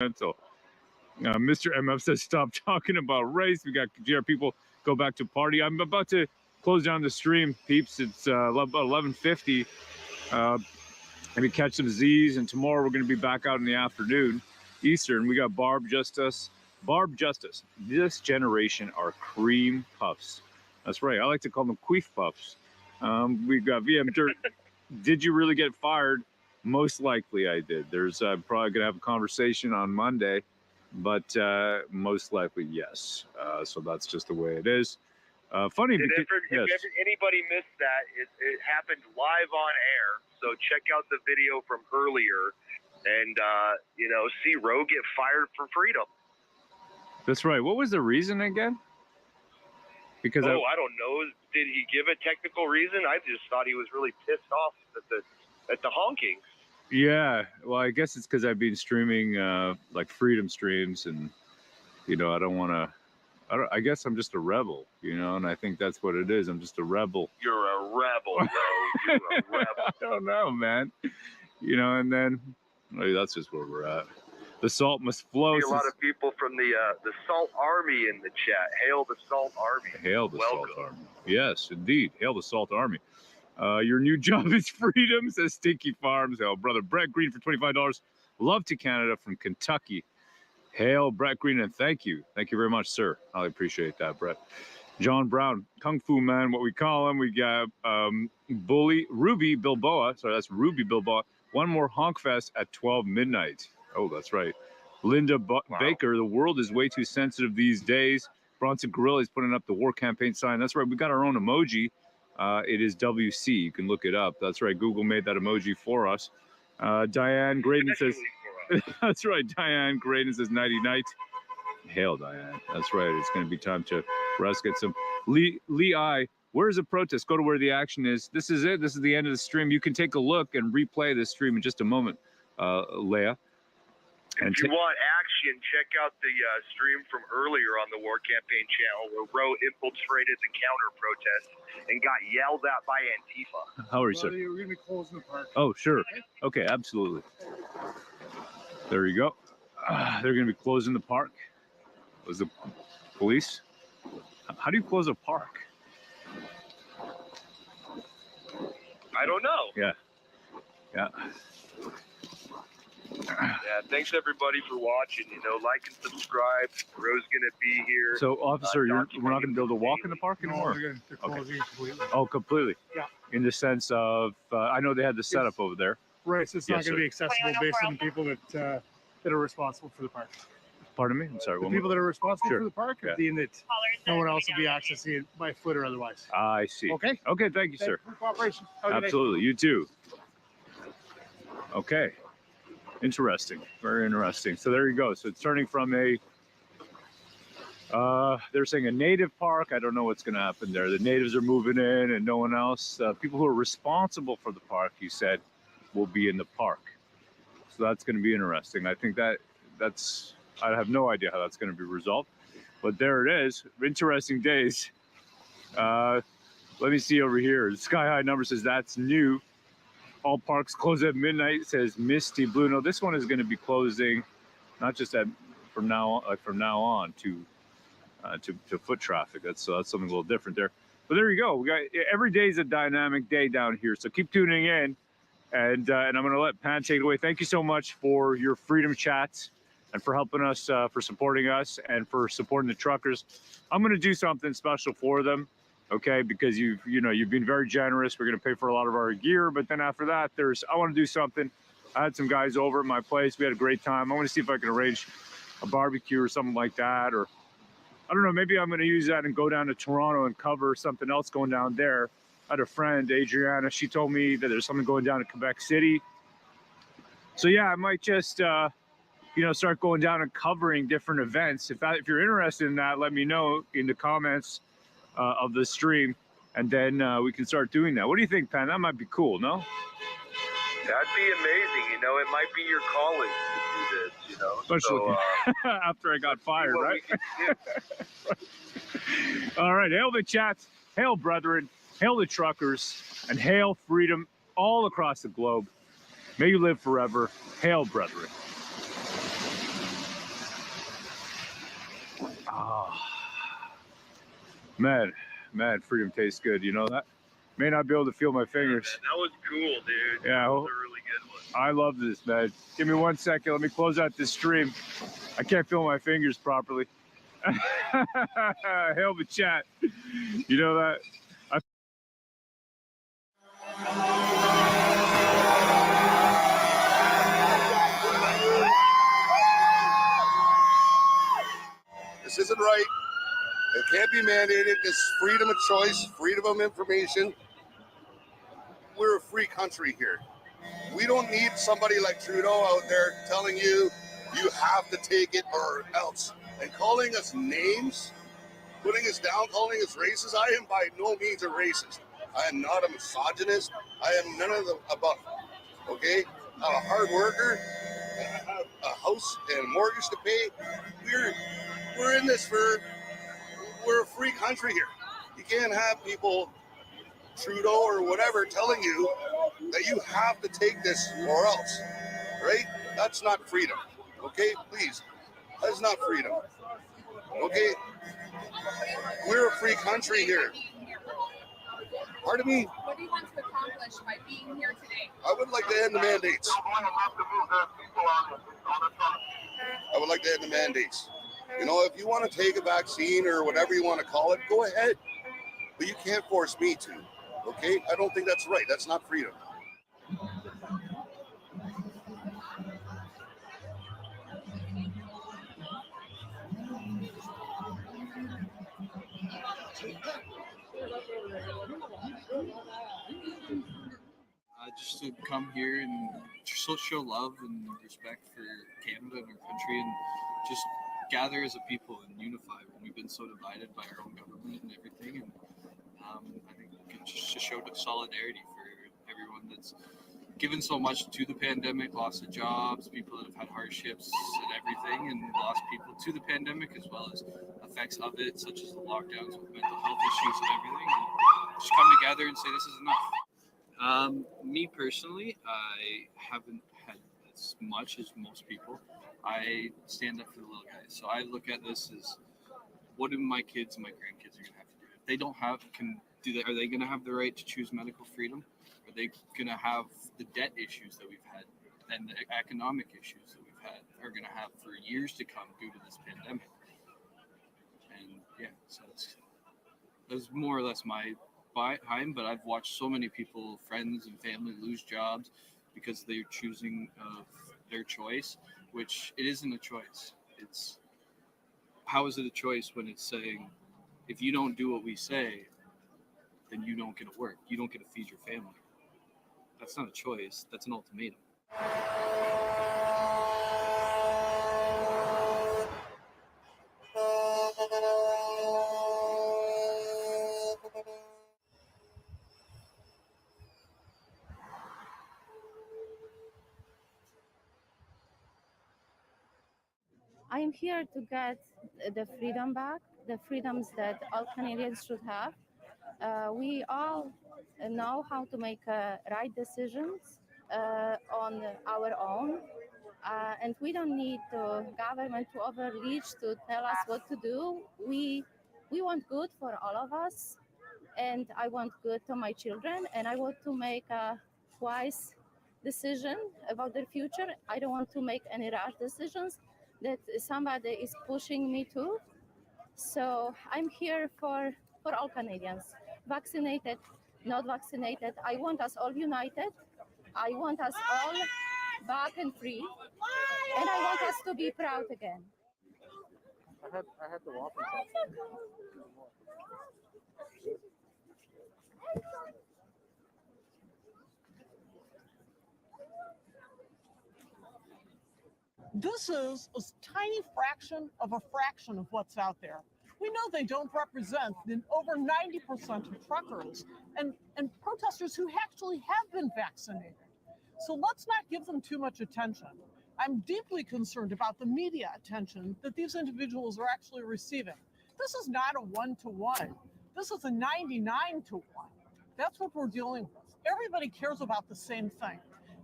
So, Mr. MF says, stop talking about race. We got GR people go back to party. I'm about to close down the stream, peeps. It's about 11:50. Maybe catch some Z's, and tomorrow we're going to be back out in the afternoon, Eastern. We got Barb Justice. This generation are cream puffs. That's right. I like to call them queef puffs. We got VM Dirt. Did you really get fired? Most likely I did. There's probably going to have a conversation on Monday, but most likely yes. So that's just the way it is. Funny because if anybody missed that, it happened live on air. So check out the video from earlier, and see Roe get fired for freedom. That's right. What was the reason again? Because I don't know. Did he give a technical reason? I just thought he was really pissed off at the honking. Yeah. Well, I guess it's because I've been streaming like freedom streams, and I don't want to. I guess I'm just a rebel, and I think that's what it is. I'm just a rebel. You're a rebel, bro. You're a rebel. I don't know, man. And then that's just where we're at. The salt must flow. I see a lot of people from the Salt Army in the chat. Hail the Salt Army. Hail the Salt Army. Yes, indeed. Hail the Salt Army. Your new job is freedom, says Stinky Farms. Hail, brother. Brett Green for $25. Love to Canada from Kentucky. Hail, Brett Green, and thank you. Thank you very much, sir. I appreciate that, Brett. John Brown, Kung Fu Man, what we call him. We got Ruby Bilboa. Sorry, that's Ruby Bilboa. One more Honk Fest at 12 midnight. Oh, that's right. Linda Baker, the world is way too sensitive these days. Bronson Gorilla is putting up the war campaign sign. That's right. We got our own emoji. It is WC. You can look it up. That's right. Google made that emoji for us. Diane Graydon says... That's right, Diane Graydon says nighty night. Hail, Diane. That's right. It's going to be time to rest, get some. Lee I. Where's the protest? Go to where the action is. This is it. This is the end of the stream. You can take a look and replay this stream in just a moment, Leah. And if you want action, check out the stream from earlier on the War Campaign channel where Roe infiltrated the counter protest and got yelled at by Antifa. How are you, sir? We're going to be closing the park. Oh, sure. Okay, absolutely. There you go. They're going to be closing the park. Was the police? How do you close a park? I don't know. Yeah. Yeah, thanks everybody for watching. Like and subscribe. Roe's gonna be here. So, officer, we're not gonna be able to walk in the park anymore. No, they're closing completely. Oh, completely. Yeah. In the sense of, I know they had the setup over there. Right. So it's not going to be accessible based on the people that are responsible for the park. Pardon me. I'm sorry. The people that are responsible Sure. for the park are deemed that no one else will be accessing it by foot or otherwise. I see. Okay. Okay. Thank you, sir. For cooperation. Have a good day. Absolutely. You too. Okay. Interesting. Very interesting. So there you go. So it's turning from they're saying a native park. I don't know what's going to happen there. The natives are moving in and no one else. People who are responsible for the park, you said, will be in the park. So that's going to be interesting. I think that's I have no idea how that's going to be resolved. But there it is. Interesting days. Let me see over here. The Sky High number says that's new. All parks close at midnight, says Misty Blue. No, this one is going to be closing, not just from now on to foot traffic. That's something a little different there. But there you go. We got every day is a dynamic day down here. So keep tuning in, and I'm going to let Pan take it away. Thank you so much for your freedom chats and for helping us, for supporting us, and for supporting the truckers. I'm going to do something special for them. Okay, because you've been very generous. We're going to pay for a lot of our gear, but then after that, I want to do something. I had some guys over at my place. We had a great time. I want to see if I can arrange a barbecue or something like that, or I don't know. Maybe I'm going to use that and go down to Toronto and cover something else going down there. I had a friend, Adriana. She told me that there's something going down to Quebec City. So yeah, I might just start going down and covering different events. If you're interested in that, let me know in the comments of the stream, and then we can start doing that. What do you think, Pan? That might be cool, no? That'd be amazing. It might be your calling to do this, Especially after I got fired, right? All right, hail the chats, hail brethren, hail the truckers, and hail freedom all across the globe. May you live forever. Hail, brethren. Oh, man, freedom tastes good. You know that? May not be able to feel my fingers. Yeah, man, that was cool, dude. Yeah, that was a really good one. I love this, man. Give me 1 second. Let me close out this stream. I can't feel my fingers properly. Hell of a chat. You know that? This isn't right. It can't be mandated. This is freedom of choice, freedom of information. We're a free country here. We don't need somebody like Trudeau out there telling you you have to take it or else. And calling us names, putting us down, calling us racist. I am by no means a racist. I am not a misogynist. I am none of the above. Okay? I'm a hard worker. I have a house and a mortgage to pay. We're in this we're a free country here. You can't have people, Trudeau or whatever, telling you that you have to take this or else, right? That's not freedom, okay? Please, that's not freedom, okay? We're a free country here. Pardon me? What do you want to accomplish by being here today? I would like to end the mandates. I would like to end the mandates. You know, if you want to take a vaccine or whatever you want to call it, go ahead. But you can't force me to, okay? I don't think that's right. That's not freedom. Just to come here and just show love and respect for Canada and our country and just gather as a people and unify when we've been so divided by our own government and everything. And I think just to show solidarity for everyone that's given so much to the pandemic, lost their jobs, people that have had hardships and everything, and lost people to the pandemic as well as effects of it, such as the lockdowns with mental health issues and everything. And just come together and say this is enough. Me personally, I haven't had as much as most people. I stand up for the little guys. So I look at this as, what do my kids and my grandkids are going to have to do? If they don't have, are they going to have the right to choose medical freedom? Are they going to have the debt issues that we've had and the economic issues that we've had are going to have for years to come due to this pandemic? And yeah, so that's more or less my time, but I've watched so many people, friends and family, lose jobs because they're choosing their choice, which it isn't a choice. It's, how is it a choice when it's saying, if you don't do what we say, then you don't get to work, you don't get to feed your family? That's not a choice, that's an ultimatum. I am here to get the freedom back, the freedoms that all Canadians should have. We all know how to make right decisions on our own, and we don't need the government to overreach to tell us what to do. We want good for all of us, and I want good to my children, and I want to make a wise decision about their future. I don't want to make any rash decisions that somebody is pushing me to. So I'm here for all Canadians, vaccinated, not vaccinated. I want us all united. I want us all back and free. And I want us to be proud again. I had the waffle. This is a tiny fraction of what's out there. We know they don't represent the over 90% of truckers and protesters who actually have been vaccinated. So let's not give them too much attention. I'm deeply concerned about the media attention that these individuals are actually receiving. This is not a 1-to-1. This is a 99-to-1. That's what we're dealing with. Everybody cares about the same thing.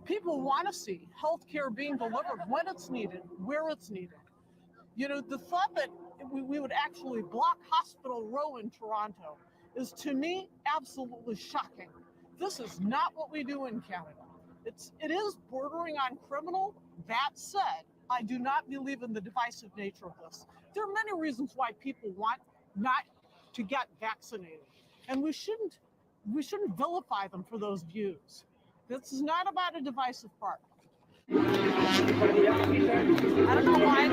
People want to see healthcare being delivered when it's needed, where it's needed. You know, the thought that we would actually block Hospital Row in Toronto is, to me, absolutely shocking. This is not what we do in Canada. It is bordering on criminal. That said, I do not believe in the divisive nature of this. There are many reasons why people want not to get vaccinated, and we shouldn't vilify them for those views. This is not about a divisive part. I don't know why.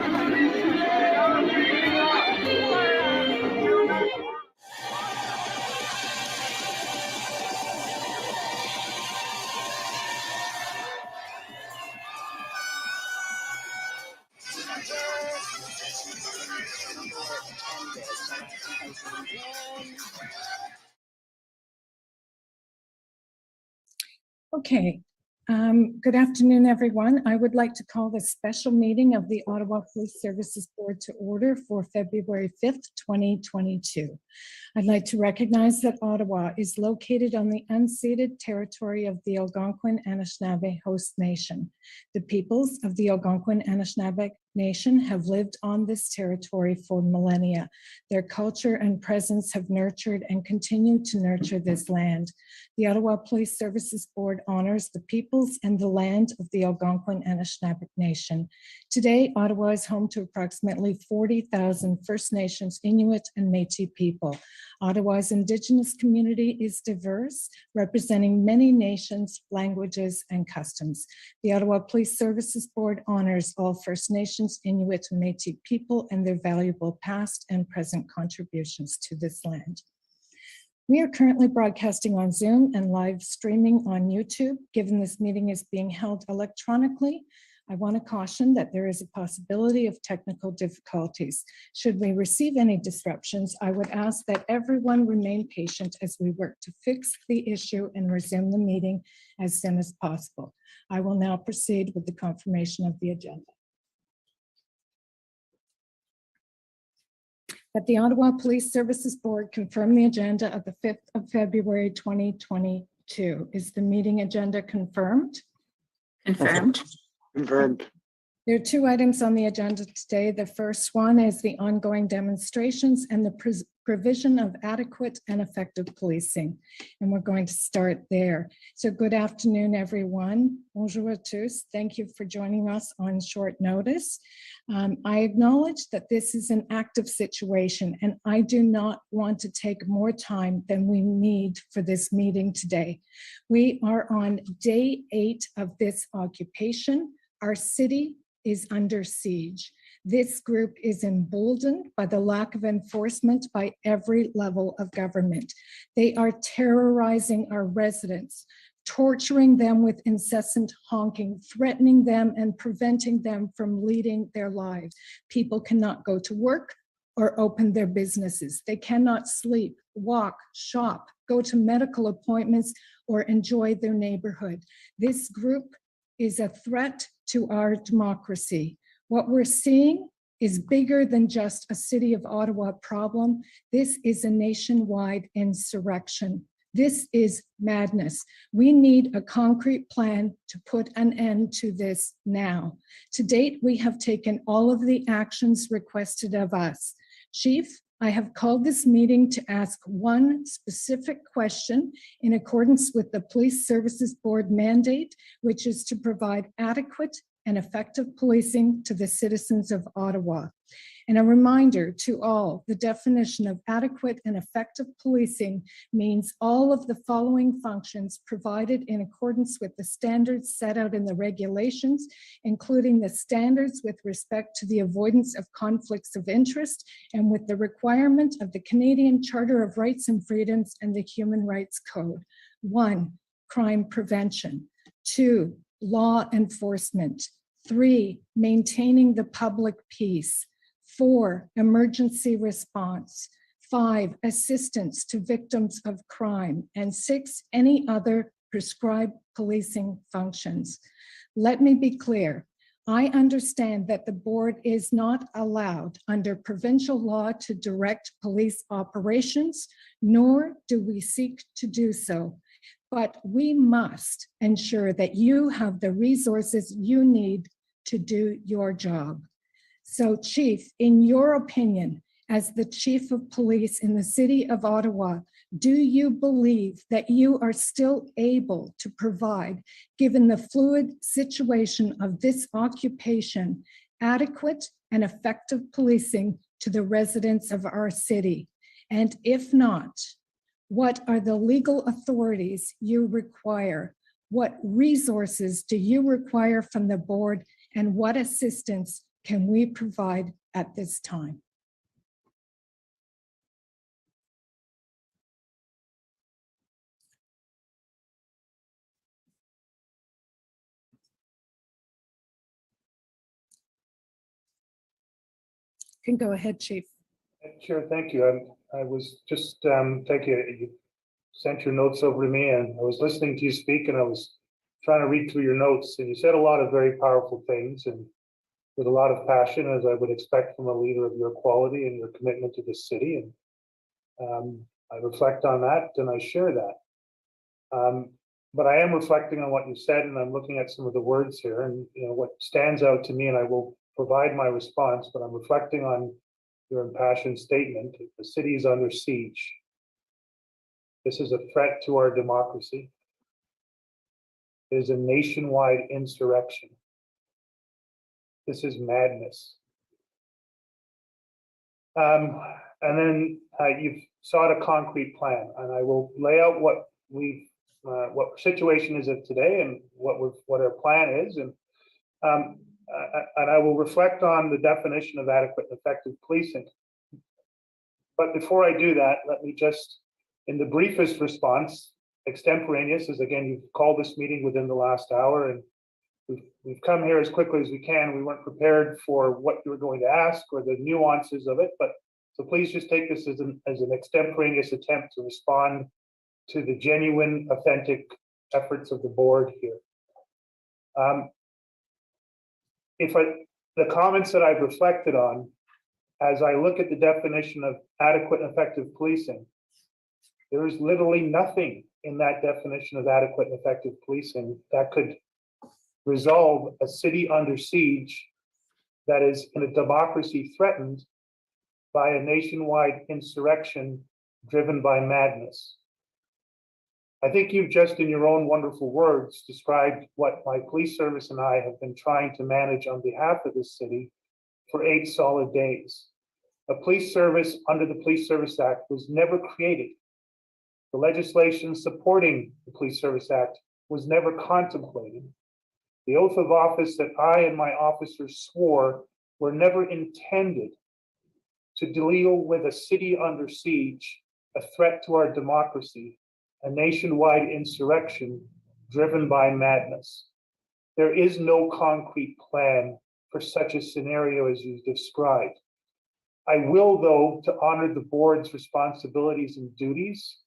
Okay, good afternoon, everyone. I would like to call this special meeting of the Ottawa Police Services Board to order for February 5th, 2022. I'd like to recognize that Ottawa is located on the unceded territory of the Algonquin-Anishinaabe host nation. The peoples of the Algonquin-Anishinaabe Nation have lived on this territory for millennia. Their culture and presence have nurtured and continue to nurture this land. The Ottawa Police Services Board honors the peoples and the land of the Algonquin-Anishinaabe Nation. Today, Ottawa is home to approximately 40,000 First Nations, Inuit, and Métis people. Ottawa's Indigenous community is diverse, representing many nations, languages, and customs. The Ottawa Police Services Board honors all First Nations, Inuit, and Métis people and their valuable past and present contributions to this land. We are currently broadcasting on Zoom and live streaming on YouTube. Given this meeting is being held electronically, I want to caution that there is a possibility of technical difficulties. Should we receive any disruptions, I would ask that everyone remain patient as we work to fix the issue and resume the meeting as soon as possible. I will now proceed with the confirmation of the agenda. That the Ottawa Police Services Board confirm the agenda of the 5th of February 2022. Is the meeting agenda confirmed? Confirmed. Confirmed. There are two items on the agenda today. The first one is the ongoing demonstrations and the provision of adequate and effective policing. And we're going to start there. So good afternoon, everyone. Bonjour à tous. Thank you for joining us on short notice. I acknowledge that this is an active situation and I do not want to take more time than we need for this meeting today. We are on day 8 of this occupation. Our city is under siege. This group is emboldened by the lack of enforcement by every level of government. They are terrorizing our residents, torturing them with incessant honking, threatening them and preventing them from leading their lives. People cannot go to work or open their businesses. They cannot sleep, walk, shop, go to medical appointments, or enjoy their neighborhood. This group is a threat to our democracy. What we're seeing is bigger than just a City of Ottawa problem. This is a nationwide insurrection. This is madness. We need a concrete plan to put an end to this now. To date, we have taken all of the actions requested of us. Chief, I have called this meeting to ask one specific question in accordance with the Police Services Board mandate, which is to provide adequate and effective policing to the citizens of Ottawa. And a reminder to all, the definition of adequate and effective policing means all of the following functions provided in accordance with the standards set out in the regulations, including the standards with respect to the avoidance of conflicts of interest and with the requirement of the Canadian Charter of Rights and Freedoms and the Human Rights Code. 1, crime prevention. 2, law enforcement. 3, maintaining the public peace. 4, emergency response. 5, assistance to victims of crime. And 6, any other prescribed policing functions. Let me be clear. I understand that the board is not allowed under provincial law to direct police operations, nor do we seek to do so. But we must ensure that you have the resources you need to do your job. So Chief, in your opinion, as the Chief of Police in the city of Ottawa, do you believe that you are still able to provide, given the fluid situation of this occupation, adequate and effective policing to the residents of our city? And if not, what are the legal authorities you require? What resources do you require from the board, and what assistance can we provide at this time? You can go ahead, Chief. Sure, thank you. I was just, thank you. You sent your notes over to me, and I was listening to you speak, and I was trying to read through your notes, and you said a lot of very powerful things and with a lot of passion, as I would expect from a leader of your quality and your commitment to this city. And I reflect on that, and I share that. But I am reflecting on what you said, and I'm looking at some of the words here, and what stands out to me, and I will provide my response, but I'm reflecting on your impassioned statement. The city is under siege. This is a threat to our democracy. It is a nationwide insurrection. This is madness. And then you've sought a concrete plan, and I will lay out what situation is it today, and what our plan is, and I will reflect on the definition of adequate and effective policing. But before I do that, let me just, in the briefest response, extemporaneous, as again, you've called this meeting within the last hour, and we've come here as quickly as we can. We weren't prepared for what you were going to ask or the nuances of it, but so please just take this as an extemporaneous attempt to respond to the genuine, authentic efforts of the board here. The comments that I've reflected on, as I look at the definition of adequate and effective policing, there is literally nothing in that definition of adequate and effective policing that could resolve a city under siege that is in a democracy threatened by a nationwide insurrection driven by madness. I think you've just, in your own wonderful words, described what my police service and I have been trying to manage on behalf of this city for 8 solid days. A police service under the Police Service Act was never created. The legislation supporting the Police Service Act was never contemplated. The oath of office that I and my officers swore were never intended to deal with a city under siege, a threat to our democracy, a nationwide insurrection driven by madness. There is no concrete plan for such a scenario as you described. I will, though, to honor the board's responsibilities and duties,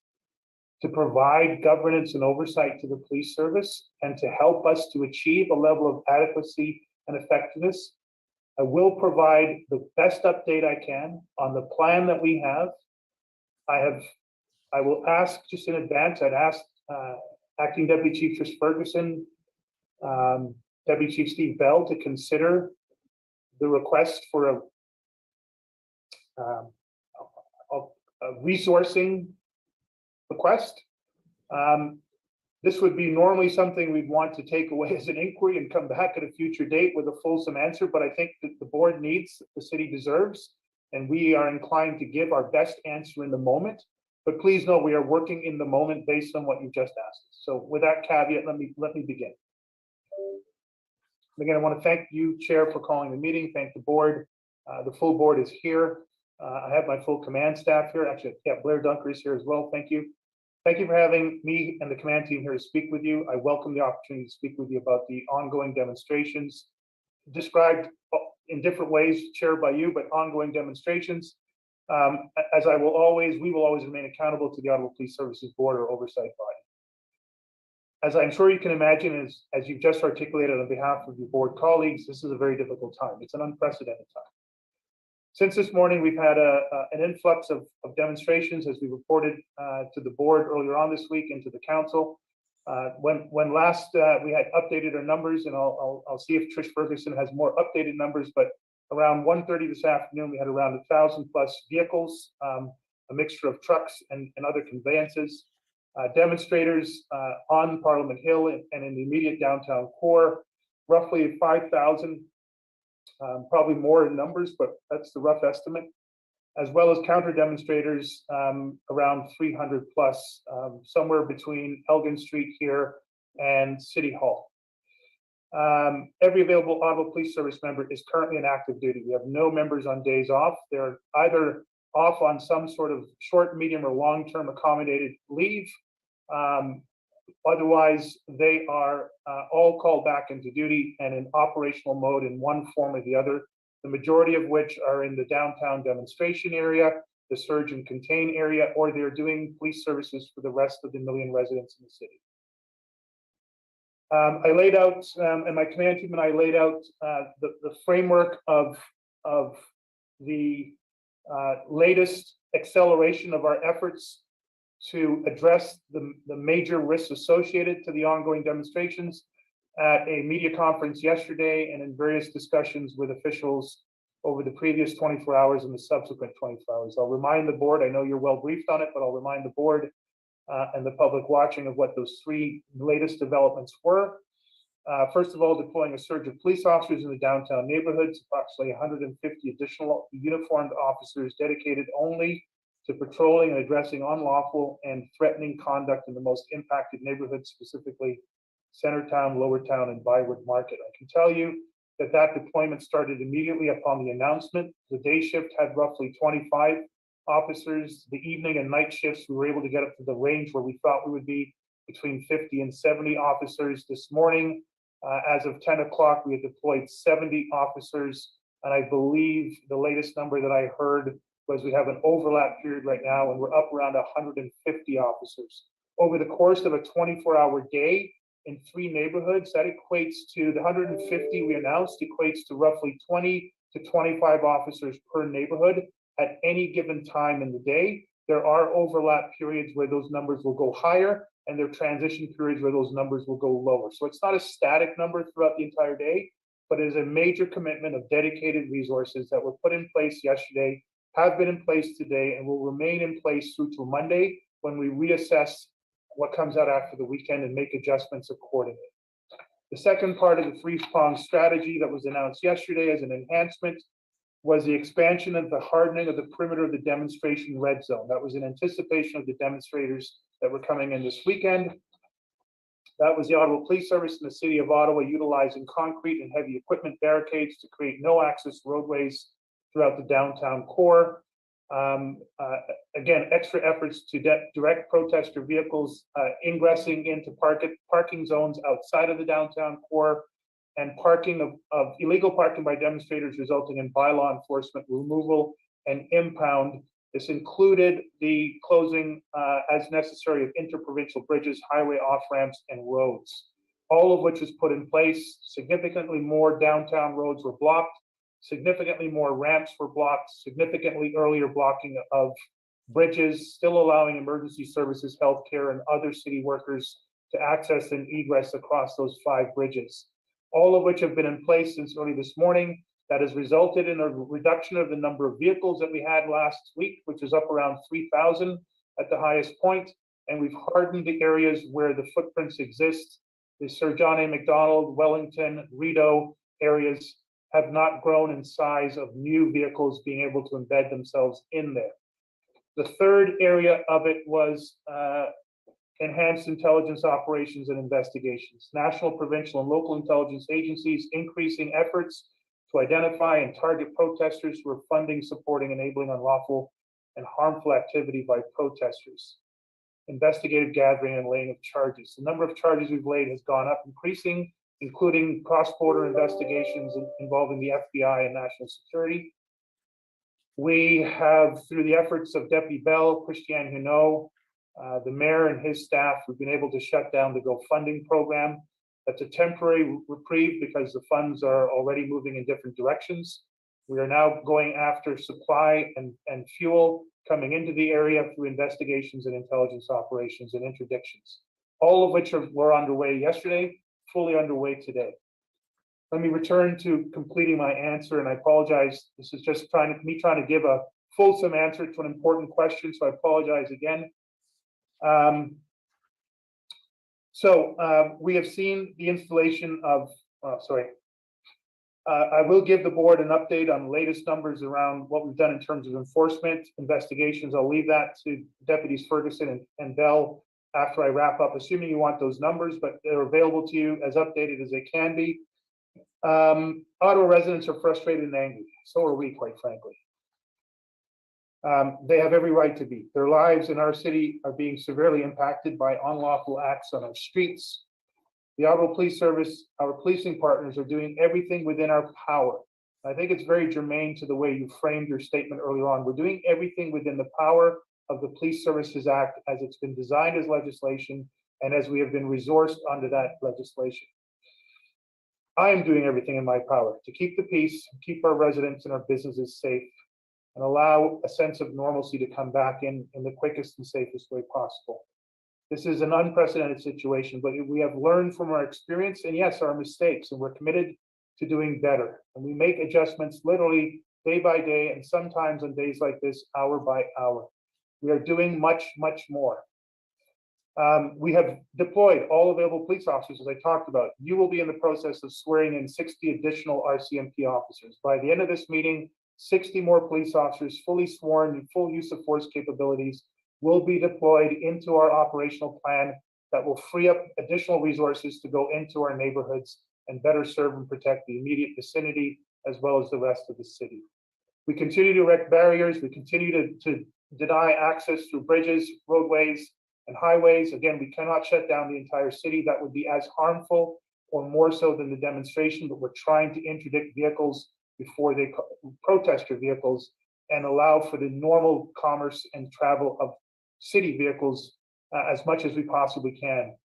to provide governance and oversight to the police service, and to help us to achieve a level of adequacy and effectiveness, I will provide the best update I can on the plan that we have. I will ask just in advance, I'd ask Acting Deputy Chief Trish Ferguson, Deputy Chief Steve Bell to consider the request for a resourcing request. This would be normally something we'd want to take away as an inquiry and come back at a future date with a fulsome answer, but I think that the board needs, the city deserves, and we are inclined to give our best answer in the moment. But please know we are working in the moment based on what you just asked. So with that caveat, let me begin. Again, I want to thank you, Chair, for calling the meeting. Thank the board. The full board is here. I have my full command staff here. Actually, yeah, Blair Dunker is here as well. Thank you. Thank you for having me and the command team here to speak with you. I welcome the opportunity to speak with you about the ongoing demonstrations described in different ways, chaired by you, but ongoing demonstrations. As we will always remain accountable to the Ottawa Police Services Board or oversight body. As I'm sure you can imagine, as you've just articulated on behalf of your board colleagues, this is a very difficult time. It's an unprecedented time. Since this morning, we've had an influx of demonstrations, as we reported to the board earlier on this week and to the council. When last we had updated our numbers, and I'll see if Trish Ferguson has more updated numbers, but Around 1:30 this afternoon, we had around 1,000 plus vehicles, a mixture of trucks and other conveyances. Demonstrators on Parliament Hill and in the immediate downtown core, roughly 5,000, probably more in numbers, but that's the rough estimate, as well as counter demonstrators around 300 plus, somewhere between Elgin Street here and City Hall. Every available Ottawa Police Service member is currently in active duty. We have no members on days off. They're either off on some sort of short, medium, or long-term accommodated leave. Otherwise, they are all called back into duty and in operational mode in one form or the other, the majority of which are in the downtown demonstration area, the surge and contain area, or they're doing police services for the rest of the million residents in the city. I laid out, and my command team and I laid out the framework of the latest acceleration of our efforts to address the major risks associated to the ongoing demonstrations at a media conference yesterday and in various discussions with officials over the previous 24 hours and the subsequent 24 hours. I'll remind the board, I know you're well briefed on it, but I'll remind the board and the public watching of what those three latest developments were. First of all, deploying a surge of police officers in the downtown neighborhoods, approximately 150 additional uniformed officers dedicated only to patrolling and addressing unlawful and threatening conduct in the most impacted neighborhoods, specifically Centertown, Lowertown, and Bywood Market. I can tell you that that deployment started immediately upon the announcement. The day shift had roughly 25 officers. The evening and night shifts, we were able to get up to the range where we thought we would be between 50 and 70 officers. This morning, as of 10 o'clock, we had deployed 70 officers. And I believe the latest number that I heard was we have an overlap period right now, and we're up around 150 officers. Over the course of a 24-hour day in 3 neighborhoods, that equates to the 150 we announced, equates to roughly 20 to 25 officers per neighborhood at any given time in the day. There are overlap periods where those numbers will go higher, and there are transition periods where those numbers will go lower. So it's not a static number throughout the entire day, but it is a major commitment of dedicated resources that were put in place yesterday, have been in place today, and will remain in place through to Monday when we reassess what comes out after the weekend and make adjustments accordingly. The second part of the three-pronged strategy that was announced yesterday as an enhancement was the expansion of the hardening of the perimeter of the demonstration red zone. That was in anticipation of the demonstrators that were coming in this weekend. That was the Ottawa Police Service and the City of Ottawa utilizing concrete and heavy equipment barricades to create no-access roadways throughout the downtown core. Again, extra efforts to direct protester vehicles ingressing into parking zones outside of the downtown core, and parking of illegal parking by demonstrators resulting in bylaw enforcement removal and impound. This included the closing as necessary of interprovincial bridges, highway off-ramps, and roads, all of which was put in place. Significantly more downtown roads were blocked, significantly more ramps were blocked, significantly earlier blocking of bridges, still allowing emergency services, healthcare, and other city workers to access and egress across those 5 bridges, all of which have been in place since early this morning. That has resulted in a reduction of the number of vehicles that we had last week, which is up around 3,000 at the highest point. And we've hardened the areas where the footprints exist. The Sir John A. Macdonald, Wellington, Rideau areas have not grown in size of new vehicles being able to embed themselves in there. The third area of it was enhanced intelligence operations and investigations. National, provincial, and local intelligence agencies increasing efforts to identify and target protesters who are funding, supporting, enabling unlawful and harmful activity by protesters. Investigative gathering and laying of charges. The number of charges we've laid has gone up, increasing, including cross-border investigations involving the FBI and national security. We have, through the efforts of Deputy Bell, Christiane Huneau, the mayor and his staff, we've been able to shut down the GoFunding program. That's a temporary reprieve because the funds are already moving in different directions. We are now going after supply and fuel coming into the area through investigations and intelligence operations and interdictions, all of which were underway yesterday, fully underway today. let me return to completing my answer, and I apologize. This is just me trying to give a fulsome answer to an important question, so I apologize again. We have seen the installation of, I will give the board an update on the latest numbers around what we've done in terms of enforcement investigations. I'll leave that to Deputies Ferguson and Bell after I wrap up, assuming you want those numbers, but they're available to you as updated as they can be. Ottawa residents are frustrated and angry. So are we, quite frankly. They have every right to be. Their lives in our city are being severely impacted by unlawful acts on our streets. The Ottawa Police Service, our policing partners, are doing everything within our power. I think it's very germane to the way you framed your statement earlier on. We're doing everything within the power of the Police Services Act as it's been designed as legislation and as we have been resourced under that legislation. I am doing everything in my power to keep the peace, keep our residents and our businesses safe, and allow a sense of normalcy to come back in the quickest and safest way possible. This is an unprecedented situation, but we have learned from our experience and yes, our mistakes, and we're committed to doing better. And we make adjustments literally day by day, and sometimes on days like this, hour by hour. We are doing much, much more. We have deployed all available police officers, as I talked about. You will be in the process of swearing in 60 additional RCMP officers. By the end of this meeting, 60 more police officers, fully sworn and full use of force capabilities, will be deployed into our operational plan that will free up additional resources to go into our neighborhoods and better serve and protect the immediate vicinity as well as the rest of the city. We continue to erect barriers. We continue to deny access through bridges, roadways, and highways. Again, we cannot shut down the entire city. That would be as harmful or more so than the demonstration, but we're trying to interdict vehicles before they protester vehicles and allow for the normal commerce and travel of city vehicles as much as we possibly can.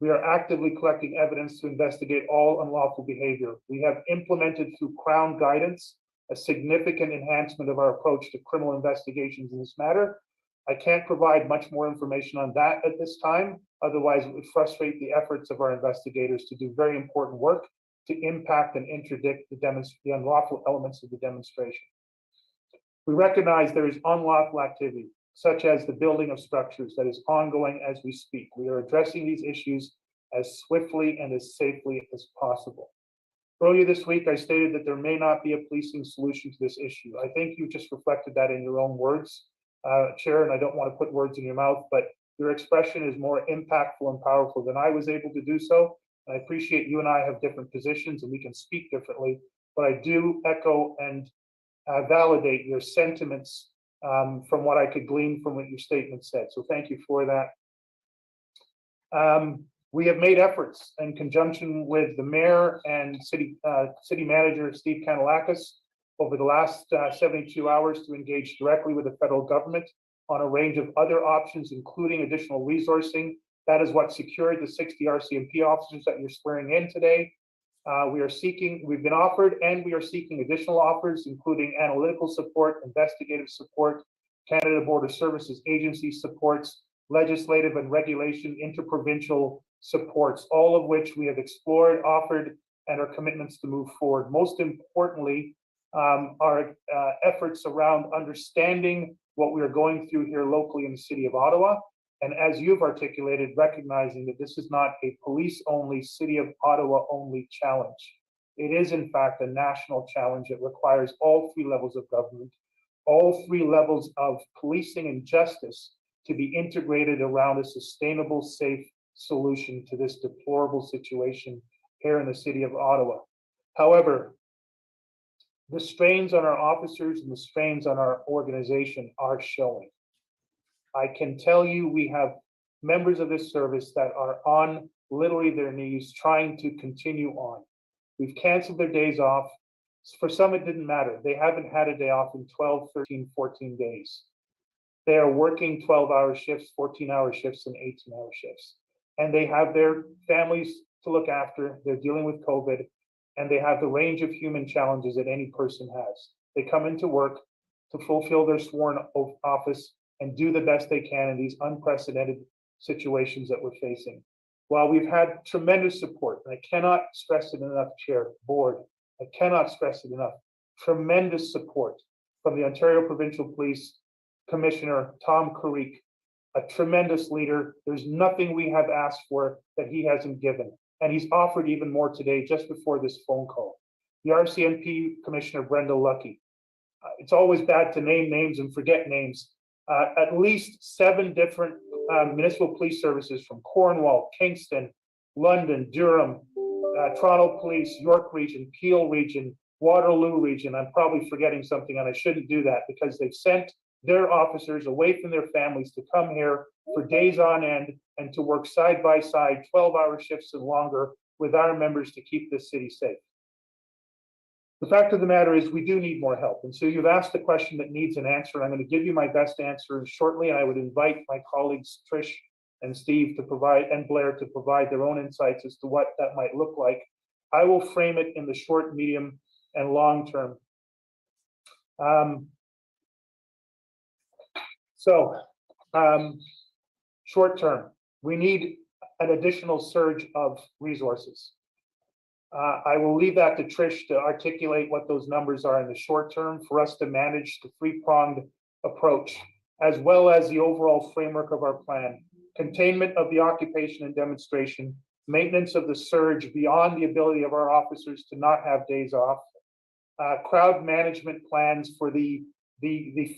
We are actively collecting evidence to investigate all unlawful behavior. We have implemented through Crown guidance a significant enhancement of our approach to criminal investigations in this matter. I can't provide much more information on that at this time. Otherwise, it would frustrate the efforts of our investigators to do very important work to impact and interdict the unlawful elements of the demonstration. We recognize there is unlawful activity, such as the building of structures that is ongoing as we speak. We are addressing these issues as swiftly and as safely as possible. Earlier this week, I stated that there may not be a policing solution to this issue. I think you just reflected that in your own words, Chair, and I don't want to put words in your mouth, but your expression is more impactful and powerful than I was able to do so. And I appreciate you and I have different positions and we can speak differently, but I do echo and validate your sentiments from what I could glean from what your statement said. So thank you for that. We have made efforts in conjunction with the mayor and city manager, Steve Kanellakis, over the last 72 hours to engage directly with the federal government on a range of other options, including additional resourcing. That is what secured the 60 RCMP officers that you're swearing in today. We've been offered and we are seeking additional offers, including analytical support, investigative support, Canada Border Services Agency supports, legislative and regulation interprovincial supports, all of which we have explored, offered, and our commitments to move forward. Most importantly, our efforts around understanding what we are going through here locally in the city of Ottawa. And as you've articulated, recognizing that this is not a police-only, city of Ottawa-only challenge. It is, in fact, a national challenge that requires all three levels of government, all three levels of policing and justice to be integrated around a sustainable, safe solution to this deplorable situation here in the city of Ottawa. However, the strains on our officers and the strains on our organization are showing. I can tell you we have members of this service that are on literally their knees trying to continue on. We've canceled their days off. For some, it didn't matter. They haven't had a day off in 12, 13, 14 days. They are working 12-hour shifts, 14-hour shifts, and 18-hour shifts. And they have their families to look after. They're dealing with COVID, and they have the range of human challenges that any person has. They come into work to fulfill their sworn office and do the best they can in these unprecedented situations that we're facing. while we've had tremendous support, and I cannot stress it enough, Chair, Board, I cannot stress it enough, tremendous support from the Ontario Provincial Police Commissioner, Tom Carrique, a tremendous leader. There's nothing we have asked for that he hasn't given. And he's offered even more today, just before this phone call. The RCMP Commissioner, Brenda Lucky. It's always bad to name names and forget names. At least 7 different municipal police services from Cornwall, Kingston, London, Durham, Toronto Police, York Region, Peel Region, Waterloo Region. I'm probably forgetting something, and I shouldn't do that, because they've sent their officers away from their families to come here for days on end and to work side by side, 12-hour shifts and longer with our members to keep this city safe. The fact of the matter is we do need more help. And so you've asked a question that needs an answer. I'm going to give you my best answer shortly. And I would invite my colleagues, Trish and Steve, to provide, and Blair, to provide their own insights as to what that might look like. I will frame it in the short, medium, and long term. Short term, we need an additional surge of resources. I will leave that to Trish to articulate what those numbers are in the short term for us to manage the 3-pronged approach, as well as the overall framework of our plan. Containment of the occupation and demonstration, maintenance of the surge beyond the ability of our officers to not have days off, crowd management plans for the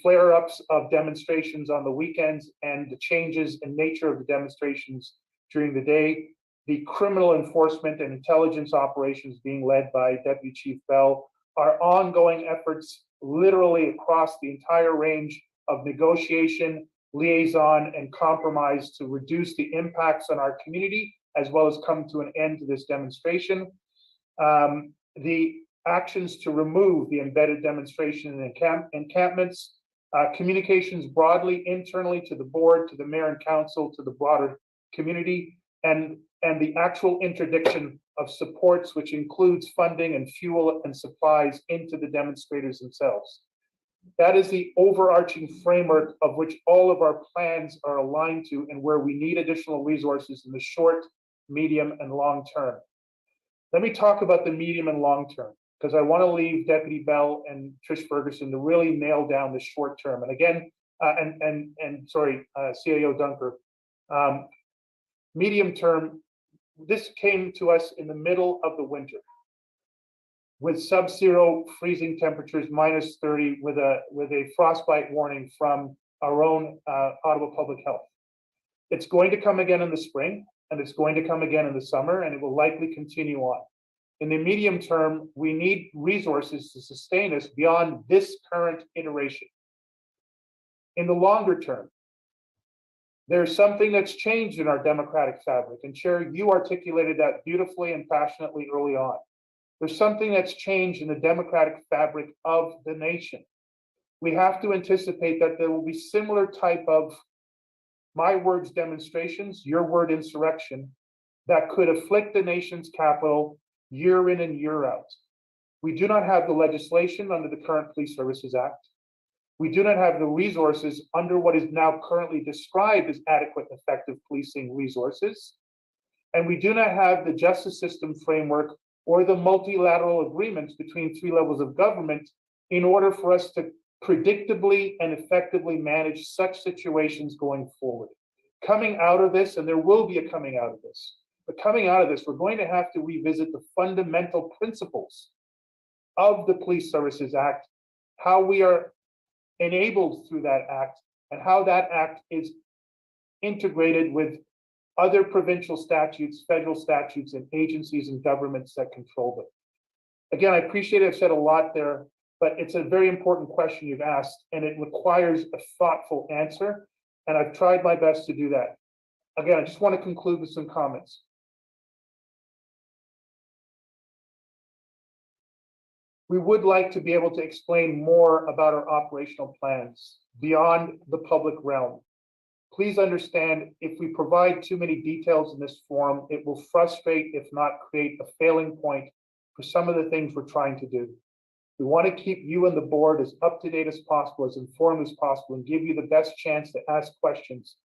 flare-ups of demonstrations on the weekends and the changes in nature of the demonstrations during the day, the criminal enforcement and intelligence operations being led by Deputy Chief Bell, our ongoing efforts literally across the entire range of negotiation, liaison, and compromise to reduce the impacts on our community, as well as come to an end to this demonstration. The actions to remove the embedded demonstration and encampments, communications broadly, internally to the board, to the mayor and council, to the broader community, and the actual interdiction of supports, which includes funding and fuel and supplies into the demonstrators themselves. That is the overarching framework of which all of our plans are aligned to, and where we need additional resources in the short, medium, and long term. Let me talk about the medium and long term, because I want to leave Deputy Bell and Trish Ferguson to really nail down the short term. And again, CAO Dunker, medium term, this came to us in the middle of the winter with sub-zero freezing temperatures, -30, with a frostbite warning from our own Ottawa Public Health. It's going to come again in the spring, and it's going to come again in the summer, and it will likely continue on. In the medium term, we need resources to sustain us beyond this current iteration. In the longer term, there's something that's changed in our democratic fabric, and Chair, you articulated that beautifully and passionately early on. There's something that's changed in the democratic fabric of the nation. We have to anticipate that there will be similar type of, my words, demonstrations, your word, insurrection, that could afflict the nation's capital year in and year out. We do not have the legislation under the current Police Services Act. We do not have the resources under what is now currently described as adequate and effective policing resources. And we do not have the justice system framework or the multilateral agreements between 3 levels of government in order for us to predictably and effectively manage such situations going forward. Coming out of this, and there will be a coming out of this, but coming out of this, we're going to have to revisit the fundamental principles of the Police Services Act, how we are enabled through that act, and how that act is integrated with other provincial statutes, federal statutes, and agencies and governments that control them. Again, I appreciate I've said a lot there, but it's a very important question you've asked, and it requires a thoughtful answer, and I've tried my best to do that. Again, I just want to conclude with some comments. We would like to be able to explain more about our operational plans beyond the public realm. Please understand, if we provide too many details in this forum, it will frustrate, if not create a failing point for some of the things we're trying to do. We want to keep you and the board as up to date as possible, as informed as possible, and give you the best chance to ask questions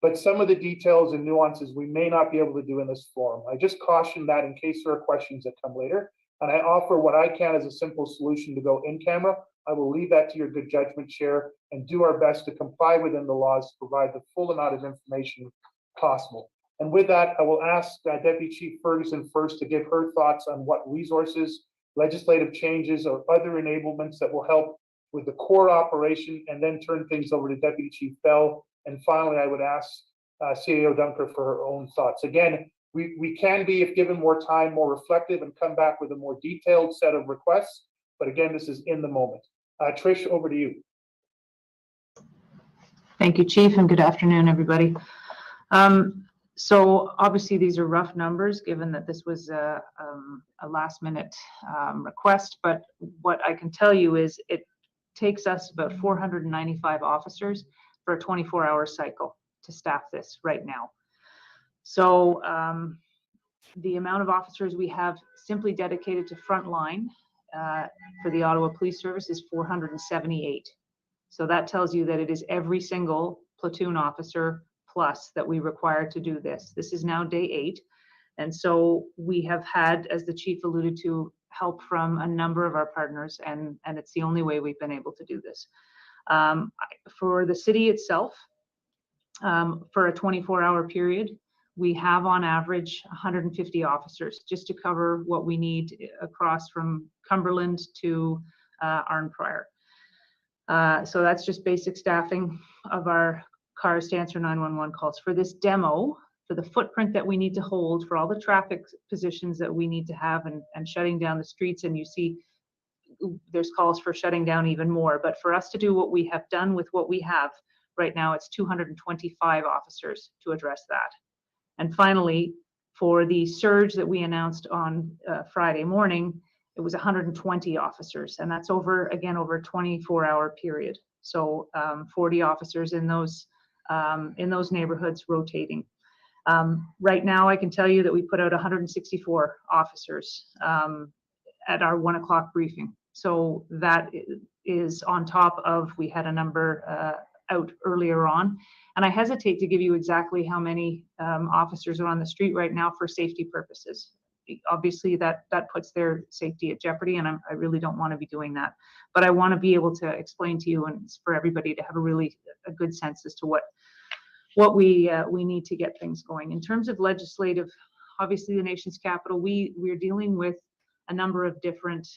but some of the details and nuances we may not be able to do in this forum. I just caution that in case there are questions that come later, and I offer what I can as a simple solution to go in camera. I will leave that to your good judgment, Chair, and do our best to comply within the laws to provide the full amount of information possible. And with that, I will ask Deputy Chief Ferguson first to give her thoughts on what resources, legislative changes, or other enablements that will help with the core operation, and then turn things over to Deputy Chief Bell. And finally, I would ask CAO Dunker for her own thoughts. Again, we can be, if given more time, more reflective and come back with a more detailed set of requests. But again, this is in the moment. Trish, over to you. Thank you, Chief, and good afternoon, everybody. So obviously these are rough numbers, given that this was a last-minute request. But what I can tell you is it takes us about 495 officers for a 24-hour cycle to staff this right now. So the amount of officers we have simply dedicated to frontline for the Ottawa Police Service is 478. So that tells you that it is every single platoon officer plus that we require to do this. This is now day 8. And so we have had, as the chief alluded to, help from a number of our partners, and it's the only way we've been able to do this. For the city itself, for a 24-hour period, we have on average 150 officers just to cover what we need across from Cumberland to Arnprior. So that's just basic staffing of our cars to answer 911 calls. For this demo, for the footprint that we need to hold, for all the traffic positions that we need to have, and shutting down the streets, and you see there's calls for shutting down even more. But for us to do what we have done with what we have right now, it's 225 officers to address that. And finally, for the surge that we announced on Friday morning, it was 120 officers, and that's over a 24-hour period. So 40 officers in those neighborhoods rotating. Right now, I can tell you that we put out 164 officers at our 1 o'clock briefing. So that is on top of, we had a number out earlier on. And I hesitate to give you exactly how many officers are on the street right now for safety purposes. Obviously, that puts their safety at jeopardy, and I really don't want to be doing that. But I want to be able to explain to you, and for everybody to have a good sense as to what we need to get things going. In terms of legislative, obviously the nation's capital, we're dealing with a number of different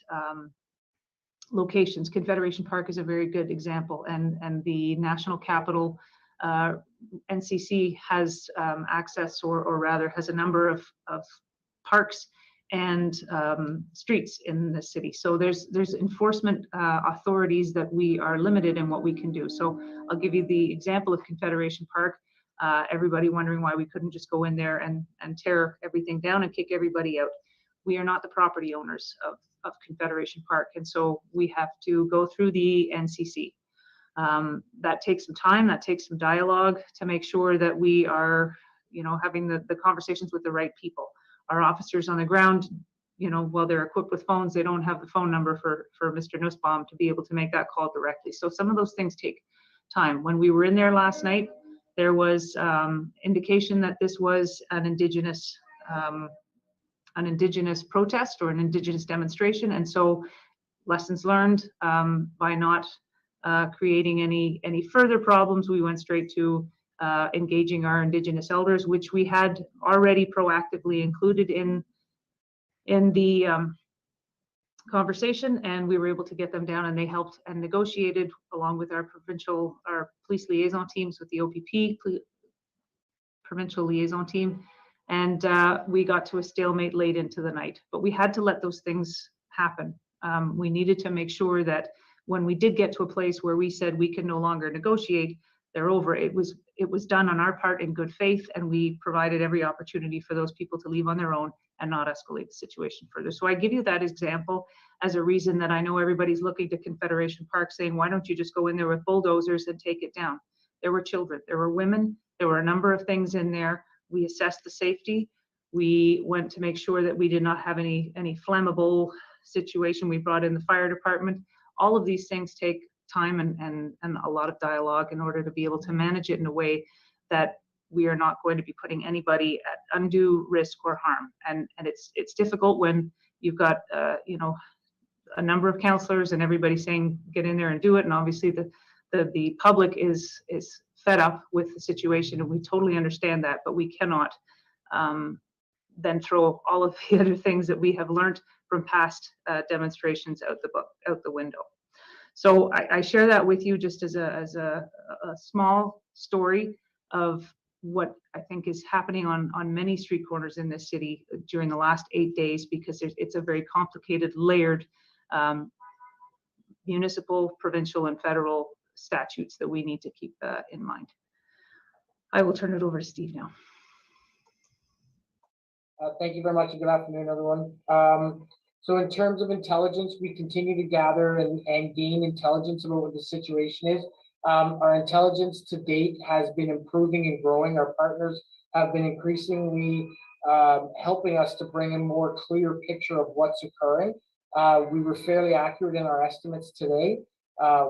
locations. Confederation Park is a very good example, and the National Capital NCC has access, or rather has a number of parks and streets in the city. So there's enforcement authorities that we are limited in what we can do. So I'll give you the example of Confederation Park. Everybody wondering why we couldn't just go in there and tear everything down and kick everybody out. We are not the property owners of Confederation Park, and so we have to go through the NCC. That takes some time, that takes some dialogue to make sure that we are, having the conversations with the right people. Our officers on the ground, while they're equipped with phones, they don't have the phone number for Mr. Nussbaum to be able to make that call directly. So some of those things take time. When we were in there last night, there was indication that this was an Indigenous protest or an Indigenous demonstration, and so lessons learned, by not creating any further problems, we went straight to engaging our Indigenous elders, which we had already proactively included in the conversation, and we were able to get them down, and they helped and negotiated along with our police liaison teams with the OPP provincial liaison team, and we got to a stalemate late into the night. But we had to let those things happen. We needed to make sure that when we did get to a place where we said we can no longer negotiate, they're over. It was done on our part in good faith, and we provided every opportunity for those people to leave on their own and not escalate the situation further. So I give you that example as a reason that I know everybody's looking to Confederation Park saying, why don't you just go in there with bulldozers and take it down? There were children, there were women, there were a number of things in there. We assessed the safety. We went to make sure that we did not have any flammable situation. We brought in the fire department. All of these things take time and a lot of dialogue in order to be able to manage it in a way that we are not going to be putting anybody at undue risk or harm. And it's difficult when you've got you know, a number of counselors and everybody saying get in there and do it, and obviously the public is fed up with the situation, and we totally understand that, but we cannot then throw all of the other things that we have learned from past demonstrations out the window. So I share that with you just as a small story of what I think is happening on many street corners in this city during the last 8 days, because it's a very complicated, layered municipal, provincial, and federal statutes that we need to keep in mind. I will turn it over to Steve now. Thank you very much, and good afternoon, everyone. So in terms of intelligence, we continue to gather and gain intelligence about what the situation is. Our intelligence to date has been improving and growing. Our partners have been increasingly helping us to bring a more clear picture of what's occurring. We were fairly accurate in our estimates today,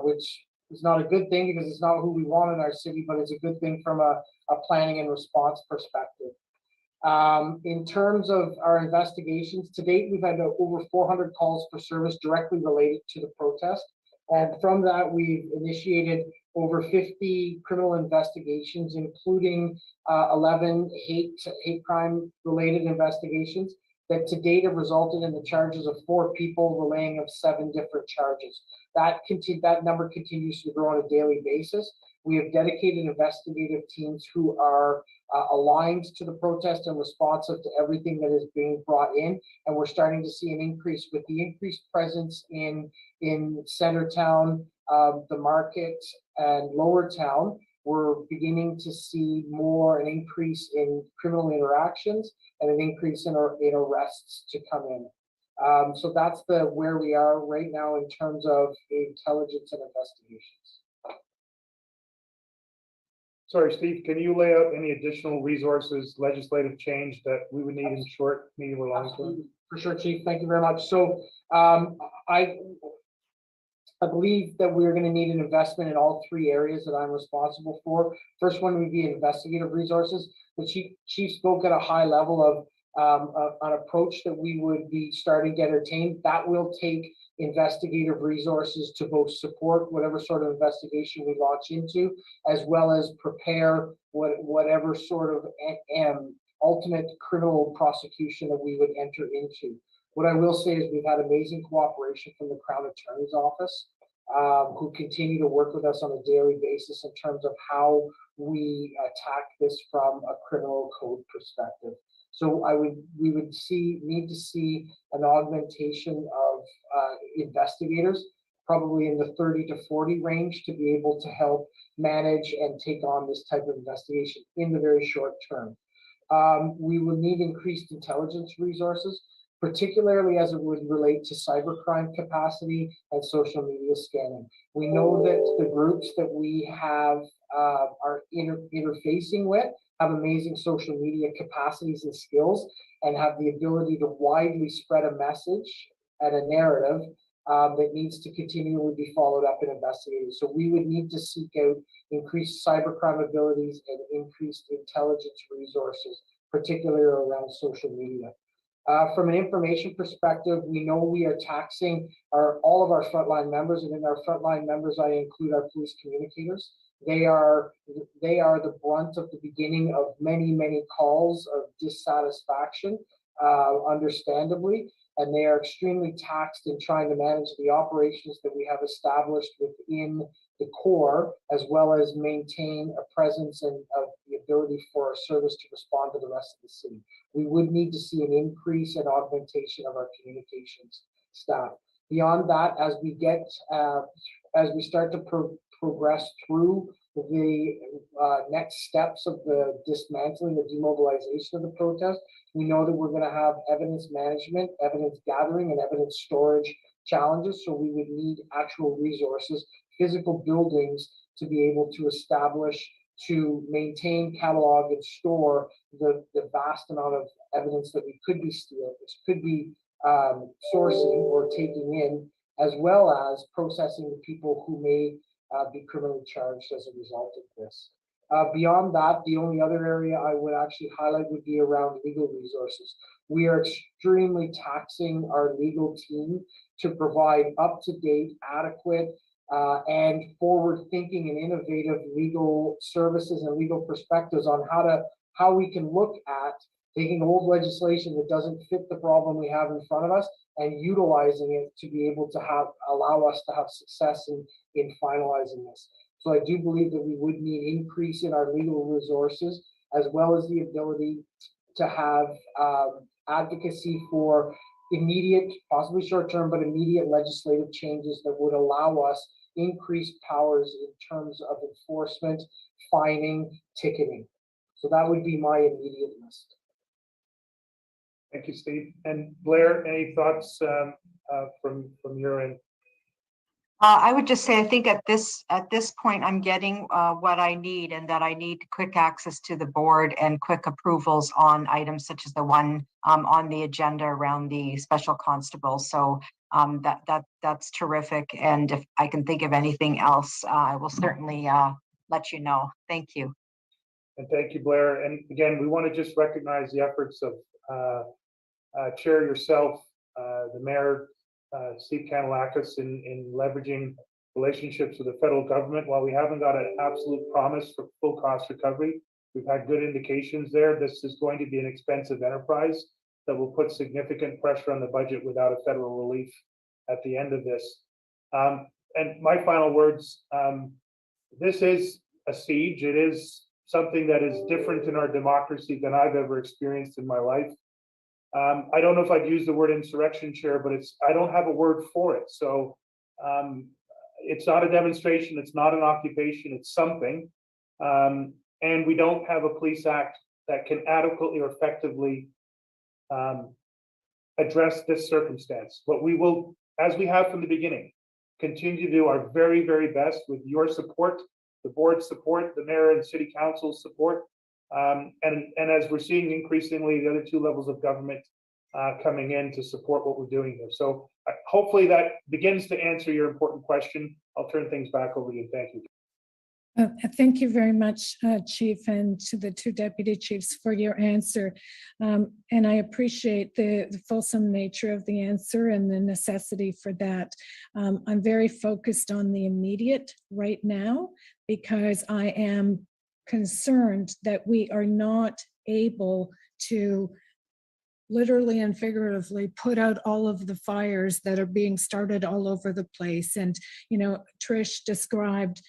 which is not a good thing because it's not who we want in our city, but it's a good thing from a planning and response perspective. In terms of our investigations, to date, we've had over 400 calls for service directly related to the protest. And from that, we've initiated over 50 criminal investigations, including 11 hate crime related investigations that to date have resulted in the charges of 4 people, relaying of 7 different charges. That number continues to grow on a daily basis. We have dedicated investigative teams who are aligned to the protest and responsive to everything that is being brought in. And we're starting to see an increase with the increased presence in Centertown, the market, and Lower Town. We're beginning to see an increase in criminal interactions and an increase in arrests to come in. So that's where we are right now in terms of intelligence and investigations. Sorry, Steve, can you lay out any additional resources, legislative change that we would need in short, medium, or long term? For sure, Chief. Thank you very much. So I believe that we're going to need an investment in all 3 areas that I'm responsible for. First one would be investigative resources. The chief spoke at a high level of an approach that we would be starting to entertain. That will take investigative resources to both support whatever sort of investigation we launch into, as well as prepare whatever sort of ultimate criminal prosecution that we would enter into. What I will say is we've had amazing cooperation from the Crown Attorney's Office, who continue to work with us on a daily basis in terms of how we attack this from a criminal code perspective. So we would need to see an augmentation of investigators, probably in the 30 to 40 range, to be able to help manage and take on this type of investigation in the very short term. We will need increased intelligence resources, particularly as it would relate to cybercrime capacity and social media scanning. We know that the groups that we have are interfacing with have amazing social media capacities and skills, and have the ability to widely spread a message and a narrative that needs to continually be followed up and investigated. So we would need to seek out increased cybercrime abilities and increased intelligence resources, particularly around social media. From an information perspective, we know we are taxing all of our frontline members, and in our frontline members, I include our police communicators. They are the brunt of the beginning of many calls of dissatisfaction, understandably, and they are extremely taxed in trying to manage the operations that we have established within the core, as well as maintain a presence and of the ability for our service to respond to the rest of the city. We would need to see an increase and augmentation of our communications staff. Beyond that, as we start to progress through the next steps of the dismantling, the demobilization of the protest, we know that we're going to have evidence management, evidence gathering, and evidence storage challenges. So we would need actual resources, physical buildings, to be able to establish, to maintain, catalog, and store the vast amount of evidence that we could be stealing, which could be sourcing or taking in, as well as processing the people who may be criminally charged as a result of this. Beyond that, the only other area I would actually highlight would be around legal resources. We are extremely taxing our legal team to provide up-to-date, adequate, and forward-thinking and innovative legal services and legal perspectives on how we can look at taking old legislation that doesn't fit the problem we have in front of us and utilizing it to be able to allow us to have success in finalizing this. So I do believe that we would need increase in our legal resources, as well as the ability to have advocacy for immediate, possibly short-term, but immediate legislative changes that would allow us increased powers in terms of enforcement, fining, ticketing. So that would be my immediate list. Thank you, Steve. And Blair, any thoughts from your end? I would just say, I think at this point, I'm getting what I need, and that I need quick access to the board and quick approvals on items such as the one on the agenda around the special constable. So that's terrific. And if I can think of anything else, I will certainly let you know. Thank you. And thank you, Blair. And again, we want to just recognize the efforts of Chair yourself, the Mayor, Steve Kanellakis, in leveraging relationships with the federal government. While we haven't got an absolute promise for full cost recovery, we've had good indications there. This is going to be an expensive enterprise that will put significant pressure on the budget without a federal relief at the end of this. And my final words, this is a siege. It is something that is different in our democracy than I've ever experienced in my life. I don't know if I'd use the word insurrection, Chair, but I don't have a word for it. So it's not a demonstration, it's not an occupation, it's something. And we don't have a police act that can adequately or effectively address this circumstance. But we will, as we have from the beginning, continue to do our very, very best with your support, the board's support, the Mayor and City Council's support. And as we're seeing increasingly the other two levels of government coming in to support what we're doing here. So hopefully that begins to answer your important question. I'll turn things back over to you. Thank you. Thank you very much, Chief, and to the two deputy chiefs for your answer. And I appreciate the fulsome nature of the answer and the necessity for that. I'm very focused on the immediate right now, because I am concerned that we are not able to literally and figuratively put out all of the fires that are being started all over the place. And, you know, Trish described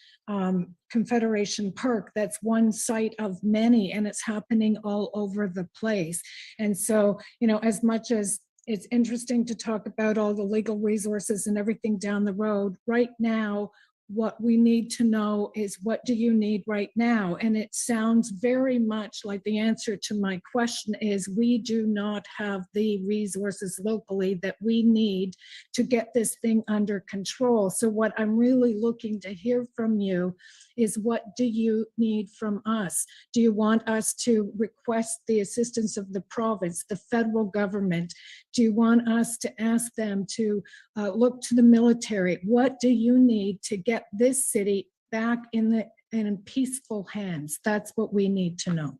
Confederation Park. That's one site of many, and it's happening all over the place. And so, you know, as much as it's interesting to talk about all the legal resources and everything down the road, right now, what we need to know is, what do you need right now? And it sounds very much like the answer to my question is, we do not have the resources locally that we need to get this thing under control. So what I'm really looking to hear from you is, what do you need from us? Do you want us to request the assistance of the province, the federal government? Do you want us to ask them to look to the military? What do you need to get this city back in peaceful hands? That's what we need to know.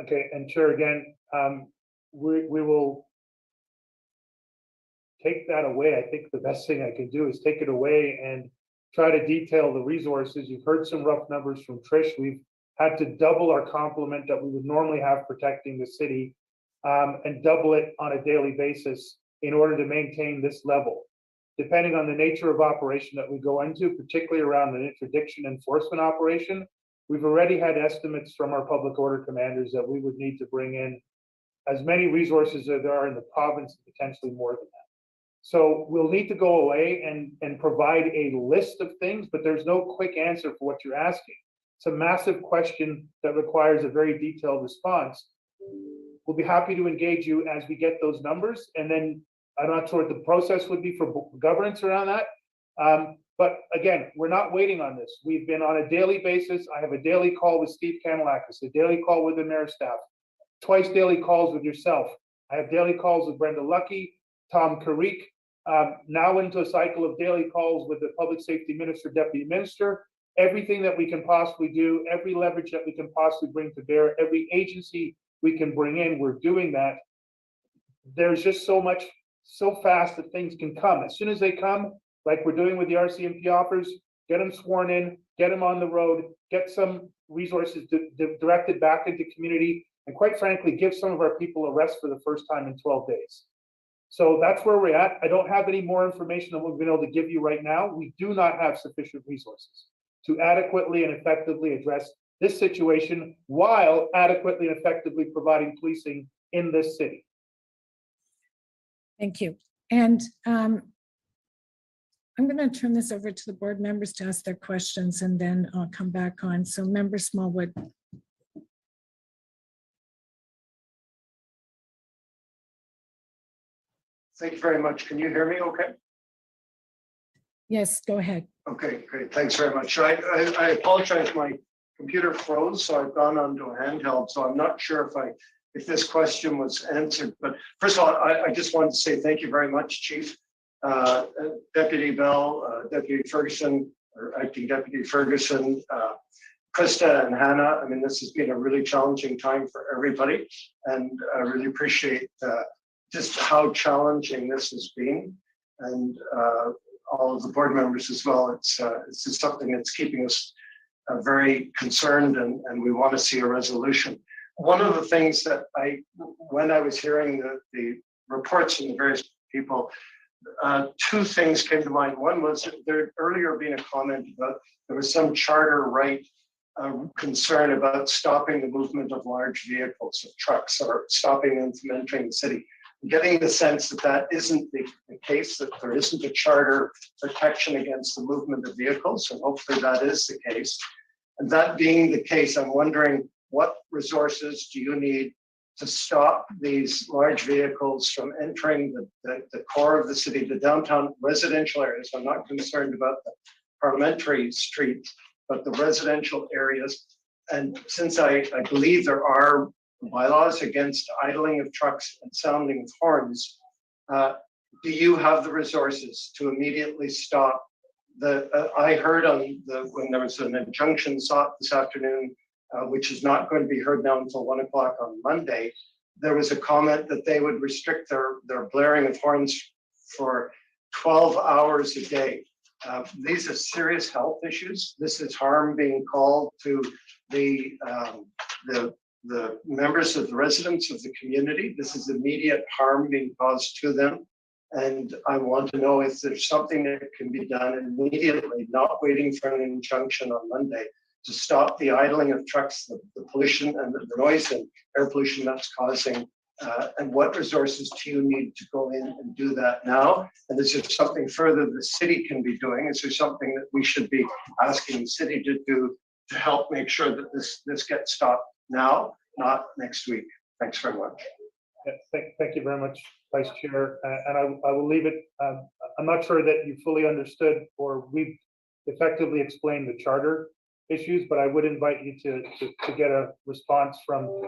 Okay, and Chair, again, we will take that away. I think the best thing I can do is take it away and try to detail the resources. You've heard some rough numbers from Trish. We've had to double our complement that we would normally have protecting the city, and double it on a daily basis in order to maintain this level. Depending on the nature of operation that we go into, particularly around an interdiction enforcement operation, we've already had estimates from our public order commanders that we would need to bring in as many resources as there are in the province, potentially more than that. So we'll need to go away and provide a list of things, but there's no quick answer for what you're asking. It's a massive question that requires a very detailed response. We'll be happy to engage you as we get those numbers, and then I'm not sure what the process would be for governance around that. But again, we're not waiting on this. We've been on a daily basis. I have a daily call with Steve Kanellakis, a daily call with the mayor's staff, twice daily calls with yourself. I have daily calls with Brenda Lucky, Tom Carrick, now into a cycle of daily calls with the public safety minister, deputy minister, everything that we can possibly do, every leverage that we can possibly bring to bear, every agency we can bring in, we're doing that. There's just so much, so fast that things can come. As soon as they come, like we're doing with the RCMP offers, get them sworn in, get them on the road, get some resources directed back into community, and quite frankly, give some of our people a rest for the first time in 12 days. So that's where we're at. I don't have any more information than we've been able to give you right now. We do not have sufficient resources to adequately and effectively address this situation while adequately and effectively providing policing in this city. Thank you. And I'm going to turn this over to the board members to ask their questions, and then I'll come back on. So Member Smallwood. Thank you very much. Can you hear me okay? Yes, go ahead. Okay, great. Thanks very much. I apologize. My computer froze, so I've gone onto a handheld. So I'm not sure if this question was answered. But first of all, I just wanted to say thank you very much, Chief. Deputy Bell, Deputy Ferguson, or Acting Deputy Ferguson, Krista and Hannah. I mean, this has been a really challenging time for everybody, and I really appreciate just how challenging this has been, and all of the board members as well. It's just something that's keeping us very concerned, and we want to see a resolution. One of the things that when I was hearing the reports from the various people, two things came to mind. One was there had earlier been a comment about there was some charter right concern about stopping the movement of large vehicles, of trucks, or stopping them from entering the city. Getting the sense that that isn't the case, that there isn't a charter protection against the movement of vehicles, and hopefully that is the case. And that being the case, I'm wondering what resources do you need to stop these large vehicles from entering the core of the city, the downtown residential areas? I'm not concerned about the parliamentary street, but the residential areas. And since I believe there are bylaws against idling of trucks and sounding of horns, do you have the resources to immediately stop I heard when there was an injunction sought this afternoon, which is not going to be heard now until 1 o'clock on Monday, there was a comment that they would restrict their blaring of horns for 12 hours a day. These are serious health issues. This is harm being called to the members of the residents of the community. This is immediate harm being caused to them. And I want to know if there's something that can be done immediately, not waiting for an injunction on Monday, to stop the idling of trucks, the pollution and the noise and air pollution that's causing. And what resources do you need to go in and do that now? And is there something further the city can be doing? Is there something that we should be asking the city to do to help make sure that this gets stopped now, not next week? Thanks very much. Yeah, thank you very much, Vice Chair. And I will leave it. I'm not sure that you fully understood or we've effectively explained the charter issues, but I would invite you to get a response from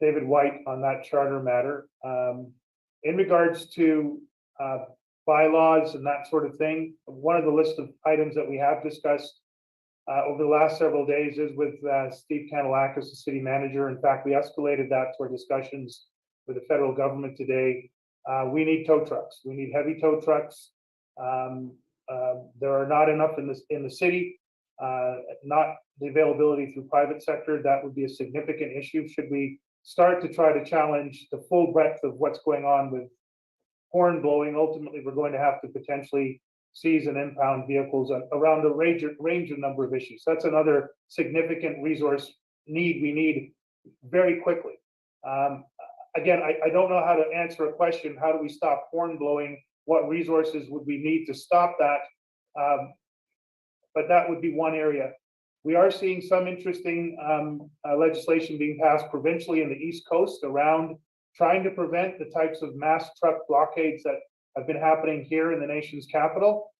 David White on that charter matter. In regards to bylaws and that sort of thing, one of the list of items that we have discussed over the last several days is with Steve Kanalakis, the city manager. In fact, we escalated that to our discussions with the federal government today. We need tow trucks. We need heavy tow trucks. There are not enough in the city. Not the availability through private sector. That would be a significant issue. Should we start to try to challenge the full breadth of what's going on with horn blowing, ultimately we're going to have to potentially seize and impound vehicles around a range of number of issues. That's another significant resource need we need very quickly. Again, I don't know how to answer a question. How do we stop horn blowing? What resources would we need to stop that? But that would be one area. We are seeing some interesting legislation being passed provincially in the East Coast around trying to prevent the types of mass truck blockades that have been happening here in the nation's capital.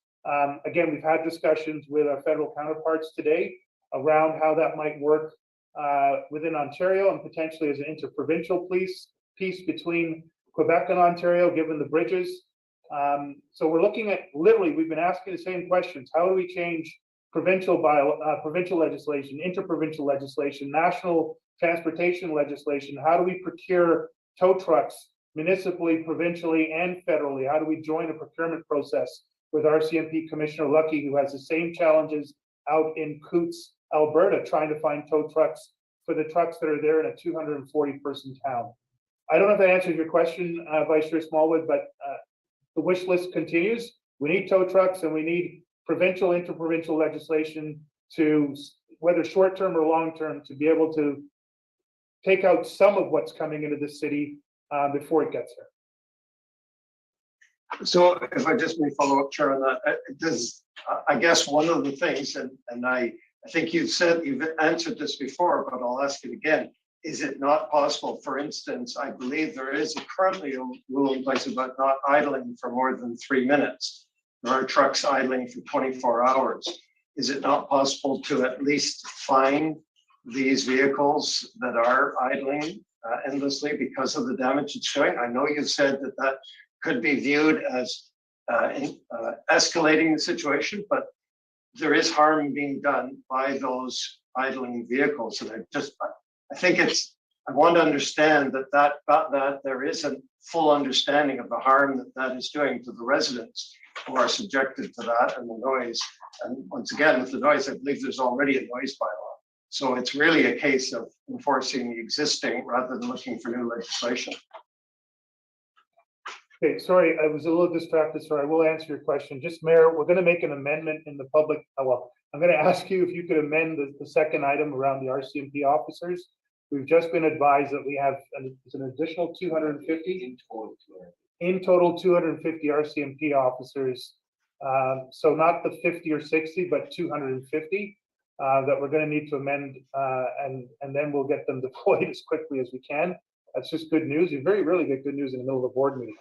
Again, we've had discussions with our federal counterparts today around how that might work within Ontario and potentially as an interprovincial peace between Quebec and Ontario, given the bridges. So we're looking at, literally, we've been asking the same questions. How do we change provincial legislation, interprovincial legislation, national transportation legislation? How do we procure tow trucks municipally, provincially, and federally? How do we join a procurement process with RCMP Commissioner Lucky, who has the same challenges out in Coots, Alberta, trying to find tow trucks for the trucks that are there in a 240-person town? I don't know if that answers your question, Vice Chair Smallwood, but the wish list continues. We need tow trucks and we need provincial, interprovincial legislation to, whether short-term or long-term, to be able to take out some of what's coming into the city before it gets here. So if I just may follow up, Chair, on that, I guess one of the things, and I think you've answered this before, but I'll ask it again. Is it not possible, for instance, I believe there is currently a rule in place about not idling for more than 3 minutes. There are trucks idling for 24 hours. Is it not possible to at least fine these vehicles that are idling endlessly because of the damage it's doing? I know you've said that that could be viewed as escalating the situation, but there is harm being done by those idling vehicles. And I think I want to understand that there is a full understanding of the harm that is doing to the residents who are subjected to that and the noise. And once again, with the noise, I believe there's already a noise bylaw. So it's really a case of enforcing the existing rather than looking for new legislation. Okay, sorry, I was a little distracted, so I will answer your question. Just, Mayor, we're going to make an amendment in the public. Well, I'm going to ask you if you could amend the second item around the RCMP officers. We've just been advised that we have an additional 250 in total 250 RCMP officers. So not the 50 or 60, but 250 that we're going to need to amend, and then we'll get them deployed as quickly as we can. That's just good news. You very rarely get good news in the middle of a board meeting.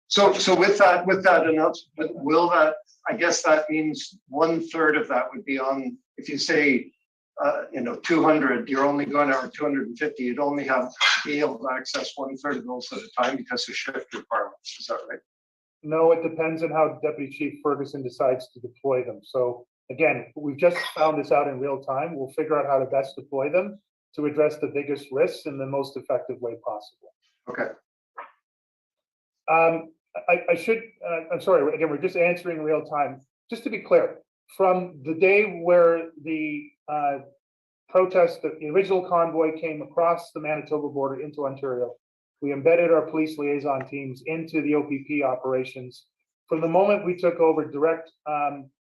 So with that announcement, will that, I guess that means 1/3 of that would be on, if you say 200, you're only going to, or 250, you'd only be able to access 1/3 of those at a time because of shift requirements. Is that right? No, it depends on how Deputy Chief Ferguson decides to deploy them. So again, we've just found this out in real time. We'll figure out how to best deploy them to address the biggest risks in the most effective way possible. Okay. I'm sorry, again, we're just answering real time. Just to be clear, from the day where the protest, the original convoy came across the Manitoba border into Ontario, we embedded our police liaison teams into the OPP operations. From the moment we took over direct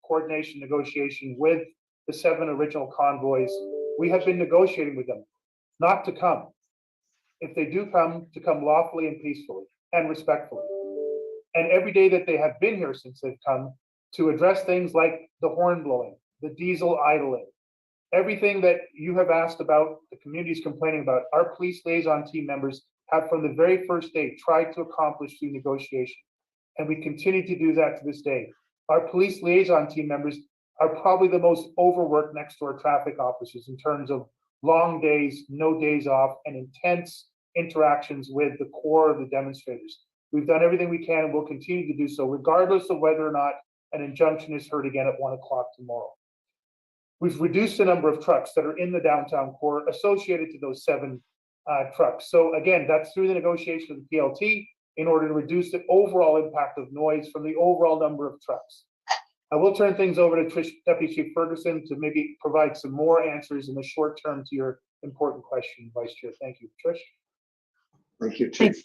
coordination negotiation with the 7 original convoys, we have been negotiating with them not to come. If they do come, to come lawfully and peacefully and respectfully. And every day that they have been here since they've come, to address things like the horn blowing, the diesel idling, everything that you have asked about, the community's complaining about, our police liaison team members have from the very first day tried to accomplish through negotiation. And we continue to do that to this day. Our police liaison team members are probably the most overworked next to our traffic officers in terms of long days, no days off, and intense interactions with the core of the demonstrators. We've done everything we can and we'll continue to do so, regardless of whether or not an injunction is heard again at 1 o'clock tomorrow. We've reduced the number of trucks that are in the downtown core associated to those 7 trucks. So again, that's through the negotiation of the PLT in order to reduce the overall impact of noise from the overall number of trucks. I will turn things over to Deputy Chief Ferguson to maybe provide some more answers in the short term to your important question, Vice Chair. Thank you. Trish? Thank you, Chief.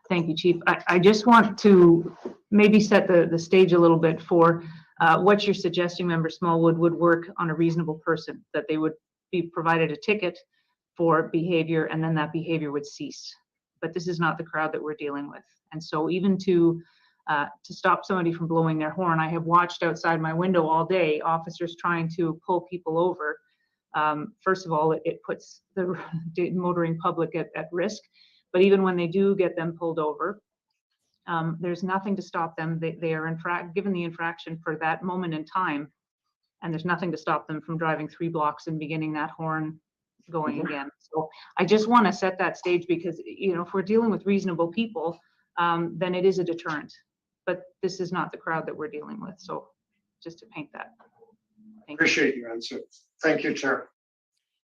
Thank you, Chief. I just want to maybe set the stage a little bit for what you're suggesting, Member Smallwood, would work on a reasonable person, that they would be provided a ticket for behavior and then that behavior would cease. But this is not the crowd that we're dealing with. And so even to stop somebody from blowing their horn, I have watched outside my window all day, officers trying to pull people over. First of all, it puts the motoring public at risk. But even when they do get them pulled over, there's nothing to stop them. They are given the infraction for that moment in time, and there's nothing to stop them from driving 3 blocks and beginning that horn going again. So I just want to set that stage because, if we're dealing with reasonable people, then it is a deterrent. But this is not the crowd that we're dealing with. So just to paint that. Thank you. Appreciate your answer. Thank you, Chair.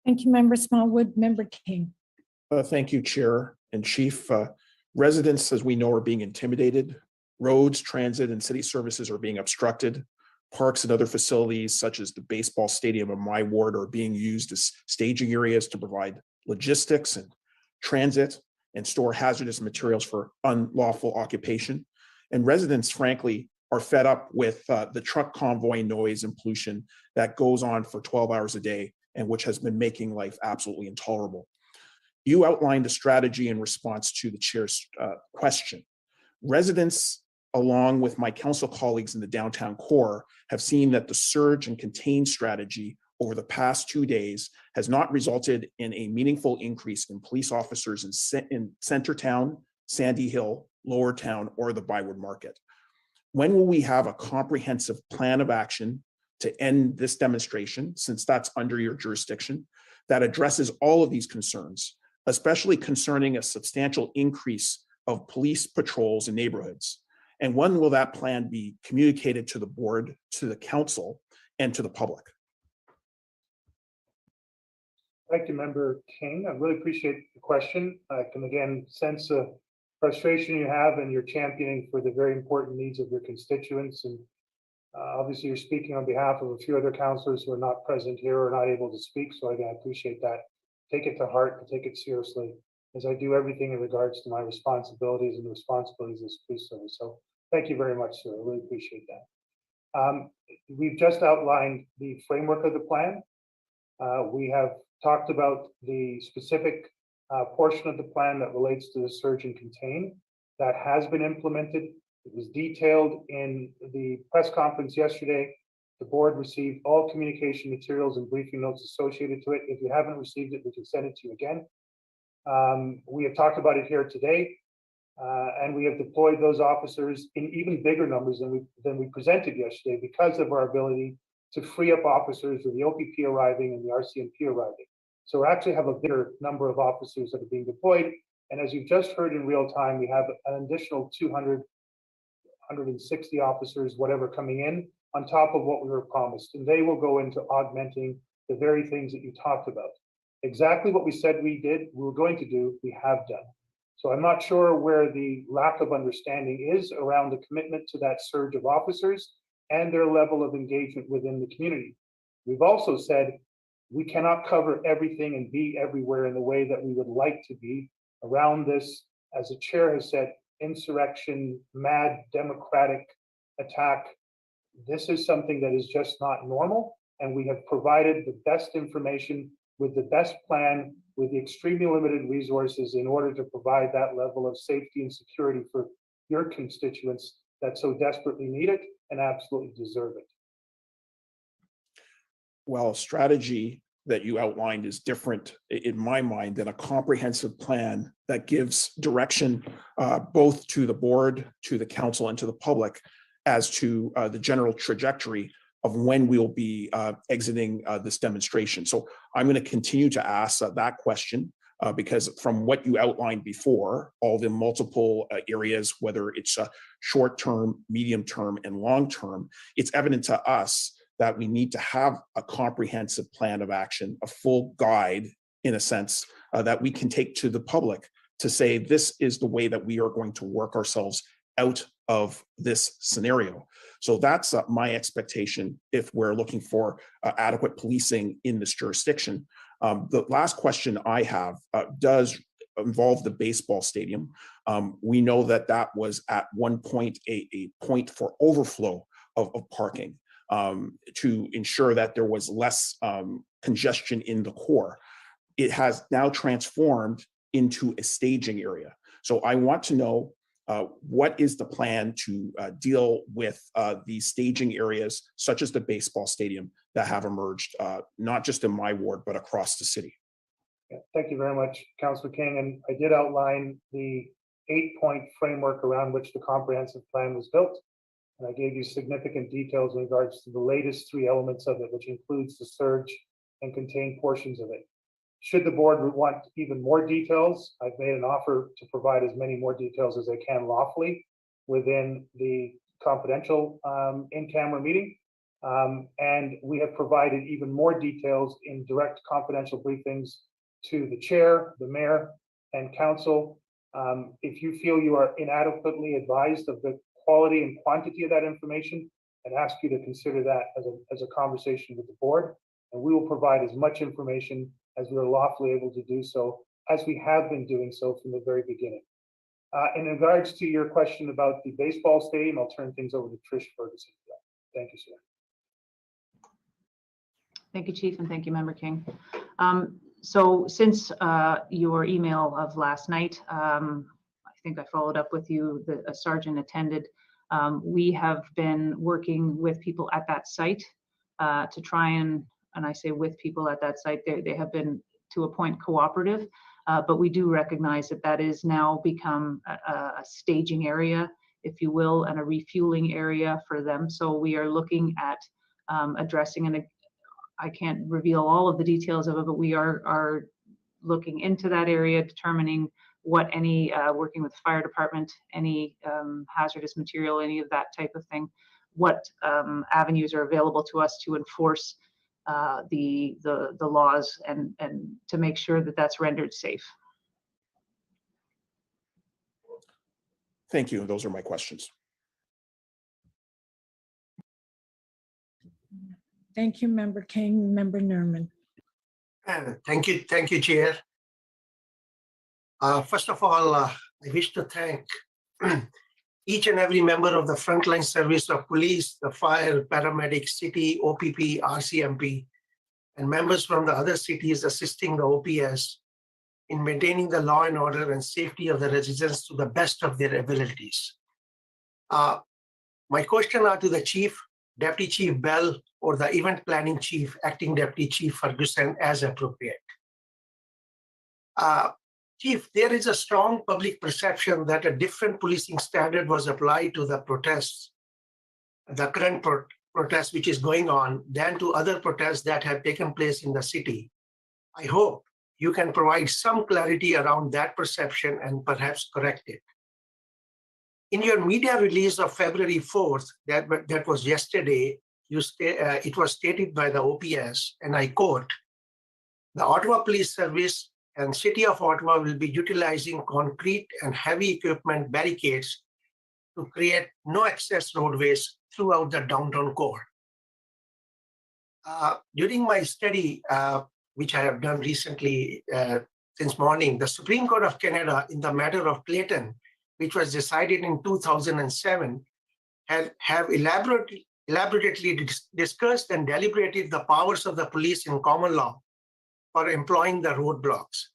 Thank you, Member Smallwood. Member King. Thank you, Chair and Chief. Residents, as we know, are being intimidated. Roads, transit, and city services are being obstructed. Parks and other facilities, such as the baseball stadium in my ward, are being used as staging areas to provide logistics and transit and store hazardous materials for unlawful occupation. And residents, frankly, are fed up with the truck convoy noise and pollution that goes on for 12 hours a day and which has been making life absolutely intolerable. You outlined a strategy in response to the chair's question. Residents, along with my council colleagues in the downtown core, have seen that the surge and contain strategy over the past 2 days has not resulted in a meaningful increase in police officers in Centertown, Sandy Hill, Lower Town, or the Bywood Market. When will we have a comprehensive plan of action to end this demonstration, since that's under your jurisdiction, that addresses all of these concerns, especially concerning a substantial increase of police patrols in neighborhoods? And when will that plan be communicated to the board, to the council, and to the public? Thank you, Member King. I really appreciate the question. I can again sense the frustration you have and you're championing for the very important needs of your constituents. And obviously you're speaking on behalf of a few other councillors who are not present here or not able to speak. So again, I appreciate that. Take it to heart and take it seriously, as I do everything in regards to my responsibilities and the responsibilities as police service. So thank you very much, sir. I really appreciate that. We've just outlined the framework of the plan. We have talked about the specific portion of the plan that relates to the surge and contain that has been implemented. It was detailed in the press conference yesterday. The board received all communication materials and briefing notes associated to it. If you haven't received it, we can send it to you again. We have talked about it here today, and we have deployed those officers in even bigger numbers than we presented yesterday because of our ability to free up officers with the OPP arriving and the RCMP arriving. So we actually have a bigger number of officers that are being deployed. And as you've just heard in real time, we have an additional 200, 160 officers, whatever, coming in on top of what we were promised. And they will go into augmenting the very things that you talked about. Exactly what we said we were going to do, we have done. So I'm not sure where the lack of understanding is around the commitment to that surge of officers and their level of engagement within the community. We've also said we cannot cover everything and be everywhere in the way that we would like to be around this, as the chair has said, insurrection, mad democratic attack. This is something that is just not normal, and we have provided the best information with the best plan, with the extremely limited resources in order to provide that level of safety and security for your constituents that so desperately need it and absolutely deserve it. Well, strategy that you outlined is different in my mind than a comprehensive plan that gives direction both to the board, to the council, and to the public as to the general trajectory of when we'll be exiting this demonstration. So I'm going to continue to ask that question because from what you outlined before, all the multiple areas, whether it's short-term, medium-term, and long-term, it's evident to us that we need to have a comprehensive plan of action, a full guide, in a sense, that we can take to the public to say, this is the way that we are going to work ourselves out of this scenario. So that's my expectation if we're looking for adequate policing in this jurisdiction. The last question I have does involve the baseball stadium. We know that that was at one point a point for overflow of parking to ensure that there was less congestion in the core. It has now transformed into a staging area. So I want to know what is the plan to deal with these staging areas, such as the baseball stadium, that have emerged, not just in my ward, but across the city? Yeah, thank you very much, Councillor King. And I did outline the 8-point framework around which the comprehensive plan was built. And I gave you significant details in regards to the latest 3 elements of it, which includes the surge and contained portions of it. Should the board want even more details, I've made an offer to provide as many more details as I can lawfully within the confidential in-camera meeting. And we have provided even more details in direct confidential briefings to the chair, the mayor, and council. If you feel you are inadequately advised of the quality and quantity of that information, I'd ask you to consider that as a conversation with the board. And we will provide as much information as we are lawfully able to do so, as we have been doing so from the very beginning. In regards to your question about the baseball stadium, I'll turn things over to Trish Ferguson. Thank you, sir. Thank you, Chief, and thank you, Member King. So since your email of last night, I think I followed up with you, a sergeant attended. We have been working with people at that site to try and I say with people at that site, they have been to a point cooperative, but we do recognize that that is now become a staging area, if you will, and a refueling area for them. So we are looking at addressing, and I can't reveal all of the details of it, but we are looking into that area, determining what any, working with the fire department, any hazardous material, any of that type of thing, what avenues are available to us to enforce the laws and to make sure that that's rendered safe. Thank you. Those are my questions. Thank you, Member King. Member Nerman. Thank you, Chair. First of all, I wish to thank each and every member of the frontline service of police, the fire, paramedics, city, OPP, RCMP, and members from the other cities assisting the OPS in maintaining the law and order and safety of the residents to the best of their abilities. My question are to the Chief, Deputy Chief Bell, or the Event Planning Chief, Acting Deputy Chief Ferguson, as appropriate. Chief, there is a strong public perception that a different policing standard was applied to the protests, the current protest which is going on, than to other protests that have taken place in the city. I hope you can provide some clarity around that perception and perhaps correct it. In your media release of February 4th, that was yesterday, it was stated by the OPS, and I quote, "The Ottawa Police Service and City of Ottawa will be utilizing concrete and heavy equipment barricades to create no access roadways throughout the downtown core." During my study, which I have done recently since morning, the Supreme Court of Canada in the matter of Clayton, which was decided in 2007, have elaborately discussed and deliberated the powers of the police in common law for employing the roadblocks.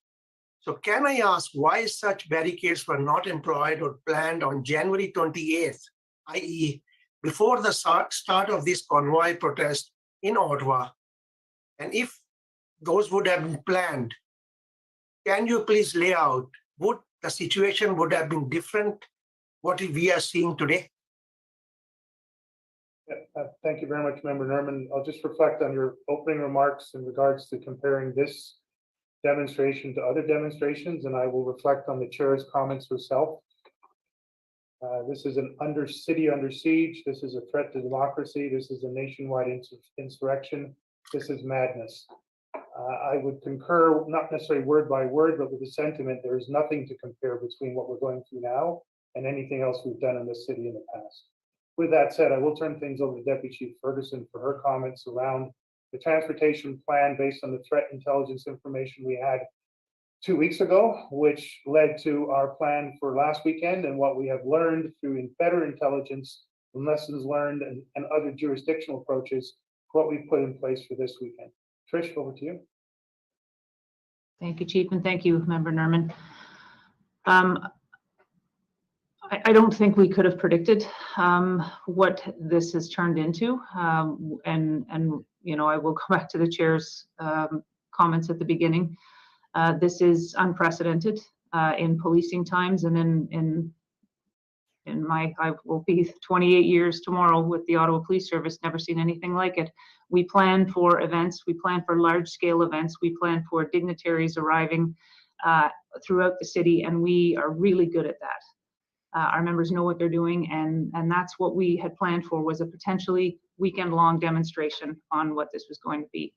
So can I ask why such barricades were not employed or planned on January 28th, i.e. before the start of this convoy protest in Ottawa? And if those would have been planned, can you please lay out, would the situation would have been different, what we are seeing today? Thank you very much, Member Nerman. I'll just reflect on your opening remarks in regards to comparing this demonstration to other demonstrations, and I will reflect on the chair's comments herself. This is an city under siege. This is a threat to democracy. This is a nationwide insurrection. This is madness. I would concur, not necessarily word by word, but with the sentiment, there is nothing to compare between what we're going through now and anything else we've done in this city in the past. With that said, I will turn things over to Deputy Chief Ferguson for her comments around the transportation plan based on the threat intelligence information we had 2 weeks ago, which led to our plan for last weekend and what we have learned through better intelligence and lessons learned and other jurisdictional approaches, what we've put in place for this weekend. Trish, over to you. Thank you, Chief, and thank you, Member Nerman. I don't think we could have predicted what this has turned into, and you know, I will go back to the chair's comments at the beginning. This is unprecedented in policing times and in I will be 28 years tomorrow with the Ottawa Police Service, never seen anything like it. We plan for events, we plan for large scale events, we plan for dignitaries arriving throughout the city, and we are really good at that. Our members know what they're doing, and that's what we had planned for, was a potentially weekend-long demonstration on what this was going to be.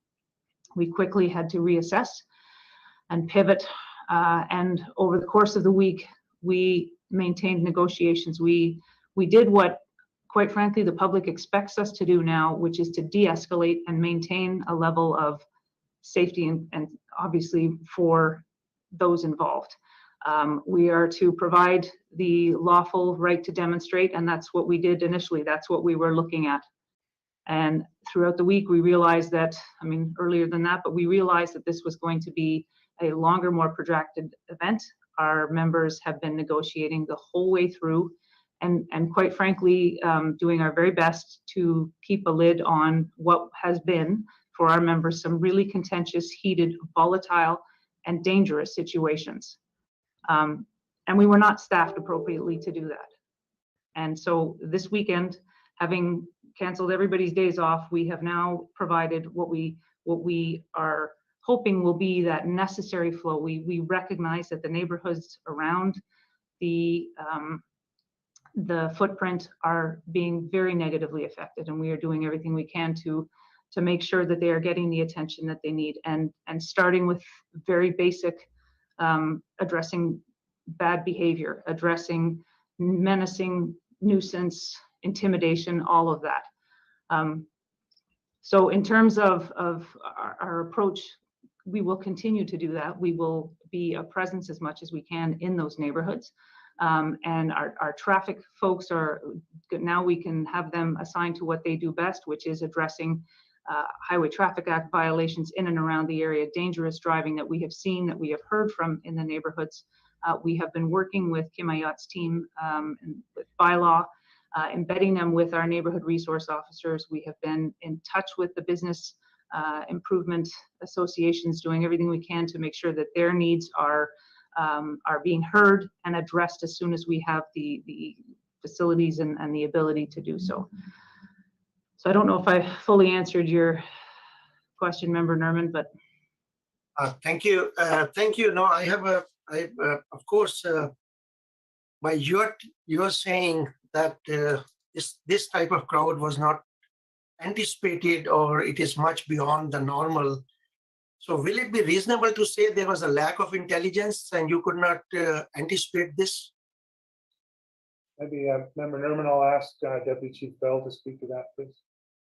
We quickly had to reassess and pivot, and over the course of the week, we maintained negotiations. We did what, quite frankly, the public expects us to do now, which is to de-escalate and maintain a level of safety and obviously for those involved. We are to provide the lawful right to demonstrate, and that's what we did initially. That's what we were looking at. And throughout the week, we realized that, I mean, earlier than that, but we realized that this was going to be a longer, more protracted event. Our members have been negotiating the whole way through, and quite frankly, doing our very best to keep a lid on what has been, for our members, some really contentious, heated, volatile, and dangerous situations. And we were not staffed appropriately to do that. And so this weekend, having canceled everybody's days off, we have now provided what we are hoping will be that necessary flow. We recognize that the neighborhoods around the footprint are being very negatively affected, and we are doing everything we can to make sure that they are getting the attention that they need, and starting with very basic, addressing bad behavior, addressing menacing, nuisance, intimidation, all of that. So in terms of our approach, we will continue to do that. We will be a presence as much as we can in those neighborhoods. And our traffic folks are, now we can have them assigned to what they do best, which is addressing Highway Traffic Act violations in and around the area, dangerous driving that we have seen, that we have heard from in the neighborhoods. We have been working with Kim Ayotte's team and with bylaw, embedding them with our neighborhood resource officers. We have been in touch with the business improvement associations, doing everything we can to make sure that their needs are being heard and addressed as soon as we have the facilities and the ability to do so. So I don't know if I fully answered your question, Member Nerman, but. Thank you. Thank you. No, I have of course, by you're saying that this type of crowd was not anticipated, or it is much beyond the normal. So will it be reasonable to say there was a lack of intelligence and you could not anticipate this? Maybe Member Nerman, I'll ask Deputy Chief Bell to speak to that, please.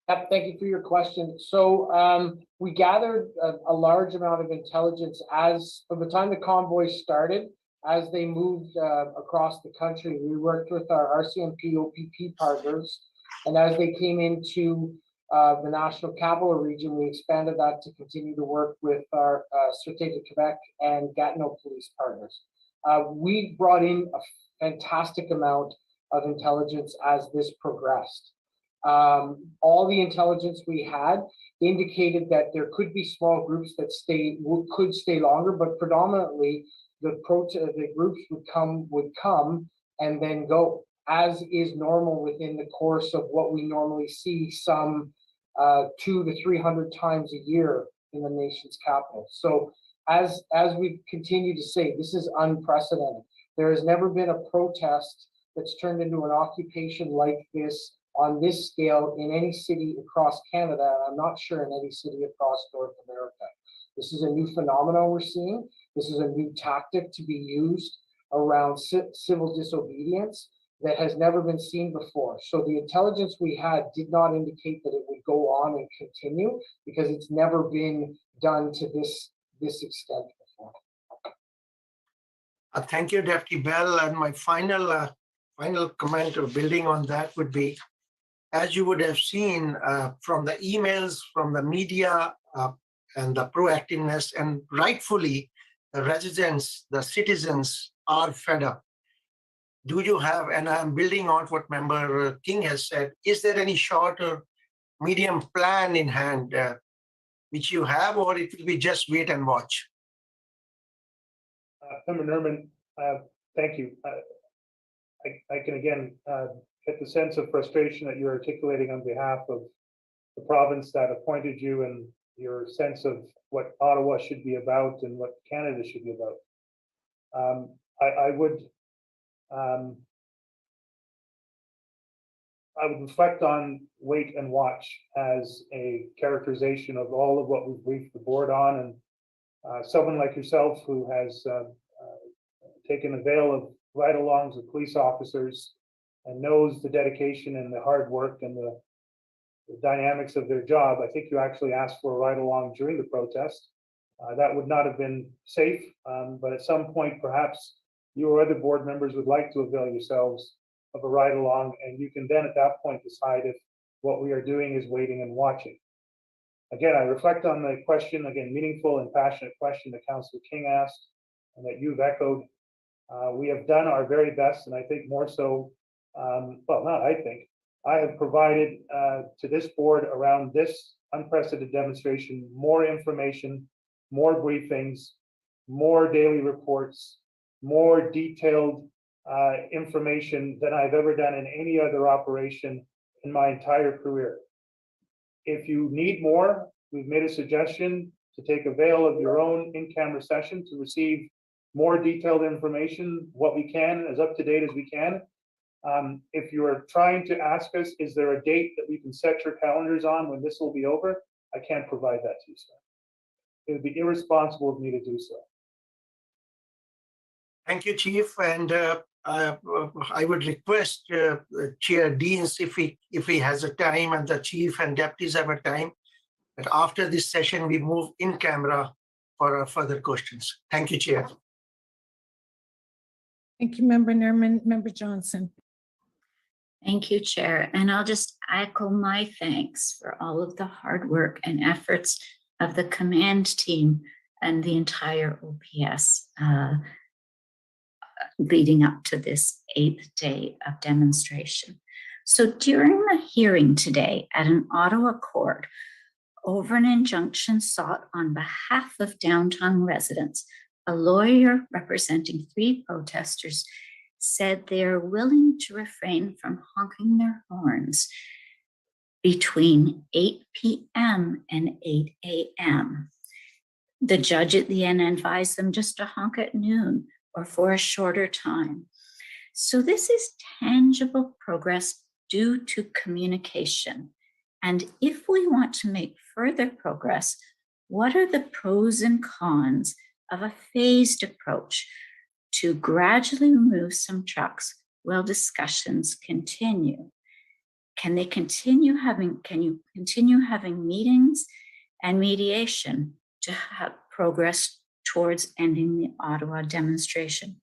Yep, thank you for your question. So we gathered a large amount of intelligence from the time the convoy started, as they moved across the country. We worked with our RCMP OPP partners, and as they came into the National Capital Region, we expanded that to continue to work with our Sûreté de Québec and Gatineau police partners. We brought in a fantastic amount of intelligence as this progressed. All the intelligence we had indicated that there could be small groups that could stay longer, but predominantly the groups would come and then go, as is normal within the course of what we normally see some 200 to 300 times a year in the nation's capital. So as we continue to say, this is unprecedented. There has never been a protest that's turned into an occupation like this on this scale in any city across Canada, and I'm not sure in any city across North America. This is a new phenomenon we're seeing. This is a new tactic to be used around civil disobedience that has never been seen before. So the intelligence we had did not indicate that it would go on and continue, because it's never been done to this extent before. Thank you, Deputy Bell. And my final comment or building on that would be, as you would have seen from the emails, from the media, and the proactiveness, and rightfully, the residents, the citizens are fed up. Do you have, and I'm building on what Member King has said, is there any short or medium plan in hand which you have, or it will be just wait and watch? Member Nerman, thank you. I can again get the sense of frustration that you're articulating on behalf of the province that appointed you and your sense of what Ottawa should be about and what Canada should be about. I would reflect on wait and watch as a characterization of all of what we've briefed the board on, and someone like yourself who has taken avail of ride-alongs with police officers and knows the dedication and the hard work and the dynamics of their job. I think you actually asked for a ride-along during the protest. That would not have been safe, but at some point, perhaps you or other board members would like to avail yourselves of a ride-along, and you can then at that point decide if what we are doing is waiting and watching. Again, I reflect on the question, again, meaningful and passionate question that Councillor King asked and that you've echoed. We have done our very best, and I think more so, well, not I think, I have provided to this board around this unprecedented demonstration more information, more briefings, more daily reports, more detailed information than I've ever done in any other operation in my entire career. If you need more, we've made a suggestion to take avail of your own in-camera session to receive more detailed information, what we can, as up to date as we can. If you are trying to ask us, is there a date that we can set your calendars on when this will be over? I can't provide that to you, sir. It would be irresponsible of me to do so. Thank you, Chief. And I would request Chair Deans, if he has a time, and the Chief and deputies have a time, that after this session, we move in camera for further questions. Thank you, Chair. Thank you, Member Nerman. Member Johnson. Thank you, Chair. And I'll just echo my thanks for all of the hard work and efforts of the command team and the entire OPS leading up to this 8th day of demonstration. So during the hearing today at an Ottawa court over an injunction sought on behalf of downtown residents, a lawyer representing 3 protesters said they are willing to refrain from honking their horns between 8 p.m. and 8 a.m. The judge at the end advised them just to honk at noon or for a shorter time. So this is tangible progress due to communication. And if we want to make further progress, what are the pros and cons of a phased approach to gradually remove some trucks while discussions continue? Can you continue having meetings and mediation to have progress towards ending the Ottawa demonstration?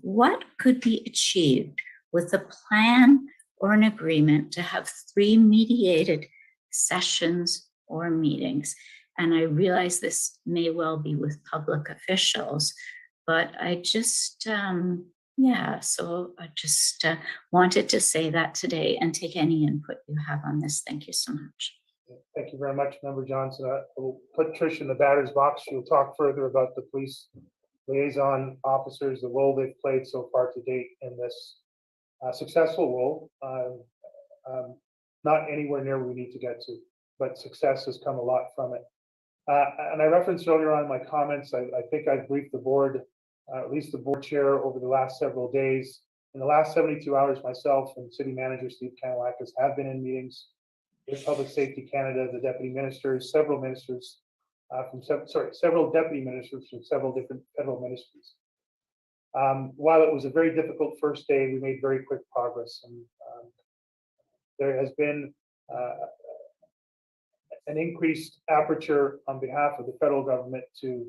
What could be achieved with a plan or an agreement to have 3 mediated sessions or meetings? And I realize this may well be with public officials, but I just, so I just wanted to say that today and take any input you have on this. Thank you so much. Thank you very much, Member Johnson. I will put Trish in the batter's box. She'll talk further about the police liaison officers, the role they've played so far to date in this successful role. Not anywhere near where we need to get to, but success has come a lot from it. And I referenced earlier on in my comments, I think I've briefed the board, at least the board chair, over the last several days. In the last 72 hours, myself and City Manager Steve Kanellakis have been in meetings with Public Safety Canada, the deputy ministers, several ministers several deputy ministers from several different federal ministries. While it was a very difficult first day, we made very quick progress, and there has been an increased aperture on behalf of the federal government to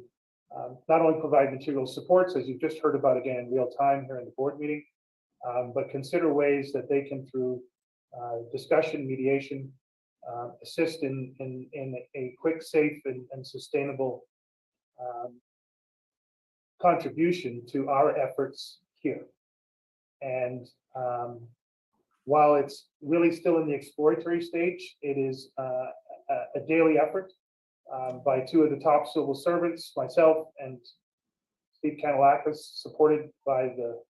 not only provide material supports, as you've just heard about again in real time here in the board meeting, but consider ways that they can, through discussion, mediation, assist in a quick, safe, and sustainable contribution to our efforts here. And while it's really still in the exploratory stage, it is a daily effort by 2 of the top civil servants, myself and Steve Kanellakis, supported by the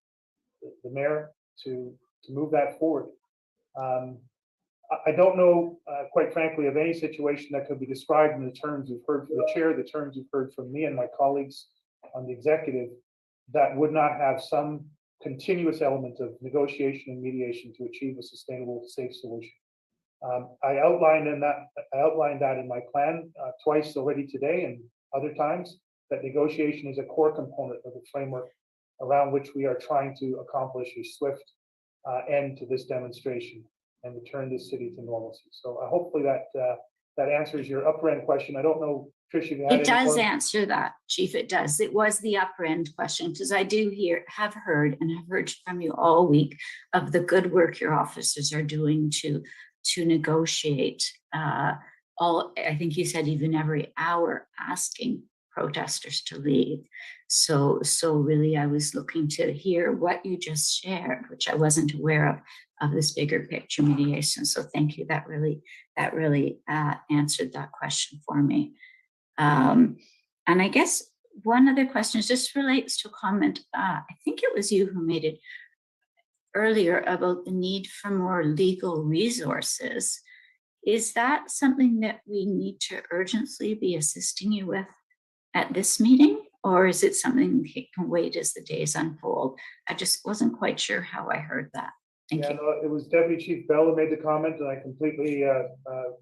mayor, to move that forward. I don't know, quite frankly, of any situation that could be described in the terms you've heard from the chair, the terms you've heard from me and my colleagues on the executive, that would not have some continuous element of negotiation and mediation to achieve a sustainable, safe solution. I outlined that in my plan twice already today and other times, that negotiation is a core component of the framework around which we are trying to accomplish a swift end to this demonstration and return this city to normalcy. So hopefully that answers your upper end question. I don't know, Trish, if you had It any does more. answer that, Chief. It does. It was the upper end question, because I do have heard from you all week of the good work your officers are doing to negotiate. I think you said even every hour, asking protesters to leave. So really, I was looking to hear what you just shared, which I wasn't aware of this bigger picture mediation. So thank you. That really answered that question for me. And I guess one other question just relates to a comment. I think it was you who made it earlier about the need for more legal resources. Is that something that we need to urgently be assisting you with at this meeting? Or is it something that can wait as the days unfold? I just wasn't quite sure how I heard that. Thank you. No, it was Deputy Chief Bell who made the comment, and I completely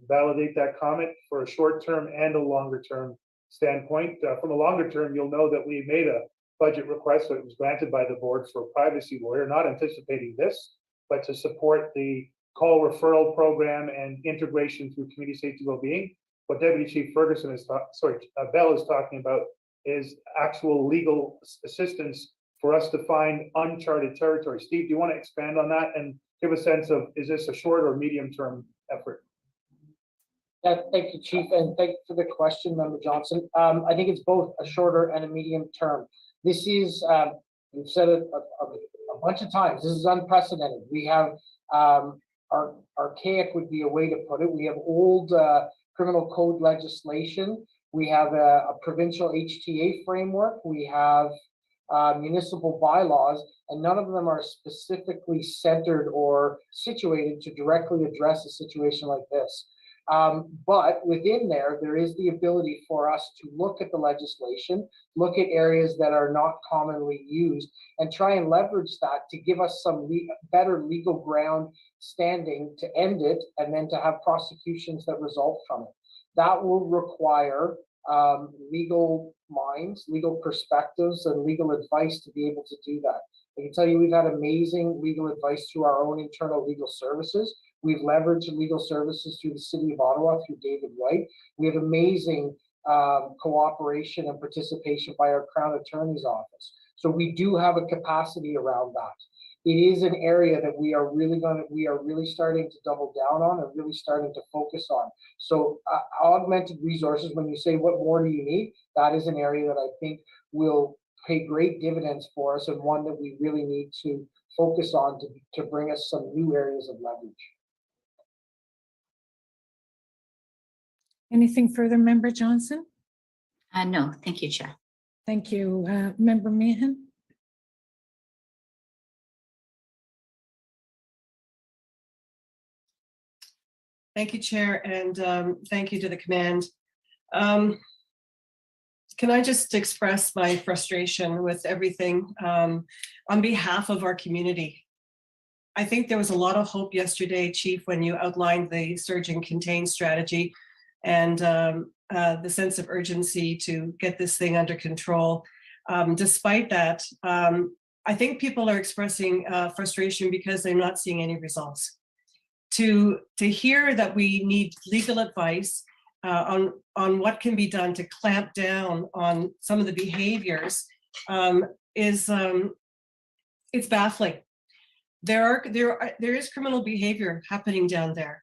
validate that comment for a short-term and a longer-term standpoint. From a longer term, you'll know that we made a budget request that was granted by the board for a privacy lawyer, not anticipating this, but to support the call referral program and integration through community safety well-being. What Deputy Chief Bell is talking about is actual legal assistance for us to find uncharted territory. Steve, do you want to expand on that and give a sense of, is this a short or medium-term effort? Yeah, thank you, Chief, and thank you for the question, Member Johnson. I think it's both a shorter and a medium term. This is, we've said it a bunch of times, this is unprecedented. We have, archaic would be a way to put it. We have old criminal code legislation. We have a provincial HTA framework. We have municipal bylaws, and none of them are specifically centered or situated to directly address a situation like this. But within there is the ability for us to look at the legislation, look at areas that are not commonly used, and try and leverage that to give us some better legal ground standing to end it, and then to have prosecutions that result from it. That will require legal minds, legal perspectives, and legal advice to be able to do that. I can tell you we've had amazing legal advice through our own internal legal services. We've leveraged legal services through the City of Ottawa, through David White. We have amazing cooperation and participation by our Crown Attorney's Office. So we do have a capacity around that. It is an area that we are really starting to double down on and really starting to focus on. So augmented resources, when you say what more do you need, that is an area that I think will pay great dividends for us, and one that we really need to focus on to bring us some new areas of leverage. Anything further, Member Johnson? No, thank you, Chair. Thank you. Member Meehan? Thank you, Chair, and thank you to the command. Can I just express my frustration with everything on behalf of our community? I think there was a lot of hope yesterday, Chief, when you outlined the surge and contain strategy and the sense of urgency to get this thing under control. Despite that, I think people are expressing frustration because they're not seeing any results. To hear that we need legal advice on what can be done to clamp down on some of the behaviors is it's baffling. There is criminal behavior happening down there,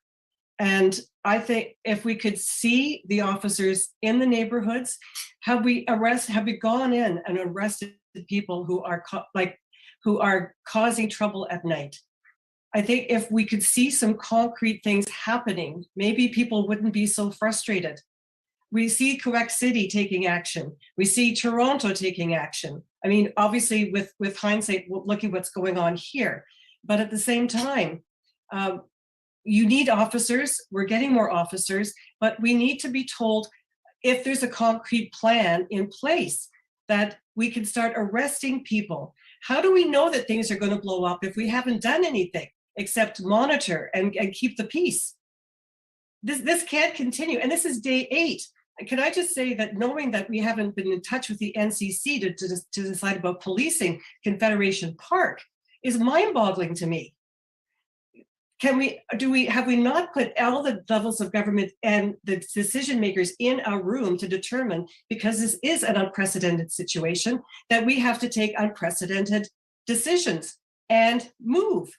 and I think if we could see the officers in the neighborhoods, have we gone in and arrested people who are causing trouble at night? I think if we could see some concrete things happening, maybe people wouldn't be so frustrated. We see Quebec City taking action. We see Toronto taking action. I mean, obviously with hindsight, look at what's going on here. But at the same time, you need officers. We're getting more officers, but we need to be told if there's a concrete plan in place that we can start arresting people. How do we know that things are going to blow up if we haven't done anything except monitor and keep the peace? This can't continue. And this is day 8. Can I just say that knowing that we haven't been in touch with the NCC to decide about policing Confederation Park is mind-boggling to me. Have we not put all the levels of government and the decision makers in a room to determine, because this is an unprecedented situation, that we have to take unprecedented decisions and move?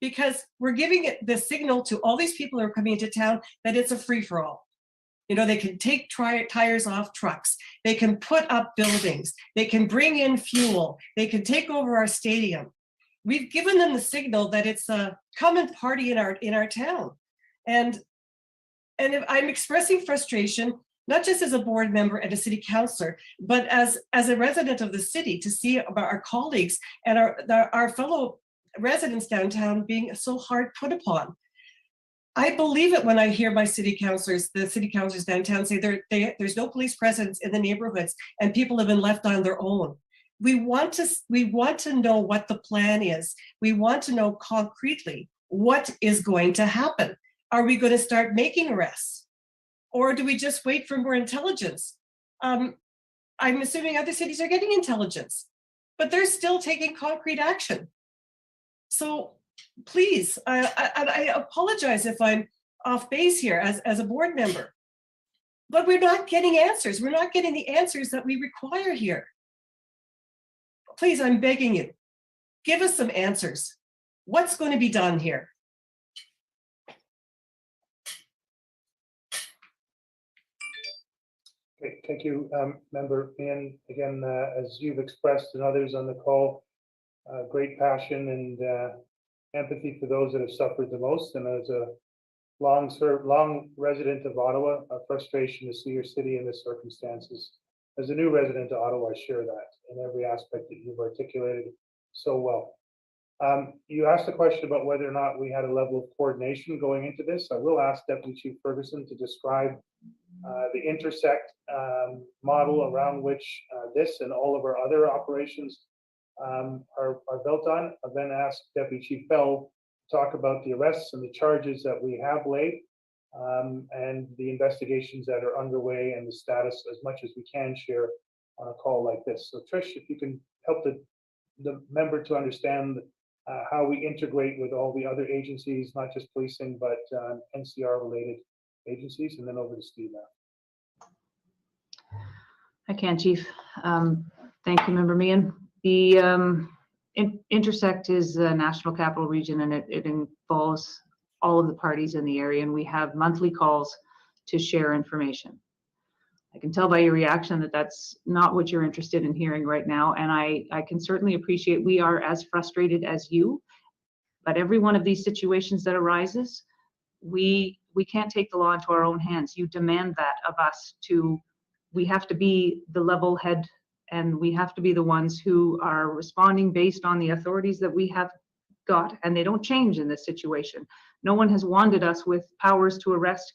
Because we're giving it the signal to all these people who are coming into town that it's a free-for-all. You know, they can take tires off trucks, they can put up buildings, they can bring in fuel, they can take over our stadium. We've given them the signal that it's a come and party in our town. And if I'm expressing frustration, not just as a board member and a city councillor, but as a resident of the city, to see about our colleagues and our fellow residents downtown being so hard put upon. I believe it when I hear my city councillors, the city councillors downtown say there's no police presence in the neighborhoods and people have been left on their own. We want to know what the plan is. We want to know concretely what is going to happen. Are we going to start making arrests? Or do we just wait for more intelligence? I'm assuming other cities are getting intelligence, but they're still taking concrete action. So please, I apologize if I'm off base here as a board member, but we're not getting answers. We're not getting the answers that we require here. Please, I'm begging you, give us some answers. What's going to be done here? Okay, thank you, Member Meehan. Again, as you've expressed and others on the call, great passion and empathy for those that have suffered the most. And as a long resident of Ottawa, a frustration to see your city in this circumstances. As a new resident of Ottawa, I share that in every aspect that you've articulated so well. You asked a question about whether or not we had a level of coordination going into this. I will ask Deputy Chief Ferguson to describe the intersect model around which this and all of our other operations are built on. I've then asked Deputy Chief Bell to talk about the arrests and the charges that we have laid and the investigations that are underway and the status as much as we can share on a call like this. So Trish, if you can help the member to understand how we integrate with all the other agencies, not just policing, but NCR related agencies, and then over to Steve now. I can, Chief. Thank you, Member Meehan. The intersect is the National Capital Region, and it involves all of the parties in the area, and we have monthly calls to share information. I can tell by your reaction that that's not what you're interested in hearing right now, and I can certainly appreciate we are as frustrated as you, but every one of these situations that arises, we can't take the law into our own hands. You demand that of us. We have to be the level head, and we have to be the ones who are responding based on the authorities that we have got, and they don't change in this situation. No one has wanded us with powers to arrest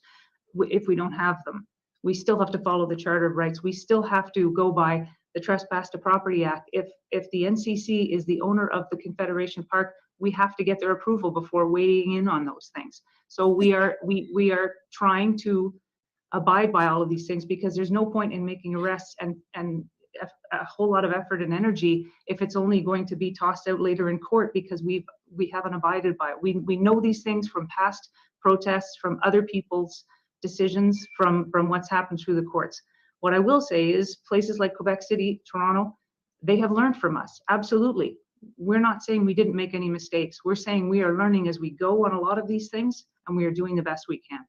if we don't have them. We still have to follow the Charter of Rights. We still have to go by the Trespass to Property Act. If the NCC is the owner of the Confederation Park, we have to get their approval before weighing in on those things. So we are trying to abide by all of these things, because there's no point in making arrests and a whole lot of effort and energy if it's only going to be tossed out later in court because we haven't abided by it. We know these things from past protests, from other people's decisions, from what's happened through the courts. What I will say is places like Quebec City, Toronto, they have learned from us. Absolutely. We're not saying we didn't make any mistakes. We're saying we are learning as we go on a lot of these things, and we are doing the best we can.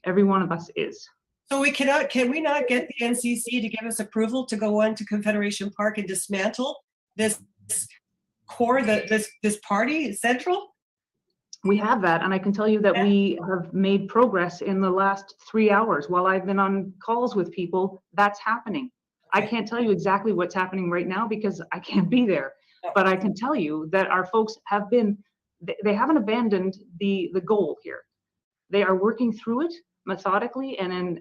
Every one of us is. So can we not get the NCC to give us approval to go on to Confederation Park and dismantle this core, this party central? We have that, and I can tell you that we have made progress in the last 3 hours. While I've been on calls with people, that's happening. I can't tell you exactly what's happening right now because I can't be there, but I can tell you that our folks have been they haven't abandoned the goal here. They are working through it methodically and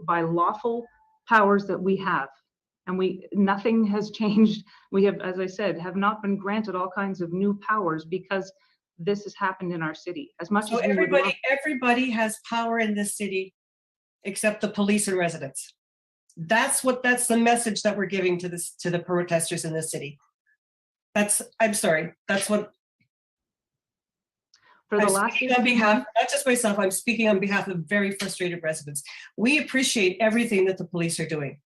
by lawful powers that we have. And nothing has changed. We have, as I said, have not been granted all kinds of new powers because this has happened in our city. As much So as we would love, everybody has power in this city except the police and residents. That's the message that we're giving to the protesters in this city. I'm sorry, that's what for the last speaking on behalf, not just myself, I'm speaking on behalf of very frustrated residents. We appreciate everything that the police are doing.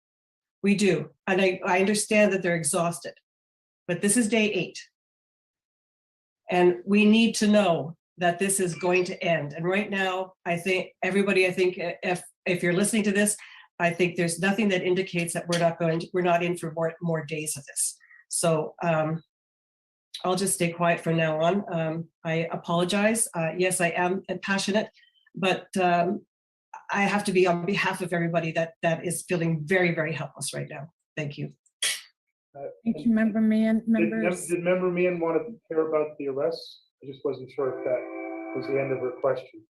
We do. And I understand that they're exhausted, but this is day 8. And we need to know that this is going to end. And right now, I think if you're listening to this, I think there's nothing that indicates that we're not in for more days of this. So I'll just stay quiet from now on. I apologize. Yes, I am passionate, but I have to be on behalf of everybody that is feeling very, very helpless right now. Thank you. Thank you, Member Meehan. Members. Did Member Meehan want to hear about the arrests? I just wasn't sure if that was the end of her question.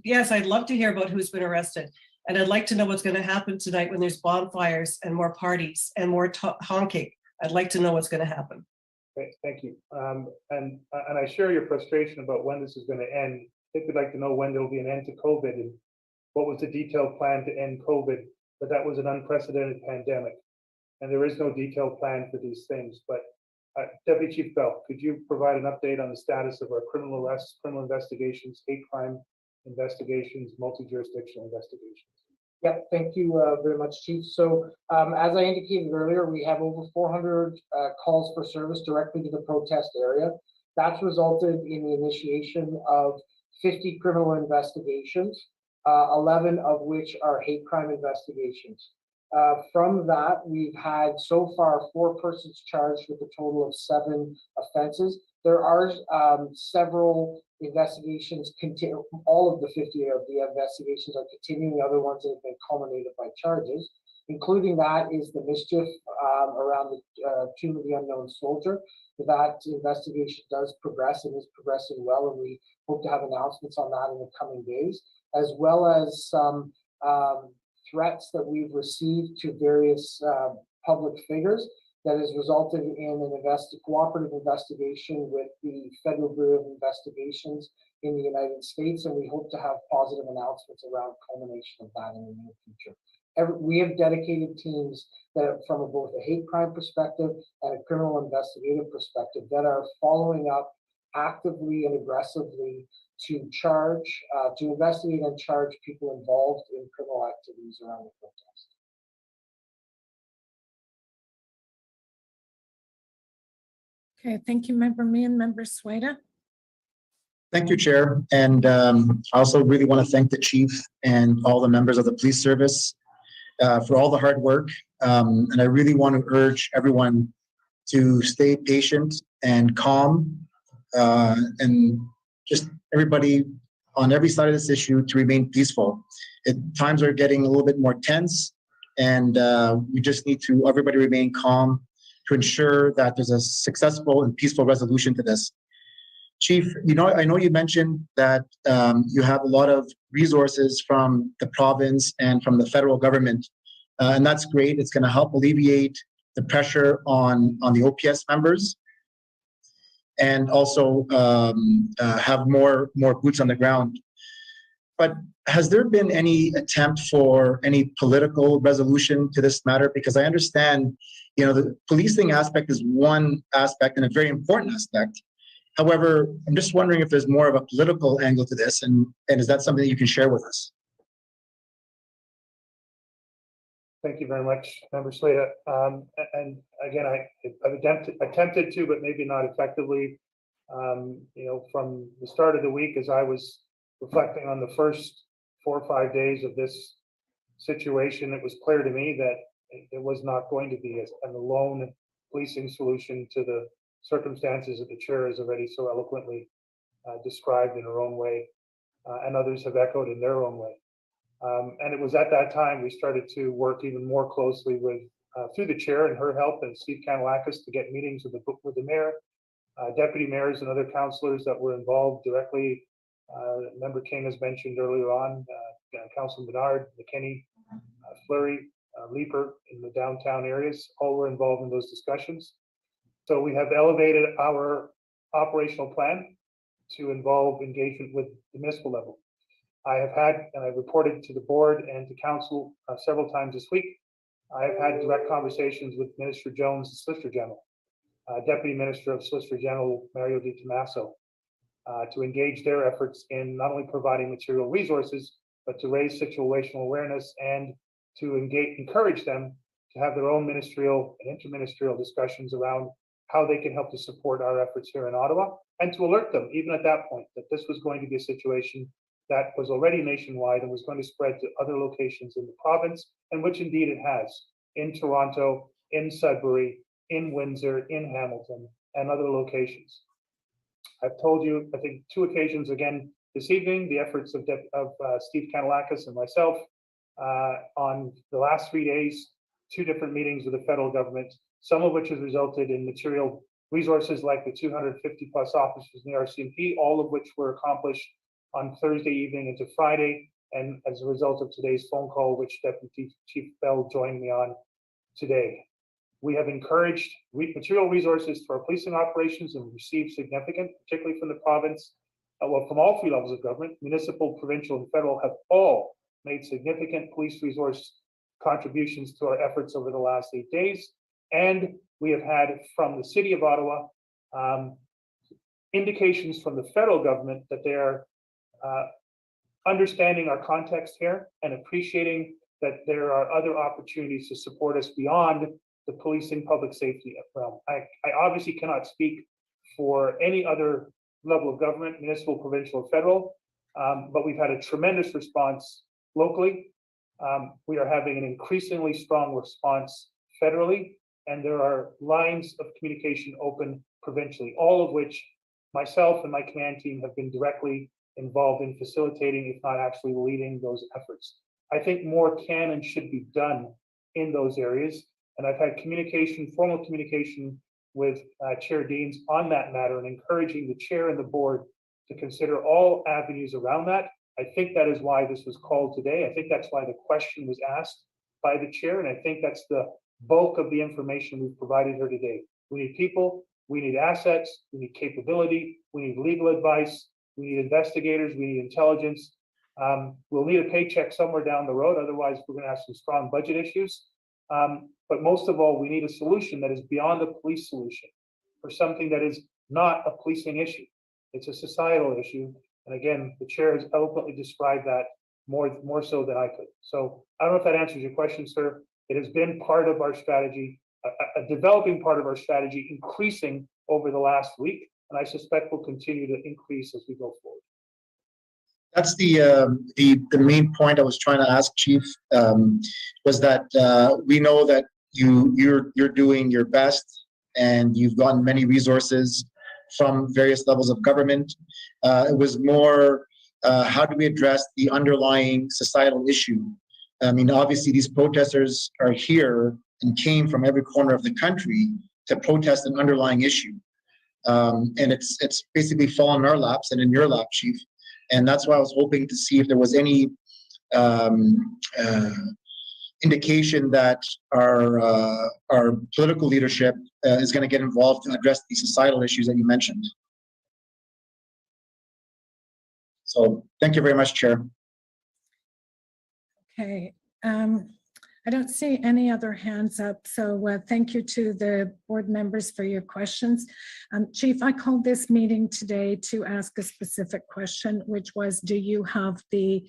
Yes, I'd love to hear about who's been arrested. And I'd like to know what's going to happen tonight when there's bonfires and more parties and more honking. I'd like to know what's going to happen. Okay, thank you. And I share your frustration about when this is going to end. I think we'd like to know when there'll be an end to COVID and what was the detailed plan to end COVID. But that was an unprecedented pandemic, and there is no detailed plan for these things. But Deputy Chief Bell, could you provide an update on the status of our criminal arrests, criminal investigations, hate crime investigations, multi-jurisdictional investigations? Yeah, thank you very much, Chief. So as I indicated earlier, we have over 400 calls for service directly to the protest area. That's resulted in the initiation of 50 criminal investigations, 11 of which are hate crime investigations. From that, we've had so far 4 persons charged with a total of 7 offenses. There are several investigations, all of the 50 of the investigations are continuing, other ones that have been culminated by charges. Including that is the mischief around the tomb of the unknown soldier. That investigation does progress and is progressing well, and we hope to have announcements on that in the coming days, as well as some threats that we've received to various public figures that has resulted in an cooperative investigation with the Federal Bureau of Investigations in the United States, and we hope to have positive announcements around culmination of that in the near future. We have dedicated teams that, from both a hate crime perspective and a criminal investigative perspective, that are following up actively and aggressively to investigate and charge people involved in criminal activities around the protest. Okay, thank you, Member Meehan. Member Sueda. Thank you, Chair. And I also really want to thank the Chief and all the members of the police service for all the hard work. And I really want to urge everyone to stay patient and calm, and just everybody on every side of this issue to remain peaceful. Times are getting a little bit more tense, and we just need to everybody remain calm to ensure that there's a successful and peaceful resolution to this. Chief, I know you mentioned that you have a lot of resources from the province and from the federal government, and that's great. It's going to help alleviate the pressure on the OPS members, and also have more boots on the ground. But has there been any attempt for any political resolution to this matter? Because I understand, the policing aspect is one aspect and a very important aspect. However, I'm just wondering if there's more of a political angle to this, and is that something that you can share with us? Thank you very much, Member Sueda. And again, I've attempted to, but maybe not effectively. From the start of the week, as I was reflecting on the first 4 or 5 days of this situation, it was clear to me that there was not going to be an alone policing solution to the circumstances that the chair has already so eloquently described in her own way, and others have echoed in their own way. And it was at that time we started to work even more closely with through the chair and her help and Steve Kanalakis to get meetings with the mayor, deputy mayors and other councillors that were involved directly. Member King has mentioned earlier on, Councilor Menard, McKinney, Fleury, Leaper in the downtown areas, all were involved in those discussions. So we have elevated our operational plan to involve engagement with the municipal level. I have had, and I've reported to the board and to council several times this week, I have had direct conversations with Minister Jones, the Solicitor General, Deputy Minister of Solicitor General Mario Di Tommaso, to engage their efforts in not only providing material resources, but to raise situational awareness and to encourage them to have their own ministerial and interministerial discussions around how they can help to support our efforts here in Ottawa, and to alert them, even at that point, that this was going to be a situation that was already nationwide and was going to spread to other locations in the province, and which indeed it has, in Toronto, in Sudbury, in Windsor, in Hamilton, and other locations. I've told you, I think, 2 occasions again this evening, the efforts of Steve Kanalakis and myself on the last 3 days, 2 different meetings with the federal government, some of which has resulted in material resources like the 250 plus officers in the RCMP, all of which were accomplished on Thursday evening into Friday, and as a result of today's phone call, which Deputy Chief Bell joined me on today. We have encouraged material resources for our policing operations and received significant, particularly from the province, well, from all 3 levels of government, municipal, provincial, and federal, have all made significant police resource contributions to our efforts over the last 8 days. And we have had from the City of Ottawa indications from the federal government that they are understanding our context here and appreciating that there are other opportunities to support us beyond the policing public safety realm. I obviously cannot speak for any other level of government, municipal, provincial, or federal, but we've had a tremendous response locally. We are having an increasingly strong response federally, and there are lines of communication open provincially, all of which myself and my command team have been directly involved in facilitating, if not actually leading those efforts. I think more can and should be done in those areas, and I've had communication, formal communication with Chair Deans on that matter, and encouraging the chair and the board to consider all avenues around that. I think that is why this was called today. I think that's why the question was asked by the chair, and I think that's the bulk of the information we've provided here today. We need people, we need assets, we need capability, we need legal advice, we need investigators, we need intelligence. We'll need a paycheck somewhere down the road, otherwise we're going to have some strong budget issues. But most of all, we need a solution that is beyond a police solution for something that is not a policing issue. It's a societal issue. And again, the chair has eloquently described that more so than I could. So I don't know if that answers your question, sir. It has been part of our strategy, a developing part of our strategy, increasing over the last week, and I suspect will continue to increase as we go forward. That's the main point I was trying to ask, Chief, was that we know that you're doing your best and you've gotten many resources from various levels of government. It was more, how do we address the underlying societal issue? I mean, obviously these protesters are here and came from every corner of the country to protest an underlying issue. And it's basically fallen in our laps and in your lap, Chief. And that's why I was hoping to see if there was any indication that our political leadership is going to get involved to address the societal issues that you mentioned. So thank you very much, Chair. Okay. I don't see any other hands up, so thank you to the board members for your questions. Chief, I called this meeting today to ask a specific question, which was, do you have the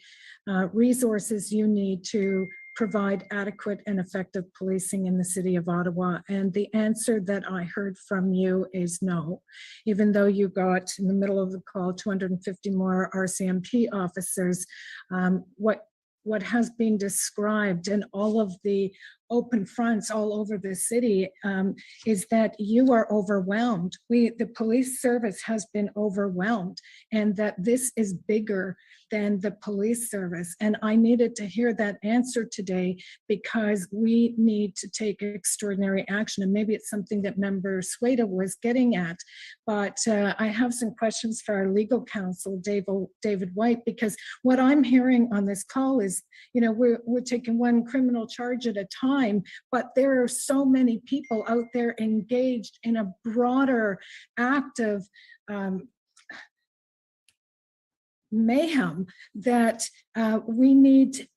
resources you need to provide adequate and effective policing in the City of Ottawa? And the answer that I heard from you is no. Even though you got, in the middle of the call, 250 more RCMP officers, what has been described and all of the open fronts all over the city, is that you are overwhelmed. The police service has been overwhelmed, and that this is bigger than the police service. And I needed to hear that answer today, because we need to take extraordinary action. And maybe it's something that Member Sueda was getting at, but I have some questions for our legal counsel, David White, because what I'm hearing on this call is, we're taking one criminal charge at a time, but there are so many people out there engaged in a broader act of mayhem that we need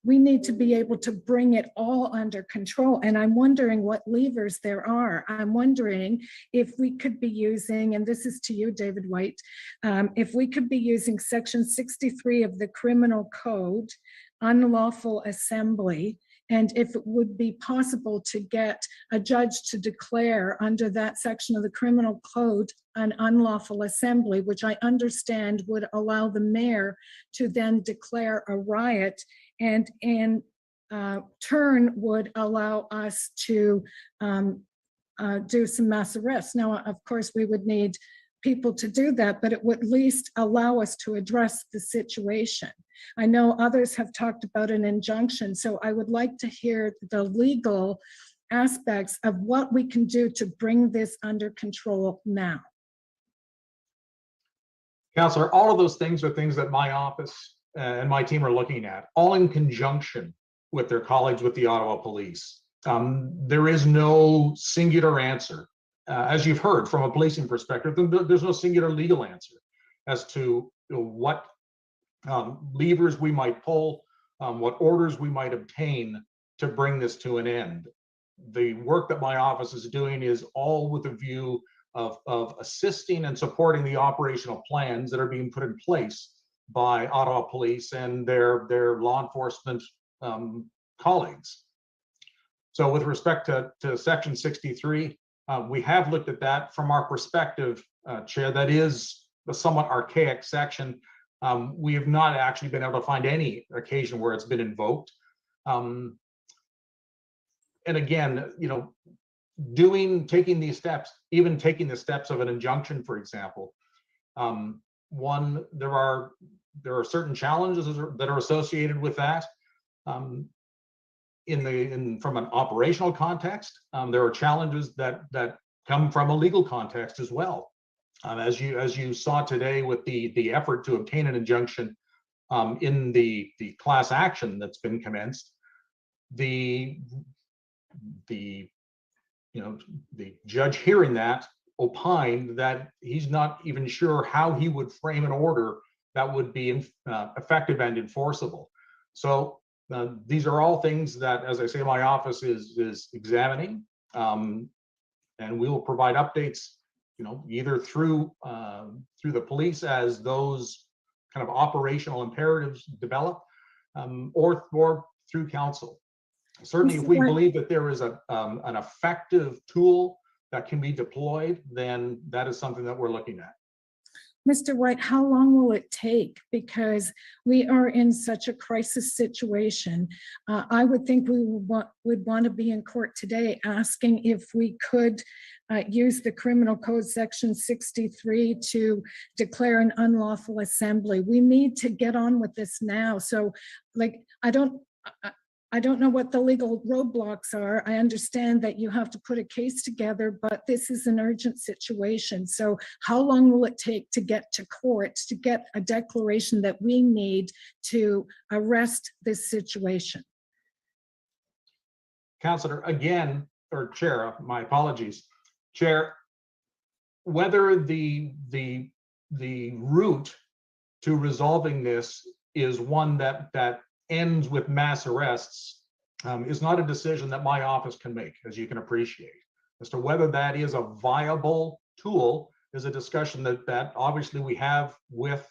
to be able to bring it all under control. And I'm wondering what levers there are. I'm wondering if we could be using, and this is to you, David White, if we could be using Section 63 of the Criminal Code, unlawful assembly, and if it would be possible to get a judge to declare under that section of the Criminal Code an unlawful assembly, which I understand would allow the mayor to then declare a riot, and in turn would allow us to do some mass arrests. Now, of course, we would need people to do that, but it would at least allow us to address the situation. I know others have talked about an injunction, so I would like to hear the legal aspects of what we can do to bring this under control now. Councillor, all of those things are things that my office and my team are looking at, all in conjunction with their colleagues with the Ottawa Police. There is no singular answer. As you've heard from a policing perspective, there's no singular legal answer as to what levers we might pull, what orders we might obtain to bring this to an end. The work that my office is doing is all with a view of assisting and supporting the operational plans that are being put in place by Ottawa Police and their law enforcement colleagues. So with respect to Section 63, we have looked at that from our perspective, Chair. That is a somewhat archaic section. We have not actually been able to find any occasion where it's been invoked. And again, taking these steps, even taking the steps of an injunction, for example, one, there are certain challenges that are associated with that. From an operational context, there are challenges that come from a legal context as well. As you saw today with the effort to obtain an injunction in the class action that's been commenced, the judge hearing that opined that he's not even sure how he would frame an order that would be effective and enforceable. So these are all things that, as I say, my office is examining, and we will provide updates, either through the police as those kind of operational imperatives develop, or through council. Certainly, if we believe that there is an effective tool that can be deployed, then that is something that we're looking at. Mr. White, how long will it take? Because we are in such a crisis situation. I would think we would want to be in court today asking if we could use the Criminal Code Section 63 to declare an unlawful assembly. We need to get on with this now. So, I don't know what the legal roadblocks are. I understand that you have to put a case together, but this is an urgent situation. So how long will it take to get to court to get a declaration that we need to arrest this situation? Councillor, again, or Chair, my apologies. Chair, whether the route to resolving this is one that ends with mass arrests is not a decision that my office can make, as you can appreciate. As to whether that is a viable tool is a discussion that obviously we have with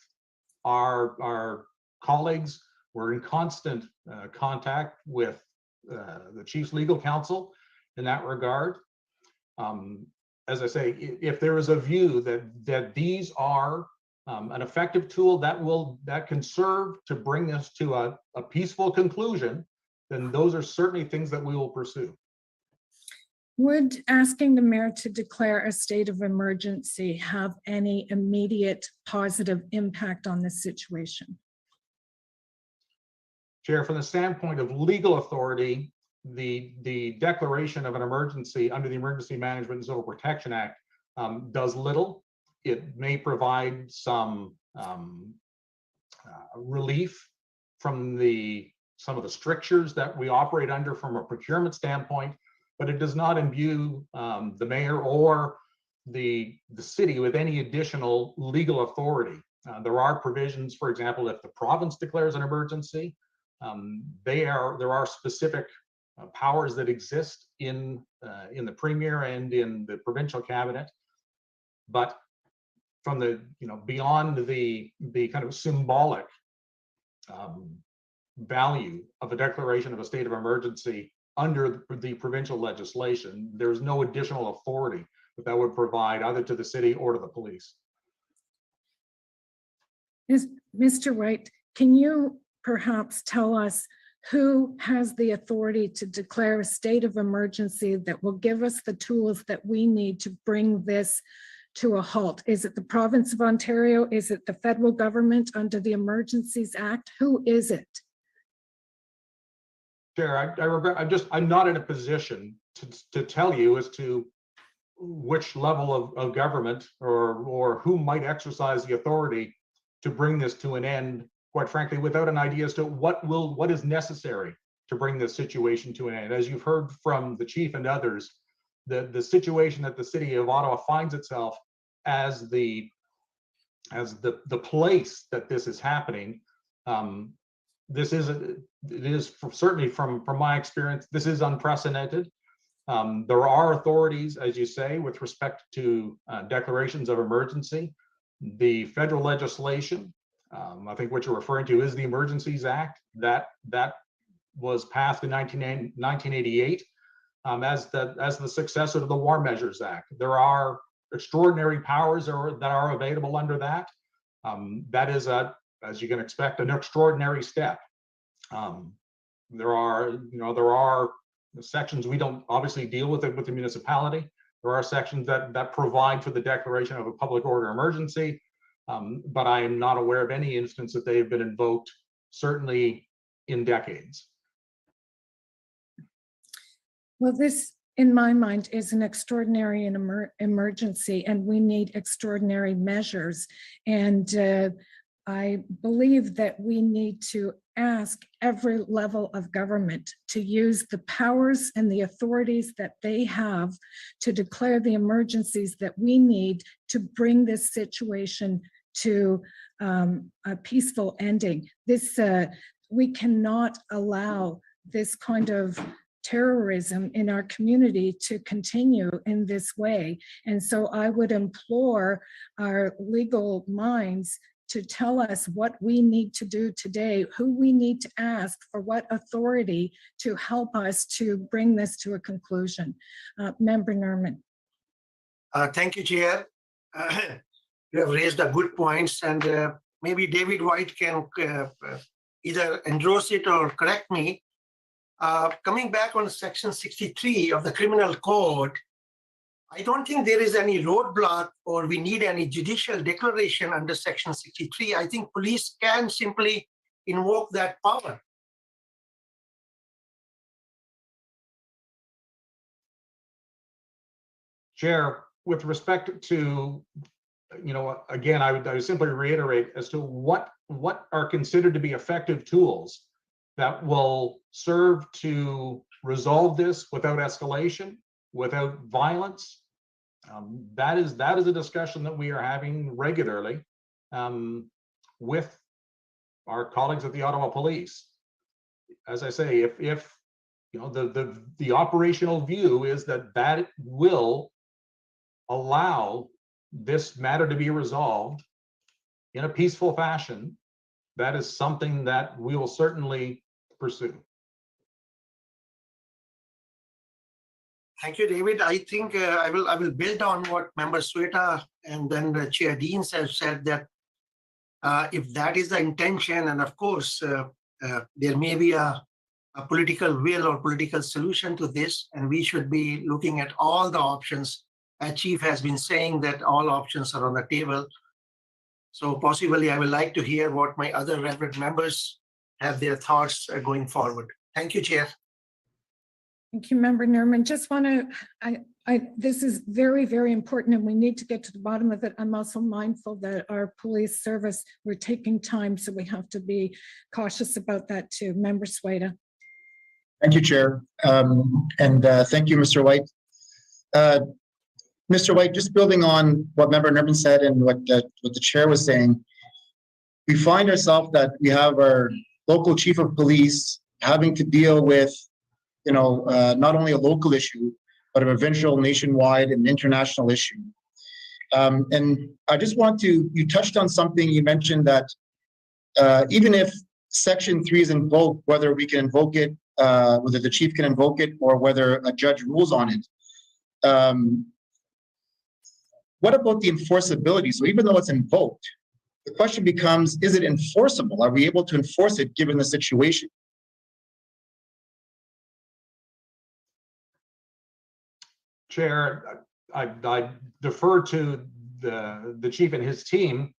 our colleagues. We're in constant contact with the Chief's legal counsel in that regard. As I say, if there is a view that these are an effective tool that can serve to bring us to a peaceful conclusion, then those are certainly things that we will pursue. Would asking the mayor to declare a state of emergency have any immediate positive impact on this situation? Chair, from the standpoint of legal authority, the declaration of an emergency under the Emergency Management and Civil Protection Act does little. It may provide some relief from some of the strictures that we operate under from a procurement standpoint, but it does not imbue the mayor or the city with any additional legal authority. There are provisions, for example, if the province declares an emergency, there are specific powers that exist in the premier and in the provincial cabinet, but from the beyond the kind of symbolic value of a declaration of a state of emergency under the provincial legislation, there's no additional authority that would provide either to the city or to the police. Mr. White, can you perhaps tell us who has the authority to declare a state of emergency that will give us the tools that we need to bring this to a halt? Is it the province of Ontario? Is it the federal government under the Emergencies Act? Who is it? Chair, I regret, I'm not in a position to tell you as to which level of government or who might exercise the authority to bring this to an end, quite frankly, without an idea as to what is necessary to bring this situation to an end. As you've heard from the chief and others, the situation that the city of Ottawa finds itself as the place that this is happening, it is certainly from my experience, this is unprecedented. There are authorities, as you say, with respect to declarations of emergency. The federal legislation, I think what you're referring to is the Emergencies Act that was passed in 1988 as the successor to the War Measures Act. There are extraordinary powers that are available under that. That is, as you can expect, an extraordinary step. There are sections we don't obviously deal with it with the municipality. There are sections that provide for the declaration of a public order emergency, but I am not aware of any instance that they have been invoked, certainly in decades. Well, this, in my mind, is an extraordinary emergency, and we need extraordinary measures. And I believe that we need to ask every level of government to use the powers and the authorities that they have to declare the emergencies that we need to bring this situation to a peaceful ending. We cannot allow this kind of terrorism in our community to continue in this way. And so I would implore our legal minds to tell us what we need to do today, who we need to ask for what authority to help us to bring this to a conclusion. Member Norman. Thank you, Chair. You have raised a good points, and maybe David White can either endorse it or correct me. Coming back on Section 63 of the Criminal Code, I don't think there is any roadblock or we need any judicial declaration under Section 63. I think police can simply invoke that power. Chair, with respect to, again, I would simply reiterate as to what are considered to be effective tools that will serve to resolve this without escalation, without violence. That is a discussion that we are having regularly with our colleagues at the Ottawa Police. As I say, if the operational view is that will allow this matter to be resolved in a peaceful fashion, that is something that we will certainly pursue. Thank you, David. I think I will build on what Member Sweta and then the Chair Deans have said, that if that is the intention, and of course there may be a a political will or political solution to this, and we should be looking at all the options. Chief has been saying that all options are on the table. So possibly I would like to hear what my other reverend members have their thoughts going forward. Thank you, Chair. Thank you, Member Nerman. Just want to, this is very, very important and we need to get to the bottom of it. I'm also mindful that our police service, we're taking time, so we have to be cautious about that too. Member Sweta. Thank you, Chair. Thank you, Mr. White. Mr. White, just building on what Member Nerman said and what the Chair was saying, we find ourselves that we have our local chief of police having to deal with, not only a local issue, but a provincial, nationwide, and international issue. And I just want to, you touched on something, you mentioned that even if Section 3 is invoked, whether we can invoke it, whether the chief can invoke it, or whether a judge rules on it, what about the enforceability? So even though it's invoked, the question becomes, is it enforceable? Are we able to enforce it given the situation? Chair, I defer to the chief and his team.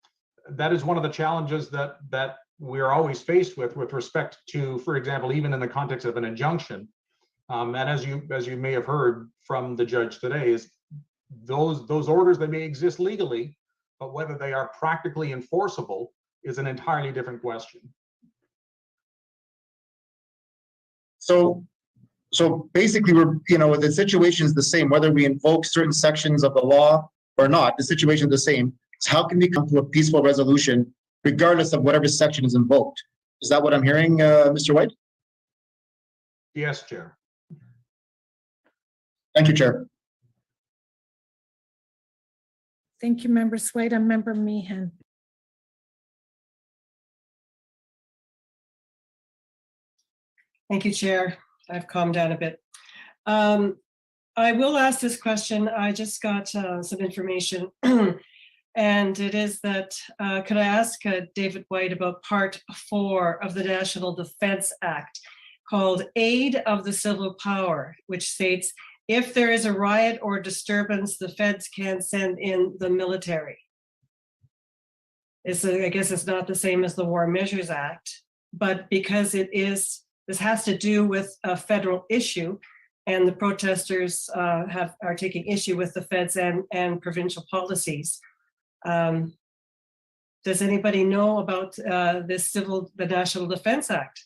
That is one of the challenges that we're always faced with respect to, for example, even in the context of an injunction. And as you may have heard from the judge today, is those orders that may exist legally, but whether they are practically enforceable is an entirely different question. So basically, the situation is the same, whether we invoke certain sections of the law or not, the situation is the same. So how can we come to a peaceful resolution regardless of whatever section is invoked? Is that what I'm hearing, Mr. White? Yes, Chair. Thank you, Chair. Thank you, Member Sweta. Member Meehan. Thank you, Chair. I've calmed down a bit. I will ask this question. I just got some information, and it is that, could I ask David White about Part 4 of the National Defense Act, called Aid of the Civil Power, which states, if there is a riot or disturbance, the feds can send in the military. I guess it's not the same as the War Measures Act, but because this has to do with a federal issue, and the protesters are taking issue with the feds and provincial policies. Does anybody know about the National Defense Act?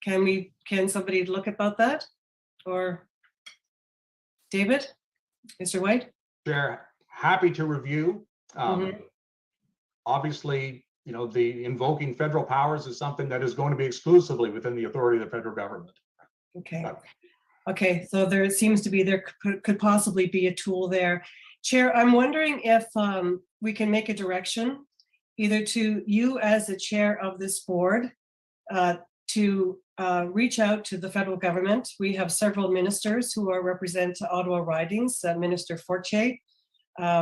Can somebody look about that? Or David, Mr. White? Chair, happy to review. Obviously, the invoking federal powers is something that is going to be exclusively within the authority of the federal government. Okay, so there seems to be, there could possibly be a tool there. Chair, I'm wondering if we can make a direction either to you as the chair of this board to reach out to the federal government. We have several ministers who represent Ottawa ridings, Minister Fortier.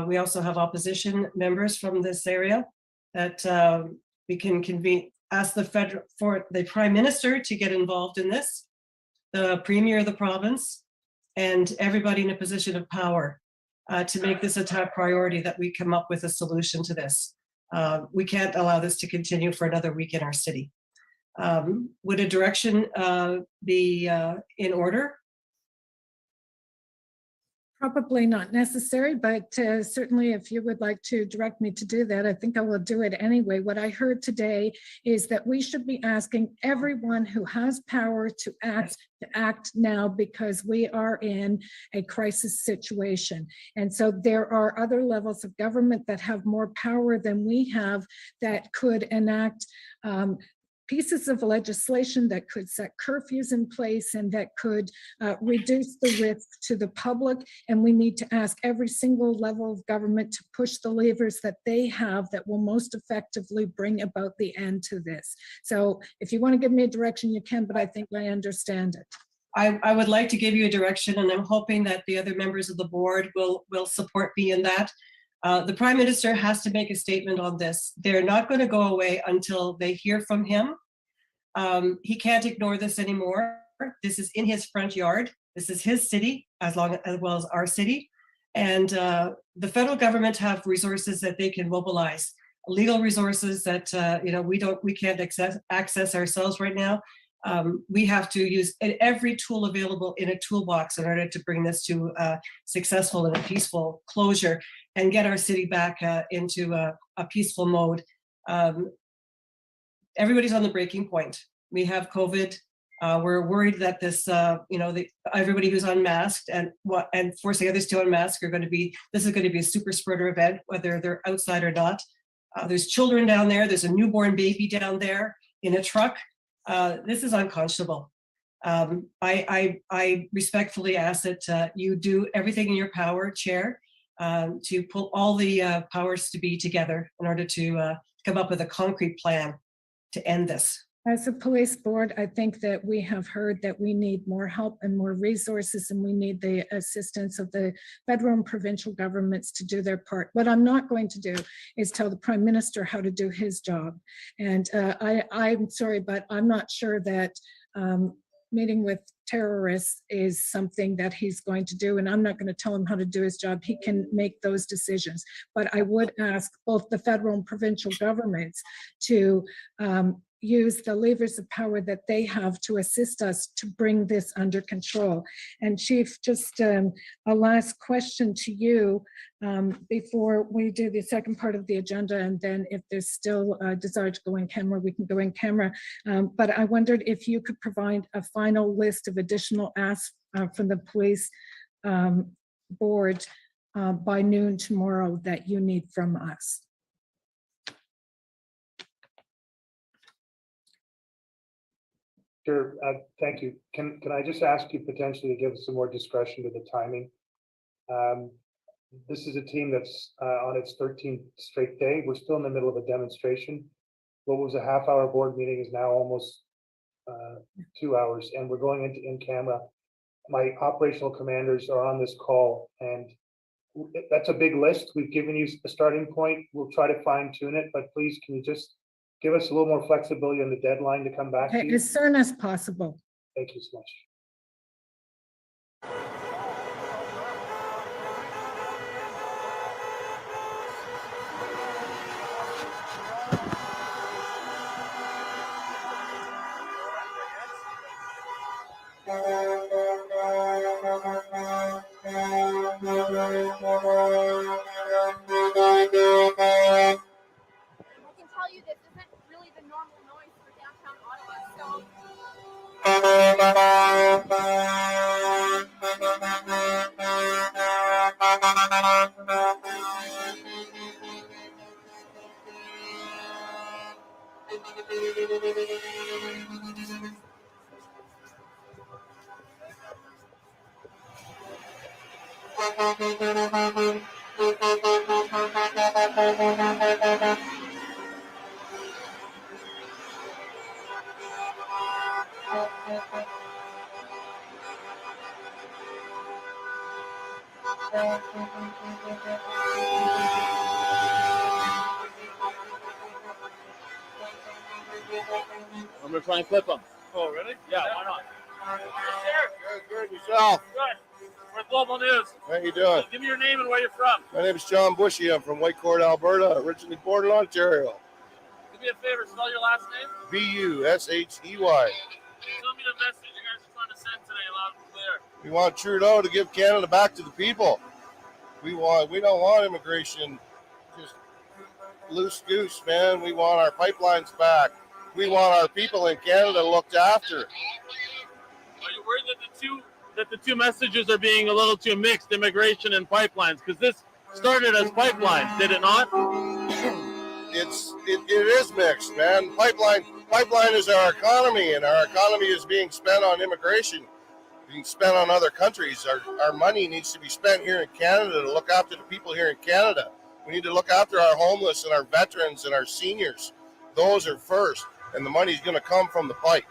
We also have opposition members from this area that we can convene, ask for the Prime Minister to get involved in this, the Premier of the province, and everybody in a position of power to make this a top priority, that we come up with a solution to this. We can't allow this to continue for another week in our city. Would a direction be in order? Probably not necessary, but certainly if you would like to direct me to do that, I think I will do it anyway. What I heard today is that we should be asking everyone who has power to act now, because we are in a crisis situation. And so there are other levels of government that have more power than we have that could enact pieces of legislation that could set curfews in place and that could reduce the risk to the public. And we need to ask every single level of government to push the levers that they have that will most effectively bring about the end to this. So if you want to give me a direction, you can, but I think I understand it. I would like to give you a direction, and I'm hoping that the other members of the board will support me in that. The Prime Minister has to make a statement on this. They're not going to go away until they hear from him He can't ignore this anymore. This is in his front yard. This is his city, as well as our city. And the federal government have resources that they can mobilize, legal resources that we can't access ourselves right now. We have to use every tool available in a toolbox in order to bring this to a successful and a peaceful closure and get our city back into a peaceful mode. Everybody's on the breaking point. We have COVID. We're worried that this, everybody who's unmasked and forcing others to unmask this is going to be a super spreader event, whether they're outside or not. There's children down there. There's a newborn baby down there in a truck. This is unconscionable. I respectfully ask that you do everything in your power, Chair, to pull all the powers to be together in order to come up with a concrete plan to end this. As a police board, I think that we have heard that we need more help and more resources, and we need the assistance of the federal and provincial governments to do their part. What I'm not going to do is tell the Prime Minister how to do his job. And I'm sorry, but I'm not sure that meeting with terrorists is something that he's going to do, and I'm not going to tell him how to do his job. He can make those decisions. But I would ask both the federal and provincial governments to use the levers of power that they have to assist us to bring this under control. And Chief, just a last question to you before we do the second part of the agenda, and then if there's still a desire to go in camera, we can go in camera. But I wondered if you could provide a final list of additional asks from the police board by noon tomorrow that you need from us. Sure, thank you. Can I just ask you potentially to give us some more discretion to the timing? This is a team that's on its 13th straight day. We're still in the middle of a demonstration. What was a half-hour board meeting is now almost 2 hours, and we're going into in-camera. My operational commanders are on this call, and that's a big list. We've given you a starting point. We'll try to fine-tune it, but please, can you just give us a little more flexibility on the deadline to come back to you? As soon as possible. Thank you so much. I'm gonna try and clip them. Oh, really? Yeah, why not? Good, yourself. Good. We're Global News. How you doing? Give me your name and where you're from. My name is John Bushy. I'm from Whitecourt, Alberta, originally born in Ontario. Do me a favor, spell your last name. Bushey. Tell me the message you guys are trying to send today, loud and clear. We want Trudeau to give Canada back to the people. We don't want immigration just loose goose, man. We want our pipelines back. We want our people in Canada looked after. Are you worried that the two messages are being a little too mixed, immigration and pipelines? Because this started as pipelines, did it not? It is mixed, man. Pipeline is our economy, and our economy is being spent on immigration, being spent on other countries. Our money needs to be spent here in Canada to look after the people here in Canada. We need to look after our homeless and our veterans and our seniors. Those are first, and the money's going to come from the pipe.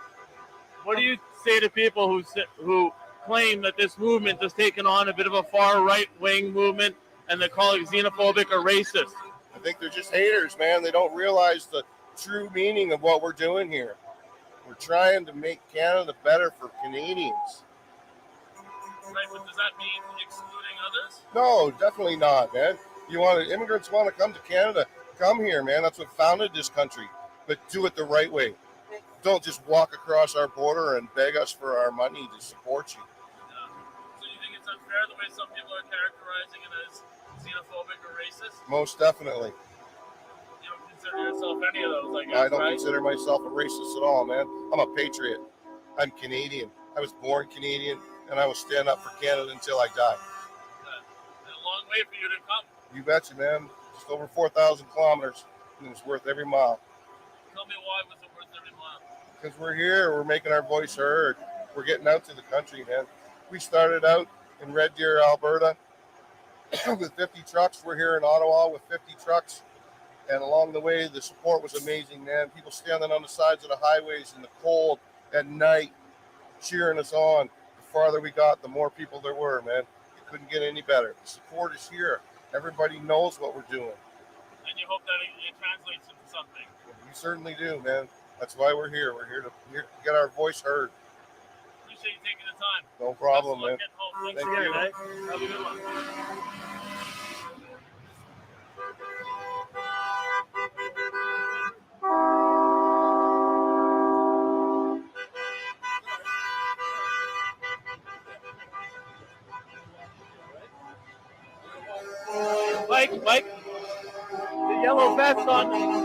What do you say to people who claim that this movement has taken on a bit of a far right-wing movement and they call it xenophobic or racist? I think they're just haters, man. They don't realize the true meaning of what we're doing here. We're trying to make Canada better for Canadians. Right, but does that mean excluding others? No, definitely not, man. Immigrants want to come to Canada, come here, man. That's what founded this country. But do it the right way. Don't just walk across our border and beg us for our money to support you. Yeah. So you think it's unfair the way some people are characterizing it as xenophobic or racist? Most definitely. You don't consider yourself any of those, I guess, I don't right? consider myself a racist at all, man. I'm a patriot. I'm Canadian. I was born Canadian, and I will stand up for Canada until I die. And a long way for you to come. You betcha, man. Just over 4,000 kilometers, and it's worth every mile. Tell me why was it worth every mile? Because we're here, we're making our voice heard. We're getting out to the country, man. We started out in Red Deer, Alberta, with 50 trucks. We're here in Ottawa with 50 trucks. And along the way, the support was amazing, man. People standing on the sides of the highways in the cold at night, cheering us on. The farther we got, the more people there were, man. It couldn't get any better. The support is here. Everybody knows what we're doing. And you hope that it translates into something. We certainly do, man. That's why we're here. We're here to get our voice heard. Appreciate you taking the time. No problem, man. Thank Thank you. you. Have a good one. Mike, the yellow vest on his.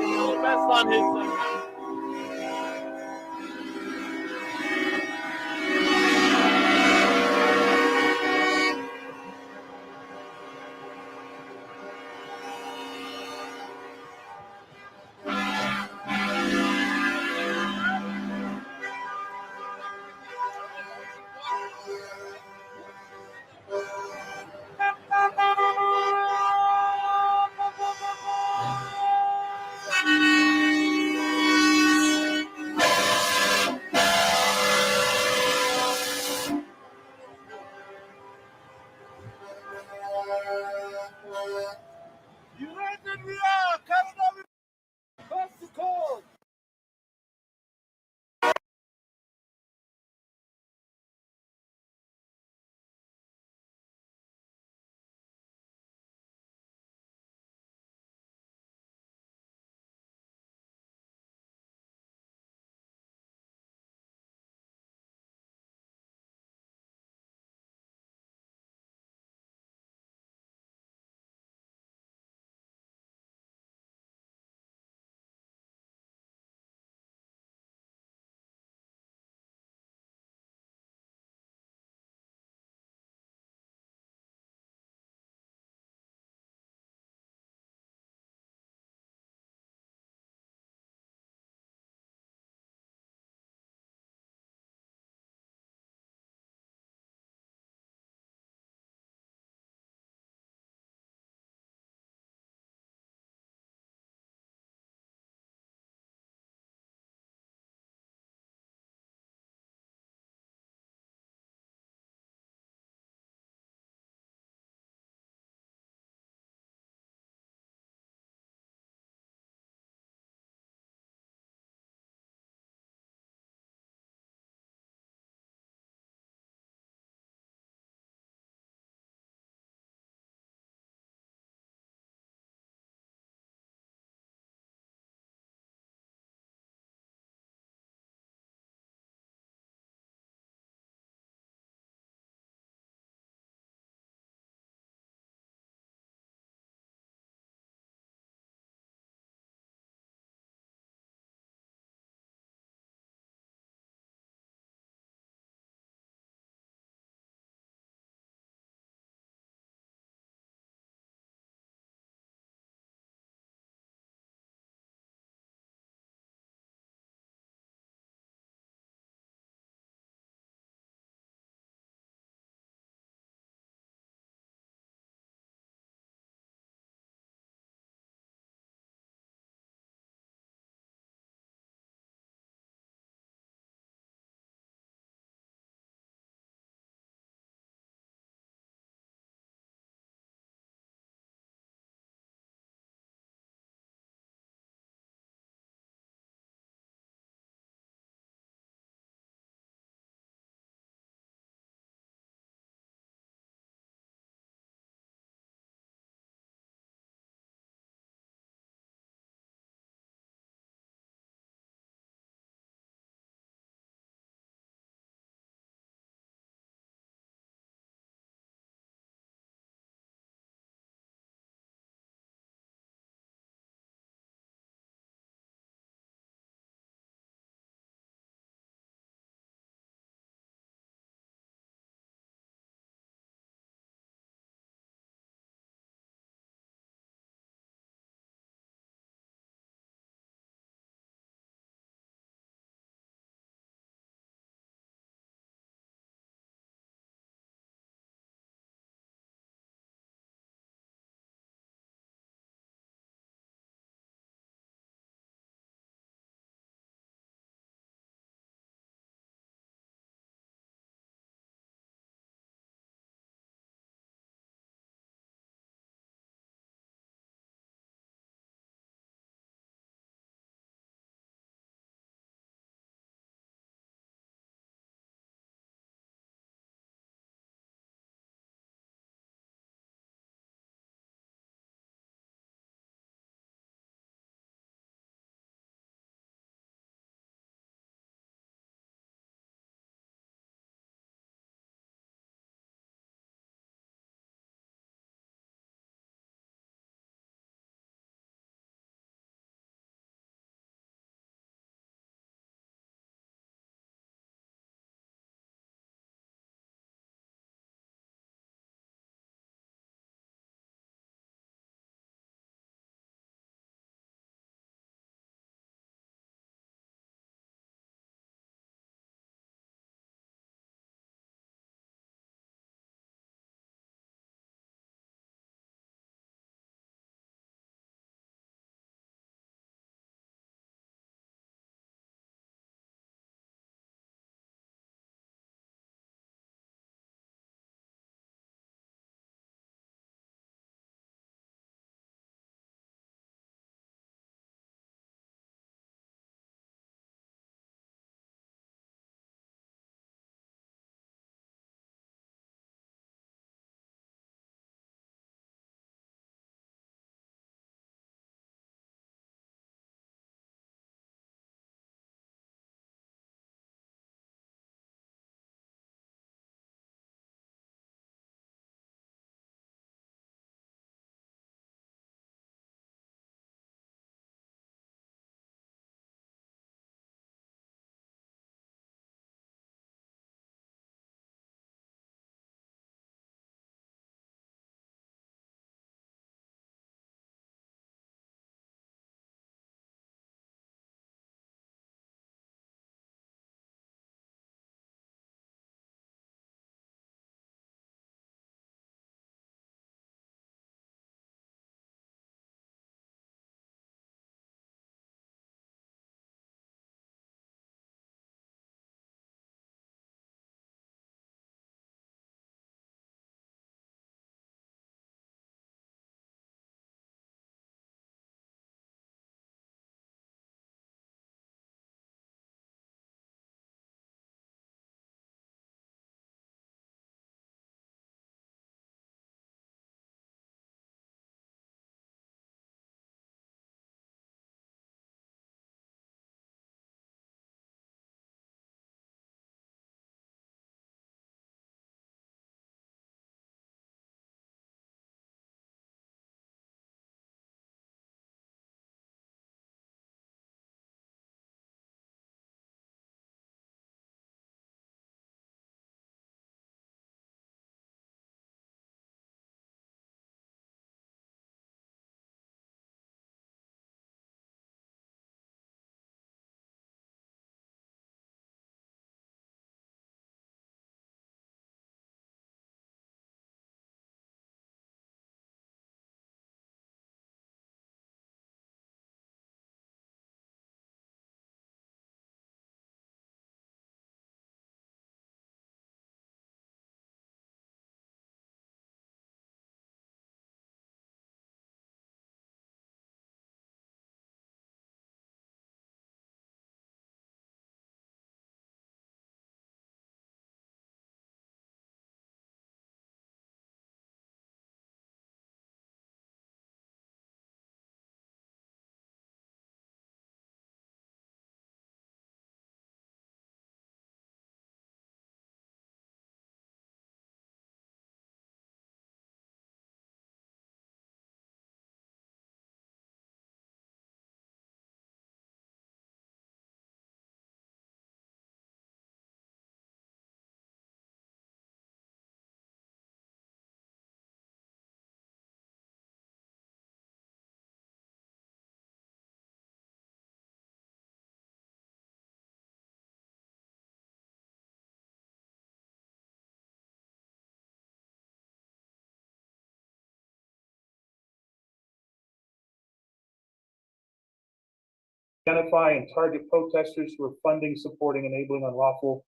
identify and target protesters who are funding, supporting, enabling unlawful.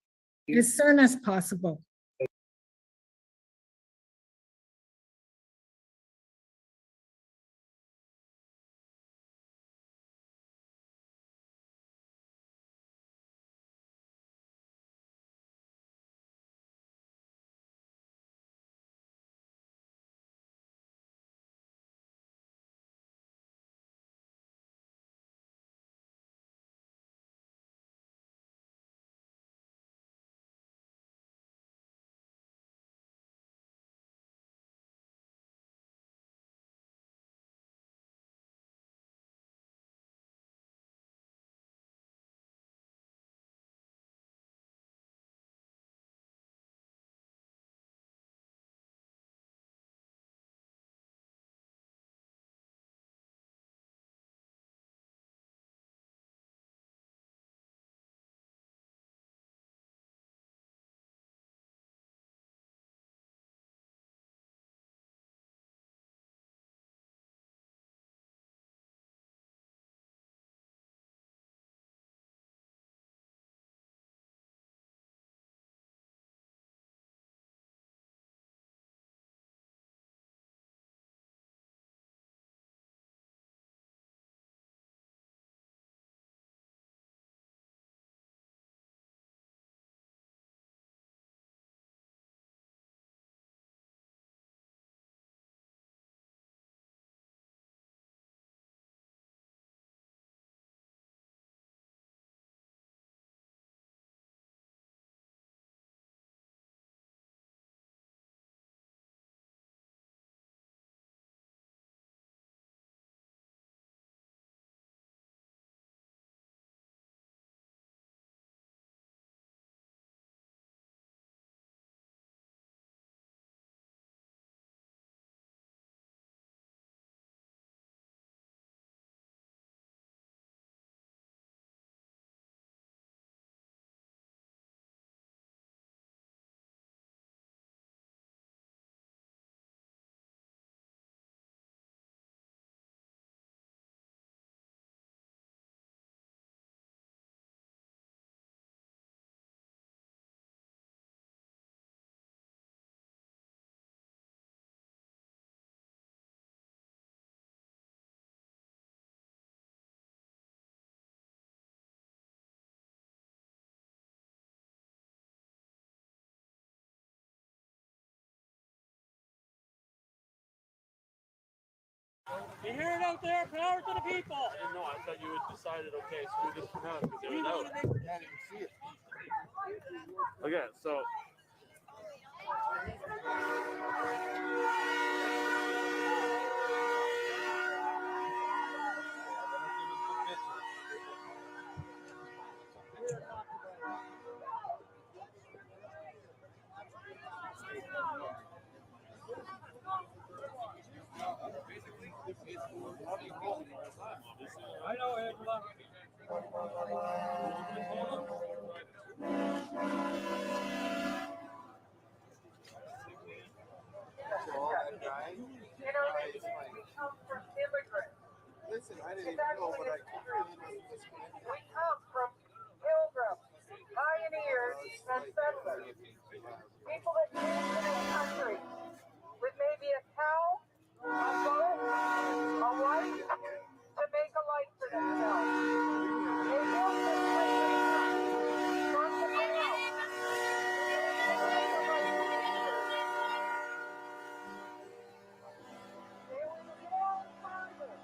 As soon as possible. You hear it out there? Power to the people. No, I thought you had decided, okay, screw this for now because it was out. Can't even see it. Okay, so. I know, Angela. Listen, I didn't even know, but I we come from pilgrims, pioneers, and settlers. People that came to this country with maybe a cow, a goat, a wife, to make a life for themselves. They built this country from the ground. They were the moral fathers.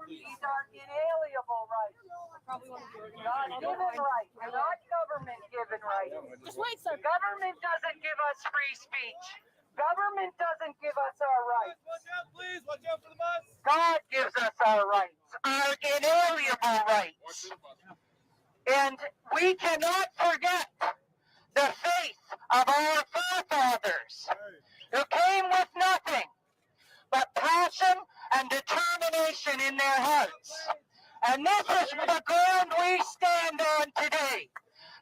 These are inalienable rights. Not given rights, not government given rights. Government doesn't give us free speech. Government doesn't give us our rights. Watch out, please. Watch out for the bus. God gives us our rights, our inalienable rights. And we cannot forget the faith of our forefathers who came with nothing but passion and determination in their hearts. And this is the ground we stand on today.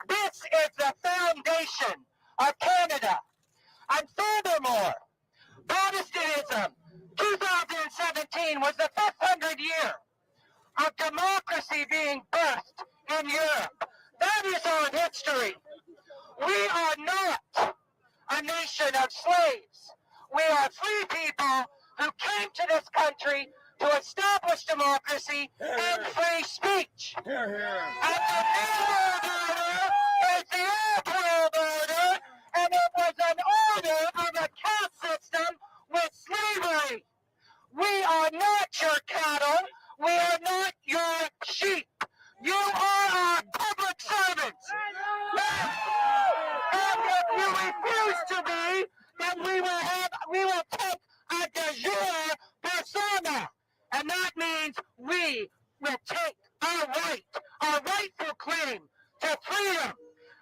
This is the foundation of Canada. democracy being birthed in Europe. That is our history. We are not a nation of slaves. We are free people who came to this country to establish democracy and free speech. And the New World Order is the Old World Order, and it was an order of a caste system with slavery. We are not your cattle. We are not your sheep. You are our public servants. And if you refuse to be, then we will take a de jure persona. And that means we will take our rightful claim to freedom.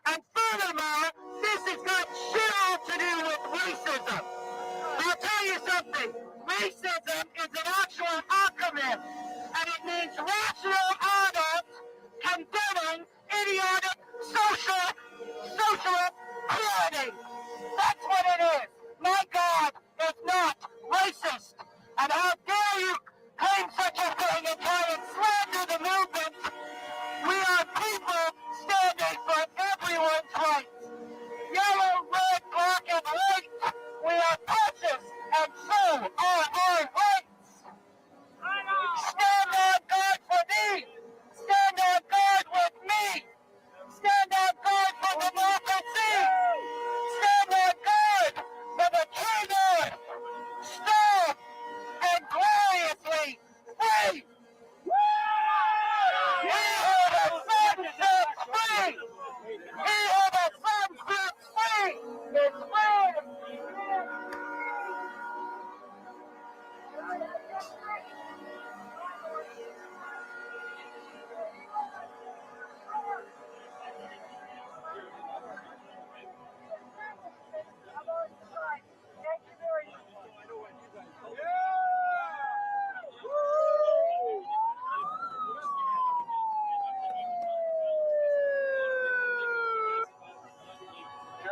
And furthermore, this has got shit all to do with racism. I'll tell you something. Racism is an actual acronym, and it means rational adults condemning idiotic social cruelty. That's what it is. My God is not racist. And how dare you claim such a thing and try and slander the movement? We are people standing for everyone's rights. Yellow, red, black, and white. We are precious, and so are our rights. Stand on guard for me. Stand on guard with me. Stand on guard for democracy. Stand on guard for the true north. Strong and gloriously free. He who the sun sets free. He who the sun sets free is free.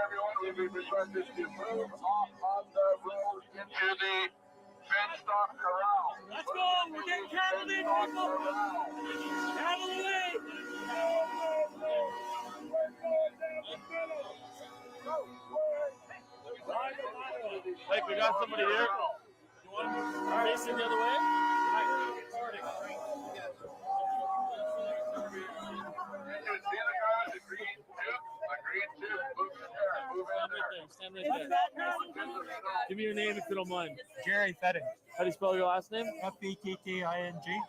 Everyone will be requested to move off on the road into the fenced off corral. Let's go. We're getting cattle in, people. Cattle away. Mike, we got somebody here. You want to facing the other way? Stand right there. Give me your name if you don't mind. Jerry Fetting. How do you spell your last name? F-E-T-T-I-N-G.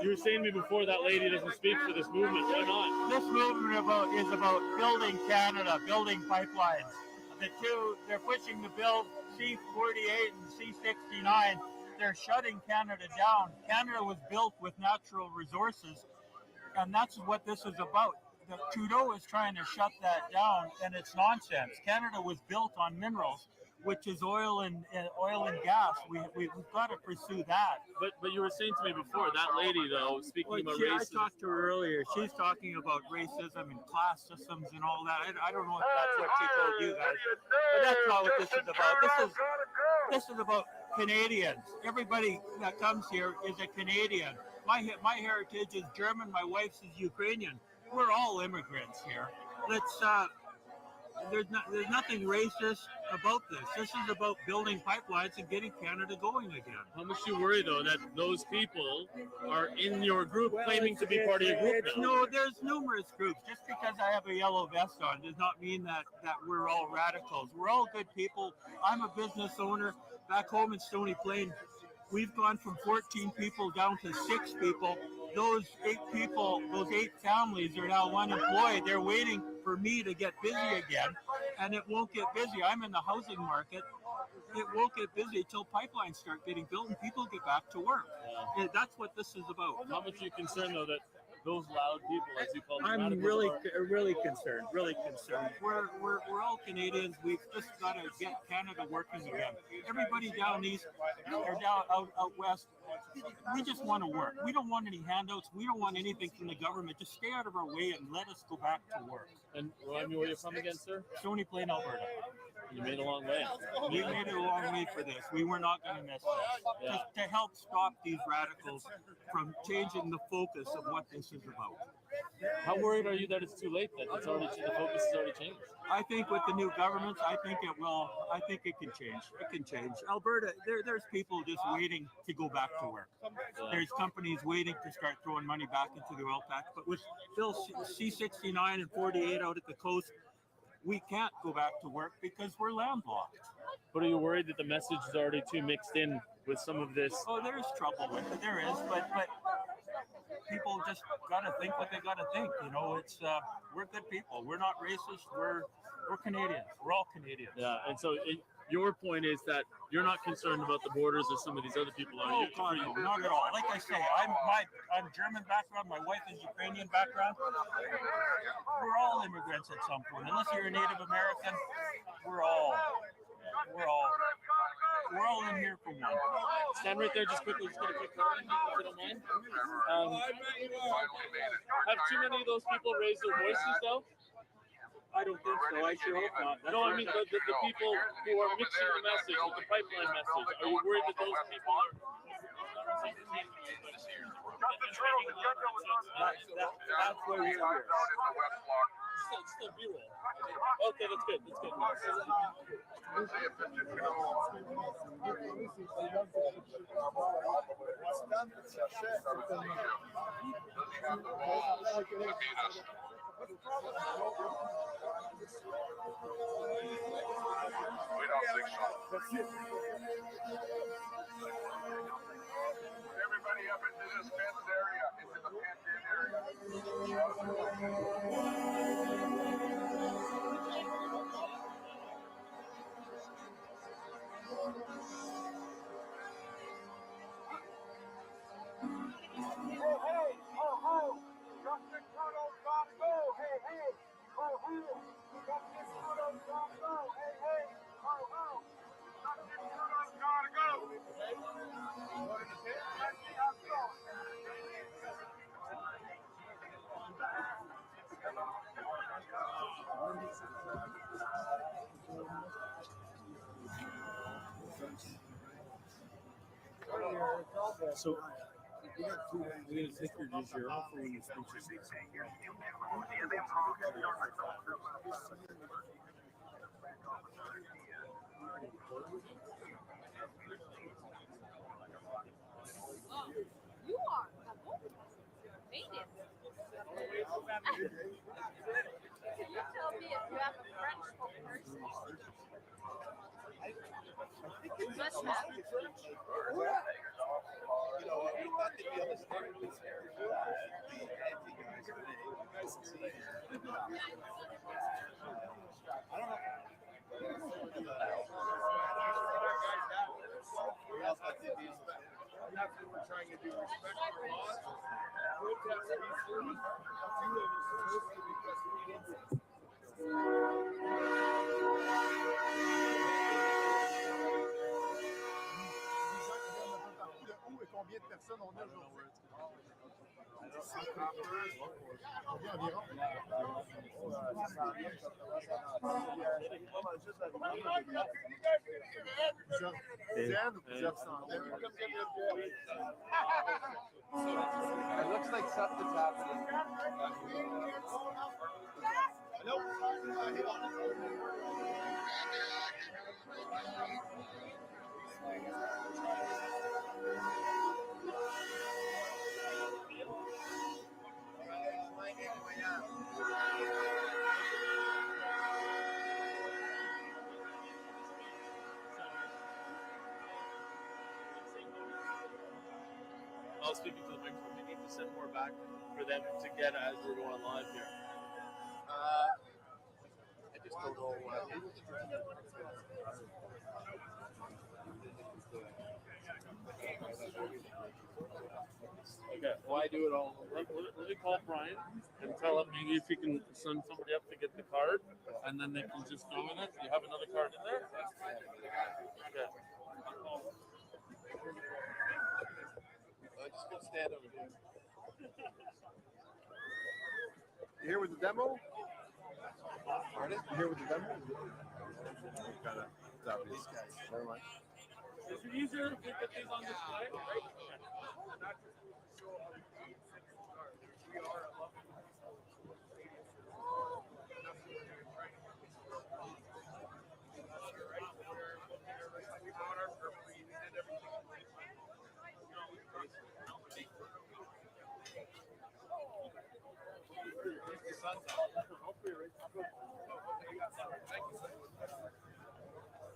You were saying to me before that lady doesn't speak for this movement. Why not? This movement is about building Canada, building pipelines. They're pushing to build C-48 and C-69. They're shutting Canada down. Canada was built with natural resources, and that's what this is about. Trudeau is trying to shut that down, and it's nonsense. Canada was built on minerals, which is oil and gas. We've got to pursue that. But you were saying to me before, that lady though, speaking about racism. I talked to her earlier. She's talking about racism and class systems and all that. I don't know if that's what she told you guys, but that's not what this is about. This is about Canadians. Everybody that comes here is a Canadian. My heritage is German. My wife's is Ukrainian. We're all immigrants here. There's nothing racist about this. This is about building pipelines and getting Canada going again. How much do you worry though that those people are in your group claiming to be part of your group now? No, there's numerous groups. Just because I have a yellow vest on does not mean that we're all radicals. We're all good people. I'm a business owner back home in Stony Plain. We've gone from 14 people down to 6 people. Those 8 people, those 8 families are now unemployed. They're waiting for me to get busy again, and it won't get busy. I'm in the housing market. It won't get busy until pipelines start getting built and people get back to work. Yeah. That's what this is about. How much are you concerned though that those loud people, as you call them, I'm really concerned. We're all Canadians. We've just got to get Canada working again. Everybody down east or down out west, we just want to work. We don't want any handouts. We don't want anything from the government. Just stay out of our way and let us go back to work. And remind me where you're from again, sir? Stony Plain, Alberta. You made a long way. We made it a long way for this. We were not going to miss this. Yeah. To help stop these radicals from changing the focus of what this this is about. How worried are you that it's too late, that it's already, the focus has already changed? I think with the new governments, I think it will. I think it can change. It can change. Alberta, there's people just waiting to go back to work. There's companies waiting to start throwing money back into the oil patch. But with Bill C-69 and 48 out at the coast, we can't go back to work because we're landlocked. But are you worried that the message is already too mixed in with some of this? Oh, there's trouble with it. There is, but people just gotta think what they gotta think. You know, it's we're good people. We're not racist. We're Canadians. We're all Canadians. Yeah, and so your point is that you're not concerned about the borders as some of these other people are. Oh, God, no, not at all. Like I say, I'm German background. My wife is Ukrainian background. We're all immigrants at some point. Unless you're a Native American, we're all in here for one. Stand right there, just quickly, just get a quick card, if you don't mind. Have too many of those people raise their voices, though? I don't think so. I sure hope not. No, I mean the people who are mixing the message with the pipeline message. Are you worried that those people are? That's where we are. Still B-roll. Okay, that's good. That's good. Everybody up into this fenced area, into the fenced area. Hey, ho, ho, Justin Trudeau's gotta go. Hey, ho, ho, Justin Trudeau's gotta go. Hey, ho, ho, Justin Trudeau's gotta go. So we're going to take your DGR for when you speak. You are a woman. Made it. Can you tell me if you have a French person? Must have. You know, we thought they'd be able to start this here. The anti-guys today. You guys can see. I don't know. We all thought they'd be able to. That's what we're trying to do. Respect our laws. Protest peacefully. A few of us supposed to because we did this. Où et combien de personnes on a aujourd'hui? It looks like something's happening. I was speaking to the microphone. We need to send more back for them to get as we're going live here. I just don't know. Okay, why do it all? Let me call Brian and tell him maybe if he can send somebody up to get the card, and then they can just go with it. You have another card in there? Okay. I'm just gonna stand over here. You here with the demo? Pardon? You here with the demo? Gotta. That was these guys. Never mind. Is it easier if we put these on display?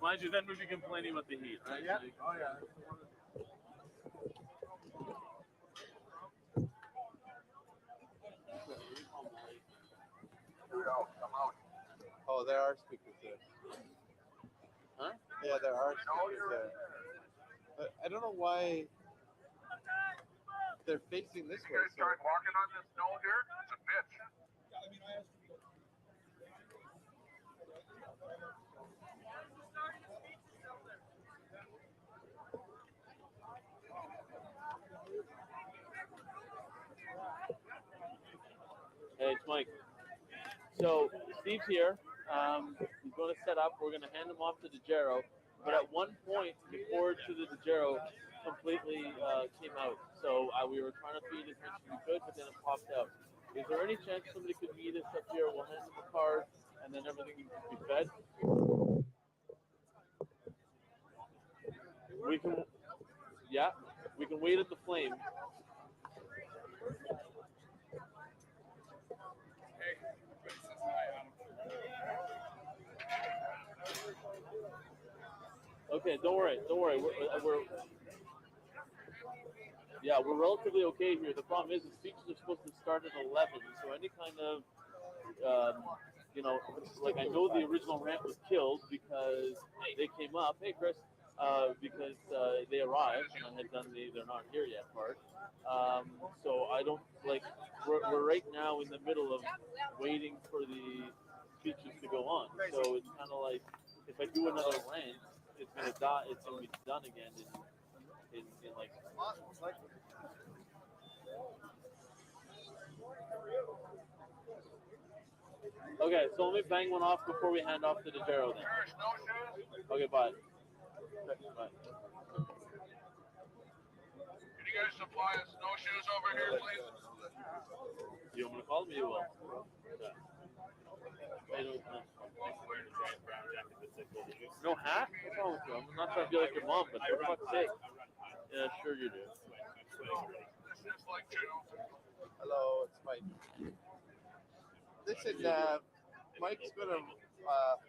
Mind you, then we'd be complaining about the heat, right? Yeah. Like, Oh, yeah. Oh, there are speakers there. Huh? Yeah, there are speakers there. But I don't know why they're facing this way. So. Walking on this snow here, it's a bitch. Hey, it's Mike. So Steve's here. He's going to set up. We're going to hand him off to DeGero. But at one point, the cord to the DeGero completely came out. So we were trying to feed as much as we could, but then it popped out. Is there any chance somebody could meet us up here? We'll hand them the card, and then everything can be fed. We can, yeah, we can wait at the flame. Okay, don't worry. We're relatively okay here. The problem is the speeches are supposed to start at 11, so any kind of, like I know the original rant was killed because they came up. Hey, Chris. Because they arrived and I had done the they're not here yet part. So I don't like we're right now in the middle of waiting for the speeches to go on. So it's kind of like if I do another rant, it's gonna die. It's gonna be done again in like. Okay, so let me bang one off before we hand off to DeGero then. Okay, bye. Bye. Can you guys supply us snowshoes over here, please? You want me to call them? You will. Yeah. No hat? What's wrong with you? I'm not trying to be like your mom, but for fuck's sake. Yeah, sure you do. Hello, it's Mike. Listen, Mike's gonna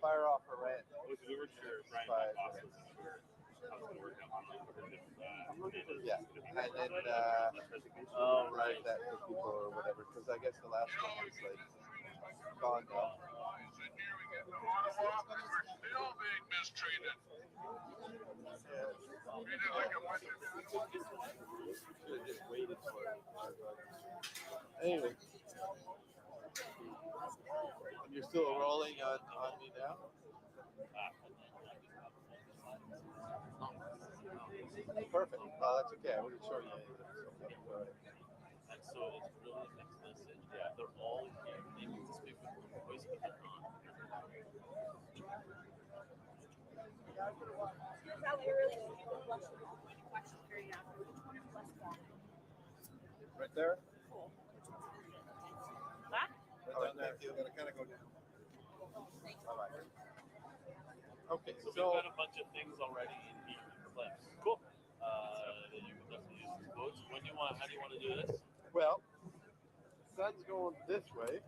fire off a rant. Yeah, and then write that for people or whatever, because I guess the last one was like gone now. We're still being mistreated. Treated like a bunch of Should have just waited for it. Anyway, you're still rolling on me now? Perfect. That's okay. I wasn't sure you anything. And so it's really the next message. Yeah, they're all here. They need to speak with one voice, but they're not. Right there? Back? Right down there. You gotta kind of go down. All right. Okay, So we've got a bunch of things already in here in clips. Cool. That you can definitely use as quotes. How do you want to do this? Well, the sun's going this way,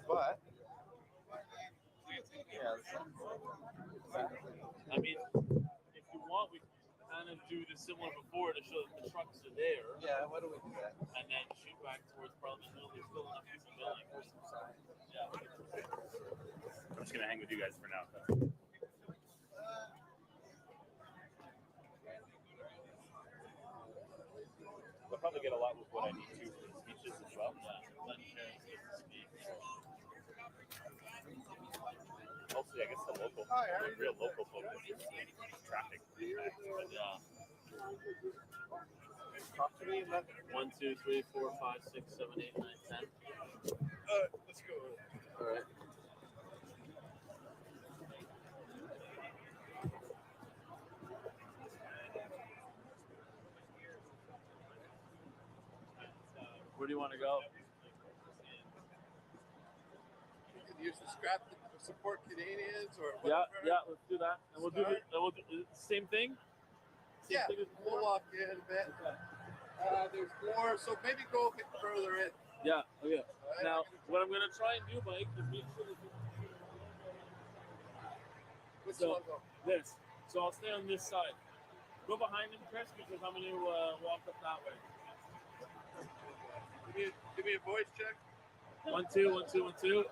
but yeah, I mean, if you want, we can kind of do the similar before to show that the trucks are there. Yeah, why don't we do that? And then shoot back towards Parliament Hill. There's still enough people going. Yeah. I'm just gonna hang with you guys for now. I'll probably get a lot with what I need to for the speeches as well. Mostly, I guess the real local focus is traffic. But yeah. Talk to me about 1, 2, 3, 4, 5, 6, 7, 8, 9, 10. let's go. All right. Where do you want to go? is the scrap to support Canadians or Yeah, whatever. yeah, let's do that. And we'll do the same thing. Same Yeah, thing as we'll walk in a bit. There's more, so maybe go a bit further in. Yeah, okay. Now, what I'm going to try and do, Mike, is make sure that Which so, one though? this. So I'll stay on this side. Go behind him, Chris, because I'm going to walk up that way. Give me a voice check. 1, 2, 1, 2, 1, 2.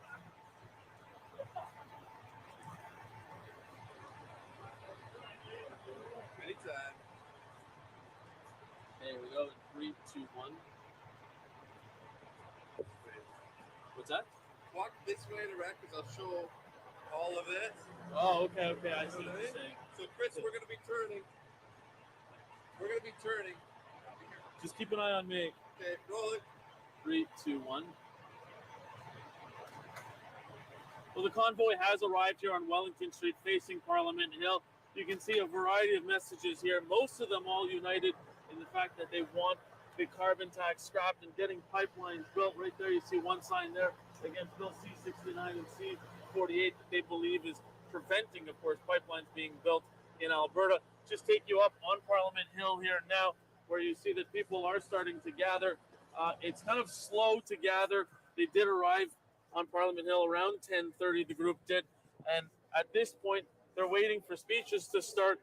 Anytime. There we go. 3, 2, 1. What's that? Walk this way to rec because I'll show all of it. Oh, okay. I see what you're saying. So, Chris, we're going to be turning. Just keep an eye on me. Okay, roll it. 3, 2, 1. Well, the convoy has arrived here on Wellington Street facing Parliament Hill. You can see a variety of messages here, most of them all united in the fact that they want the carbon tax scrapped and getting pipelines built. Right there, you see one sign there against Bill C-69 and C-48 that they believe is preventing, of course, pipelines being built in Alberta. Just take you up on Parliament Hill here now, where you see that people are starting to gather. It's kind of slow to gather. They did arrive on Parliament Hill around 10:30, the group did. And at this point, they're waiting for speeches to start.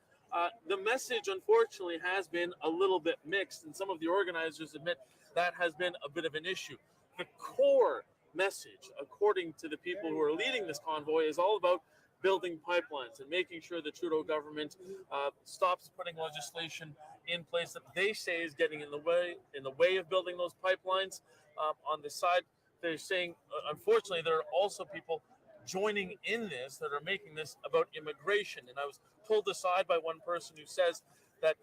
The message, unfortunately, has been a little bit mixed, and some of the organizers admit that has been a bit of an issue. The core message, according to the people who are leading this convoy, is all about building pipelines and making sure the Trudeau government stops putting legislation in place that they say is getting in the way of building those pipelines. On the side, they're saying, unfortunately, there are also people joining in this that are making this about immigration. And I was pulled aside by one person who says that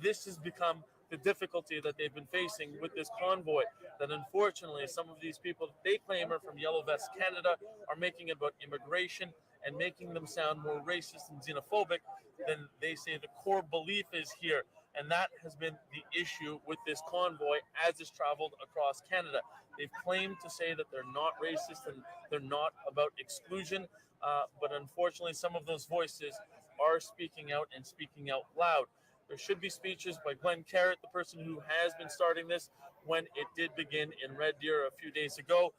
this has become the difficulty that they've been facing with this convoy, that unfortunately some of these people that they claim are from Yellow Vest Canada are making it about immigration and making them sound more racist and xenophobic than they say the core belief is here. And that has been the issue with this convoy as it's traveled across Canada. They've claimed to say that they're not racist and they're not about exclusion, but unfortunately some of those voices are speaking out and speaking out loud. There should be speeches by Glenn Carrott, the person who has been starting this when it did begin in Red Deer a few days ago.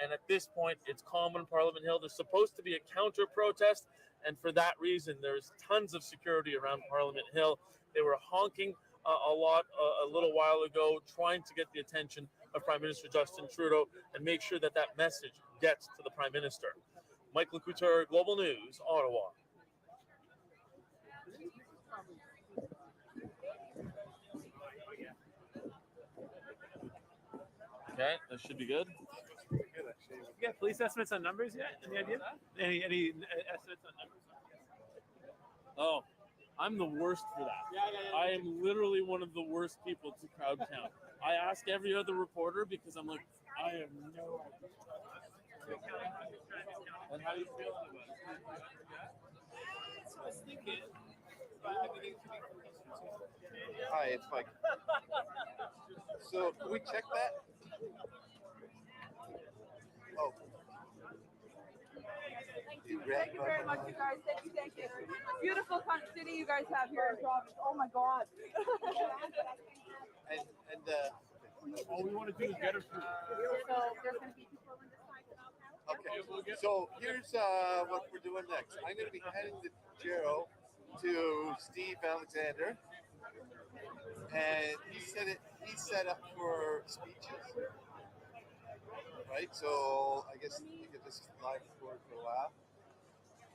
And at this point, it's calm on Parliament Hill. There's supposed to be a counter-protest, and for that reason, there's tons of security around Parliament Hill. They were honking a lot a little while ago, trying to get the attention of Prime Minister Justin Trudeau and make sure that that message gets to the Prime Minister. Michael Couture, Global News, Ottawa. Okay, that should be good. Good, actually. You got police estimates on numbers yet? Any idea? Any estimates on numbers? Oh, I'm the worst for that. Yeah. I am literally one of the worst people to crowd count. I ask every other reporter because I'm like, I have no idea. And how do you feel about it? I was thinking. Hi, it's Mike. So, can we check that? Oh. Thank you very much, you guys. Thank you. Beautiful city you guys have here in Providence. Oh my God. All we want to do is get her through. Okay, so here's what we're doing next. I'm going to be heading to Jero to Steve Alexander, and he's set up for speeches, right? So I guess you could just live record for a while,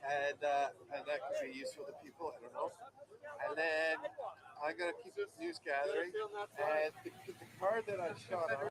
and that could be useful to people. I don't know. And then I'm going to keep news gathering, and the card that I shot on.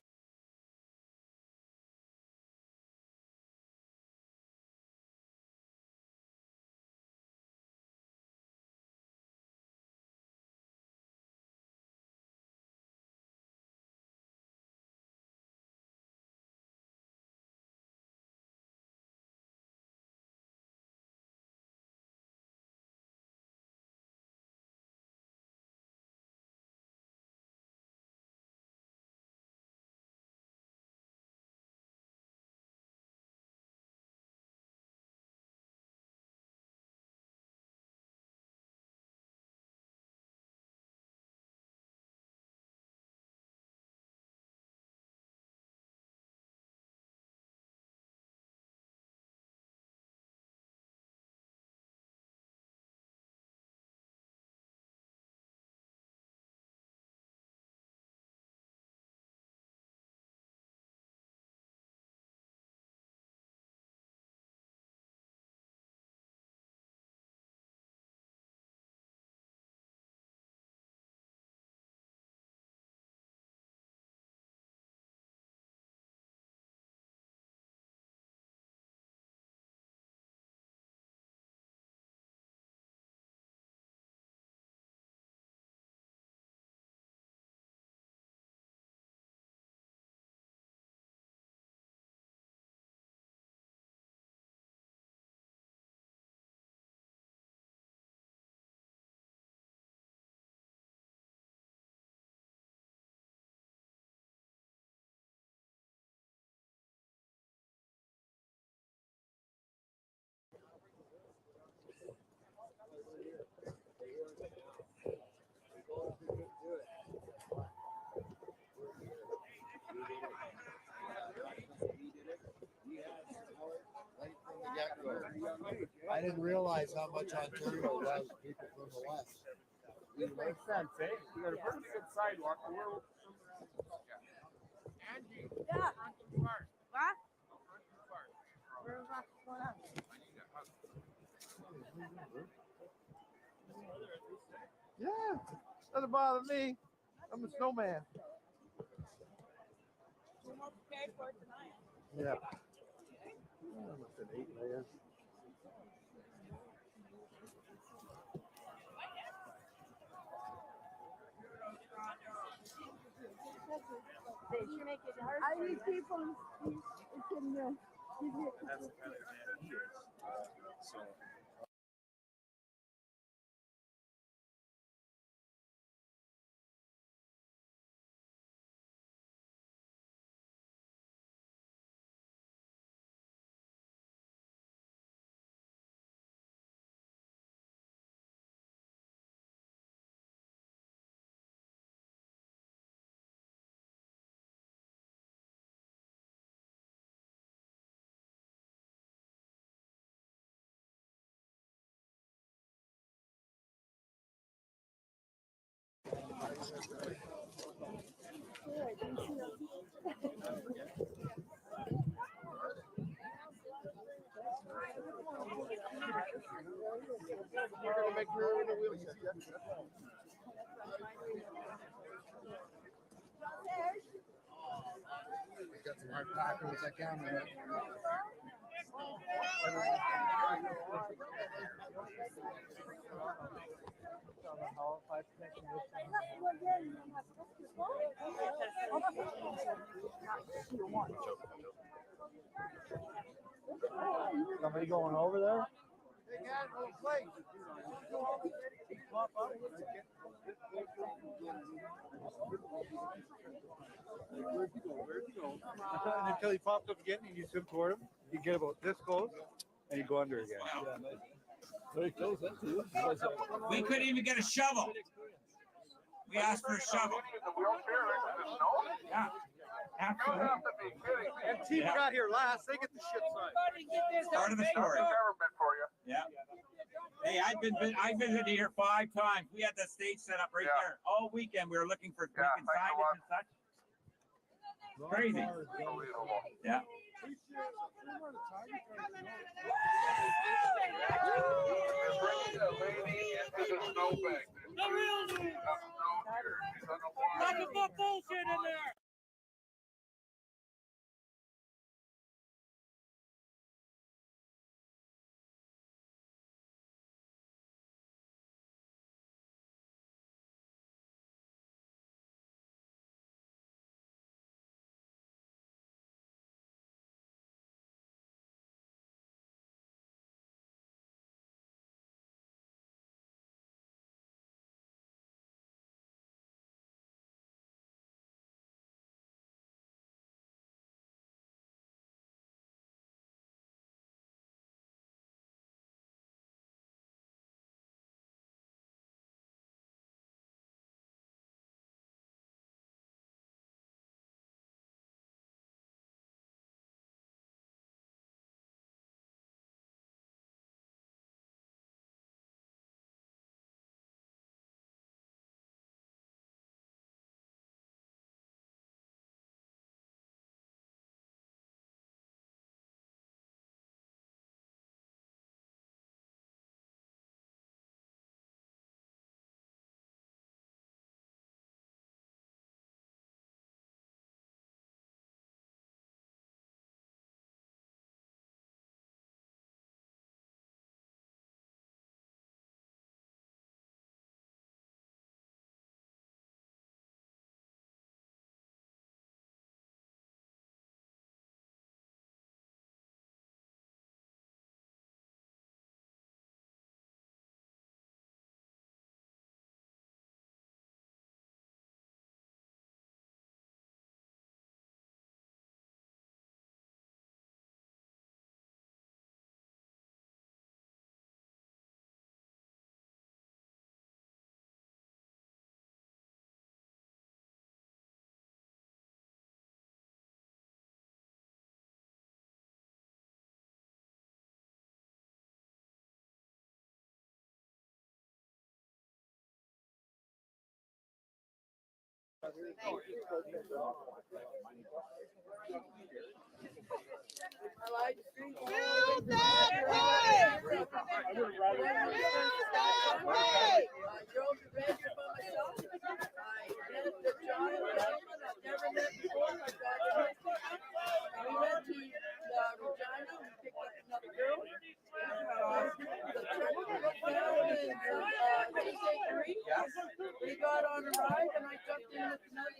I didn't realize how much Ontario was people from the west. It makes sense, eh? You got a pretty good sidewalk. Angie. Yeah. What? Where's that going on? Yeah, doesn't bother me. I'm a snowman. We're more prepared for it tonight. Yeah. Almost an 8 layer. They should make it hard. I need people who can That's the kind of man he is. So. You're gonna make me in the wheel. Got some hard tacos I can. Somebody going over there? Hey guys, little place. Where'd you go? Until he popped up again and you swim toward him, you get about this close and you go under again. Very close, that's it. We couldn't even get a shovel. We asked for a shovel. Yeah. Absolutely. And team got here last, they get the shit side. Part of the story. Yeah. Hey, I visited here 5 times. We had the stage set up right there all weekend. We were looking for making signage and such. Crazy. Yeah. Talking about bullshit in there. We got on a ride and I jumped in with another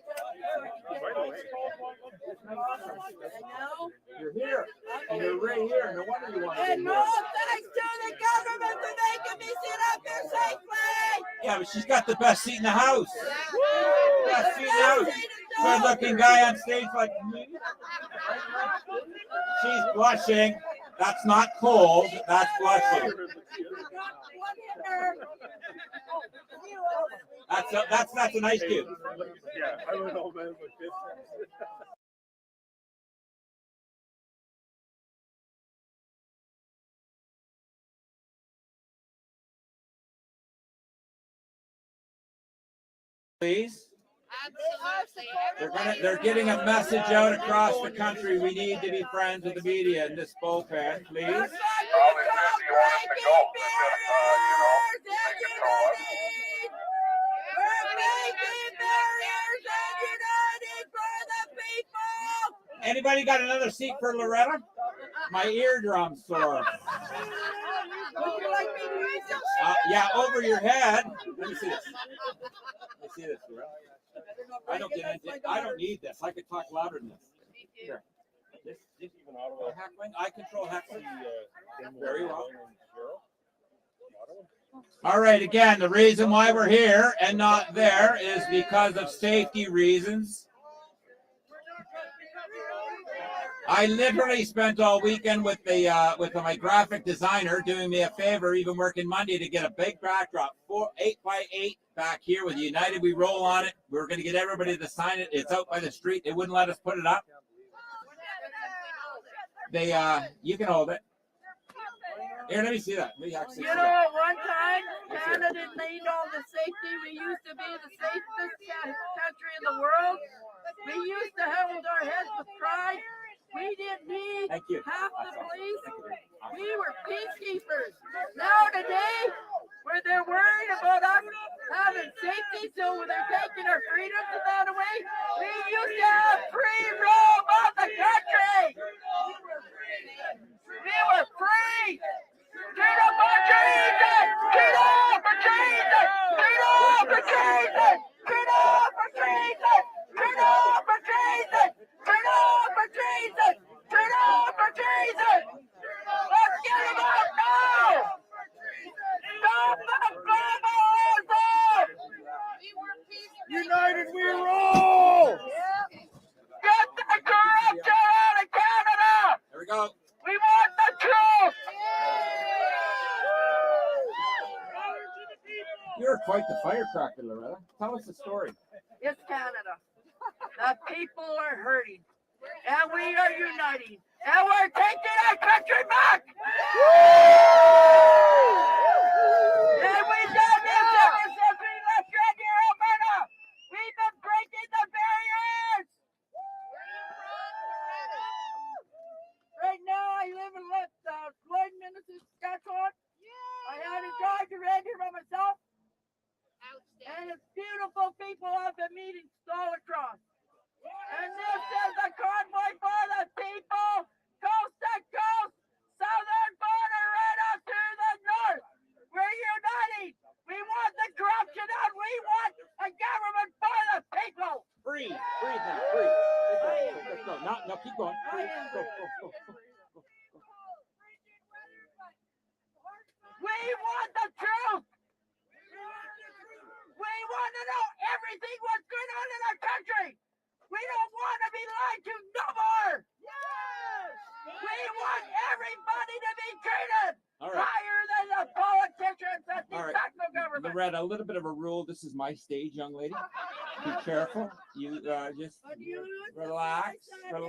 and now You're here. And you're right here. No wonder you want to and no thanks to the government for making me sit up here safely. Yeah, but she's got the best seat in the house. Best seat in the house. Good looking guy on stage like me. She's blushing. That's not cold. That's blushing. That's a nice dude. Yeah, I don't know, man, but this. Please. They're getting a message out across the country. We need to be friends with the media in this bullpen, please. Anybody got another seat for Loretta? My eardrum's sore. Yeah, over your head. Let me see this. Let me see this, Loretta. I don't get anything. I don't need this. I could talk louder than this. Here. I control heckling very well. All right, again, the reason why we're here and not there is because of safety reasons. I literally spent all weekend with my graphic designer doing me a favor, even working Monday to get a big backdrop, 8x8 back here with United We Roll on it. We were going to get everybody to sign it. It's out by the street. They wouldn't let us put it up. You can hold it. Here, let me see that. Let me actually see You know, that. at one time, Canada didn't need all the safety. We used to be the safest country in the world. We used to hold our heads with pride. We didn't need half the police. We were peacekeepers. Now today, where they're worried about us having safety, so they're taking our freedoms and that away. We used to have free roam of the country. We were free. Get up for Jesus! Get up for Jesus! Get up for Jesus! Get up for Jesus! Get up for Jesus! Get up for Jesus! Get up for Jesus! Let's get him up now! Stop the globalism! United we roll! Get the corruption out of Canada! There we go. We want the truth! You're quite the firecracker, Loretta. Tell us the story. It's Canada. The people are hurting. And we are uniting. And we're taking our country back! And we've done this ever since we left Red Deer, Alberta! We've been breaking the barriers! Right now, I live in Lloyd, Saskatchewan. I had to drive to Red Deer by myself. And it's beautiful people I've been meeting all across. And this is a convoy for the people, coast to coast, southern border right up to the north. We're uniting. We want the corruption out. We want a government for the people. Breathe now, breathe. Let's go. No, keep going. Go. We want the truth. We want to know everything what's going on in our country. We don't want to be lied to no more. We want everybody to be treated higher than the politicians and the national government. Loretta, a little bit of a rule. This is my stage, young lady. Be careful. You just relax. I'm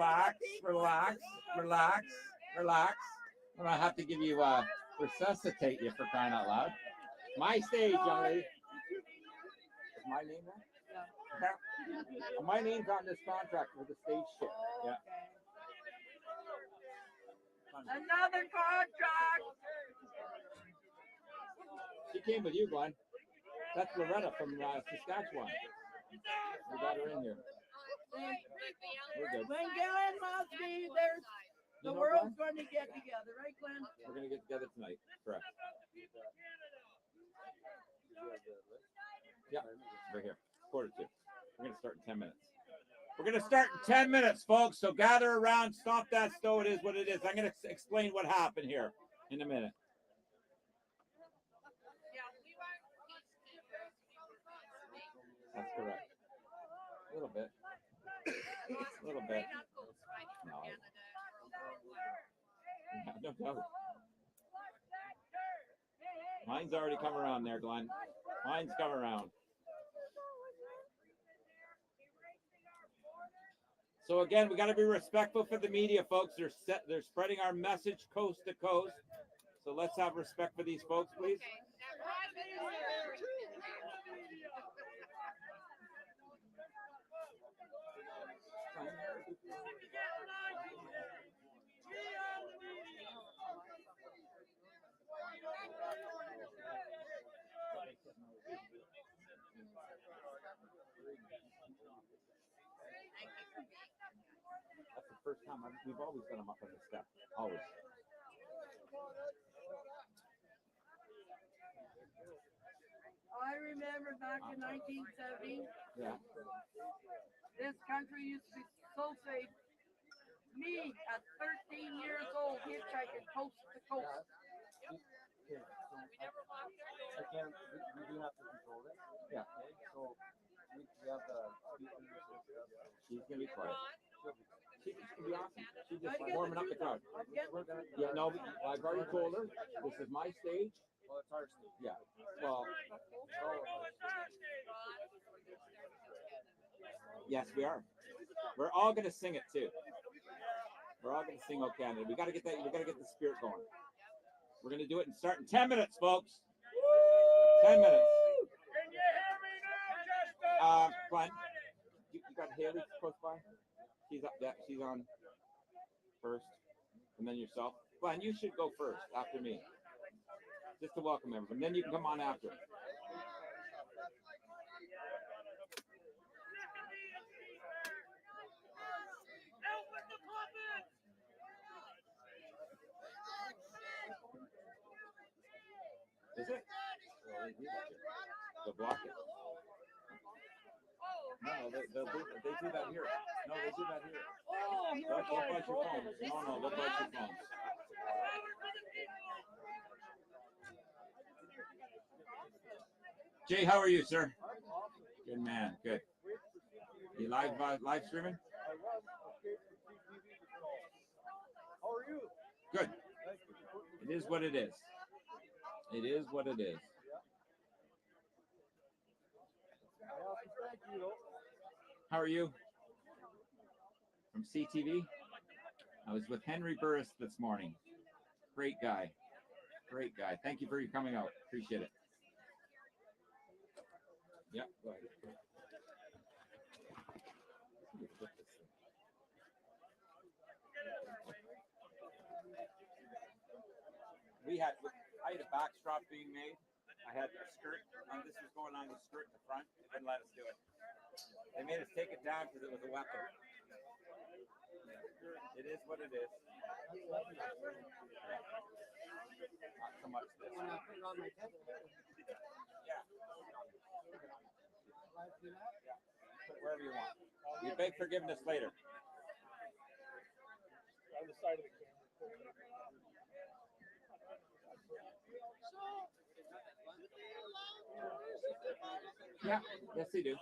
gonna have to give you resuscitate you for crying out loud. My stage, young lady. Is my name there? My name's on this contract for the stage shit. Yeah. Another contract. She came with you, Glenn. That's Loretta from Saskatchewan. We got her in here. We're good. When Glenn must be, there's the You know, world's Glenn? going to get together, right, Glenn? We're going to get together tonight. Correct. Yeah, right here. 1:45. We're going to start in 10 minutes. We're going to start in 10 minutes, folks. So gather around, stomp that stove. It is what it is. I'm going to explain what happened here in a minute. That's correct. A little bit. A little bit. No. Yeah, no doubt. Mine's already come around there, Glenn. Mine's come around. So again, we got to be respectful for the media, folks. They're spreading our message coast to coast. So let's have respect for these folks, please. That's the first time. We've always done them up on the step. Always. I remember back in 1970, Yeah. this country used to be so safe. Me, at 13 years old, hitchhiking coast to coast. Again, we do have to control it. Yeah. Okay, so we have the speakers and stuff. She's going to be quiet. She's going to be awesome. She's just Gotta get warming the up the truth crowd. out. Yeah, no, I've already told her. This is my stage. Well, it's our stage. Yeah. Well, yes, we are. We're all going to sing it too. We're all going to sing "O Canada." We got to get that. We got to get the spirit going. We're going to do it and start in 10 minutes, folks. 10 minutes. Can you hear me now, Justin? Glenn, you got Haley close by? She's up. Yeah, she's on first, and then yourself. Glenn, you should go first after me, just to welcome everyone. Then you can come on after. Is it? They'll block it. No, they do that here. No, they do that here. They'll bite your phones. No, they'll bite your phones. Jay, how are you, sir? Good man. Good. You live streaming? How are you? Good. It is what it is. It is what it is. How are you? From CTV? I was with Henry Burris this morning. Great guy. Great guy. Thank you for your coming out. Appreciate it. Yeah, go ahead. I had a backstrap being made. I had a skirt, and this was going on the skirt in the front. They didn't let us do it. They made us take it down because it was a weapon. It is what it is. Not so much this. Yeah. Put wherever you want. You beg forgiveness later. On the side of the camera. Yeah, yes they do.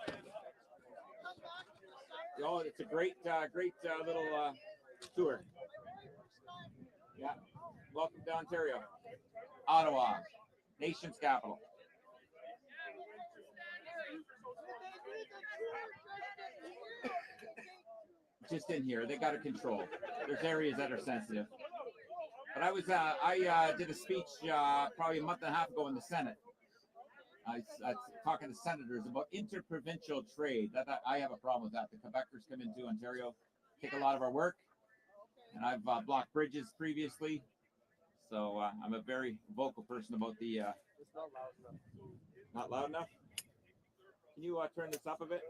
Oh, it's a great little tour. Yeah, welcome to Ontario, Ottawa, nation's capital. Just in here, they got it controlled. There's areas that are sensitive. But I did a speech probably a month and a half ago in the Senate. I talking to senators about interprovincial trade. I have a problem with that. The Quebecers come into Ontario, take a lot of our work, and I've blocked bridges previously. So I'm a very vocal person about the. It's not loud enough. Not loud enough. Can you turn this up a bit?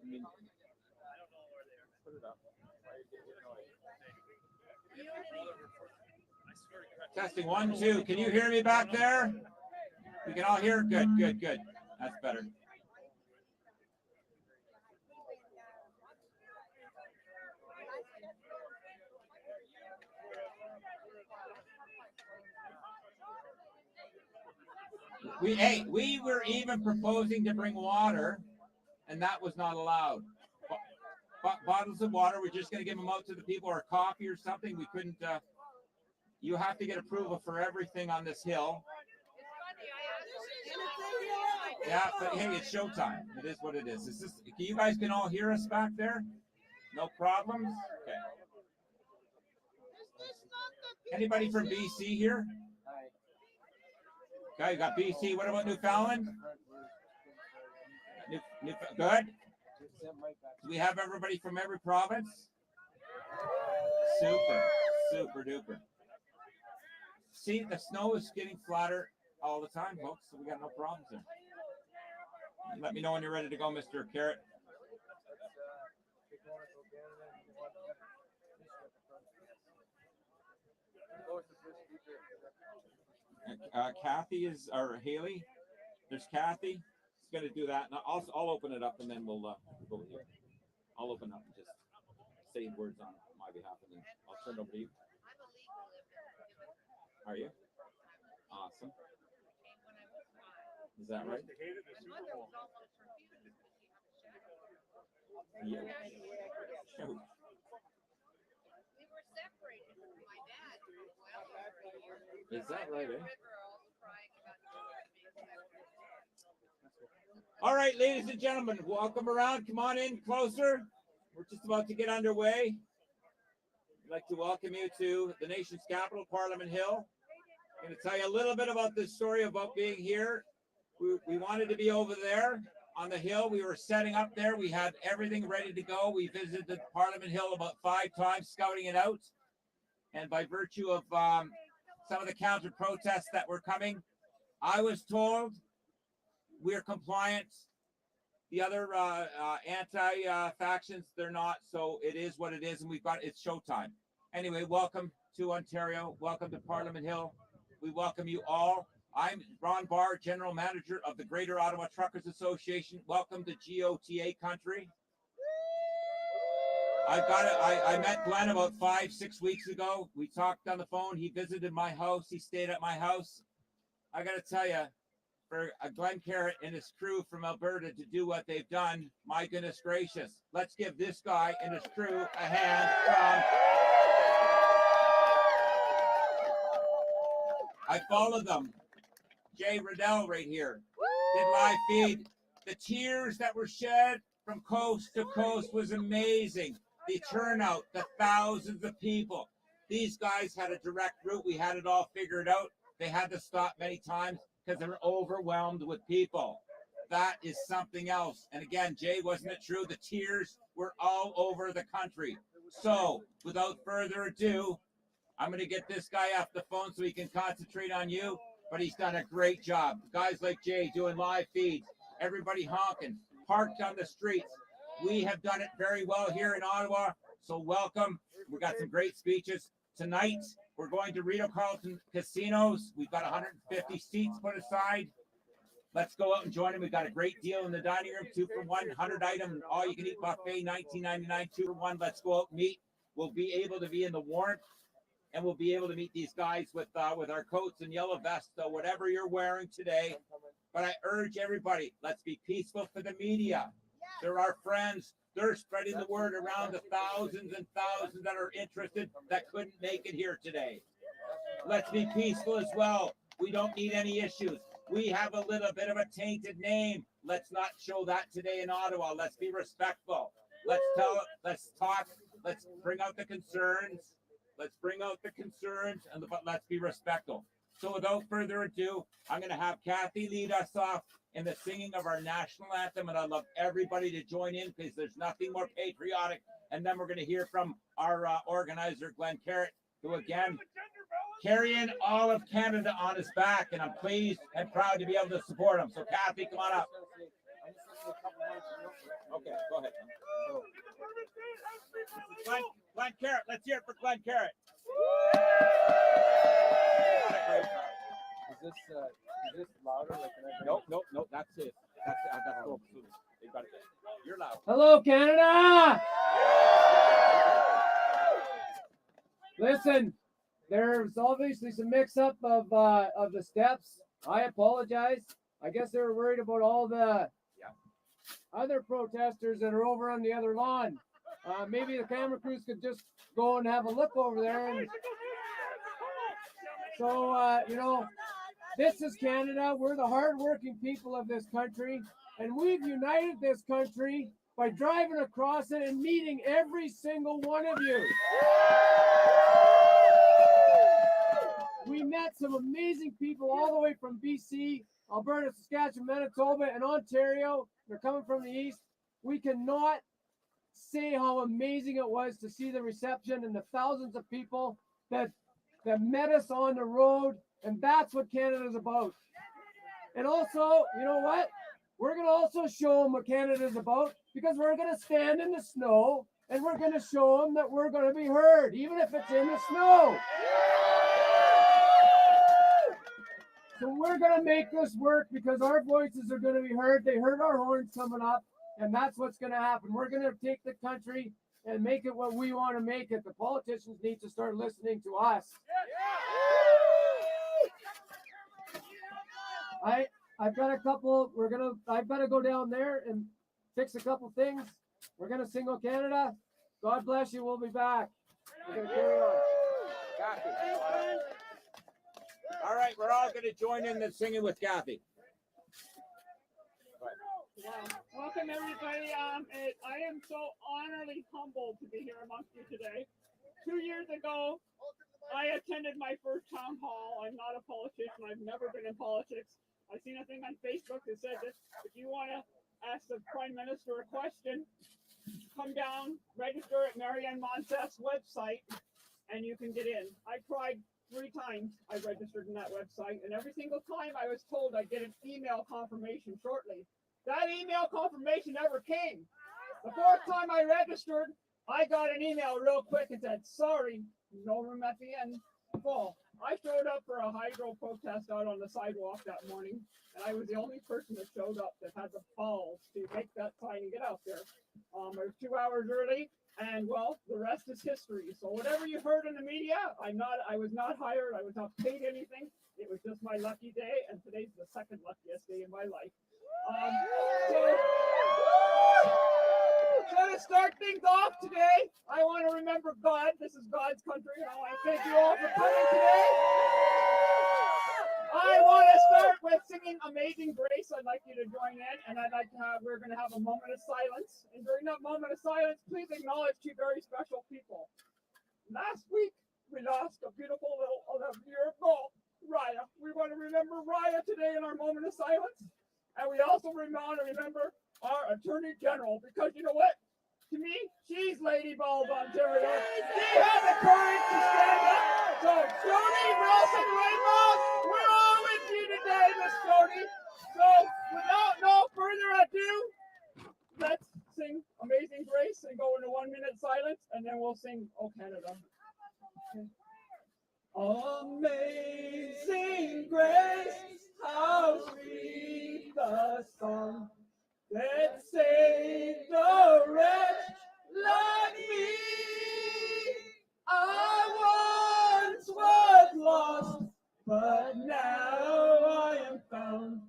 I mean, put it up. Testing 1, 2. Can you hear me back there? We can all hear? Good, good, good. That's better. We were even proposing to bring water, and that was not allowed. Bottles of water, we're just going to give them out to the people, or coffee or something. We couldn't. You have to get approval for everything on this hill. Yeah, but hey, it's showtime. It is what it is. Is this? You guys can all hear us back there? No problems. Okay. Anybody from BC here? Okay, you got BC. What about Newfoundland? Good. Do we have everybody from every province? Super, super duper. See, the snow is getting flatter all the time, folks, so we got no problems there. Let me know when you're ready to go, Mr. Carrot. Kathy is, or Haley. There's Kathy. She's going to do that. And I'll open it up, and then we'll go here. I'll open up and just say words on my behalf, and then I'll turn it over to you. Are you? Awesome. Is that right? Yeah. Shoot. Is that right, eh? All right, ladies and gentlemen, welcome around. Come on in closer. We're just about to get underway. I'd like to welcome you to the nation's capital, Parliament Hill. I'm going to tell you a little bit about this story about being here. We wanted to be over there on the hill. We were setting up there. We had everything ready to go. We visited Parliament Hill about 5 times, scouting it out. And by virtue of some of the counter protests that were coming, I was told we're compliant. The other anti-factions, they're not. So it is what it is, and it's showtime. Anyway, welcome to Ontario. Welcome to Parliament Hill. We welcome you all. I'm Ron Barr, General Manager of the Greater Ottawa Truckers Association. Welcome to GOTA country. I met Glenn about 5-6 weeks ago. We talked on the phone. He visited my house. He stayed at my house. I got to tell you, for Glenn Carrot and his crew from Alberta to do what they've done, my goodness gracious. Let's give this guy and his crew a hand. I followed them. Jay Riddell right here did live feed. The tears that were shed from coast to coast was amazing. The turnout, the thousands of people. These guys had a direct route. We had it all figured out. They had to stop many times because they were overwhelmed with people. That is something else. And again, Jay, wasn't it true? The tears were all over the country. So without further ado, I'm going to get this guy off the phone so he can concentrate on you. But he's done a great job. Guys like Jay doing live feeds, everybody honking, parked on the streets. We have done it very well here in Ottawa. So welcome. We got some great speeches. Tonight, we're going to Rideau Carlton Casinos. We've got 150 seats put aside. Let's go out and join them. We've got a great deal in the dining room, 2 for 1, 100-item, all-you-can-eat buffet, $19.99, 2 for 1. Let's go out and meet. We'll be able to be in the warmth, and we'll be able to meet these guys with our coats and yellow vests, so whatever you're wearing today. But I urge everybody, let's be peaceful for the media. They're our friends. They're spreading the word around the thousands and thousands that are interested that couldn't make it here today. Let's be peaceful as well. We don't need any issues. We have a little bit of a tainted name. Let's not show that today in Ottawa. Let's be respectful. Let's talk. Let's bring out the concerns. Let's bring out the concerns, but let's be respectful. So without further ado, I'm going to have Kathy lead us off in the singing of our national anthem, and I'd love everybody to join in because there's nothing more patriotic. And then we're going to hear from our organizer, Glenn Carrott, who again, carrying all of Canada on his back, and I'm pleased and proud to be able to support him. So Kathy, come on up. Okay, go ahead. Glenn Carrott, let's hear it for Glenn Carrott. Is this louder? Like, Nope, that's it. That's it. I got to go. You got it. You're loud. Hello, Canada! Listen, there's obviously some mix-up of the steps. I apologize. I guess they were worried about all the other protesters that are over on the other lawn. Maybe the camera crews could just go and have a look over there. And so, you know, this is Canada. We're the hardworking people of this country, and we've united this country by driving across it and meeting every single one of you. We met some amazing people all the way from BC, Alberta, Saskatchewan, Manitoba, and Ontario. They're coming from the east. We cannot say how amazing it was to see the reception and the thousands of people that met us on the road. And that's what Canada is about. And also, you know what? We're going to also show them what Canada is about, because we're going to stand in the snow and we're going to show them that we're going to be heard, even if it's in the snow. So we're going to make this work because our voices are going to be heard. They heard our horns coming up, and that's what's going to happen. We're going to take the country and make it what we want to make it. The politicians need to start listening to us. I've got a couple. I've got to go down there and fix a couple things. We're gonna sing "O Canada." God bless you. We'll be back. We're gonna carry on. All right, we're all going to join in the singing with Kathy. Welcome everybody. I am so honorably humbled to be here amongst you today. 2 years ago, I attended my first town hall. I'm not a politician. I've never been in politics. I seen a thing on Facebook that said that if you want to ask the Prime Minister a question, come down, register at Marianne Monsef's website, and you can get in. I tried 3 times. I registered in that website, and every single time I was told I'd get an email confirmation shortly. That email confirmation never came. The 4th time I registered, I got an email real quick and said, sorry, no room at the end, full. I showed up for a hydro protest out on the sidewalk that morning, and I was the only person that showed up that had the balls to make that sign and get out there. I was 2 hours early, and well, the rest is history. So whatever you heard in the media, I was not hired, I was not paid anything. It was just my lucky day, and today's the second luckiest day in my life. So to start things off today, I want to remember God. This is God's country, and I want to thank you all for coming today. I want to start with singing Amazing Grace. I'd like you to join in, and we're going to have a moment of silence. And during that moment of silence, please acknowledge 2 very special people. Last week, we lost a beautiful little 11-year-old girl, Raya. We want to remember Raya today in our moment of silence. And we also want to remember our Attorney General, because you know what? To me, she's Lady Balls Ontario. She has the courage to stand up. So, Jody Wilson Rainbows, we're all with you today, Miss Jody. So, without no further ado, let's sing Amazing Grace and go into 1 minute silence, and then we'll sing "O Canada." Okay. Amazing grace, how sweet the song that saved a wretch like me. I once was lost, but now I am found.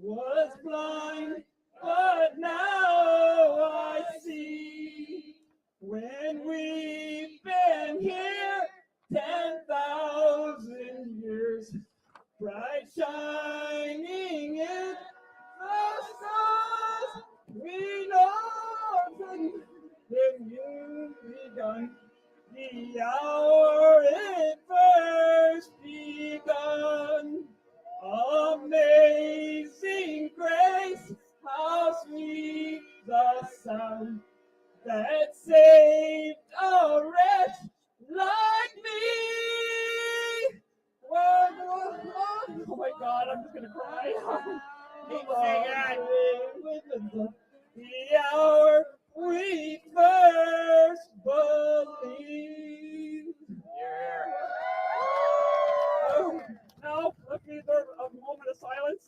Was blind, but now I see. When we've been here 10,000 years, bright shining in the stars, we know that you've begun the hour it first begun. The hour we first believed. Now, let's be there a moment of silence.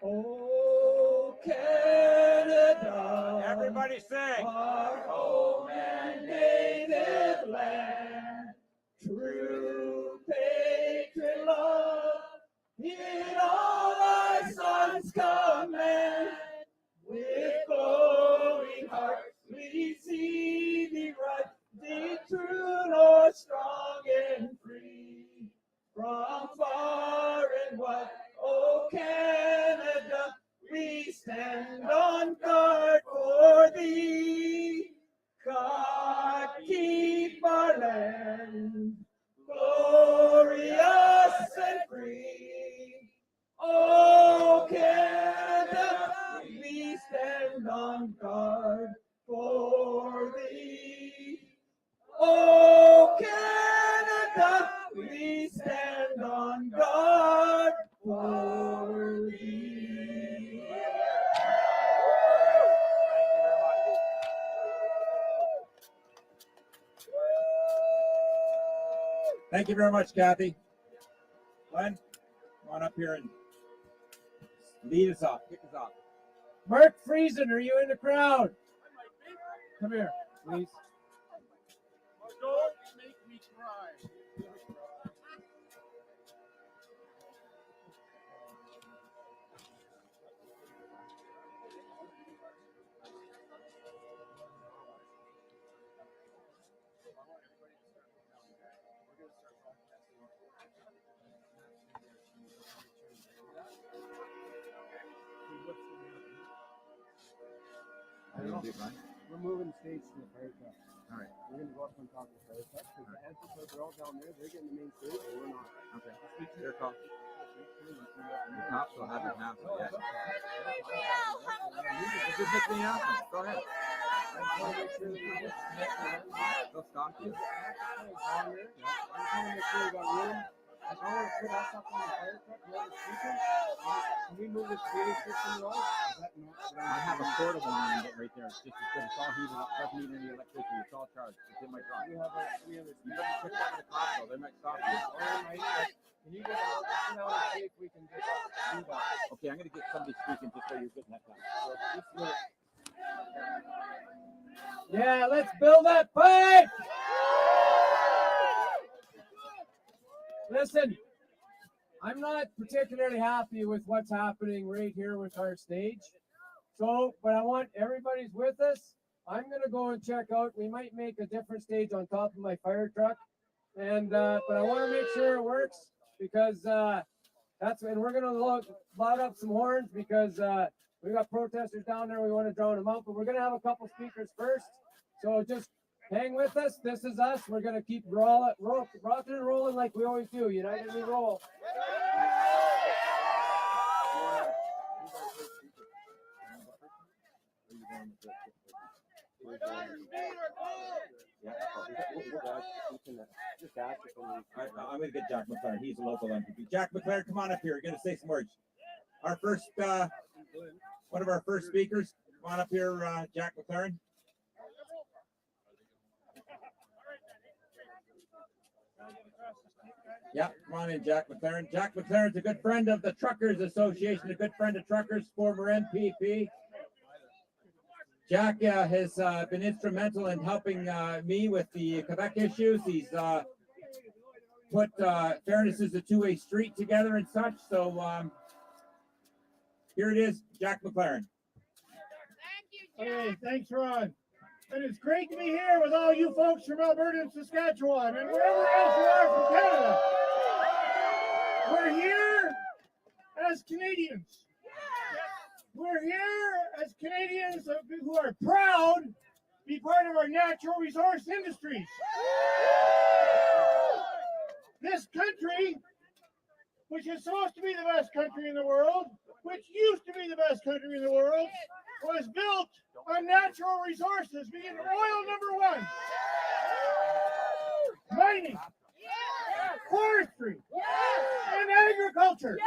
Oh, Canada. Everybody sing. Our home and native land. True patriot love in all thy sons command. With glowing hearts we see thee right, thee true north, strong and free. From far and wide, oh Canada, we stand on guard for thee. God keep our land glorious and free. Oh Canada, we stand on guard for thee. Oh Canada, we stand on guard for thee. Thank you very much, Kathy. Glenn, come on up here and lead us off. Kick us off. Mark Friesen, are you in the crowd? Come here, please. Don't make me cry. We're moving stage to the fire truck. All right. We're going to go up on top of the fire truck because the amplifiers are all down there. They're getting the main stage and we're not. Okay. Your call. The cops will have it now. So yeah. Just pick me up. Go ahead. They'll stop you. I'm trying to make sure we got room. If I want to put us up on the fire truck, you have a speaker. Can we move this video system at all? Is that not? I have a portable one right there. It's just as good. It's all heated up. Doesn't need any electricity. It's all charged. It's in my truck. You have any other You better check that with the cops though. They might stop you. Can you get out now and see if we can just do that? Okay, I'm gonna get somebody speaking just so you're getting that time. Yeah, let's build that pipe. Listen, I'm not particularly happy with what's happening right here with our stage. So, but I want everybody's with us. I'm gonna go and check out. We might make a different stage on top of my fire truck, and but I want to make sure it works because that's and we're gonna load up some horns because we got protesters down there. We want to drown them out, but we're gonna have a couple speakers first. So just hang with us. This is us. We're gonna keep rocking and rolling like we always do. United we roll. I'm gonna get Jack McLaren. He's a local MPP. Jack McLaren, come on up here. You're gonna say some words. Our first, one of our first speakers. Come on up here, Jack McLaren. Yeah, come on in, Jack McLaren. Jack McLaren's a good friend of the Truckers Association, a good friend of truckers, former MPP. Jack has been instrumental in helping me with the Quebec issues. He's put fairness is a two-way street together and such. So Here it is, Jack McLaren. Hey, thanks, Ron. And it's great to be here with all you folks from Alberta and Saskatchewan and wherever else you are from Canada. We're here as Canadians. We're here as Canadians who are proud to be part of our natural resource industries. This country, which is supposed to be the best country in the world, which used to be the best country in the world, was built on natural resources, being oil number one, mining, forestry, and agriculture.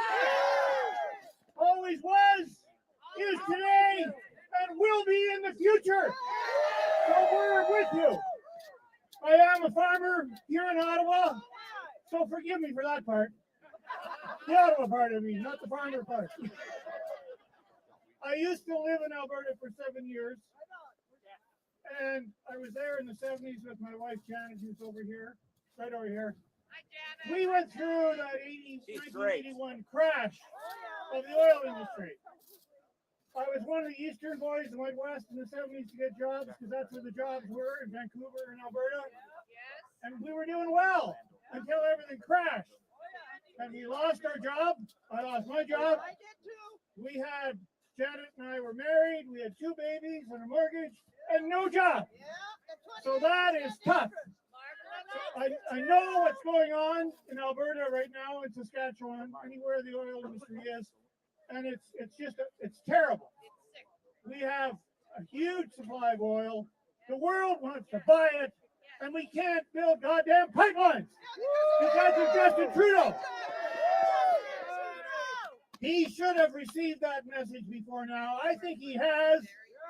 Always was, is today, and will be in the future. So we're with you. I am a farmer here in Ottawa, so forgive me for that part. The Ottawa part, I mean, not the farmer part. I used to live in Alberta for 7 years, and I was there in the 70s with my wife Janet, who's over here, right over here. We went through that 1981 crash of the oil industry. I was one of the eastern boys that went west in the 70s to get jobs, because that's where the jobs were, in Vancouver and Alberta. And we were doing well until everything crashed. And we lost our job. I lost my job. We had, Janet and I were married. We had 2 babies and a mortgage and no job. So that is tough. I know what's going on in Alberta right now, in Saskatchewan, anywhere the oil industry is. And it's terrible. We have a huge supply of oil. The world wants to buy it, and we can't build goddamn pipelines because of Justin Trudeau. He should have received that message before now. I think he has.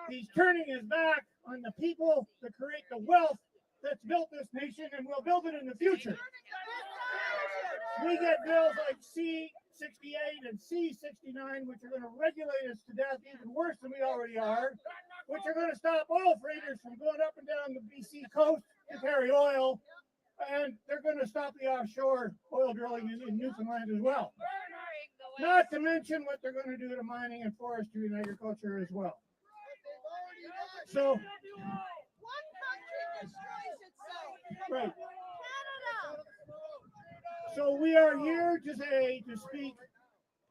He's turning his back on the people that create the wealth that's built this nation and will build it in the future. We get bills like C-68 and C-69, which are going to regulate us to death even worse than we already are, which are going to stop oil freighters from going up and down the BC coast to carry oil, and they're going to stop the offshore oil drilling in Newfoundland as well. Not to mention what they're going to do to mining and forestry and agriculture as well. So, right. So we are here today to speak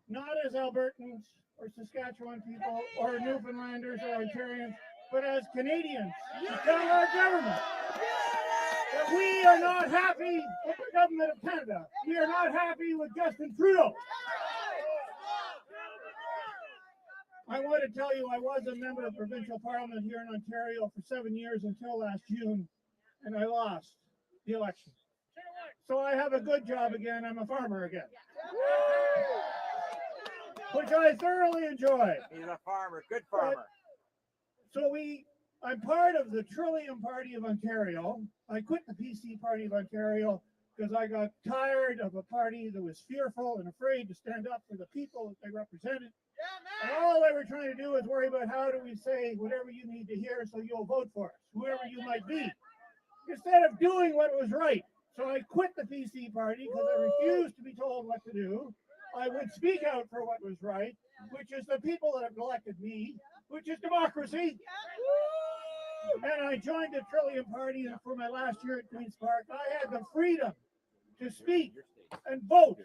not as Albertans or Saskatchewan people or Newfoundlanders or Ontarians, but as Canadians to tell our government that we are not happy with the government of Canada. We are not happy with Justin Trudeau. I want to tell you, I was a member of provincial parliament here in Ontario for 7 years until last June, and I lost the election. So I have a good job again. I'm a farmer again, which I thoroughly enjoy. He's a farmer, good farmer. So I'm part of the Trillium Party of Ontario. I quit the PC Party of Ontario because I got tired of a party that was fearful and afraid to stand up for the people that they represented. And all they were trying to do is worry about how do we say whatever you need to hear so you'll vote for us, whoever you might be, instead of doing what was right. So I quit the PC Party because I refused to be told what to do. I would speak out for what was right, which is the people that have elected me, which is democracy. And I joined the Trillium Party, and for my last year at Queen's Park, I had the freedom to speak and vote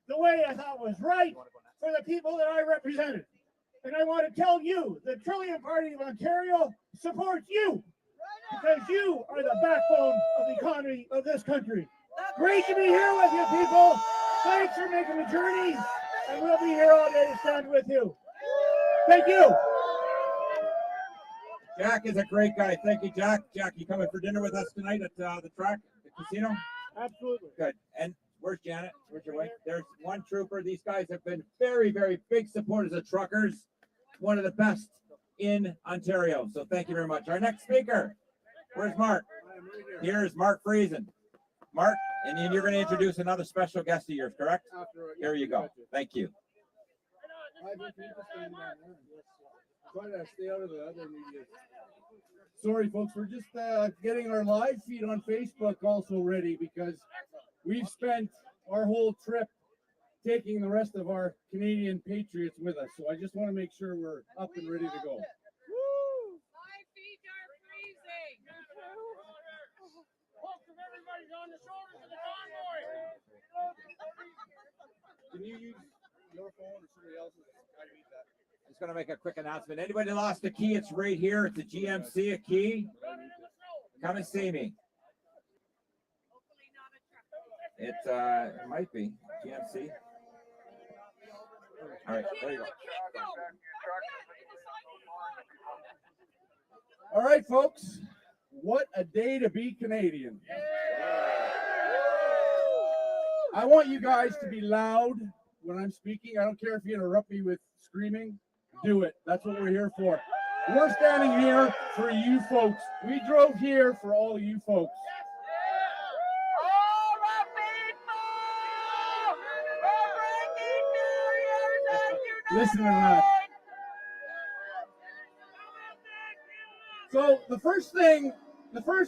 the way I thought was right for the people that I represented. And I want to tell you, the Trillium Party of Ontario supports you because you are the backbone of the economy of this country. Great to be here with you people. Thanks for making the journey, and we'll be here all day to stand with you. Thank you. Jack is a great guy. Thank you, Jack. Jack, you coming for dinner with us tonight at the track, the casino? Absolutely. Good. And where's Janet? Where's your wife? There's one trooper. These guys have been very, very big supporters of truckers. One of the best in Ontario. So thank you very much. Our next speaker, where's Mark? Here's Mark Friesen. Mark, and then you're going to introduce another special guest of yours, correct? Here you go. Thank you. Try to stay out of the other media. Sorry, folks, we're just getting our live feed on Facebook also ready because we've spent our whole trip taking the rest of our Canadian patriots with us. So I just want to make sure we're up and ready to go. My feet are freezing. Welcome everybody on the shoulders of the convoy. Can you use your phone or somebody else's? I need that. Just going to make a quick announcement. Anybody lost a key, it's right here. It's a GMC, a key. Come and see me. It might be GMC. All right, there you go. All right, folks. What a day to be Canadian. I want you guys to be loud when I'm speaking. I don't care if you interrupt me with screaming. Do it. That's what we're here for. We're standing here for you folks. We drove here for all you folks. Listen to that. So the first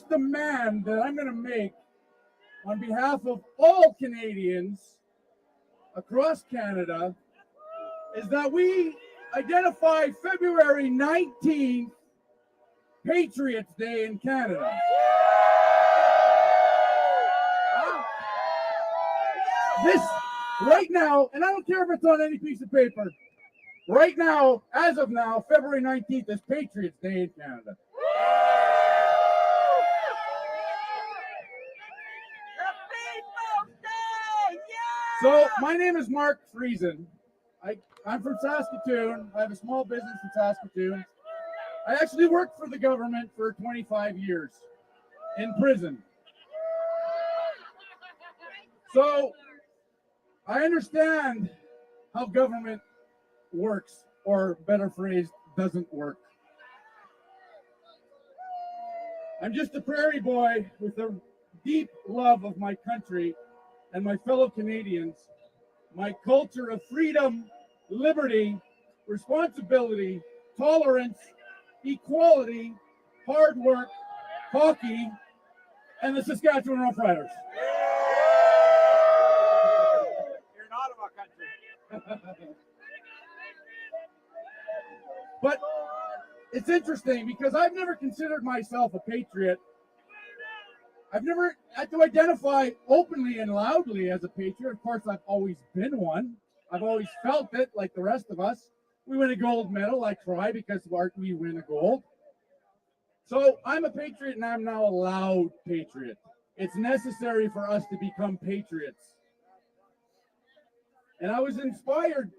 demand that I'm going to make on behalf of all Canadians across Canada is that we identify February 19th Patriots Day in Canada. This right now, and I don't care if it's on any piece of paper, right now, as of now, February 19th is Patriots Day in Canada. So my name is Mark Friesen. I'm from Saskatoon. I have a small business in Saskatoon. I actually worked for the government for 25 years in prison. So I understand how government works, or better phrased, doesn't work. I'm just a prairie boy with a deep love of my country and my fellow Canadians, my culture of freedom, liberty, responsibility, tolerance, equality, hard work, hockey, and the Saskatchewan Roughriders. You're an Ottawa country. But it's interesting because I've never considered myself a patriot. I've never had to identify openly and loudly as a patriot. Of course, I've always been one. I've always felt it like the rest of us. We win a gold medal. I cry because we win a gold. So I'm a patriot and I'm now a loud patriot. It's necessary for us to become patriots. And I was inspired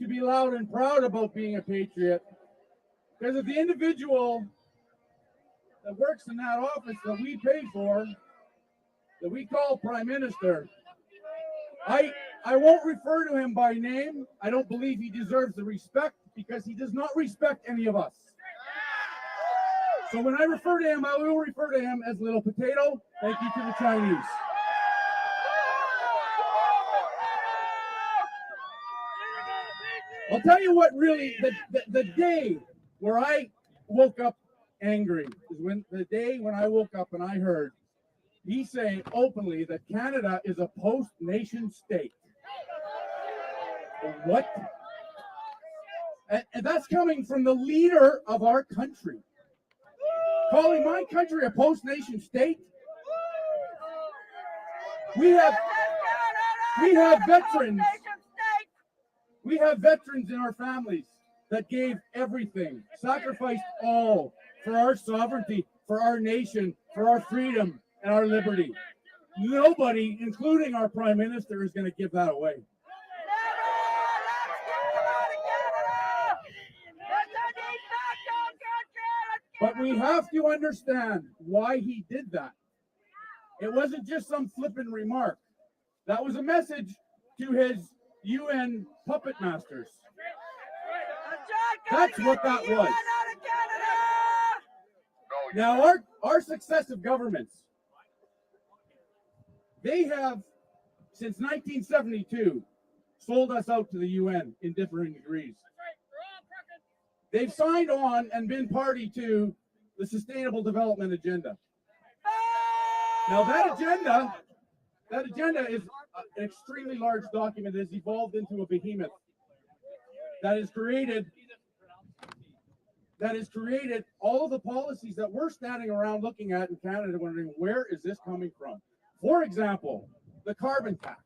to be loud and proud about being a patriot because of the individual that works in that office that we pay for, that we call Prime Minister. I won't refer to him by name. I don't believe he deserves the respect because he does not respect any of us. So when I refer to him, I will refer to him as Little Potato. Thank you to the Chinese. I'll tell you what really, the day where I woke up angry is the day when I woke up and I heard he saying openly that Canada is a post-nation state. What? And that's coming from the leader of our country. Calling my country a post-nation state? We have veterans. We have veterans in our families that gave everything, sacrificed all for our sovereignty, for our nation, for our freedom and our liberty. Nobody, including our Prime Minister, is going to give that away. But we have to understand why he did that. It wasn't just some flippant remark. That was a message to his UN puppet masters. That's what that was. Now, our successive governments, they have, since 1972, sold us out to the UN in differing degrees. They've signed on and been party to the Sustainable Development Agenda. Now, that agenda an extremely large document that has evolved into a behemoth that has created all of the policies that we're standing around looking at in Canada, wondering where is this coming from? For example, the carbon tax.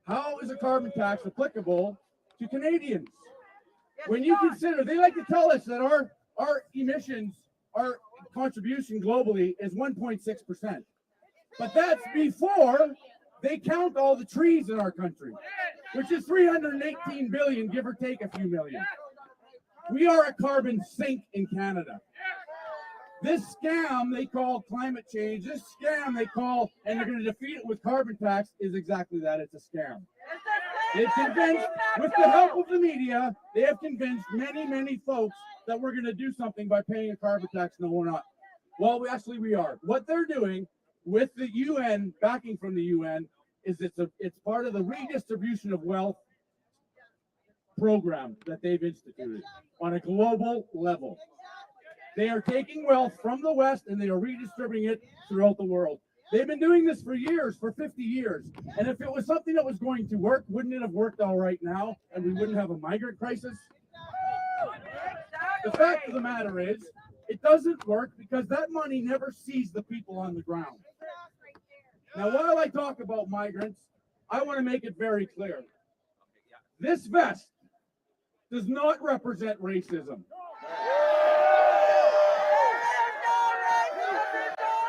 How is a carbon tax applicable to Canadians? When you consider, they like to tell us that our emissions, our contribution globally is 1.6%. But that's before they count all the trees in our country, which is 318 billion, give or take a few million. We are a carbon sink in Canada. This scam they call climate change, this scam they call, and they're going to defeat it with carbon tax, is exactly that. It's a scam. They've convinced, with the help of the media, they have convinced many, many folks that we're going to do something by paying a carbon tax. No, we're not. Well, we are. What they're doing with the UN, backing from the UN, is it's part of the redistribution of wealth program that they've instituted on a global level. They are taking wealth from the West and they are redistributing it throughout the world. They've been doing this for years, for 50 years. And if it was something that was going to work, wouldn't it have worked all right now and we wouldn't have a migrant crisis? The fact of the matter is, it doesn't work because that money never sees the people on the ground. Now, while I talk about migrants, I want to make it very clear. This vest does not represent racism.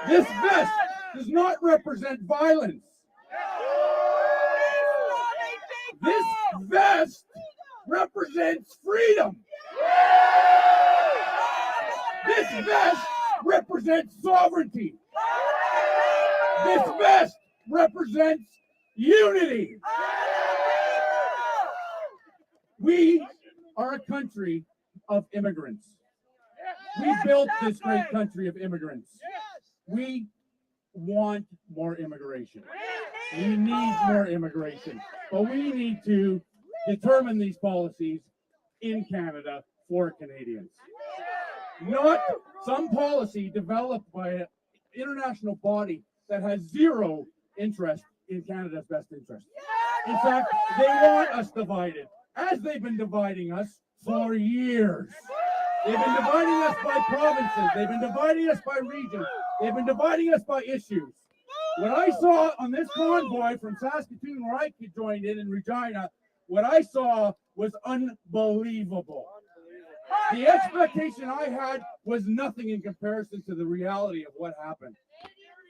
This vest does not represent violence. This vest represents freedom. This vest represents sovereignty. This vest represents unity. We are a country of immigrants. We built this great country of immigrants. We want more immigration. We need more immigration. But we need to determine these policies in Canada for Canadians. Not some policy developed by an international body that has zero interest in Canada's best interest. In fact, they want us divided, as they've been dividing us for years. They've been dividing us by provinces. They've been dividing us by regions. They've been dividing us by issues. What I saw on this convoy from Saskatoon, where I joined in Regina, what I saw was unbelievable. The expectation I had was nothing in comparison to the reality of what happened.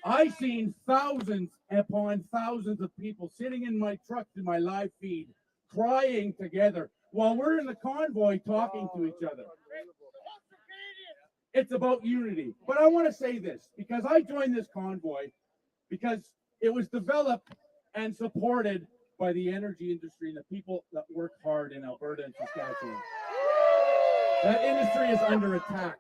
I seen thousands upon thousands of people sitting in my truck in my live feed, crying together while we're in the convoy talking to each other. It's about unity. But I want to say this, because I joined this convoy because it was developed and supported by the energy industry and the people that work hard in Alberta and Saskatchewan. That industry is under attack.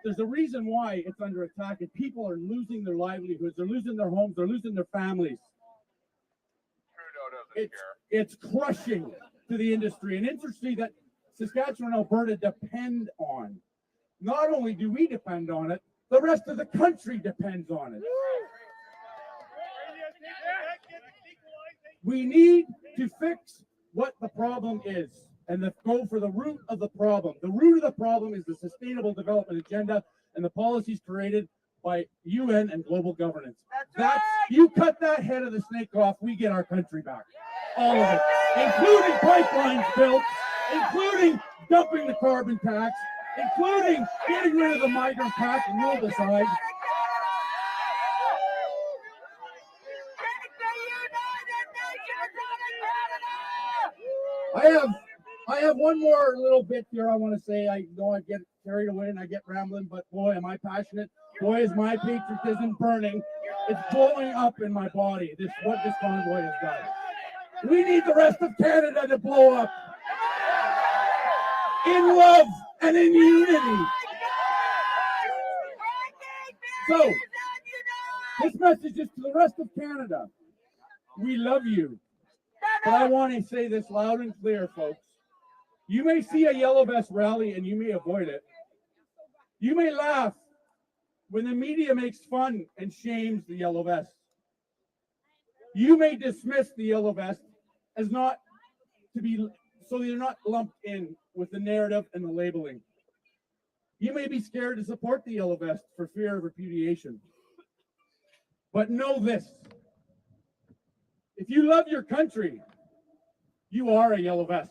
There's a reason why it's under attack, and people are losing their livelihoods, they're losing their homes, they're losing their families. It's crushing to the industry, an industry that Saskatchewan and Alberta depend on. Not only do we depend on it, the rest of the country depends on it. We need to fix what the problem is and go for the root of the problem. The root of the problem is the Sustainable Development Agenda and the policies created by UN and global governance. You cut that head of the snake off, we get our country back. All of it, including pipelines built, including dumping the carbon tax, including getting rid of the migrant pact, and we'll decide. I have one more little bit here I want to say. I know I get carried away and I get rambling, but boy, am I passionate. Boy, is my patriotism burning. It's blowing up in my body, what this convoy has done. We need the rest of Canada to blow up in love and in unity. So, this message is to the rest of Canada. We love you. But I want to say this loud and clear, folks. You may see a yellow vest rally and you may avoid it. You may laugh when the media makes fun and shames the yellow vest. You may dismiss the yellow vest as not to be, so you're not lumped in with the narrative and the labeling. You may be scared to support the yellow vest for fear of repudiation. But know this, if you love your country, you are a yellow vest.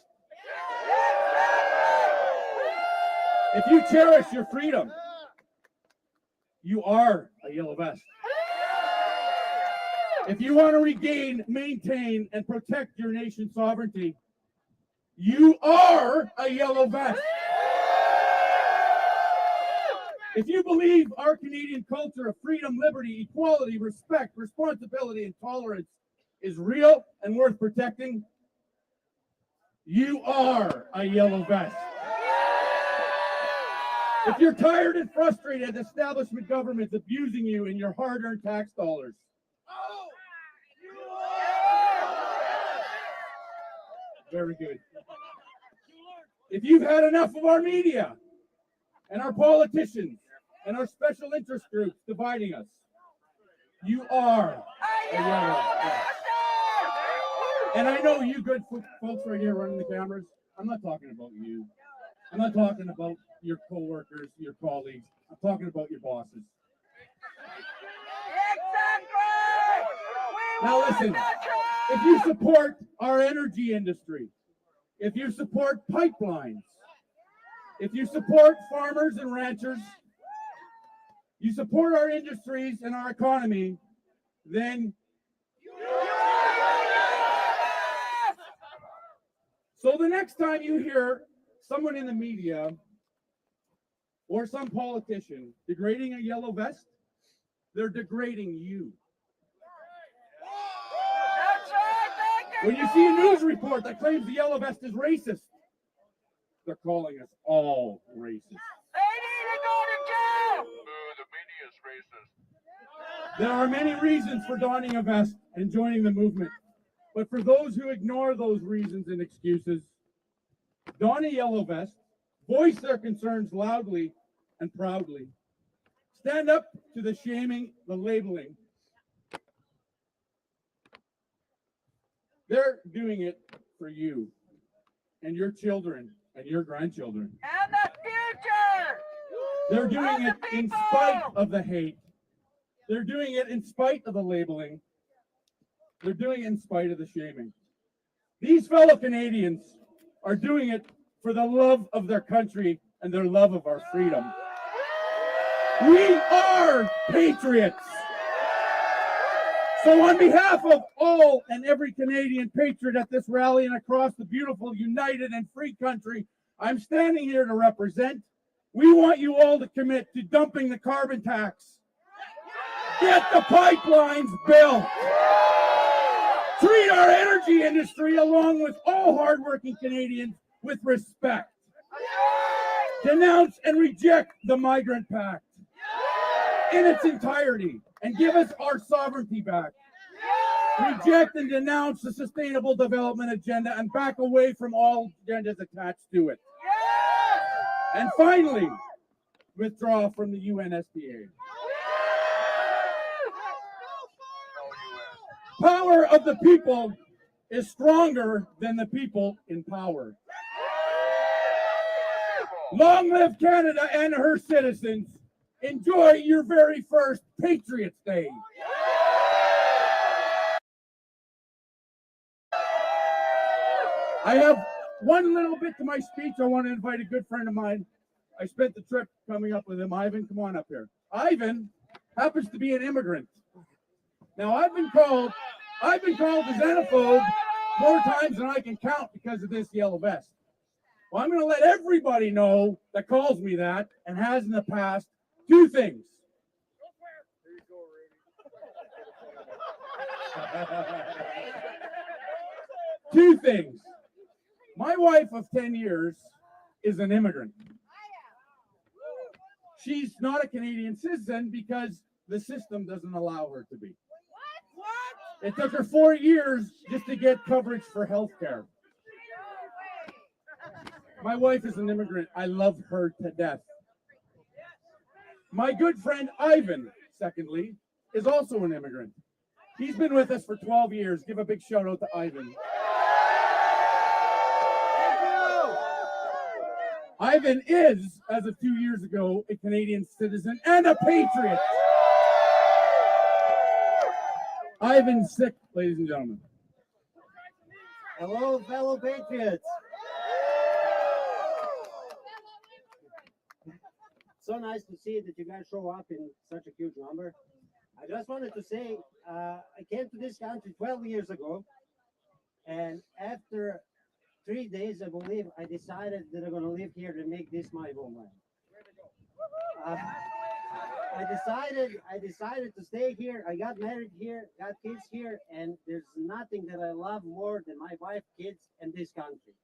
If you cherish your freedom, you are a yellow vest. If you want to regain, maintain, and protect your nation's sovereignty, you are a yellow vest. If you believe our Canadian culture of freedom, liberty, equality, respect, responsibility, and tolerance is real and worth protecting, you are a yellow vest. If you're tired and frustrated at establishment governments abusing you in your hard-earned tax dollars, very good. If you've had enough of our media and our politicians and our special interest groups dividing us, you are a yellow vest. And I know you good folks right here running the cameras, I'm not talking about you. I'm not talking about your co-workers, your colleagues. I'm talking about your bosses. Now listen, if you support our energy industry, if you support pipelines, if you support farmers and ranchers, you support our industries and our economy, then so the next time you hear someone in the media or some politician degrading a yellow vest, they're degrading you. When you see a news report that claims the yellow vest is racist, they're calling us all racist. There are many reasons for donning a vest and joining the movement, but for those who ignore those reasons and excuses, don a yellow vest, voice their concerns loudly and proudly, stand up to the shaming, the labeling. They're doing it for you and your children and your grandchildren. And the future! They're doing it in spite of the hate. They're doing it in spite of the labeling. They're doing it in spite of the shaming. These fellow Canadians are doing it for the love of their country and their love of our freedom. We are patriots. So on behalf of all and every Canadian patriot at this rally and across the beautiful, united, and free country I'm standing here to represent, we want you all to commit to dumping the carbon tax. Get the pipelines built. Treat our energy industry, along with all hardworking Canadians, with respect. Denounce and reject the Migrant Pact in its entirety and give us our sovereignty back. Reject and denounce the Sustainable Development Agenda and back away from all agendas attached to it. And finally, withdraw from the UNSPA. Power of the people is stronger than the people in power. Long live Canada and her citizens. Enjoy your very first Patriots Day. I have one little bit to my speech. I want to invite a good friend of mine. I spent the trip coming up with him. Ivan, come on up here. Ivan happens to be an immigrant. Now, I've been called a xenophobe more times than I can count because of this yellow vest. Well, I'm going to let everybody know that calls me that and has in the past two things. Two things. My wife of 10 years is an immigrant. She's not a Canadian citizen because the system doesn't allow her to be. It took her 4 years just to get coverage for health care. My wife is an immigrant. I love her to death. My good friend Ivan, secondly, is also an immigrant. He's been with us for 12 years. Give a big shout out to Ivan. Ivan is, as of 2 years ago, a Canadian citizen and a patriot. Ivan's sick, ladies and gentlemen. Hello, fellow patriots. So nice to see that you guys show up in such a huge number. I just wanted to say, I came to this country 12 years ago, and after 3 days, I believe, I decided that I'm going to live here and make this my homeland. I decided to stay here. I got married here, got kids here, and there's nothing that I love more than my wife, kids, and this country.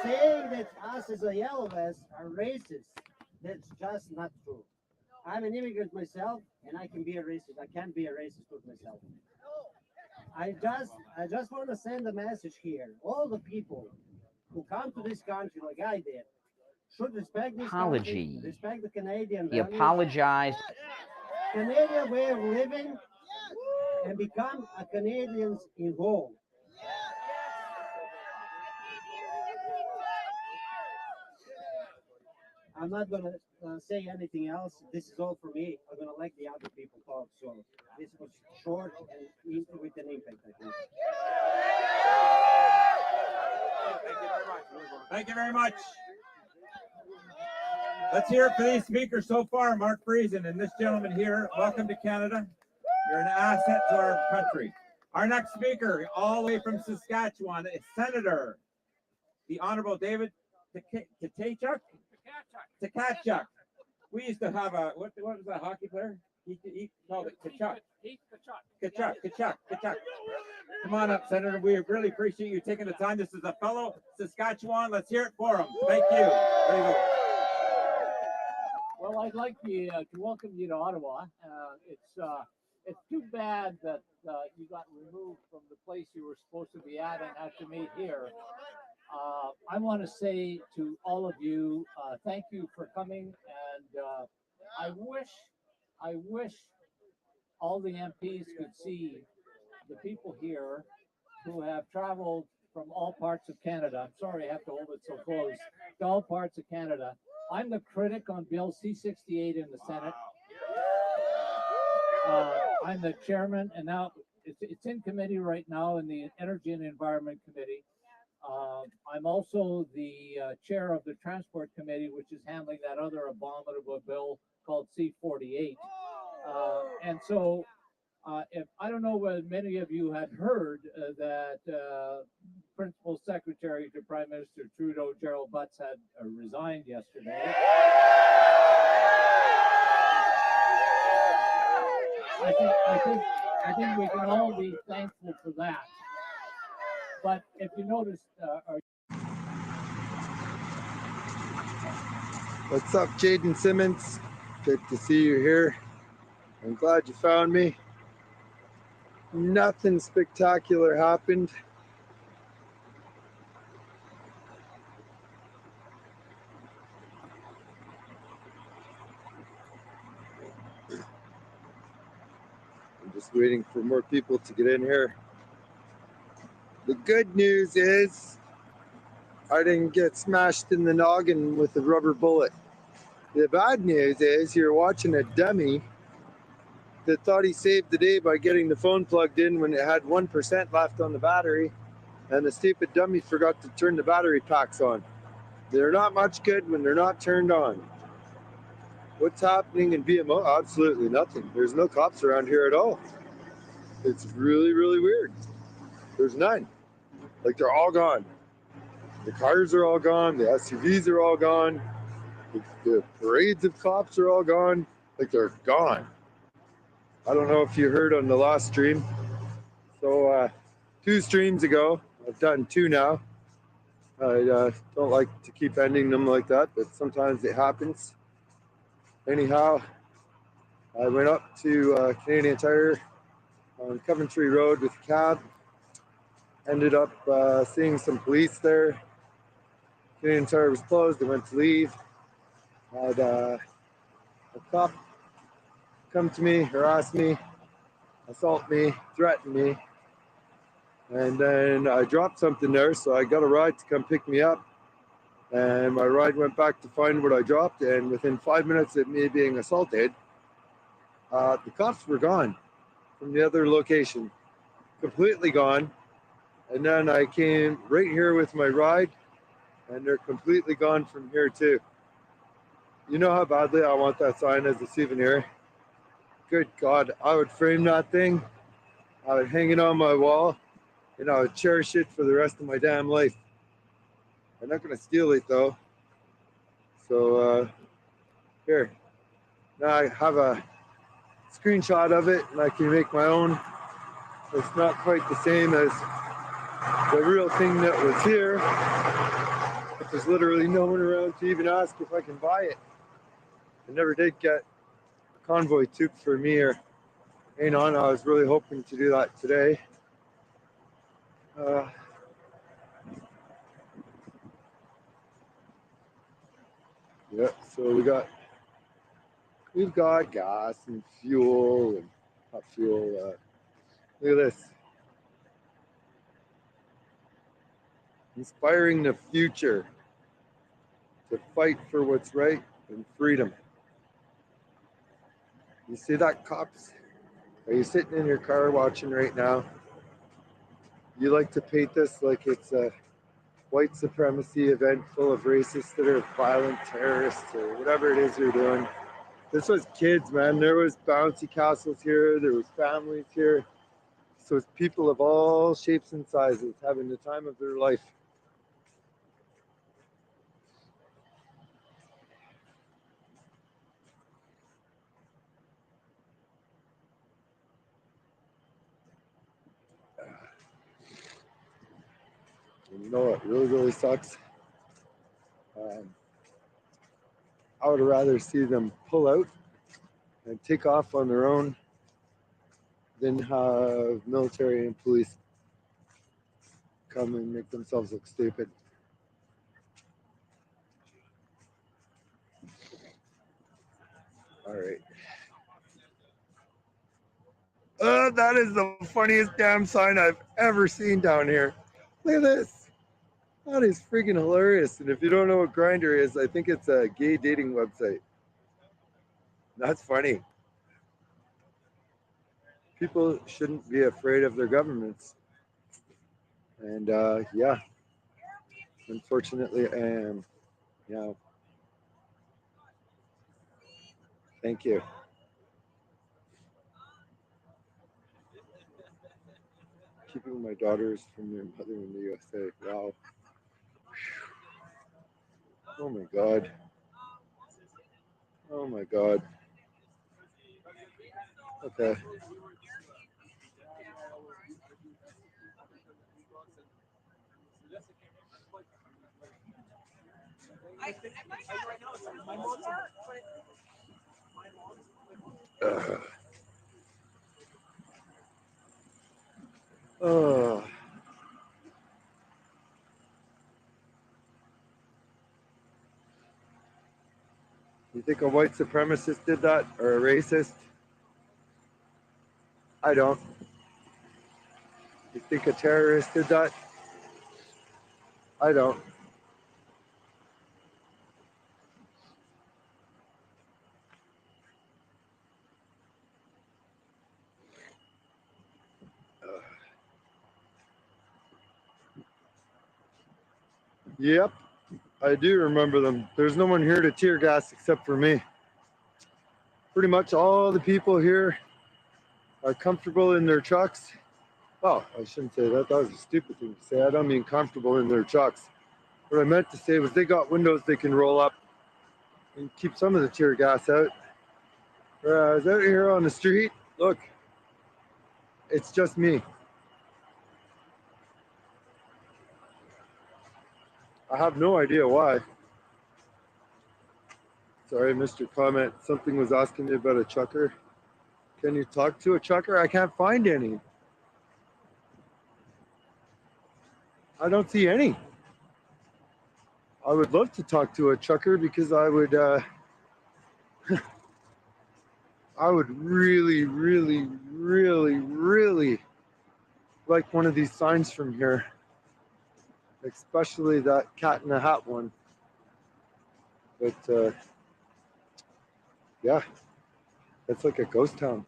Saying that us as a Yellow Vest are racist, that's just not true. I'm an immigrant myself, and I can be a racist. I can't be a racist with myself. I just want to send a message here. All the people who come to this country like I did should respect this Apology. country, respect the Canadian He values, apologized. Canadian way of living, and become a Canadians in whole. I'm not going to say anything else. This is all for me. I'm going to let the other people talk. So this was short and with an impact, I think. Thank you very much. Let's hear it for these speakers so far. Mark Friesen and this gentleman here. Welcome to Canada. You're an asset to our country. Our next speaker, all the way from Saskatchewan, is Senator, the Honorable David Tkachuk. We used to have a, what was that hockey player? He called it Tkachuk. Tkachuk. Come on up, Senator. We really appreciate you taking the time. This is a fellow Saskatchewan. Let's hear it for him. Thank you. There you go. Well, I'd like to welcome you to Ottawa. It's too bad that you got removed from the place you were supposed to be at and had to meet here. I want to say to all of you, thank you for coming, and I wish all the MPs could see the people here who have traveled from all parts of Canada. I'm sorry I have to hold it so close. To all parts of Canada. I'm the critic on Bill C-68 in the Senate. I'm the chairman, and now it's in committee right now in the Energy and Environment Committee. I'm also the chair of the Transport Committee, which is handling that other abominable bill called C-48. And so if I don't know whether many of you had heard that Principal Secretary to Prime Minister Trudeau, Gerald Butts, had resigned yesterday. I think we can all be thankful for that. But if you noticed, what's up, Jaden Simmons? Good to see you here. I'm glad you found me. Nothing spectacular happened. I'm just waiting for more people to get in here. The good news is I didn't get smashed in the noggin with a rubber bullet. The bad news is you're watching a dummy that thought he saved the day by getting the phone plugged in when it had 1% left on the battery, and the stupid dummy forgot to turn the battery packs on. They're not much good when they're not turned on. What's happening in BMO? Absolutely nothing. There's no cops around here at all. It's really, really weird. There's none. Like, they're all gone. The cars are all gone. The SUVs are all gone. The parades of cops are all gone. Like, they're gone. I don't know if you heard on the last stream. So 2 streams ago, I've done 2 now. I don't like to keep ending them like that, but sometimes it happens. Anyhow, I went up to Canadian Tire on Coventry Road with a cab. Ended up seeing some police there. Canadian Tire was closed. I went to leave. Had a cop come to me, harass me, assault me, threaten me. And then I dropped something there, so I got a ride to come pick me up. And my ride went back to find what I dropped, and within 5 minutes of me being assaulted, the cops were gone from the other location, completely gone. And then I came right here with my ride, and they're completely gone from here too. You know how badly I want that sign as a souvenir. Good God, I would frame that thing, I would hang it on my wall, and I would cherish it for the rest of my damn life. I'm not gonna steal it though. So here, now I have a screenshot of it, and I can make my own. It's not quite the same as the real thing that was here, but there's literally no one around to even ask if I can buy it. I never did get a convoy tube for me or hang on. I was really hoping to do that today. Yeah, so we've got gas and fuel and not fuel. Look at this. Inspiring the future to fight for what's right and freedom. You see that, cops? Are you sitting in your car watching right now? You like to paint this like it's a white supremacy event full of racists that are violent terrorists or whatever it is you're doing. This was kids, man. There was bouncy castles here. There was families here. So it's people of all shapes and sizes having the time of their life. And you know what really, really sucks? I would rather see them pull out and take off on their own than have military and police come and make themselves look stupid. All right. That is the funniest damn sign I've ever seen down here. Look at this. That is freaking hilarious. And if you don't know what Grindr is, I think it's a gay dating website. That's funny. People shouldn't be afraid of their governments. And yeah, unfortunately I am. Yeah. Thank you. Keeping my daughters from their mother in the USA. Wow. Oh my God. Oh my God. Okay. Oh. You think a white supremacist did that or a racist? I don't. You think a terrorist did that? I don't. Yep, I do remember them. There's no one here to tear gas except for me. Pretty much all the people here are comfortable in their trucks. Oh, I shouldn't say that. That was a stupid thing to say. I don't mean comfortable in their trucks. What I meant to say was they got windows they can roll up and keep some of the tear gas out. Whereas out here on the street, look, it's just me. I have no idea why. Sorry, Mr. Comment. Something was asking me about a trucker. Can you talk to a trucker? I can't find any. I don't see any. I would love to talk to a trucker because I would I would really, really, really, really like one of these signs from here, especially that cat in the hat one. But yeah, it's like a ghost town.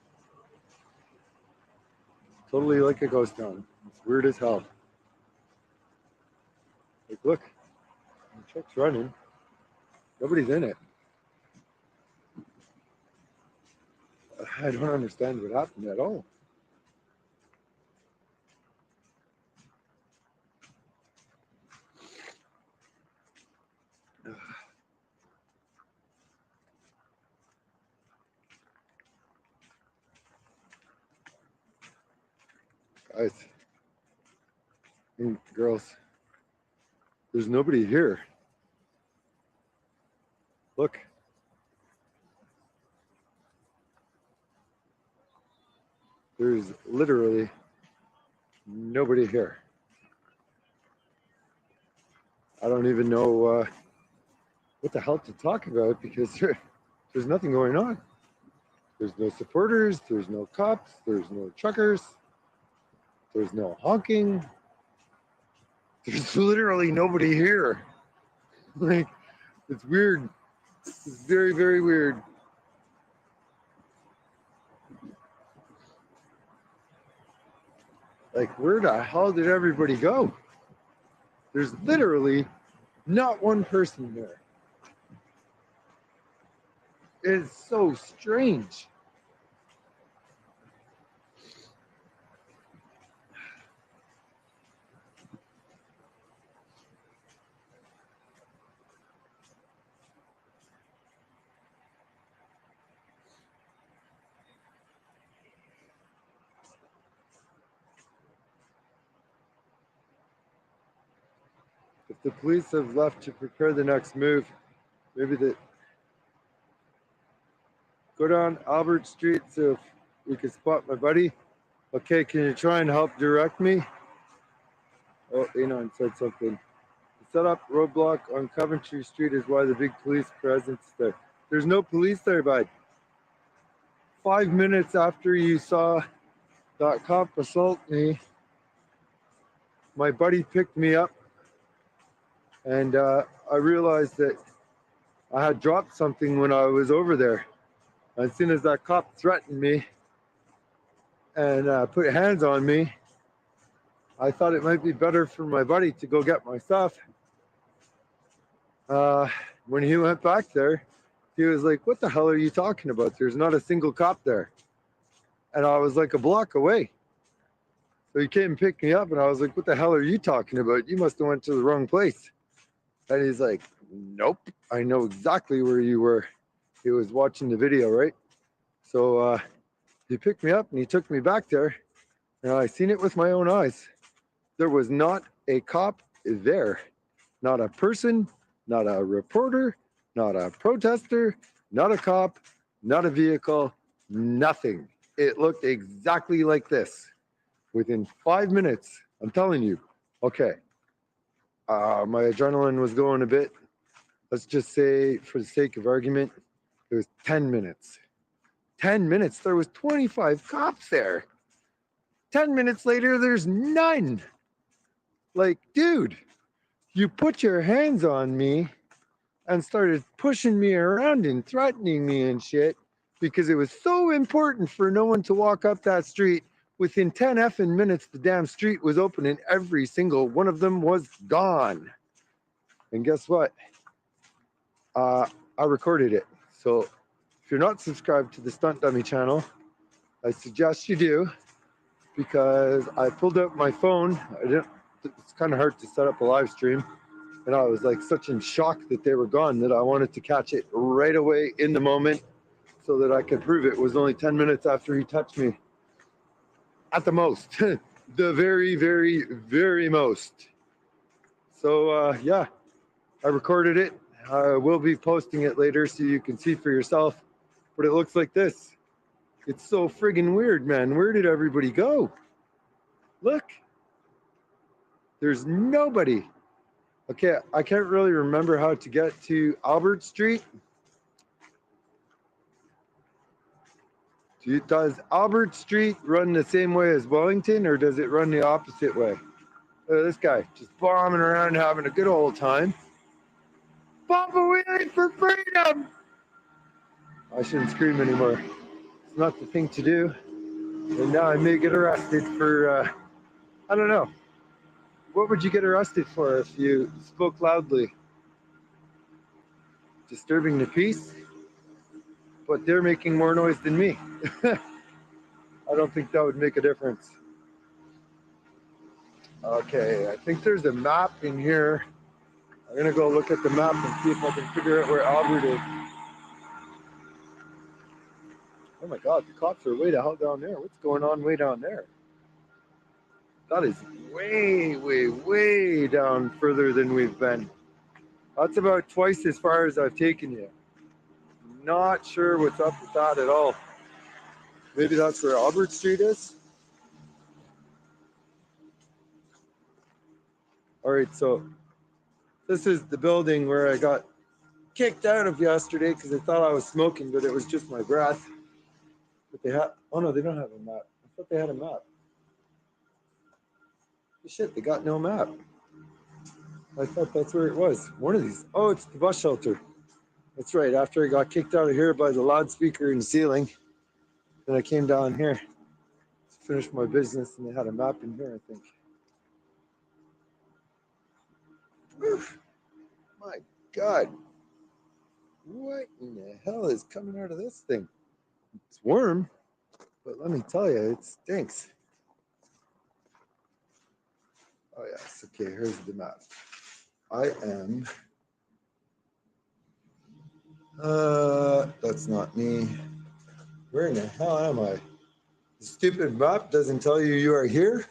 Totally like a ghost town. It's weird as hell. Like, look, the truck's running. Nobody's in it. I don't understand what happened at all. Guys and girls, there's nobody here. Look. There's literally nobody here. I don't even know what the hell to talk about because there's nothing going on. There's no supporters, there's no cops, there's no truckers, there's no honking. There's literally nobody here. Like, it's weird. It's very, very weird. Like, where the hell did everybody go? There's literally not one person there. It's so strange. If the police have left to prepare the next move, maybe they go down Albert Street so if we can spot my buddy. Okay, can you try and help direct me? Oh, Anon said something. Set up roadblock on Coventry Street is why the big police presence there. There's no police there, bud. 5 minutes after you saw that cop assault me, my buddy picked me up and I realized that I had dropped something when I was over there. As soon as that cop threatened me and put hands on me, I thought it might be better for my buddy to go get my stuff. When he went back there, he was like, "What the hell are you talking about? There's not a single cop there." And I was like a block away. So he came and picked me up and I was like, "What the hell are you talking about? You must have went to the wrong place." And he's like, "Nope, I know exactly where you were." He was watching the video, right? So he picked me up and he took me back there and I seen it with my own eyes. There was not a cop there, not a person, not a reporter, not a protester, not a cop, not a vehicle, nothing. It looked exactly like this. Within 5 minutes, I'm telling you, okay, my adrenaline was going a bit. Let's just say, for the sake of argument, it was 10 minutes. 10 minutes, there was 25 cops there. 10 minutes later, there's none. Like, dude, you put your hands on me and started pushing me around and threatening me and shit because it was so important for no one to walk up that street. Within 10 effing minutes, the damn street was open and every single one of them was gone. And guess what? I recorded it. So if you're not subscribed to the Stunt Dummy channel, I suggest you do because I pulled out my phone. It's kind of hard to set up a live stream. And I was like such in shock that they were gone that I wanted to catch it right away in the moment so that I could prove it was only 10 minutes after he touched me. At the most. The very, very, very most. So yeah, I recorded it. I will be posting it later so you can see for yourself. But it looks like this. It's so friggin' weird, man. Where did everybody go? Look. There's nobody. Okay, I can't really remember how to get to Albert Street. Does Albert Street run the same way as Wellington, or does it run the opposite way? Look at this guy just bombing around, having a good old time. Papa wheeling for freedom! I shouldn't scream anymore. It's not the thing to do. And now I may get arrested for, I don't know. What would you get arrested for if you spoke loudly? Disturbing the peace? But they're making more noise than me. I don't think that would make a difference. Okay, I think there's a map in here. I'm gonna go look at the map and see if I can figure out where Albert is. Oh my God, the cops are way the hell down there. What's going on way down there? That is way, way, way down further than we've been. That's about twice as far as I've taken you. Not sure what's up with that at all. Maybe that's where Albert Street is. All right, so this is the building where I got kicked out of yesterday because I thought I was smoking, but it was just my breath. But they have, oh no, they don't have a map. I thought they had a map. Shit, they got no map. I thought that's where it was. One of these. Oh, it's the bus shelter. That's right. After I got kicked out of here by the loudspeaker in the ceiling, then I came down here to finish my business, and they had a map in here, I think. Oof. My God. What in the hell is coming out of this thing? It's warm, but let me tell you, it stinks. Oh, yes. Okay, here's the map. I am... that's not me. Where in the hell am I? The stupid map doesn't tell you you are here?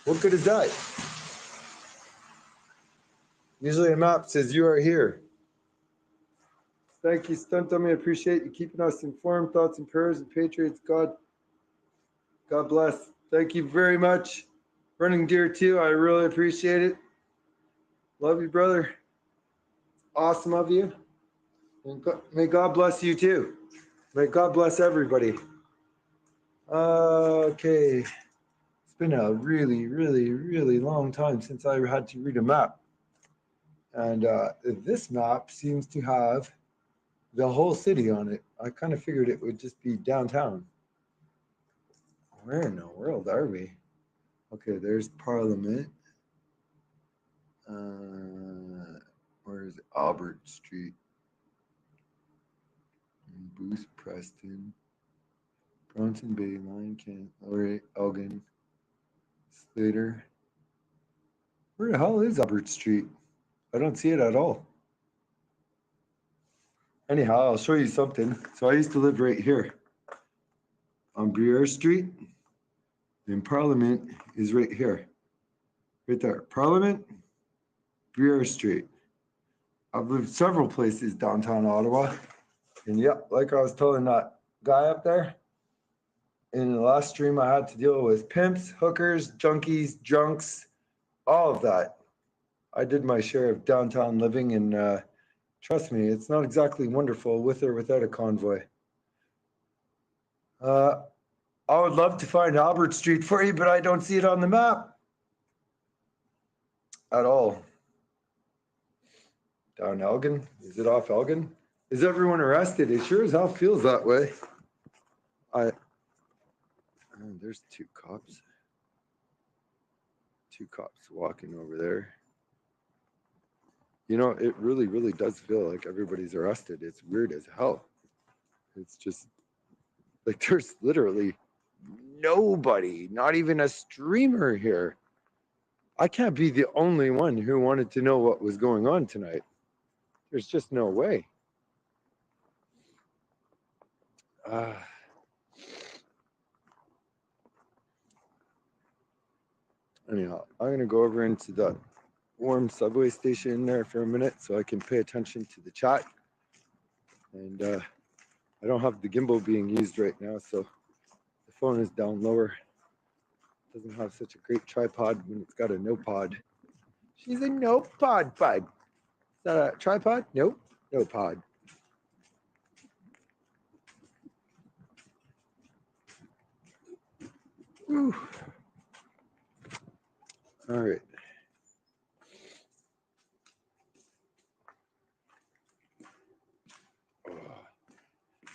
What good is that? Usually a map says you are here. Thank you, Stunt Dummy. I appreciate you keeping us informed. Thoughts and prayers and Patriots. God bless. Thank you very much. Running Deer too. I really appreciate it. Love you, brother. Awesome of you. And may God bless you too. May God bless everybody. Okay. It's been a really, really, really long time since I had to read a map. And this map seems to have the whole city on it. I kind of figured it would just be downtown. Where in the world are we? Okay, there's Parliament. Where's Albert Street? Booth, Preston. Bronson Bay, Lion Kent, Alright, Elgin, Slater. Where the hell is Albert Street? I don't see it at all. Anyhow, I'll show you something. So I used to live right here on Briere Street, and Parliament is right here. Right there. Parliament, Briere Street. I've lived several places downtown Ottawa. And yeah, like I was telling that guy up there, in the last stream I had to deal with pimps, hookers, junkies, drunks, all of that. I did my share of downtown living, and trust me, it's not exactly wonderful with or without a convoy. I would love to find Albert Street for you, but I don't see it on the map at all. Down Elgin? Is it off Elgin? Is everyone arrested? It sure as hell feels that way. There's two cops. Two cops walking over there. You know, it really, really does feel like everybody's arrested. It's weird as hell. It's just like there's literally nobody, not even a streamer here. I can't be the only one who wanted to know what was going on tonight. There's just no way. Anyhow, I'm going to go over into the warm subway station there for a minute so I can pay attention to the chat. And I don't have the gimbal being used right now, so the phone is down lower. It doesn't have such a great tripod when it's got a no pod. She's a no pod pod. Is that a tripod? Nope, no pod. Whew. All right.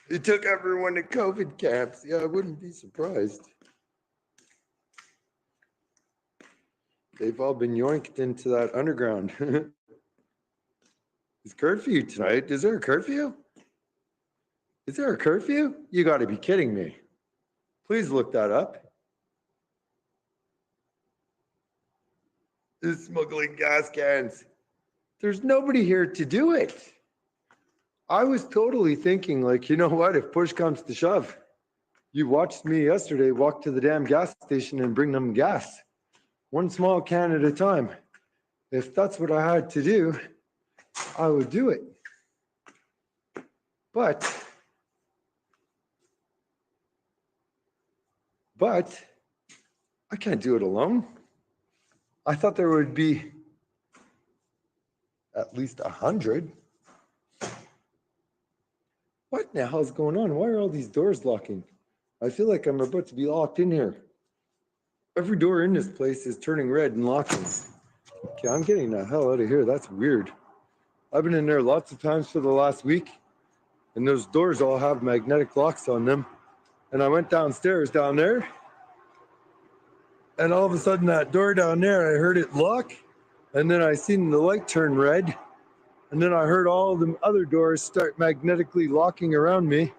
It took everyone to COVID camps. Yeah, I wouldn't be surprised. They've all been yoinked into that underground. It's curfew tonight. Is there a curfew? Is there a curfew? You got to be kidding me. Please look that up. Is smuggling gas cans. There's nobody here to do it. I was totally thinking, like, you know what? If push comes to shove, you watched me yesterday walk to the damn gas station and bring them gas. One small can at a time. If that's what I had to do, I would do it. But I can't do it alone. I thought there would be at least 100. What in the hell is going on? Why are all these doors locking? I feel like I'm about to be locked in here. Every door in this place is turning red and locking. Okay, I'm getting the hell out of here. That's weird. I've been in there lots of times for the last week, and those doors all have magnetic locks on them. And I went downstairs down there, and all of a sudden that door down there, I heard it lock, and then I seen the light turn red, and then I heard all the other doors start magnetically locking around me.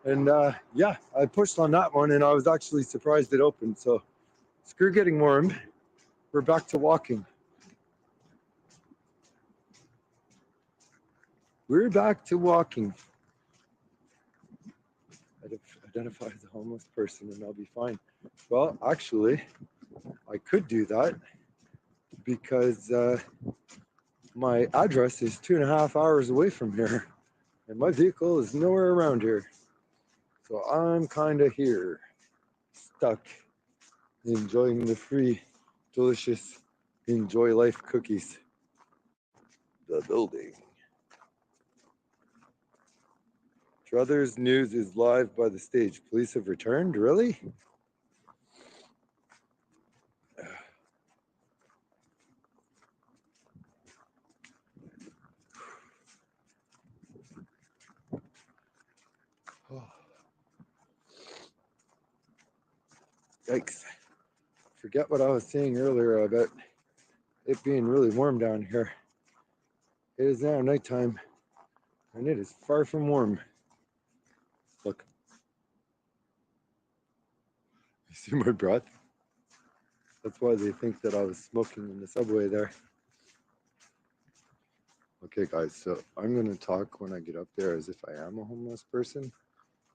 And yeah, I pushed on that one, and I was actually surprised it opened. So screw getting warm. We're back to walking. We're back to walking. Identify as a homeless person and I'll be fine. Well, actually, I could do that because my address is 2.5 hours away from here and my vehicle is nowhere around here. So I'm kind of here, stuck, enjoying the free, delicious, enjoy life cookies. The building. Struthers News is live by the stage. Police have returned? Really? Yikes. Forget what I was saying earlier about it being really warm down here. It is now nighttime, and it is far from warm. Look. You see my breath? That's why they think that I was smoking in the subway there. Okay, guys, so I'm going to talk when I get up there as if I am a homeless person.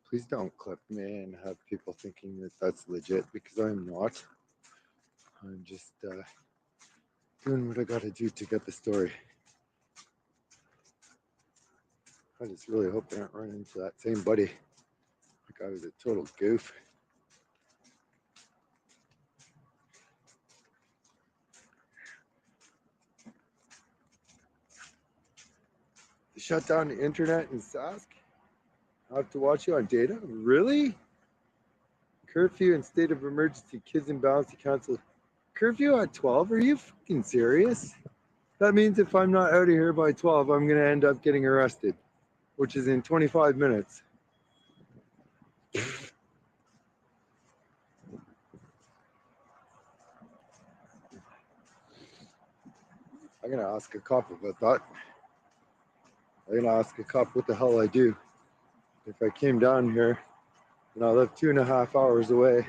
Please don't clip me and have people thinking that that's legit, because I'm not. I'm just doing what I got to do to get the story. I just really hope I don't run into that same buddy. Like I was a total goof. They shut down the internet in Sask. I have to watch you on data? Really? Curfew and state of emergency. Kids in bounds to cancel. Curfew at 12? Are you fucking serious? That means if I'm not out of here by 12, I'm going to end up getting arrested, which is in 25 minutes. I'm going to ask a cop about that. I'm going to ask a cop what the hell I do if I came down here and I live 2.5 hours away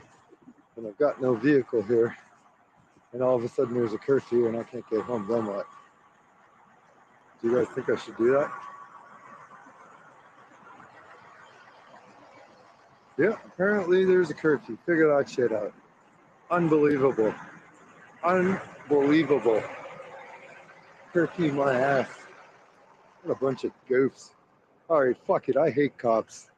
and I've got no vehicle here and all of a sudden there's a curfew and I can't get home. Then what? Do you guys think I should do that? Yeah, apparently there's a curfew. Figure that shit out. Unbelievable. Unbelievable. Curfew my ass. What a bunch of goofs. Alright, fuck it. I hate cops.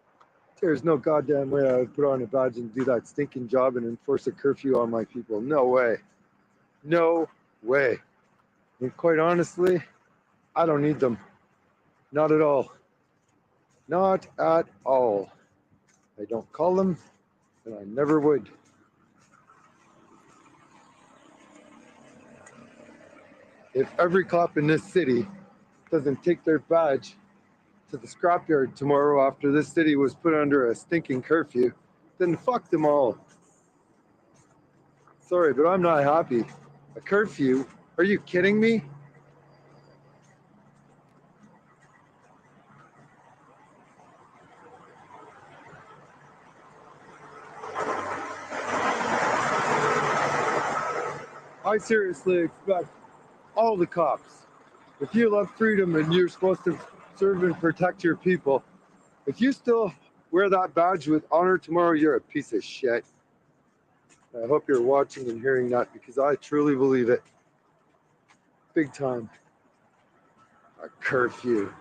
There's no goddamn way I would put on a badge and do that stinking job and enforce a curfew on my people. No way. No way. And quite honestly, I don't need them. Not at all. Not at all. I don't call them, and I never would. if every cop in this city doesn't take their badge to the scrapyard tomorrow after this city was put under a stinking curfew, then fuck them all. Sorry, but I'm not happy. A curfew? Are you kidding me? I seriously expect all the cops, if you love freedom and you're supposed to serve and protect your people, if you still wear that badge with honor tomorrow, you're a piece of shit. I hope you're watching and hearing that because I truly believe it. Big time. A curfew.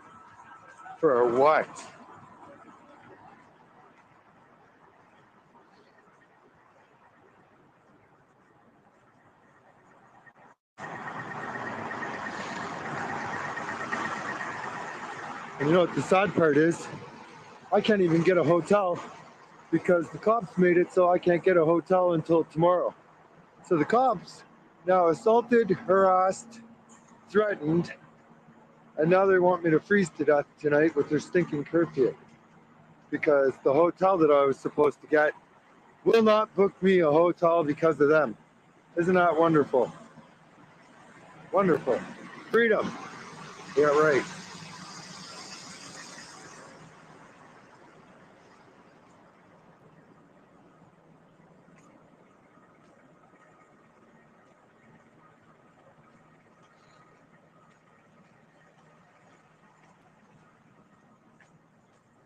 For what? And you know what the sad part is? I can't even get a hotel because the cops made it so I can't get a hotel until tomorrow. So the cops now assaulted, harassed, threatened, and now they want me to freeze to death tonight with their stinking curfew because the hotel that I was supposed to get will not book me a hotel because of them. Isn't that wonderful? Wonderful. Freedom. Yeah, right.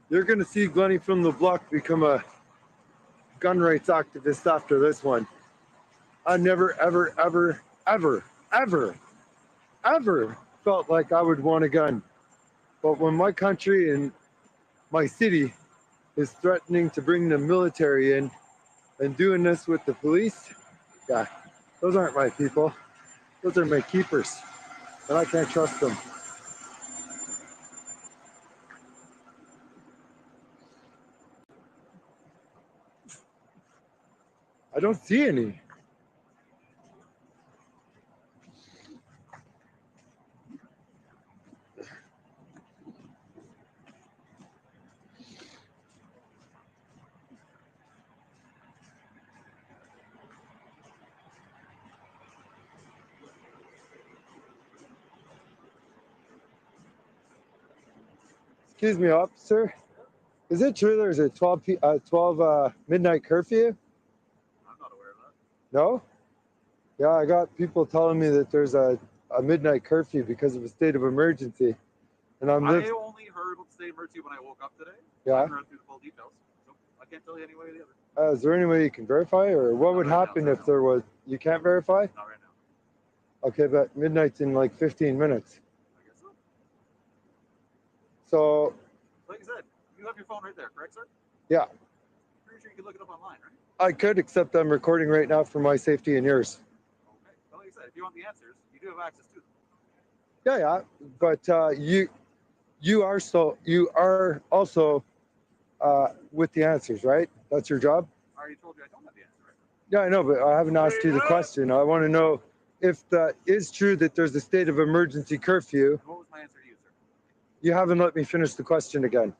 You're going to see Glennie from the block become a gun rights activist after this one. I never, ever, ever, ever, ever, ever felt like I would want a gun. But when my country and my city is threatening to bring the military in and doing this with the police, yeah, those aren't my people. Those are my keepers. And I can't trust them. I don't see any. Excuse me, officer. Is it true there's a 12 midnight curfew? I'm not aware of that. No? Yeah, I got people telling me that there's a midnight curfew because of a state of emergency. And I only heard about the state of emergency when I woke up today. Yeah. I haven't read through the full details, so I can't tell you any way or the other. Is there any way you can verify, or what would happen if there was? You can't verify? Not right now. Okay, but midnight's in like 15 minutes. I guess so. So, Like I said, you have your phone right there, correct, sir? yeah, Pretty sure you can look it up online, right? I could, except I'm recording right now for my safety and yours. Okay. Well, like I said, if you want the answers, you do have access to them. Yeah, but you are also with the answers, right? That's your job. I already told you I don't have the answer right Yeah, I know, but I haven't asked you the question. I want to know if that is true that there's a state of emergency curfew. now. What was my answer to you, sir? You haven't let me finish the question again.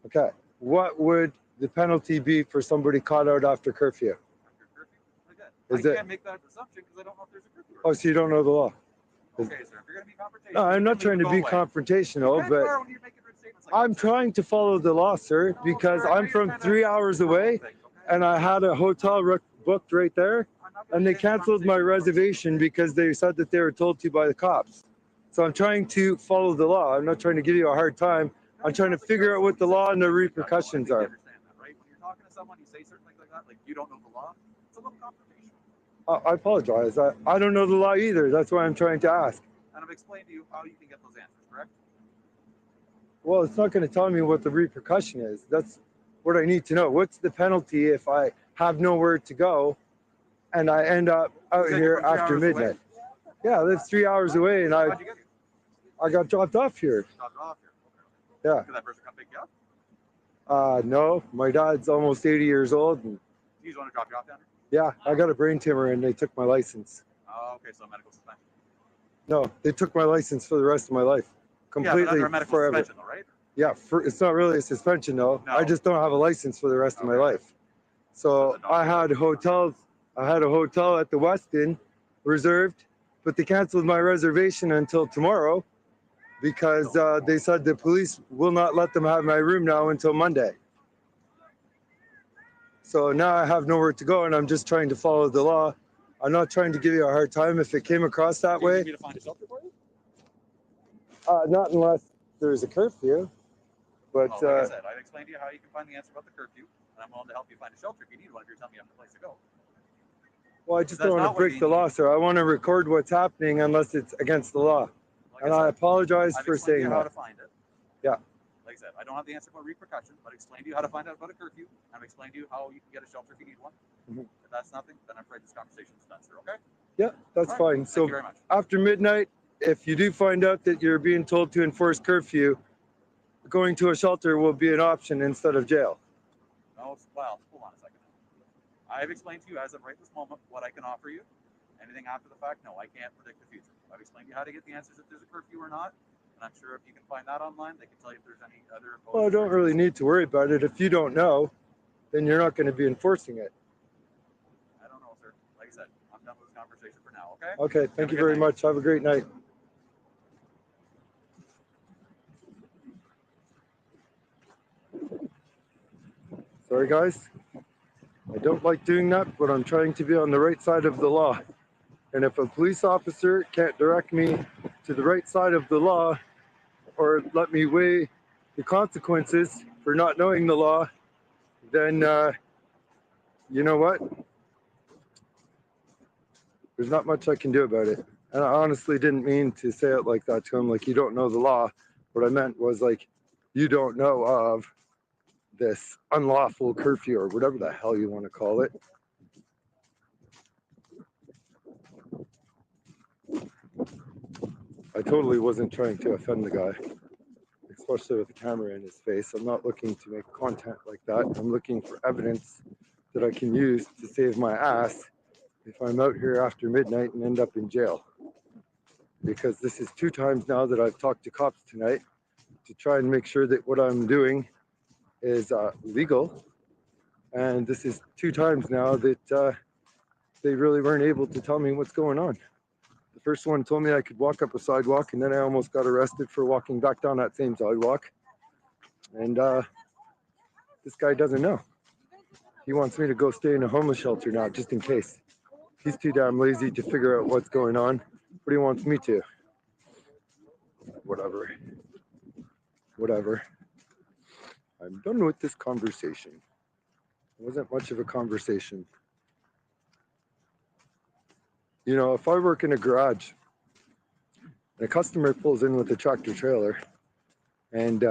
Okay. What would the penalty be for somebody caught out after curfew? After curfew? Like that. Is I can't make that assumption because I don't know if there's a curfew. Oh, so you don't know the law? Okay, sir. If you're going to be confrontational, No, I'm not trying to be confrontational, but I'm trying to follow the law, sir, because I'm from 3 hours away and I had a hotel booked right there and they canceled my reservation because they said that they were told to by the cops. So I'm trying to follow the law. I'm not trying to give you a hard time. I'm trying to figure out what the law and the repercussions are. Right? When you're talking to someone, you say certain things like that, like you don't know the law. It's a little confrontational. I apologize. I don't know the law either. That's why I'm trying to ask. And I've explained to you how you can get those answers, correct? Well, it's not going to tell me what the repercussion is. That's what I need to know. What's the penalty if I have nowhere to go and I end up out here after midnight? Yeah, I live 3 hours away and I got dropped off here. Dropped off here. Yeah. Did that person come pick you up? No, my dad's almost 80 years old. And You just want to drop you off down here? yeah, I got a brain tumor and they took my license. Oh, okay, so medical suspension. No, they took my license for the rest of my life. Yeah, but Completely under a medical forever. suspension, though, right? Yeah, it's not really a suspension though. I just don't have a license for the rest of my life. So I had hotels. I had a hotel at the Westin reserved, but they canceled my reservation until tomorrow because they said the police will not let them have my room now until Monday. So now I have nowhere to go, and I'm just trying to follow the law. I'm not trying to give you a hard time if it came across that Do you way. need me to find a shelter for you? Not unless there's a curfew. But Well, like I said, I've explained to you how you can find the answer about the curfew, and I'm willing to help you find a shelter if you need one if you're telling me you have a place to go. well, I just don't want to break the law, sir. I want to record what's happening unless it's against the law. And I apologize I've for explained to saying you how that. to find it. Yeah. Like I said, I don't have the answer about repercussions, but I explained to you how to find out about a curfew. I've explained to you how you can get a shelter if you need one. If that's nothing, then I'm afraid this conversation's done, sir. Okay? Yeah, that's All right. fine. Thank So you very much. after midnight, if you do find out that you're being told to enforce curfew, going to a shelter will be an option instead of jail. No, well, hold on a second. I've explained to you as of right this moment what I can offer you. Anything after the fact, no, I can't predict the future. I've explained to you how to get the answers if there's a curfew or not. And I'm sure if you can find that online, they can tell you if there's any other. Well, I don't really need to worry about it. If you don't know, then you're not going to be enforcing it. I don't know, sir. Like I said, I'm done with this conversation for now, okay? Okay, thank you very much. Have a great night. Sorry, guys. I don't like doing that, but I'm trying to be on the right side of the law. And if a police officer can't direct me to the right side of the law or let me weigh the consequences for not knowing the law, then you know what? There's not much I can do about it. And I honestly didn't mean to say it like that to him, like you don't know the law. What I meant was like, you don't know of this unlawful curfew or whatever the hell you want to call it. I totally wasn't trying to offend the guy, especially with the camera in his face. I'm not looking to make content like that. I'm looking for evidence that I can use to save my ass if I'm out here after midnight and end up in jail. Because this is 2 times now that I've talked to cops tonight to try and make sure that what I'm doing is legal. And this is 2 times now that they really weren't able to tell me what's going on. The first one told me I could walk up a sidewalk, and then I almost got arrested for walking back down that same sidewalk. And this guy doesn't know. He wants me to go stay in a homeless shelter now, just in case. He's too damn lazy to figure out what's going on, but he wants me to. Whatever. Whatever. I'm done with this conversation. It wasn't much of a conversation. You know, if I work in a garage and a customer pulls in with a tractor trailer and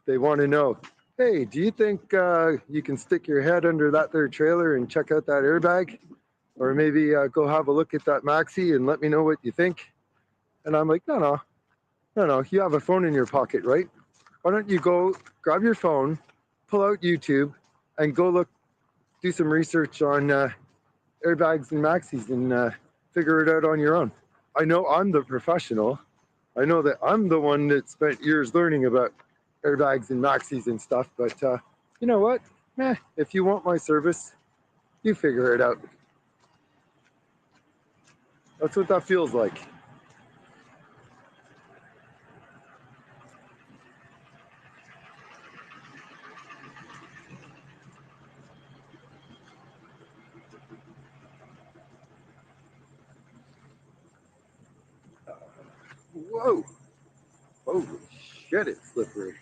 they want to know, hey, do you think you can stick your head under that there trailer and check out that airbag? Or maybe go have a look at that maxi and let me know what you think? And I'm like, no, you have a phone in your pocket, right? Why don't you go grab your phone, pull out YouTube, and go do some research on airbags and maxis and figure it out on your own. I know I'm the professional. I know that I'm the one that spent years learning about airbags and maxis and stuff, but you know what? If you want my service, you figure it out. That's what that feels like. Whoa. Holy shit, it's slippery.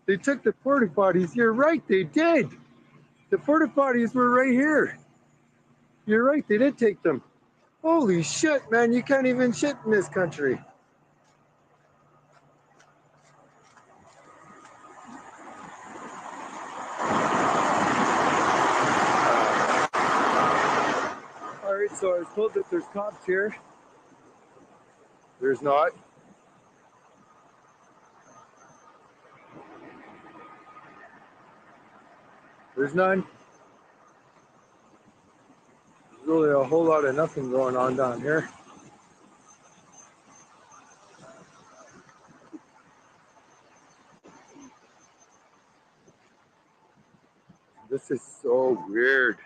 They took the porta potties. You're right, they did. The porta potties were right here. You're right, they did take them. Holy shit, man, you can't even shit in this country. All right, so I was told that there's cops here. There's not. There's none. There's really a whole lot of nothing going on down here. This is so weird.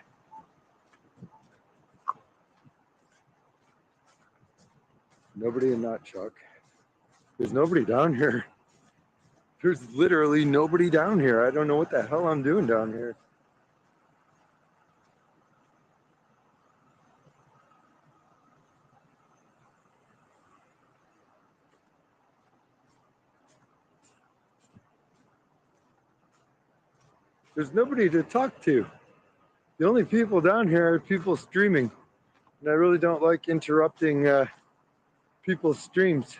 Nobody in that truck. There's nobody down here. There's literally nobody down here. I don't know what the hell I'm doing down here. There's nobody to talk to. The only people down here are people streaming. And I really don't like interrupting people's streams.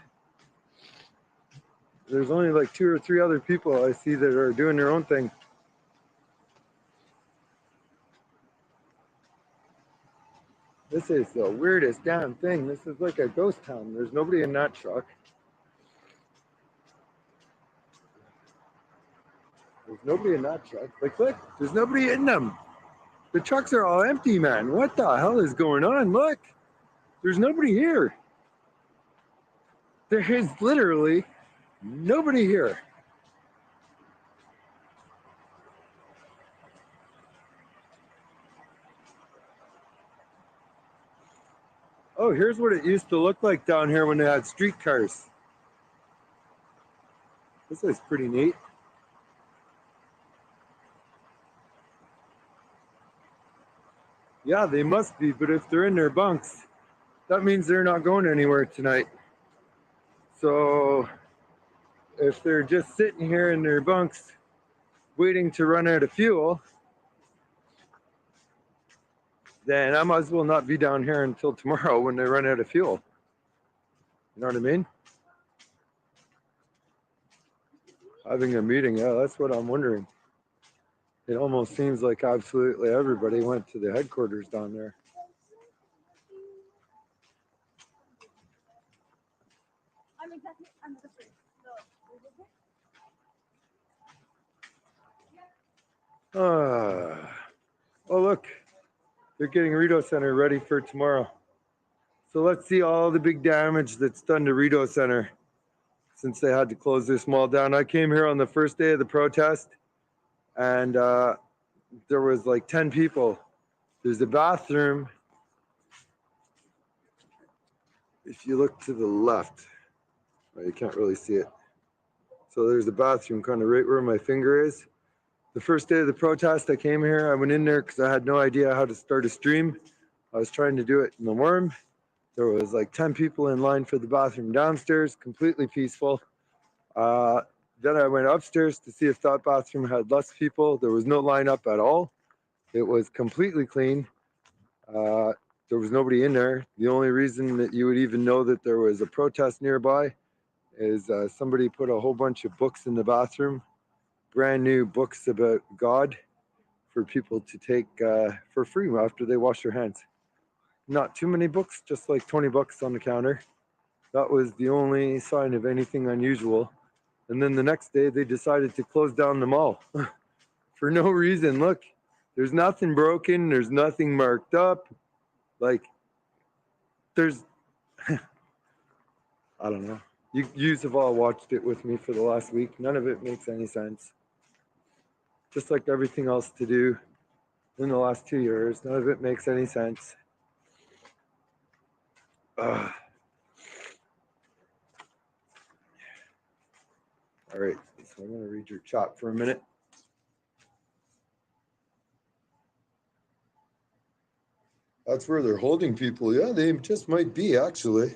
There's only like 2 or 3 other people I see that are doing their own thing. This is the weirdest damn thing. This is like a ghost town. There's nobody in that truck. There's nobody in that truck. Like, look, there's nobody in them. The trucks are all empty, man. What the hell is going on? Look, there's nobody here. There is literally nobody here. Oh, here's what it used to look like down here when they had streetcars. This is pretty neat. Yeah, they must be, but if they're in their bunks, that means they're not going anywhere tonight. So if they're just sitting here in their bunks waiting to run out of fuel, then I might as well not be down here until tomorrow when they run out of fuel. You know what I mean? Having a meeting, yeah, that's what I'm wondering. It almost seems like absolutely everybody went to the headquarters down there. Oh, look, they're getting Rito Center ready for tomorrow. So let's see all the big damage that's done to Rito Center since they had to close this mall down. I came here on the first day of the protest, and there was like 10 people. There's a bathroom. If you look to the left, well, you can't really see it. So there's a bathroom kind of right where my finger is. The first day of the protest, I came here. I went in there because I had no idea how to start a stream. I was trying to do it in the worm. There was like 10 people in line for the bathroom downstairs, completely peaceful. Then I went upstairs to see if that bathroom had less people. There was no lineup at all. It was completely clean. There was nobody in there. The only reason that you would even know that there was a protest nearby is somebody put a whole bunch of books in the bathroom, brand new books about God for people to take for free after they wash their hands. Not too many books, just like 20 bucks on the counter. That was the only sign of anything unusual. And then the next day they decided to close down the mall for no reason. Look, there's nothing broken. There's nothing marked up. Like, there's, I don't know. You have all watched it with me for the last week. None of it makes any sense. Just like everything else to do in the last 2 years, none of it makes any sense. All right, so I'm going to read your chat for a minute. That's where they're holding people. Yeah, they just might be, actually.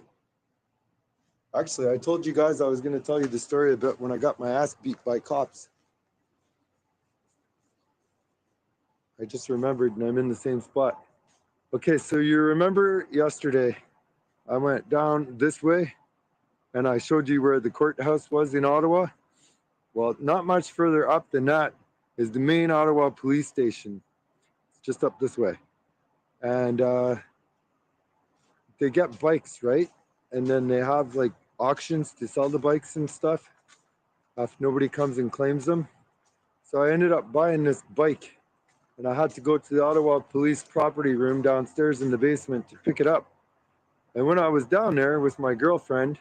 Actually, I told you guys I was going to tell you the story about when I got my ass beat by cops. I just remembered, and I'm in the same spot. Okay, so you remember yesterday, I went down this way, and I showed you where the courthouse was in Ottawa. Well, not much further up than that is the main Ottawa police station. It's just up this way. And they get bikes, right? And then they have like auctions to sell the bikes and stuff if nobody comes and claims them. So I ended up buying this bike and I had to go to the Ottawa Police property room downstairs in the basement to pick it up. And when I was down there with my girlfriend,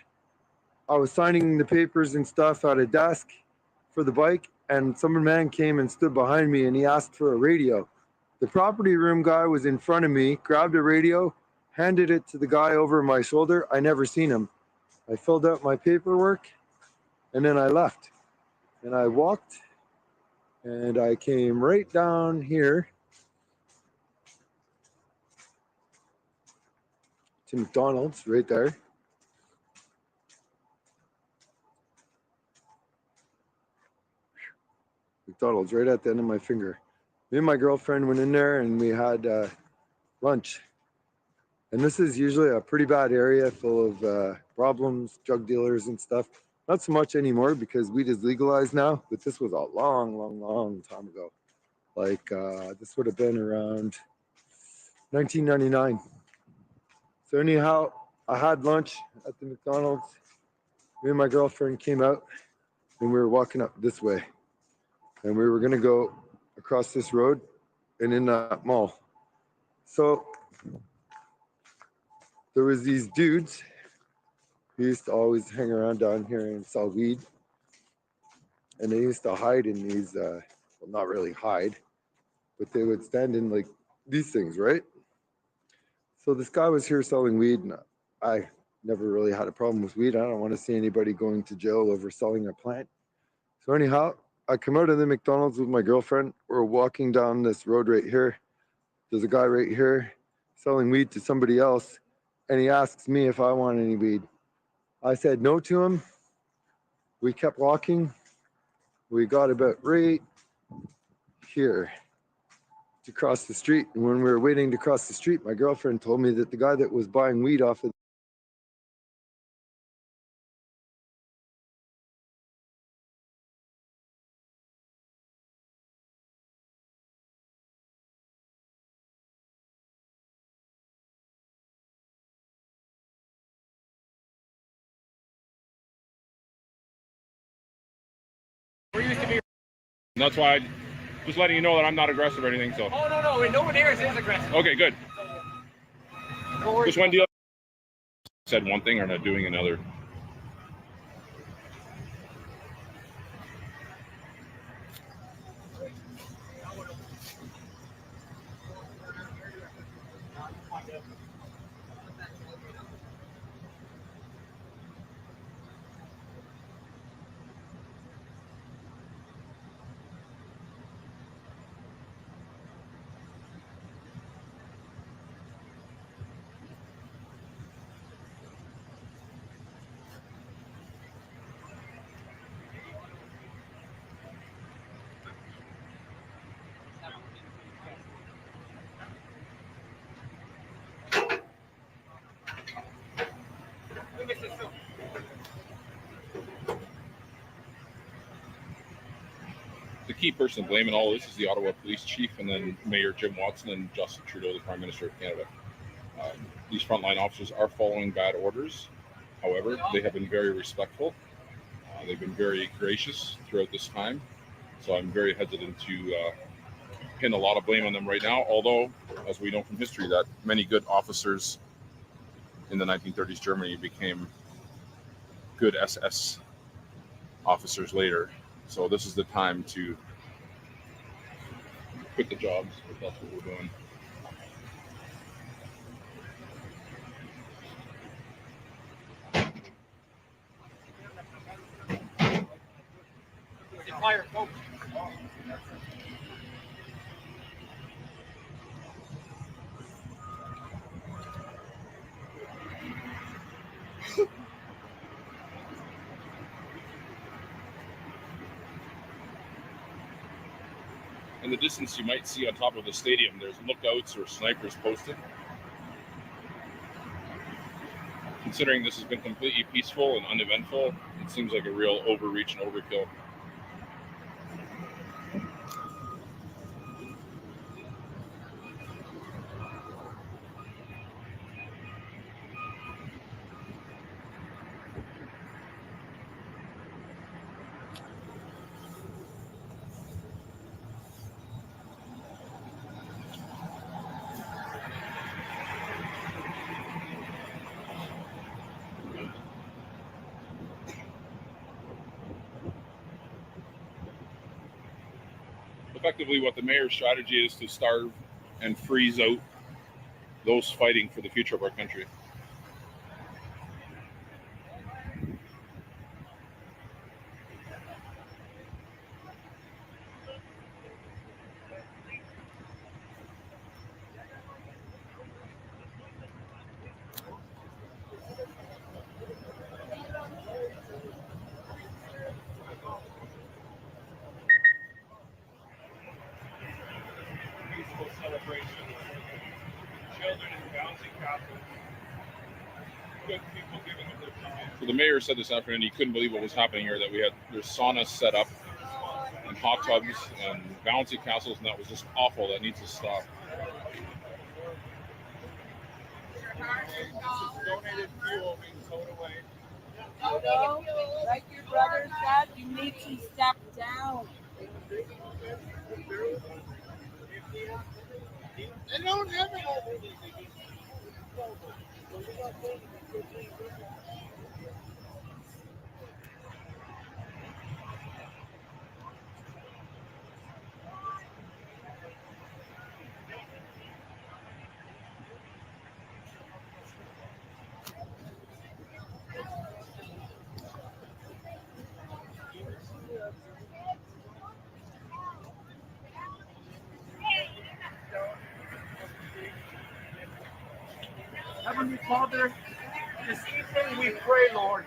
I was signing the papers and stuff at a desk for the bike, and some man came and stood behind me and he asked for a radio. The property room guy was in front of me, grabbed a radio, handed it to the guy over my shoulder. I never seen him. I filled out my paperwork and then I left. And I walked and I came right down here to McDonald's right there. McDonald's right at the end of my finger. Me and my girlfriend went in there and we had lunch. And this is usually a pretty bad area full of problems, drug dealers and stuff. Not so much anymore because weed is legalized now, but this was a long time ago. Like this would have been around 1999. So anyhow, I had lunch at the McDonald's. Me and my girlfriend came out and we were walking up this way. And we were gonna go across this road and in that mall. So there was these dudes who used to always hang around down here and sell weed. And they used to hide in these, well, not really hide, but they would stand in like these things, right? So this guy was here selling weed, and I never really had a problem with weed. I don't want to see anybody going to jail over selling a plant. So anyhow, I come out of the McDonald's with my girlfriend. We're walking down this road right here. There's a guy right here selling weed to somebody else, and he asks me if I want any weed. I said no to him. We kept walking. We got about right here to cross the street. And when we were waiting to cross the street, my girlfriend told me that the guy that was buying weed off of That's why I just letting you know that I'm not aggressive or anything. So. Oh no, no one here is aggressive. Okay, good. Don't worry. Just one deal. Said one thing or not doing another. The key person to blame in all this is the Ottawa Police Chief and then Mayor Jim Watson and Justin Trudeau, the Prime Minister of Canada. These frontline officers are following bad orders. However, they have been very respectful. They've been very gracious throughout this time. So I'm very hesitant to pin a lot of blame on them right now. Although, as we know from history, that many good officers in the 1930s Germany became good SS officers later. So this is the time to quit the jobs, if that's what we're doing. Fire, folks. In the distance, you might see on top of the stadium, there's lookouts or snipers posted. Considering this has been completely peaceful and uneventful, it seems like a real overreach and overkill. effectively what the mayor's strategy is to starve and freeze out those fighting for the future of our country. Peaceful celebration. Children in bouncing castles. Good people giving up their time. So the mayor said this afternoon he couldn't believe what was happening here, that there's saunas set up and hot tubs and bouncy castles, and that was just awful. That needs to stop. Donated fuel being towed away. Dodo, like your brother said, you need to step down. They don't have it. Heavenly Father, this evening we pray, Lord,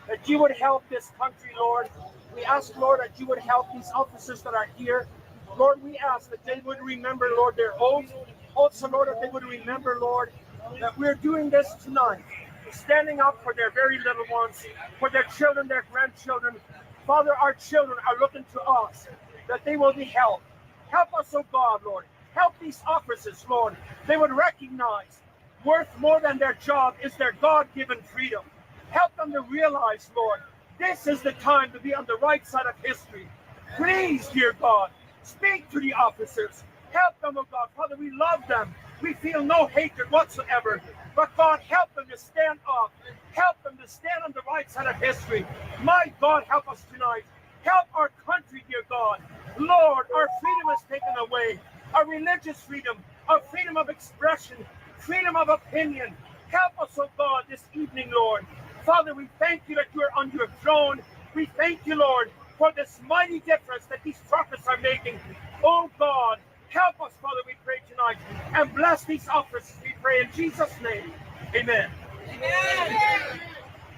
that you would help this country, Lord. We ask, Lord, that you would help these officers that are here. Lord, we ask that they would remember, Lord, their oath. Also, Lord, that they would remember, Lord, that we're doing this tonight, standing up for their very little ones, for their children, their grandchildren. Father, our children are looking to us, that they will be helped. Help us, oh God, Lord. Help these officers, Lord. They would recognize worth more than their job is their God-given freedom. Help them to realize, Lord, this is the time to be on the right side of history. Please, dear God, speak to the officers. Help them, oh God. Father, we love them. We feel no hatred whatsoever. But God, help them to stand up. Help them to stand on the right side of history. My God, help us tonight. Help our country, dear God. Lord, our freedom is taken away. Our religious freedom, our freedom of expression, freedom of opinion. Help us, oh God, this evening, Lord. Father, we thank you that you are on your throne. We thank you, Lord, for this mighty difference that these prophets are making. Oh God, help us, Father, we pray tonight. And bless these officers, we pray in Jesus' name. Amen. Amen.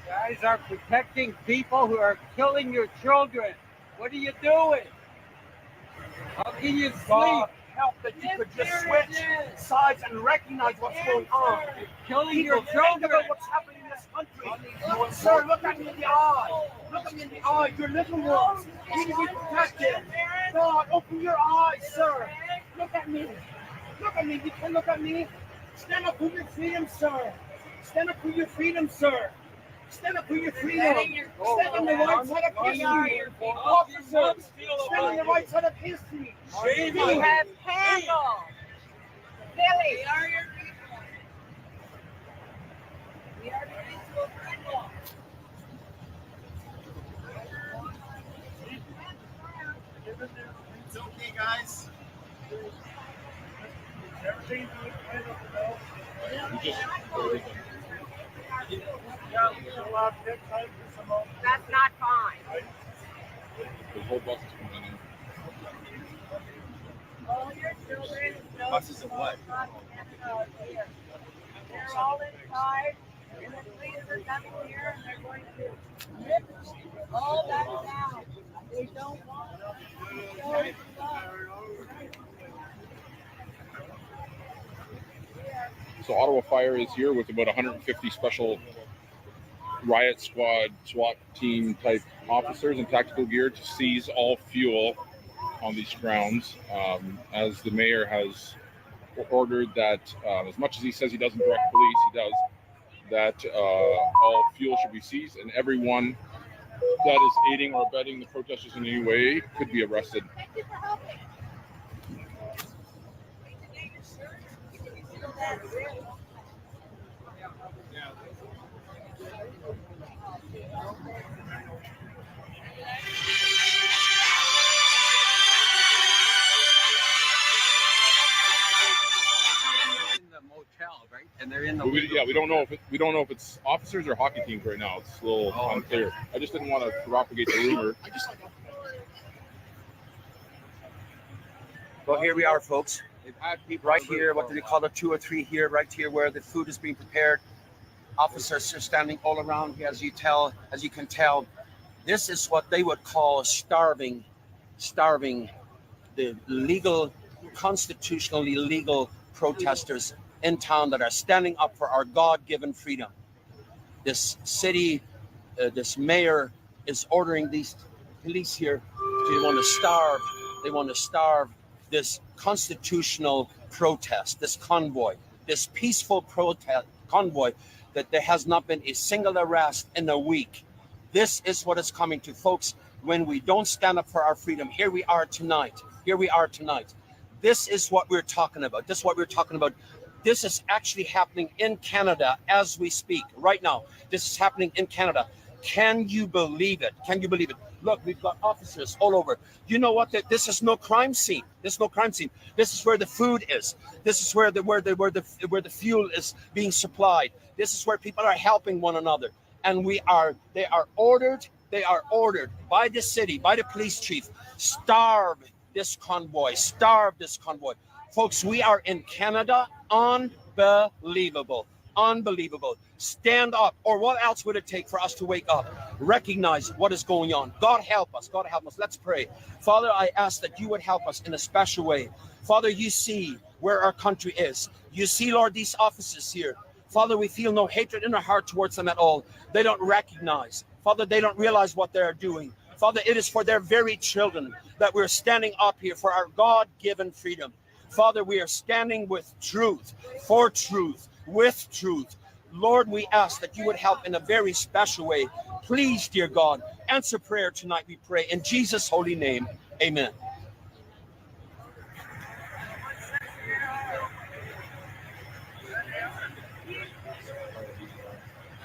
Guys are protecting people who are killing your children. What are you doing? How can you sleep? God, help that you could just switch sides and recognize what's going on. Killing People, your think children. about what's happening in this country. Sir, look at me in the eye. Look at me in the eye. Your little ones need to be protected. God, open your eyes, sir. Look at me. Look at me. You can look at me. Stand up for your freedom, sir. Stand up for your freedom, sir. Stand up for your freedom. Stand on the right side of history. Officers, stand on the right side of history. You have handle. Billy. We are your people. We are your peaceful people. It's okay, guys. Everything's good. That's not fine. The whole bus is coming in. All your children, Buses of what? they're all inside, and the police are coming here, and they're going to rip all that down. They don't want to show love. So Ottawa Fire is here with about 150 special riot squad, SWAT team type officers in tactical gear to seize all fuel on these grounds, as the mayor has ordered that, as much as he says he doesn't direct police, he does, that all fuel should be seized, and everyone that is aiding or abetting the protesters in any way could be arrested. and they're in the We don't know if we don't know if it's officers or hockey teams right now. It's a little unclear. I just didn't want to propagate the rumor. Well, here we are, folks. Right here, what do they call it? 2 or 3 here, right here, where the food is being prepared. Officers are standing all around here, as you can tell. This is what they would call starving the legal, constitutionally legal protesters in town that are standing up for our God-given freedom. This city, this mayor is ordering these police here. They want to starve this constitutional protest, this convoy, this peaceful protest convoy that there has not been a single arrest in a week. This is what is coming to folks when we don't stand up for our freedom. Here we are tonight. This is what we're talking about. This is actually happening in Canada as we speak right now. This is happening in Canada. Can you believe it? Look, we've got officers all over. You know what? This is no crime scene. This is where the food is. This is where the fuel is being supplied. This is where people are helping one another. And they are ordered by the city, by the police chief, starve this convoy. Folks, we are in Canada. Unbelievable. Stand up, or what else would it take for us to wake up? Recognize what is going on. God help us. Let's pray. Father, I ask that you would help us in a special way. Father, you see where our country is. You see, Lord, these officers here. Father, we feel no hatred in our heart towards them at all. They don't recognize. Father, they don't realize what they're doing. Father, it is for their very children that we're standing up here for our God-given freedom. Father, we are standing with truth, for truth, with truth. Lord, we ask that you would help in a very special way. Please, dear God, answer prayer tonight, we pray. In Jesus' holy name, amen.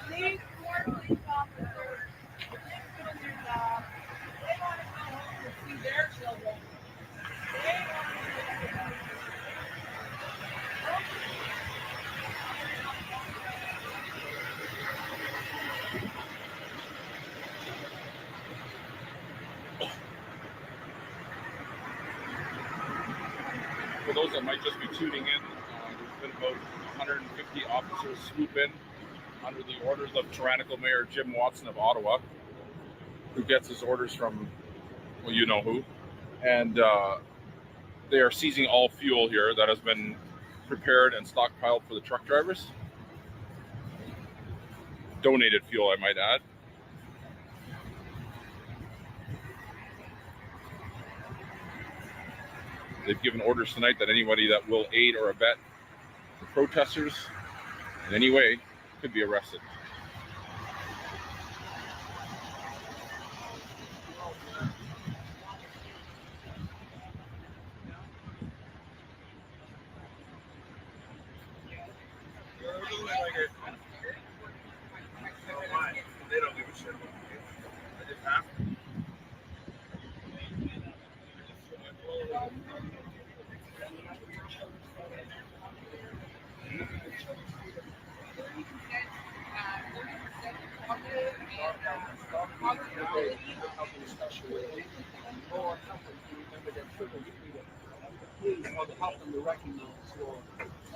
These poor police officers, they're doing their job. They want to go home to see their children. They want to see everybody. For those that might just be tuning in, there's been about 150 officers swoop in under the orders of tyrannical Mayor Jim Watson of Ottawa, who gets his orders from, well, you know who. And they are seizing all fuel here that has been prepared and stockpiled for the truck drivers. Donated fuel, I might add. They've given orders tonight that anybody that will aid or abet the protesters in any way could be arrested. They don't give a shit. They just have to. Please, Father, help them to recognize, Lord.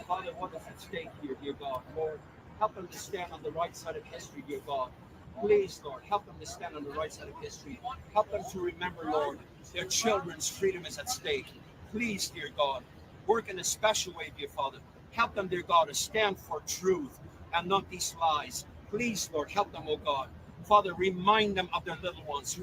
Father, what is at stake here, dear God? Lord, help them to stand on the right side of history, dear God. Please, Lord, help them to stand on the right side of history. Help them to remember, Lord, their children's freedom is at stake. Please, dear God, work in a special way, dear Father. Help them, dear God, to stand for truth and not these lies. Please, Lord, help them, oh God. Father, remind them of their little ones.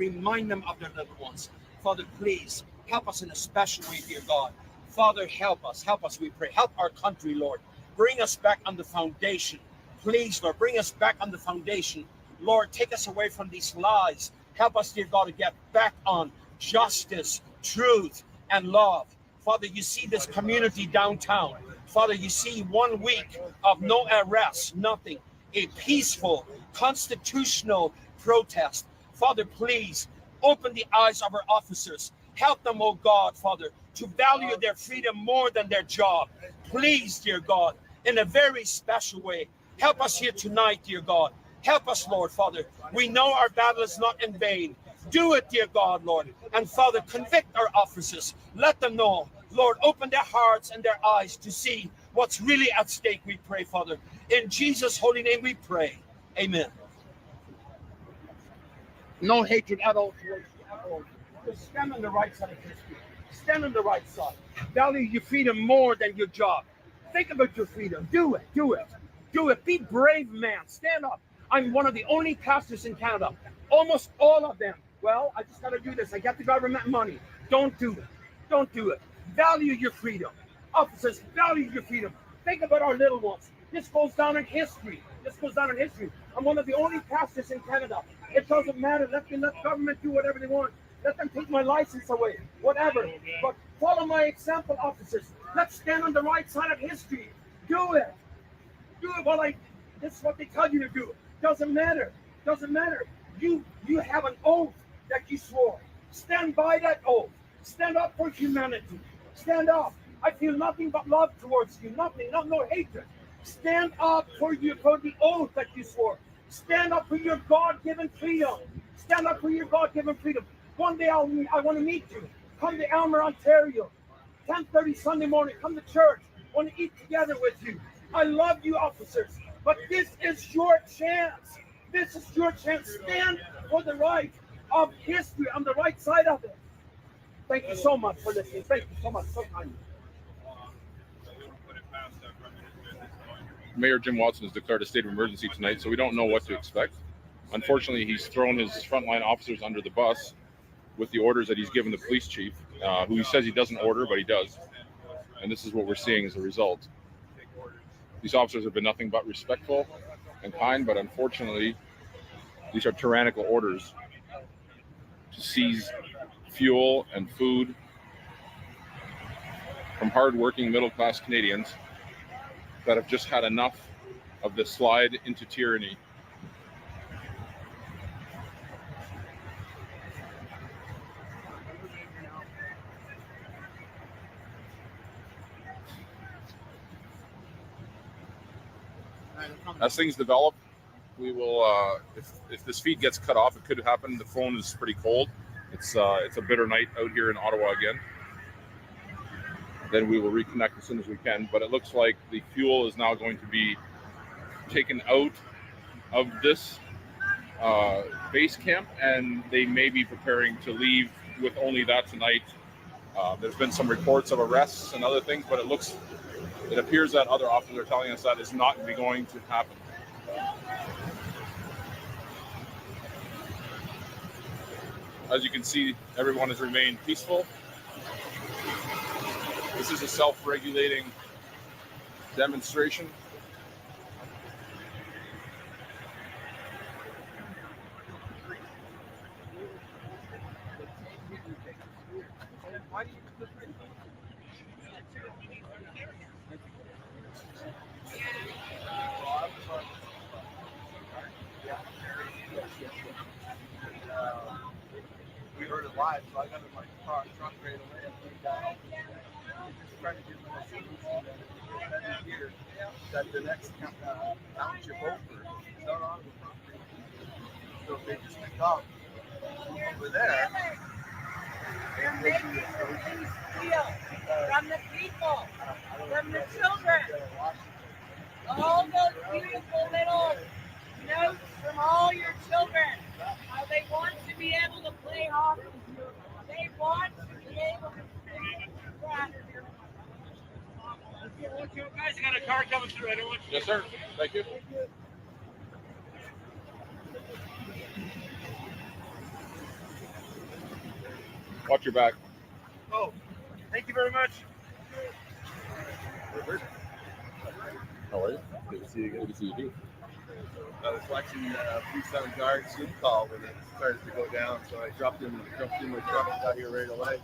Father, please, help us in a special way, dear God. Father, help us, we pray. Help our country, Lord. Bring us back on the foundation. Please, Lord, bring us back on the foundation. Lord, take us away from these lies. Help us, dear God, to get back on justice, truth, and love. Father, you see this community downtown. Father, you see 1 week of no arrests, nothing. A peaceful, constitutional protest. Father, please open the eyes of our officers. Help them, oh God, Father, to value their freedom more than their job. Please, dear God, in a very special way. Help us here tonight, dear God. Help us, Lord, Father. We know our battle is not in vain. Do it, dear God, Lord. And Father, convict our officers. Let them know. Lord, open their hearts and their eyes to see what's really at stake, we pray, Father. In Jesus' holy name we pray. Amen. No hatred at all towards you at all. Just stand on the right side of history. Stand on the right side. Value your freedom more than your job. Think about your freedom. Do it. Do it. Do it. Be brave, man. Stand up. I'm one of the only pastors in Canada. Almost all of them. Well, I just got to do this. I got the government money. Don't do it. Don't do it. Value your freedom. Officers, value your freedom. Think about our little ones. This goes down in history. This goes down in history. I'm one of the only pastors in Canada. It doesn't matter. Let government do whatever they want. Let them take my license away. Whatever. But follow my example, officers. Let's stand on the right side of history. Do it. Do it while this is what they tell you to do. Doesn't matter. Doesn't matter. You have an oath that you swore. Stand by that oath. Stand up for humanity. Stand up. I feel nothing but love towards you. Nothing. No hatred. Stand up for the oath that you swore. Stand up for your God-given freedom. Stand up for your God-given freedom. One day I want to meet you. Come to Elmer, Ontario. 10:30 Sunday morning. Come to church. I want to eat together with you. I love you, officers. But this is your chance. This is your chance. Stand for the right of history on the right side of it. Thank you so much for listening. Thank you so much. So kind. Mayor Jim Watson has declared a state of emergency tonight, so we don't know what to expect. Unfortunately, he's thrown his frontline officers under the bus with the orders that he's given the police chief, who he says he doesn't order, but he does. And this is what we're seeing as a result. These officers have been nothing but respectful and kind, but unfortunately, these are tyrannical orders to seize fuel and food from hardworking middle-class Canadians that have just had enough of this slide into tyranny. As things develop, we will. If this feed gets cut off, it could happen. The phone is pretty cold. It's a bitter night out here in Ottawa again. Then we will reconnect as soon as we can. But it looks like the fuel is now going to be taken out of this base camp, and they may be preparing to leave with only that tonight. There's been some reports of arrests and other things, but it appears that other officers are telling us that is not going to happen. As you can see, everyone has remained peaceful. This is a self-regulating demonstration. We heard it live, so I got in my car, truck right away and put it down. Just trying to give them a solution that here, that the next township over is not on the property. So if they just pick up over there, They're making things steal from the people, from the children. All those beautiful little notes from all your children. How they want to be able to play hockey. They want to be able to play that. Guys, I got a car coming through. I don't want you. Yes, sir. Thank you. Watch your back. Oh, thank you very much. How are you? Good to see you again. Good to see you too. I was watching Police on Guard Zoom call when it started to go down, so I jumped in my truck and got here right away.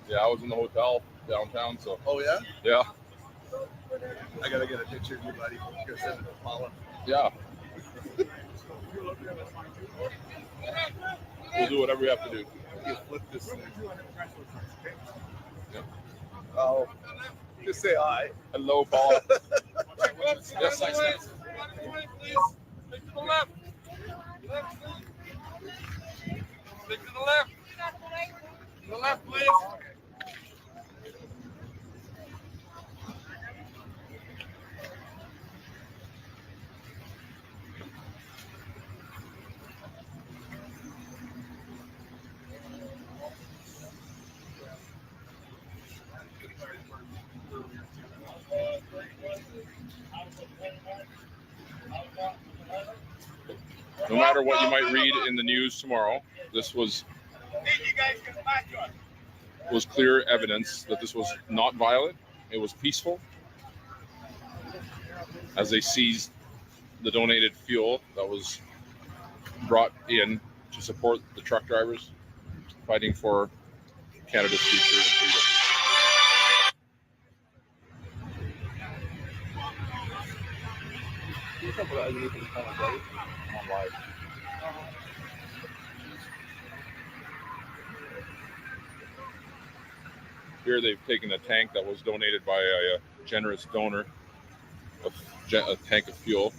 Yeah, I was in the hotel downtown, so. Oh, yeah? Yeah. I gotta get a picture of you, buddy. I'm gonna send it to Paula. Yeah. We'll do whatever we have to do. You flip this thing. Yeah. Oh, Just say hi. Hello, Paul. Yes, I see. Stick to the left. Left, please. Stick to the left. To the left, please. No matter what you might read in the news tomorrow, this was clear evidence that this was not violent. It was peaceful. As they seized the donated fuel that was brought in to support the truck drivers fighting for Canada's future and freedom. Here they've taken a tank that was donated by a generous donor, a tank of fuel.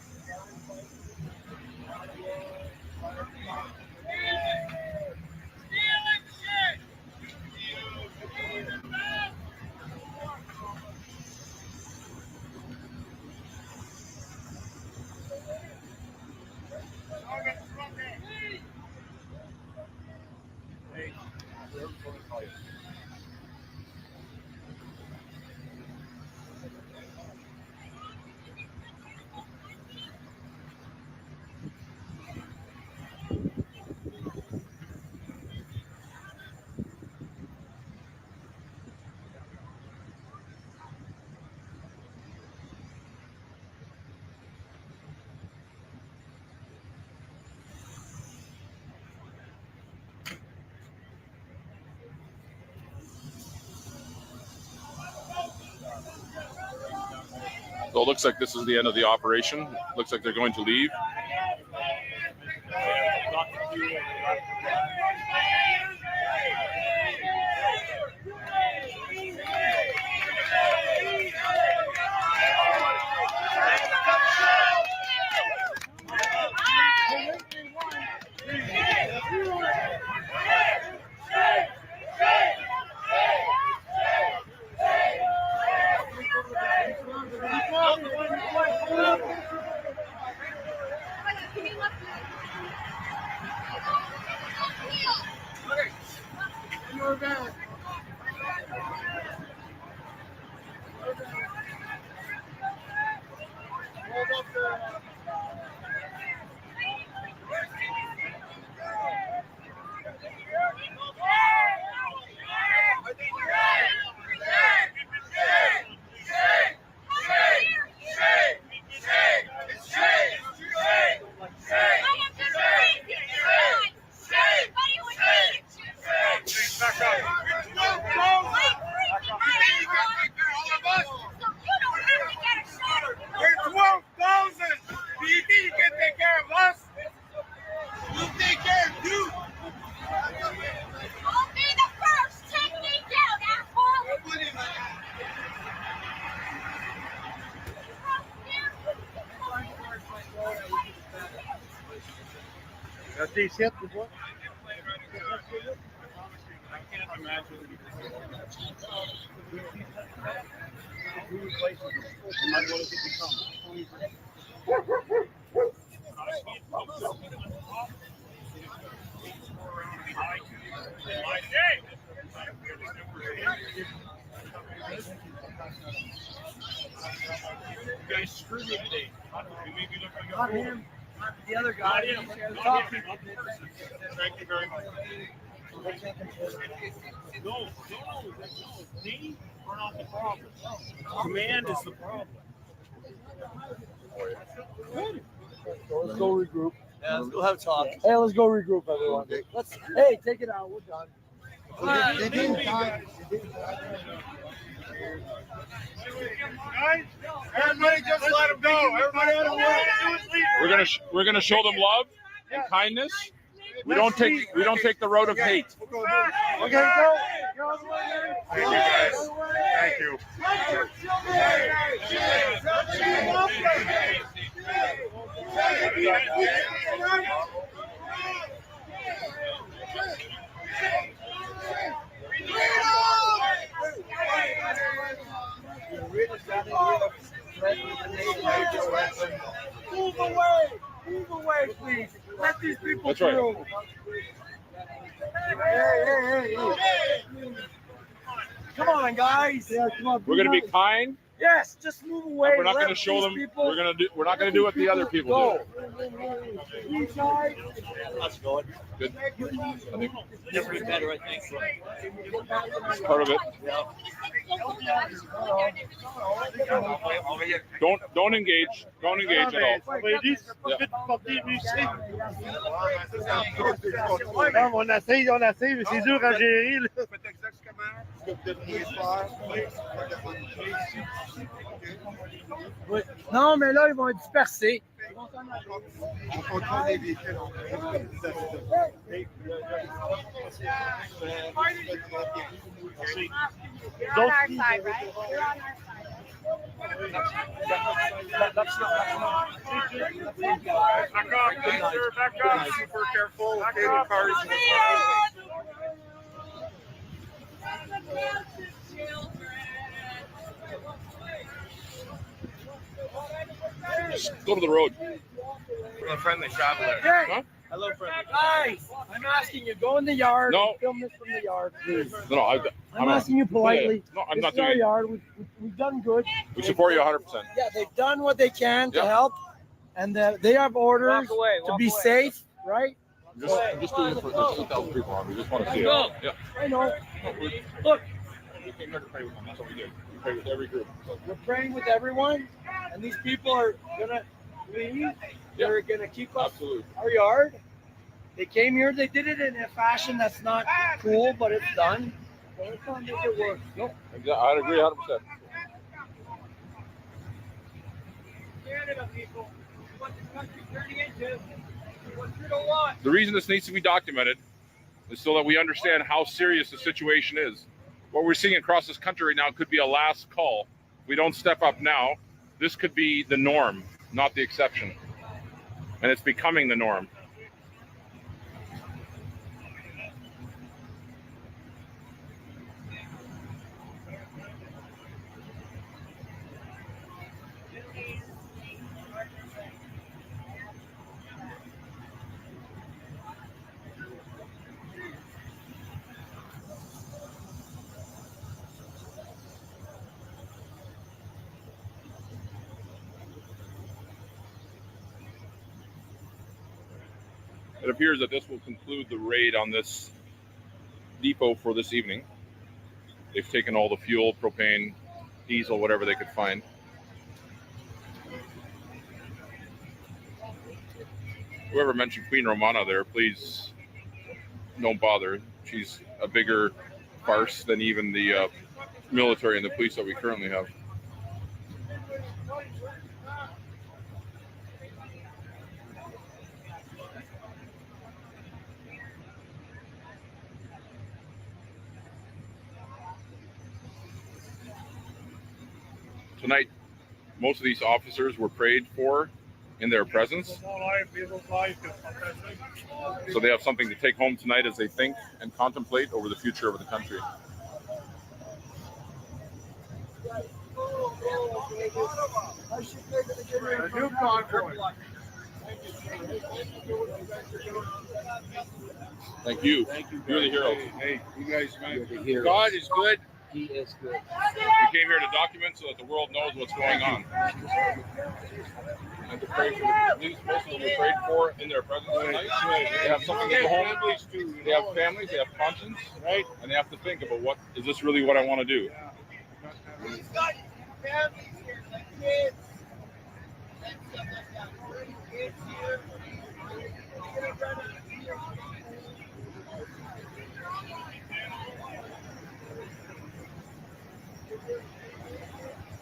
So it looks like this is the end of the operation. Looks like they're going to leave. That's these hip is what? I can't imagine. You guys screwed me today. You made me look like Not him. The other guy. Not him. Thank you very much. No. They are not the problem. Command is the problem. Let's go regroup. Yeah, let's go have a talk. Hey, let's go regroup, everyone. Hey, take it out. We're done. They didn't die. Guys, everybody just let them go. Everybody out of work. We're gonna show them love and kindness. We don't take the road of hate. Okay, go. Thank you, guys. Thank you. Move away, please. Let these people That's right. through. Hey. Come on, guys. Yeah, come on. We're going to be kind. Yes, just move away. And we're not going to Let show these them. people- We're not going to do what the other people do. Inside. How's it going? Good. I think Different, better, I think. it's part of it. Don't engage. Don't engage at all. Non, on essaye, mais c'est dur à gérer. Là. Oui. Non, mais là, ils vont être dispersés. On contrôle les véhicules. You're on our side, right? You're on our side. Back up, please, sir. Back up. Super careful. Back up. Cars. Just go to the road. We're a friendly traveler. Huh? Hello, friendly. Guys, I'm asking you, go in the yard. No. And film this from the yard, please. No, I'm asking you politely. No, I'm This not is our doing it. yard. We've done good. We support you 100%. Yeah, they've done what they can to Yeah. help, and they have orders to be safe, right? I'm just doing it for just to tell people on. We just want to see it. No. Yeah. I know. Look, We came here to pray with them. That's what we did. We pray with every group. we're praying with everyone, and these people are gonna leave. They're gonna keep us our yard. They came here. They did it in a fashion that's not cool, but it's done. So let's not make it worse. Nope. I'd agree 100%. Canada people, what the country's turning into, what you don't want. The reason this needs to be documented is so that we understand how serious the situation is. What we're seeing across this country right now could be a last call. If we don't step up now, this could be the norm, not the exception. And it's becoming the norm. It appears that this will conclude the raid on this depot for this evening. They've taken all the fuel, propane, diesel, whatever they could find. Whoever mentioned Queen Romana there, please don't bother. She's a bigger farce than even the military and the police that we currently have. Tonight, most of these officers were prayed for in their presence, so they have something to take home tonight as they think and contemplate over the future of the country. A new convoy. Thank you. You're the hero. Hey, you guys, man. God is good. He is good. We came here to document so that the world knows what's going on. And to pray for the police, most of them we prayed for in their presence tonight. They have something to go home. They have families, they have conscience, right? And they have to think about, what is this really what I want to do? He's got families here, like kids, and stuff like that. Kids here.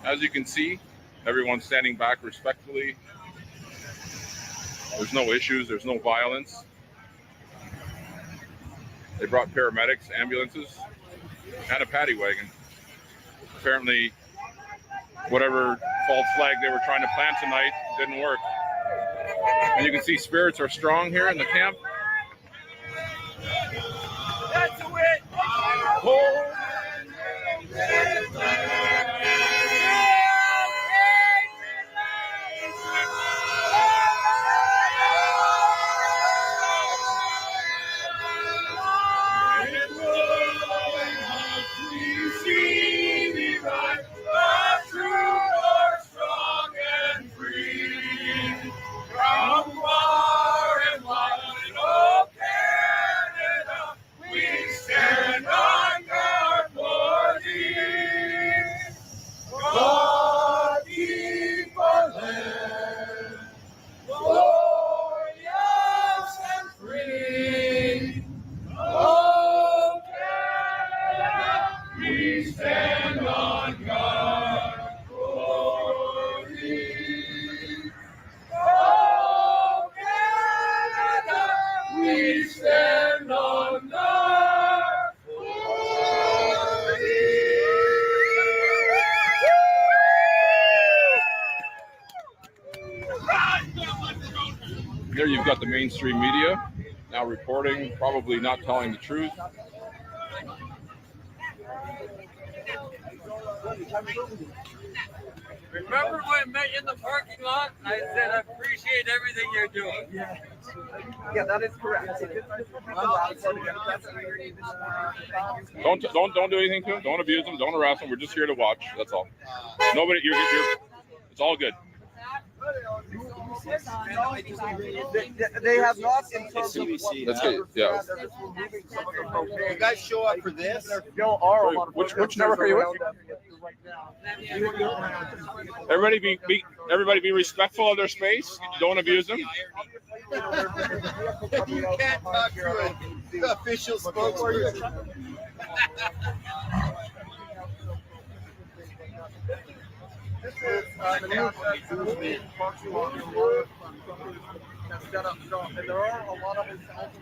As you can see, everyone's standing back respectfully. There's no issues, there's no violence. They brought paramedics, ambulances. and a paddy wagon. Apparently, whatever false flag they were trying to plant tonight didn't work. And you can see spirits are strong here in the camp. That's a win. There you've got the mainstream media now reporting, probably not telling the truth. Remember when I met you in the parking lot? I said, I appreciate everything you're doing. Yeah, that is correct. Don't do anything to them. Don't abuse them. Don't harass them. We're just here to watch. That's all. Nobody. You're it's all good. They have not in terms of That's good. Yeah. You guys show up for this. There still are a lot of Which network are you with? Everybody be respectful of their space. Don't abuse them. You can't talk to an official spokesperson. This is the new that's set up shop, and there are a lot of hotels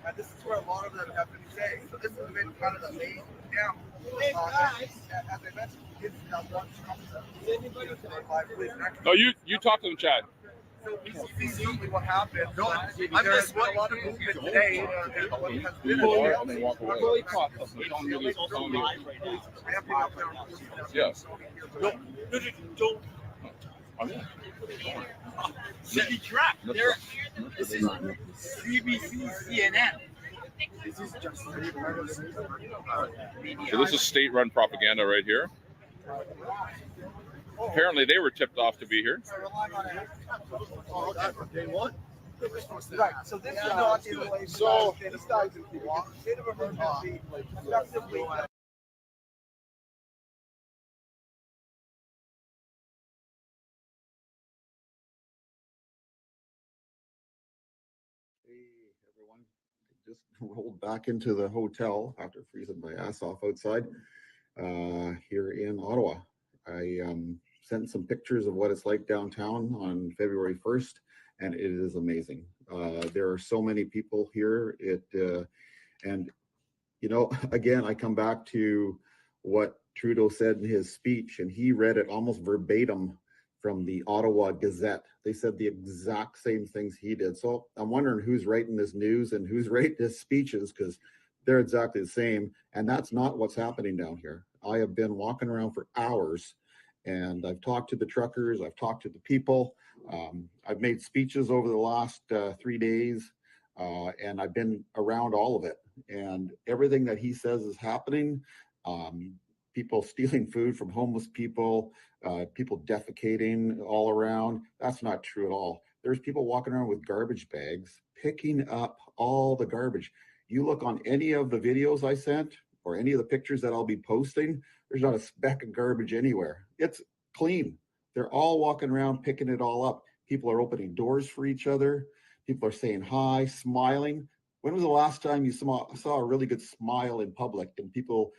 and this is where a lot of them have been staying. So this has been kind of the main camp. As I mentioned, kids have lunch concept. No, you talk to them, Chad. So we will see certainly what happens. No, I'm just a lot of movement today. And what has been Yes. Don't. City trap. This is CBC, CNN. This is just So this is state-run propaganda right here. Apparently, they were tipped off to be here. Right. So this is not in relation to this guy's state of emergency. Effectively. Just rolled back into the hotel after freezing my ass off outside here in Ottawa. I sent some pictures of what it's like downtown on February 1st, and it is amazing. There are so many people here. And you know, again, I come back to what Trudeau said in his speech, and he read it almost verbatim from the Ottawa Gazette. They said the exact same things he did. So I'm wondering who's writing this news and who's writing his speeches, because they're exactly the same. And that's not what's happening down here. I have been walking around for hours, and I've talked to the truckers, I've talked to the people. I've made speeches over the last 3 days, and I've been around all of it. And everything that he says is happening. People stealing food from homeless people, people defecating all around. That's not true at all. There's people walking around with garbage bags, picking up all the garbage. You look on any of the videos I sent or any of the pictures that I'll be posting, there's not a speck of garbage anywhere. It's clean. They're all walking around picking it all up. People are opening doors for each other. People are saying hi, smiling. When was the last time you saw a really good smile in public and people,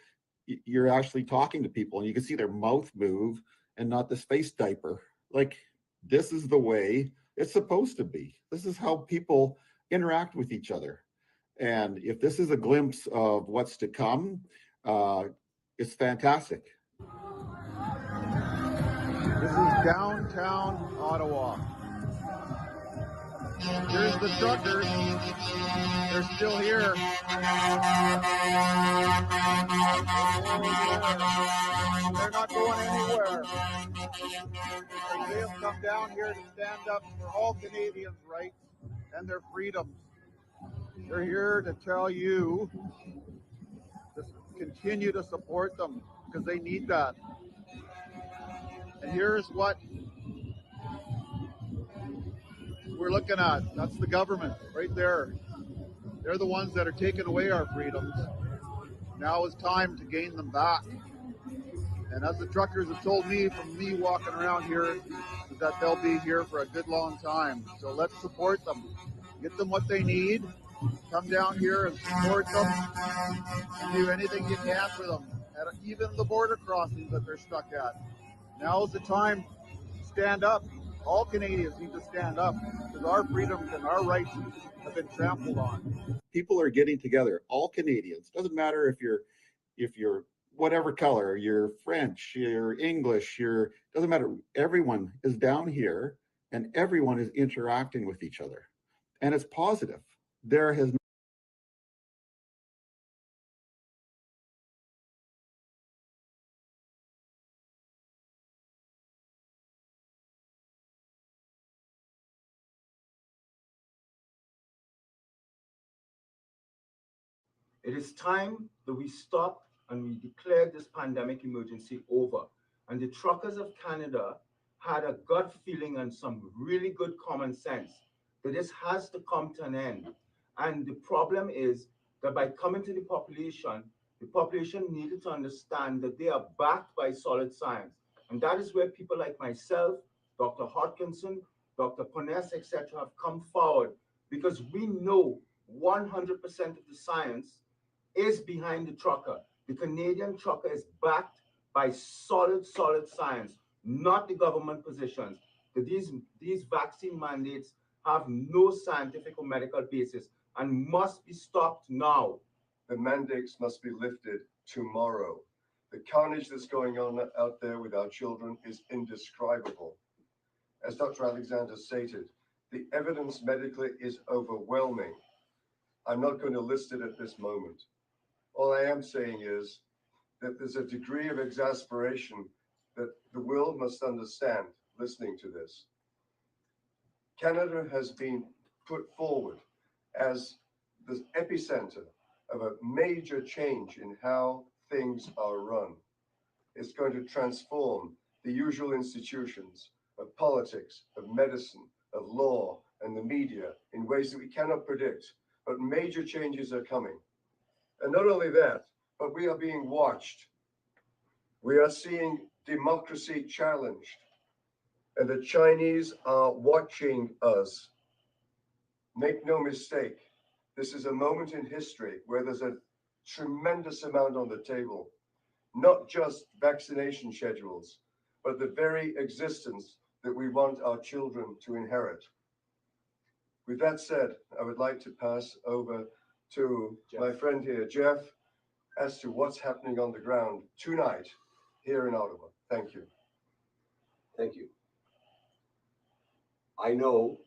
you're actually talking to people and you can see their mouth move and not the space diaper? Like, this is the way it's supposed to be. This is how people interact with each other. And if this is a glimpse of what's to come, it's fantastic. This is downtown Ottawa. Here's the truckers. They're still here. They're not going anywhere. They have come down here to stand up for all Canadians' rights and their freedoms. They're here to tell you to continue to support them because they need that. And here's what we're looking at. That's the government right there. They're the ones that are taking away our freedoms. Now is time to gain them back. And as the truckers have told me from me walking around here, is that they'll be here for a good long time. So let's support them. Get them what they need. Come down here and support them. And do anything you can for them. At even the border crossings that they're stuck at. Now is the time to stand up. All Canadians need to stand up because our freedoms and our rights have been trampled on. People are getting together, all Canadians. Doesn't matter if you're whatever color, you're French, you're English, doesn't matter. Everyone is down here and everyone is interacting with each other. And it's positive. There has It is time that we stop and we declare this pandemic emergency over. And the truckers of Canada had a gut feeling and some really good common sense that this has to come to an end. And the problem is that by coming to the population needed to understand that they are backed by solid science. And that is where people like myself, Dr. Hodkinson, Dr. Poness, etc., have come forward because we know 100% of the science is behind the trucker. The Canadian trucker is backed by solid science, not the government positions. That these vaccine mandates have no scientific or medical basis and must be stopped now. The mandates must be lifted tomorrow. The carnage that's going on out there with our children is indescribable. As Dr. Alexander stated, the evidence medically is overwhelming. I'm not going to list it at this moment. All I am saying is that there's a degree of exasperation that the world must understand listening to this. Canada has been put forward as the epicenter of a major change in how things are run. It's going to transform the usual institutions of politics, of medicine, of law, and the media in ways that we cannot predict, but major changes are coming. And not only that, but we are being watched. We are seeing democracy challenged, and the Chinese are watching us. Make no mistake, this is a moment in history where there's a tremendous amount on the table, not just vaccination schedules, but the very existence that we want our children to inherit. With that said, I would like to pass over to my friend here, Jeff, as to what's happening on the ground tonight here in Ottawa. Thank you. Thank you. I know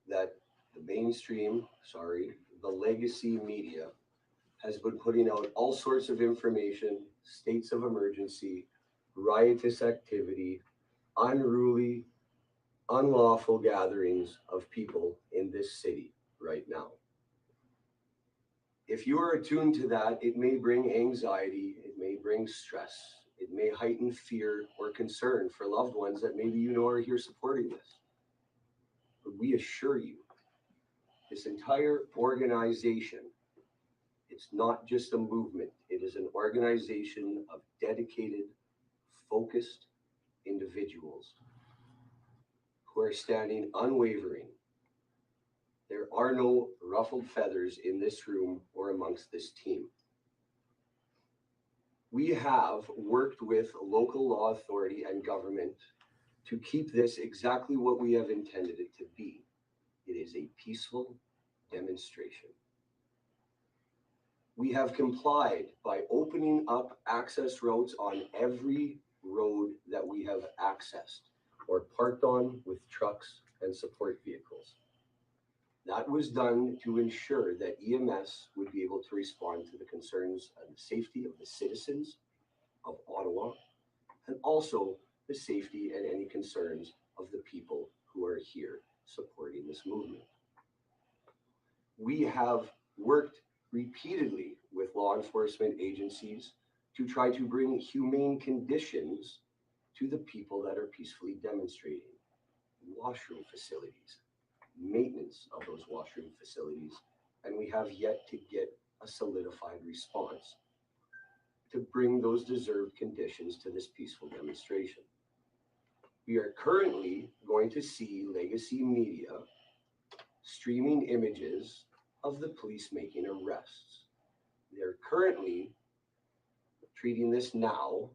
that the mainstream, the legacy media has been putting out all sorts of information, states of emergency, riotous activity, unruly, unlawful gatherings of people in this city right now. If you are attuned to that, it may bring anxiety, it may bring stress, it may heighten fear or concern for loved ones that maybe you know are here supporting this. But we assure you, this entire organization, it's not just a movement, it is an organization of dedicated, focused individuals who are standing unwavering. There are no ruffled feathers in this room or amongst this team. We have worked with local law authority and government to keep this exactly what we have intended it to be. It is a peaceful demonstration. We have complied by opening up access roads on every road that we have accessed or parked on with trucks and support vehicles. That was done to ensure that EMS would be able to respond to the concerns and the safety of the citizens of Ottawa, and also the safety and any concerns of the people who are here supporting this movement. We have worked repeatedly with law enforcement agencies to try to bring humane conditions to the people that are peacefully demonstrating. Washroom facilities, maintenance of those washroom facilities, and we have yet to get a solidified response to bring those deserved conditions to this peaceful demonstration. We are currently going to see legacy media streaming images of the police making arrests. They're currently treating this now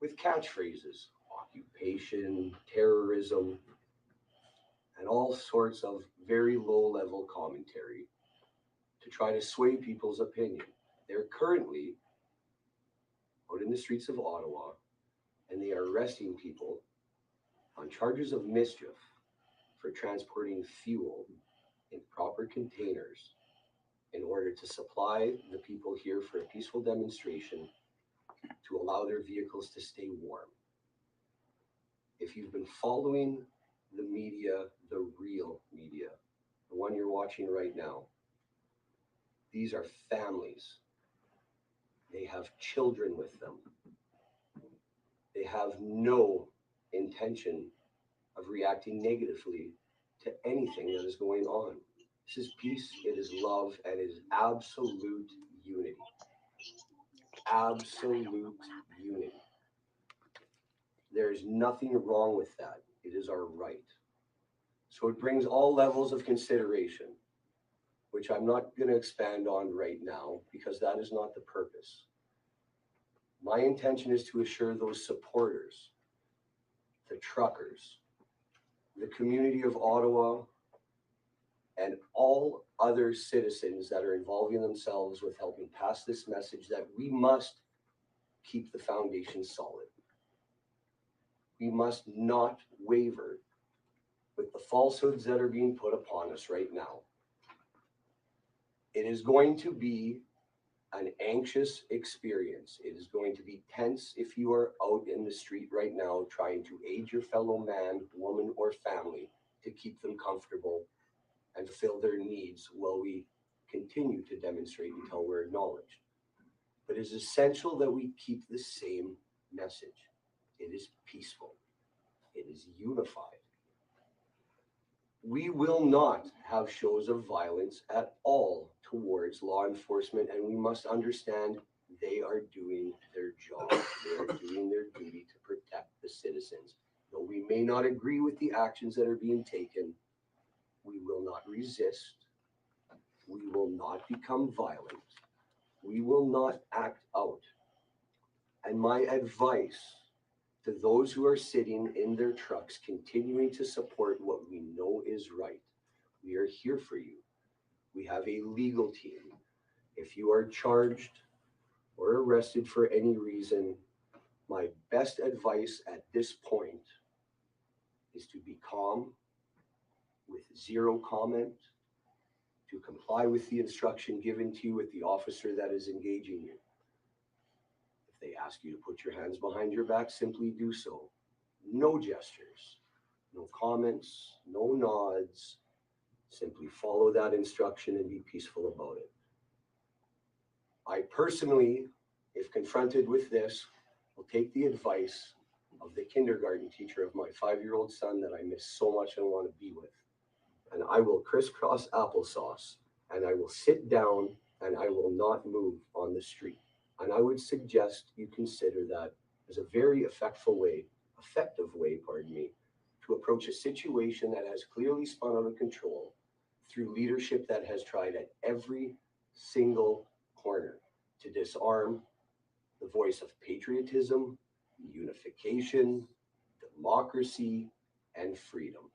with catchphrases, occupation, terrorism, and all sorts of very low-level commentary to try to sway people's opinion. They're currently out in the streets of Ottawa, and they are arresting people on charges of mischief for transporting fuel in proper containers in order to supply the people here for a peaceful demonstration to allow their vehicles to stay warm. If you've been following the media, the real media, the one you're watching right now, these are families. They have children with them. They have no intention of reacting negatively to anything that is going on. This is peace, it is love, and it is absolute unity. Absolute unity. There is nothing wrong with that. It is our right. So it brings all levels of consideration, which I'm not going to expand on right now because that is not the purpose. My intention is to assure those supporters, the truckers, the community of Ottawa, and all other citizens that are involving themselves with helping pass this message that we must keep the foundation solid. We must not waver with the falsehoods that are being put upon us right now. It is going to be an anxious experience. It is going to be tense if you are out in the street right now trying to aid your fellow man, woman, or family to keep them comfortable and fulfill their needs while we continue to demonstrate until we're acknowledged. But it is essential that we keep the same message. It is peaceful. It is unified. We will not have shows of violence at all towards law enforcement, and we must understand they are doing their job. They are doing their duty to protect the citizens. Though we may not agree with the actions that are being taken, we will not resist. We will not become violent. We will not act out. And my advice to those who are sitting in their trucks, continuing to support what we know is right, we are here for you. We have a legal team. If you are charged or arrested for any reason, my best advice at this point is to be calm, with zero comment, to comply with the instruction given to you with the officer that is engaging you. If they ask you to put your hands behind your back, simply do so. No gestures, no comments, no nods. Simply follow that instruction and be peaceful about it. I personally, if confronted with this, will take the advice of the kindergarten teacher of my 5-year-old son that I miss so much and want to be with. And I will crisscross applesauce, and I will sit down, and I will not move on the street. And I would suggest you consider that as a very effective way, to approach a situation that has clearly spun out of control through leadership that has tried at every single corner to disarm the voice of patriotism, unification, democracy, and freedom.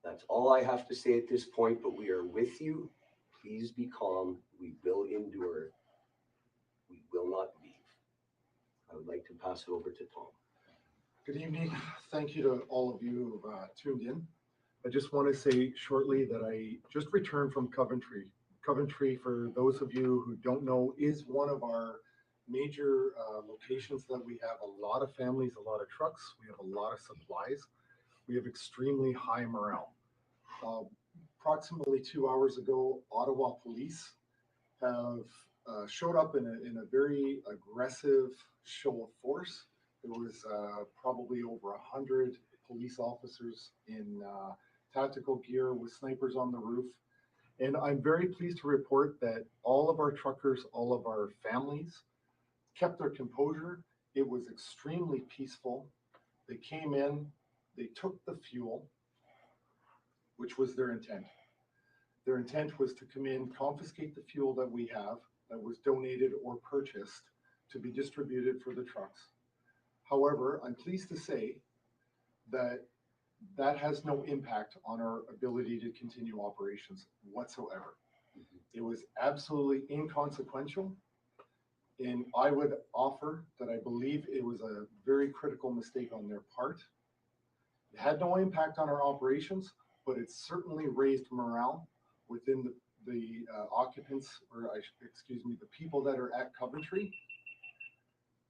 That's all I have to say at this point, but we are with you. Please be calm. We will endure. We will not leave. I would like to pass it over to Tom. Good evening. Thank you to all of you who've tuned in. I just want to say shortly that I just returned from Coventry. Coventry, for those of you who don't know, is one of our major locations that we have a lot of families, a lot of trucks, we have a lot of supplies. We have extremely high morale. Approximately 2 hours ago, Ottawa police have showed up in a very aggressive show of force. There was probably over 100 police officers in tactical gear with snipers on the roof. And I'm very pleased to report that all of our truckers, all of our families kept their composure. It was extremely peaceful. They came in, they took the fuel, which was their intent. Their intent was to come in, confiscate the fuel that we have that was donated or purchased to be distributed for the trucks. However, I'm pleased to say that that has no impact on our ability to continue operations whatsoever. It was absolutely inconsequential. And I would offer that I believe it was a very critical mistake on their part. It had no impact on our operations, but it certainly raised morale within the occupants, or excuse me, the people that are at Coventry.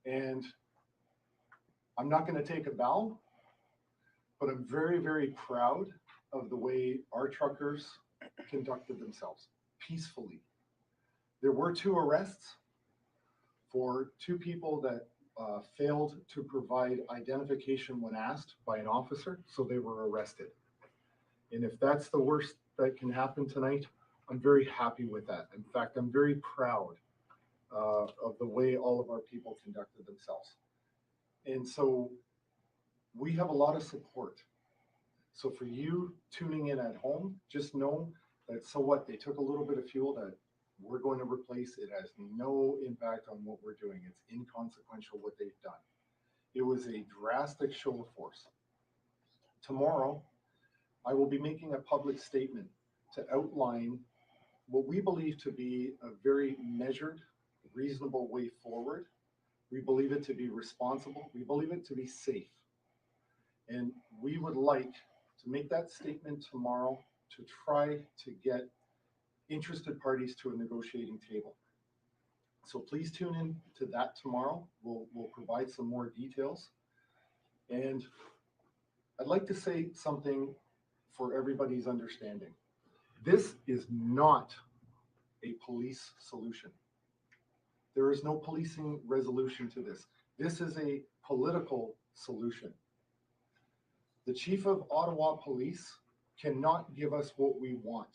And I'm not going to take a bow, but I'm very, very proud of the way our truckers conducted themselves peacefully. There were 2 arrests for 2 people that failed to provide identification when asked by an officer, so they were arrested. And if that's the worst that can happen tonight, I'm very happy with that. In fact, I'm very proud of the way all of our people conducted themselves. And so we have a lot of support. So for you tuning in at home, just know that so what, they took a little bit of fuel that we're going to replace. It has no impact on what we're doing. It's inconsequential what they've done. It was a drastic show of force. Tomorrow, I will be making a public statement to outline what we believe to be a very measured, reasonable way forward. We believe it to be responsible. We believe it to be safe. And we would like to make that statement tomorrow to try to get interested parties to a negotiating table. So please tune in to that tomorrow. We'll provide some more details. And I'd like to say something for everybody's understanding. This is not a police solution. There is no policing resolution to this. This is a political solution. The Chief of Ottawa Police cannot give us what we want.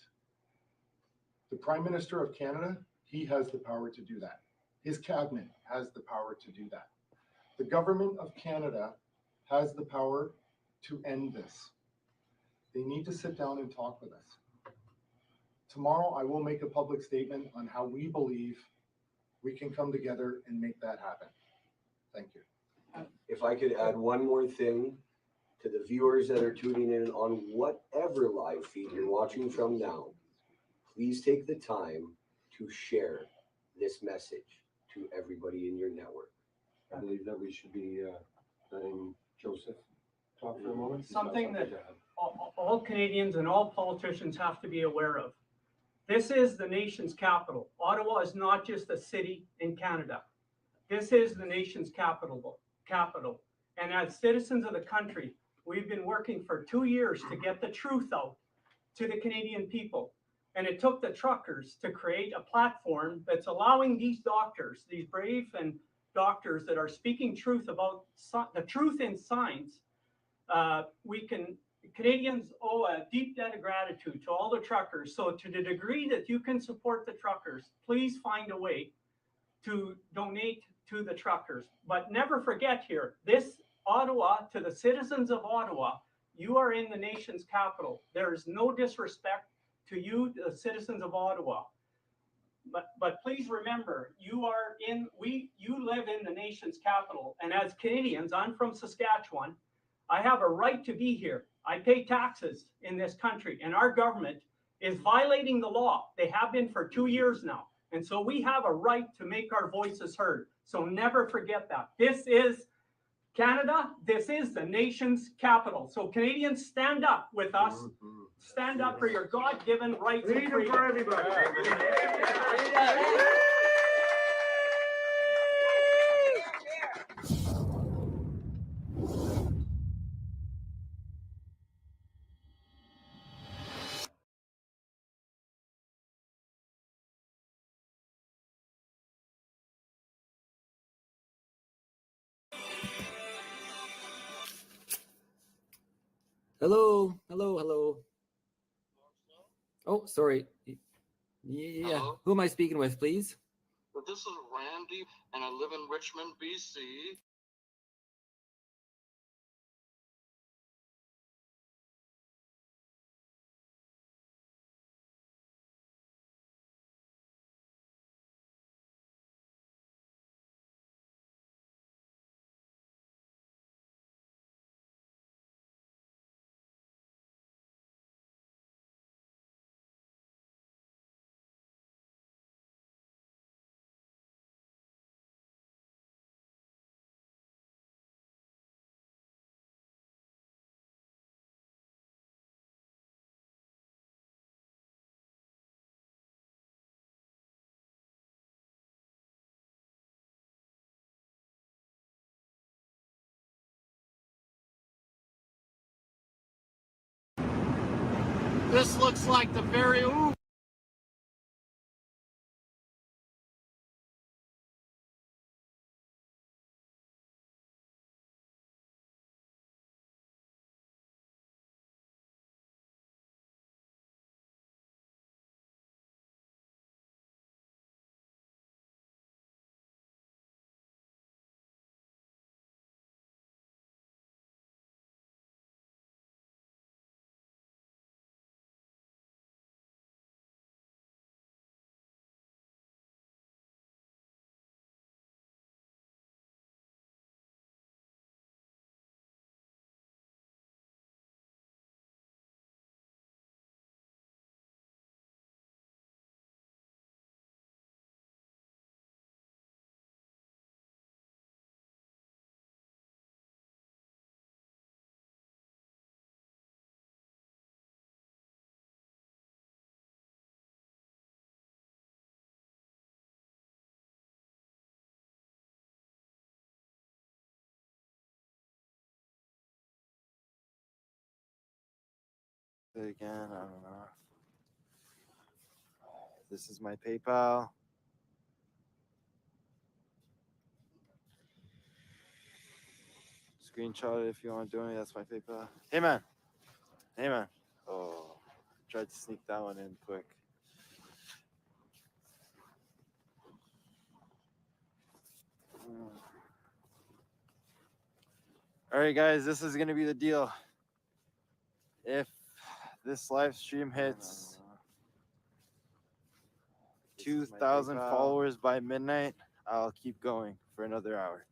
The Prime Minister of Canada, he has the power to do that. His cabinet has the power to do that. The government of Canada has the power to end this. They need to sit down and talk with us. Tomorrow, I will make a public statement on how we believe we can come together and make that happen. Thank you. If I could add one more thing to the viewers that are tuning in on whatever live feed you're watching from now, please take the time to share this message to everybody in your network. I believe that we should be letting Joseph talk for a moment. Something that all Canadians and all politicians have to be aware of. This is the nation's capital. Ottawa is not just a city in Canada. This is the nation's capital. And as citizens of the country, we've been working for 2 years to get the truth out to the Canadian people. And it took the truckers to create a platform that's allowing these doctors, these brave and doctors that are speaking truth about the truth in science. Canadians owe a deep debt of gratitude to all the truckers. So to the degree that you can support the truckers, please find a way to donate to the truckers. But never forget here, this Ottawa, to the citizens of Ottawa, you are in the nation's capital. There is no disrespect to you, the citizens of Ottawa. But please remember, you live in the nation's capital. And as Canadians, I'm from Saskatchewan. I have a right to be here. I pay taxes in this country, and our government is violating the law. They have been for 2 years now. And so we have a right to make our voices heard. So never forget that. This is Canada. This is the nation's capital. So Canadians, stand up with us. Stand up for your God-given rights and freedom. For everybody. Hello, hello, hello. Oh, sorry. Yeah, Hello? who am I speaking with, please? This is Randy, and I live in Richmond, BC. This looks like the very ooh. Again, I don't know. This is my PayPal. Screenshot it if you want to donate. That's my PayPal. Hey man. Hey man. Oh, tried to sneak that one in quick. All right, guys, this is gonna be the deal. If this live stream hits 2,000 followers by midnight, I'll keep going for another hour.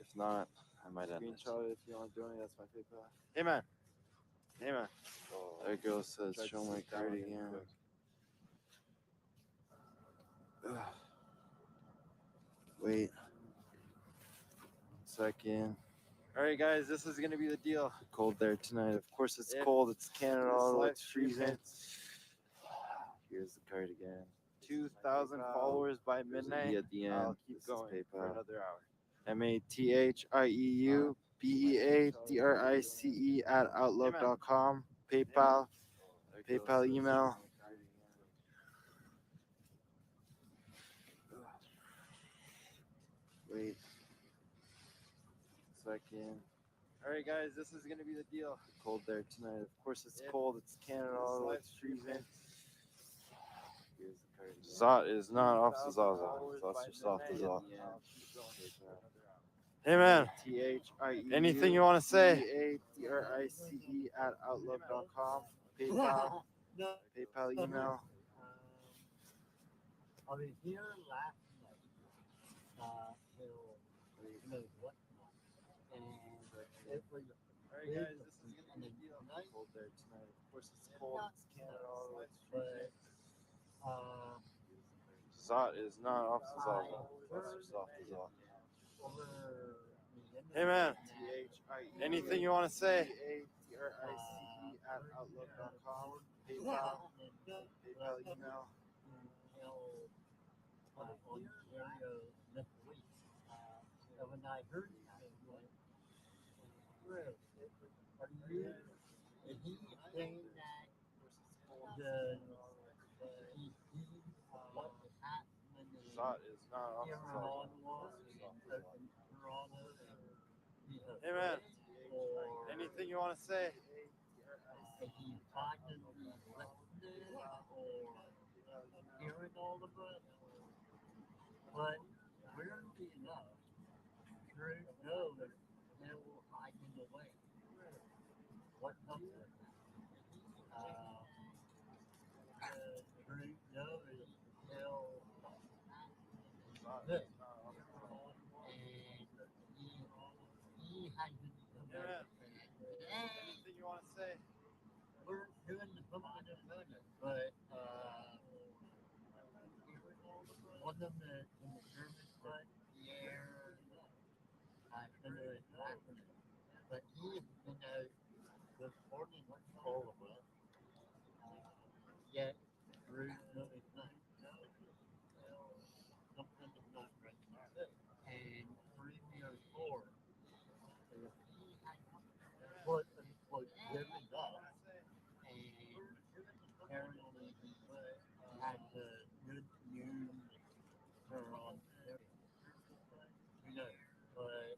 If not, I might end it. Screenshot it if you want to donate. That's my PayPal. Hey man. Hey man. Oh, there girl says, show my card again. Ugh. Wait. 1 second. All right, guys, this is gonna be the deal. Cold there tonight. Of course, it's cold. It's Canada. It's freezing. Here's the card again. 2,000 followers by midnight. At the end. I'll keep going for another hour. MATHIEUBEADRICE@outlook.com. PayPal. PayPal email. Wait. Second. All right, guys, this is gonna be the deal. Cold there tonight. Of course, it's cold. It's Canada. It's freezing. Here's the card. Zot is not off the Zaza. That's just off the Zot. Hey man. Anything you want to say? ADRICE@outlook.com. PayPal. PayPal email. I was here last night till what? And it was Alright guys, this is gonna be cold there tonight. Of course it's cold, it's Canada, although it's freezing. Zot is not off the Zot. That's off the Zot. Hey man, anything you want to say? ATRICE@outlook.com, PayPal, email. When I heard is he saying that what happened Zot is not off here the in Zot. Ottawa and Toronto and Hey man, anything you want to say? is he finally listening or hearing all of it? But weirdly enough, Trudeau is still hiding away. What's up with that? Trudeau is still good. And he hasn't Anything you want to say? We're doing the book in a minute, but one of them in the German side, Pierre, I don't know his last name, but he has been out reporting all of us. Yet, Trudeau is not. Something is not right there. And Premier Ford, if he had quote unquote given up, and apparently he had the good news for Ontario. You know, but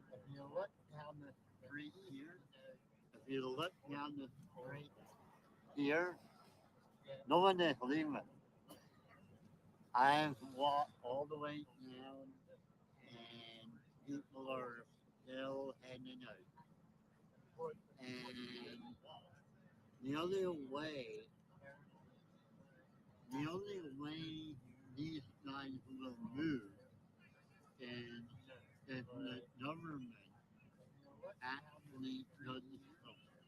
if you look down the street here, no one is leaving. I've walked all the way down, and people are still hanging out. And the only way these guys will move is if the government actually does something.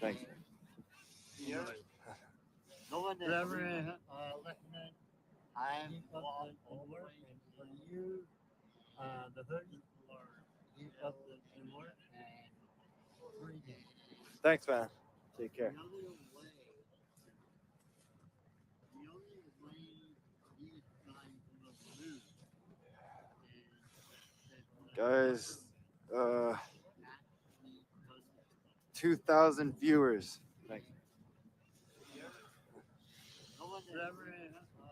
Thanks. No one is listening. I've walked all the way for you. The hood keep up the good work and breathing. Thanks, man. Take care. The only way these guys will move Guys, 2,000 viewers. Thanks.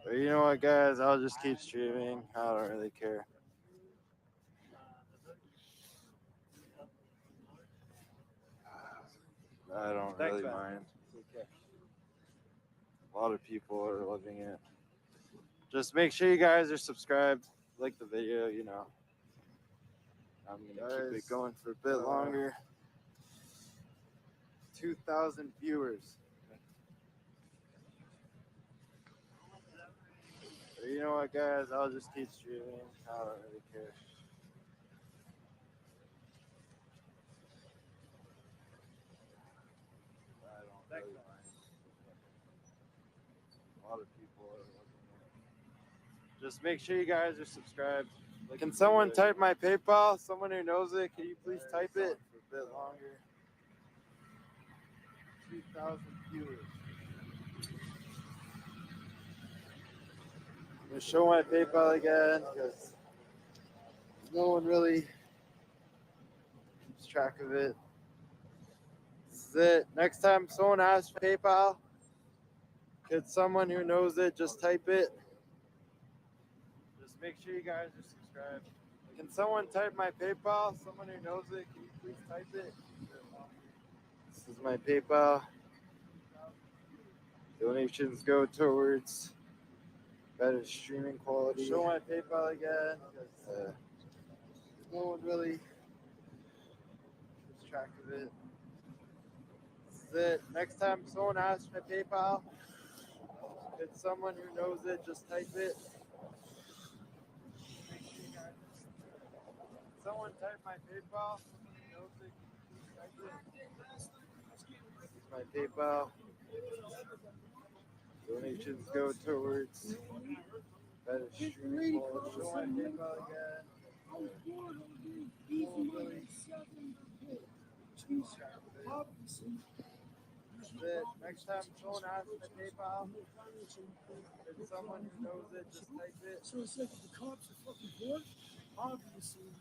But you know what, guys? I'll just keep streaming. I don't really care. I don't really mind. A lot of people are loving it. Just make sure you guys are subscribed, like the video, you know. I'm gonna keep it going for a bit longer. 2,000 viewers. But you know what, guys? I'll just keep streaming. I don't really care. I don't really mind. A lot of people are loving it. Just make sure you guys are subscribed. Can someone type my PayPal? Someone who knows it, can you please type it for a bit longer? 2,000 viewers. I'm going to show my PayPal again because no one really keeps track of it. This is it. Next time someone asks for PayPal, could someone who knows it just type it? Just make sure you guys are subscribed. Can someone type my PayPal? Someone who knows it, can you please type it? This is my PayPal. Donations go towards better streaming quality. Show my PayPal again because no one really keeps track of it. This is it. Next time someone asks for my PayPal, could someone who knows it just type it? Someone type my PayPal. My PayPal. Donations go towards better street. Show my PayPal again. Next time someone asks my PayPal, if someone who knows it, just type it. So it's like the cops are fucking bored. Obviously,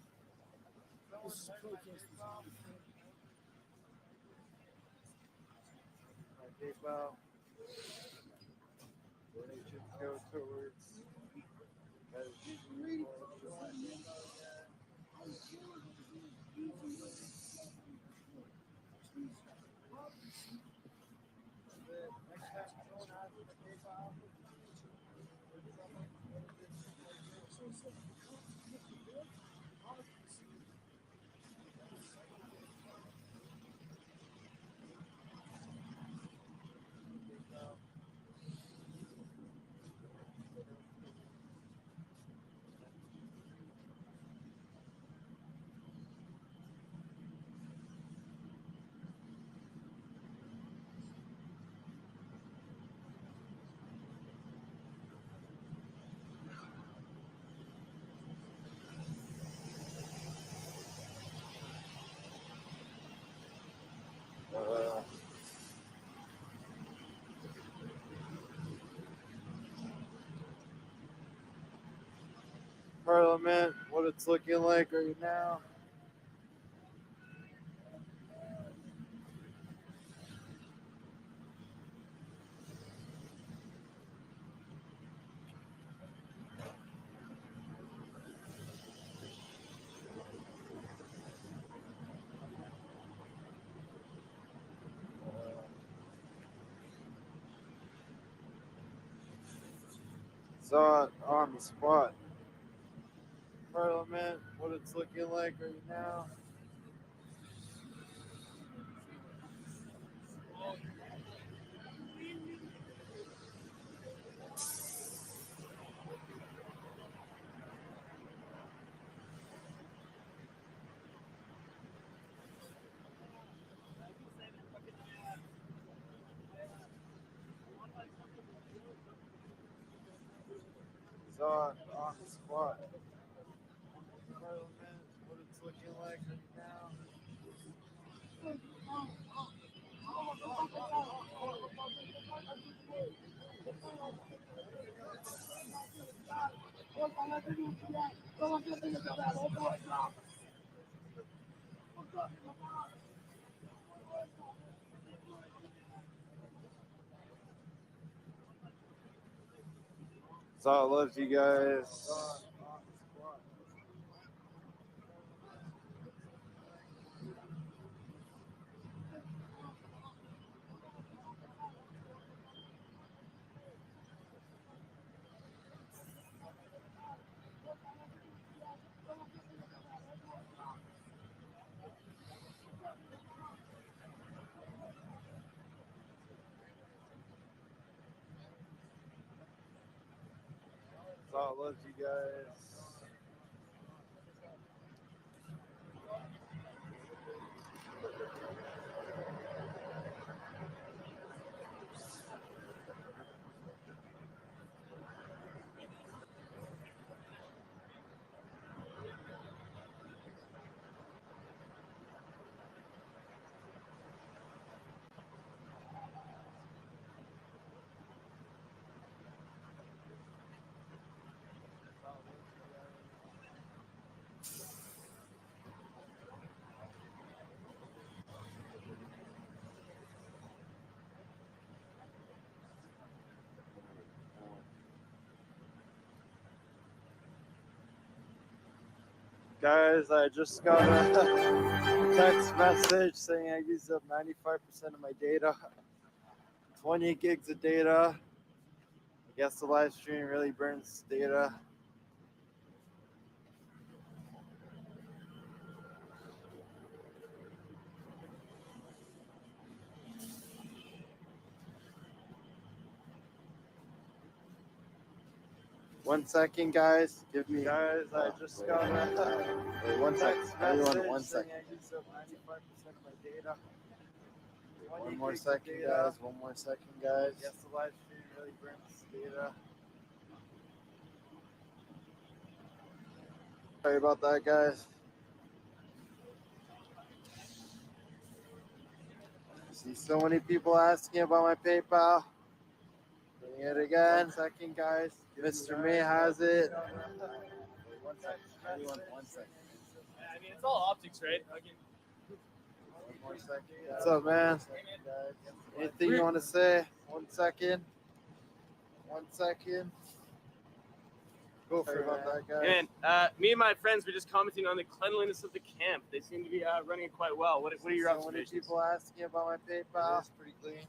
this is protesting. My PayPal. Donations go towards better street. Parliament, what it's looking like right now. Saw it on the spot. Parliament, what it's looking like right now. Saw it on the spot. Parliament, what it's looking like right now. So I love you guys. So I love you guys. Guys, I just got a text message saying I used up 95% of my data, 20 gigs of data. I guess the live stream really burns data. 1 second, guys. Give me. Guys, I just got Wait, 1 second. Everyone, 1 saying second. I used up 95% of my data. 1 more second, guys. 1 more second, guys. Yes, the live stream really burns data. Sorry about that, guys. I see so many people asking about my PayPal. Doing it again. 1 second, guys. Mr. May has it. 1 second. Everyone, 1 second. I mean, it's all optics, right? Okay. 1 more second. What's up, man? Anything you want to say? 1 second. 1 second. Go for about that, guys. Man, me and my friends were just commenting on the cleanliness of the camp. They seem to be running it quite well. What are your So many observations? people asking about my PayPal. It's pretty clean.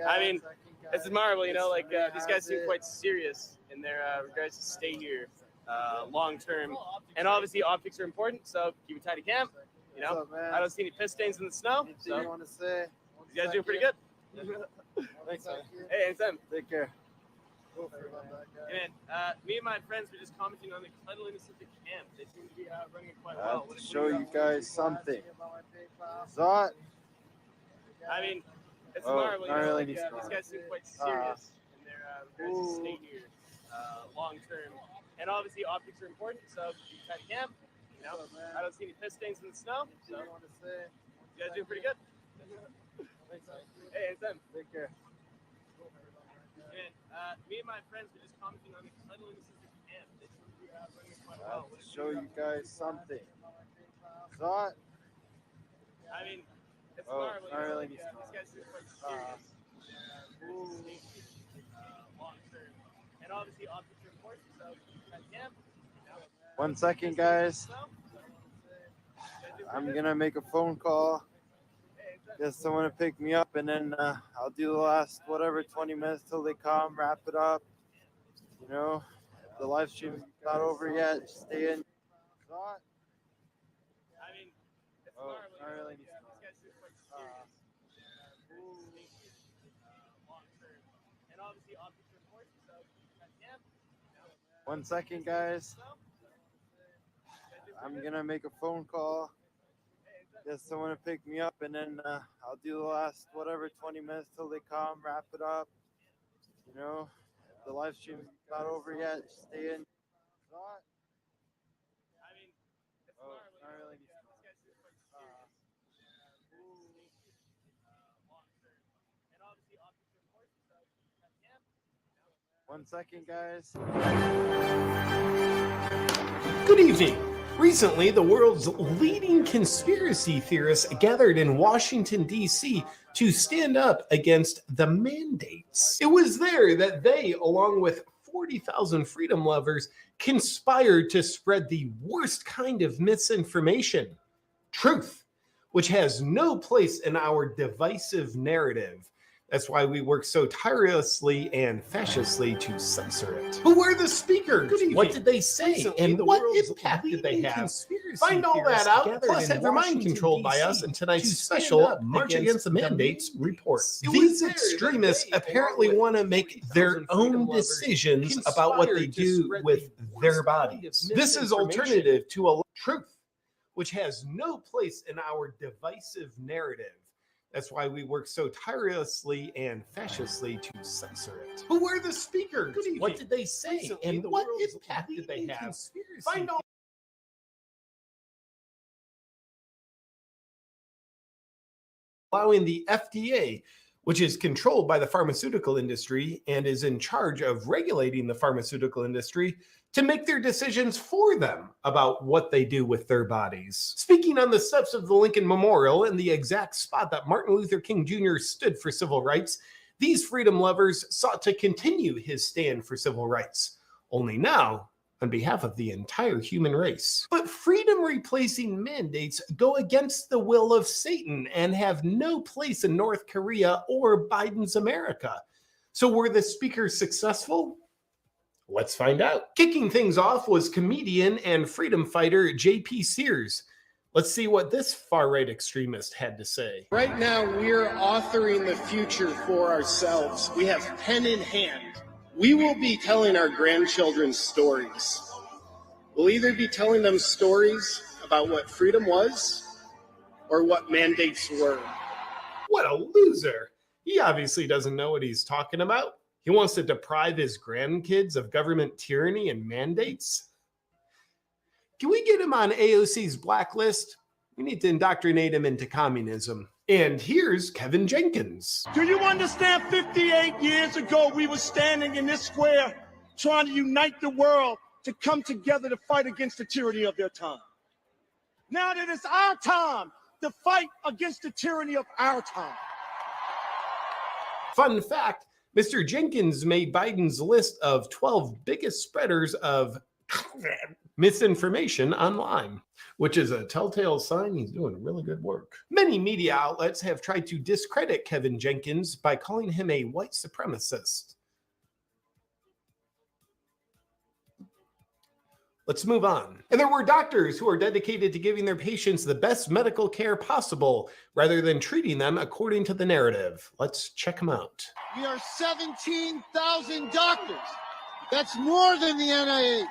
I mean, it's admirable, you know, like these guys seem quite serious in their regards to stay here long term. And obviously optics are important, so keep it tight at camp. You know, What's up, man? I don't see any piss stains in the snow. Anything So you want to say? you guys doing pretty good. Thanks, man. Hey, anytime. Take care. Go for about that, guys. Hey, man, me and my friends were just commenting on the cleanliness of the camp. They seem to be running it quite I well. have to show you guys something. Zot. I mean, it's Oh, admirable, you not know, really like, needs these to- guys seem quite serious in their regards to stay here long term. And obviously optics are important, so keep it tight at camp. You know, I don't see any piss stains in the snow. So you guys doing pretty good. Hey, anytime. Take care. And me and my friends were just commenting on the cleanliness of the camp. They seem to be running it quite I well. have to show you guys something. Zot. I mean, it's Oh, admirable, not you know, really like, needs to- these guys seem quite serious long term. And obviously optics are important, so keep it tight at camp. You know, 1 second, guys. I'm gonna make a phone call. Get someone to pick me up, and then I'll do the last whatever 20 minutes till they come. Wrap it up. You know, if the live stream's not over yet. Just stay in. Zot. I mean, it's Oh, admirable, not you know, really like, needs to- these guys seem quite serious long term. And obviously optics are important, so keep it tight at camp. You know, 1 second, guys. I'm gonna make a phone call. Get someone to pick me up, and then I'll do the last whatever 20 minutes till they come. Wrap it up. You know, if the live stream's not over yet. Just stay in. Zot. I mean, it's Oh, admirable, not you know, really like, needs to- these guys seem quite serious long term. And obviously optics are important, so keep it tight at camp. 1 second, guys. Good evening. Recently, the world's leading conspiracy theorists gathered in Washington, D.C. to stand up against the mandates. It was there that they, along with 40,000 freedom lovers, conspired to spread the worst kind of misinformation, truth, which has no place in our divisive narrative. That's why we work so tirelessly and fascistly to censor it. Who were the speakers? What did they say? And what impact did they have? Find all that out, plus have your mind controlled by us in tonight's special March Against the Mandates report. These extremists apparently want to make their own decisions about what they do with their bodies. This is alternative to a truth, which has no place in our divisive narrative. That's why we work so tirelessly and fascistly to censor it. Who were the speakers? What did they say? And what impact did they have? Find all allowing the FDA, which is controlled by the pharmaceutical industry and is in charge of regulating the pharmaceutical industry, to make their decisions for them about what they do with their bodies. Speaking on the steps of the Lincoln Memorial in the exact spot that Martin Luther King Jr. stood for civil rights, these freedom lovers sought to continue his stand for civil rights, only now on behalf of the entire human race. But freedom replacing mandates go against the will of Satan and have no place in North Korea or Biden's America. So were the speakers successful? Let's find out. Kicking things off was comedian and freedom fighter J.P. Sears. Let's see what this far-right extremist had to say. Right now, we're authoring the future for ourselves. We have pen in hand. we will be telling our grandchildren stories. We'll either be telling them stories about what freedom was or what mandates were. What a loser. He obviously doesn't know what he's talking about. He wants to deprive his grandkids of government tyranny and mandates. Can we get him on AOC's blacklist? We need to indoctrinate him into communism. And here's Kevin Jenkins. Do you understand 58 years ago we were standing in this square trying to unite the world to come together to fight against the tyranny of their time? Now that it's our time to fight against the tyranny of our time. Fun fact, Mr. Jenkins made Biden's list of 12 biggest spreaders of misinformation online, which is a telltale sign he's doing really good work. Many media outlets have tried to discredit Kevin Jenkins by calling him a white supremacist. Let's move on. And there were doctors who are dedicated to giving their patients the best medical care possible rather than treating them according to the narrative. Let's check them out. We are 17,000 doctors. That's more than the NIH,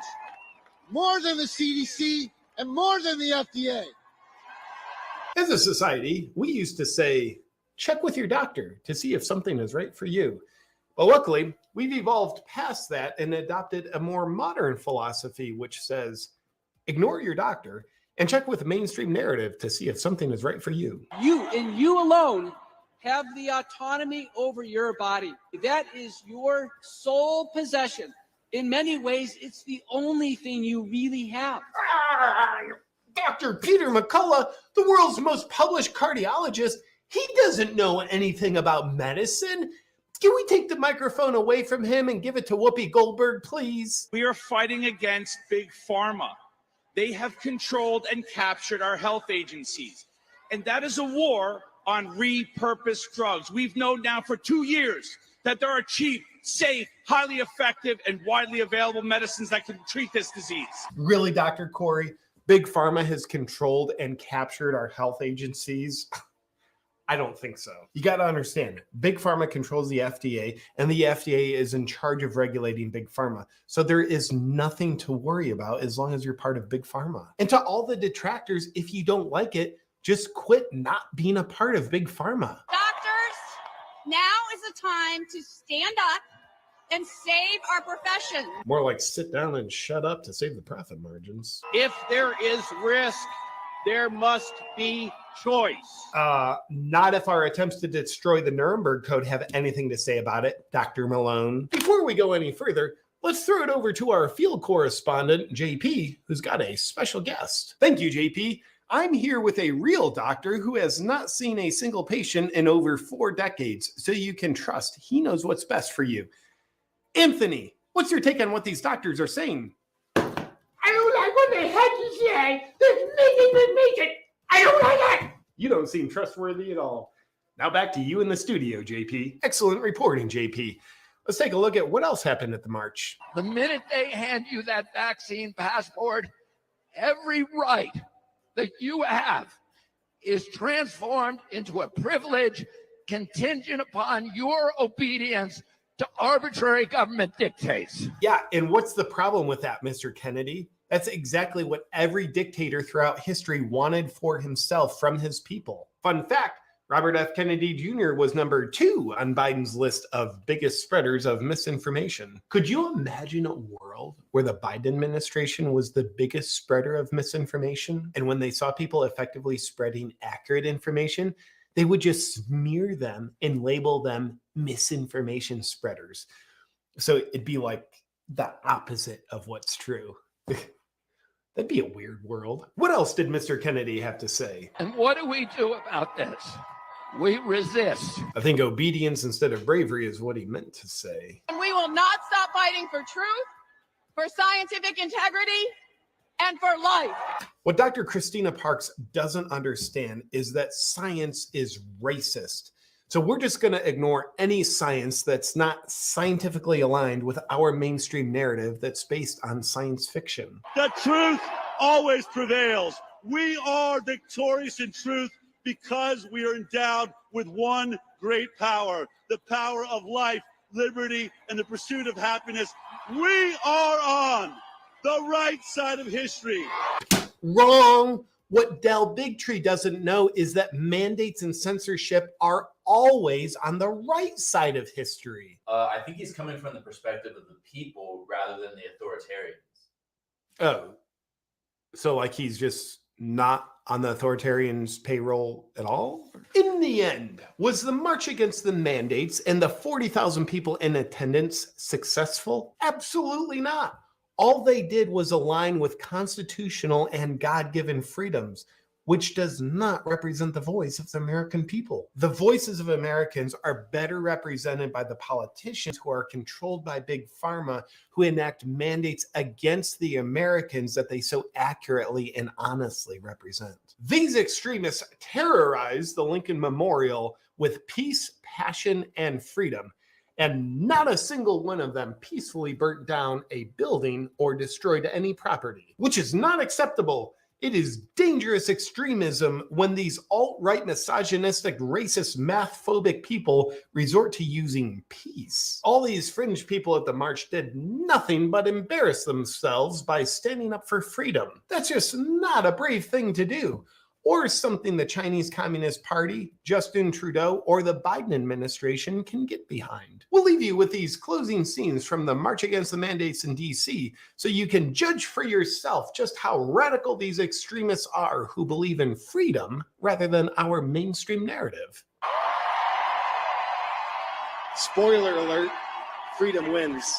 more than the CDC, and more than the FDA. As a society, we used to say, check with your doctor to see if something is right for you. But luckily, we've evolved past that and adopted a more modern philosophy, which says, ignore your doctor and check with the mainstream narrative to see if something is right for you. You and you alone have the autonomy over your body. That is your sole possession. In many ways, it's the only thing you really have. Dr. Peter McCullough, the world's most published cardiologist, he doesn't know anything about medicine. Can we take the microphone away from him and give it to Whoopi Goldberg, please? We are fighting against Big Pharma. They have controlled and captured our health agencies. And that is a war on repurposed drugs. We've known now for 2 years that there are cheap, safe, highly effective, and widely available medicines that can treat this disease. Really, Dr. Corey? Big Pharma has controlled and captured our health agencies? I don't think so. You got to understand, Big Pharma controls the FDA, and the FDA is in charge of regulating Big Pharma. So there is nothing to worry about as long as you're part of Big Pharma. And to all the detractors, if you don't like it, just quit not being a part of Big Pharma. Doctors, now is the time to stand up and save our profession. More like sit down and shut up to save the profit margins. If there is risk, there must be choice. Not if our attempts to destroy the Nuremberg Code have anything to say about it, Dr. Malone. Before we go any further, let's throw it over to our field correspondent, JP, who's got a special guest. Thank you, JP. I'm here with a real doctor who has not seen a single patient in over 4 decades, so you can trust he knows what's best for you. Anthony, what's your take on what these doctors are saying? I don't like what they had to say. That's making me make it. I don't like it. You don't seem trustworthy at all. Now back to you in the studio, JP. Excellent reporting, JP. Let's take a look at what else happened at the march. The minute they hand you that vaccine passport, every right that you have is transformed into a privilege contingent upon your obedience to arbitrary government dictates. Yeah, and what's the problem with that, Mr. Kennedy? That's exactly what every dictator throughout history wanted for himself from his people. Fun fact, Robert F. Kennedy Jr. was number 2 on Biden's list of biggest spreaders of misinformation. Could you imagine a world where the Biden administration was the biggest spreader of misinformation? And when they saw people effectively spreading accurate information, they would just smear them and label them misinformation spreaders. So it'd be like the opposite of what's true. That'd be a weird world. What else did Mr. Kennedy have to say? And what do we do about this? We resist. I think obedience instead of bravery is what he meant to say. And we will not stop fighting for truth, for scientific integrity, and for life. What Dr. Christina Parks doesn't understand is that science is racist. So we're just going to ignore any science that's not scientifically aligned with our mainstream narrative that's based on science fiction. The truth always prevails. We are victorious in truth because we are endowed with one great power, the power of life, liberty, and the pursuit of happiness. We are on the right side of history. Wrong. What Del Bigtree doesn't know is that mandates and censorship are always on the right side of history. I think he's coming from the perspective of the people rather than the authoritarians. Oh, so like he's just not on the authoritarians' payroll at all? In the end, was the march against the mandates and the 40,000 people in attendance successful? Absolutely not. All they did was align with constitutional and God-given freedoms, which does not represent the voice of the American people. The voices of Americans are better represented by the politicians who are controlled by Big Pharma, who enact mandates against the Americans that they so accurately and honestly represent. These extremists terrorize the Lincoln Memorial with peace, passion, and freedom, and not a single one of them peacefully burnt down a building or destroyed any property, which is not acceptable. It is dangerous extremism when these alt-right, misogynistic, racist, math-phobic people resort to using peace. All these fringe people at the march did nothing but embarrass themselves by standing up for freedom. That's just not a brave thing to do, or something the Chinese Communist Party, Justin Trudeau, or the Biden administration can get behind. We'll leave you with these closing scenes from the March Against the Mandates in DC, so you can judge for yourself just how radical these extremists are who believe in freedom rather than our mainstream narrative. Spoiler alert, freedom wins.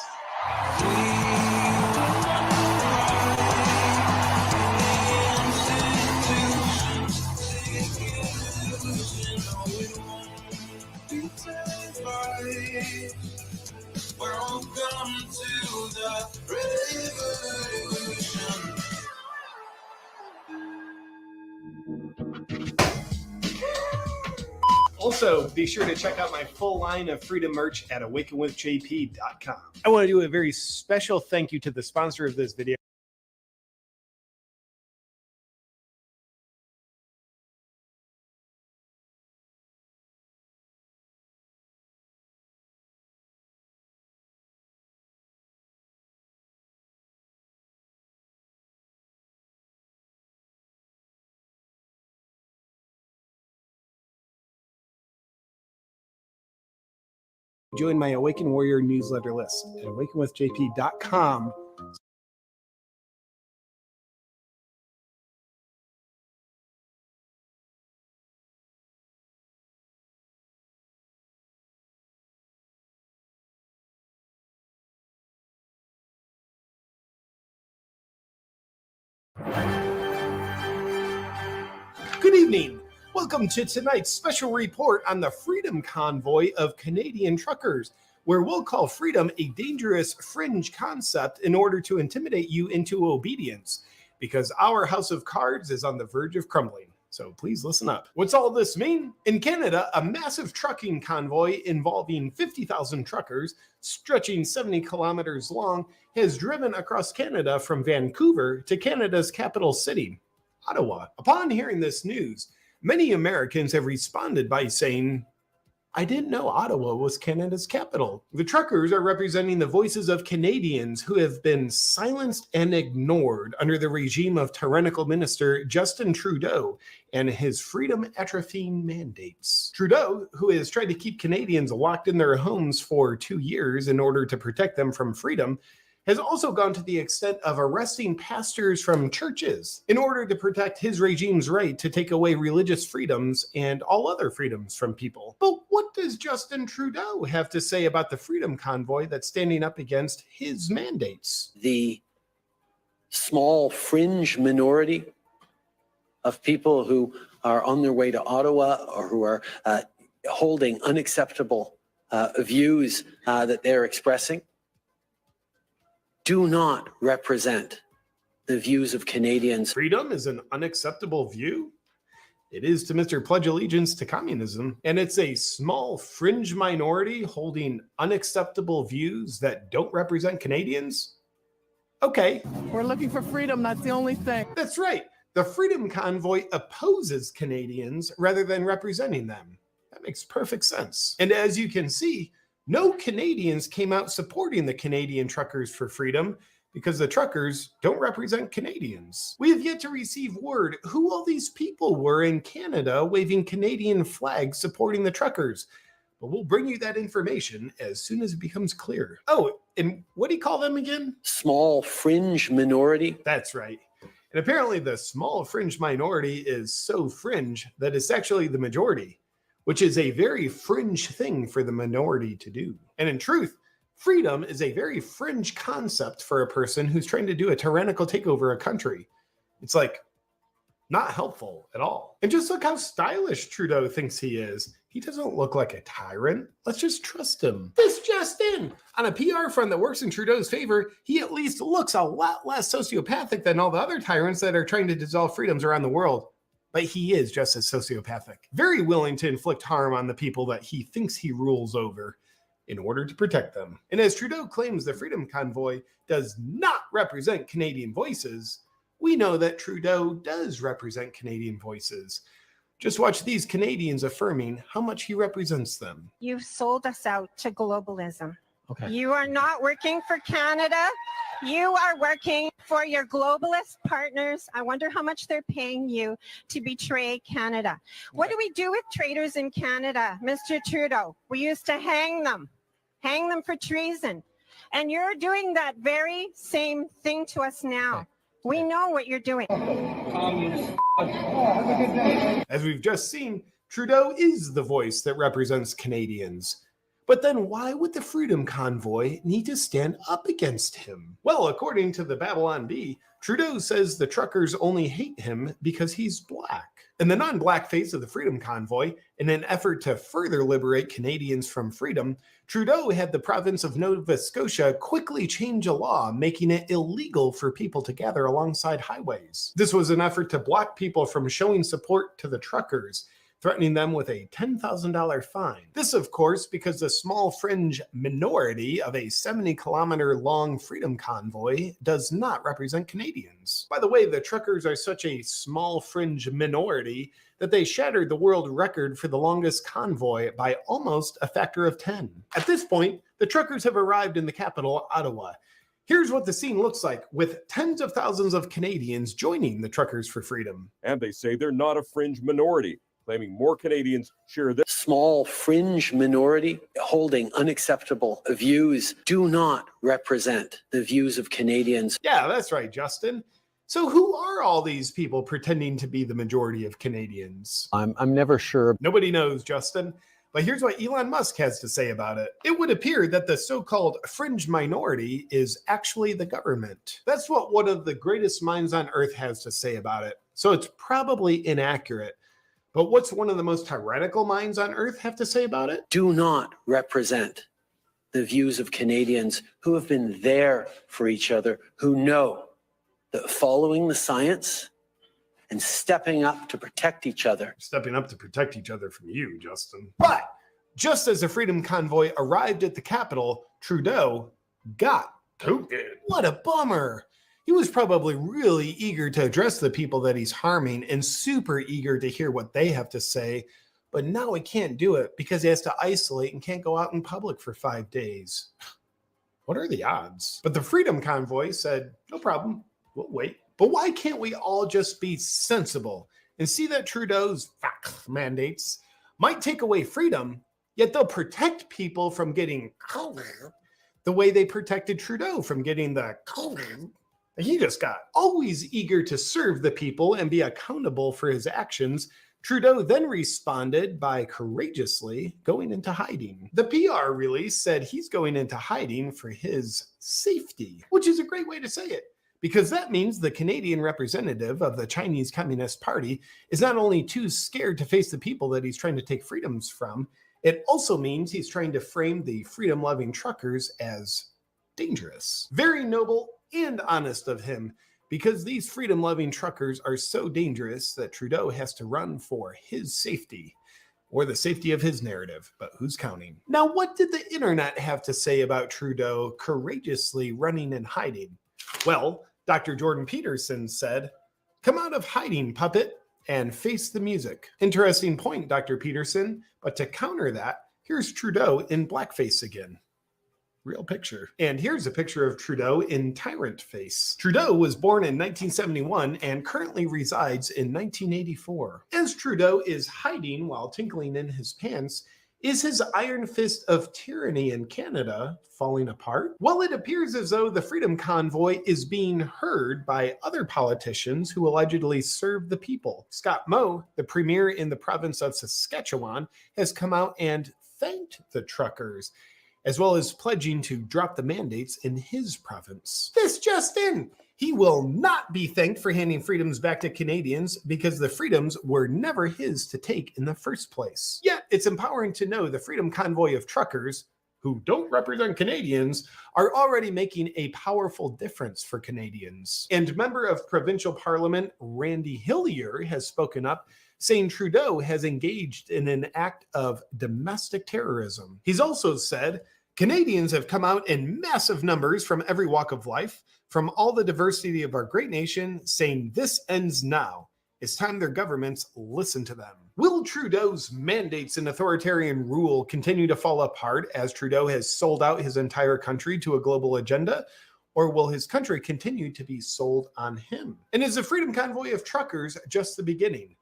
Welcome to the revolution. Also, be sure to check out my full line of freedom merch at awakenwithjp.com. I want to do a very special thank you to the sponsor of this video. Join my Awaken Warrior newsletter list at awakenwithjp.com. Good evening. Welcome to tonight's special report on the Freedom Convoy of Canadian truckers, where we'll call freedom a dangerous fringe concept in order to intimidate you into obedience, because our house of cards is on the verge of crumbling. So please listen up. What's all this mean? In Canada, a massive trucking convoy involving 50,000 truckers, stretching 70 kilometers long, has driven across Canada from Vancouver to Canada's capital city, Ottawa. Upon hearing this news, many Americans have responded by saying, I didn't know Ottawa was Canada's capital. The truckers are representing the voices of Canadians who have been silenced and ignored under the regime of tyrannical minister Justin Trudeau and his freedom atrophying mandates. Trudeau, who has tried to keep Canadians locked in their homes for 2 years in order to protect them from freedom, has also gone to the extent of arresting pastors from churches in order to protect his regime's right to take away religious freedoms and all other freedoms from people. But what does Justin Trudeau have to say about the freedom convoy that's standing up against his mandates? The small fringe minority of people who are on their way to Ottawa or who are holding unacceptable views that they're expressing do not represent the views of Canadians. Freedom is an unacceptable view? It is to Mr. Pledge Allegiance to Communism, and it's a small fringe minority holding unacceptable views that don't represent Canadians? Okay. We're looking for freedom, that's the only thing. That's right. The Freedom Convoy opposes Canadians rather than representing them. That makes perfect sense. And as you can see, No Canadians came out supporting the Canadian Truckers for Freedom because the truckers don't represent Canadians. We have yet to receive word who all these people were in Canada waving Canadian flags supporting the truckers, but we'll bring you that information as soon as it becomes clear. Oh, and what do you call them again? Small fringe minority. That's right. And apparently the small fringe minority is so fringe that it's actually the majority, which is a very fringe thing for the minority to do. And in truth, freedom is a very fringe concept for a person who's trying to do a tyrannical takeover of a country. It's like not helpful at all. And just look how stylish Trudeau thinks he is. He doesn't look like a tyrant. Let's just trust him. This just in. On a PR front that works in Trudeau's favor, he at least looks a lot less sociopathic than all the other tyrants that are trying to dissolve freedoms around the world. But he is just as sociopathic. Very willing to inflict harm on the people that he thinks he rules over in order to protect them. And as Trudeau claims the Freedom Convoy does not represent Canadian voices, we know that Trudeau does represent Canadian voices. Just watch these Canadians affirming how much he represents them. You've sold us out to globalism. Okay. You are not working for Canada. You are working for your globalist partners. I wonder how much they're paying you to betray Canada. What do we do with traitors in Canada, Mr. Trudeau? We used to hang them for treason. And you're doing that very same thing to us now. Okay. We know what you're doing. As we've just seen, Trudeau is the voice that represents Canadians. But then why would the Freedom Convoy need to stand up against him? Well, according to the Babylon Bee, Trudeau says the truckers only hate him because he's black. In the non-black face of the Freedom Convoy, in an effort to further liberate Canadians from freedom, Trudeau had the province of Nova Scotia quickly change a law making it illegal for people to gather alongside highways. This was an effort to block people from showing support to the truckers, threatening them with a $10,000 fine. This, of course, because the small fringe minority of a 70-kilometer long freedom convoy does not represent Canadians. By the way, the truckers are such a small fringe minority that they shattered the world record for the longest convoy by almost a factor of 10. At this point, the truckers have arrived in the capital, Ottawa. Here's what the scene looks like, with tens of thousands of Canadians joining the Truckers for Freedom. And they say they're not a fringe minority, claiming more Canadians share this. Small fringe minority holding unacceptable views do not represent the views of Canadians. Yeah, that's right, Justin. So who are all these people pretending to be the majority of Canadians? I'm never sure. Nobody knows, Justin. But here's what Elon Musk has to say about it. It would appear that the so-called fringe minority is actually the government. That's what one of the greatest minds on earth has to say about it. So it's probably inaccurate. But what's one of the most tyrannical minds on earth have to say about it? Do not represent the views of Canadians who have been there for each other, who know that following the science and stepping up to protect each other. Stepping up to protect each other from you, Justin. But just as the Freedom Convoy arrived at the capital, Trudeau got tooted. What a bummer. He was probably really eager to address the people that he's harming and super eager to hear what they have to say. But now he can't do it because he has to isolate and can't go out in public for 5 days. What are the odds? But the Freedom Convoy said, no problem, we'll wait. But why can't we all just be sensible and see that Trudeau's mandates might take away freedom, yet they'll protect people from getting COVID the way they protected Trudeau from getting the COVID he just got? Always eager to serve the people and be accountable for his actions, Trudeau then responded by courageously going into hiding. The PR release said he's going into hiding for his safety, which is a great way to say it, because that means the Canadian representative of the Chinese Communist Party is not only too scared to face the people that he's trying to take freedoms from, it also means he's trying to frame the freedom-loving truckers as dangerous. Very noble and honest of him, because these freedom-loving truckers are so dangerous that Trudeau has to run for his safety, or the safety of his narrative, but who's counting? Now, what did the internet have to say about Trudeau courageously running and hiding? Well, Dr. Jordan Peterson said, "Come out of hiding, puppet, and face the music." Interesting point, Dr. Peterson, but to counter that, Here's Trudeau in blackface again. Real picture. And here's a picture of Trudeau in tyrant face. Trudeau was born in 1971 and currently resides in 1984. As Trudeau is hiding while tinkling in his pants, is his iron fist of tyranny in Canada falling apart? Well, it appears as though the Freedom Convoy is being heard by other politicians who allegedly serve the people. Scott Moe, the premier in the province of Saskatchewan, has come out and thanked the truckers, as well as pledging to drop the mandates in his province. This just in! He will not be thanked for handing freedoms back to Canadians because the freedoms were never his to take in the first place. Yet, it's empowering to know the Freedom Convoy of truckers, who don't represent Canadians, are already making a powerful difference for Canadians. And member of Provincial Parliament Randy Hillier has spoken up, saying Trudeau has engaged in an act of domestic terrorism. He's also said, Canadians have come out in massive numbers from every walk of life, from all the diversity of our great nation, saying this ends now. It's time their governments listen to them. Will Trudeau's mandates and authoritarian rule continue to fall apart as Trudeau has sold out his entire country to a global agenda? Or will his country continue to be sold on him? And is the Freedom Convoy of truckers just the beginning?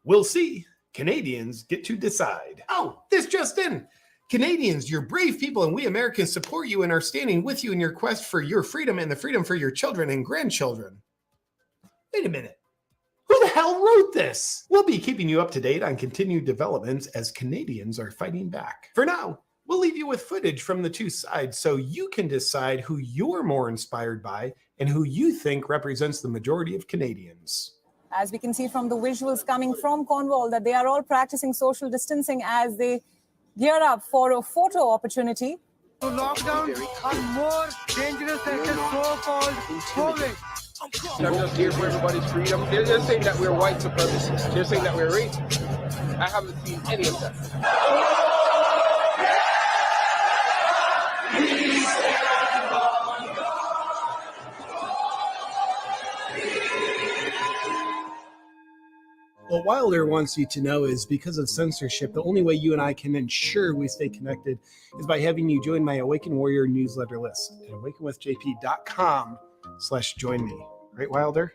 We'll see. Canadians get to decide. Oh, this just in. Canadians, you're brave people, and we Americans support you and are standing with you in your quest for your freedom and the freedom for your children and grandchildren. Wait a minute. Who the hell wrote this? We'll be keeping you up to date on continued developments as Canadians are fighting back. For now, we'll leave you with footage from the two sides so you can decide who you're more inspired by and who you think represents the majority of Canadians. As we can see from the visuals coming from Cornwall, that they are all practicing social distancing as they gear up for a photo opportunity. So lockdown are more dangerous than the so-called COVID. I'm just here for everybody's freedom. They're saying that we're white supremacists. They're saying that we're racist. I haven't seen any of that. What Wilder wants you to know is because of censorship, the only way you and I can ensure we stay connected is by having you join my Awaken Warrior newsletter list at awakenwithjp.com/join me. Right, Wilder?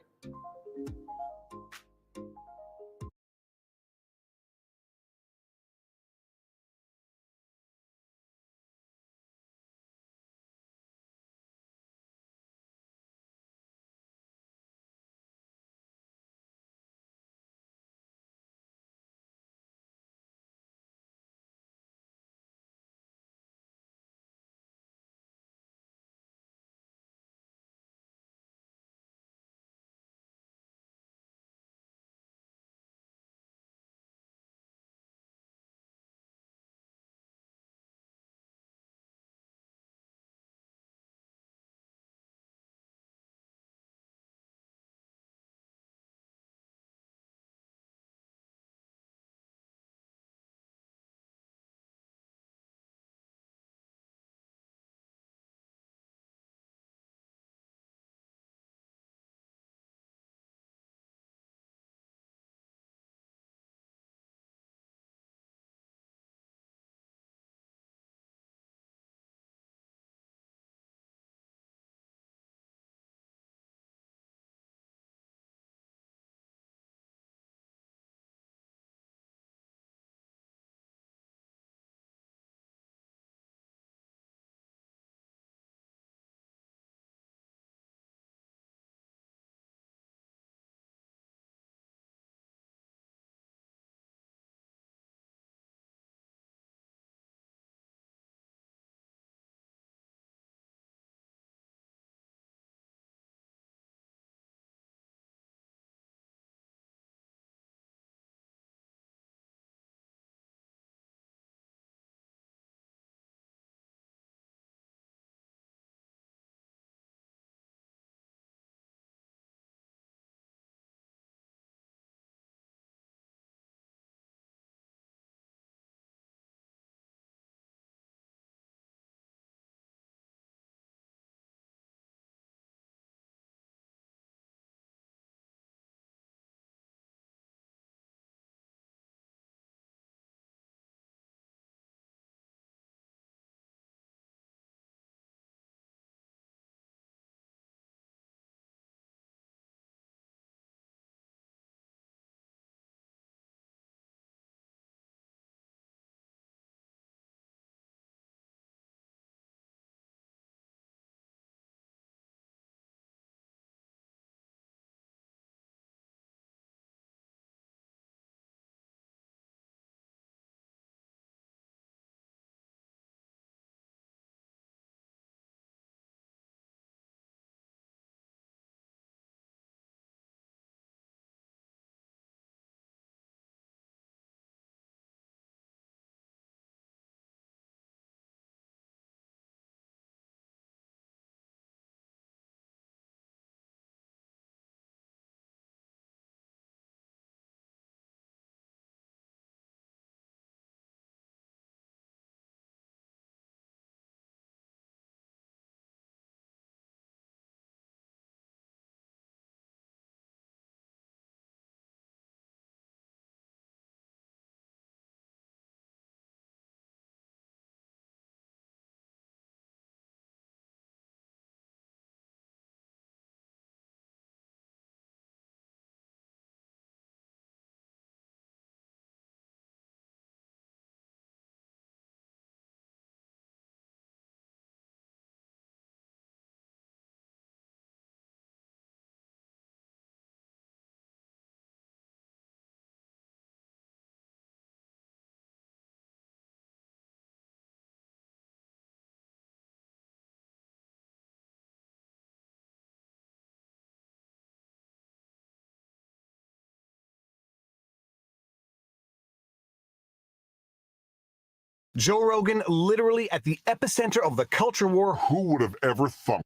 Joe Rogan literally at the epicenter of the culture war. Who would have ever thought?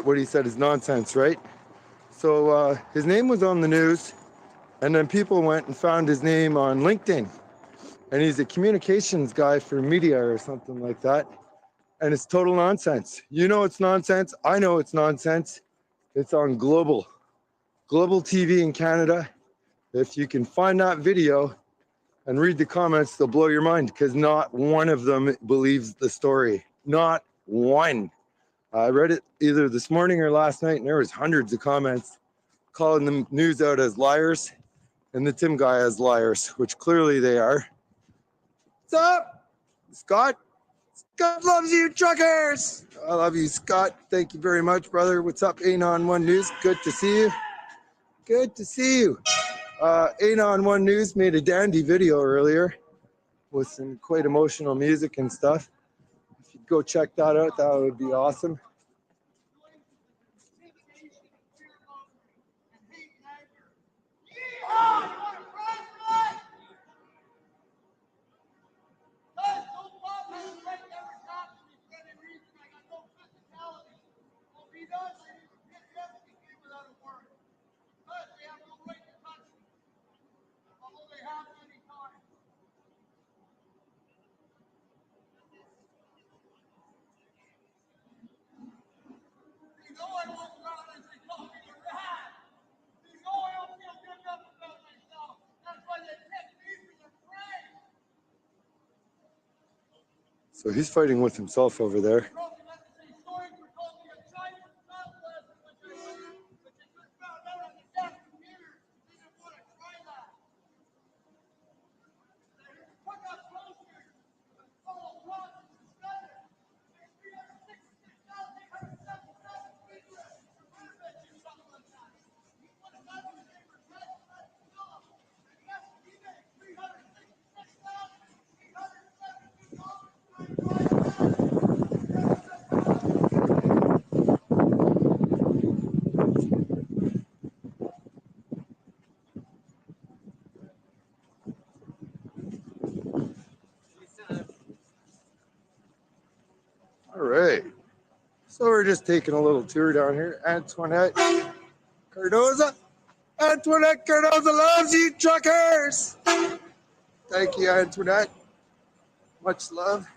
What he said is nonsense, right? So his name was on the news, and then people went and found his name on LinkedIn, and he's a communications guy for media or something like that, and it's total nonsense. You know it's nonsense. I know it's nonsense. It's on global TV in Canada. If you can find that video and read the comments, they'll blow your mind, because not one of them believes the story. Not one. I read it either this morning or last night, and there was hundreds of comments calling the news out as liars and the Tim guy as liars, which clearly they are. What's up, Scott? Scott loves you, truckers. I love you, Scott. Thank you very much, brother. What's up, Anon One News? Good to see you. Good to see you. Anon One News made a dandy video earlier with some quite emotional music and stuff. If you'd go check that out, that would be awesome. So he's fighting with himself over there. So we're just taking a little tour down here. Antoinette Cardoza. Antoinette Cardoza loves you truckers. Thank you, Antoinette. Much love.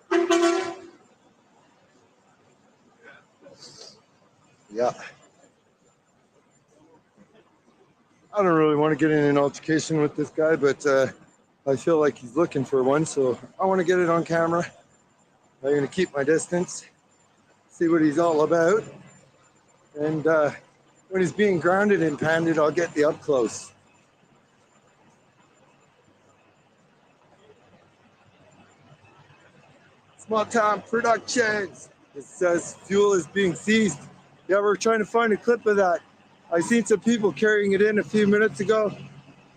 Yeah. I don't really want to get in an altercation with this guy, but I feel like he's looking for one, so I want to get it on camera. I'm going to keep my distance, see what he's all about, and when he's being grounded and pounded, I'll get the up close. Small Town Productions. It says fuel is being seized. Yeah, we're trying to find a clip of that. I seen some people carrying it in a few minutes ago.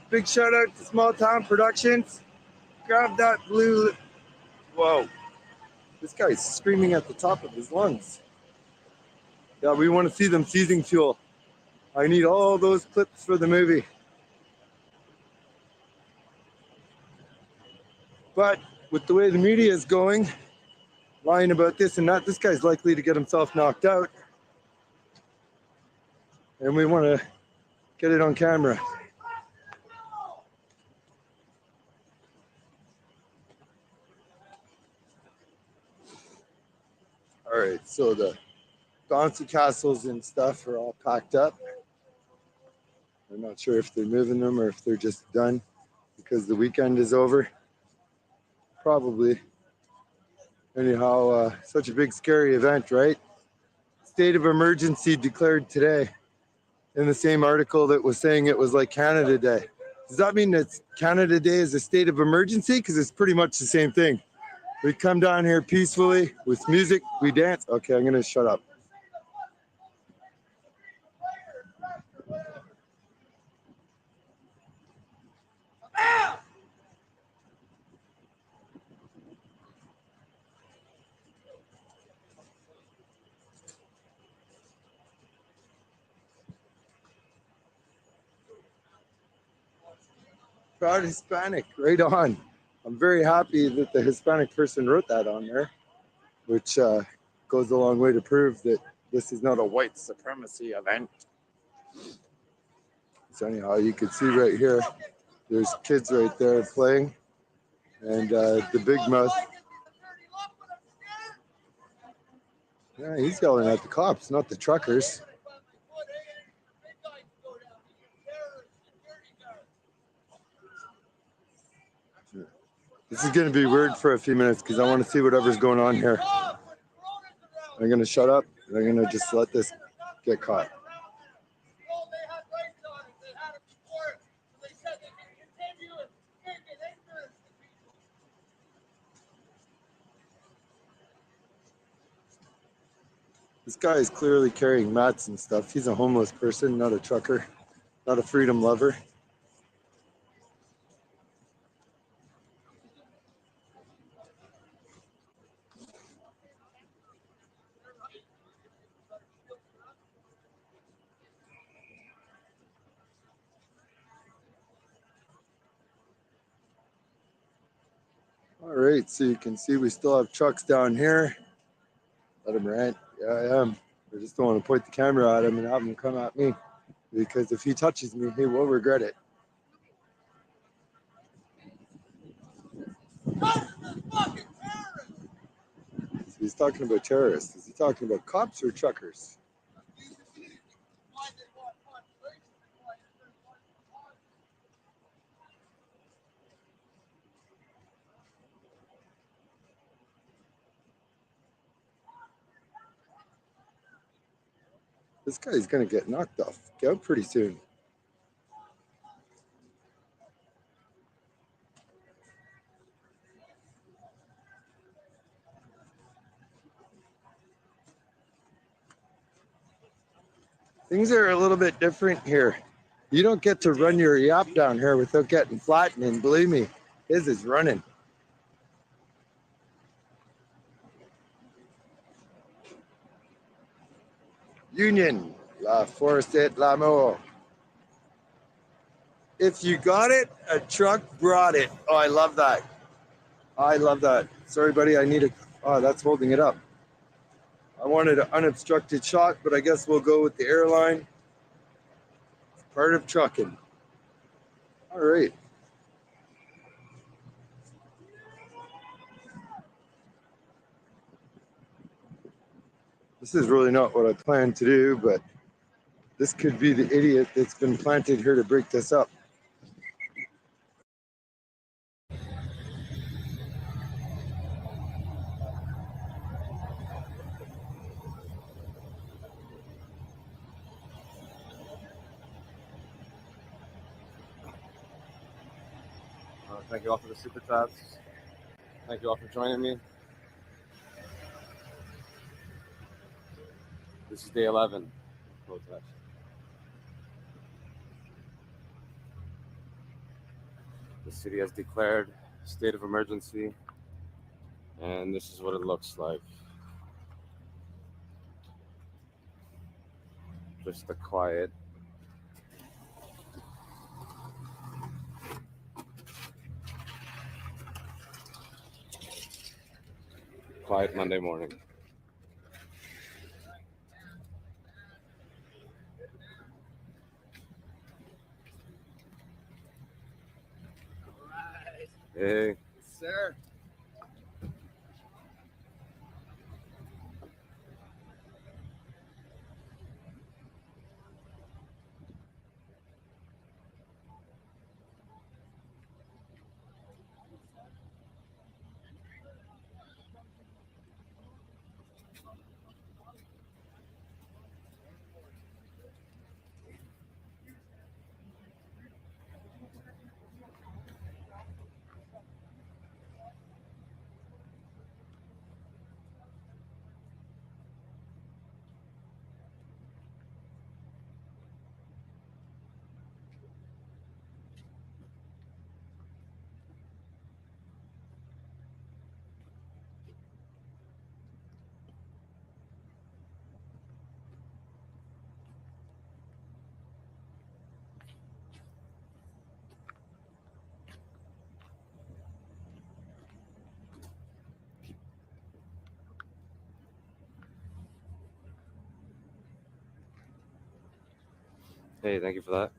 Big shout out to Small Town Productions. Grab that blue. Whoa. This guy's screaming at the top of his lungs. Yeah, we want to see them seizing fuel. I need all those clips for the movie. But with the way the media is going, lying about this and that, this guy's likely to get himself knocked out. And we want to get it on camera. All right, so the bouncy castles and stuff are all packed up. I'm not sure if they're moving them or if they're just done because the weekend is over. Probably. Anyhow, such a big scary event, right? State of emergency declared today in the same article that was saying it was like Canada Day. Does that mean that Canada Day is a state of emergency? Because it's pretty much the same thing. We come down here peacefully with music, we dance. Okay, I'm gonna shut up. Proud Hispanic, right on. I'm very happy that the Hispanic person wrote that on there, which goes a long way to prove that this is not a white supremacy event. So anyhow, you can see right here, there's kids right there playing, and the big mouth. Yeah, he's yelling at the cops, not the truckers. This is going to be weird for a few minutes because I want to see whatever's going on here. I'm going to shut up and I'm going to just let this get caught. This guy is clearly carrying mats and stuff. He's a homeless person, not a trucker, not a freedom lover. All right, so you can see we still have trucks down here. Let him rant. Yeah, I am. I just don't want to point the camera at him and have him come at me, because if he touches me, he will regret it. So he's talking about terrorists. Is he talking about cops or truckers? This guy's going to get knocked off out pretty soon. Things are a little bit different here. You don't get to run your yap down here without getting flattened, and believe me, his is running. Union, la force et l'amour. If you got it, a truck brought it. Oh, I love that. I love that. Sorry, buddy, I need a, oh, that's holding it up. I wanted an unobstructed shot, but I guess we'll go with the airline. It's part of trucking. All right. This is really not what I planned to do, but this could be the idiot that's been planted here to break this up. Thank you all for the super chats. Thank you all for joining me. This is day 11 of protest. The city has declared a state of emergency, and this is what it looks like. Just a quiet Monday morning. Hey. Sir. Hey, thank you for that.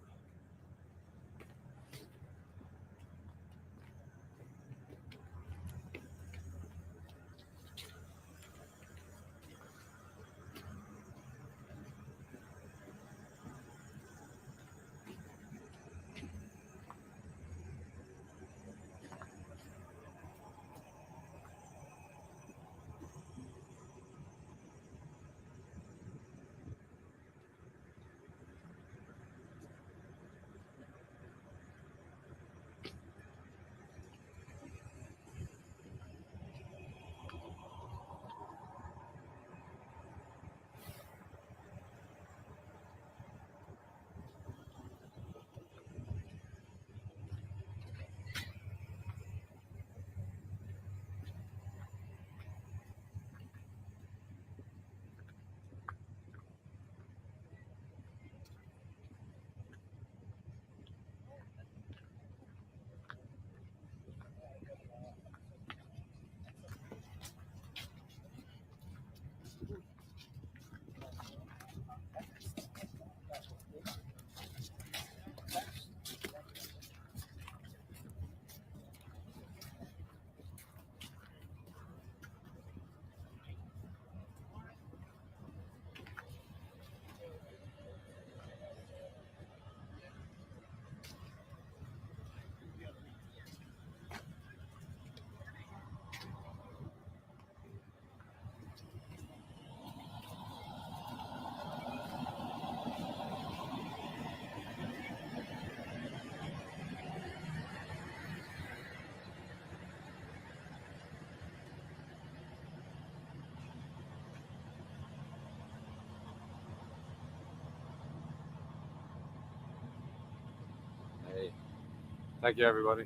Hey, thank you, everybody.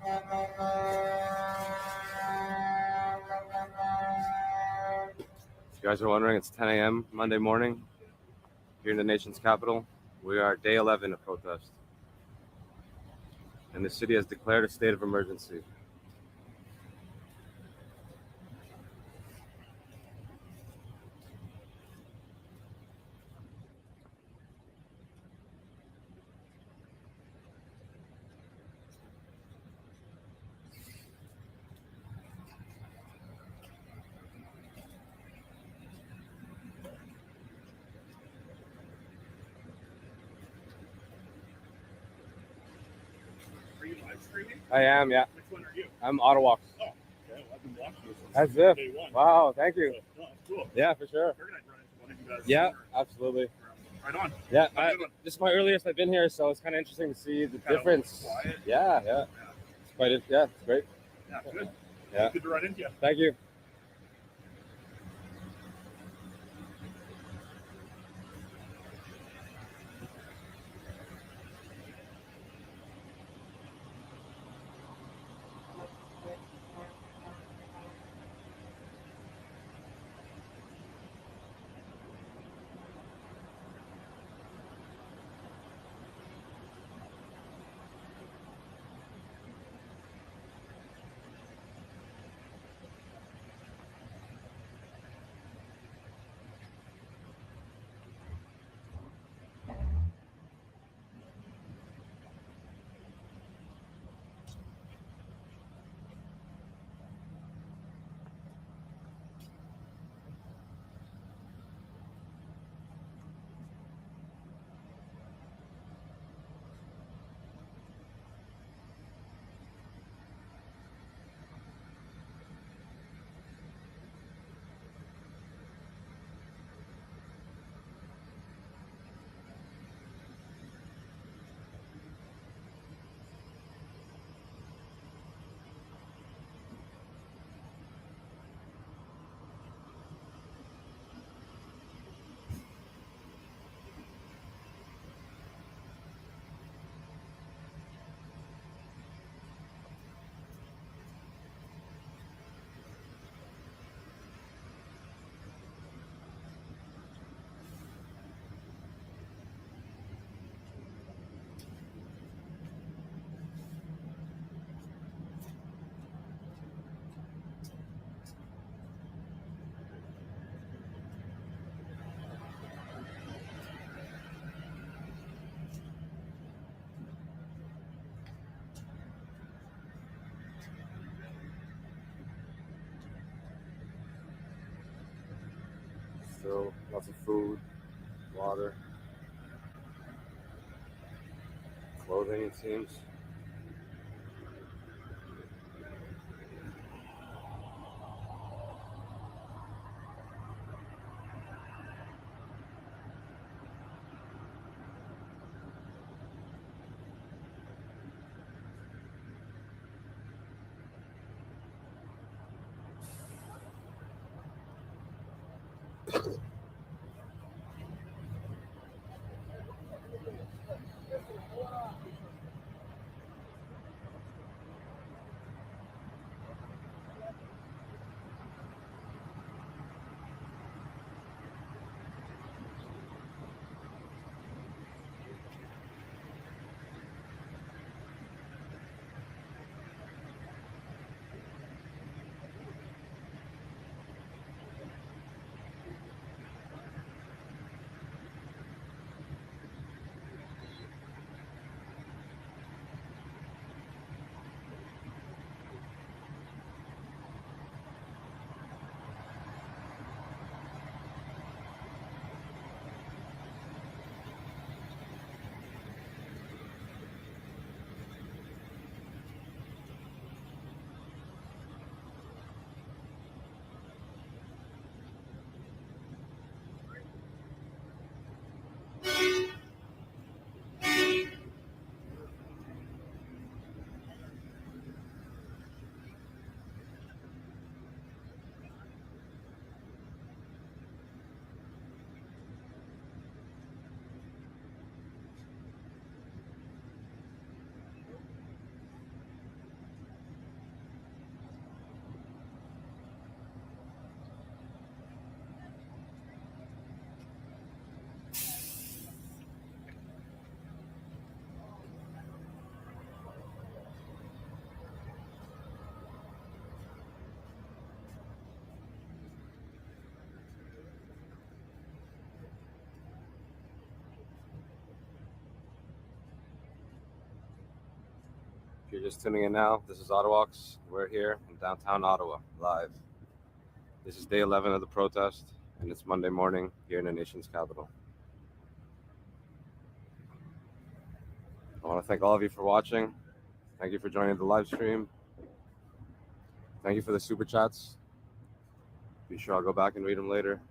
If you guys are wondering, it's 10 a.m. Monday morning here in the nation's capital. We are day 11 of protest, and the city has declared a state of emergency. Are you live streaming? I am, yeah. Which one are you? I'm Ottawa. Oh, okay. Well, I've been watching this As since if. day one. Wow, thank you. So, no, it's cool. Yeah, for sure. I figured I'd run into one of you guys Yeah, sooner. absolutely. Right on. Yeah, Have a good one. this is my earliest I've been here, so it's kind of interesting to see the Kinda difference. quiet. Yeah. It's quite, yeah, it's great. Yeah, good. Yeah. Good to run into you. Thank you. So, lots of food, water, clothing, it seems. you're just tuning in now, this is Ottawalks. We're here in downtown Ottawa, live. This is day 11 of the protest, and it's Monday morning here in the nation's capital. I want to thank all of you for watching. Thank you for joining the live stream. Thank you for the super chats. Be sure I'll go back and read them later.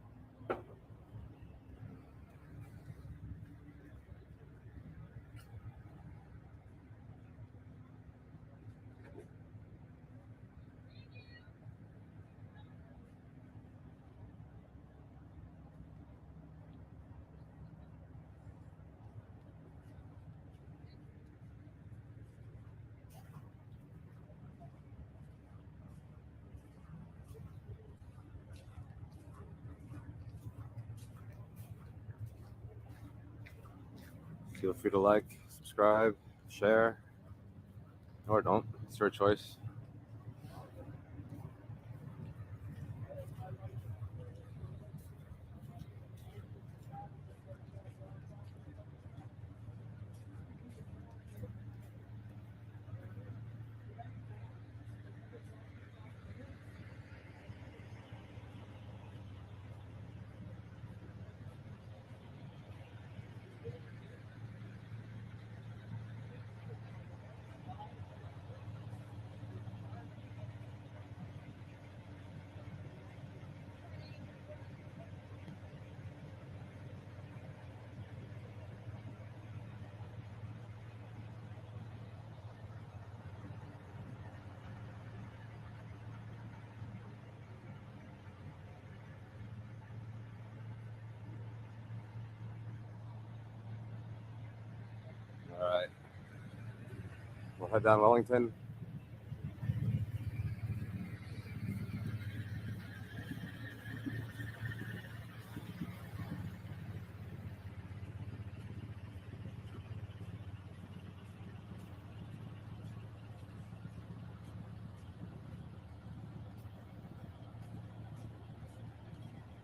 Feel free to like, subscribe, share, or don't. It's your choice. All right. We'll head down Wellington.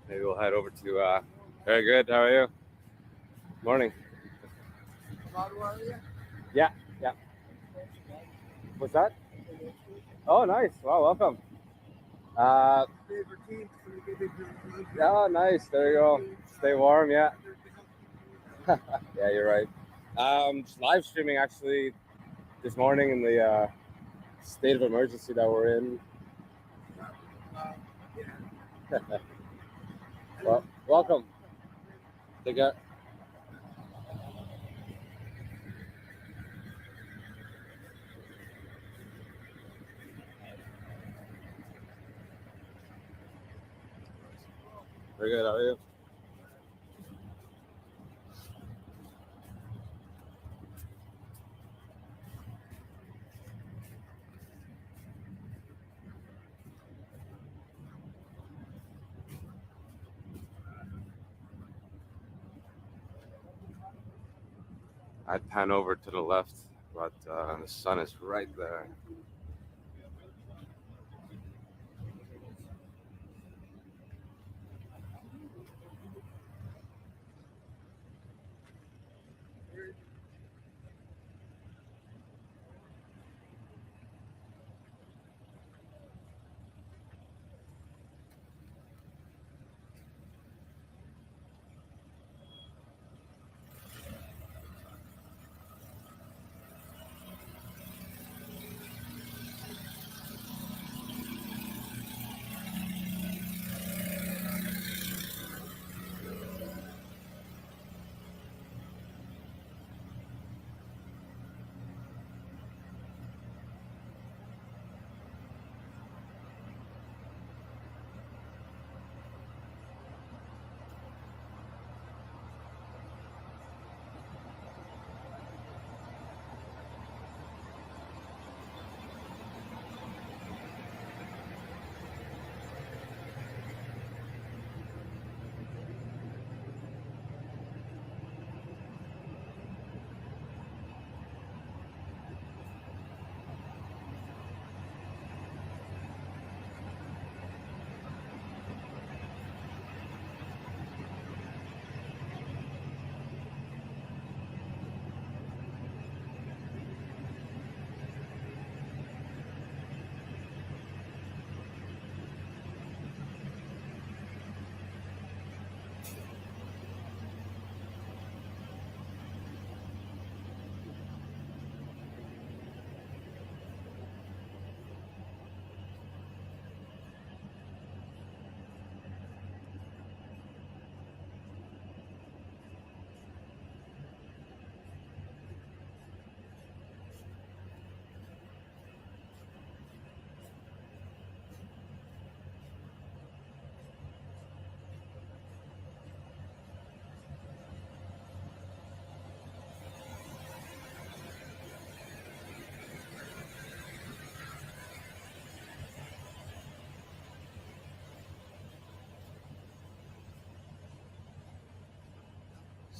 Maybe we'll head over to, very good, how are you? Morning. Yeah, yeah. What's that? Oh, nice. Wow, welcome. Oh, nice. There you go. Stay warm, yeah. Yeah, you're right. Just live streaming actually this morning in the state of emergency that we're in. Well, welcome. Take care. Very good. How are you? I'd pan over to the left, but the sun is right there.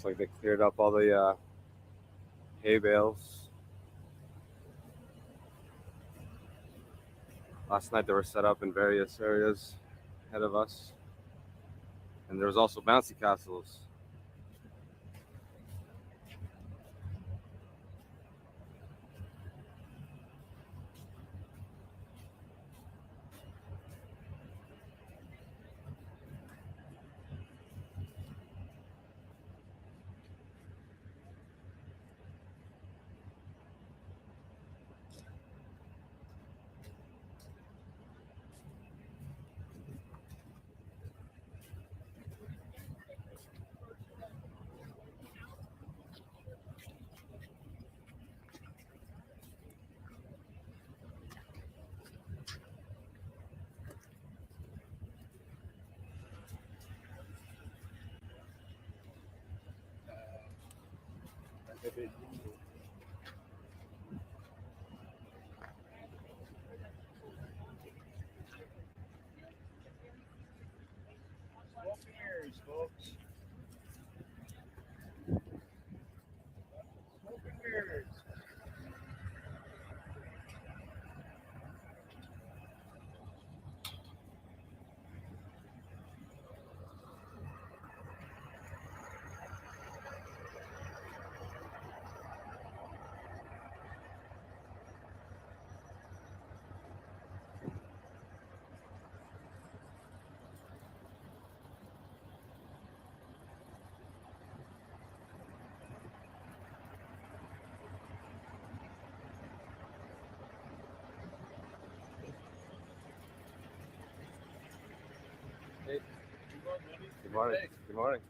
Looks like they cleared up all the hay bales. Last night they were set up in various areas ahead of us. And there was also bouncy castles. Folks. Smoking mirrors. Hey. Good morning. Good morning.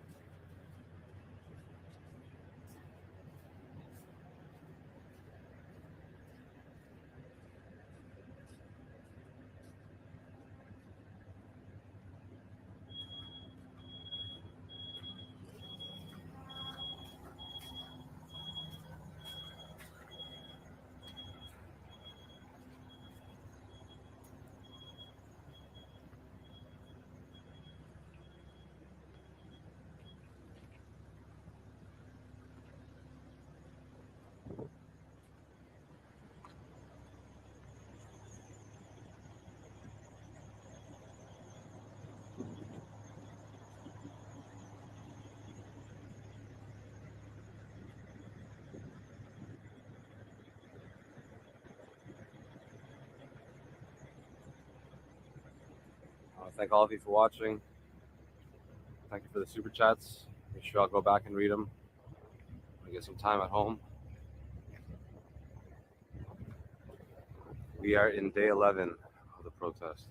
I want to thank all of you for watching. Thank you for the super chats. Make sure I'll go back and read them when I get some time at home. We are in day 11 of the protest.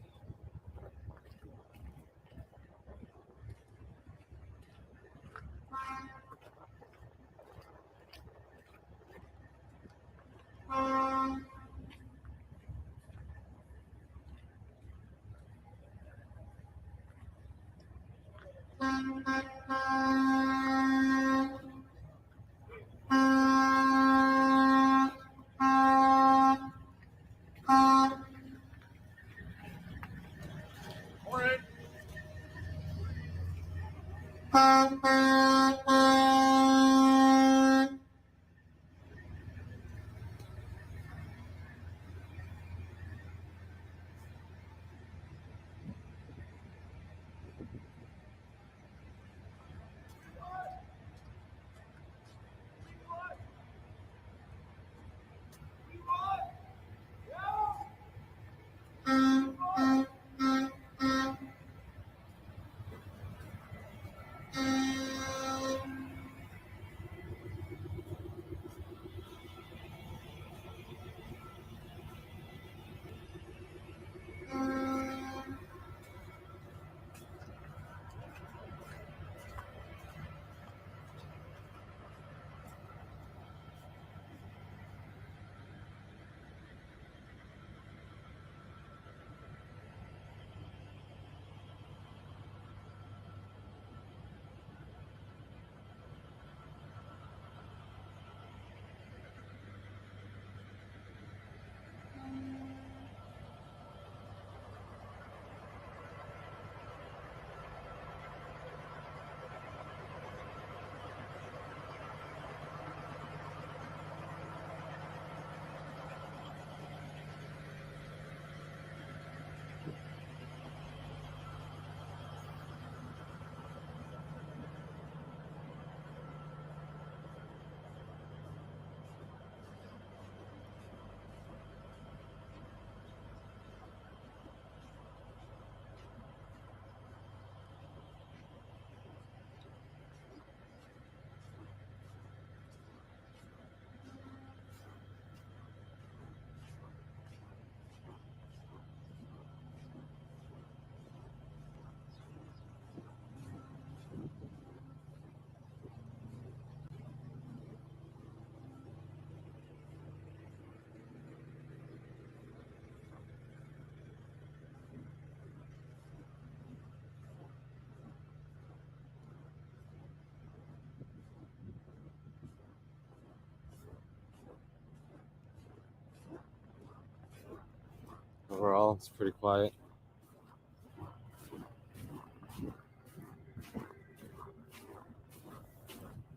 overall, it's pretty quiet.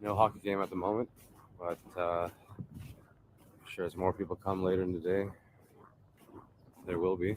No hockey game at the moment, but I'm sure as more people come later in the day, there will be.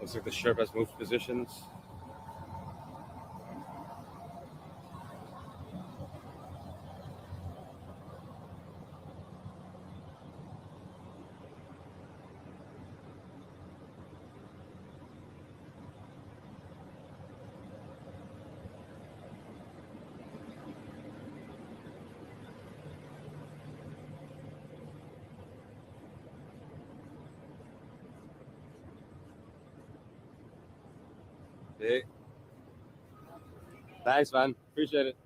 Looks like the Sherp has moved positions. Hey. Thanks, man. Appreciate it.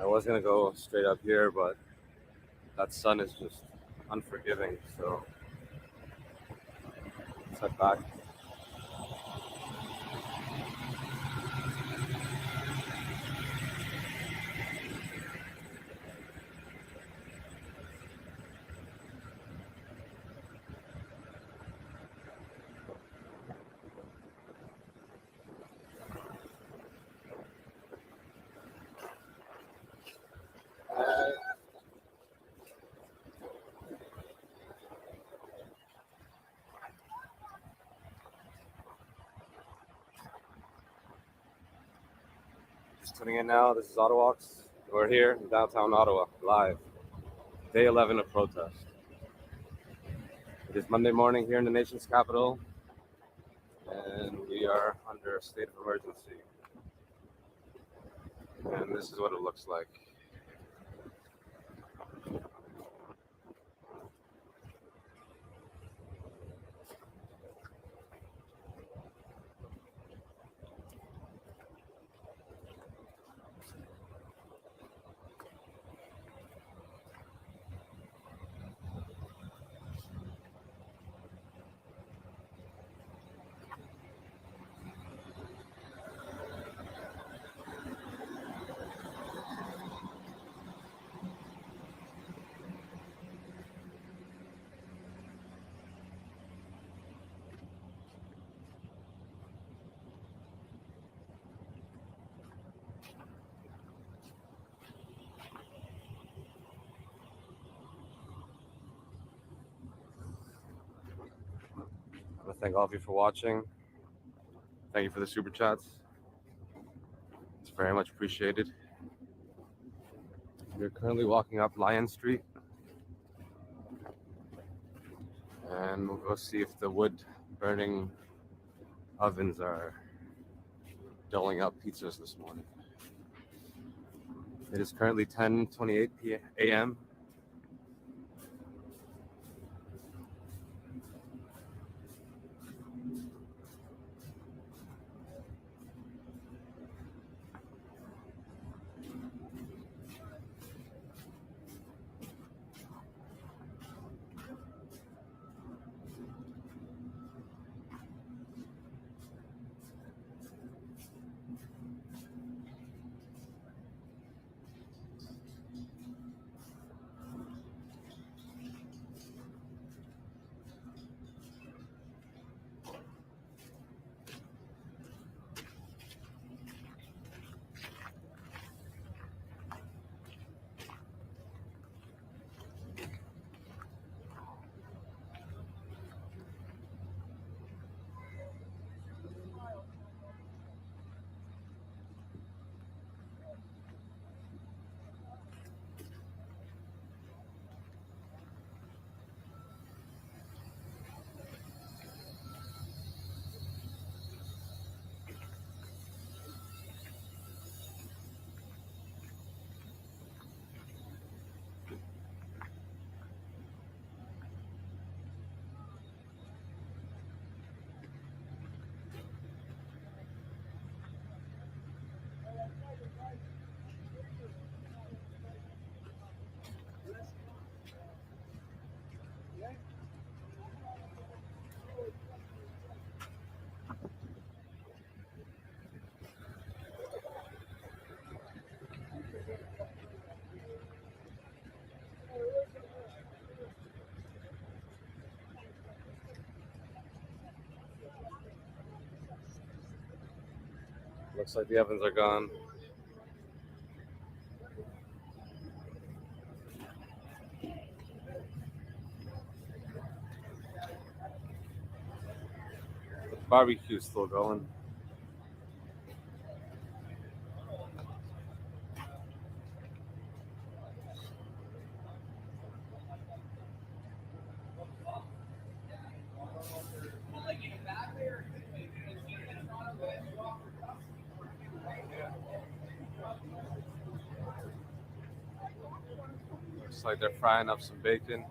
I was gonna go straight up here, but that sun is just unforgiving, so let's head back. Just tuning in now. This is Ottawalks. We're here in downtown Ottawa, live. Day 11 of protest. It is Monday morning here in the nation's capital, and we are under a state of emergency. And this is what it looks like. I want to thank all of you for watching. Thank you for the super chats. It's very much appreciated. We're currently walking up Lion Street, and we'll go see if the wood burning ovens are doling up pizzas this morning. It is currently 10:28 a.m. Looks like the ovens are gone. The barbecue's still going. Looks like they're frying up some bacon.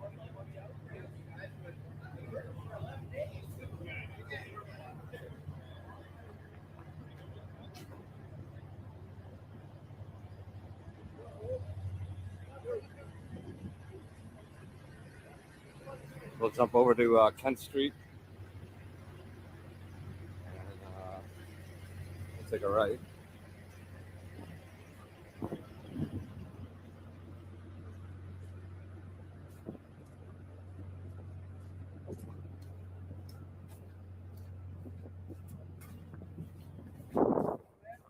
We'll jump over to Kent Street and we'll take a right.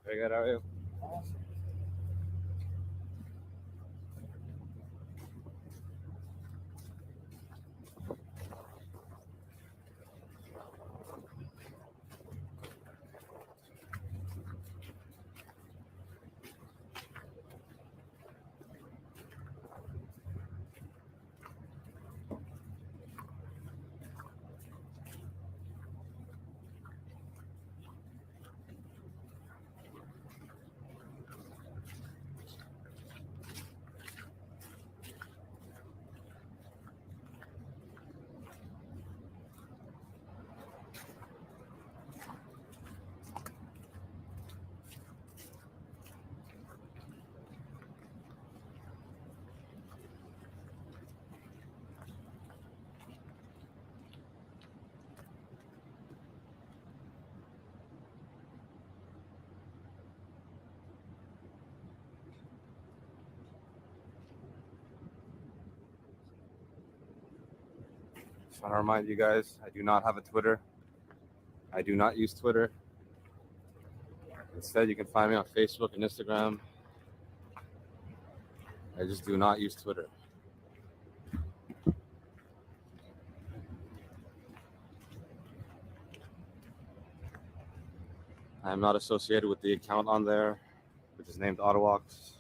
Very good, how are you? Just want to remind you guys, I do not have a Twitter. I do not use Twitter. Instead, you can find me on Facebook and Instagram. I just do not use Twitter. I am not associated with the account on there, which is named Ottawalks.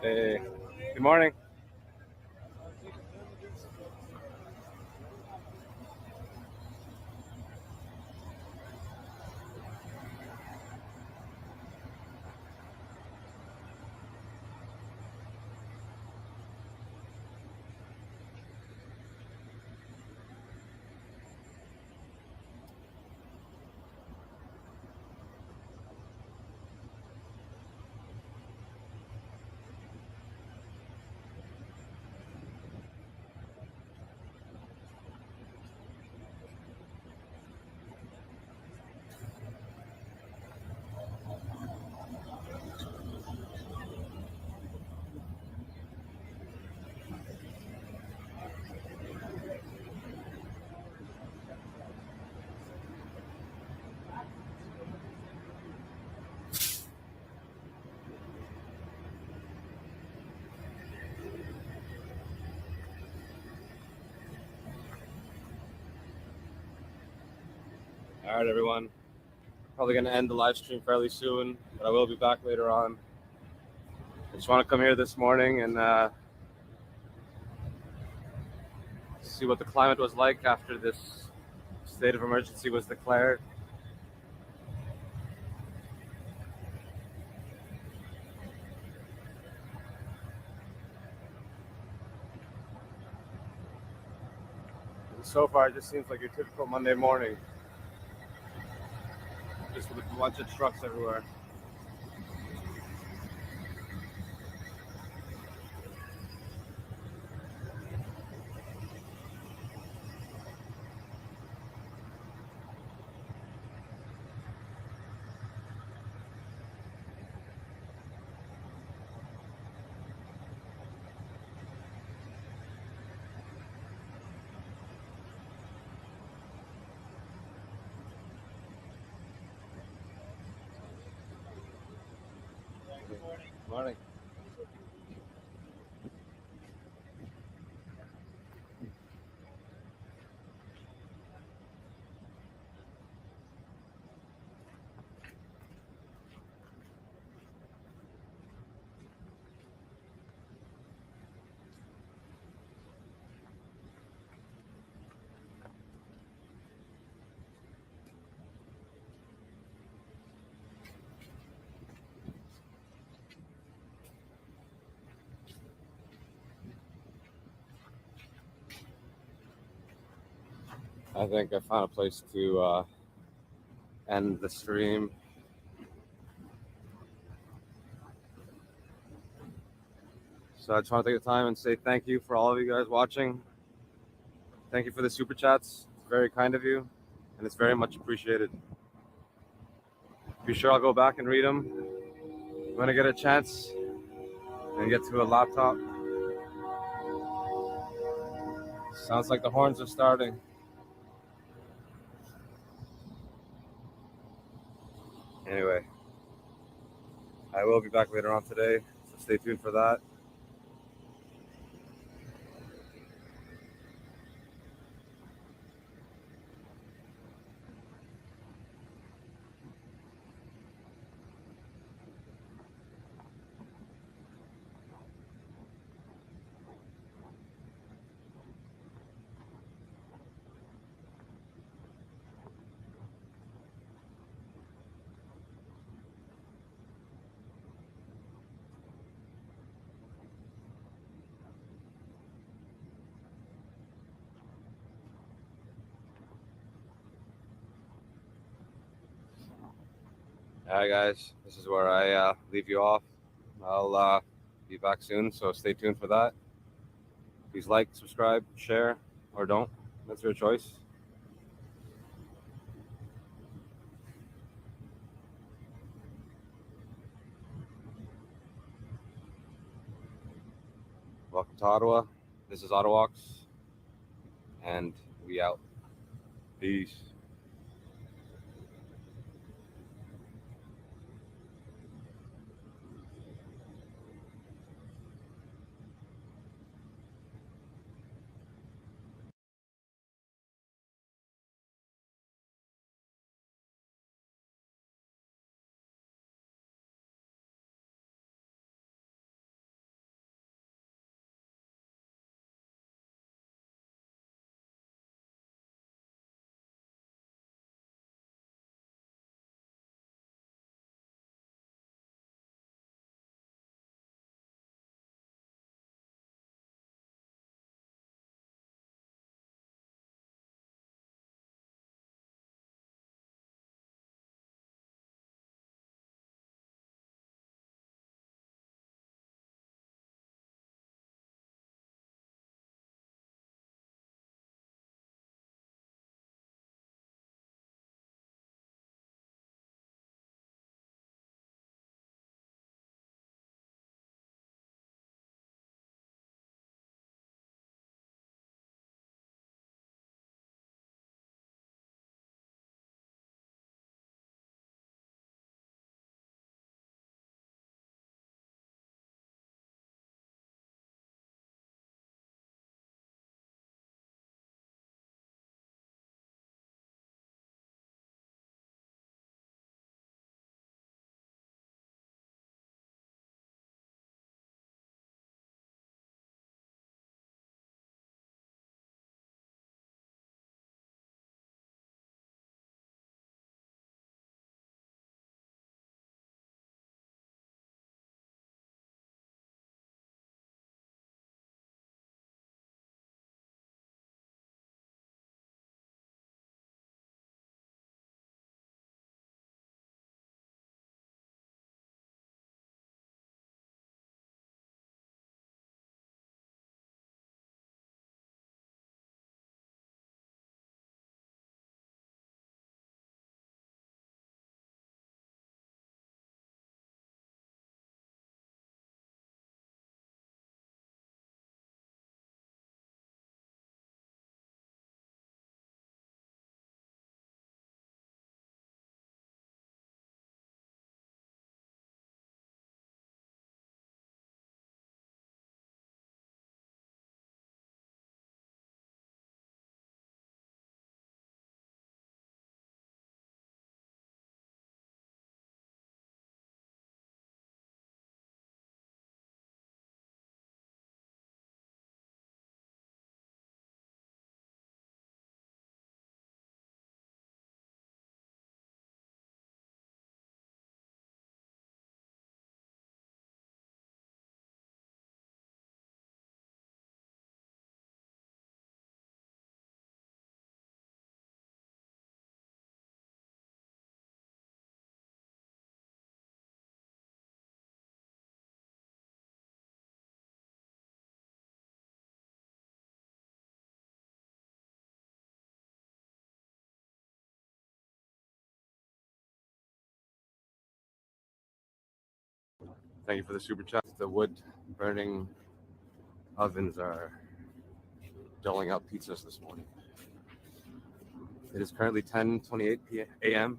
Hey, good morning. All right, everyone. Probably going to end the live stream fairly soon, but I will be back later on. I just want to come here this morning and see what the climate was like after this state of emergency was declared. And so far, it just seems like your typical Monday morning, just with a bunch of trucks everywhere. Morning. I think I found a place to end the stream. So I just want to take the time and say thank you for all of you guys watching. Thank you for the super chats. It's very kind of you, and it's very much appreciated. Be sure I'll go back and read them when I get a chance and get to a laptop. Sounds like the horns are starting. Anyway, I will be back later on today, so stay tuned for that. All right, guys, this is where I leave you off. I'll be back soon, so stay tuned for that. Please like, subscribe, share, or don't. That's your choice. Welcome to Ottawa. This is Ottawalks, and we out. Peace. Thank you for the super chat. The wood burning ovens are doling out pizzas this morning. It is currently 10:28 a.m.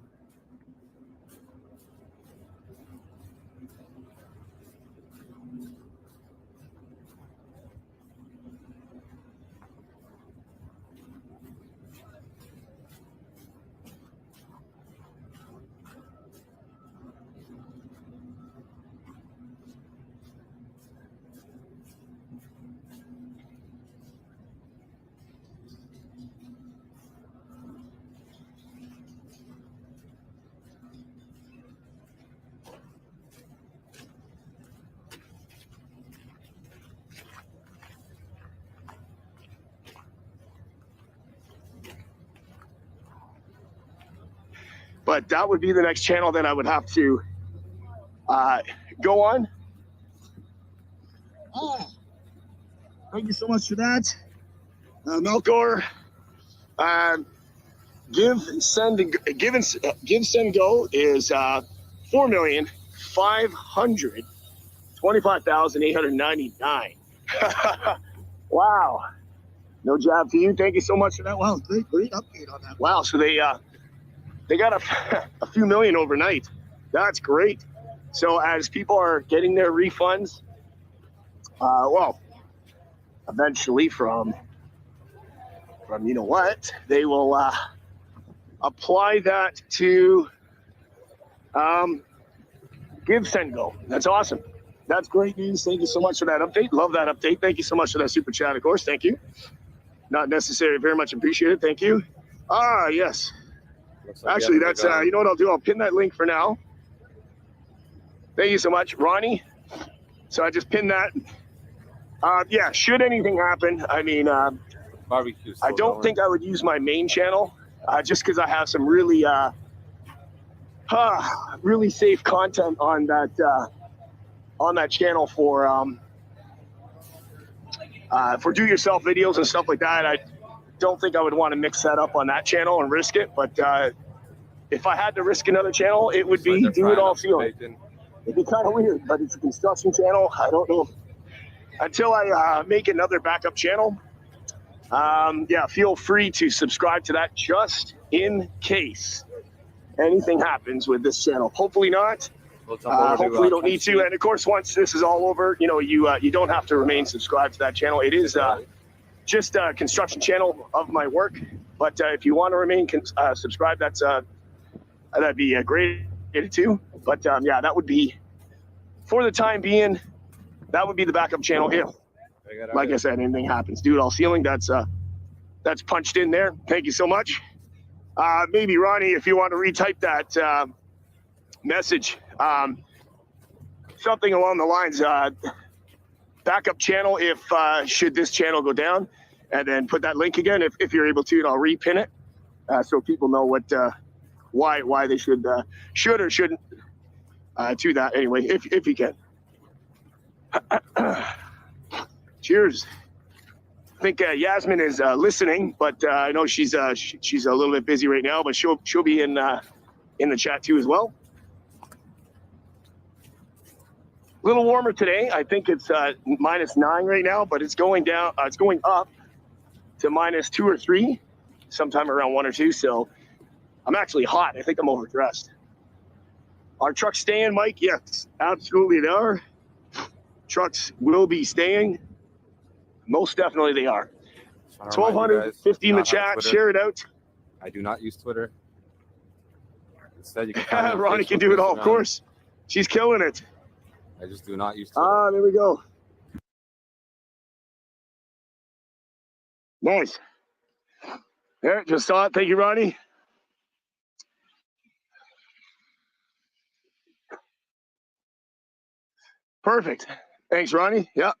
But that would be the next channel that I would have to go on. Oh, thank you so much for that. Melkor, give, send, go is 4,525,899. Wow. No job to you. Thank you so much for that. Wow, great update on that. Wow, so they got a few million overnight. That's great. So as people are getting their refunds, well, eventually from you know what, they will apply that to Give, Send, Go. That's awesome. That's great news. Thank you so much for that update. Love that update. Thank you so much for that super chat, of course. Thank you. Not necessary. Very much appreciated. Thank you. Ah, yes. Like actually, that's, you know what I'll do? I'll pin that link for now. Thank you so much, Ronnie. So I just pinned that. Yeah, should anything happen, I mean, barbecue. I don't think I would use my main channel just because I have some really, really safe content on that channel for do-yourself videos and stuff like that. I don't think I would want to mix that up on that channel and risk it. But if I had to risk another channel, it would be Do It All Ceiling. It'd be kind of weird, but it's a construction channel. I don't know. Until I make another backup channel, yeah, feel free to subscribe to that just in case anything happens with this channel. Hopefully not. Hopefully you don't need to. And of course, once this is all over, you know, you don't have to remain subscribed to that channel. It is just a construction channel of my work. But if you want to remain subscribed, that'd be great too. But yeah, that would be, for the time being, that would be the backup channel here. Like I said, anything happens, Do It All Ceiling. That's punched in there. Thank you so much. Maybe Ronnie, if you want to retype that message, something along the lines, backup channel if should this channel go down, and then put that link again if you're able to, and I'll repin it so people know what why they should or shouldn't do that anyway, if you can. Cheers. I think Yasmin is listening, but I know she's a little bit busy right now, but she'll be in the chat too as well. A little warmer today. I think it's -9 right now, but it's going down. It's going up to -2 or 3, sometime around 1 or 2. So I'm actually hot. I think I'm overdressed. Are trucks staying, Mike? Yes, absolutely they are. Trucks will be staying. Most definitely they are. 1,250 in the chat. Share it out. I do not use Twitter. Instead, you can find me on Ronnie Facebook, can do it all, of Instagram. course. She's killing it. I just do not use Twitter. Ah, there we go. Nice. There, just saw it. Thank you, Ronnie. Perfect. Thanks, Ronnie. Yeah.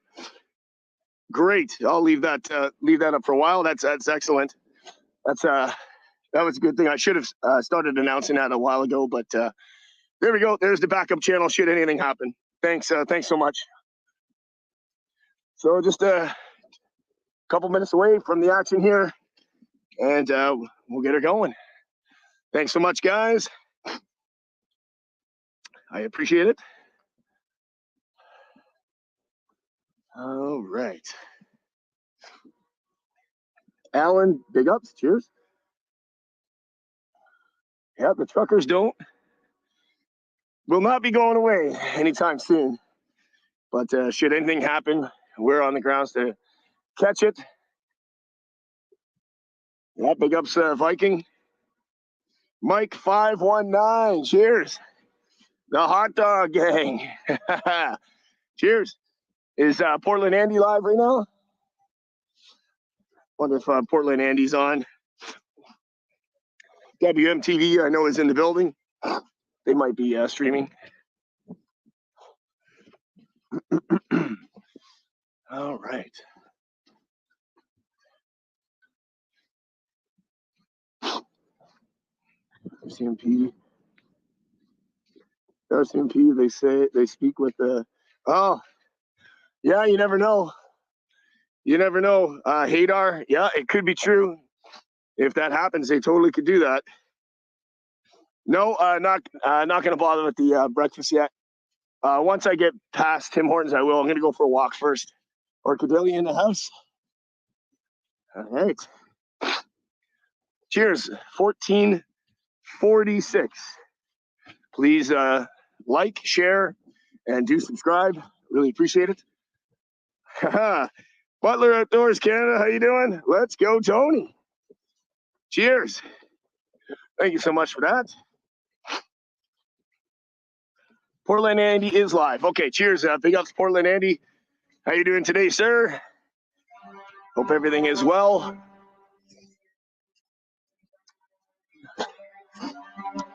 Great. I'll leave that up for a while. That's excellent. That was a good thing. I should have started announcing that a while ago, but there we go. There's the backup channel should anything happen. Thanks so much. So just a couple minutes away from the action here, and we'll get her going. Thanks so much, guys. I appreciate it. All right. Alan, big ups. Cheers. Yeah, the truckers will not be going away anytime soon. But should anything happen, we're on the grounds to catch it. Yeah, big ups, Viking. Mike 519. Cheers. The hot dog gang. Cheers. Is Portland Andy live right now? Wonder if Portland Andy's on. WMTV, I know, is in the building. They might be streaming. All right. RCMP, they say they speak with the. Oh, yeah, you never know. You never know. Hadar, yeah, it could be true. If that happens, they totally could do that. No, not going to bother with the breakfast yet. Once I get past Tim Hortons, I will. I'm going to go for a walk first. Orchidelia in the house. All right. Cheers. 1446. Please like, share, and do subscribe. Really appreciate it. Butler Outdoors Canada, how you doing? Let's go, Tony. Cheers. Thank you so much for that. Portland Andy is live. Okay, cheers. Big ups, Portland Andy. How you doing today, sir? Hope everything is well.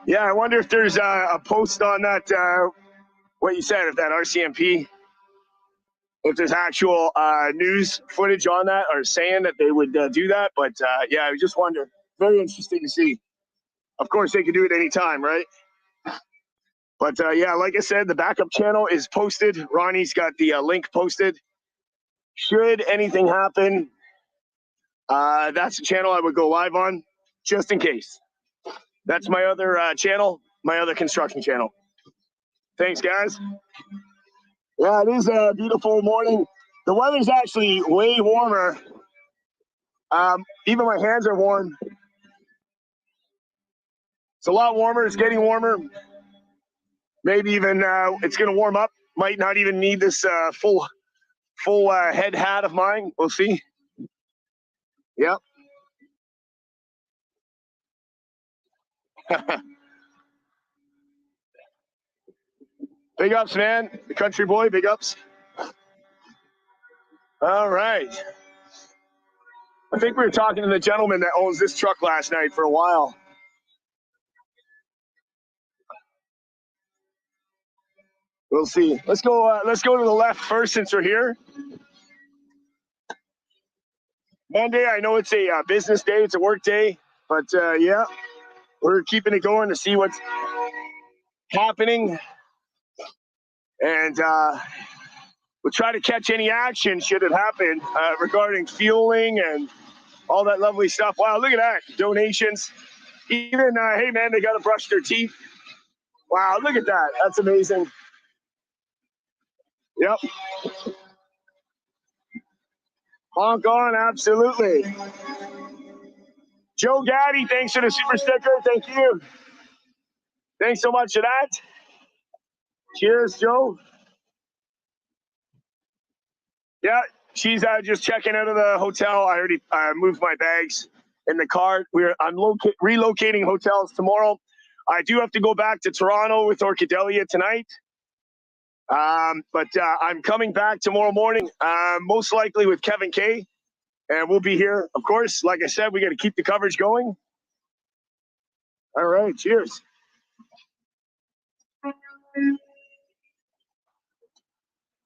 Yeah, I wonder if there's a post on that, what you said, if that RCMP, if there's actual news footage on that or saying that they would do that. But yeah, I just wonder. Very interesting to see. Of course, they could do it anytime, right? But yeah, like I said, the backup channel is posted. Ronnie's got the link posted. Should anything happen, that's the channel I would go live on, just in case. That's my other channel, my other construction channel. Thanks, guys. Yeah, it is a beautiful morning. The weather's actually way warmer. Even my hands are warm. It's a lot warmer. It's getting warmer. Maybe even it's going to warm up. Might not even need this full head hat of mine. We'll see. Yep. Big ups, man. The country boy, big ups. All right. I think we were talking to the gentleman that owns this truck last night for a while. We'll see. Let's go to the left first since we're here. Monday, I know it's a business day. It's a work day. But, yeah, we're keeping it going to see what's happening. And we'll try to catch any action should it happen regarding fueling and all that lovely stuff. Wow, look at that. Donations. Even, hey, man, they got to brush their teeth. Wow, look at that. That's amazing. Yep. Honk on, absolutely. Joe Gaddy, thanks for the super sticker. Thank you. Thanks so much for that. Cheers, Joe. Yeah, she's just checking out of the hotel. I already moved my bags in the car. I'm relocating hotels tomorrow. I do have to go back to Toronto with Orchidelia tonight. But I'm coming back tomorrow morning, most likely with Kevin Kay. And we'll be here. Of course, like I said, we got to keep the coverage going. All right, cheers.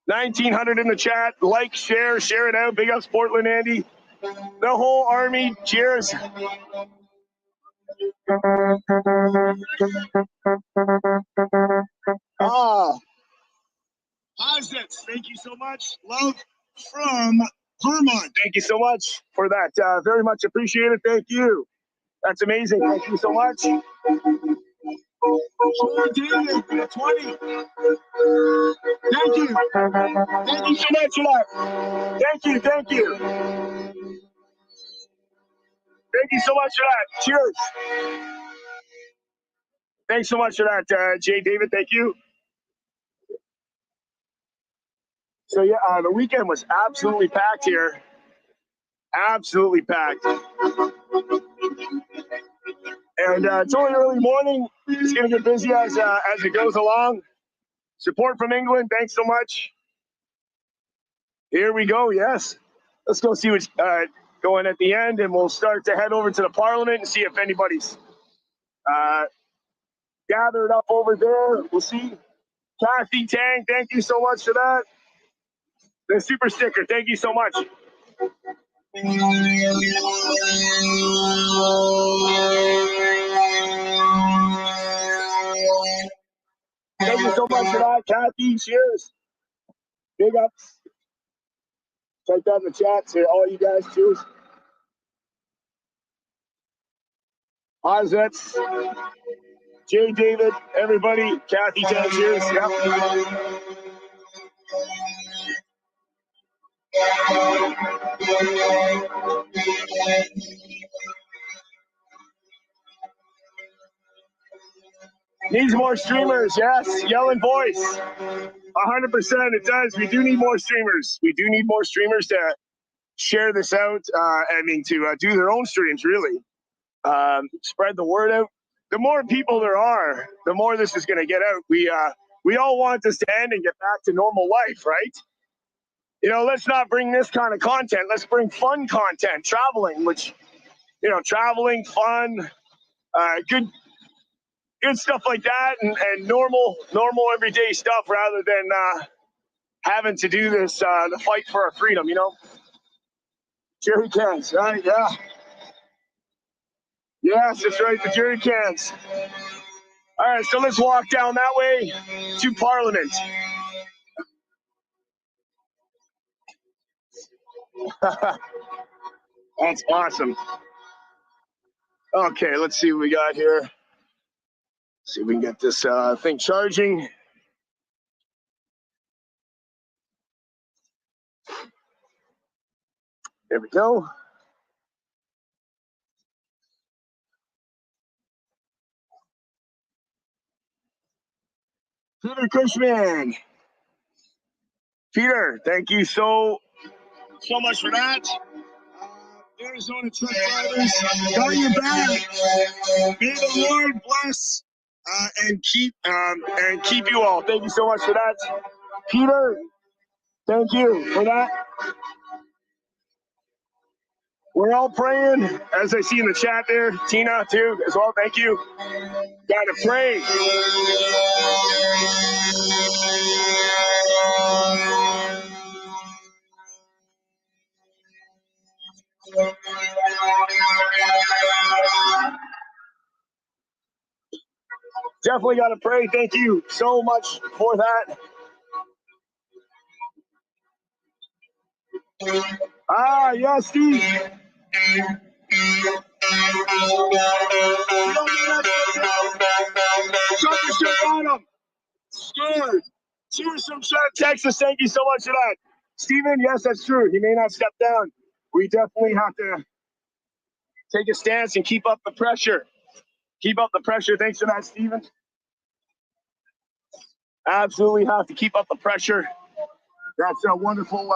$1,900 in the chat. Like, share it out. Big ups, Portland Andy. The whole army, cheers. Isaac, thank you so much. Love from Vermont. Thank you so much for that. Very much appreciated. Thank you. That's amazing. Thank you so much. David, 20. Thank you. Thank you so much for that. Thank you. Thank you. Thank you so much for that. Cheers. Thanks so much for that, Jay David. Thank you. So yeah, the weekend was absolutely packed here. Absolutely packed. And it's only early morning. It's gonna get busy as it goes along. Support from England. Thanks so much. Here we go. Yes. Let's go see what's going at the end, and we'll start to head over to the Parliament and see if anybody's gathered up over there. We'll see. Kathy Tang, thank you so much for that. The super sticker, thank you so much. Thank you so much for that, Kathy. Cheers. Big ups. Type that in the chat to all you guys. Cheers. Ozets, Jay David, everybody. Kathy Tang, cheers. Yep. Needs more streamers, yes. Yelling voice. 100% it does. We do need more streamers. We do need more streamers to share this out. To do their own streams, really. Spread the word out. The more people there are, the more this is going to get out. We all want this to end and get back to normal life, right? You know, let's not bring this kind of content. Let's bring fun content, traveling, traveling, fun, good stuff like that, and normal everyday stuff rather than having to do this, the fight for our freedom, Jerry cans, right? Yeah. Yes, that's right, the jerry cans. All right, so let's walk down that way to Parliament. That's awesome. Okay, let's see what we got here. See if we can get this thing charging. There we go. Peter Cushman. Peter, thank you so much for that. Arizona truck drivers, got your back. May the Lord bless and keep you all. Thank you so much for that. Peter, thank you for that. We're all praying, as I see in the chat there. Tina, too, as well. Thank you. Gotta pray. Definitely gotta pray. Thank you so much for that. Yes, Steve. Scared. Cheers from Sharp, Texas. Thank you so much for that. Steven, yes, that's true. He may not step down. We definitely have to take a stance and keep up the pressure. Keep up the pressure. Thanks for that, Steven. Absolutely have to keep up the pressure. That's a wonderful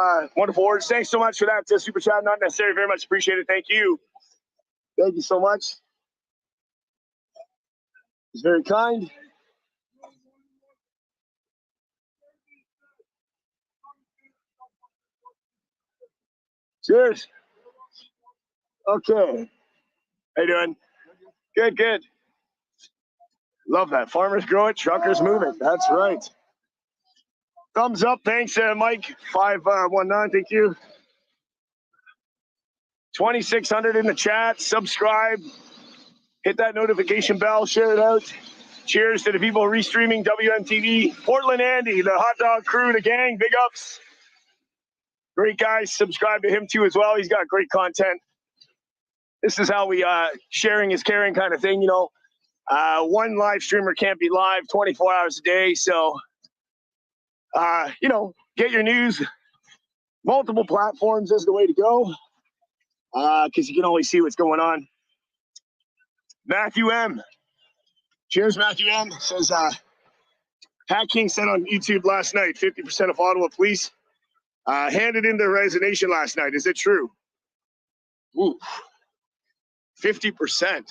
words. Thanks so much for that. Super chat, not necessary. Very much appreciated. Thank you. Thank you so much. It's very kind. Cheers. Okay. How you doing? Good, good. Love that. Farmers grow it, truckers move it. That's right. Thumbs up. Thanks, Mike. 519. Thank you. 2,600 in the chat. Subscribe. Hit that notification bell. Share it out. Cheers to the people restreaming WMTV. Portland Andy, the hot dog crew, the gang. Big ups. Great guys. Subscribe to him too as well. He's got great content. This is how we sharing is caring kind of thing, One live streamer can't be live 24 hours a day. So, you know, get your news. Multiple platforms is the way to go, because you can always see what's going on. Matthew M. Cheers, Matthew M. Says, Pat King said on YouTube last night, 50% of Ottawa police handed in their resignation last night. Is it true? Ooh, 50%.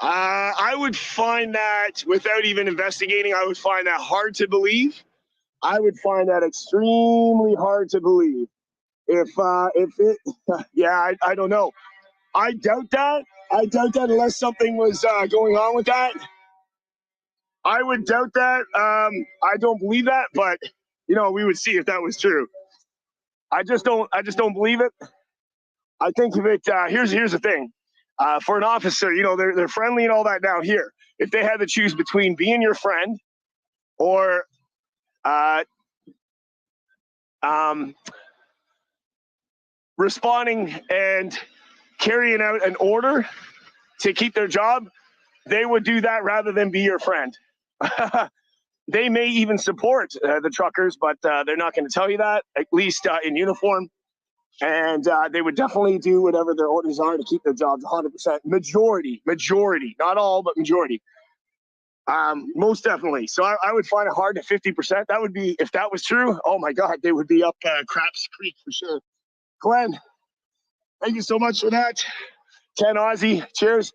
I would find that, without even investigating, I would find that hard to believe. I would find that extremely hard to believe. If it, yeah, I don't know. I doubt that. I doubt that unless something was going on with that. I would doubt that. I don't believe that, but you know, we would see if that was true. I just don't believe it. I think of it. Here's the thing. For an officer, you know, they're friendly and all that down here. If they had to choose between being your friend or responding and carrying out an order to keep their job, they would do that rather than be your friend. They may even support the truckers, but they're not going to tell you that, at least in uniform. And they would definitely do whatever their orders are to keep their jobs 100%. Majority, not all, but majority. Most definitely. So I would find it hard at 50%. That would be, if that was true, oh my God, they would be up Craps Creek for sure. Glenn, thank you so much for that. Ken Aussie, cheers.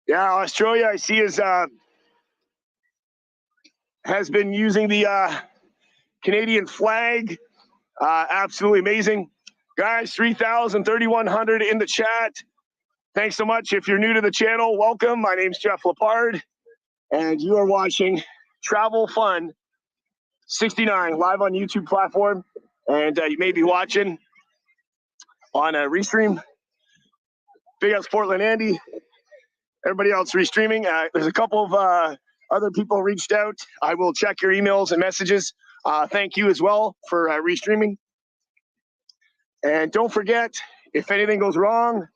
Yeah, Australia, I see, has been using the Canadian flag. Absolutely amazing. Guys, 3,000, 3,100 in the chat. Thanks so much. If you're new to the channel, welcome. My name's Jeff Lepard, and you are watching Travel Fun 69 live on YouTube platform. And you may be watching on a restream. Big ups Portland Andy. Everybody else restreaming. There's a couple of other people reached out. I will check your emails and messages. Thank you as well for restreaming. And don't forget, if anything goes wrong,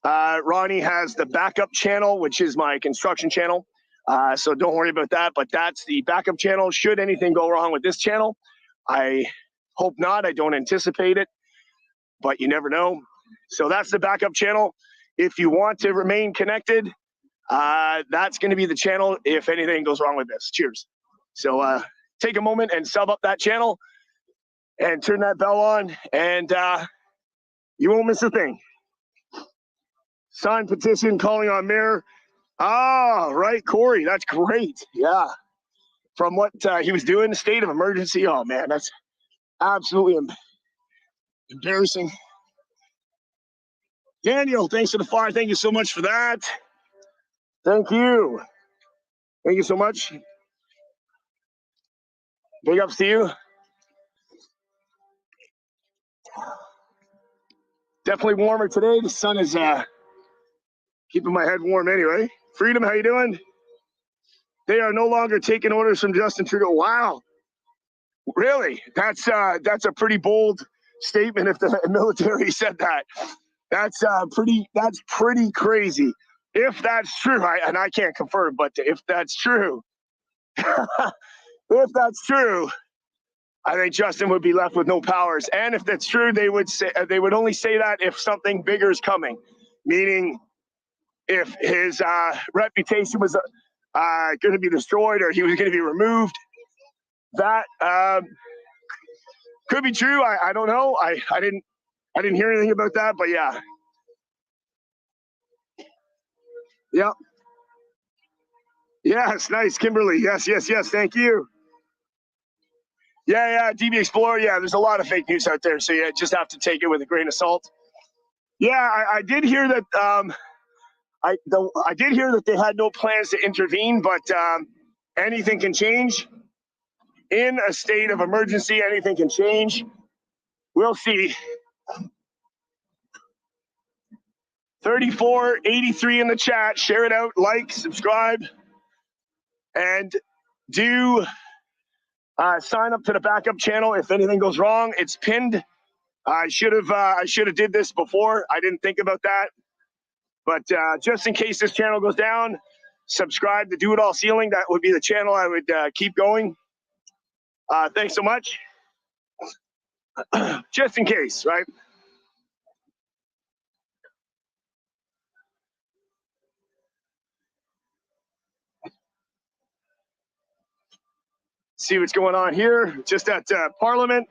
Ronnie has the backup channel, which is my construction channel. So don't worry about that, but that's the backup channel. Should anything go wrong with this channel, I hope not. I don't anticipate it, but you never know. So that's the backup channel. If you want to remain connected, that's going to be the channel if anything goes wrong with this. Cheers. So take a moment and sub up that channel and turn that bell on, and you won't miss a thing. Sign petition calling on mayor. Ah, right, Corey. That's great. Yeah. From what he was doing, state of emergency. Oh, man, that's absolutely embarrassing. Daniel, thanks for the fire. Thank you so much for that. Thank you. Thank you so much. Big ups to you. Definitely warmer today. The sun is keeping my head warm anyway. Freedom, how you doing? They are no longer taking orders from Justin Trudeau. Wow. Really? That's a pretty bold statement if the military said that. That's pretty crazy. If that's true, and I can't confirm, but if that's true, if that's true, I think Justin would be left with no powers. And if that's true, they would only say that if something bigger is coming, meaning if his reputation was going to be destroyed or he was going to be removed. That could be true. I don't know. I didn't hear anything about that, but yeah. Yep. Yes, nice, Kimberly. Yes. Thank you. Yeah. DB Explorer. Yeah, there's a lot of fake news out there, so you just have to take it with a grain of salt. Yeah, I did hear that. I did hear that they had no plans to intervene, but anything can change. In a state of emergency, anything can change. We'll see. 3483 in the chat. Share it out, like, subscribe, and do sign up to the backup channel if anything goes wrong. It's pinned I should have did this before. I didn't think about that. But just in case this channel goes down, subscribe to Do It All Sealing. That would be the channel I would keep going. Thanks so much. Just in case, right? See what's going on here. Just at Parliament.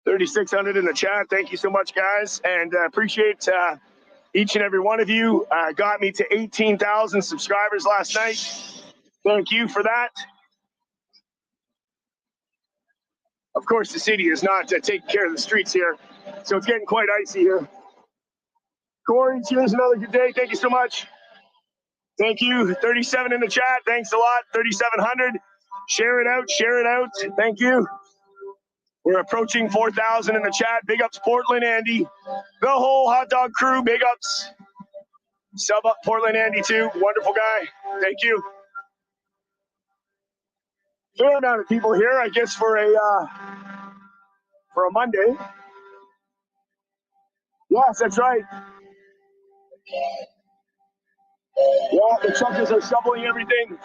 3,600 in the chat. Thank you so much, guys. And appreciate each and every one of you. Got me to 18,000 subscribers last night. Thank you for that. Of course, the city is not taking care of the streets here, so it's getting quite icy here. Corey, cheers, another good day. Thank you so much. Thank you. 37 in the chat. Thanks a lot. 3,700. Share it out. Share it out. Thank you. We're approaching 4,000 in the chat. Big ups, Portland Andy. The whole hot dog crew. Big ups. Sub up Portland Andy too. Wonderful guy. Thank you. Fair amount of people here, I guess, for a Monday. Yes, that's right. Yeah, the truckers are shoveling everything.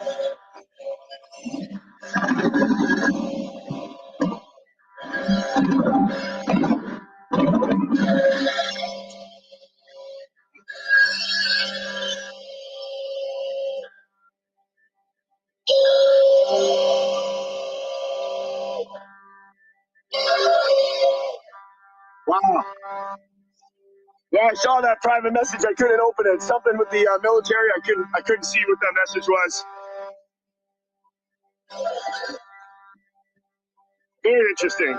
Wow. Yeah, I saw that private message. I couldn't open it. Something with the military. I couldn't see what that message was. Very interesting.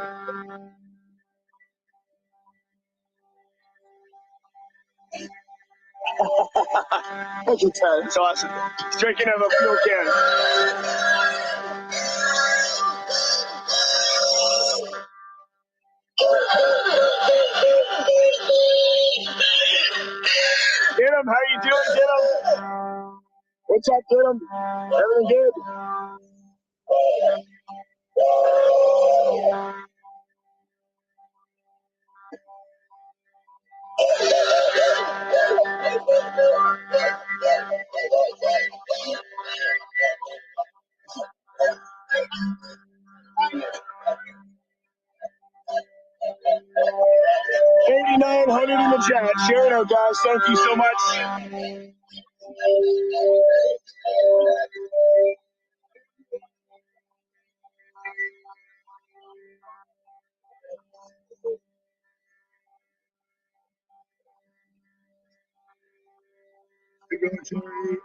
Thank you, Ted. It's awesome. He's drinking out of a fuel can. Get him. How you doing? Get him. What's up? Get him. Everything good? $8,900 in the chat. Share it out, guys. Thank you so much.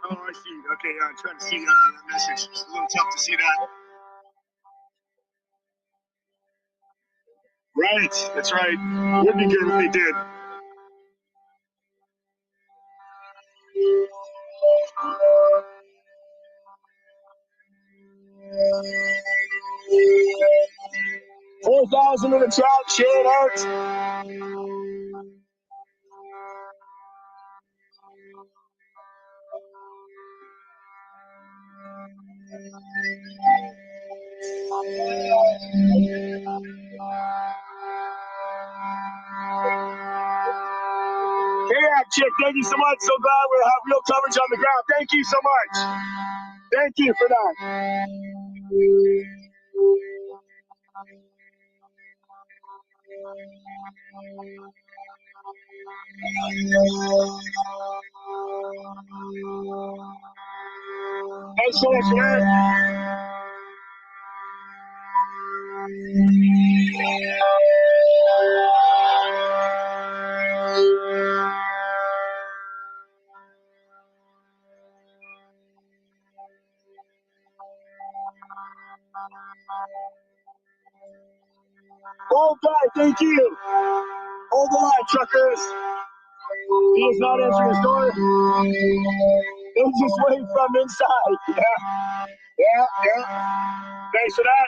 Oh, I see. Okay, I'm trying to see that message. It's a little tough to see that. Right, that's right. Would be good if they did. $4,000 in the chat. Share it out. Yeah, Chick, thank you so much. So glad we'll have real coverage on the ground. Thank you so much. Thank you for that. Thanks so much, man. Oh, God, thank you. Hold the line, truckers. He is not answering his door. He's just waiting from inside. Yeah. Thanks for that.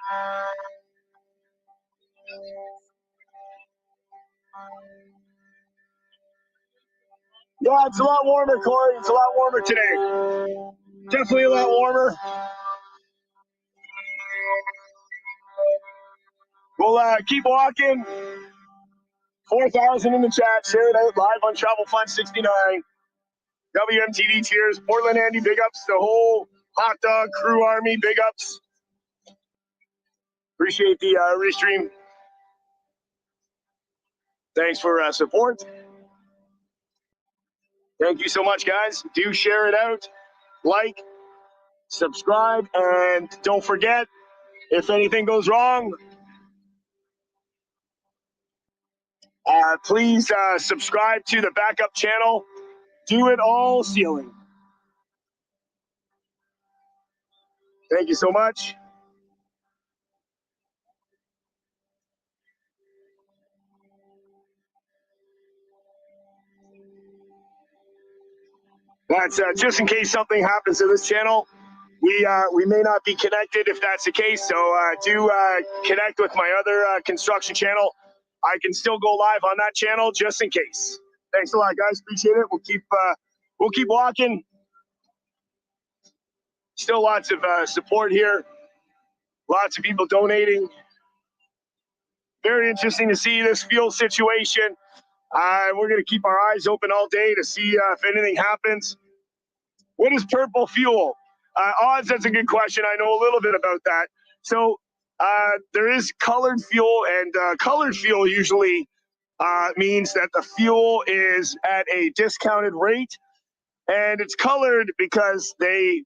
Yeah, it's a lot warmer, Corey. It's a lot warmer today. Definitely a lot warmer. We'll keep walking. 4,000 in the chat. Share it out live on Travel Fun 69. WMTV cheers. Portland Andy, big ups. The whole hot dog crew army, big ups. Appreciate the restream. Thanks for support. Thank you so much, guys. Do share it out, like, subscribe, and don't forget, if anything goes wrong, please subscribe to the backup channel. Do It All Sealing. Thank you so much. That's just in case something happens to this channel. We may not be connected if that's the case. So do connect with my other construction channel. I can still go live on that channel just in case. Thanks a lot, guys. Appreciate it. We'll keep walking. Still lots of support here. Lots of people donating. Very interesting to see this fuel situation. We're going to keep our eyes open all day to see if anything happens. What is purple fuel? Odds, that's a good question. I know a little bit about that. So there is colored fuel, and colored fuel usually means that the fuel is at a discounted rate, and it's colored because the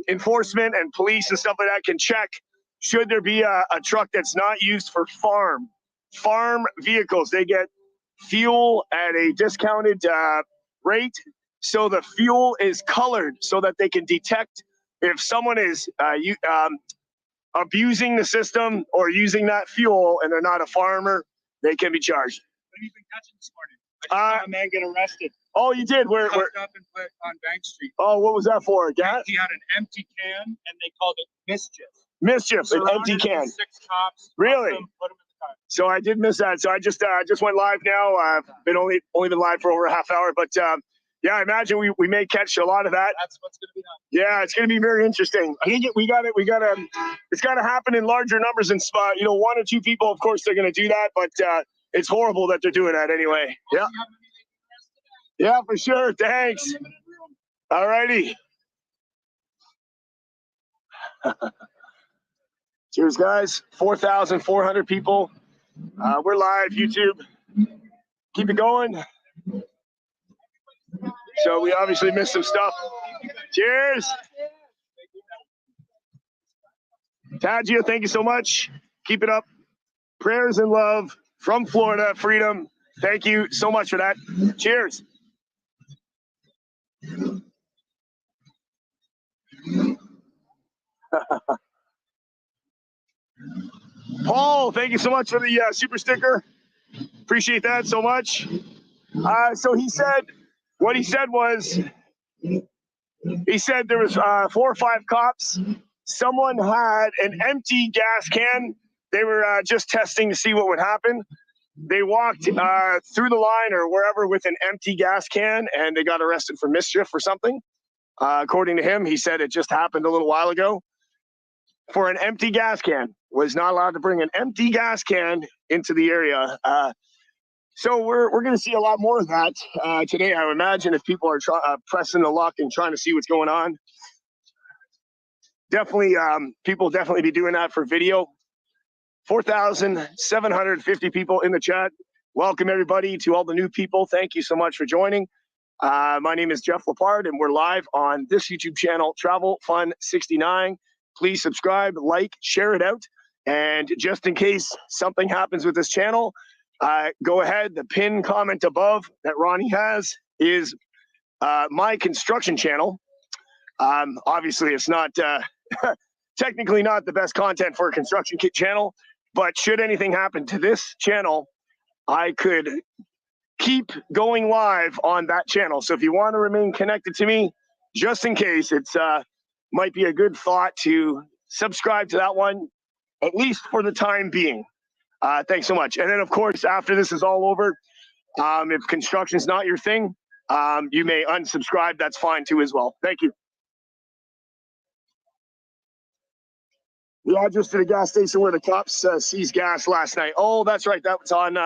enforcement and police and stuff like that can check should there be a truck that's not used for farm vehicles. They get fuel at a discounted rate. So the fuel is colored so that they can detect if someone is abusing the system or using that fuel and they're not a farmer, they can be charged. What have you been catching this morning? I just saw a man get arrested. Oh, you did? Where? Up and put on Bank Street. Oh, what was that for? Gas? He had an empty can, and they called it mischief. Mischief, an empty can. 6 cops. Really? Put him in the car. So I did miss that. So I just went live now. I've been only been live for over a half hour, but yeah, I imagine we may catch a lot of that. That's what's going to be done. Yeah, it's going to be very interesting. I think it's got to happen in larger numbers and 1 or 2 people. Of course, they're going to do that, but it's horrible that they're doing that anyway. Yeah. Yeah, for sure. Thanks. All righty. Cheers, guys. 4,400 people. We're live, YouTube. Keep it going. So we obviously missed some stuff. Cheers. Tagia, thank you so much. Keep it up. Prayers and love from Florida, freedom. Thank you so much for that. Cheers. Paul, thank you so much for the super sticker. Appreciate that so much. So he said, what he said was, he said there was 4 or 5 cops. Someone had an empty gas can. They were just testing to see what would happen. They walked through the line or wherever with an empty gas can, and they got arrested for mischief or something. According to him, he said it just happened a little while ago. For an empty gas can, was not allowed to bring an empty gas can into the area. So we're going to see a lot more of that today, I would imagine, if people are pressing the luck and trying to see what's going on. Definitely, people definitely be doing that for video. 4,750 people in the chat. Welcome, everybody, to all the new people. Thank you so much for joining. My name is Jeff Lepard, and we're live on this YouTube channel, Travel Fun 69. Please subscribe, like, share it out. And just in case something happens with this channel, go ahead. The pinned comment above that Ronnie has is my construction channel. Obviously, it's not technically not the best content for a construction kit channel, but should anything happen to this channel, I could keep going live on that channel. So if you want to remain connected to me, just in case, it's might be a good thought to subscribe to that one, at least for the time being. Thanks so much. And then, of course, after this is all over, if construction is not your thing, you may unsubscribe. That's fine too as well. Thank you. Yeah, just to the gas station where the cops seized gas last night. Oh, that's right. That was on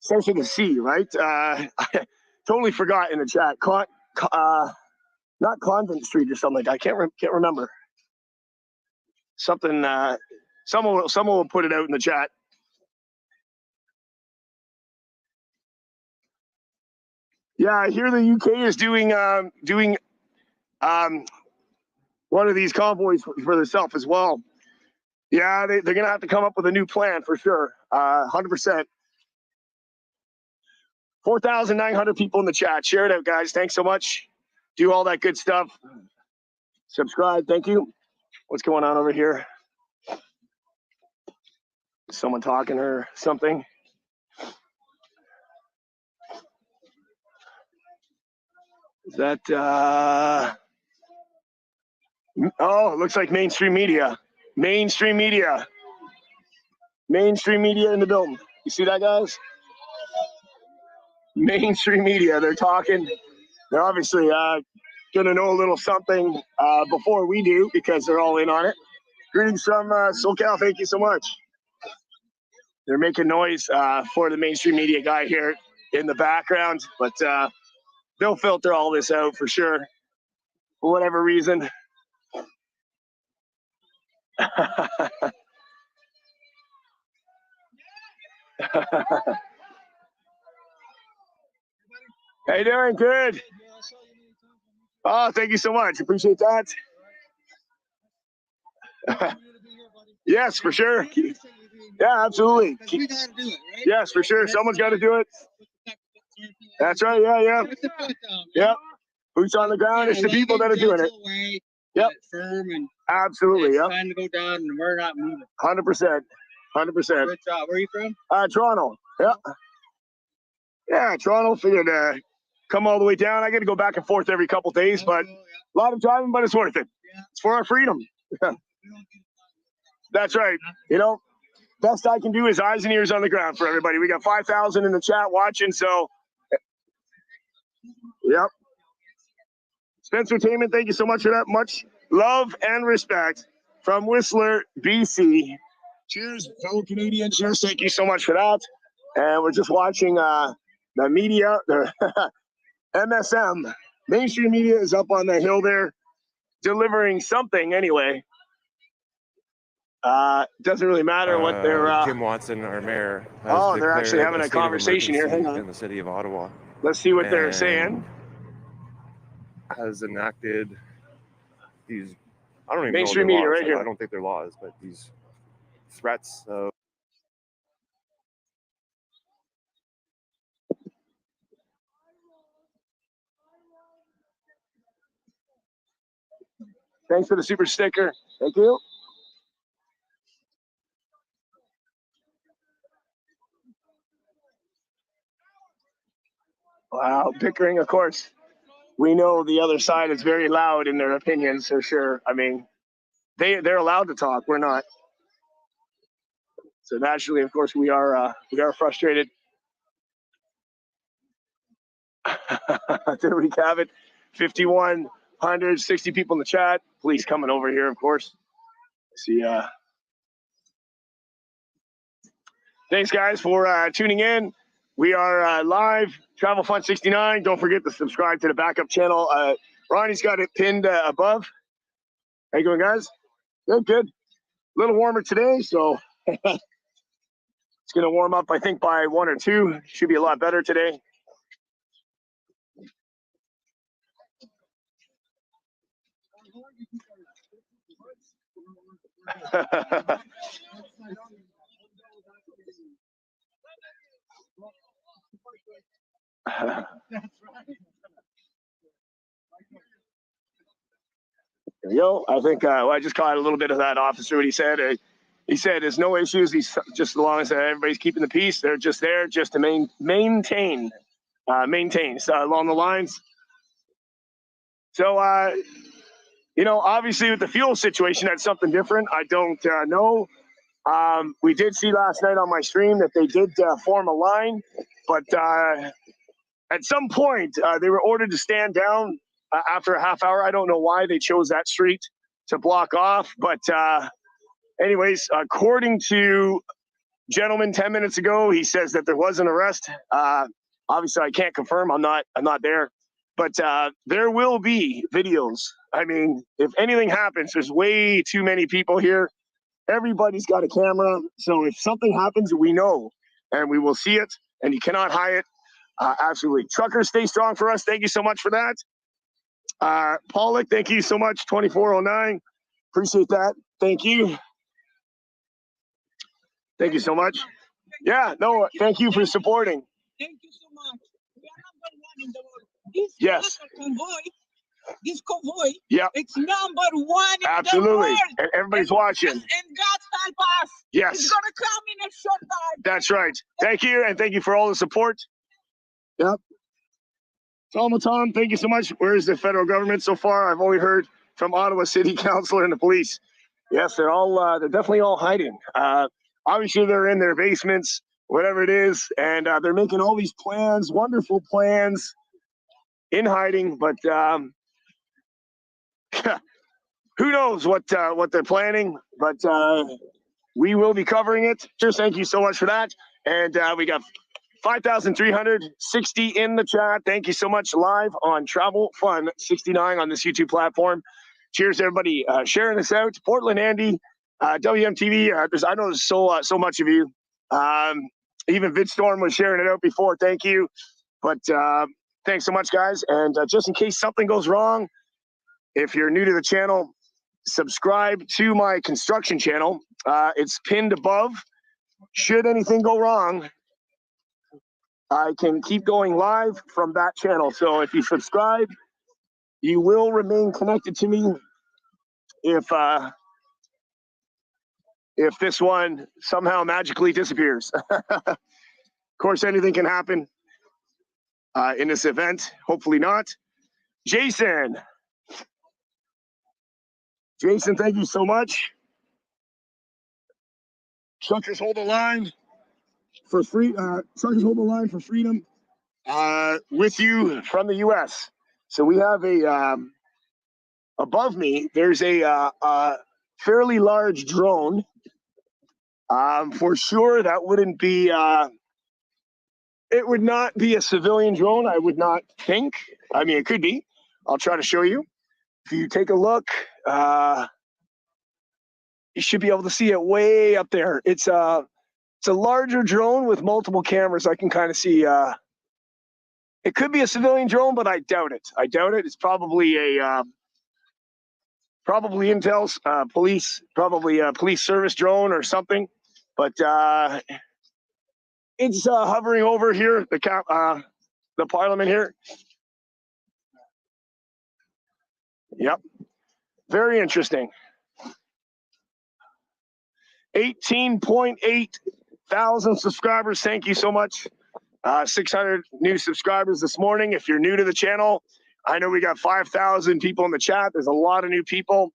starts with a C, right? I totally forgot in the chat. Not Convent Street or something like that. I can't remember. Something. Someone will put it out in the chat. Yeah, I hear the UK is doing one of these convoys for themselves as well. Yeah, they're gonna have to come up with a new plan for sure. 100%. 4,900 people in the chat. Share it out, guys. Thanks so much. Do all that good stuff. Subscribe. Thank you. What's going on over here? Someone talking or something? Is that oh, it looks like mainstream media. Mainstream media. Mainstream media in the building. You see that, guys? Mainstream media. They're talking. They're obviously gonna know a little something before we do because they're all in on it. Greetings from SoCal. Thank you so much. They're making noise for the mainstream media guy here in the background, but they'll filter all this out for sure, for whatever reason. How you doing? Good. Oh, thank you so much. Appreciate that. Yes, for sure. Yeah, absolutely. Yes, for sure. Someone's got to do it. That's right. Yeah. Yep. Boots on the ground. It's the people that are doing it. Yep. Firm and absolutely. Yep. Time to go down, and we're not moving. 100%. 100%. Where are you from? Toronto. Yeah. Yeah, Toronto. Figured come all the way down. I got to go back and forth every couple days, but a lot of driving, but it's worth it. It's for our freedom. That's right. You know, best I can do is eyes and ears on the ground for everybody. We got 5,000 in the chat watching, so yep. Spencer Tainment, thank you so much for that. Much love and respect from Whistler, BC. Cheers, fellow Canadians. Cheers, thank you so much for that. And we're just watching the media, the MSM. Mainstream media is up on the hill there, delivering something anyway. Doesn't really matter what they're. Jim Watson, our mayor, has they're actually having a state of conversation here. Hang on. in the city of Ottawa. Let's see what they're saying. Has enacted these. I don't even mainstream know media laws. right here. I don't think they're laws, but these threats of. Thanks for the super sticker. Thank you. Wow, bickering, of course. We know the other side is very loud in their opinions, for sure. I mean, they're allowed to talk. We're not. So naturally, of course, we are frustrated. To recap it, 5,160 people in the chat. Police coming over here, of course. See, thanks, guys, for tuning in. We are live, Travel Fun 69. Don't forget to subscribe to the backup channel. Ronnie's got it pinned above. How you doing, guys? Good. A little warmer today, so it's going to warm up, I think, by 1 or 2. Should be a lot better today. There you go. I think I just caught a little bit of that officer. What he said. He said there's no issues. He's just as long as everybody's keeping the peace. They're just there just to maintain along the lines. So you know, obviously with the fuel situation, that's something different. I don't know. We did see last night on my stream that they did form a line, but at some point they were ordered to stand down after a half hour. I don't know why they chose that street to block off. But anyways, according to gentleman 10 minutes ago, he says that there was an arrest. Obviously, I can't confirm. I'm not there. But there will be videos. I mean, if anything happens, there's way too many people here. Everybody's got a camera. So if something happens, we know, and we will see it, and you cannot hide it. Absolutely. Truckers, stay strong for us. Thank you so much for that. Pollock, thank you so much. 2409. Appreciate that. Thank you. Thank you so much. Yeah, no, thank you for supporting. Thank you so much. We are number one in the world. This Yes. convoy, Yeah. it's number one in Absolutely. the world. And everybody's watching. And God help us. Yes. It's going to come in a short time. That's right. Thank you, and thank you for all the support. Yep. Tom, thank you so much. Where's the federal government so far? I've only heard from Ottawa City Council and the police. Yes, they're definitely all hiding. Obviously, they're in their basements, whatever it is, and they're making all these plans, wonderful plans, in hiding. But who knows what they're planning? But we will be covering it. Just thank you so much for that. And we got 5,360 in the chat. Thank you so much. Live on Travel Fun 69 on this YouTube platform. Cheers, everybody. Sharing this out. Portland Andy, WMTV. I know there's so much of you. Even VidStorm was sharing it out before. Thank you. But thanks so much, guys. And just in case something goes wrong, if you're new to the channel, subscribe to my construction channel. It's pinned above. Should anything go wrong, I can keep going live from that channel. So if you subscribe, you will remain connected to me if this one somehow magically disappears. Of course, anything can happen in this event. Hopefully not. Jason, thank you so much. Truckers hold the line for free. Truckers hold the line for freedom. With you from the U.S. So we have above me, there's a fairly large drone. For sure, that wouldn't be, it would not be a civilian drone, I would not think. I mean, it could be. I'll try to show you. If you take a look, you should be able to see it way up there. It's a larger drone with multiple cameras. I can kind of see, it could be a civilian drone, but I doubt it. It's probably probably Intel's police, probably a police service drone or something. But it's hovering over here, the parliament here. Yep, very interesting. 18.8 thousand subscribers. Thank you so much. 600 new subscribers this morning. If you're new to the channel, I know we got 5,000 people in the chat. There's a lot of new people.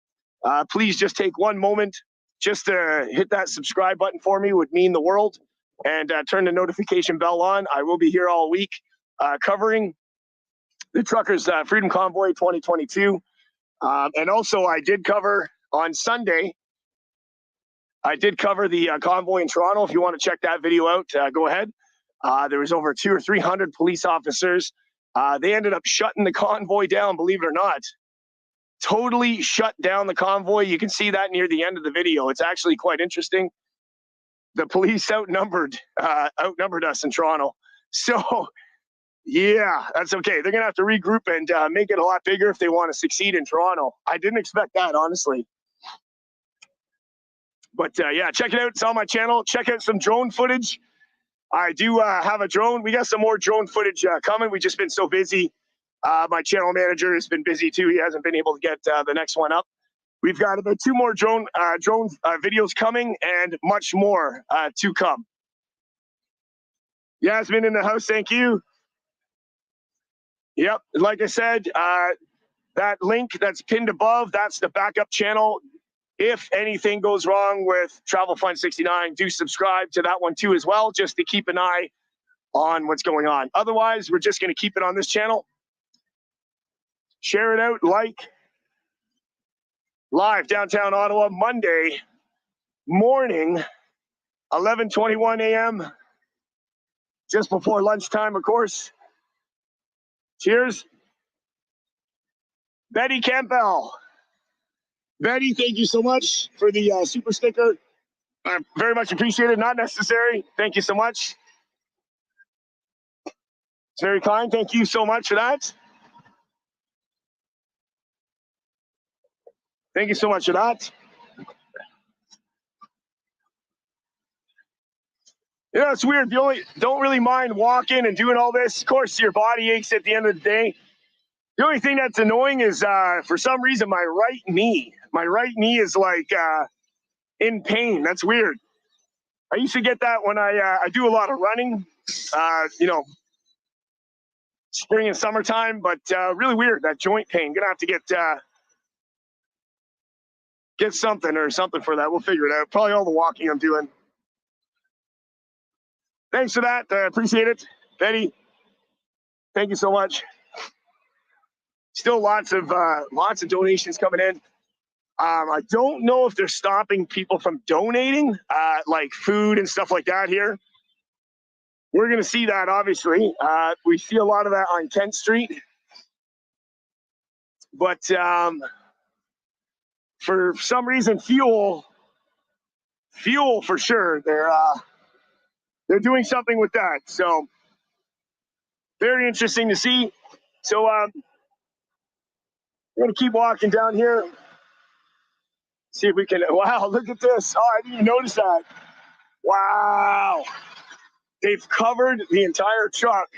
Please just take one moment just to hit that subscribe button for me. Would mean the world. And turn the notification bell on. I will be here all week covering the Truckers Freedom Convoy 2022. And also I did cover on Sunday, I did cover the convoy in Toronto. If you want to check that video out, go ahead. There was over 200 or 300 police officers. They ended up shutting the convoy down, believe it or not. Totally shut down the convoy. You can see that near the end of the video. It's actually quite interesting. The police outnumbered us in Toronto. So, yeah, that's okay. They're going to have to regroup and make it a lot bigger if they want to succeed in Toronto. I didn't expect that, honestly. But, yeah, check it out. It's on my channel. Check out some drone footage. I do have a drone. We got some more drone footage coming. We've just been so busy. My channel manager has been busy, too. He hasn't been able to get the next one up. We've got about 2 more drone videos coming and much more to come. Yasmin in the house, thank you. Yep, like I said, that link that's pinned above, that's the backup channel. If anything goes wrong with Travel Fun 69, do subscribe to that one too as well, just to keep an eye on what's going on. Otherwise, we're just going to keep it on this channel. Share it out, like, live downtown Ottawa, Monday morning, 11:21 a.m., just before lunchtime, of course. Cheers. Betty Campbell. Betty, thank you so much for the super sticker. I very much appreciate it. Not necessary. Thank you so much. It's very kind. Thank you so much for that. Thank you so much for that. You know, it's weird. You don't really mind walking and doing all this. Of course, your body aches at the end of the day. The only thing that's annoying is, for some reason, my right knee is like in pain. That's weird. I used to get that when I do a lot of running, you know, spring and summertime, but really weird, that joint pain. Gonna have to get something for that. We'll figure it out. Probably all the walking I'm doing. Thanks for that. Appreciate it. Betty, thank you so much. Still lots of donations coming in. I don't know if they're stopping people from donating, like food and stuff like that here. We're going to see that, obviously. We see a lot of that on Kent Street. But for some reason, fuel for sure, they're doing something with that. So very interesting to see. So we're going to keep walking down here. See if we can, wow, look at this. Oh, I didn't even notice that. Wow. They've covered the entire truck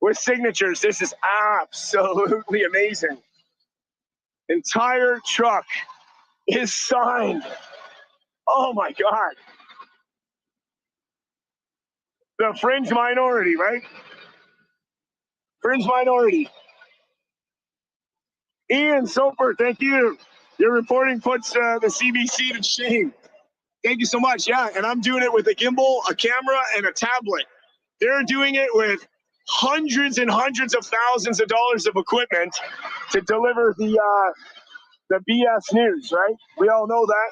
with signatures. This is absolutely amazing. Entire truck is signed. Oh my God. The fringe minority, right? Fringe minority. Ian Soper, thank you. Your reporting puts the CBC to shame. Thank you so much. Yeah, and I'm doing it with a gimbal, a camera, and a tablet. They're doing it with hundreds and hundreds of thousands of dollars of equipment to deliver the BS news, right? We all know that.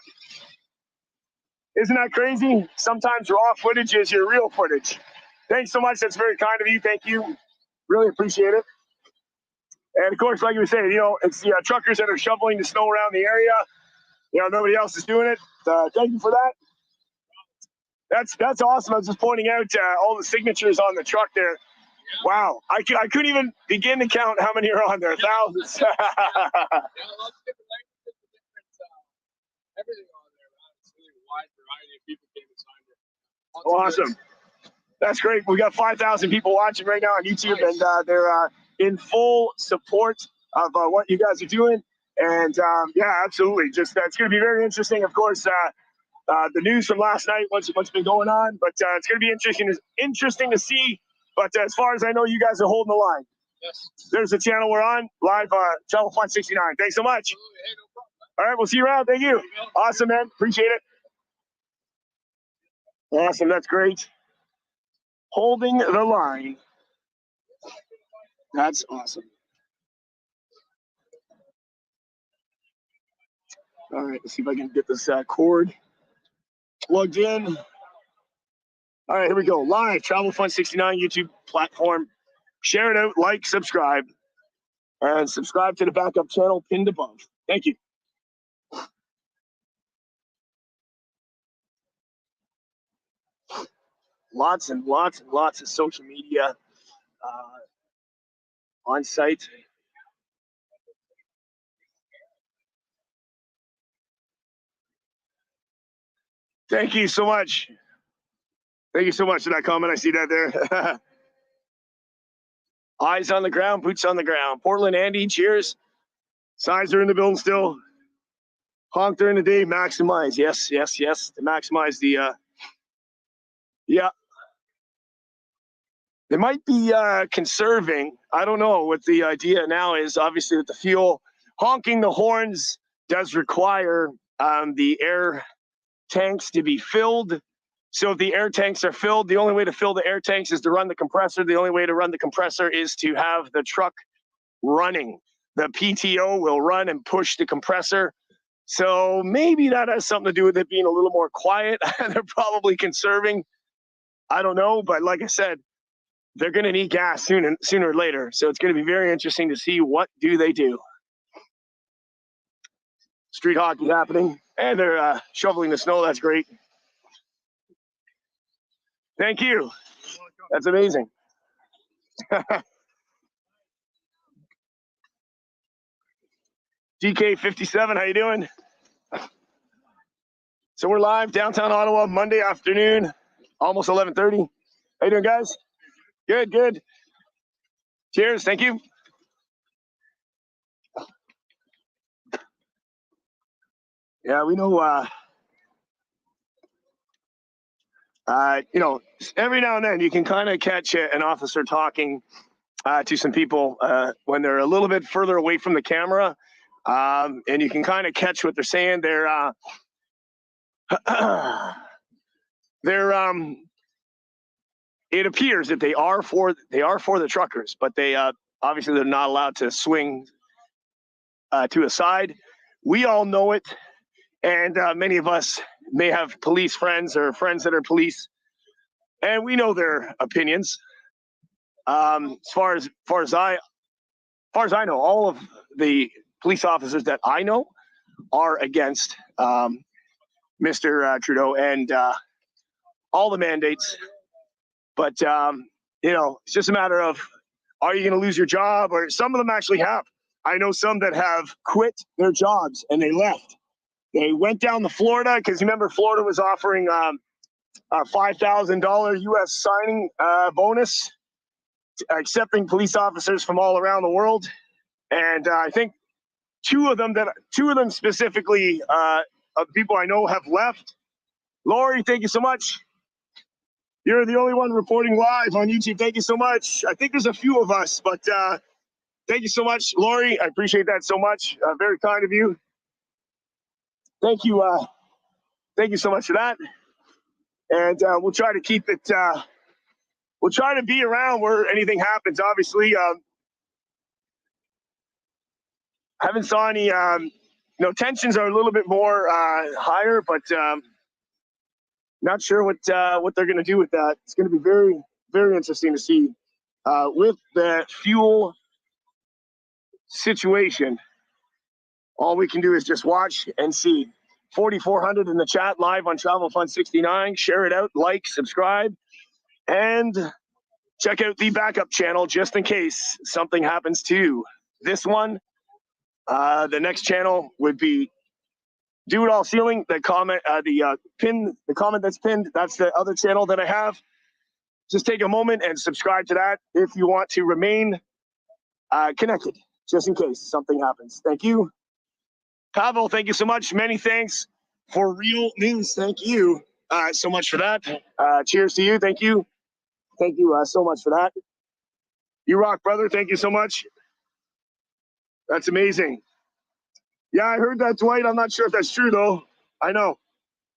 Isn't that crazy? Sometimes raw footage is your real footage. Thanks so much. That's very kind of you. Thank you. Really appreciate it. And of course, like you were saying, you know, it's the truckers that are shoveling the snow around the area. You know, nobody else is doing it. Thank you for that. That's awesome. I was just pointing out all the signatures on the truck there. Wow, I couldn't even begin to count how many are on there. Thousands. Awesome. That's great. We got 5,000 people watching right now on YouTube, and they're in full support of what you guys are doing. And yeah, absolutely. Just it's going to be very interesting. Of course, the news from last night, what's been going on, but it's going to be interesting to see. But as far as I know, you guys are holding the line. Yes. There's the channel we're on, live, Channel 169. Thanks so much. Hey, no problem, man. All right, we'll see you around. Thank you. Awesome, man. Appreciate it. Awesome. That's great. Holding the line. That's awesome. All right, let's see if I can get this cord plugged in. All right, here we go. Live, Travel Fun 69 YouTube platform. Share it out, like, subscribe, and subscribe to the backup channel pinned above. Thank you. Lots and lots and lots of social media on site. Thank you so much. Thank you so much for that comment. I see that there. Eyes on the ground, boots on the ground. Portland, Andy, cheers. Signs are in the building still. Honk during the day, maximize. Yes, yes, yes. To maximize the, yeah. They might be conserving. I don't know what the idea now is. Obviously, that the fuel, honking the horns does require the air tanks to be filled. So if the air tanks are filled, the only way to fill the air tanks is to run the compressor. The only way to run the compressor is to have the truck running. The PTO will run and push the compressor So maybe that has something to do with it being a little more quiet. They're probably conserving. I don't know, but like I said, they're going to need gas sooner or later. So it's going to be very interesting to see what do they do. Street hockey happening, and they're shoveling the snow. That's great. Thank you. That's amazing. DK57, how you doing? So we're live downtown Ottawa, Monday afternoon, almost 11:30. How you doing, guys? Good, good. Cheers, thank you. Yeah, we know, every now and then you can kind of catch an officer talking to some people when they're a little bit further away from the camera, and you can kind of catch what they're saying. It appears that they are for the truckers, but they obviously they're not allowed to swing to a side. We all know it, and many of us may have police friends or friends that are police, and we know their opinions. As far as I know, all of the police officers that I know are against Mr. Trudeau and all the mandates. But it's just a matter of, are you going to lose your job? Or some of them actually have. I know some that have quit their jobs and they left. They went down to Florida because remember Florida was offering a $5,000 U.S. signing bonus, accepting police officers from all around the world. And I think two of them specifically of people I know have left. Lori, thank you so much. You're the only one reporting live on YouTube. Thank you so much. I think there's a few of us, but thank you so much, Lori. I appreciate that so much. Very kind of you. Thank you. Thank you so much for that. And we'll try to keep it. We'll try to be around where anything happens. Obviously, haven't saw any. Tensions are a little bit more higher, but not sure what they're going to do with that. It's going to be very, very interesting to see with the fuel situation. All we can do is just watch and see. 4,400 in the chat live on Travel Fund 69. Share it out, like, subscribe, and check out the backup channel just in case something happens to this one. The next channel would be Do It All Ceiling. The comment, the comment that's pinned. That's the other channel that I have. Just take a moment and subscribe to that if you want to remain connected, just in case something happens. Thank you. Pavel, thank you so much. Many thanks for real news. Thank you so much for that. Cheers to you. Thank you. Thank you so much for that. You rock, brother. Thank you so much. That's amazing. Yeah, I heard that, Dwight. I'm not sure if that's true, though. I know.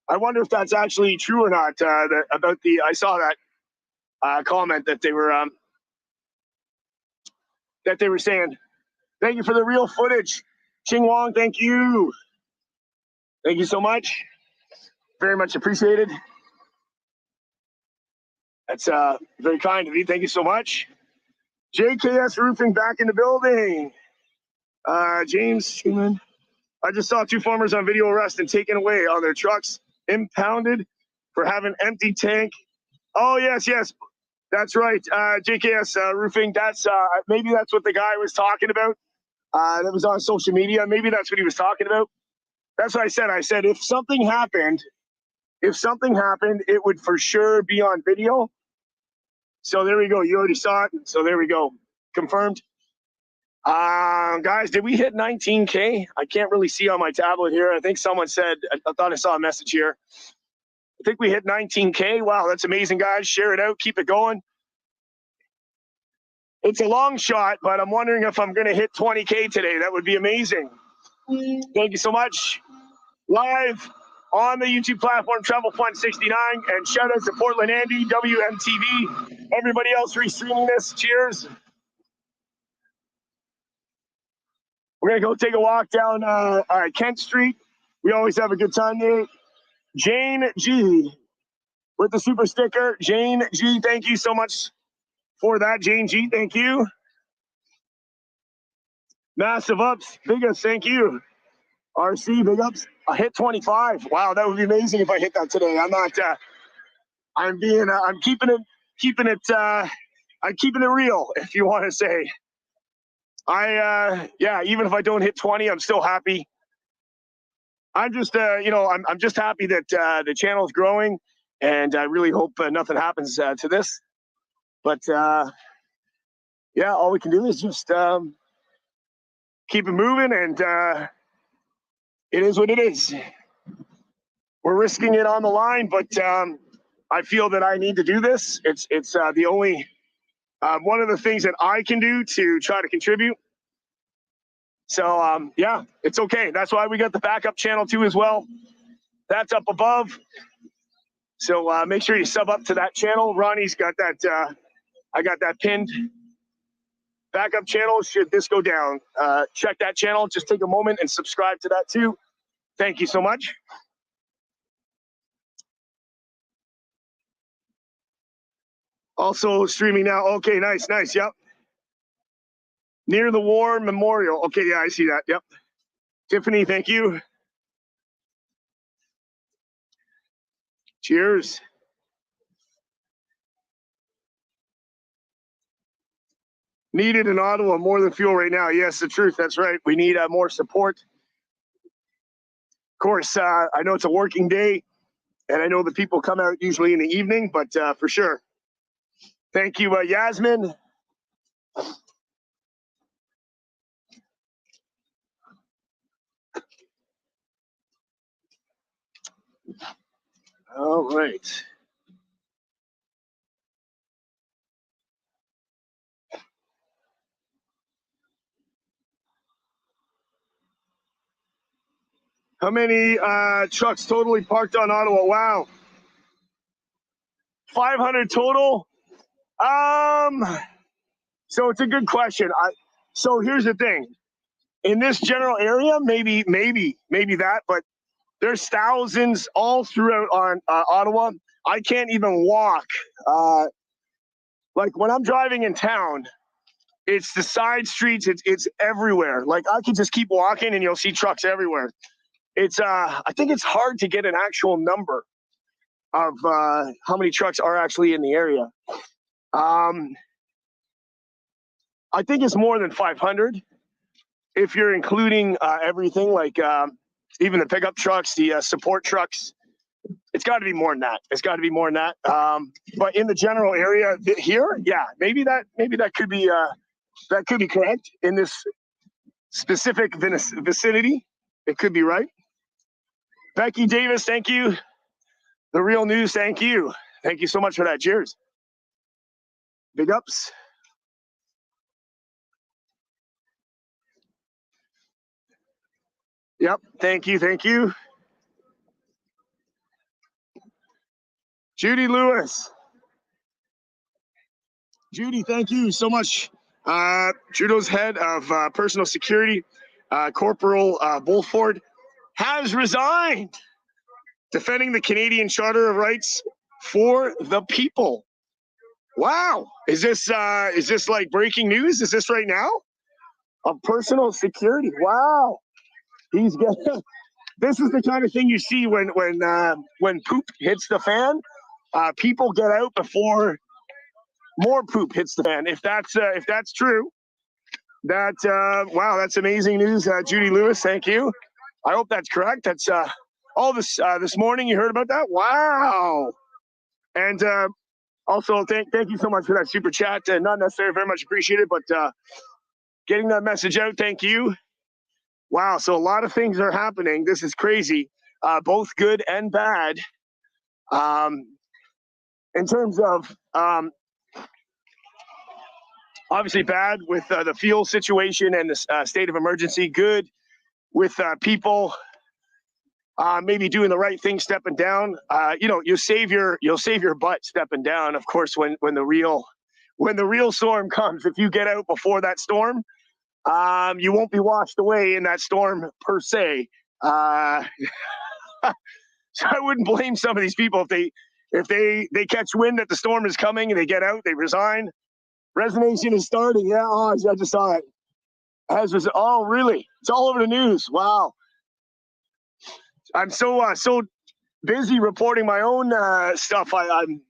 I wonder if that's actually true or not. I saw that comment that they were saying. Thank you for the real footage. Ching Wong, thank you. Thank you so much. Very much appreciated. That's very kind of you. Thank you so much. JKS Roofing back in the building. James Schumann. I just saw two farmers on video arrested and taken away on their trucks, impounded for having empty tank. Oh, yes. That's right. JKS Roofing. That's maybe that's what the guy was talking about. That was on social media. Maybe that's what he was talking about. That's what I said. I said, if something happened, it would for sure be on video. So there we go. You already saw it. So there we go. Confirmed. Guys, did we hit 19K? I can't really see on my tablet here. I think someone said, I thought I saw a message here. I think we hit 19K. Wow, that's amazing, guys. Share it out. Keep it going. It's a long shot, but I'm wondering if I'm going to hit 20K today. That would be amazing. Thank you so much. Live on the YouTube platform, Travel Fund 69, and shout out to Portland Andy, WMTV, everybody else restreaming this. Cheers. We're going to go take a walk down Kent Street. We always have a good time, Nate. Jane G with the super sticker. Jane G, thank you so much for that. Jane G, thank you. Massive ups, big ups, thank you. RC, big ups. I hit 25. Wow, that would be amazing if I hit that today. I'm not. I'm keeping it real, if you want to say. Yeah, even if I don't hit 20, I'm still happy. I'm just, I'm just happy that the channel is growing, and I really hope nothing happens to this. But yeah, all we can do is just keep it moving, and it is what it is. We're risking it on the line, but I feel that I need to do this. It's the only one of the things that I can do to try to contribute. So yeah, it's okay. That's why we got the backup channel too as well. That's up above. So make sure you sub up to that channel. Ronnie's got that. I got that pinned. Backup channel. Should this go down, check that channel. Just take a moment and subscribe to that too. Thank you so much. Also streaming now. Okay, nice. Yep. Near the War Memorial. Okay, yeah, I see that. Yep. Tiffany, thank you. Cheers. Needed in Ottawa more than fuel right now. Yes, the truth. That's right. We need more support. Of course, I know it's a working day, and I know the people come out usually in the evening, but for sure. Thank you, Yasmin. All right. How many trucks totally parked on Ottawa? Wow. 500 total? So it's a good question. So here's the thing. In this general area, maybe that, but there's thousands all throughout on Ottawa. I can't even walk. Like when I'm driving in town, it's the side streets. It's everywhere. Like I could just keep walking and you'll see trucks everywhere. It's I think it's hard to get an actual number of how many trucks are actually in the area. I think it's more than 500 if you're including everything, like even the pickup trucks, the support trucks. It's got to be more than that. But in the general area here, yeah, maybe that could be correct in this specific vicinity. It could be right. Becky Davis, thank you. The Real News, thank you. Thank you so much for that. Cheers. Big ups. Yep. Thank you. Judy Lewis. Judy, thank you so much. Trudeau's head of personal security, Corporal Bulford, has resigned, defending the Canadian Charter of Rights for the people. Wow. Is this like breaking news? Is this right now? Of personal security. Wow. He's getting. This is the kind of thing you see when poop hits the fan. People get out before more poop hits the fan. If that's true, wow, that's amazing news, Judy Lewis. Thank you. I hope that's correct. That's all this morning. You heard about that? Wow. And also, thank you so much for that super chat. Not necessarily very much appreciated, but getting that message out. Thank you. Wow. So a lot of things are happening. This is crazy, both good and bad. In terms of obviously bad with the fuel situation and the state of emergency. Good with people maybe doing the right thing, stepping down. You'll save your butt stepping down. Of course, when the real storm comes, if you get out before that storm, you won't be washed away in that storm per se. So I wouldn't blame some of these people if they catch wind that the storm is coming and they get out, they resign. Resignation is starting. Yeah, I just saw it. Oh, really? It's all over the news. Wow. I'm so busy reporting my own stuff. I'm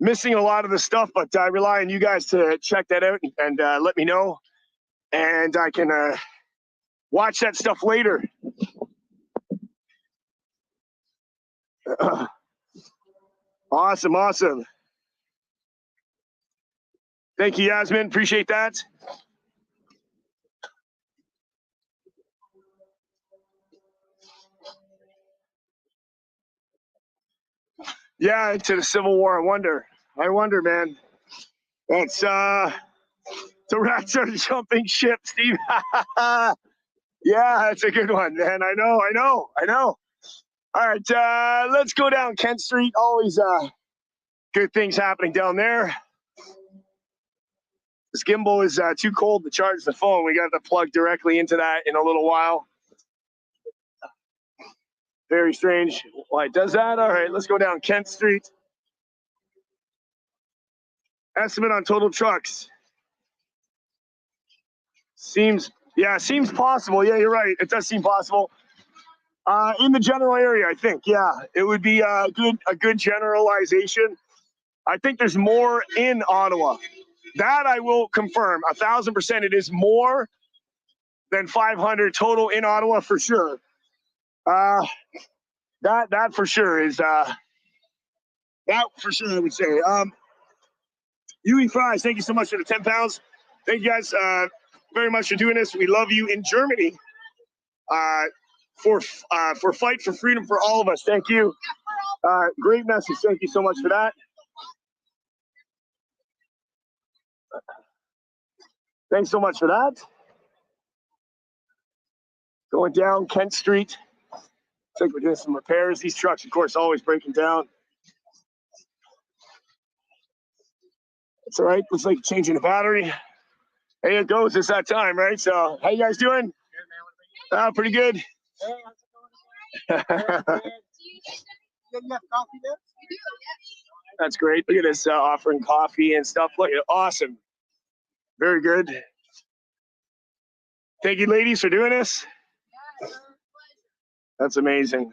missing a lot of the stuff, but I rely on you guys to check that out and let me know, and I can watch that stuff later. Awesome. Thank you, Yasmin. Appreciate that. Yeah, into the Civil War. I wonder, man. That's the rats are jumping ship, Steve. Yeah, that's a good one, man. I know. All right, let's go down Kent Street. Always good things happening down there. This gimbal is too cold to charge the phone. We got to plug directly into that in a little while. Very strange why it does that. All right, let's go down Kent Street. Estimate on total trucks. Seems possible. Yeah, you're right. It does seem possible. In the general area, I think. Yeah, it would be a good generalization. I think there's more in Ottawa. That I will confirm. 1,000%. It is more than 500 total in Ottawa for sure. That for sure is that for sure I would say. Yui Fries, thank you so much for the 10 pounds. Thank you guys very much for doing this. We love you in Germany. For fight for freedom for all of us. Thank you. Great message. Thank you so much for that. Thanks so much for that. Going down Kent Street. Looks like we're doing some repairs. These trucks, of course, always breaking down. It's all right. Looks like changing the battery. Hey, it goes. It's that time, right? So, how you guys doing? Pretty good. That's great. Look at this offering coffee and stuff. Look at it. Awesome. Very good. Thank you, ladies, for doing this. That's amazing.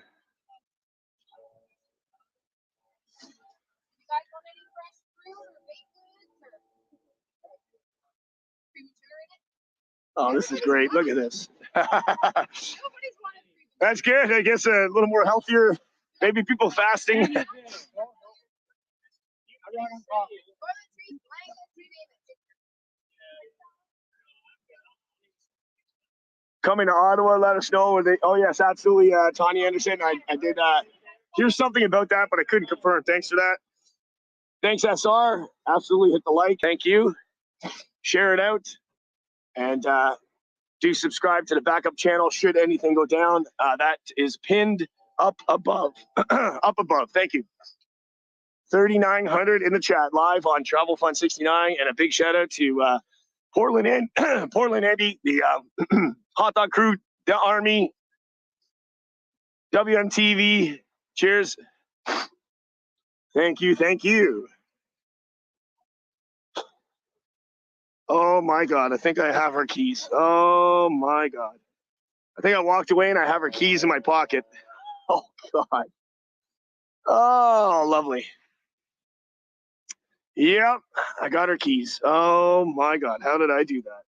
Oh, this is great. Look at this. That's good. I guess a little more healthier. Maybe people fasting. Coming to Ottawa, let us know. Oh, yes, absolutely. Tanya Anderson, I did hear something about that, but I couldn't confirm. Thanks for that. Thanks, SR. Absolutely hit the like. Thank you. Share it out. And do subscribe to the backup channel should anything go down. That is pinned up above. Up above. Thank you. 3,900 in the chat live on Travel Fund 69. And a big shout out to Portland Andy, the Hot Dog Crew, the Army, WMTV. Cheers. Thank you. Oh my God, I think I have her keys. Oh my God. I think I walked away and I have her keys in my pocket. Oh God. Oh, lovely. Yep, I got her keys. Oh my God, how did I do that?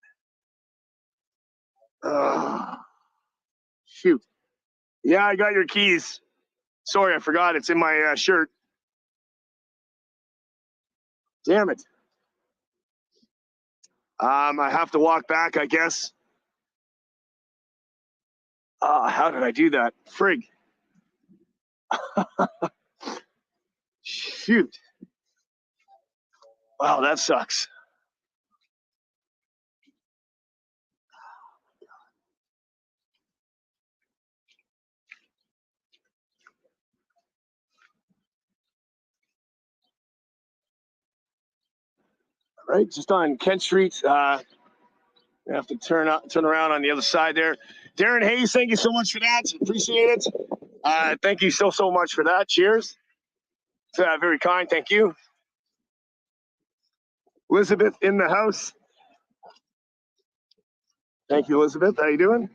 Shoot. Yeah, I got your keys. Sorry, I forgot. It's in my shirt. Damn it. I have to walk back, I guess. How did I do that? Frig. Shoot. Wow, that sucks. All right, just on Kent Street. I have to turn around on the other side there. Darren Hayes, thank you so much for that. Appreciate it. Thank you so much for that. Cheers. It's very kind. Thank you. Elizabeth in the house. Thank you, Elizabeth. How you doing?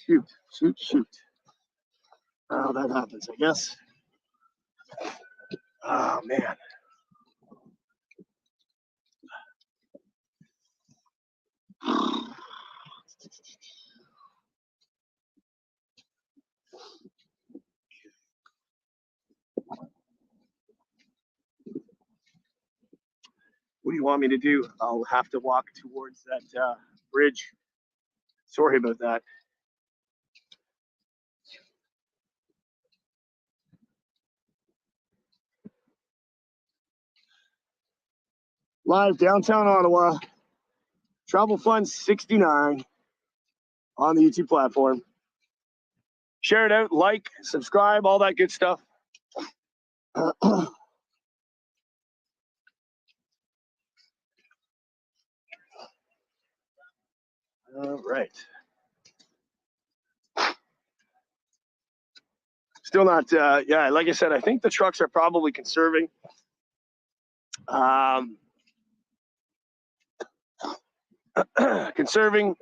Shoot. Oh, that happens, I guess. Oh, man. What do you want me to do? I'll have to walk towards that bridge. Sorry about that. Live downtown Ottawa. Travel Fund 69 on the YouTube platform. Share it out, like, subscribe, all that good stuff. All right. Still not, yeah, like I said, I think the trucks are probably conserving. Conserving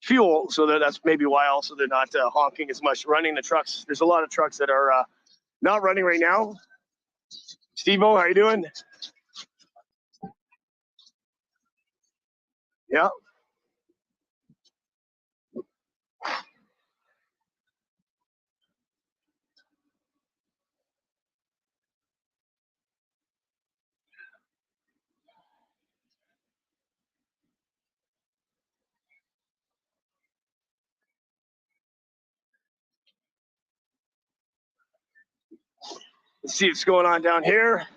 fuel, so that's maybe why also they're not honking as much, running the trucks. There's a lot of trucks that are not running right now. Steve-O, how you doing? Yeah. Let's see what's going on down here.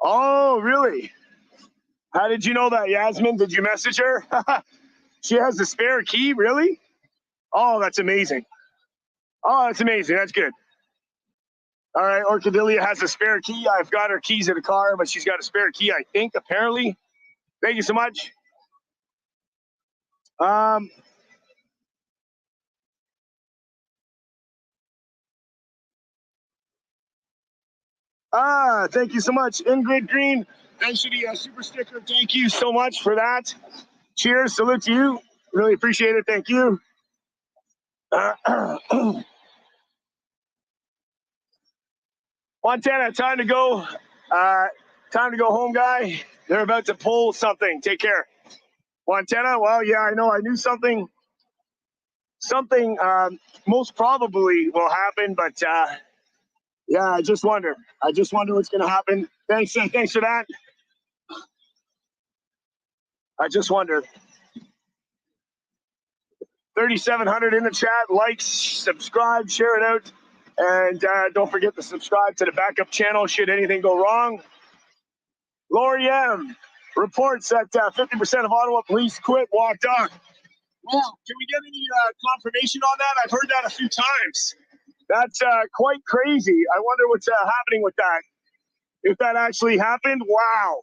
Oh, really? How did you know that, Yasmin? Did you message her? She has the spare key, really? Oh, that's amazing. Oh, that's amazing. That's good. All right, Orchidelia has a spare key. I've got her keys in the car, but she's got a spare key, I think, apparently. Thank you so much. Thank you so much, Ingrid Green. Thanks for the super sticker. Thank you so much for that. Cheers. Salute to you. Really appreciate it. Thank you. Montana, time to go. Time to go home, guy. They're about to pull something. Take care. Montana, well, yeah, I know. I knew something most probably will happen, but yeah, I just wonder what's going to happen. Thanks for that. I just wonder. 3,700 in the chat. Like, subscribe, share it out. And don't forget to subscribe to the backup channel should anything go wrong. Lori M. reports that 50% of Ottawa police quit, walked on. Well, can we get any confirmation on that? I've heard that a few times. That's quite crazy. I wonder what's happening with that. If that actually happened, wow.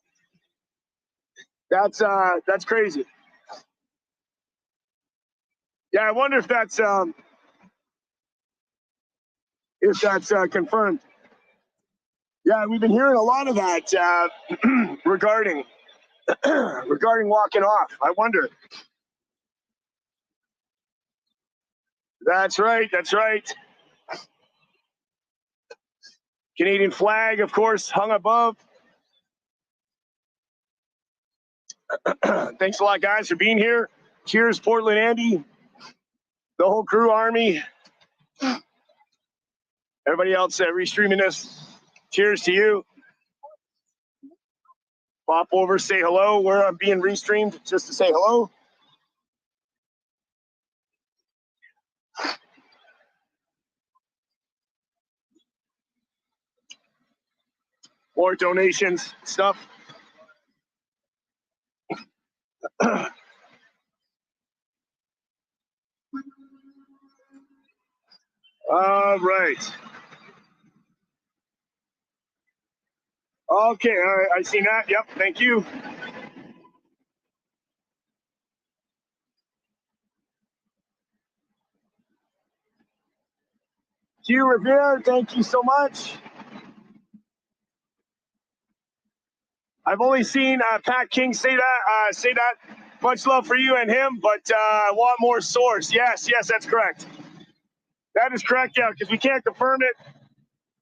That's crazy. Yeah, I wonder if that's confirmed. Yeah, we've been hearing a lot of that regarding walking off. I wonder. That's right. Canadian flag, of course, hung above. Thanks a lot, guys, for being here. Cheers, Portland Andy, the whole crew, Army, everybody else restreaming this. Cheers to you. Pop over, say hello. We're being restreamed just to say hello. More donations, stuff. All right. Okay, all right, I seen that. Yep, thank you. Q Revere, thank you so much. I've only seen Pat King say that. Much love for you and him, but I want more source. Yes, that's correct. That is correct, yeah, because we can't confirm it.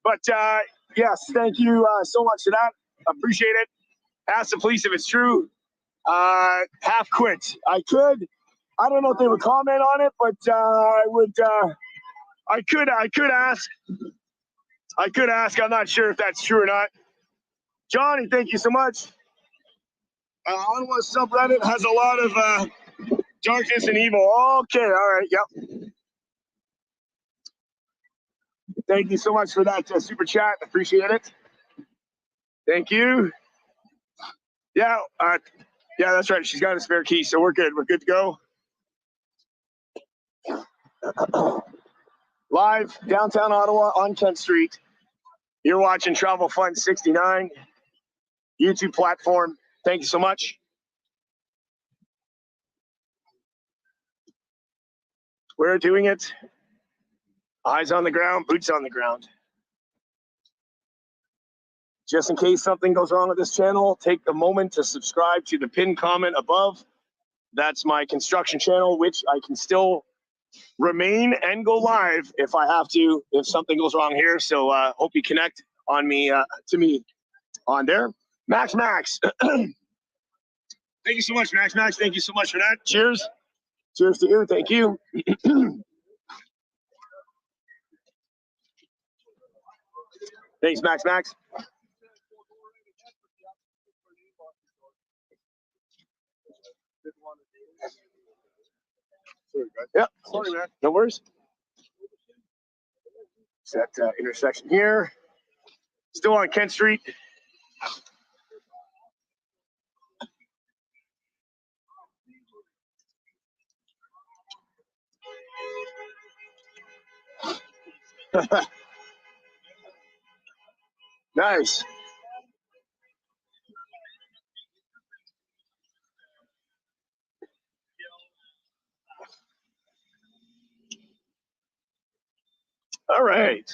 But yes, thank you so much for that. Appreciate it. Ask the police if it's true. Half quit. I don't know if they would comment on it, but I could ask. I'm not sure if that's true or not. Johnny, thank you so much. Ottawa subreddit has a lot of darkness and evil. Okay, all right, yep. Thank you so much for that super chat. Appreciate it. Thank you. Yeah, that's right. She's got a spare key, so we're good. We're good to go. Live downtown Ottawa on Kent Street. You're watching Travel Fun 69 YouTube platform. Thank you so much. We're doing it. Eyes on the ground, boots on the ground. Just in case something goes wrong with this channel, take a moment to subscribe to the pinned comment above. That's my construction channel, which I can still remain and go live if I have to, if something goes wrong here. So hope you connect on me to me on there. Max. Thank you so much, Max. Thank you so much for that. Cheers. Cheers to you. Thank you. Thanks, Max. Yep. Sorry, man. No worries. It's that intersection here. Still on Kent Street. Nice. All right.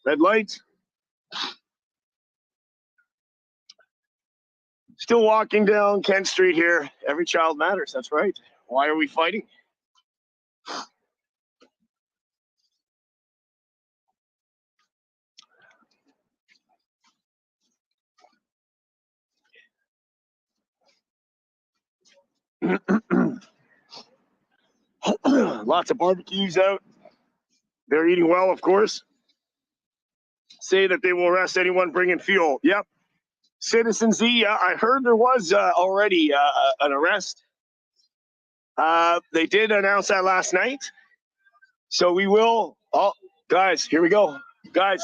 Red light. Still walking down Kent Street here. Every child matters. That's right. Why are we fighting? Lots of barbecues out. They're eating well, of course. Say that they will arrest anyone bringing fuel. Yep. Citizen Z, I heard there was already an arrest. They did announce that last night. So we will. Oh, guys, here we go. Guys,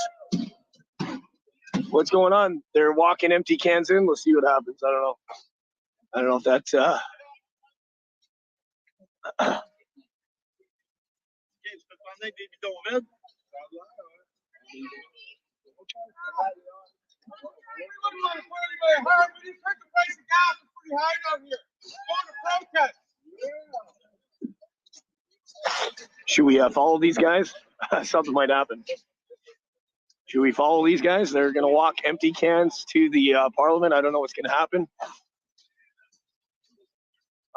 what's going on? They're walking empty cans in. Let's see what happens. I don't know if that's. Should we follow these guys? Something might happen. Should we follow these guys? They're going to walk empty cans to the Parliament. I don't know what's going to happen.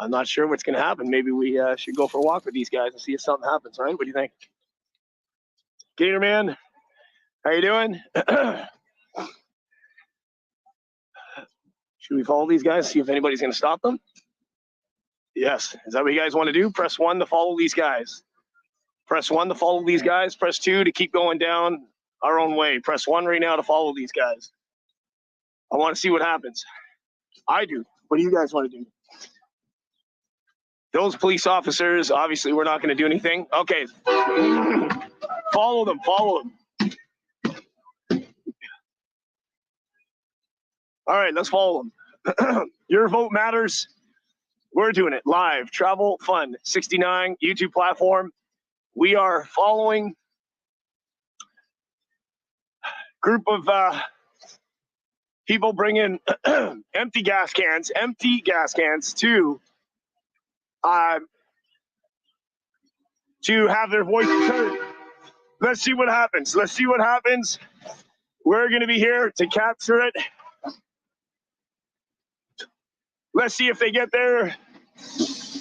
I'm not sure what's going to happen. Maybe we should go for a walk with these guys and see if something happens, right? What do you think? Gator Man, how you doing? Should we follow these guys, see if anybody's going to stop them? Yes. Is that what you guys want to do? Press 1 to follow these guys. Press 1 to follow these guys. Press 2 to keep going down our own way. Press 1 right now to follow these guys. I want to see what happens. I do. What do you guys want to do? Those police officers, obviously, we're not going to do anything. Okay. Follow them. All right, let's follow them. Your vote matters. We're doing it live. Travel Fun 69 YouTube platform. We are following group of people bring in empty gas cans to have their voices heard. Let's see what happens. We're going to be here to capture it. Let's see if they get there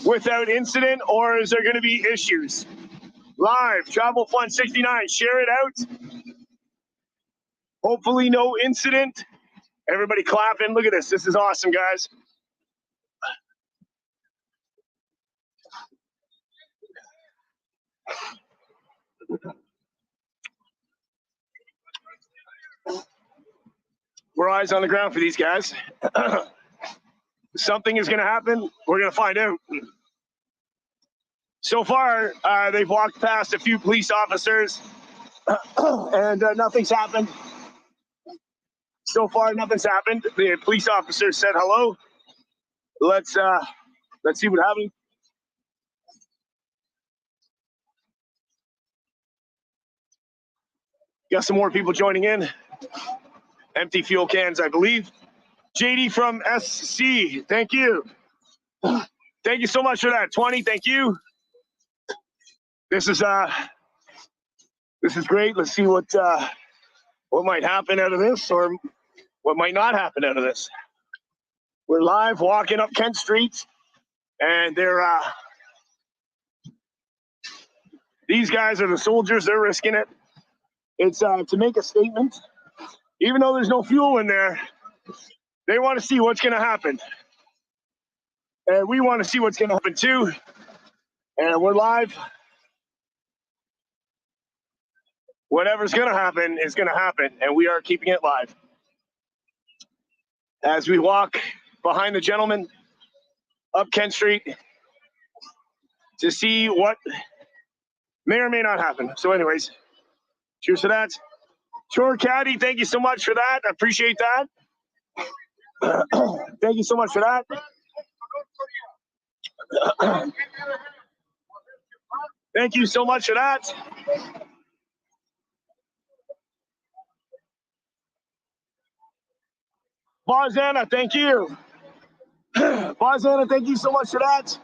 without incident, or is there going to be issues? Live, Travel Fun 69, share it out. Hopefully no incident. Everybody clapping. Look at this. This is awesome, guys. We're eyes on the ground for these guys. Something is going to happen. We're going to find out. So far, they've walked past a few police officers, and nothing's happened. So far, nothing's happened. The police officer said hello. Let's see what happens. Got some more people joining in. Empty fuel cans, I believe. JD from SC, thank you. Thank you so much for that. 20, thank you. This is great. Let's see what might happen out of this, or what might not happen out of this. We're live walking up Kent Street, and these guys are the soldiers. They're risking it. It's to make a statement. Even though there's no fuel in there, they want to see what's going to happen. And we want to see what's going to happen too. And we're live. Whatever's going to happen is going to happen, and we are keeping it live. As we walk behind the gentleman up Kent Street to see what may or may not happen. So anyways, cheers to that. Sure, Caddy, thank you so much for that. I appreciate that. Thank you so much for that. Thank you so much for that. Barzana, thank you. Barzana, thank you so much for that.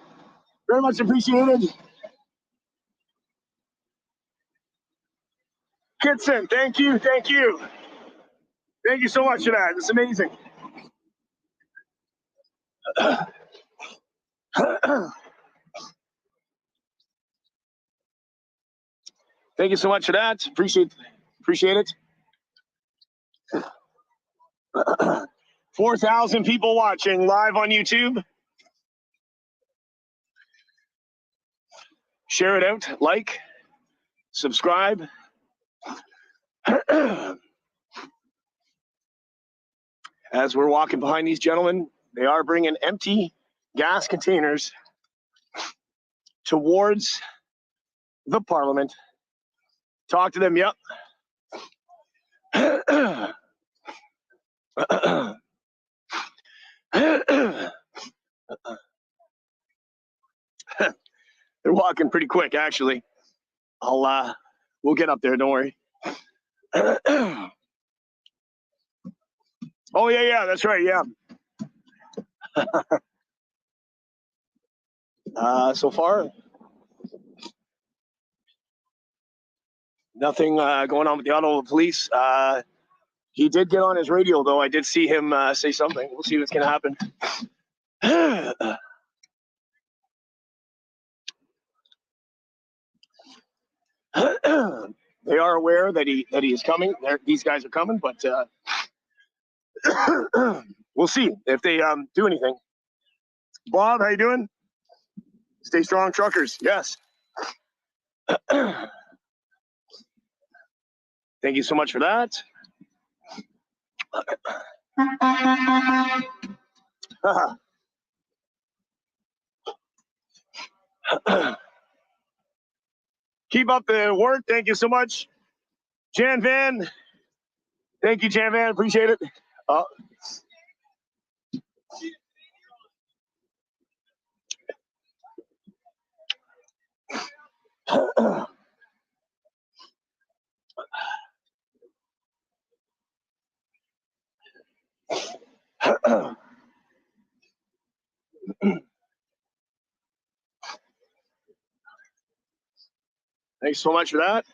Very much appreciated. Kitson, thank you, thank you. Thank you so much for that. It's amazing. Thank you so much for that. Appreciate it. 4,000 people watching live on YouTube. Share it out, like, subscribe. As we're walking behind these gentlemen, they are bringing empty gas containers towards the Parliament. Talk to them, yep. They're walking pretty quick, actually. We'll get up there, don't worry. Oh, yeah, that's right, yeah. So far, nothing going on with the Ottawa police. He did get on his radio, though. I did see him say something. We'll see what's going to happen. They are aware that he is coming. These guys are coming, but we'll see if they do anything. Bob, how you doing? Stay strong, truckers. Yes. Thank you so much for that. Keep up the work. Thank you so much. Jan Van. Thank you, Jan Van. Appreciate it. Thanks so much for that.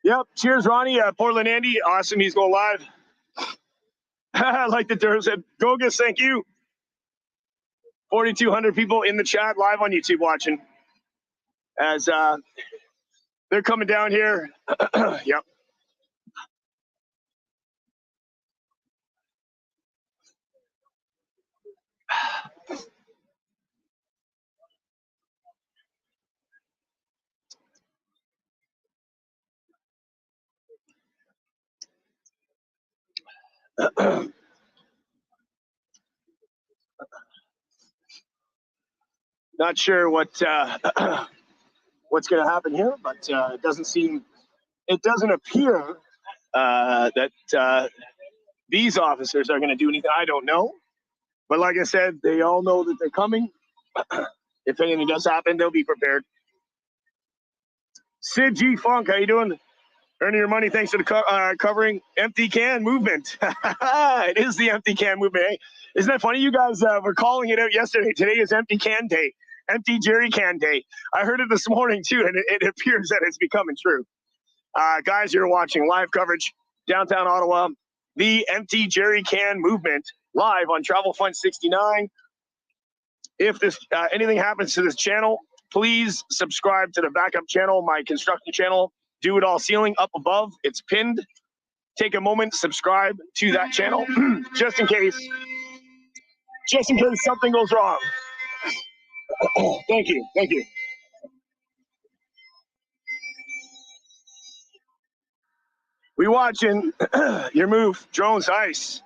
Yep. Cheers, Ronnie. Portland Andy. Awesome. He's going live. I like the term said. Gogus, thank you. 4,200 people in the chat live on YouTube watching. As they're coming down here. Yep. Not sure what's going to happen here, but it doesn't appear that these officers are going to do anything. I don't know, but like I said, they all know that they're coming. If anything does happen, they'll be prepared. Sid G Funk, how you doing? Earning your money thanks to the covering empty can movement. It is the empty can movement. Hey, isn't that funny? You guys were calling it out yesterday. Today is empty can day, empty jerry can day. I heard it this morning too, and it appears that it's becoming true. Guys, you're watching live coverage, downtown Ottawa, the empty jerry can movement, live on Travel Fund 69. If this anything happens to this channel, please subscribe to the backup channel, my construction channel, Do It All Ceiling up above. It's pinned. Take a moment, subscribe to that channel, just in case something goes wrong. Thank you. We watching your move, drones, ice.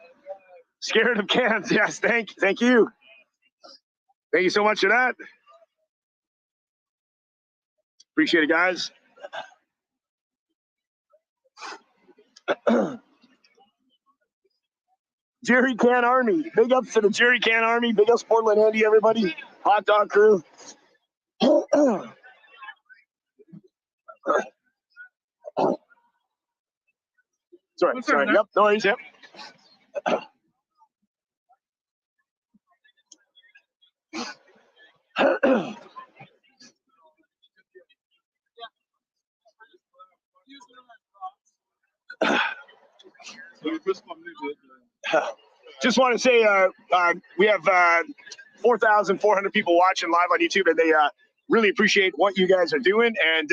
Scared of cans, yes. Thank you. Thank you so much for that. Appreciate it, guys. Jerry Can Army. Big ups to the Jerry Can Army. Big ups Portland Andy, everybody. Hot dog crew. Sorry. Yep, no worries, yep. Just want to say we have 4,400 people watching live on YouTube, and they really appreciate what you guys are doing. And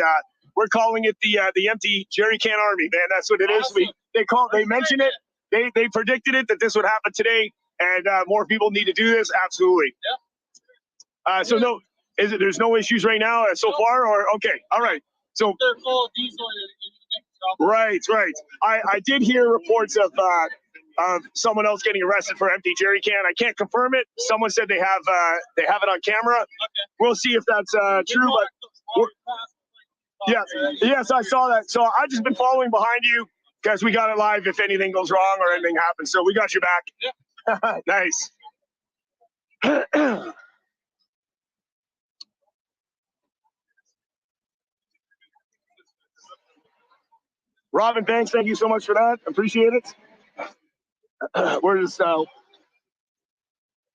we're calling it the empty jerry can army, man. That's what it is. They mentioned it. They predicted it that this would happen today, and more people need to do this. Absolutely. So no, there's no issues right now so far, or okay, all right. So right. I did hear reports of someone else getting arrested for empty jerry can. I can't confirm it. Someone said they have it on camera. Okay. We'll see if that's true. But yes, I saw that. So I've just been following behind you because we got it live if anything goes wrong or anything happens. So we got your back. Yeah. Nice. Robin Banks, thank you so much for that. Appreciate it. We're just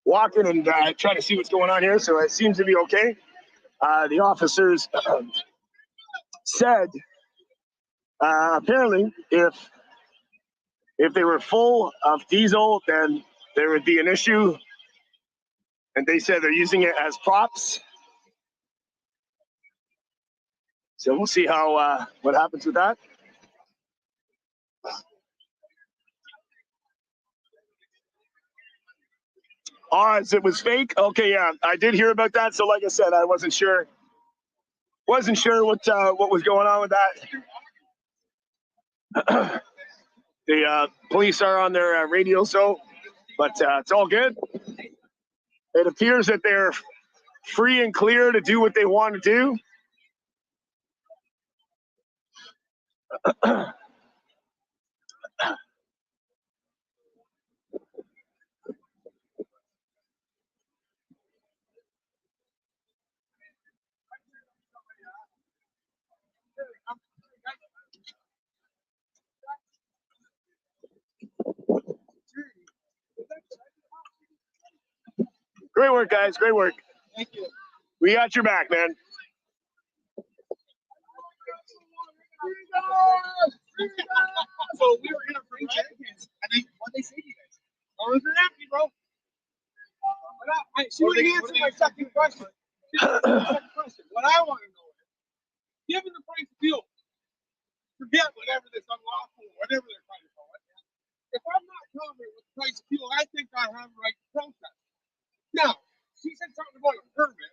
walking and trying to see what's going on here. So it seems to be okay. The officers said apparently if they were full of diesel, then there would be an issue. And they said they're using it as props. So we'll see how what happens with that. Odds it was fake. Okay, yeah, I did hear about that. So like I said, I wasn't sure what was going on with that. The police are on their radio, but it's all good. It appears that they're free and clear to do what they want to do. Great work, guys. Great work. Thank you. We got your back, man. So we were gonna bring jerrycans. I think what they say to you guys. Oh, they're empty, bro. She would answer my second question. What I want to know is, given the price of fuel, forget whatever this unlawful, whatever they're trying to call it. If I'm not covered with the price of fuel, I think I have a right to protest. Now, she said something about a permit.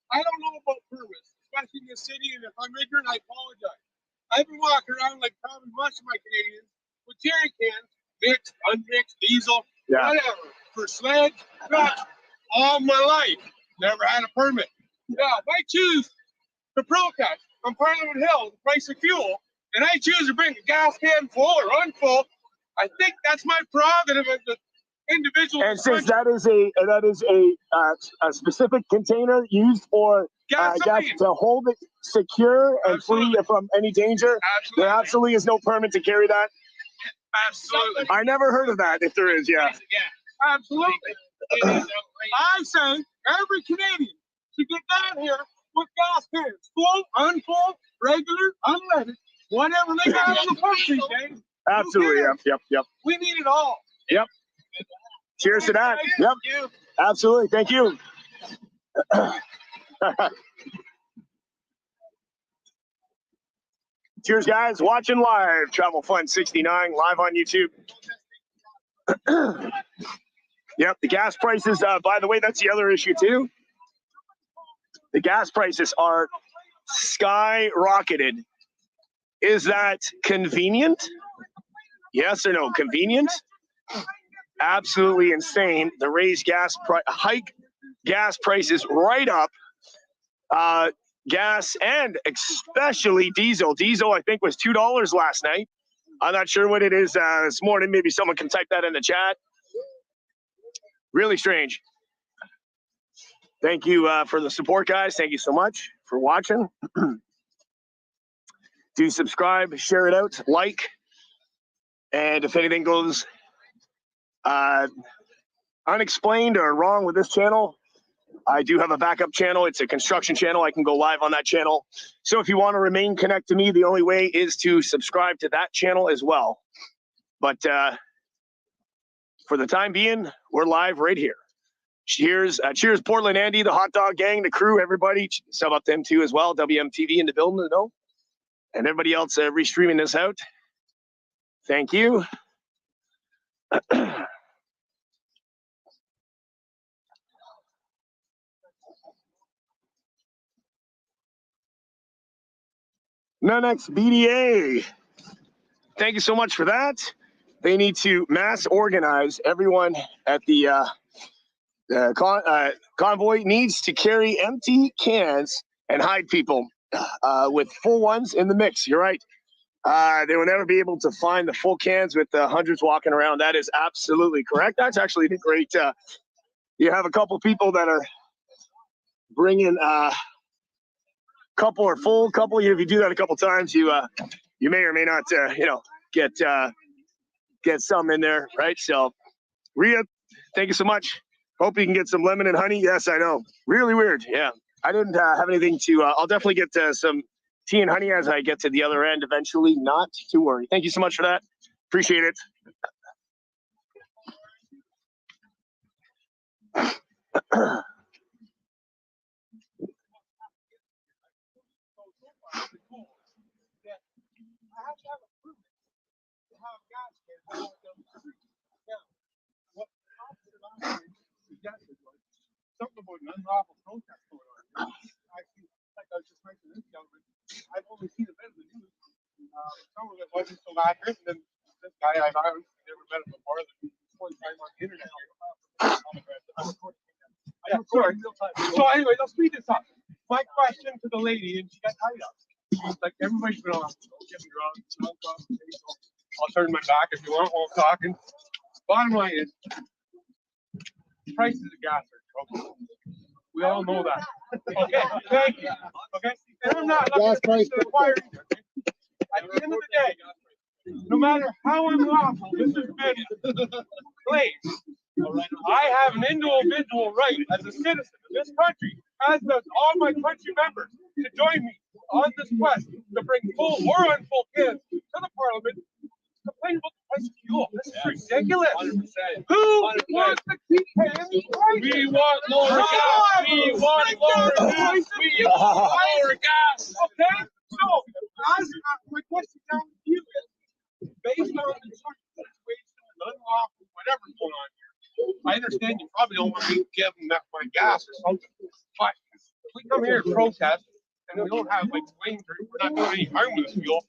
I don't know about permits, especially in this city, and if I'm ignorant, I apologize. I've been walking around like probably most of my Canadians with jerry cans, mixed, unmixed, diesel, whatever, for sleds, trucks, all my life. Never had a permit. Now, if I choose to protest on Parliament Hill the price of fuel, and I choose to bring a gas can full or unfull, I think that's my prerogative as the individual. And since that is a specific container used for gas to hold it secure and free from any danger, there absolutely is no permit to carry that. Absolutely. I never heard of that. If there is, yeah. Absolutely. I say every Canadian should get down here with gas cans, full, unfull, regular, unleaded, whatever they got on the pump these days. Absolutely. Yep. We need it all. Yep. Cheers to that. Yep. Absolutely. Thank you. Cheers, guys. Watching live. Travel Fun 69 live on YouTube. Yep. The gas prices, by the way, that's the other issue, too. The gas prices are skyrocketed. Is that convenient? Yes or no? Convenient? Absolutely insane. The raised hike gas prices right up. Gas and especially diesel. Diesel, I think, was $2 last night. I'm not sure what it is this morning. Maybe someone can type that in the chat. Really strange. Thank you for the support, guys. Thank you so much for watching. Do subscribe, share it out, like. And if anything goes unexplained or wrong with this channel, I do have a backup channel. It's a construction channel. I can go live on that channel. So if you want to remain connected to me, the only way is to subscribe to that channel as well. But for the time being, we're live right here. Cheers, Portland Andy, the hot dog gang, the crew, everybody. Sub up them too as well. WMTV in the building, you know, and everybody else restreaming this out. Thank you. Next BDA. Thank you so much for that. They need to mass organize everyone at the convoy needs to carry empty cans and hide people with full ones in the mix. You're right. They will never be able to find the full cans with hundreds walking around. That is absolutely correct. That's actually great. You have a couple people that are bringing couple are full, couple. If you do that a couple times, you may or may not, get some in there, right? So, Rhea, thank you so much. Hope you can get some lemon and honey. Yes, I know. Really weird. Yeah, I didn't have anything to. I'll definitely get some tea and honey as I get to the other end eventually. Not to worry. Thank you so much for that. Appreciate it. Something about an unlawful protest going on. I see, like I was just mentioning this gentleman, I've only seen a bit of the news. Some of it wasn't so accurate, and then this guy I've never met him before. One time on the internet. Sorry. So anyway, let's speed this up. My question to the lady, and she got tied up. She's like, everybody's been on, getting drunk, I'll turn my back if you want while I'm talking. Bottom line is, prices of gas are trouble. We all know that. Okay, thank you. Okay, and I'm not looking to acquire either. At the end of the day, no matter how unlawful this has been, please, I have an individual right as a citizen of this country, as does all my country members, to join me on this quest to bring full or unfull cans to the parliament to complain about the price of fuel. This is ridiculous. 100%. Who wants to keep paying these prices? We want lower gas. We want lower gas. We want lower gas. Okay, so as my question down to you is, based on the situation, unlawful, whatever's going on here, I understand you probably don't want me to give them my gas or something, but if we come here to protest and we don't have like flamethrowers, we're not doing any harm to this fuel.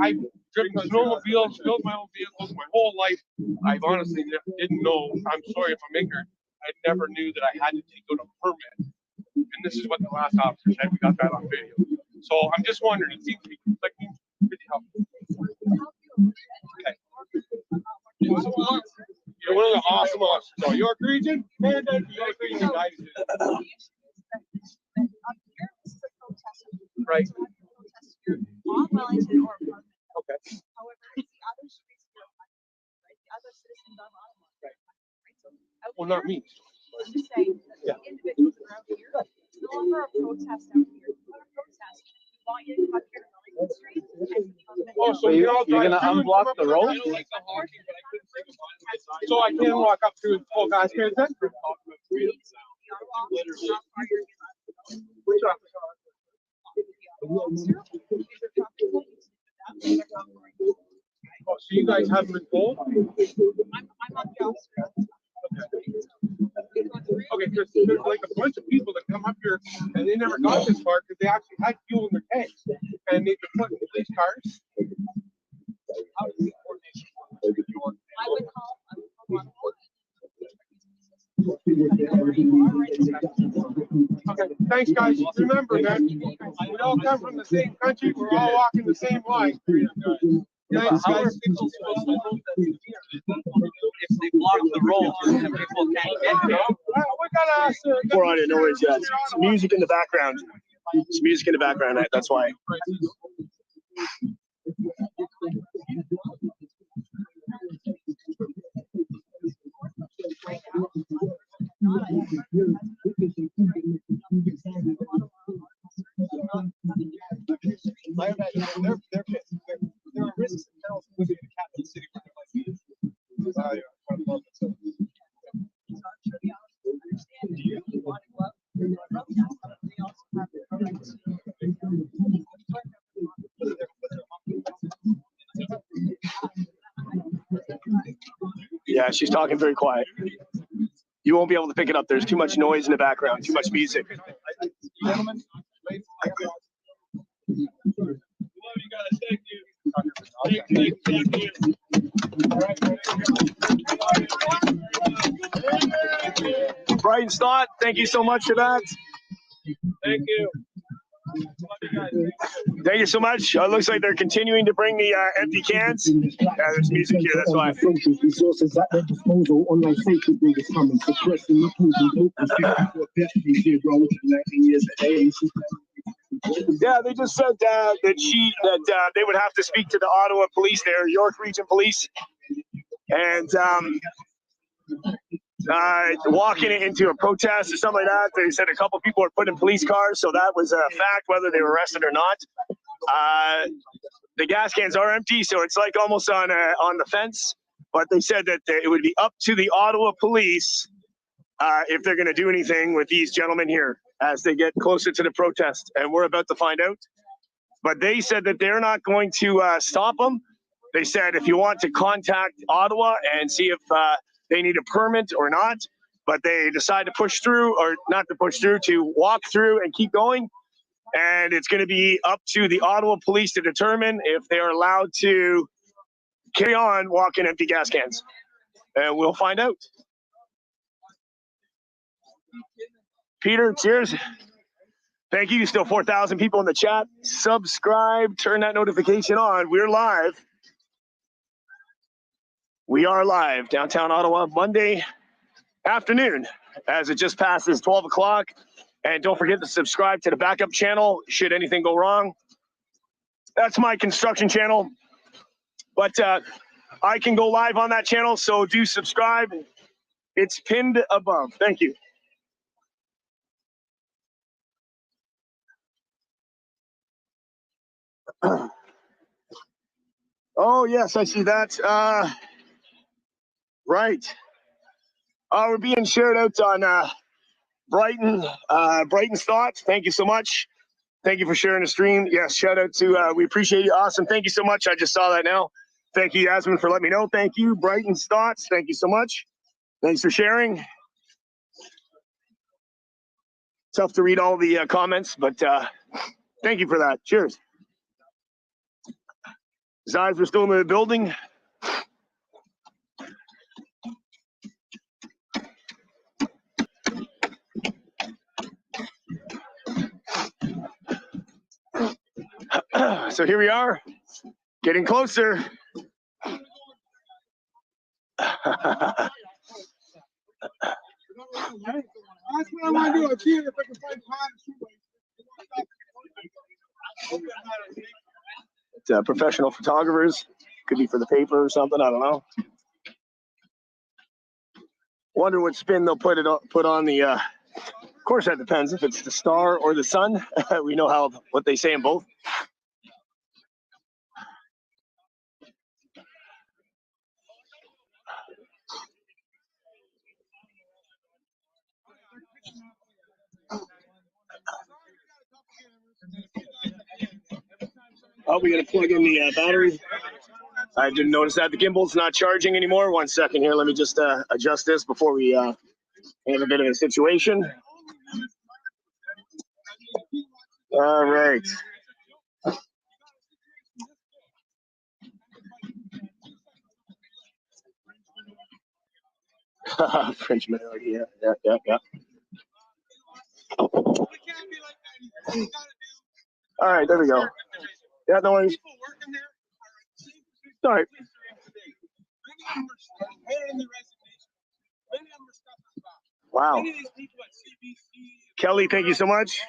I've driven snowmobiles, built my own vehicles my whole life. I've honestly didn't know. I'm sorry if I'm ignorant. I never knew that I had to take out a permit. And this is what the last officer said. We got that on video. So I'm just wondering, it seems to be conflicting. Could you help me? Okay. You're one of the awesome officers. So York Region, and York Region guided it. Right. On Wellington or okay. However, it's the other streets that are right? The other citizens of Ottawa. Right. So Well, not me. I'm just saying that the individuals that are out here, it's no longer a protest out here. It's not a protest. We want you to come here to Wellington Street. Oh, so you're going to unblock the road? I don't like the honking, but I couldn't think of so I can walk up to full gas here then? Which officer? Oh, so you guys haven't been told? I'm on the officer. Okay, there's like a bunch of people that come up here and they never got this far because they actually had fuel in their tanks and they've been put in police cars. How does the coordination work? I would call one. Okay, thanks guys. Remember, man, we all come from the same country. We're all walking the same line. Thanks, guys. If they block the road, people can't get here. Before I didn't know it's music in the background. It's music in the background. That's why. There are risks and penalties living in the capital city where there might be. Yeah, she's talking very quiet. You won't be able to pick it up. There's too much noise in the background, too much music. Gentlemen, ladies, I love you guys. Thank you. Thank you. Brian Stott, thank you so much for that. Thank you. Thank you so much. Looks like they're continuing to bring the empty cans. Yeah, there's music here, that's why. Resources at their disposal, online safety bill is coming. Suppressing the Yeah, they just said that they would have to speak to the Ottawa police there, York Region Police, and walking into a protest or something like that. They said a couple people were put in police cars, so that was a fact, whether they were arrested or not. The gas cans are empty, so it's like almost on the fence. But they said that it would be up to the Ottawa police if they're going to do anything with these gentlemen here as they get closer to the protest, and we're about to find out. But they said that they're not going to stop them. They said if you want to contact Ottawa and see if they need a permit or not, but they decide to push through, or not to push through, to walk through and keep going. And it's going to be up to the Ottawa police to determine if they are allowed to carry on walking empty gas cans. And we'll find out. Peter, cheers. Thank you. Still 4,000 people in the chat. Subscribe, turn that notification on. We're live. We are live, downtown Ottawa, Monday afternoon, as it just passes 12 o'clock. And don't forget to subscribe to the backup channel should anything go wrong. That's my construction channel. But I can go live on that channel, so do subscribe. It's pinned above. Thank you. Oh, yes, I see that. Right. We're being shared out on Brighton's thoughts. Thank you so much. Thank you for sharing the stream. Yes, shout out to, we appreciate you. Awesome. Thank you so much. I just saw that now. Thank you, Yasmin, for letting me know. Thank you. Brighton's thoughts. Thank you so much. Thanks for sharing. Tough to read all the comments, but thank you for that. Cheers. Zives, we're still in the building. So here we are, getting closer. That's what I want to do. I'm seeing if I can find time. Professional photographers, could be for the paper or something. I don't know. Wonder what spin they'll put on the. Of course, that depends if it's the star or the sun. We know what they say in both. Oh, we got to plug in the battery. I didn't notice that the gimbal's not charging anymore. 1 second here. Let me just adjust this before we have a bit of a situation. All right. French minority, yeah. All right, there we go. Yeah, no worries. All right. Wow. Kelly, thank you so much.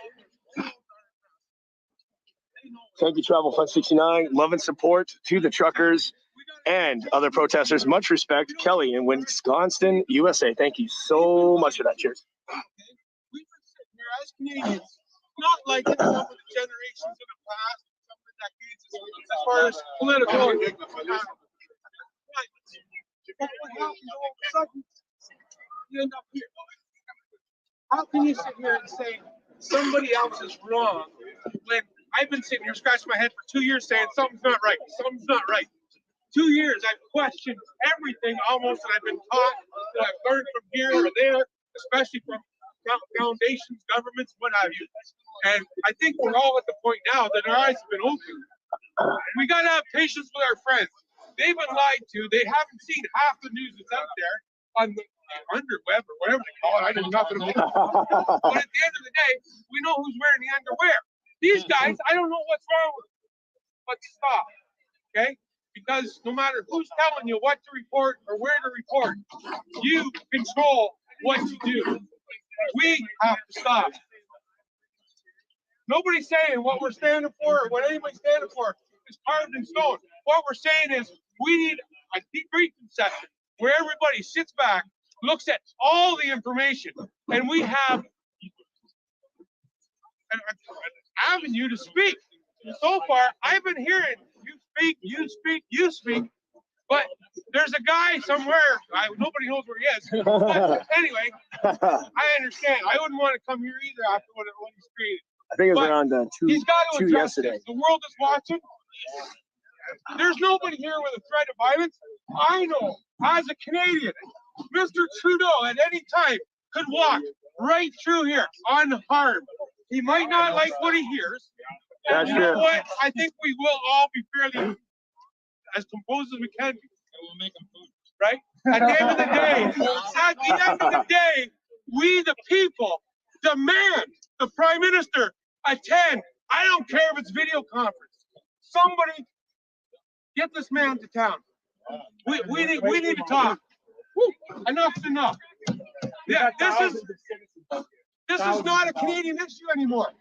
Thank you, Travel Fund 69. Love and support to the truckers and other protesters. Much respect, Kelly in Wisconsin, USA. Thank you so much for that. Cheers. We've been sitting here as Canadians, not like some of the generations in the past, some of the decades, as far as political. But what happens all of a sudden, you end up here. How can you sit here and say somebody else is wrong when I've been sitting here scratching my head for 2 years saying something's not right, something's not right. 2 years I've questioned everything almost that I've been taught, that I've learned from here or there, especially from foundations, governments, what have you. And I think we're all at the point now that our eyes have been opened. We got to have patience with our friends. They've been lied to. They haven't seen half the news that's out there on the underweb or whatever they call it. I know nothing about it. But at the end of the day, we know who's wearing the underwear. These guys, I don't know what's wrong with them, but stop, okay? Because no matter who's telling you what to report or where to report, you control what you do. We have to stop. Nobody's saying what we're standing for or what anybody's standing for is carved in stone. What we're saying is we need a debriefing session where everybody sits back, looks at all the information, and we have an avenue to speak. So far, I've been hearing you speak, but there's a guy somewhere, nobody knows where he is. But anyway, I understand. I wouldn't want to come here either after what he's created. I think it was around He's got to two address yesterday. this. The world is watching. There's nobody here with a threat of violence. I know, as a Canadian, Mr. Trudeau at any time could walk right through here unharmed. He might not like what he hears. And you know what? I think we will all be fairly as composed as we can be. And we'll make them food. Right? At the end of the day, we the people demand the Prime Minister attend. I don't care if it's video conference. Somebody get this man to town. We need to talk. Woo, enough's enough. Yeah, this is not a Canadian issue anymore.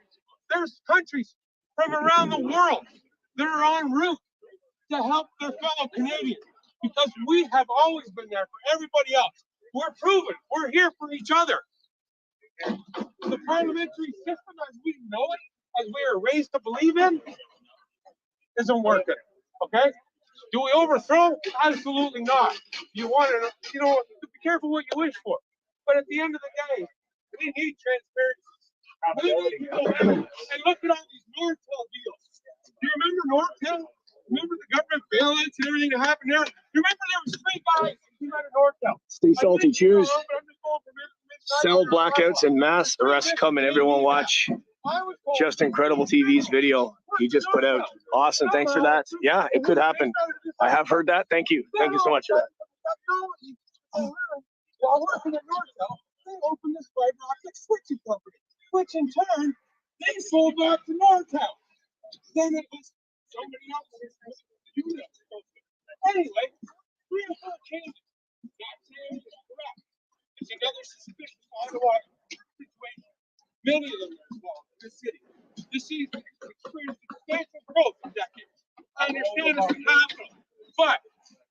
There's countries from around the world that are en route to help their fellow Canadians because we have always been there for everybody else. We're proven. We're here for each other. The parliamentary system, as we know it, as we are raised to believe in, isn't working. Okay? Do we overthrow? Absolutely not. You want to, be careful what you wish for. But at the end of the day, we need transparency. And look at all these Nortel deals. Do you remember Nortel? Remember the government bailouts and everything that happened there? You remember there was 3 guys who came out of Nortel. Stay salty. Cheers. Cell blackouts and mass arrests coming. Everyone watch Just Incredible TV's video he just put out. Awesome. Thanks for that. Yeah, it could happen. I have heard that. Thank you. Thank you so much for that. While working at Nortel, they opened this fiber optic switching company, which in turn, they sold back to Nortel. Then it was somebody else who was to do that. Anyway, 3 or 4 changes. That change is correct. It's another suspicious Ottawa situation. Many of them are involved in this city. This city has experienced substantial growth in decades. I understand it's the capital, but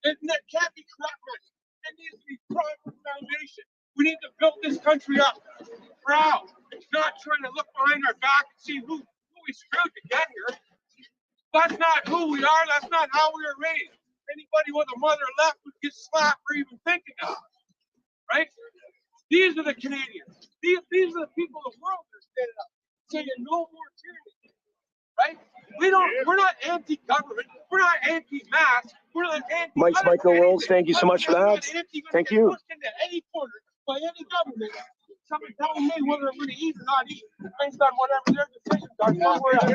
it can't be corrupt money. It needs to be proper foundation. We need to build this country up proud, not trying to look behind our back and see who we screwed to get here. That's not who we are. That's not how we were raised. Anybody with a mother left would get slapped for even thinking of it. Right? These are the Canadians. These are the people of the world that are standing up, saying no more tyranny. Right? We're not anti-government. We're not anti-mask. We're not anti. Mike's Micro Worlds, thank you so much for that. Thank you. Pushed into any corner by any government. Someone telling me whether I'm going to eat or not eat based on whatever their decisions are. One way or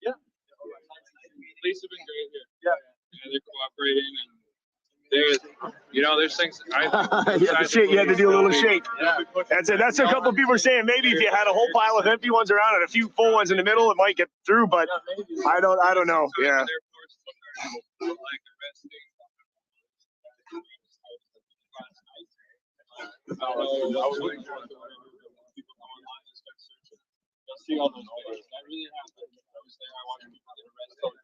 yeah. Police have been great here. Yeah, they're cooperating and there's things. You had to do a little shake. Yeah. That's a couple of people are saying maybe if you had a whole pile of empty ones around and a few full ones in the middle, it might get through. But I don't know. Yeah. See all those videos. I really have. I was there. I watched people get arrested.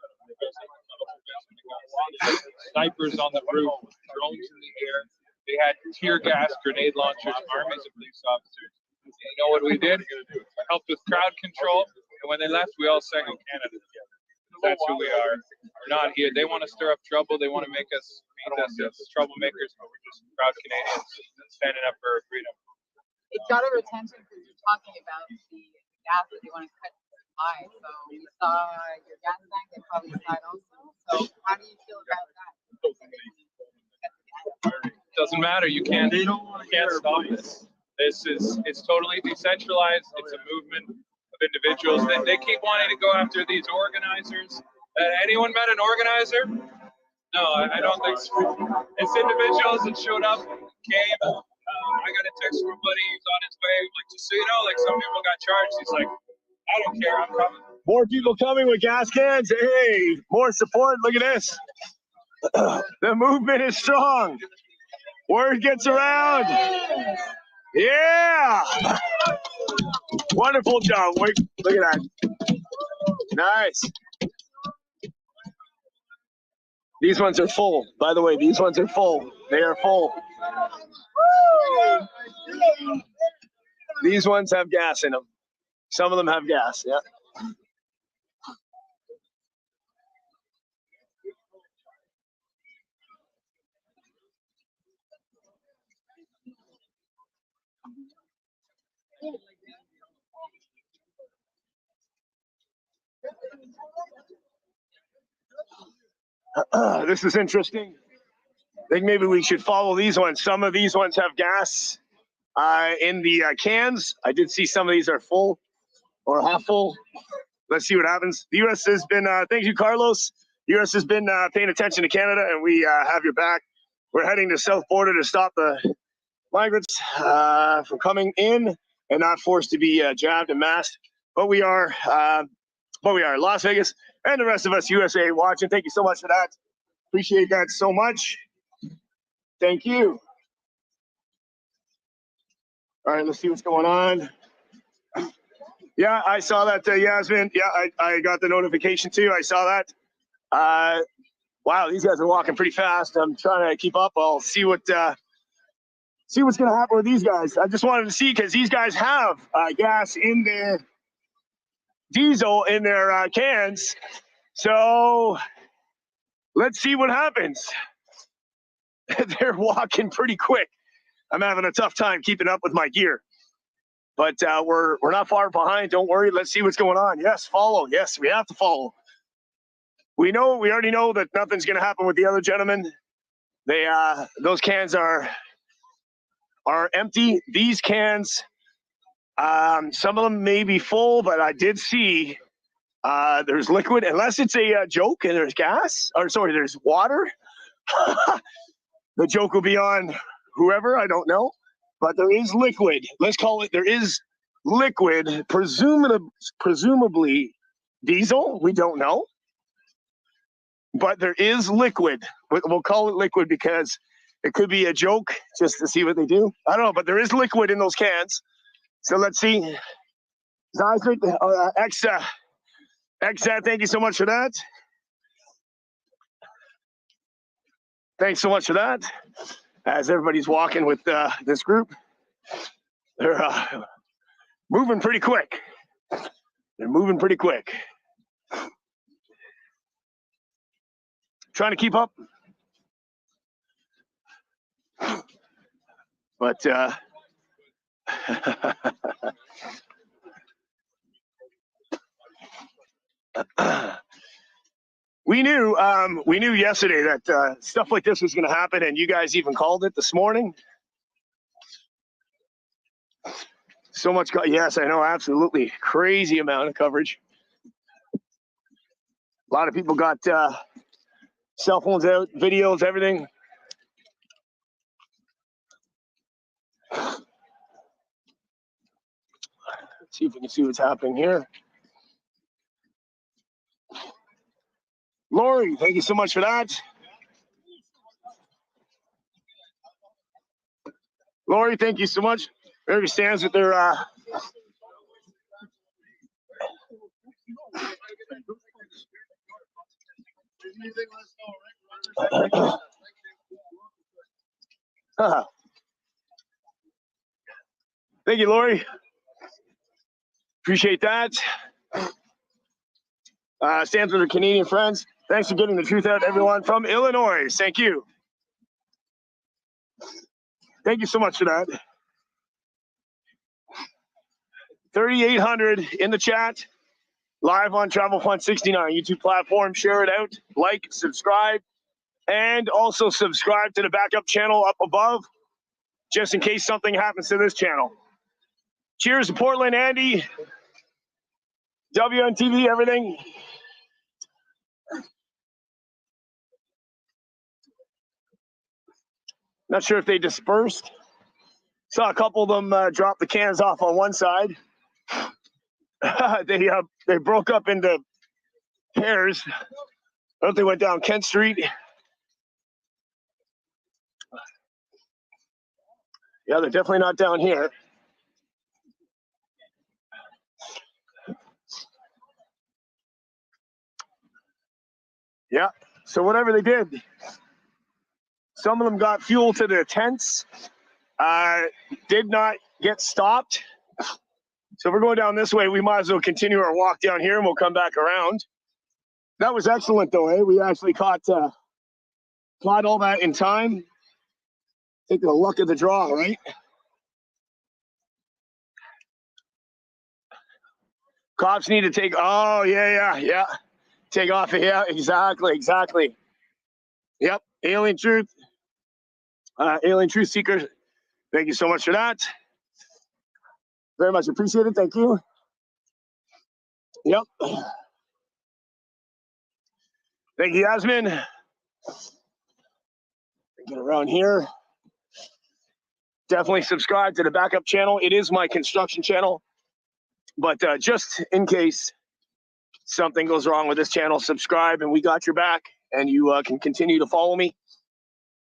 Snipers on the roof, drones in the air. They had tear gas, grenade launchers, armies of police officers. And you know what we did? Helped with crowd control. And when they left, we all sang in Canada together. That's who we are. We're not here. They want to stir up trouble. They want to make us as troublemakers, but we're just proud Canadians standing up for our freedom. It got our attention because you're talking about the gas that they want to cut supply. So we saw your gas tank and probably saw it also. So how do you feel about that? It doesn't matter. You can't stop this. It's totally decentralized. It's a movement of individuals. They keep wanting to go after these organizers. Anyone met an organizer? No, I don't think so. It's individuals that showed up, came. I got a text from a buddy. He's on his way. Like, just so you know, like some people got charged. He's like, I don't care. I'm coming. More people coming with gas cans. Hey, more support. Look at this. The movement is strong. Word gets around. Yeah. Wonderful job. Wait, look at that. Nice. These ones are full. By the way, these ones are full. They are full. These ones have gas in them. Some of them have gas, yeah. This is interesting. I think maybe we should follow these ones. Some of these ones have gas in the cans. I did see some of these are full or half full. Let's see what happens. The U.S. has been, thank you, Carlos. The U.S. has been paying attention to Canada, and we have your back. We're heading to south border to stop the migrants from coming in and not forced to be jabbed and masked. But we are Las Vegas and the rest of us USA watching. Thank you so much for that. Appreciate that so much. Thank you. All right, let's see what's going on. Yeah, I saw that, Yasmin. Yeah, I got the notification too. I saw that. Wow, these guys are walking pretty fast. I'm trying to keep up. I'll see what's going to happen with these guys. I just wanted to see because these guys have gas in their diesel in their cans. So let's see what happens. They're walking pretty quick. I'm having a tough time keeping up with my gear. But we're not far behind. Don't worry. Let's see what's going on. Yes, follow. Yes, we have to follow. We already know that nothing's going to happen with the other gentlemen. Those cans are empty. These cans, some of them may be full, but I did see there's liquid, unless it's a joke and there's gas, or sorry, there's water. The joke will be on whoever, I don't know, but there is liquid. Let's call it, there is liquid, presumably diesel. We don't know. But there is liquid. We'll call it liquid because it could be a joke just to see what they do. I don't know, but there is liquid in those cans. So let's see. Exa, thank you so much for that. Thanks so much for that. As everybody's walking with this group, they're moving pretty quick. They're moving pretty quick. Trying to keep up. But we knew yesterday that stuff like this was going to happen, and you guys even called it this morning. So much, yes, I know, absolutely, crazy amount of coverage. A lot of people got cell phones out, videos, everything. Let's see if we can see what's happening here. Lori, thank you so much for that. Lori, thank you so much. Everybody stands with their Thank you, Lori. Appreciate that. Stands with our Canadian friends. Thanks for getting the truth out, everyone from Illinois. Thank you. Thank you so much for that. 3,800 in the chat. Live on Travel Fun 69 YouTube platform. Share it out. Like, subscribe, and also subscribe to the backup channel up above, just in case something happens to this channel. Cheers to Portland, Andy. WNTV, everything. Not sure if they dispersed. Saw a couple of them drop the cans off on one side. They broke up into pairs. I don't know if they went down Kent Street. Yeah, they're definitely not down here. Yeah, so whatever they did, some of them got fuel to their tents, did not get stopped. So if we're going down this way, we might as well continue our walk down here and we'll come back around. That was excellent though, eh? We actually caught all that in time. Take the luck of the draw, right? Cops need to take, oh, yeah. Take off, yeah, exactly. Yep, Alien Truth Seeker, thank you so much for that. Very much appreciated, thank you. Yep. Thank you, Yasmin. Thank Get around here. Definitely subscribe to the backup channel. It is my construction channel, but just in case something goes wrong with this channel, subscribe and we got your back, and you can continue to follow me.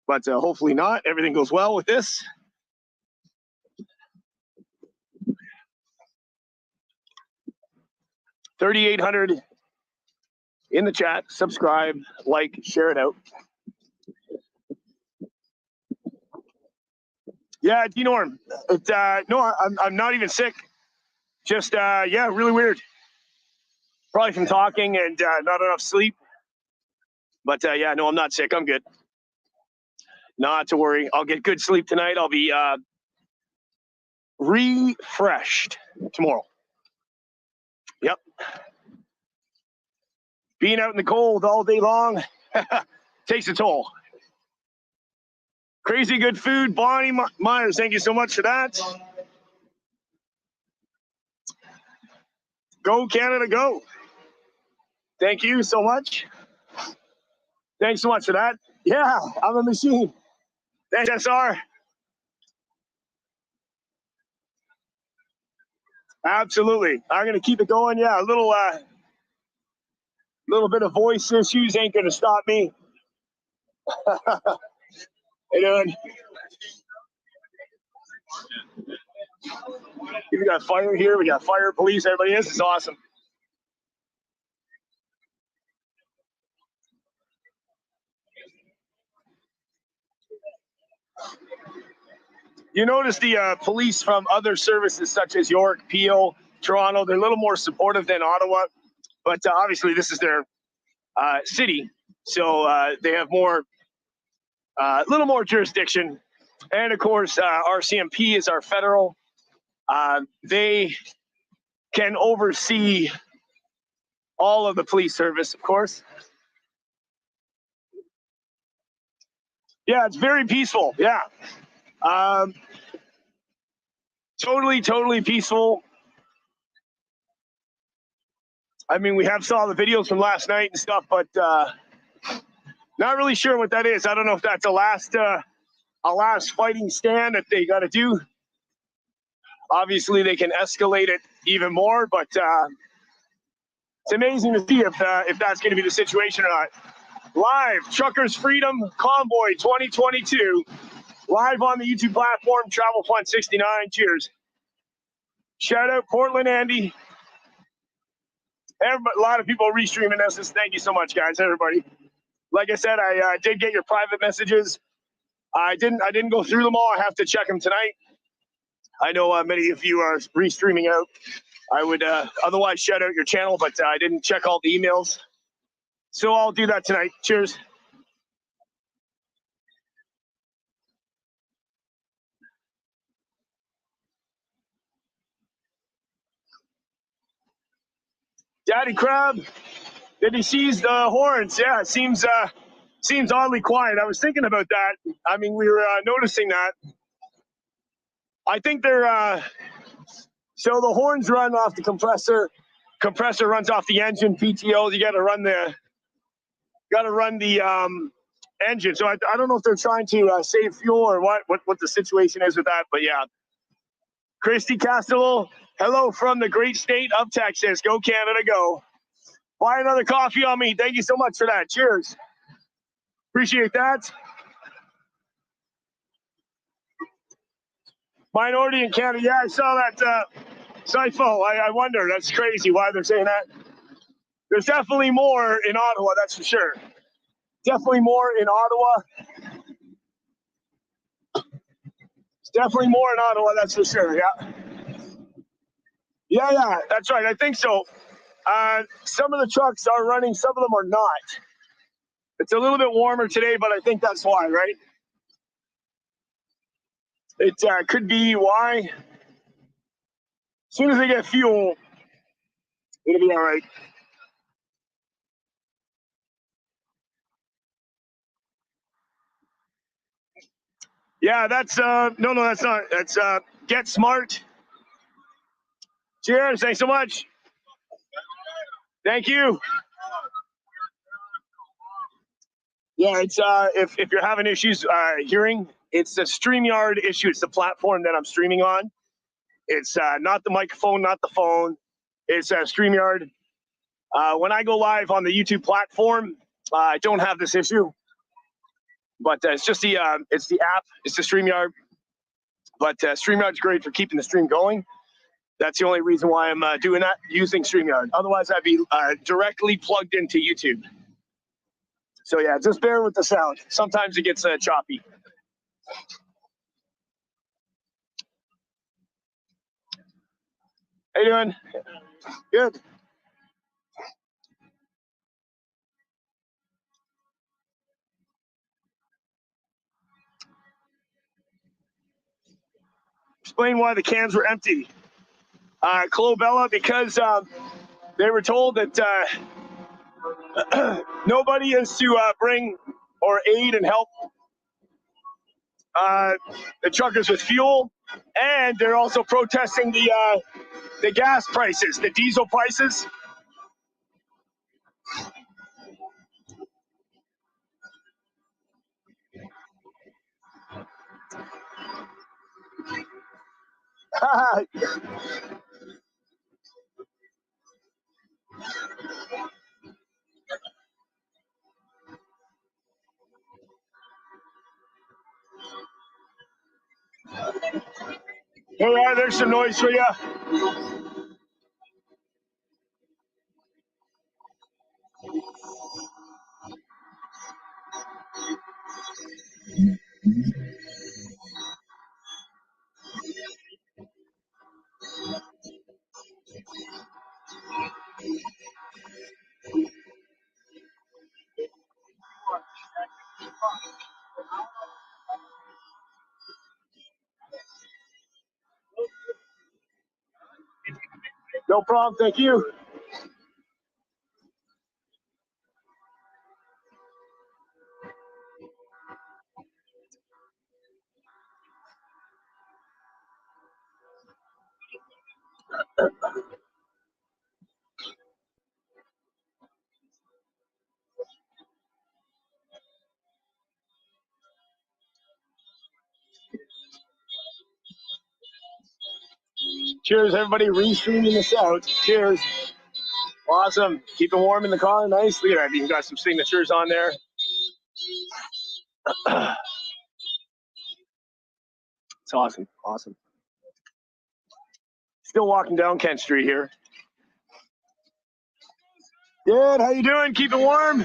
But hopefully not. Everything goes well with this. $3,800 in the chat. Subscribe, like, share it out. Yeah, D-Norm. No, I'm not even sick. Just, yeah, really weird. Probably from talking and not enough sleep. But yeah, no, I'm not sick. I'm good. Not to worry. I'll get good sleep tonight. I'll be refreshed tomorrow. Yep. Being out in the cold all day long takes a toll. Crazy good food. Bonnie Myers, thank you so much for that. Go Canada, go. Thank you so much. Thanks so much for that. Yeah, I'm a machine. Thanks, SR. Absolutely. I'm going to keep it going. Yeah, a little bit of voice issues ain't going to stop me. How you doing? We got fire here. We got fire, police, everybody is. It's awesome. You notice the police from other services such as York, Peel, Toronto, they're a little more supportive than Ottawa, but obviously this is their city, so they have more, a little more jurisdiction. And of course, RCMP is our federal. They can oversee all of the police service, of course. Yeah, it's very peaceful. Yeah. Totally peaceful. I mean, we have saw the videos from last night and stuff, but not really sure what that is. I don't know if that's a last fighting stand that they got to do. Obviously, they can escalate it even more, but it's amazing to see if that's going to be the situation or not. Live, Truckers Freedom Convoy 2022, live on the YouTube platform, Travel Fund 69. Cheers. Shout out Portland, Andy. A lot of people are restreaming this. Thank you so much, guys, everybody. Like I said, I did get your private messages. I didn't go through them all. I have to check them tonight. I know many of you are restreaming out. I would otherwise shout out your channel, but I didn't check all the emails. So I'll do that tonight. Cheers. Daddy Crab, did he seize the horns? Yeah, it seems oddly quiet. I was thinking about that. I mean, we were noticing that. I think they're so the horns run off the compressor. Compressor runs off the engine. PTO, you got to run the engine. So I don't know if they're trying to save fuel or what the situation is with that. But yeah, Christy Castello, hello from the great state of Texas. Go Canada, go. Buy another coffee on me. Thank you so much for that. Cheers. Appreciate that. Minority in Canada. Yeah, I saw that. Sifo, I wonder. That's crazy why they're saying that. There's definitely more in Ottawa, that's for sure. Definitely more in Ottawa. It's definitely more in Ottawa, that's for sure, yeah. Yeah, that's right. I think so. Some of the trucks are running, some of them are not. It's a little bit warmer today, but I think that's why, right? It could be why. As soon as they get fuel, it'll be all right. Yeah, that's no, that's not. That's Get Smart. Cheers. Thanks so much. Thank you. Yeah, it's if you're having issues hearing, it's the StreamYard issue. It's the platform that I'm streaming on. It's not the microphone, not the phone. It's StreamYard. When I go live on the YouTube platform, I don't have this issue, but it's just the app. It's the StreamYard. But StreamYard's great for keeping the stream going. That's the only reason why I'm doing that, using StreamYard. Otherwise, I'd be directly plugged into YouTube. So yeah, just bear with the sound. Sometimes it gets choppy. How you doing? Good. Explain why the cans were empty. Clobella, because they were told that nobody is to bring or aid and help the truckers with fuel, and they're also protesting the gas prices, the diesel prices. Hey, there's some noise for you. No problem, thank you. Cheers, everybody, restreaming this out. Cheers. Awesome. Keep it warm in the car. Nice. Look at that. You got some signatures on there. It's awesome. Awesome. Still walking down Kent Street here. Good. How you doing? Keep it warm?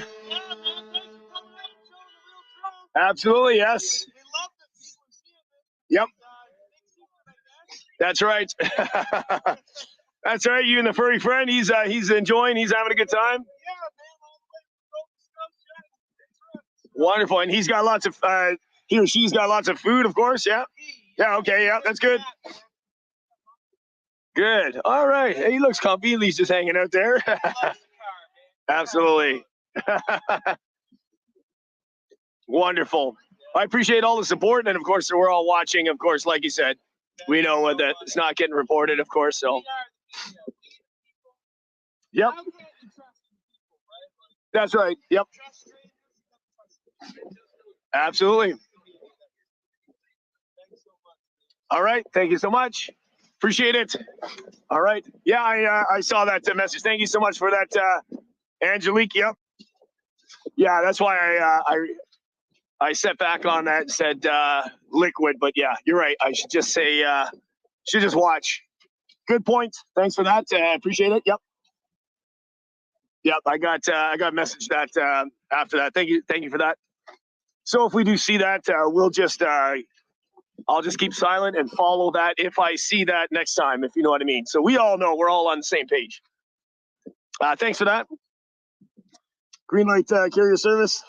Absolutely. Yes. Yep. That's right. That's right. You and the furry friend. He's enjoying. He's having a good time. Wonderful. And he's got lots of he or she's got lots of food, of course. Yeah. Yeah. Okay. Yeah. That's good. Good. All right. Hey, he looks comfy. He's just hanging out there. Absolutely. Wonderful. I appreciate all the support, and of course, we're all watching. Of course, like you said, we know that it's not getting reported, of course. So, yep. That's right. Yep. Absolutely. All right. Thank you so much. Appreciate it. All right. Yeah, I saw that message. Thank you so much for that, Angelique. Yep. Yeah, that's why I set back on that and said liquid. But yeah, you're right. I should just say should just watch. Good point. Thanks for that. Appreciate it. Yep. Yep. I got a message that after that. Thank you for that. So if we do see that, we'll just I'll just keep silent and follow that if I see that next time, if you know what I mean. So we all know we're all on the same page. Thanks for that. Green Light Carrier Service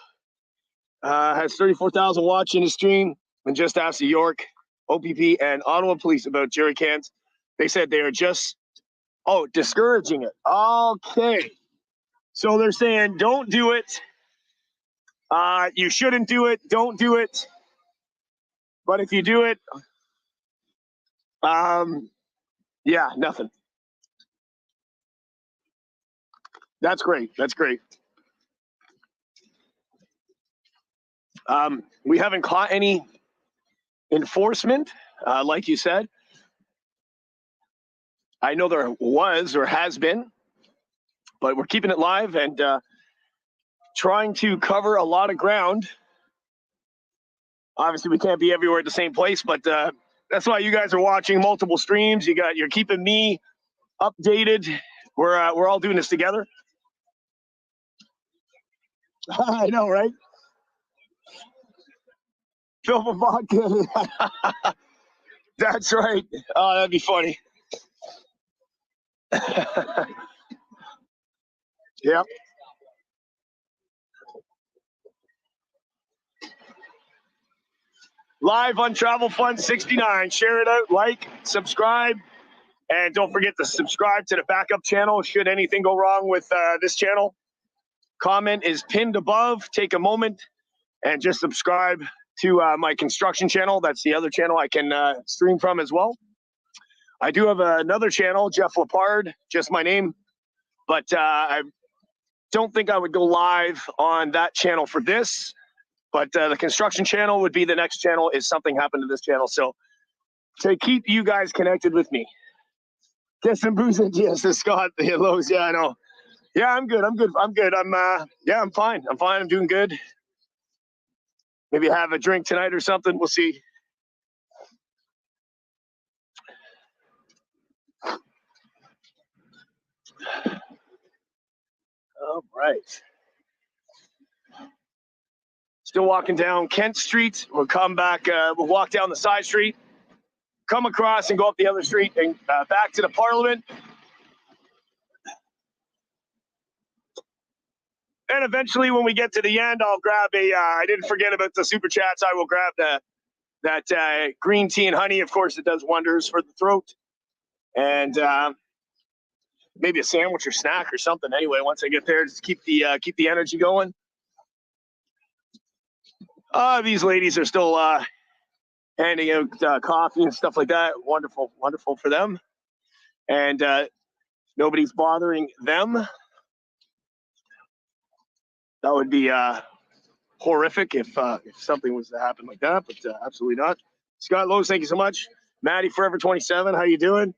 has 34,000 watching his stream and just asked the York, OPP, and Ottawa Police about jerry cans. They said they are just, discouraging it. Okay. So they're saying don't do it. You shouldn't do it. Don't do it. But if you do it, yeah, nothing. That's great. That's great. We haven't caught any enforcement, like you said. I know there was or has been, but we're keeping it live and trying to cover a lot of ground. Obviously, we can't be everywhere at the same place, but that's why you guys are watching multiple streams. You're keeping me updated. We're all doing this together. I know, right? Fill for vodka. That's right. Oh, that'd be funny. Yep. Live on Travel Fun 69. Share it out, like, subscribe, and don't forget to subscribe to the backup channel should anything go wrong with this channel. Comment is pinned above. Take a moment and just subscribe to my construction channel. That's the other channel I can stream from as well. I do have another channel, Jeff Lepard, just my name, but I don't think I would go live on that channel for this. But the construction channel would be the next channel if something happened to this channel. So to keep you guys connected with me. Get some booze and yes, Scott, the hellos. Yeah, I know. Yeah, I'm good. I'm fine. I'm doing good. Maybe have a drink tonight or something. We'll see. All right. Still walking down Kent Street. We'll come back. We'll walk down the side street, come across and go up the other street and back to the Parliament. And eventually, when we get to the end, I'll grab I didn't forget about the super chats. I will grab that green tea and honey. Of course, it does wonders for the throat. And maybe a sandwich or snack or something. Anyway, once I get there, just keep the energy going. These ladies are still handing out coffee and stuff like that. Wonderful, wonderful for them. And nobody's bothering them. That would be horrific if something was to happen like that, but absolutely not. Scott Lowe's, thank you so much. Maddie Forever 27, how you doing?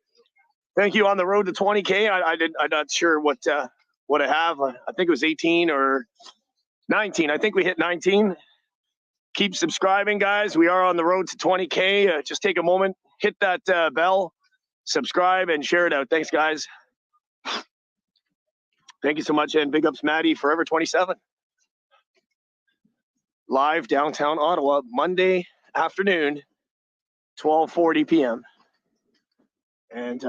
Thank you. On the road to 20K. I'm not sure what I have. I think it was 18 or 19. I think we hit 19. Keep subscribing, guys. We are on the road to 20K. Just take a moment, hit that bell, subscribe, and share it out. Thanks, guys. Thank you so much, and big ups, Maddie Forever 27. Live downtown Ottawa, Monday afternoon, 12:40 p.m. And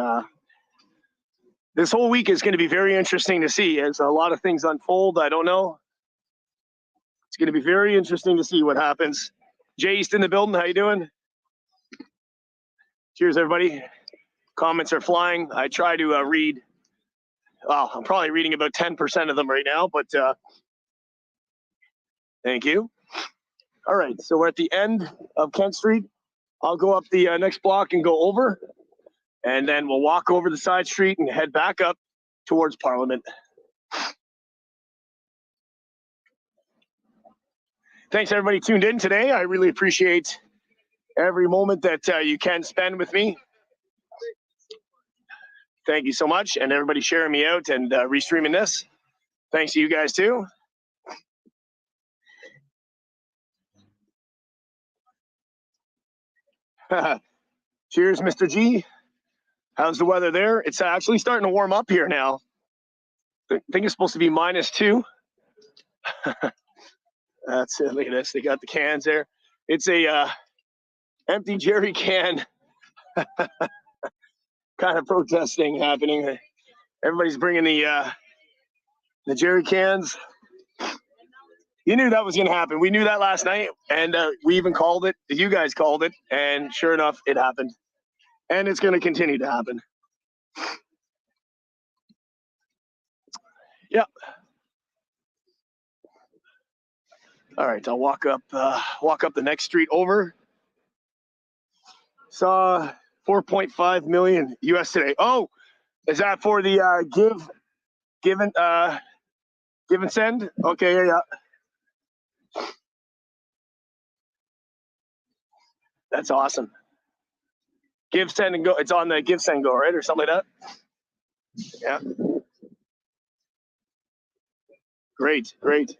this whole week is going to be very interesting to see as a lot of things unfold. I don't know. It's going to be very interesting to see what happens. Jay East in the building. How you doing? Cheers, everybody. Comments are flying. I try to read. Well, I'm probably reading about 10% of them right now, but thank you. All right, so we're at the end of Kent Street. I'll go up the next block and go over, and then we'll walk over the side street and head back up towards Parliament. Thanks, everybody tuned in today. I really appreciate every moment that you can spend with me. Thank you so much, and everybody sharing me out and restreaming this. Thanks to you guys, too. Cheers, Mr. G. How's the weather there? It's actually starting to warm up here now. I think it's supposed to be -2. That's it. Look at this. They got the cans there. It's a empty jerry can kind of protesting happening. Everybody's bringing the jerry cans. You knew that was going to happen. We knew that last night, and we even called it. You guys called it, and sure enough, it happened. And it's going to continue to happen. Yep. All right, I'll walk up the next street over. Saw 4.5 million US today. Oh, is that for the give and send? Okay, yeah. That's awesome. Give, send, and go. It's on the give, send, go, right? Or something like that? Yeah. Great, great.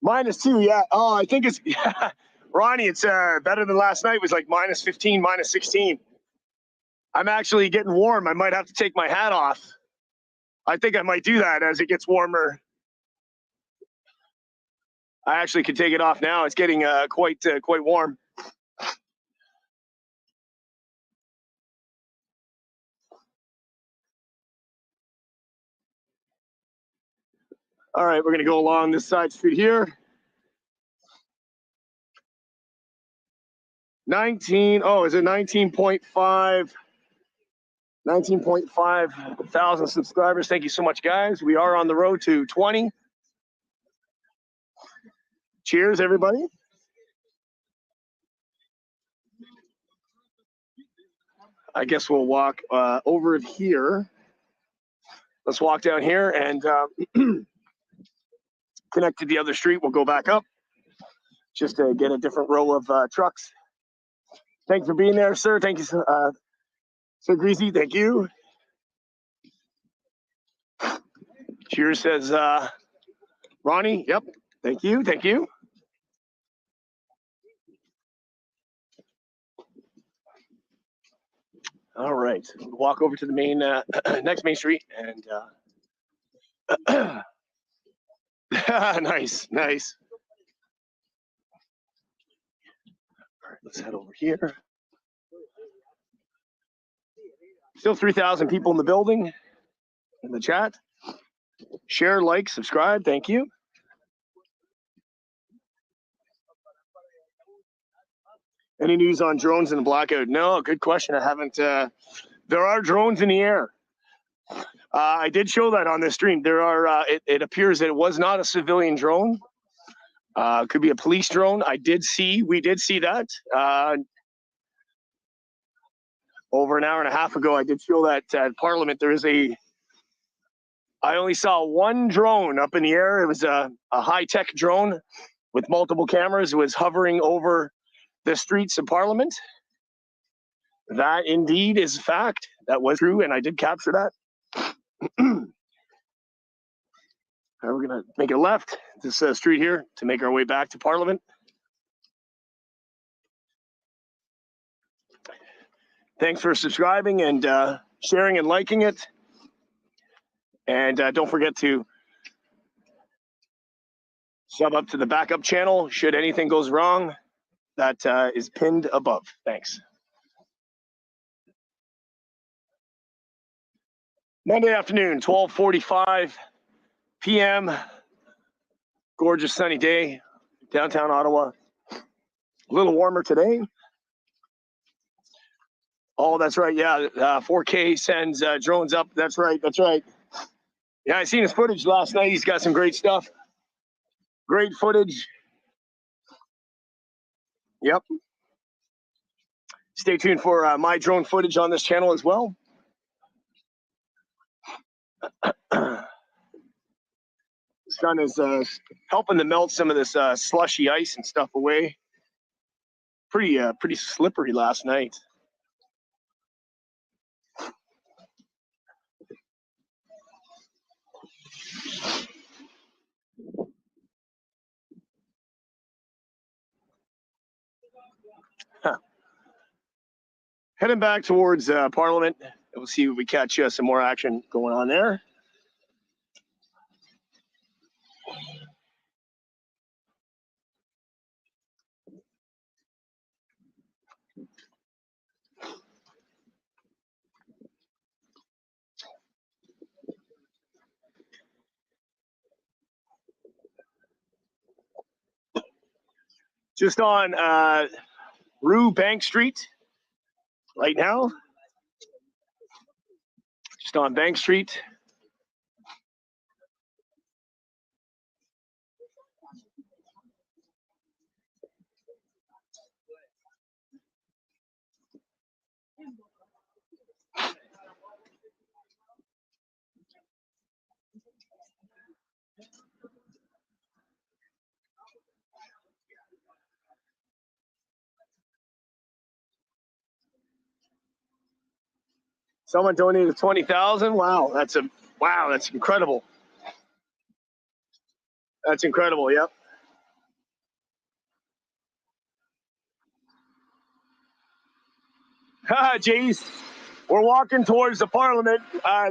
-2, yeah. Oh, I think it's, yeah. Ronnie, it's better than last night. It was like -15, -16. I'm actually getting warm. I might have to take my hat off. I think I might do that as it gets warmer. I actually could take it off now. It's getting quite warm. All right, we're going to go along this side street here. 19, oh, is it 19.5? 19.5 thousand subscribers. Thank you so much, guys. We are on the road to 20. Cheers, everybody. I guess we'll walk over here. Let's walk down here and connect to the other street. We'll go back up just to get a different row of trucks. Thanks for being there, sir. Thank you, Sir Greasy. Thank you. Cheers, says Ronnie. Yep. Thank you. Thank you. All right. Walk over to the main next main street and nice, nice. All right, let's head over here. Still 3,000 people in the building, in the chat. Share, like, subscribe. Thank you. Any news on drones in the blackout? No, good question. I haven't. There are drones in the air. I did show that on this stream. There are. It appears that it was not a civilian drone. Could be a police drone. We did see that. Over an hour and a half ago, I did show that at Parliament. There is I only saw one drone up in the air. It was a high-tech drone with multiple cameras. It was hovering over the streets of Parliament. That indeed is a fact. That was true, and I did capture that. We're going to make a left this street here to make our way back to Parliament. Thanks for subscribing and sharing and liking it. And don't forget to sub up to the backup channel should anything goes wrong. That is pinned above. Thanks. Monday afternoon, 12:45 p.m. Gorgeous sunny day, downtown Ottawa. A little warmer today. Oh, that's right. Yeah, 4K sends drones up. That's right. That's right. Yeah, I seen his footage last night. He's got some great stuff. Great footage. Yep. Stay tuned for my drone footage on this channel as well. The sun is helping to melt some of this slushy ice and stuff away. Pretty slippery last night. Heading back towards Parliament. We'll see if we catch some more action going on there. Just on Rue Bank Street right now. Just on Bank Street. Someone donated 20,000. Wow, that's incredible. That's incredible. Yep. Jace, we're walking towards the Parliament.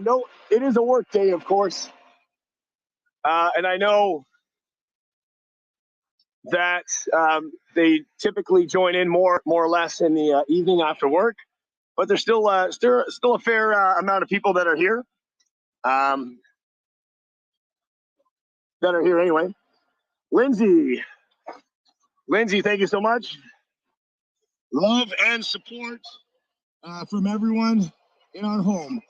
No, it is a work day, of course, and I know that they typically join in more or less in the evening after work, but there's still a fair amount of people that are here. That are here anyway. Lindsay, thank you so much. Love and support from everyone in our home.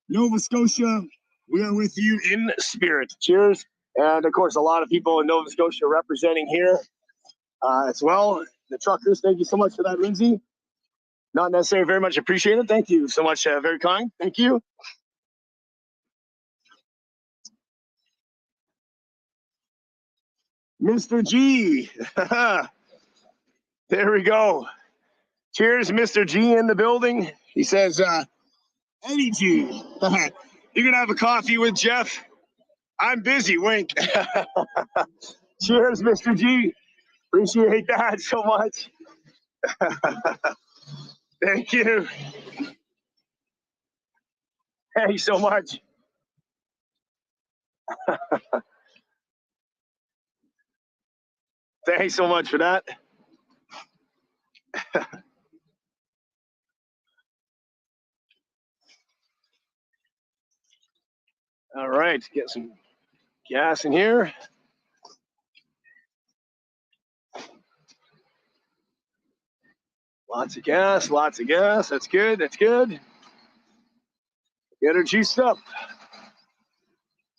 Nova Scotia, we are with you in spirit. Cheers. And of course, a lot of people in Nova Scotia representing here as well. The truckers, thank you so much for that, Lindsay. Not necessarily very much appreciated. Thank you so much. Very kind. Thank you. Mr. G. There we go. Cheers, Mr. G in the building. He says, Eddie G, you're going to have a coffee with Jeff? I'm busy, wink. Cheers, Mr. G. Appreciate that so much. Thank you. Thanks so much. Thanks so much for that. All right, get some gas in here. Lots of gas, lots of gas. That's good, that's good. Get her juiced up.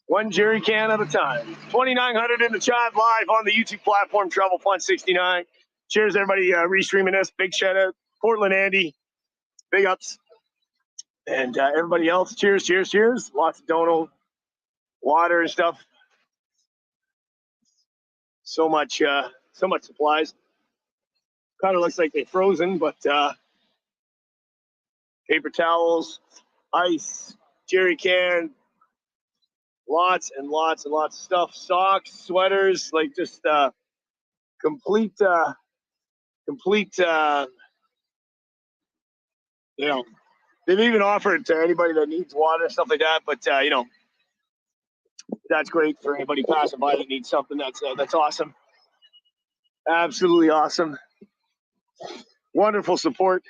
One jerry can at a time. 2,900 in the chat live on the YouTube platform, Travel Fun 69. Cheers, everybody restreaming this. Big shout out. Portland Andy, big ups. And everybody else, cheers, cheers, cheers. Lots of dono, water and stuff. So much supplies. Kind of looks like they're frozen, but paper towels, ice, jerry can, lots and lots and lots of stuff. Socks, sweaters, like just complete. You know, they've even offered to anybody that needs water and stuff like that. But you know, that's great for anybody passing by that needs something. That's awesome. Absolutely awesome. Wonderful support.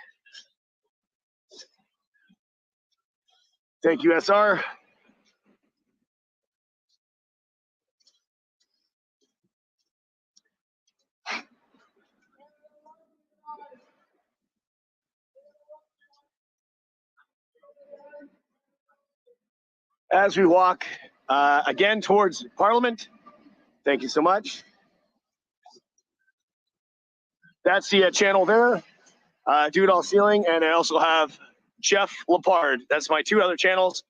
Thank you, SR. As we walk again towards Parliament, thank you so much. That's the channel there, Dude All Ceiling, and I also have Jeff Lepard. That's my two other channels.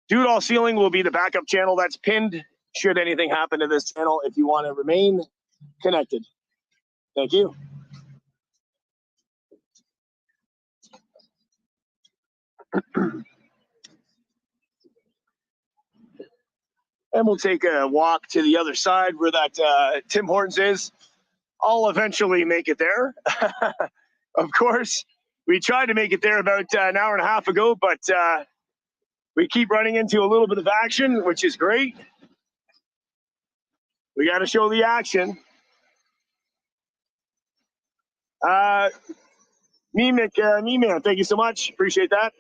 Dude All Ceiling will be the backup channel that's pinned should anything happen to this channel if you want to remain connected. Thank you. And we'll take a walk to the other side where that Tim Hortons is. I'll eventually make it there. Of course, we tried to make it there about an hour and a half ago, but we keep running into a little bit of action, which is great. We got to show the action. Me man, thank you so much. Appreciate that.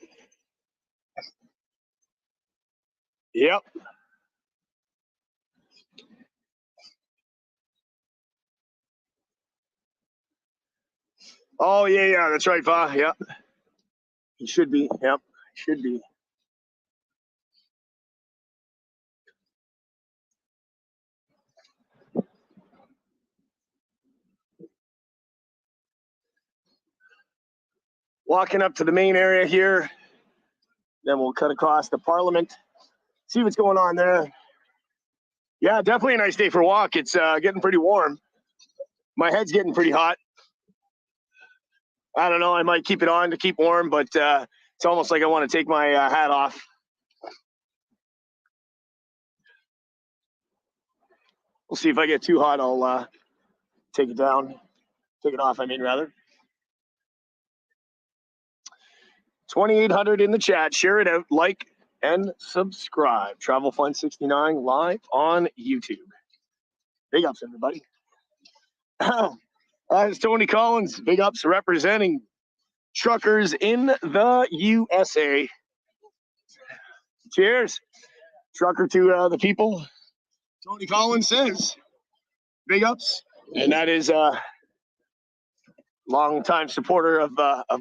Yep. Oh, yeah, that's right, Va. Yep. He should be. Yep, should be. Walking up to the main area here. Then we'll cut across the Parliament. See what's going on there. Yeah, definitely a nice day for a walk. It's getting pretty warm. My head's getting pretty hot. I don't know. I might keep it on to keep warm, but It's almost like I want to take my hat off. We'll see if I get too hot. I'll take it down. Take it off, I mean, rather. 2,800 in the chat. Share it out, like, and subscribe. Travel Fun 69 live on YouTube. Big ups, everybody. It's Tony Collins. Big ups representing truckers in the USA. Cheers. Trucker to the people. Tony Collins says, big ups. And that is a long-time supporter of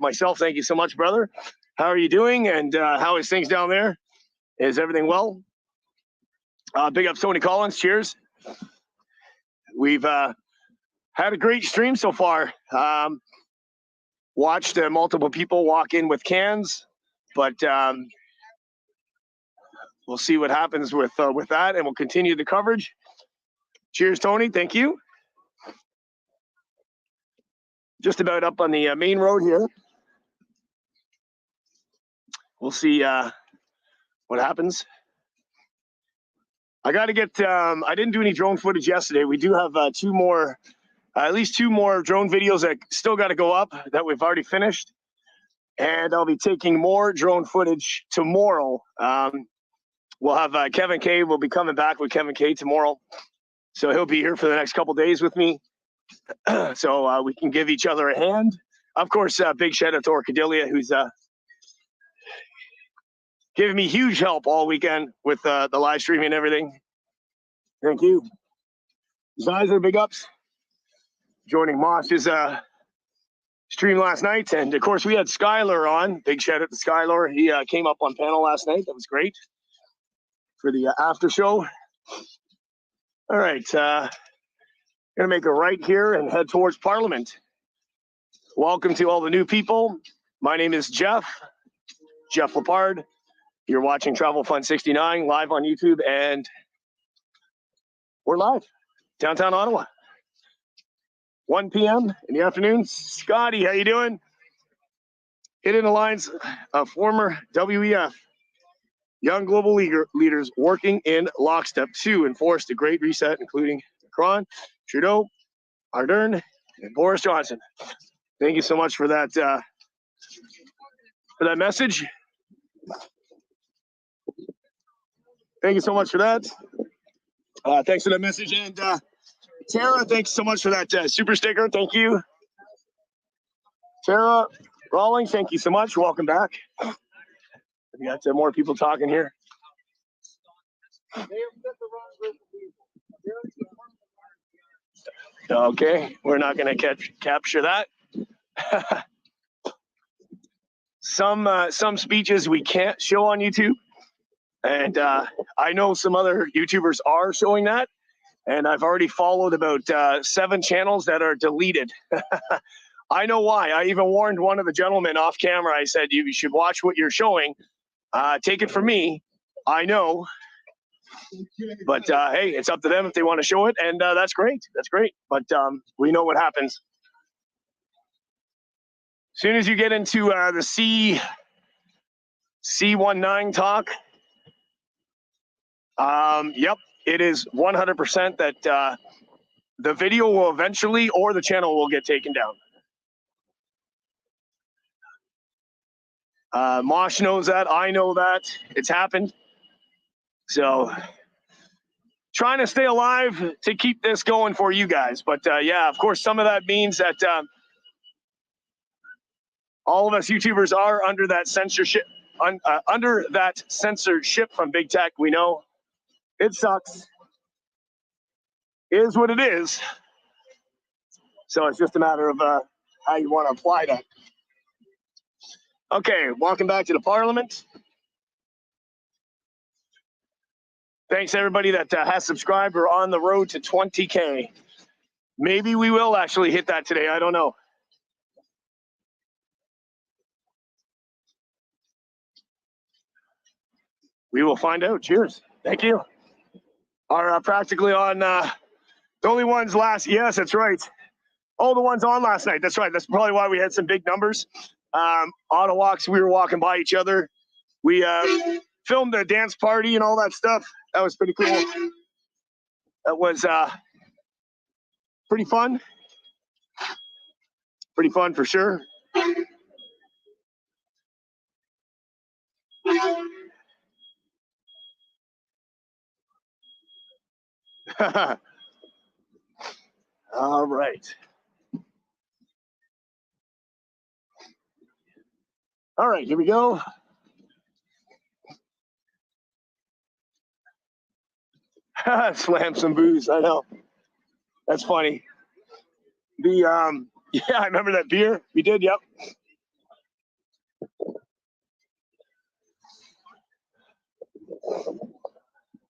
myself. Thank you so much, brother. How are you doing? And how is things down there? Is everything well? Big ups, Tony Collins. Cheers. We've had a great stream so far. Watched multiple people walk in with cans, but we'll see what happens with that, and we'll continue the coverage. Cheers, Tony. Thank you. Just about up on the main road here. We'll see what happens. I got to get. I didn't do any drone footage yesterday. We do have at least two more drone videos that still got to go up that we've already finished. And I'll be taking more drone footage tomorrow. We'll have Kevin K. We'll be coming back with Kevin K. tomorrow. So he'll be here for the next couple days with me. So we can give each other a hand. Of course, big shout out to Orchidelia, who's giving me huge help all weekend with the live streaming and everything. Thank you. Zizer, big ups. Joining Mosh's stream last night. And of course, we had Skylar on. Big shout out to Skylar. He came up on panel last night. That was great for the after show. All right. Gonna make a right here and head towards Parliament. Welcome to all the new people. My name is Jeff Lepard. You're watching Travel Fun 69 live on YouTube, and we're live downtown Ottawa. 1 p.m. in the afternoon. Scotty, how you doing? Hidden Alliance of former WEF young global leaders working in lockstep to enforce the Great Reset, including Macron, Trudeau, Ardern, and Boris Johnson. Thank you so much for that message. Thank you so much for that. Thanks for that message. And Tara, thanks so much for that super sticker. Thank you. Tara Rawlings, thank you so much. Welcome back. We got more people talking here. Okay, we're not going to capture that. Some speeches we can't show on YouTube, and I know some other YouTubers are showing that, and I've already followed about 7 channels that are deleted. I know why. I even warned one of the gentlemen off camera. I said, you should watch what you're showing. Take it from me. I know. But hey, it's up to them if they want to show it, and that's great. That's great. But we know what happens. As soon as you get into the C19 talk, yep, it is 100% that the video will eventually, or the channel will get taken down. Mosh knows that. I know that. It's happened. So trying to stay alive to keep this going for you guys. But yeah, of course, some of that means that all of us YouTubers are under that censorship, from big tech. We know it sucks. It is what it is. So it's just a matter of how you want to apply that. Okay, welcome back to the Parliament. Thanks everybody that has subscribed. We're on the road to 20K. Maybe we will actually hit that today. I don't know. We will find out. Cheers. Thank you. Are practically on the only ones last. Yes, that's right. Oh, the ones on last night. That's right. That's probably why we had some big numbers. Ottawa, we were walking by each other. We filmed a dance party and all that stuff. That was pretty cool. That was pretty fun. Pretty fun for sure. All right. All right, here we go. Slam some booze, I know. That's funny. Yeah, I remember that beer. We did, yep.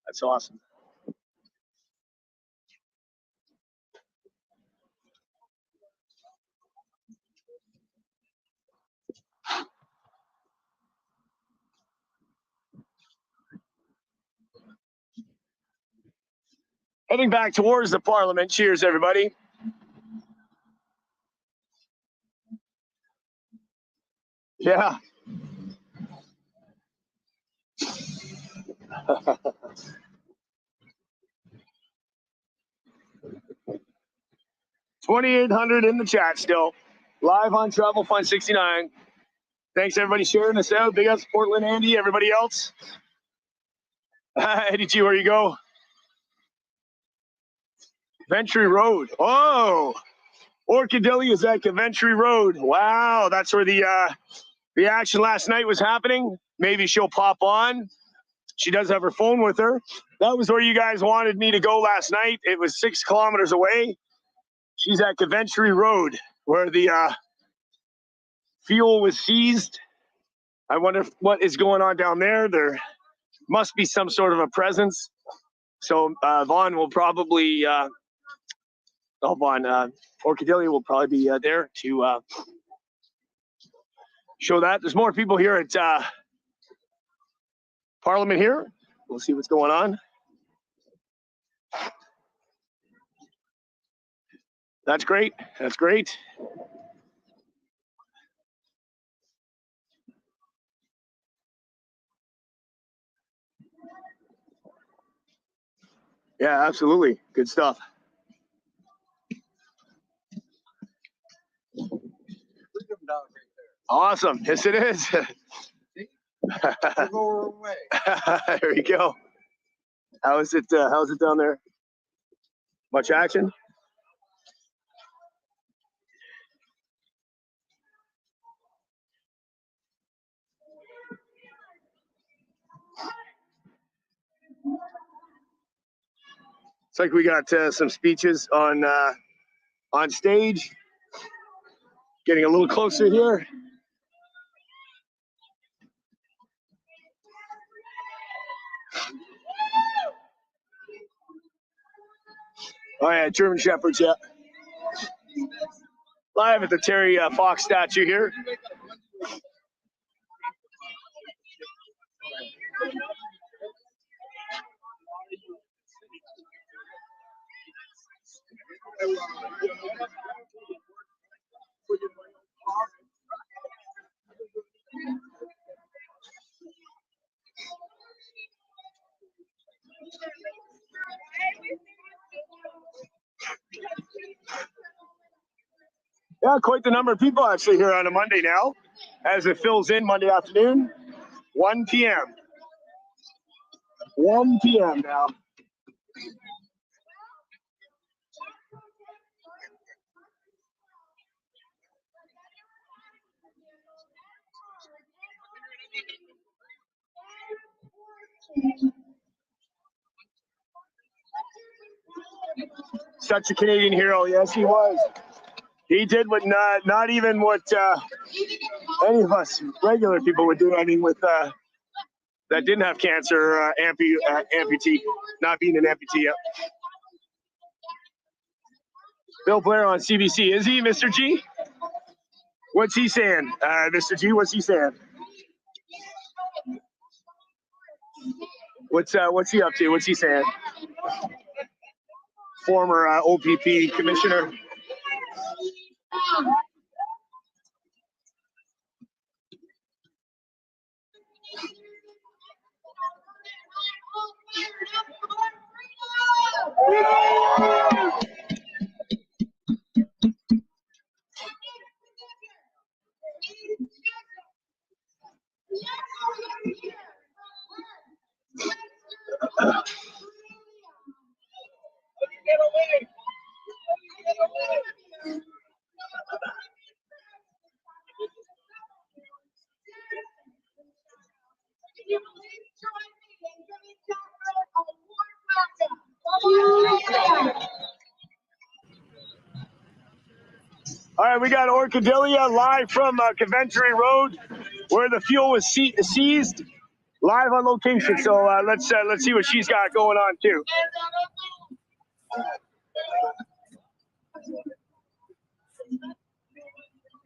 That's awesome. Heading back towards the Parliament. Cheers, everybody. Yeah. $2,800 in the chat still. Live on Travel Fund 69. Thanks everybody sharing us out. Big ups Portland, Andy, everybody else. Eddie G, where you go? Ventry Road. Oh, Orchidilly is at Coventry Road. Wow, that's where the action last night was happening. Maybe she'll pop on. She does have her phone with her. That was where you guys wanted me to go last night. It was 6 kilometers away. She's at Coventry Road, where the fuel was seized. I wonder what is going on down there. There must be some sort of a presence. So Vaughn will probably, Orchidilly will probably be there to show that. There's more people here at Parliament here. We'll see what's going on. That's great. That's great. Yeah, absolutely. Good stuff. Awesome. Yes, it is. There you go. How's it down there? Much action? It's like we got some speeches on stage. Getting a little closer here. Oh yeah, German Shepherds, yeah. Live at the Terry Fox statue here. Yeah, quite the number of people actually here on a Monday now, as it fills in Monday afternoon, 1 p.m. 1 p.m. now. Such a Canadian hero, yes, he was. He did what not even what any of us regular people would do. I mean, with that didn't have cancer, amputee, not being an amputee yet. Bill Blair on CBC, is he, Mr. G? What's he saying, Mr. G? What's he saying? What's he up to? What's he saying? Former OPP commissioner. All right, we got Orchidelia live from Coventry Road, where the fuel was seized, live on location. So let's see what she's got going on too.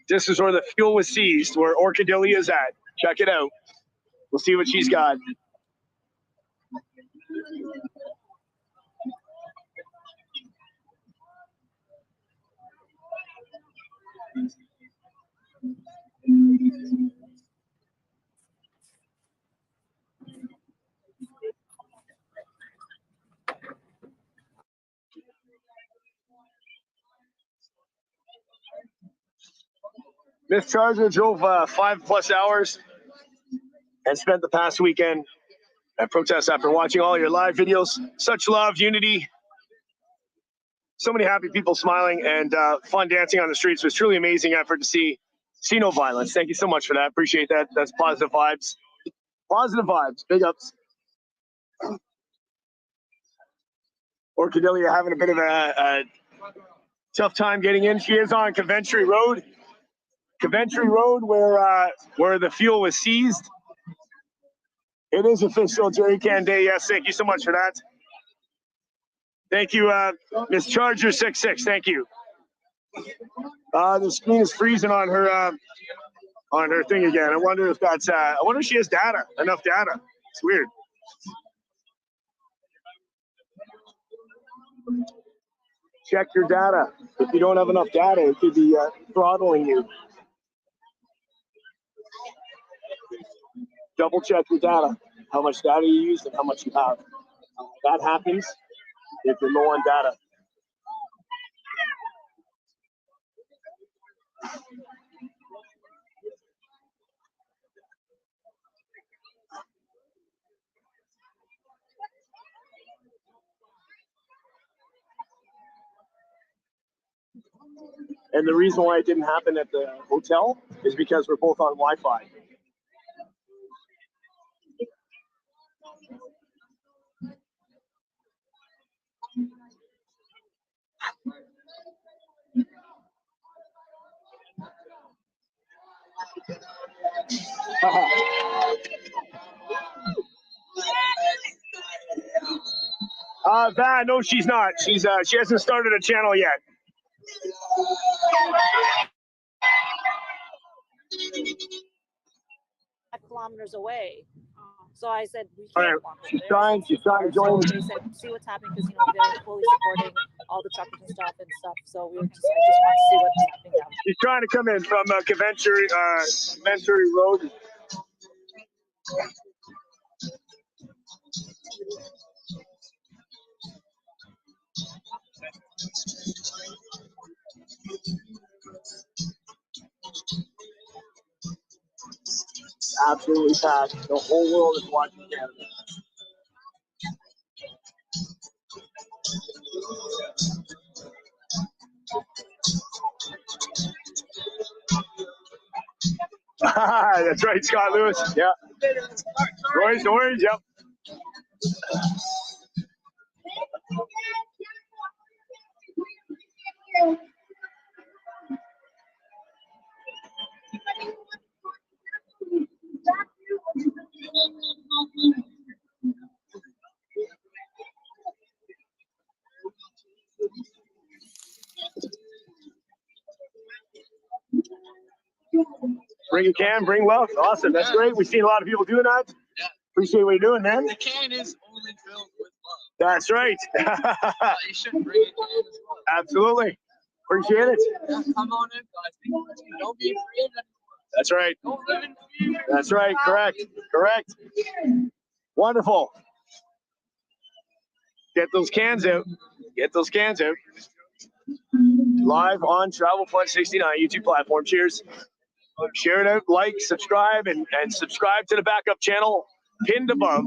This is where the fuel was seized, where Orchidelia is at. Check it out. We'll see what she's got. Miss Charger drove 5+ hours and spent the past weekend at protest after watching all your live videos. Such love, unity, so many happy people smiling, and fun dancing on the streets. It was truly amazing effort to see no violence. Thank you so much for that. Appreciate that. That's positive vibes. Positive vibes. Big ups. Orchidelia having a bit of a tough time getting in. She is on Coventry Road. Coventry Road, where the fuel was seized. It is official, Jerry Can Day. Yes, thank you so much for that. Thank you, Miss Charger 66. Thank you. The screen is freezing on her thing again. I wonder if that's. I wonder if she has data. Enough data. It's weird. Check your data. If you don't have enough data, it could be throttling you. Double check your data, how much data you use and how much you have. That happens if you're low on data. And the reason why it didn't happen at the hotel is because we're both on Wi-Fi. No, she's not. She hasn't started a channel yet. 5 kilometers away. So I said, we All can't right. walk over She's there. trying to join. So they said, see what's happening, because they're fully supporting all the truckers and stuff. So I just want to see what's happening down there. She's trying to come in from Coventry Road. Absolutely packed. The whole world is watching Canada. That's right, Scott Lewis. Yeah. Roy's orange, yep. Bring a can, bring wealth. Awesome. That's great. We've seen a lot of people doing that. Yeah. Appreciate what you're doing, man. The can is only filled with love. That's right. You should bring a can as well. Absolutely. Appreciate it. Yeah, come on in, guys. Don't be afraid anymore. That's right. Don't live in fear. That's right. Correct. Correct. Wonderful. Get those cans out. Get those cans out. Live on Travel Fun 69 YouTube platform. Cheers. Share it out, like, subscribe, and subscribe to the backup channel pinned above.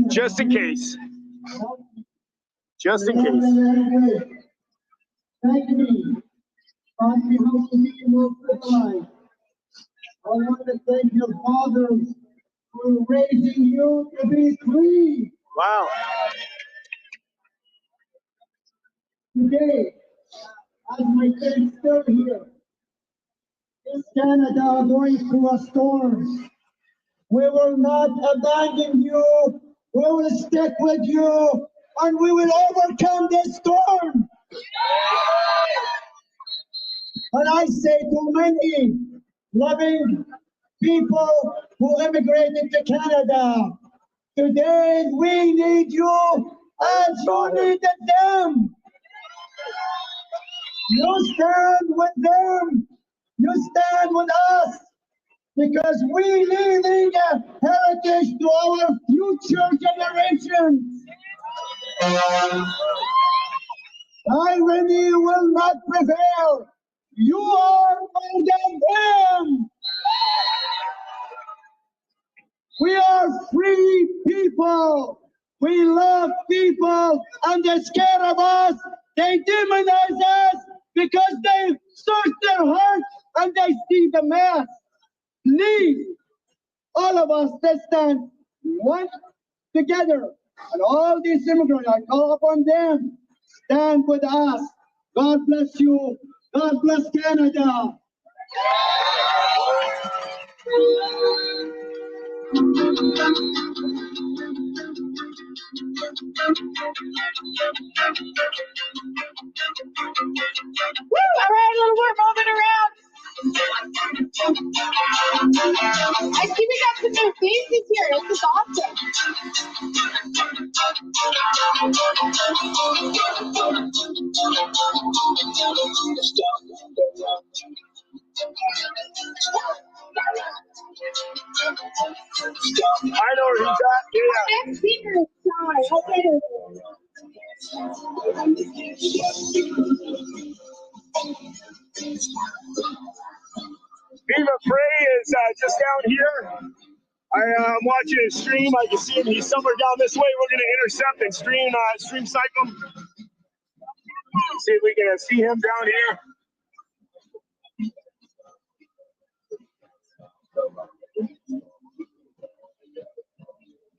Just in case. Just in case. Thank you. On behalf of the Eagle Airlines, I want to thank your fathers for raising you to be free. Wow. Today, as my kids still here, is Canada going through a storm. We will not abandon you. We will stick with you, and we will overcome this storm. And I say to many loving people who immigrated to Canada, today we need you as you needed them. You stand with them. You stand with us. Because we leaving a heritage to our future generations. Irony will not prevail. You are more than them. We are free people. We love people, and they're scared of us. They demonize us because they search their hearts and they see the mess. Please, all of us, let's stand one together. And all these immigrants, I call upon them, stand with us. God bless you. God bless Canada. Woo! All right, a little more moving around. I see we got some new faces here. This is awesome. I know where he's at. Yeah. Next speaker is Shy. Viva Frey is just down here. I'm watching his stream. I can see him. He's somewhere down this way. We're going to intercept and stream cycle him. See if we can see him down here.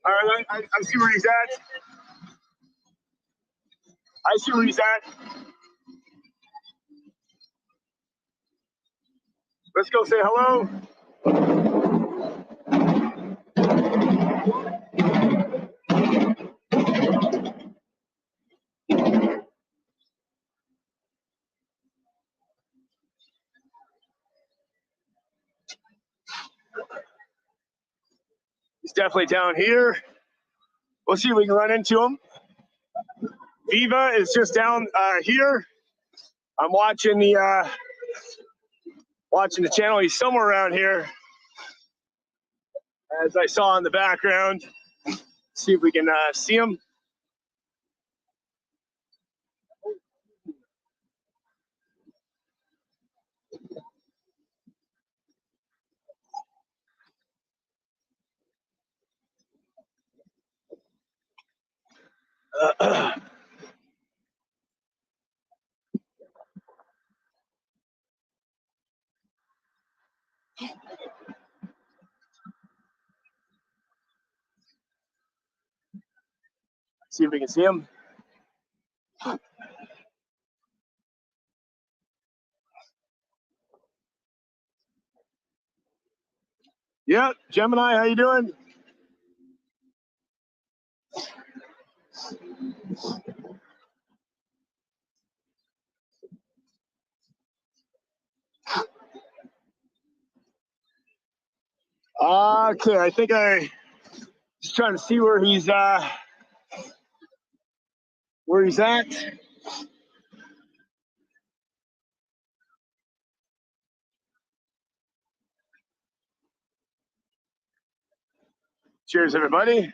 All right, I see where he's at. I see where he's at. Let's go say hello. He's definitely down here. We'll see if we can run into him. Viva is just down here. I'm watching the channel. He's somewhere around here, as I saw in the background. See if we can see him. See if we can see him. Yeah, Gemini, how you doing? Okay, I think just trying to see where he's at. Cheers, everybody.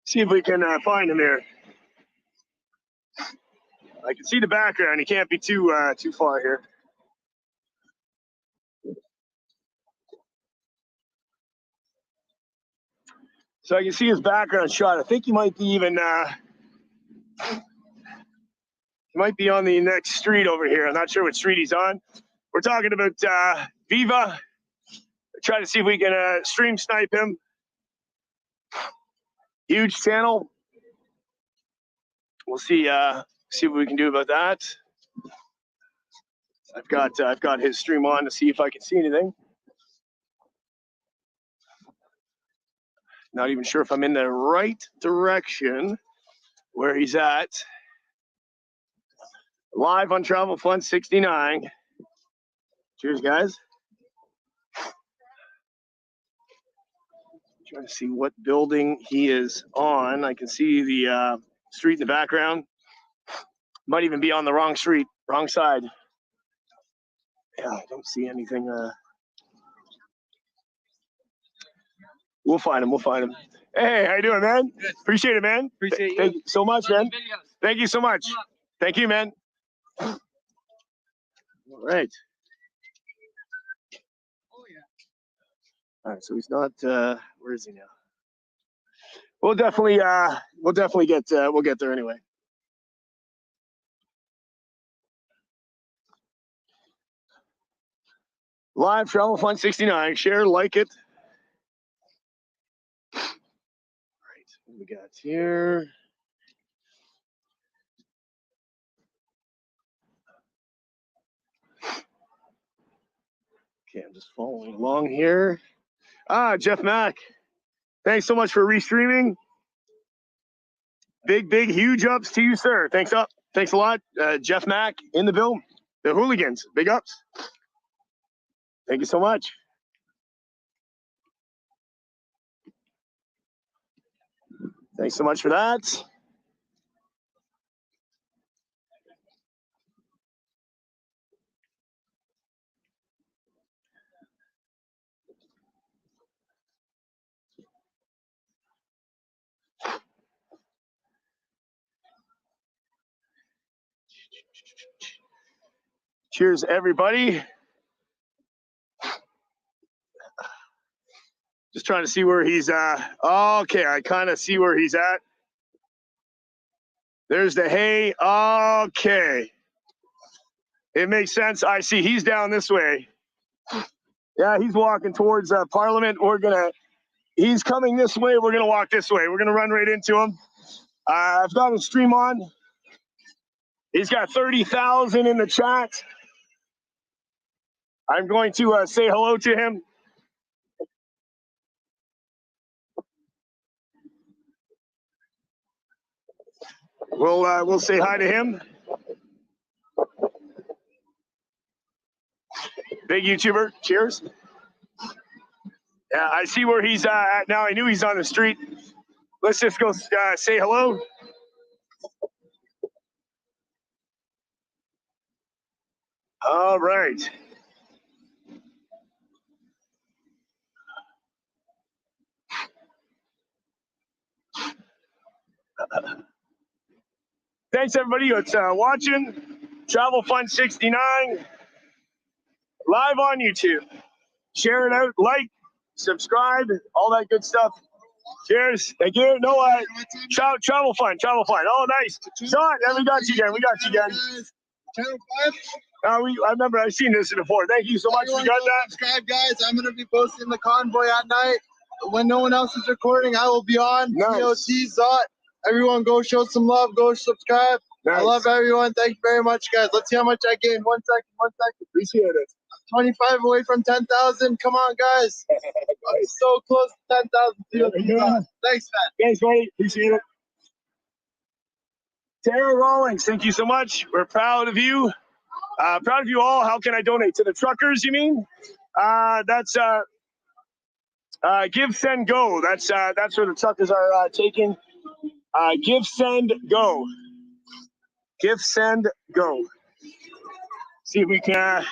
See if we can find him here. I can see the background. He can't be too far here. So I can see his background shot. I think he might be even he might be on the next street over here. I'm not sure what street he's on. We're talking about Viva. Try to see if we can stream snipe him. Huge channel. We'll see what we can do about that. I've got his stream on to see if I can see anything. Not even sure if I'm in the right direction where he's at. Live on Travel Fun 69. Cheers, guys. Trying to see what building he is on. I can see the street in the background. Might even be on the wrong street, wrong side. Yeah, I don't see anything. We'll find him. We'll find him. Hey, how you doing, man? Good. Appreciate it, man. Appreciate you. Thank you so much, man. Thank you so much. Thank you, man. All right. All right, so he's not. Where is he now? We'll definitely get. We'll get there anyway. Live Travel Fun 69. Share, like it. All right, what we got here? Okay, I'm just following along here. Jeff Mack. Thanks so much for restreaming. Big, huge ups to you, sir. Thanks a lot. Jeff Mack in the building. The Hooligans. Big ups. Thank you so much. Thanks so much for that. Cheers, everybody. Just trying to see where he's at. Okay, I kind of see where he's at. There's the hay. Okay. It makes sense. I see he's down this way. Yeah, he's walking towards Parliament. He's coming this way. We're going to walk this way. We're going to run right into him. I've got his stream on. He's got 30,000 in the chat. I'm going to say hello to him. We'll say hi to him. Big YouTuber. Cheers. Yeah, I see where he's at now. I knew he's on the street. Let's just go say hello. All right. Thanks, everybody that's watching Travel Fun 69 live on YouTube. Share it out, like, subscribe, all that good stuff. Cheers. Thank you. No, Travel Fun. Oh, nice. Son, we got you again. Channel 5? I remember I've seen this before. Thank you so much. We got that. Subscribe, guys. I'm going to be posting the convoy at night. When no one else is recording, I will be on. Nice. DOT Zot. Everyone go show some love. Go subscribe. Nice. I love everyone. Thank you very much, guys. Let's see how much I gained. 1 second. Appreciate it. 25 away from 10,000. Come on, guys. I'm so close to 10,000. Thanks, man. Thanks, buddy. Appreciate it. Tara Rawlings, thank you so much. We're proud of you. Proud of you all. How can I donate? To the truckers, you mean? That's Give, Send, Go. That's where the truckers are taking. Give, Send, Go. Give, Send, Go. See if we can.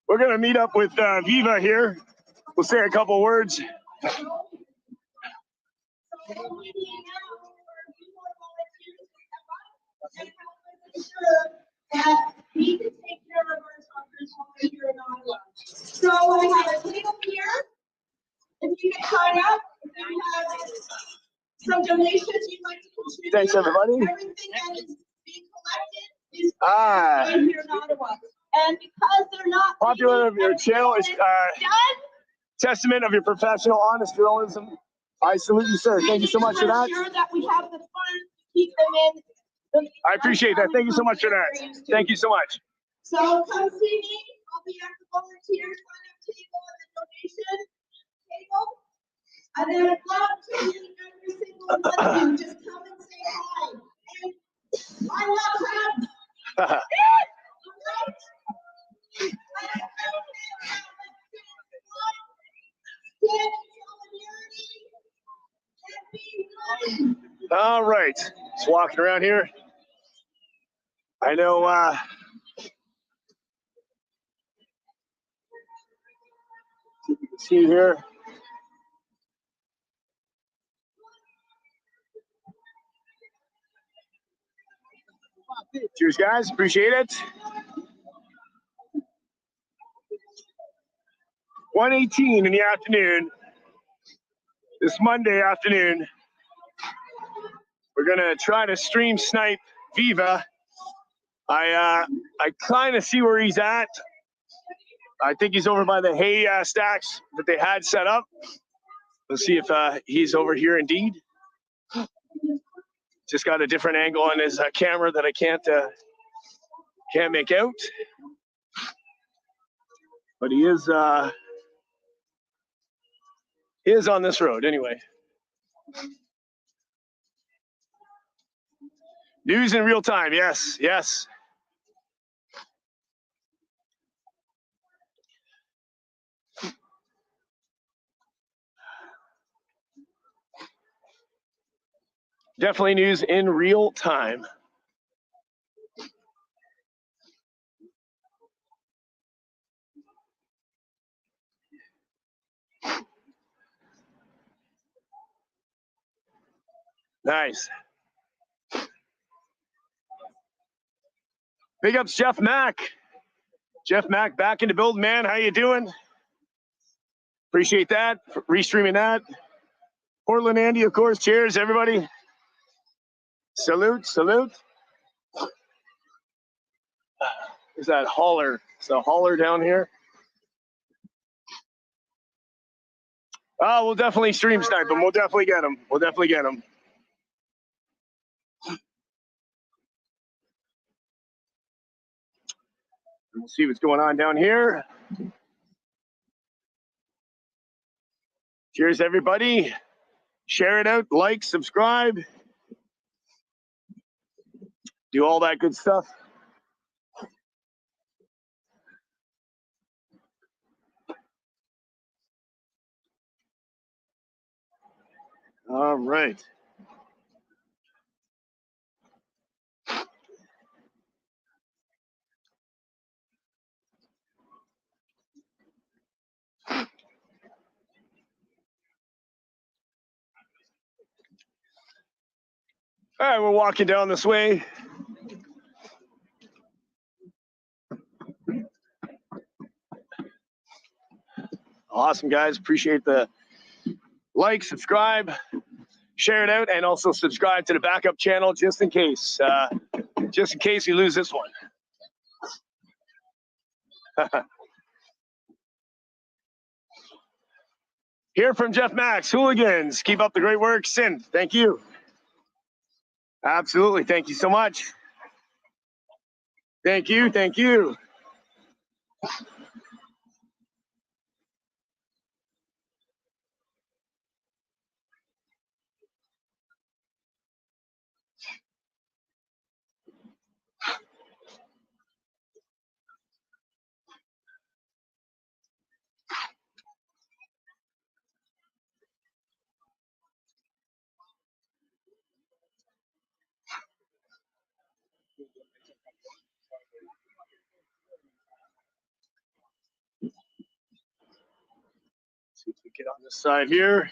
We're going to meet up with Viva here. We'll say a couple words. That we can take care of our talkers while they're here in Ottawa. So I have a table here. If you can sign up, if you have some donations you'd like to contribute. Thanks, everybody. Everything that is being collected is right here in Ottawa. And because they're not Popular of your channel is testament of your professional, honest journalism. I salute you, sir. Thank you so much for that. Ensure that we have the funds to keep them in. I appreciate that. Thank you so much for that. Thank you so much. So come see me. I'll be at the volunteer sign-up table and the donation table. And then I'd love to meet every single one of you. Just come and say hi. And I love him. All right, just walking around here. I know you can see here. Cheers, guys. Appreciate it. 1:18 in the afternoon. This Monday afternoon. We're gonna try to stream snipe Viva. I kind of see where he's at. I think he's over by the hay stacks that they had set up. Let's see if he's over here indeed. Just got a different angle on his camera that I can't make out. But he is on this road anyway. News in real time, yes, yes. Definitely news in real time. Nice. Big ups, Jeff Mack. Jeff Mack back in the build, man. How you doing? Appreciate that. For restreaming that. Portland Andy, of course. Cheers, everybody. Salute, salute. There's that hauler. It's a hauler down here. Oh, we'll definitely stream snipe him. We'll definitely get him. We'll definitely get him. We'll see what's going on down here. Cheers, everybody. Share it out, like, subscribe. Do all that good stuff. All right. All right, we're walking down this way. Awesome, guys. Appreciate the like, subscribe, share it out, and also subscribe to the backup channel just in case we lose this one. Hear from Jeff Max, hooligans. Keep up the great work. Synth, thank you. Absolutely. Thank you so much. Thank you. Thank you. See if we get on this side here.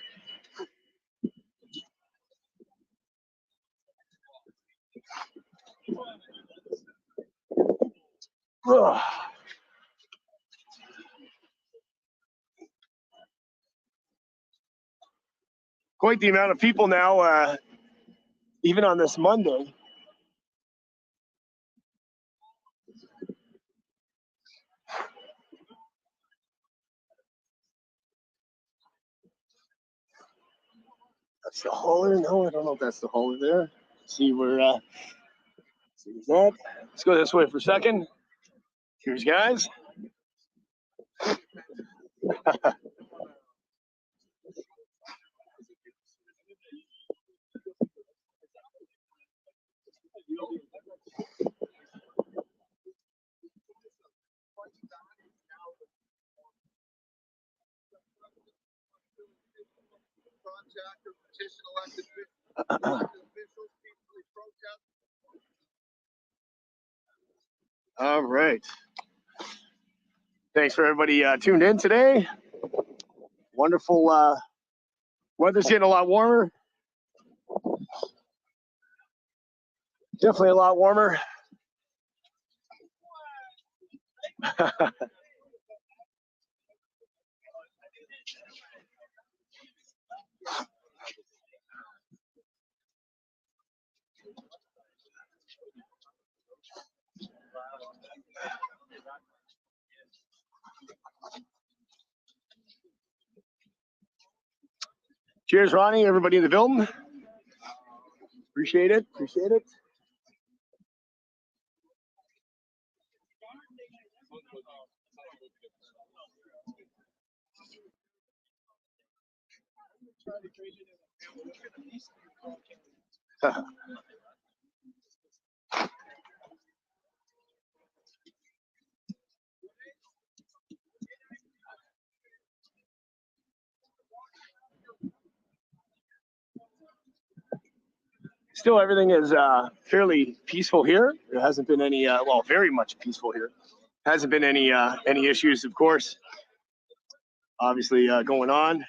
Ugh. Quite the amount of people now, even on this Monday. That's the hauler. No, I don't know if that's the hauler there. See where, see that. Let's go this way for a second. Cheers, guys. All right. Thanks for everybody tuned in today. Wonderful. Weather's getting a lot warmer. Definitely a lot warmer. Cheers, Ronnie. Everybody in the building. Appreciate it. Appreciate it. Still, everything is fairly peaceful here. There hasn't been any, well, very much peaceful here. Hasn't been any issues, of course. Obviously, going on.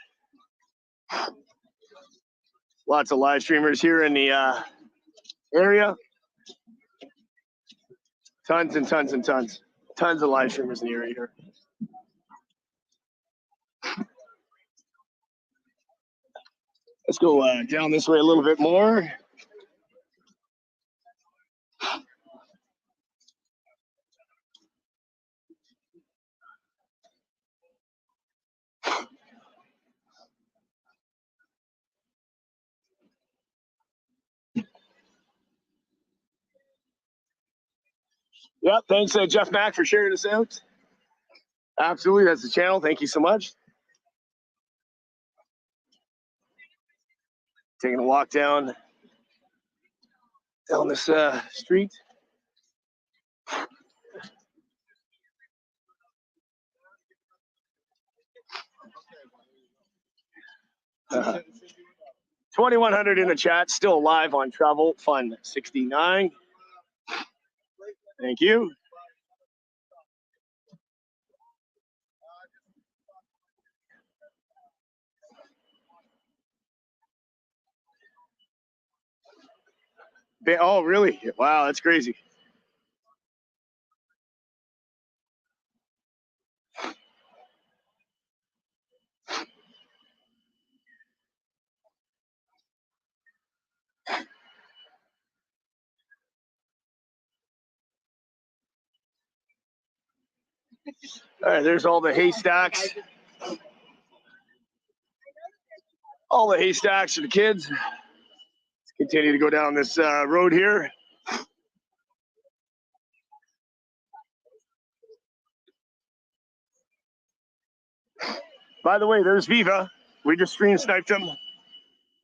Lots of live streamers here in the area. Tons and tons and tons. Tons of live streamers in the area here. Let's go down this way a little bit more. Yep, thanks Jeff Mack for sharing this out. Absolutely, that's the channel. Thank you so much. Taking a walk down this street. 2100 in the chat, still live on Travel Fun 69. Thank you. Oh, really? Wow, that's crazy. All right, there's all the haystacks. All the haystacks for the kids. Let's continue to go down this road here. By the way, there's Viva. We just stream sniped him.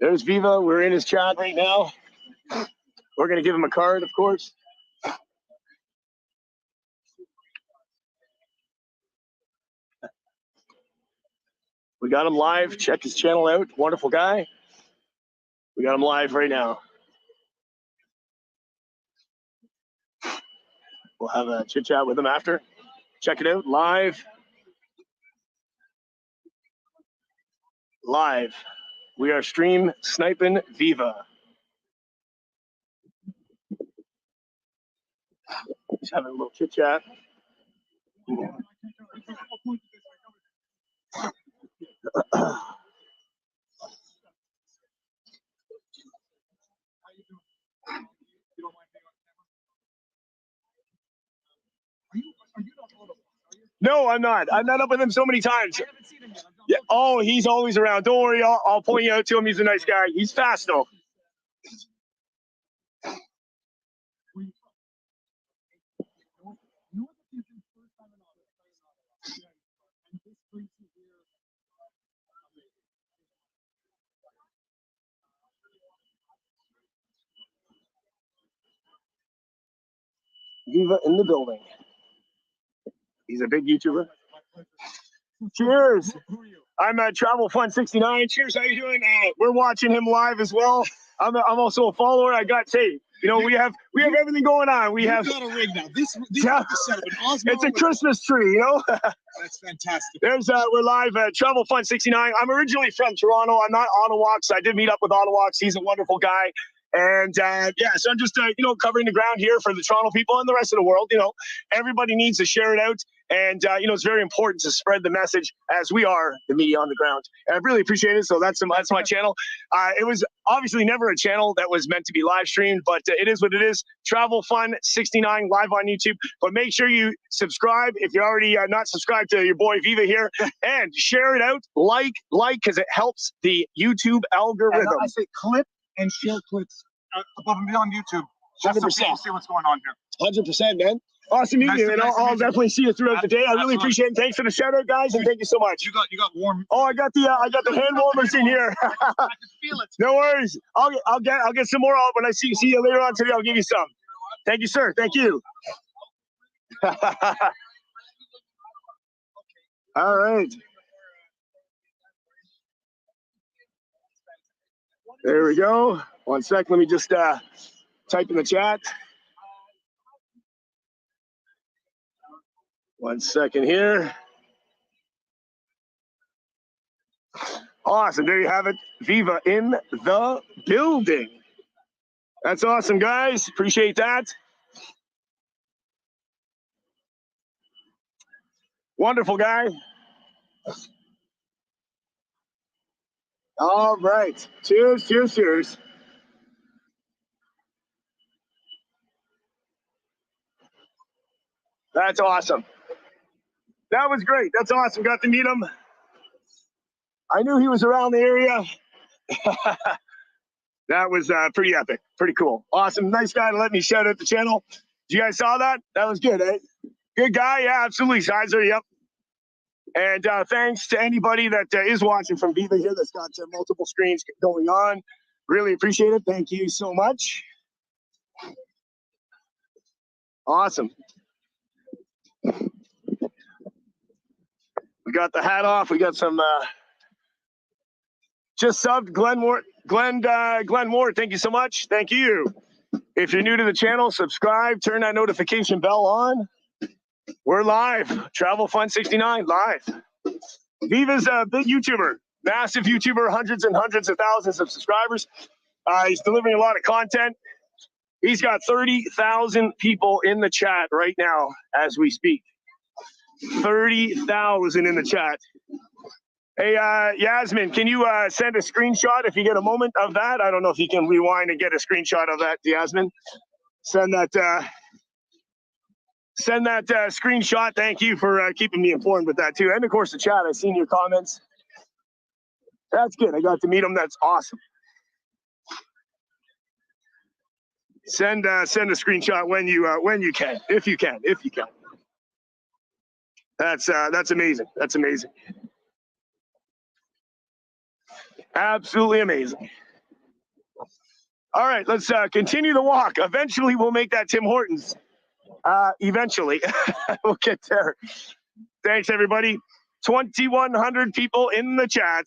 There's Viva. We're in his chat right now. We're going to give him a card, of course. We got him live. Check his channel out. Wonderful guy. We got him live right now. We'll have a chit chat with him after. Check it out live. Live. We are stream sniping Viva. Just having a little chit chat. No, I'm not. I've met up with him so many times. Yeah. Oh, he's always around. Don't worry. I'll point you out to him. He's a nice guy. He's fast though. Viva in the building. He's a big YouTuber. Cheers. I'm at Travel Fun 69. Cheers. How you doing? We're watching him live as well. I'm also a follower. I got tape. You know, we have everything going on. We have got a rig now. This yeah, is the setup. An Osmo it's a with- Christmas tree, you know. That's fantastic. There's we're live at Travel Fun 69. I'm originally from Toronto. I'm not Ottawax. I did meet up with Ottawax. He's a wonderful guy. And yeah, so I'm just covering the ground here for the Toronto people and the rest of the world. You know, everybody needs to share it out. And it's very important to spread the message as we are the media on the ground. And I really appreciate it. So that's my channel. It was obviously never a channel that was meant to be live streamed, but it is what it is. Travel Fun 69 live on YouTube. But make sure you subscribe if you're already not subscribed to your boy Viva here, and share it out. Like, because it helps the YouTube algorithm. And I say clip and share clips above and beyond YouTube. Just so 100%. people see what's going on here. 100%, man. Awesome meeting you, and I'll definitely see you throughout the day. I really appreciate it. Thanks for the shout out, guys, and thank you so much. You got warm. Oh, I got the hand warmers in here. I can feel it. No worries. I'll get some more out when I see you later on today. I'll give you some. Thank you, sir. Thank you. All right. There we go. 1 sec. Let me just type in the chat. 1 second here. Awesome. There you have it. Viva in the building. That's awesome, guys. Appreciate that. Wonderful guy. All right. Cheers, cheers, cheers. That's awesome. That was great. That's awesome. Got to meet him. I knew he was around the area. That was pretty epic. Pretty cool. Awesome. Nice guy to let me shout out the channel. You guys saw that? That was good, eh? Good guy. Yeah, absolutely. Sizer, yep. And thanks to anybody that is watching from Viva here that's got multiple screens going on. Really appreciate it. Thank you so much. Awesome. We got the hat off. We got some just subbed Glenn Ward. Thank you so much. Thank you. If you're new to the channel, subscribe, turn that notification bell on. We're live. Travel Fun 69 live. Viva's a big YouTuber, massive YouTuber, hundreds and hundreds of thousands of subscribers. He's delivering a lot of content. He's got 30,000 people in the chat right now as we speak. 30,000 in the chat. Hey, Yasmin, can you send a screenshot if you get a moment of that? I don't know if you can rewind and get a screenshot of that, Yasmin. Send that screenshot. Thank you for keeping me informed with that too. And of course the chat, I've seen your comments. That's good. I got to meet him. That's awesome. Send a screenshot when you can, if you can. That's amazing. That's amazing. Absolutely amazing. All right, let's continue the walk. Eventually, we'll make that Tim Hortons. Eventually, we'll get there. Thanks, everybody. 2,100 people in the chat.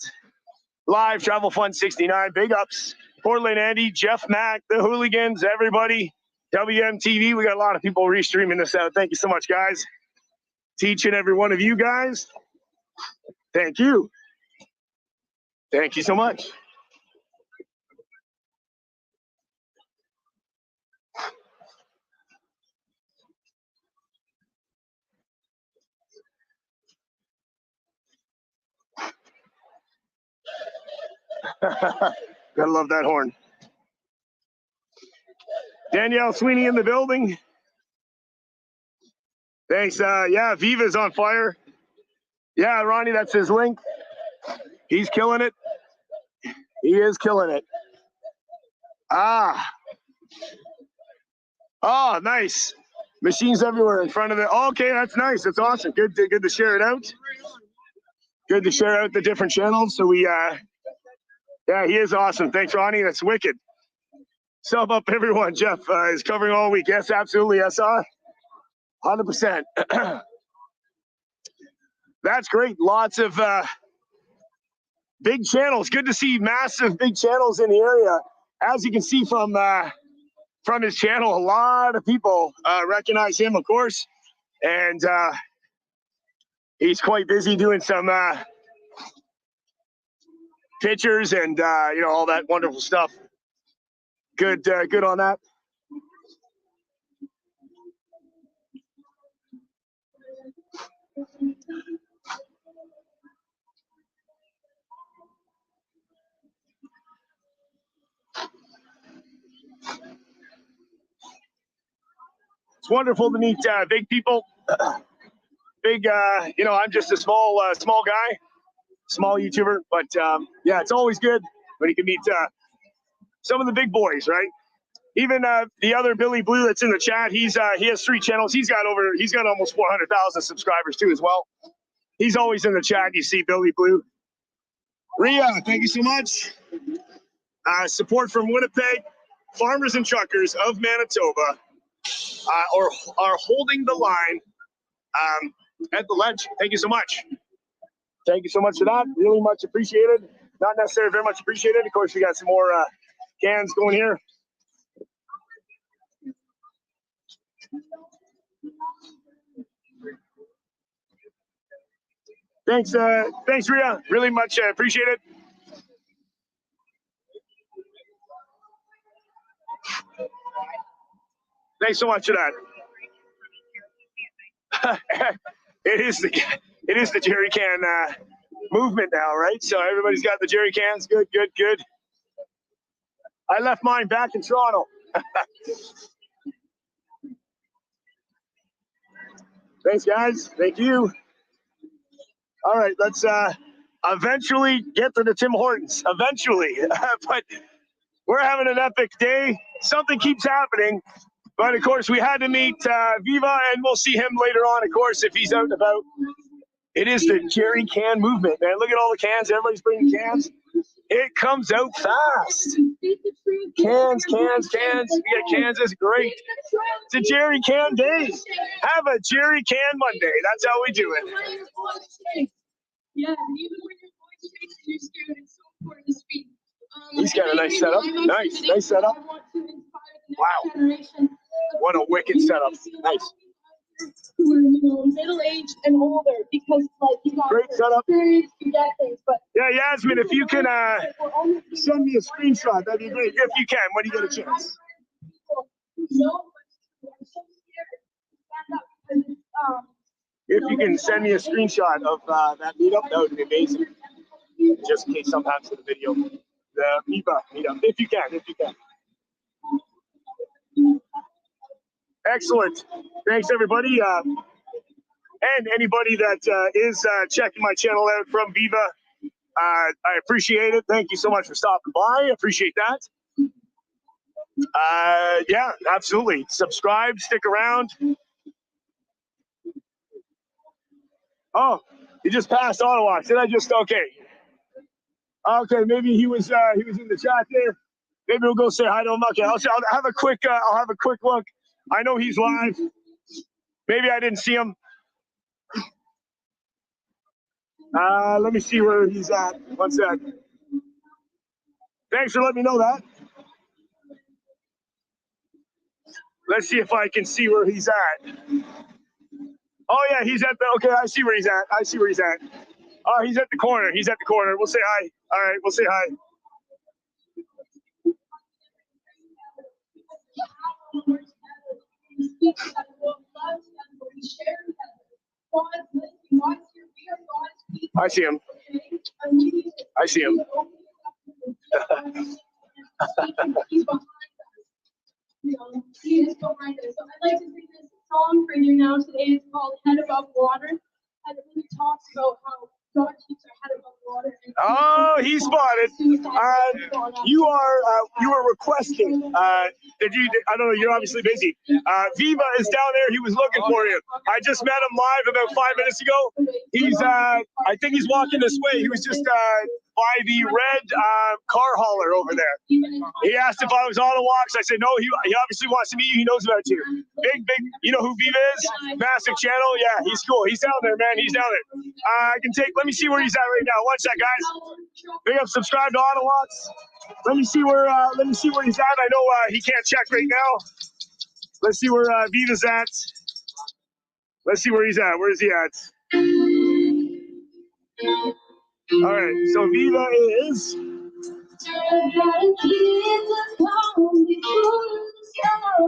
Live Travel Fun 69. Big ups. Portland Andy, Jeff Mack, the Hooligans, everybody. WMTV. We got a lot of people restreaming this out. Thank you so much, guys. To each and every one of you guys. Thank you. Thank you so much. Gotta love that horn. Danielle Sweeney in the building. Thanks. Yeah, Viva's on fire. Yeah, Ronnie, that's his link. He's killing it. He is killing it. Oh, nice. Machines everywhere in front of it. Oh, okay, that's nice. That's awesome. Good to share it out. Good to share out the different channels. So we, yeah, he is awesome. Thanks, Ronnie. That's wicked. Sub up, everyone. Jeff is covering all week. Yes, absolutely, SR. 100%. That's great. Lots of big channels. Good to see massive big channels in the area. As you can see from his channel, a lot of people recognize him, of course, and he's quite busy doing some pictures and you know, all that wonderful stuff. Good on that. It's wonderful to meet big people. Big, you know, I'm just a small guy, small YouTuber, but yeah, it's always good when you can meet some of the big boys, right? Even the other Billy Blue that's in the chat, he has 3 channels. He's got almost 400,000 subscribers too as well. He's always in the chat. You see Billy Blue. Ria, thank you so much. Support from Winnipeg. Farmers and truckers of Manitoba are holding the line at the ledge. Thank you so much. Thank you so much for that. Really much appreciated. Not necessarily very much appreciated. Of course, we got some more cans going here. Thanks, Ria. Really much appreciate it. Thanks so much for that. It is the jerry can movement now, right? So everybody's got the jerry cans. Good. I left mine back in Toronto. Thanks, guys. Thank you. All right, let's eventually get to the Tim Hortons. Eventually, but we're having an epic day. Something keeps happening. But of course, we had to meet Viva, and we'll see him later on, of course, if he's out and about. It is the jerry can movement, man. Look at all the cans. Everybody's bringing cans. It comes out fast. Cans. We got cans. It's great. It's a jerry can day. Have a jerry can Monday. That's how we do it. Yeah, even when your voice shakes and you're scared, it's so important to speak. He's got a nice setup. Nice setup. Wow. What a wicked setup. Nice. Who are, you know, middle-aged and older, because like you got great setup. Experience, you get things, but yeah, Yasmin, if you can send me a screenshot, that'd be great. If you can, when you get a chance. If you can send me a screenshot of that meetup, that would be amazing. Just in case sometimes for the video, the Viva meetup, if you can. Excellent. Thanks, everybody. And anybody that is checking my channel out from Viva, I appreciate it. Thank you so much for stopping by. I appreciate that. Yeah, absolutely. Subscribe, stick around. Oh, he just passed Ottawa. Did I just, okay. Okay, maybe he was in the chat there. Maybe we'll go say hi to him. Okay, I'll have a quick look. I know he's live. Maybe I didn't see him. Let me see where he's at. One sec. Thanks for letting me know that. Let's see if I can see where he's at. Oh yeah, he's at the, okay, I see where he's at. Oh, he's at the corner. We'll say hi. All right, we'll say hi. I see him. Please behind us. So I'd like to sing this song for you now today. It's called Head Above Water. And it really talks about how God keeps our head above water. Oh, he spotted. You were requesting. Did you? I don't know. You're obviously busy. Viva is down there. He was looking for you. I just met him live about 5 minutes ago. He's. I think he's walking this way. He was just by the red car hauler over there. He asked if I was Autowalks. I said no. He obviously wants to meet you. He knows about you. Big. You know who Viva is? Massive channel. Yeah, he's cool. He's down there, man. He's down there. I can take. Let me see where he's at right now. Watch that, guys. Big up, subscribe to Autowalks. Let me see where he's at. I know he can't check right now. Let's see where Viva's at. Let's see where he's at. Where is he at? All right. So Viva is.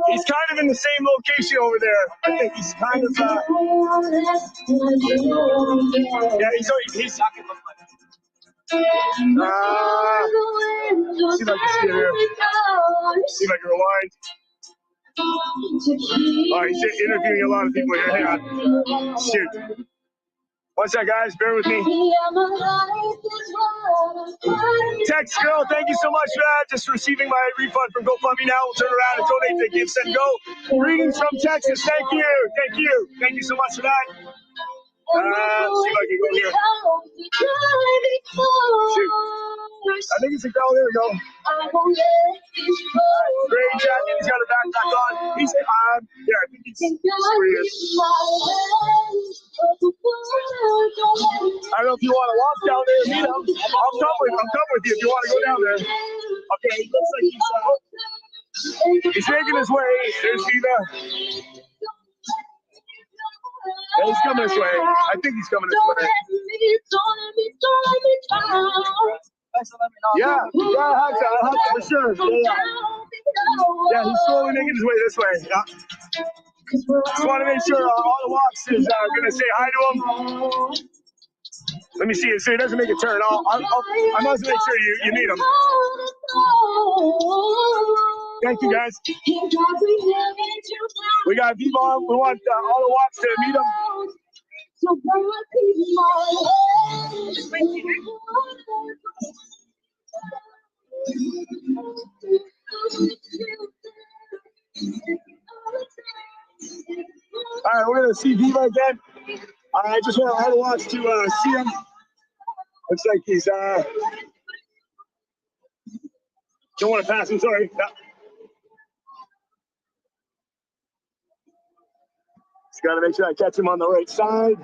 He's kind of in the same location over there. I think he's kind of. Yeah, he's. See if I can see it here. See if I can rewind. Oh, he's interviewing a lot of people here. Hang on. Shoot. What's that, guys? Bear with me. Text girl, thank you so much for that. Just receiving my refund from GoFundMe now. We'll turn around and donate to Give, Send, Go. Greetings from Texas. Thank you. Thank you. Thank you so much for that. Let's see if I can go here. Shoot. I think it's a go. There we go. Great jacket. He's got a backpack on. He's yeah, I think he's where he is. I don't know if you want to walk down there and meet him. I'll come with you if you want to go down there. Okay, he looks like he's making his way. There's Viva. Yeah, he's coming this way. I think he's coming this way. Yeah, for sure. Yeah, he's slowly making his way this way. Yeah. Just want to make sure Autowalks is going to say hi to him. Let me see it so he doesn't make a turn. I must make sure you meet him. Thank you, guys. We got Viva. We want Autowalks to meet him. All right, we're going to see Viva again. I just want Autowalks to see him. Looks like he's don't want to pass him, sorry. No. Just got to make sure I catch him on the right side.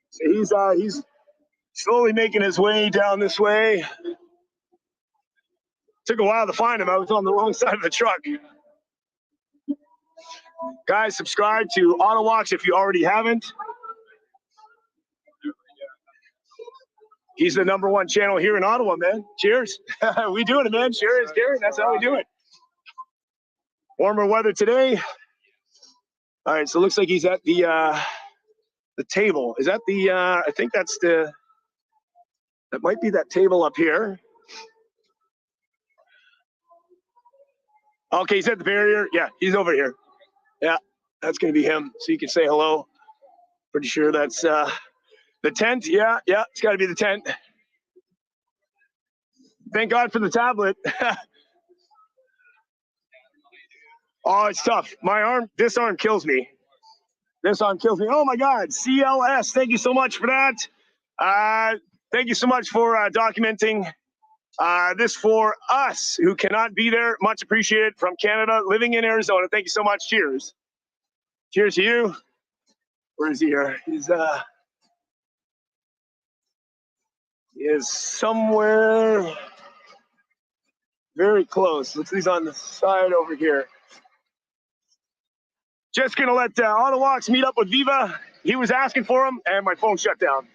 So he's slowly making his way down this way. Took a while to find him. I was on the wrong side of the truck. Guys, subscribe to Autowalks if you already haven't. He's the #1 channel here in Ottawa, man. Cheers. We doing it, man. Cheers, Gary. That's how we do it. Warmer weather today. All right, so it looks like he's at the table. Is that the? I think that's the. That might be that table up here. Okay, he's at the barrier. Yeah, he's over here. Yeah, that's gonna be him. So you can say hello. Pretty sure that's the tent. Yeah, it's got to be the tent. Thank God for the tablet. Oh, it's tough. My arm, this arm kills me. This arm kills me. Oh my God, CLS. Thank you so much for that. Thank you so much for documenting this for us who cannot be there. Much appreciated from Canada, living in Arizona. Thank you so much. Cheers. Cheers to you. Where is he here? He is somewhere very close. Looks like he's on the side over here. Just going to let Autowalks meet up with Viva. He was asking for him, and my phone shut down.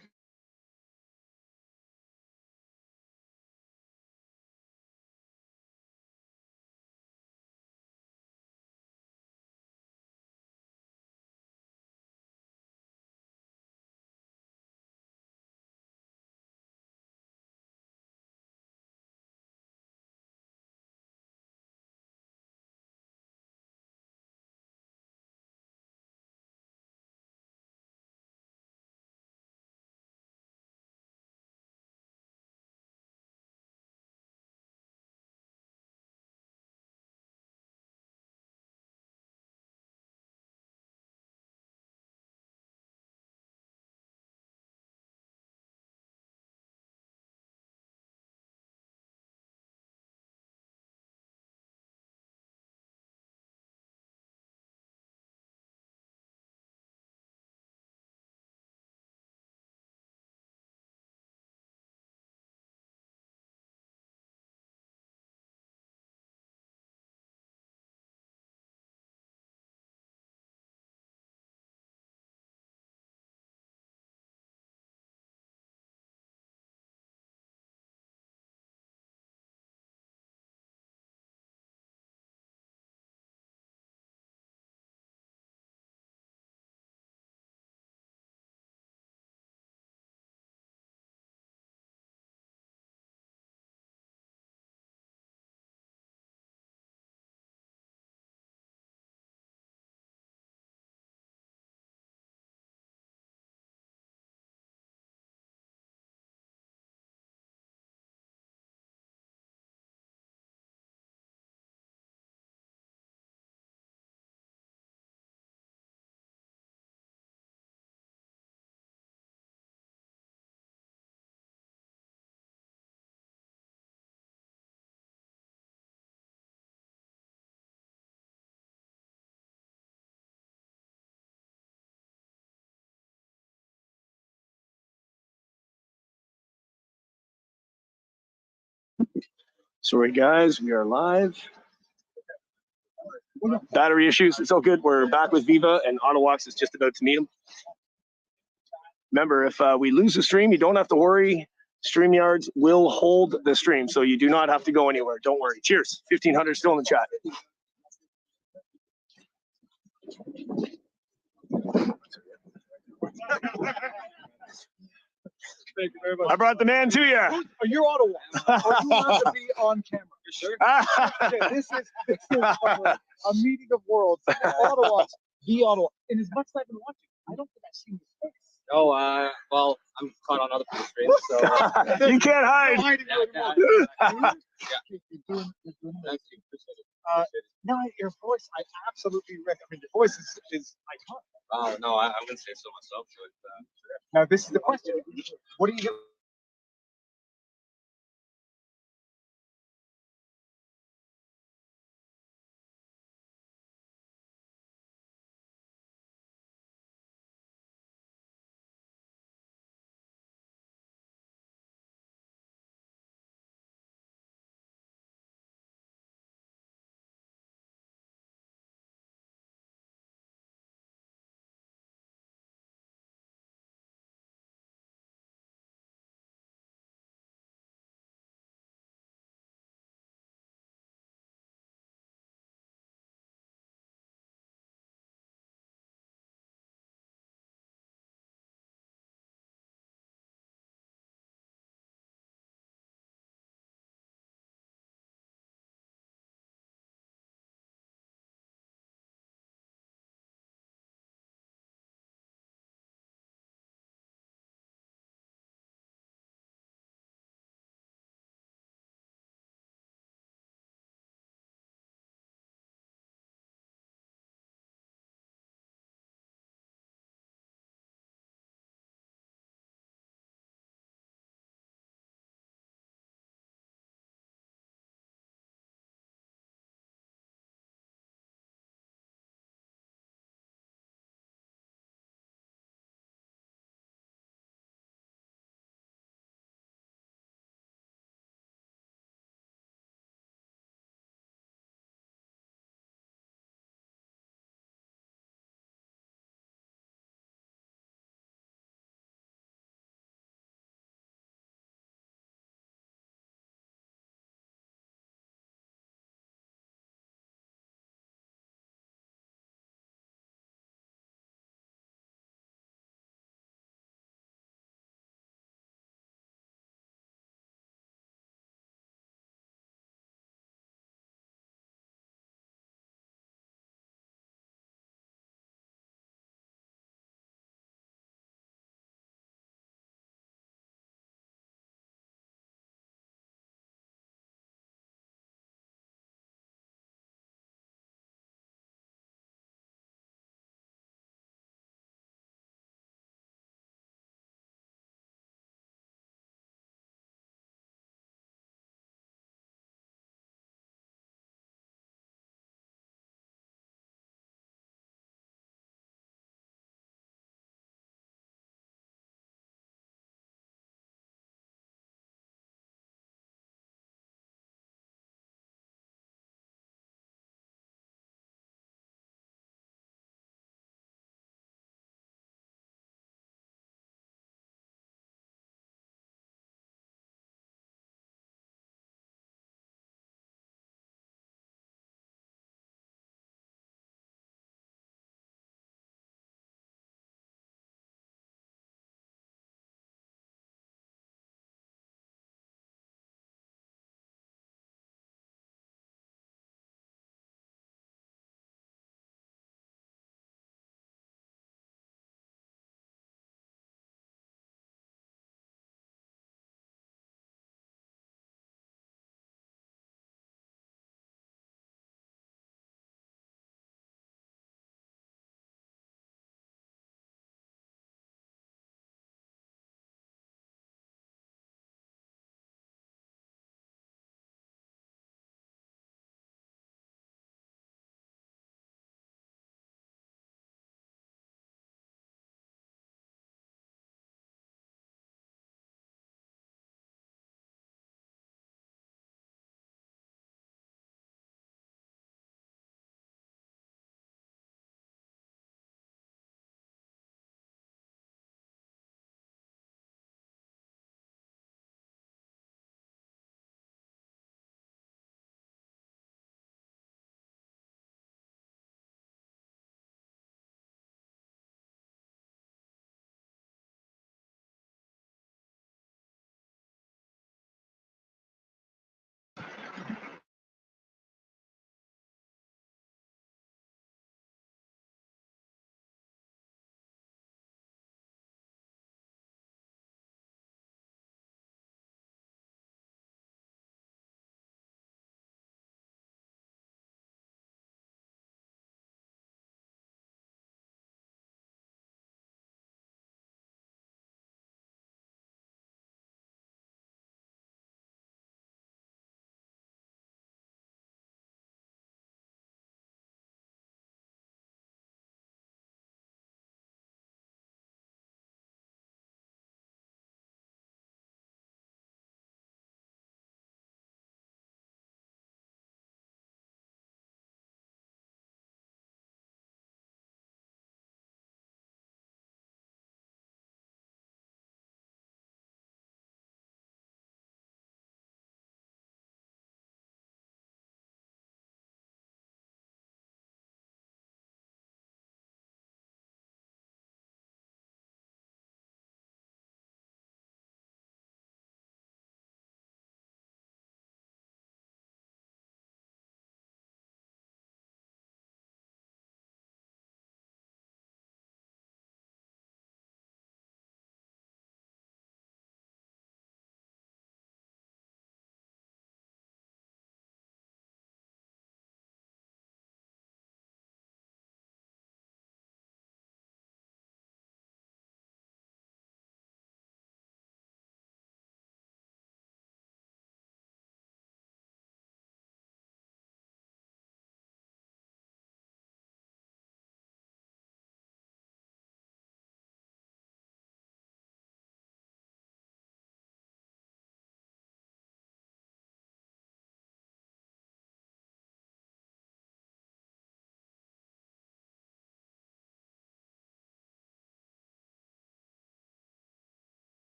Sorry, guys, we are live. Battery issues. It's all good. We're back with Viva, and AutoWalks is just about to meet them. Remember, if we lose the stream, you don't have to worry. StreamYards will hold the stream, so you do not have to go anywhere. Don't worry. Cheers. 1,500 still in the chat. Thank you very much. I brought the man to you. Are you Ottawa? Or you have to be on camera? Sure. Okay, this is a meeting of worlds. Ottawa, the Ottawa. And as much as I've been watching, I don't think I've seen his face. Oh, well, I'm caught on other people's streams, so. You can't hide. You're doing no, your voice, I absolutely reckon. I mean, your voice is iconic. Oh, no, I wouldn't say so myself. Now, this is the question. What are you going to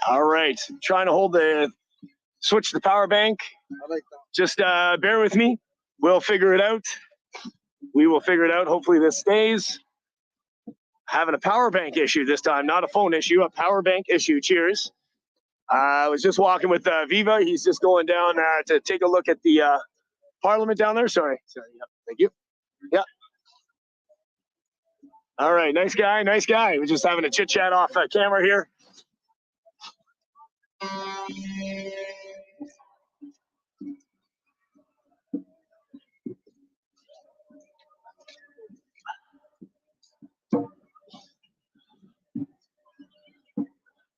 All right, trying to switch the power bank. Just bear with me. We'll figure it out. We will figure it out. Hopefully this stays. Having a power bank issue this time, not a phone issue, a power bank issue. Cheers. I was just walking with Viva. He's just going down to take a look at the Parliament down there. Sorry. Yep. Thank you. Yeah. All right. Nice guy. We're just having a chit chat off camera here.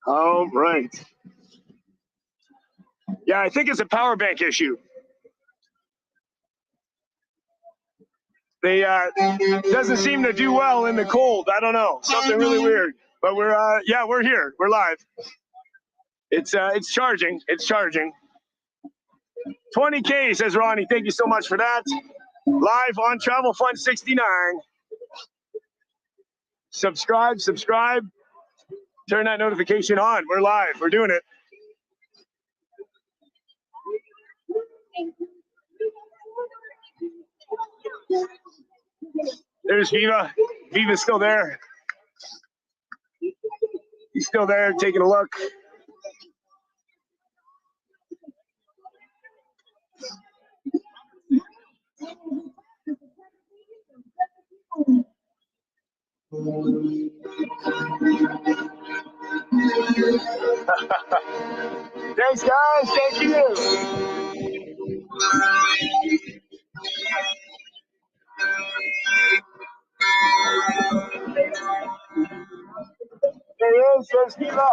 All right. Yeah, I think it's a power bank issue. They doesn't seem to do well in the cold. I don't know, something really weird. But we're here. We're live. It's charging. 20K, says Ronnie. Thank you so much for that. Live on Travel Fund 69. Subscribe. Turn that notification on. We're live. We're doing it. There's Viva. Viva's still there. He's still there, taking a look. Thanks, guys. Thank you. There he is. There's Viva.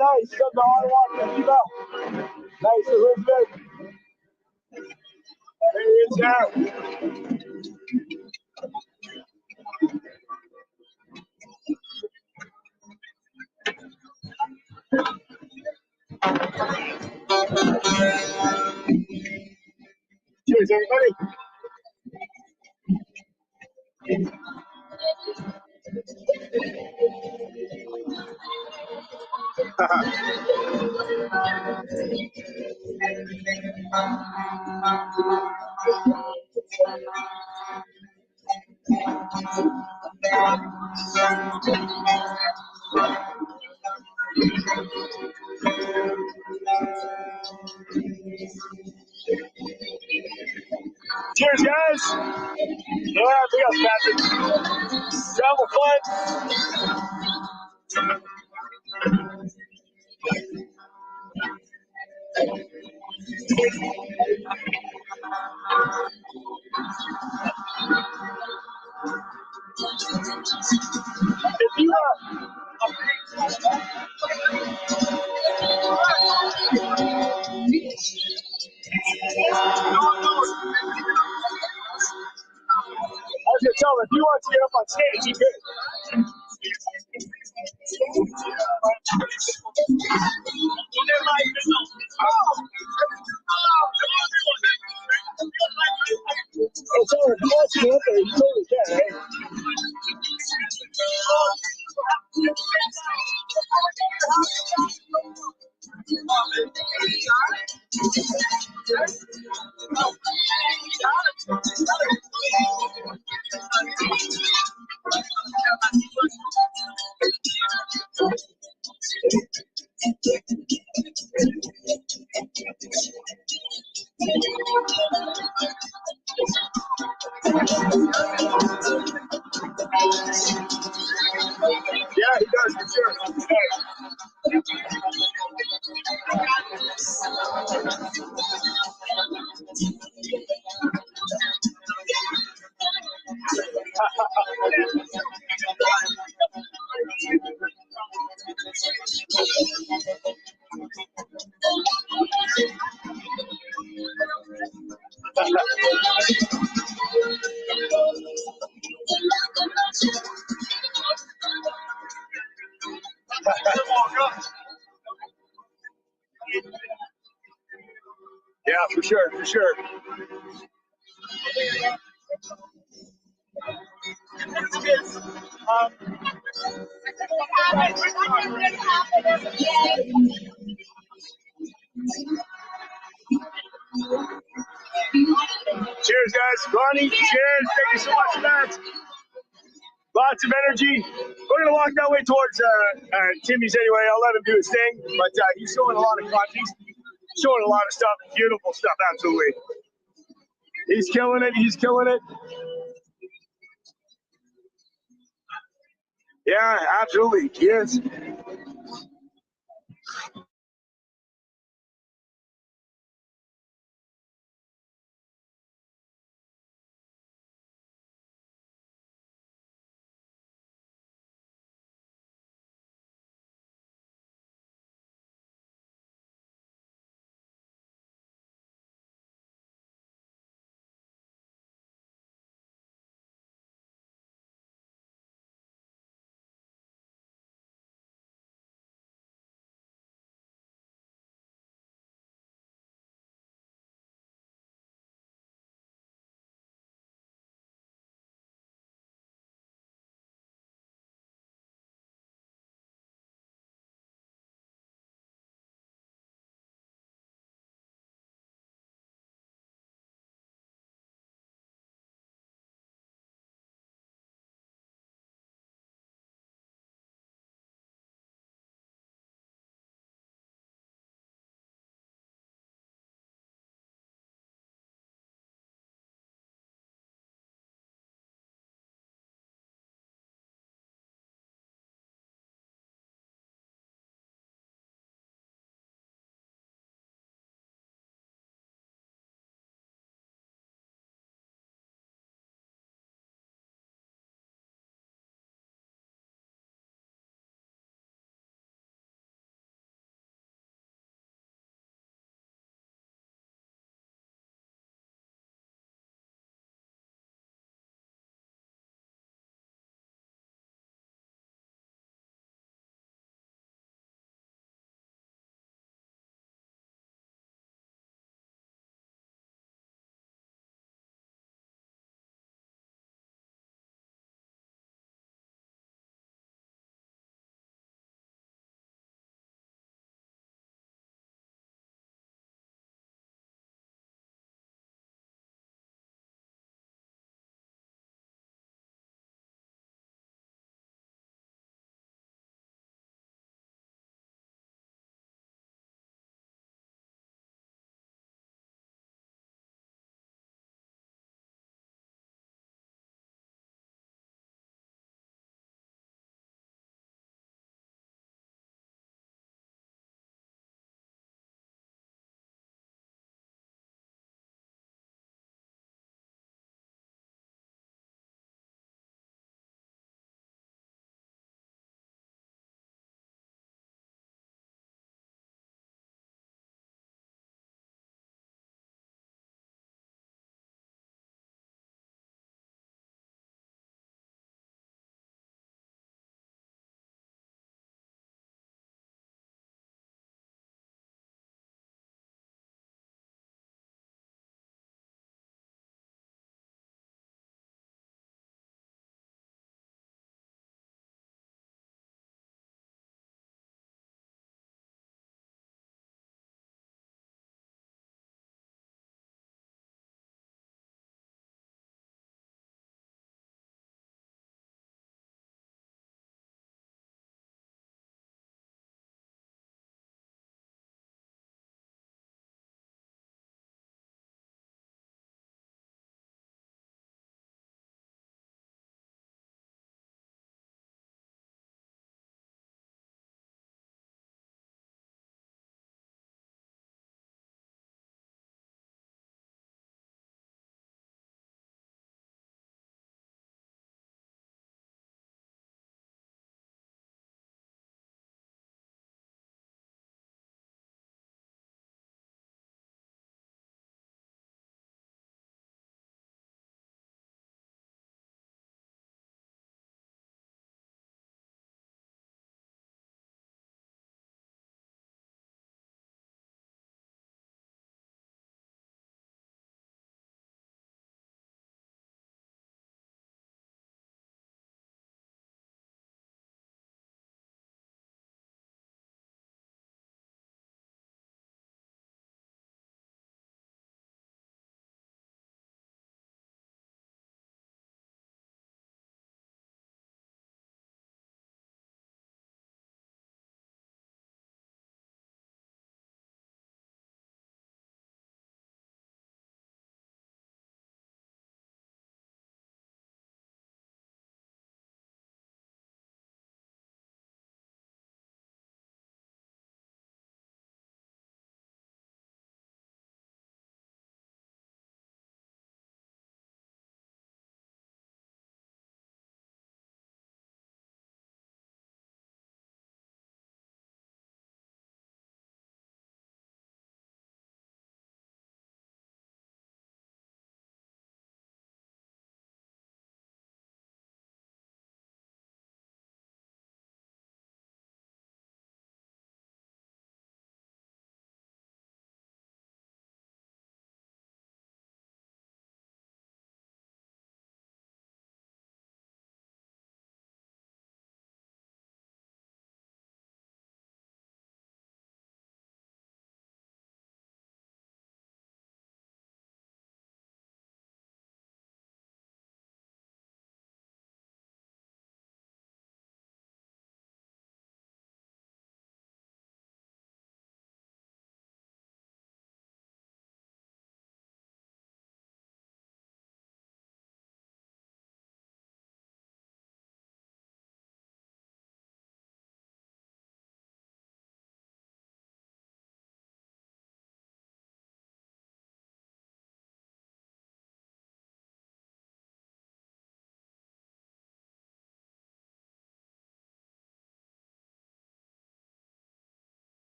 Nice. Come to Ottawa, Viva. Nice Elizabeth. There he is there. Cheers, everybody. Cheers, guys. Yeah, big up, Patrick. Travel fun. If you I was gonna tell him if you want to get up on stage, you could. Oh, sorry, if you want to get up there, you totally can, right? Yeah, he does for sure. Yeah, for sure, for sure. Cheers, guys. Ronnie, cheers. Thank you so much for that. Lots of energy. We're gonna walk that way towards Timmy's anyway. I'll let him do his thing, but he's showing a lot of content. He's showing a lot of stuff, beautiful stuff, absolutely. He's killing it. He's killing it. Yeah, absolutely. He is.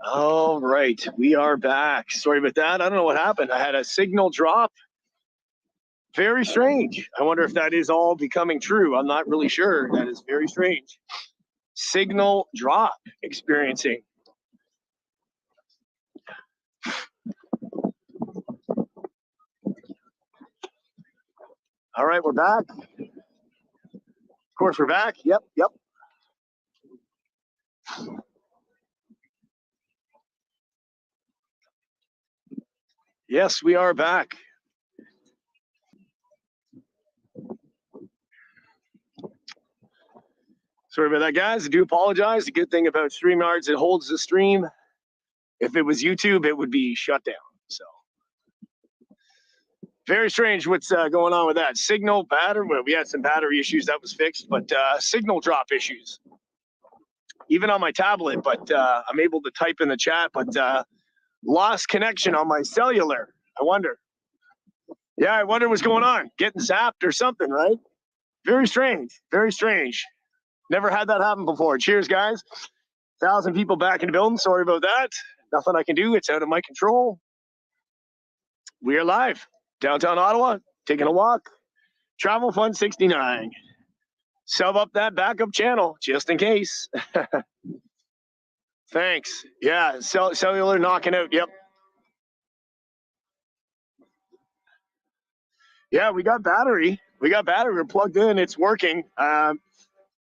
All right, we are back. Sorry about that. I don't know what happened. I had a signal drop. Very strange. I wonder if that is all becoming true. I'm not really sure. That is very strange. Signal drop experiencing. All right, we're back. Of course, we're back. Yep. Yes, we are back. Sorry about that, guys. I do apologize. The good thing about StreamYards, it holds the stream. If it was YouTube, it would be shut down. So very strange what's going on with that. Signal battery. Well, we had some battery issues that was fixed, but signal drop issues. Even on my tablet, but I'm able to type in the chat, but lost connection on my cellular. I wonder. Yeah, I wonder what's going on. Getting zapped or something, right? Very strange. Very strange. Never had that happen before. Cheers, guys. 1,000 people back in the building. Sorry about that. Nothing I can do. It's out of my control. We are live. Downtown Ottawa, taking a walk. Travel Fun 69. Sub up that backup channel just in case. Thanks. Yeah, cellular knocking out. Yep. Yeah, we got battery. We're plugged in. It's working.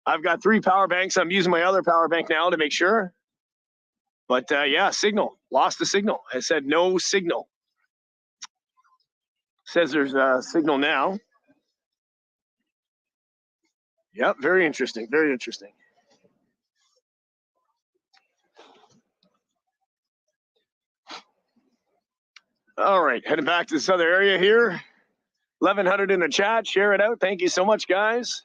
I've got 3 power banks. I'm using my other power bank now to make sure. But yeah, signal. Lost the signal. It said no signal. Says there's a signal now. Yep, very interesting. Very interesting. All right, heading back to this other area here. 1,100 in the chat. Share it out. Thank you so much, guys.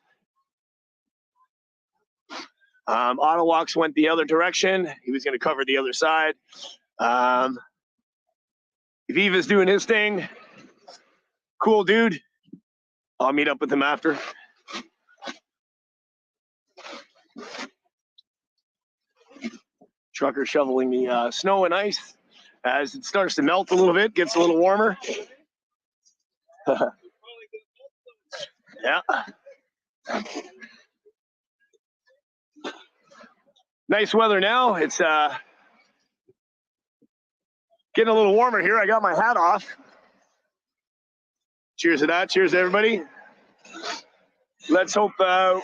Autowalks went the other direction. He was going to cover the other side. Viva's doing his thing. Cool dude. I'll meet up with him after. Trucker shoveling the snow and ice as it starts to melt a little bit, gets a little warmer. Yeah. Nice weather now. It's getting a little warmer here. I got my hat off. Cheers to that. Cheers to everybody. Let's hope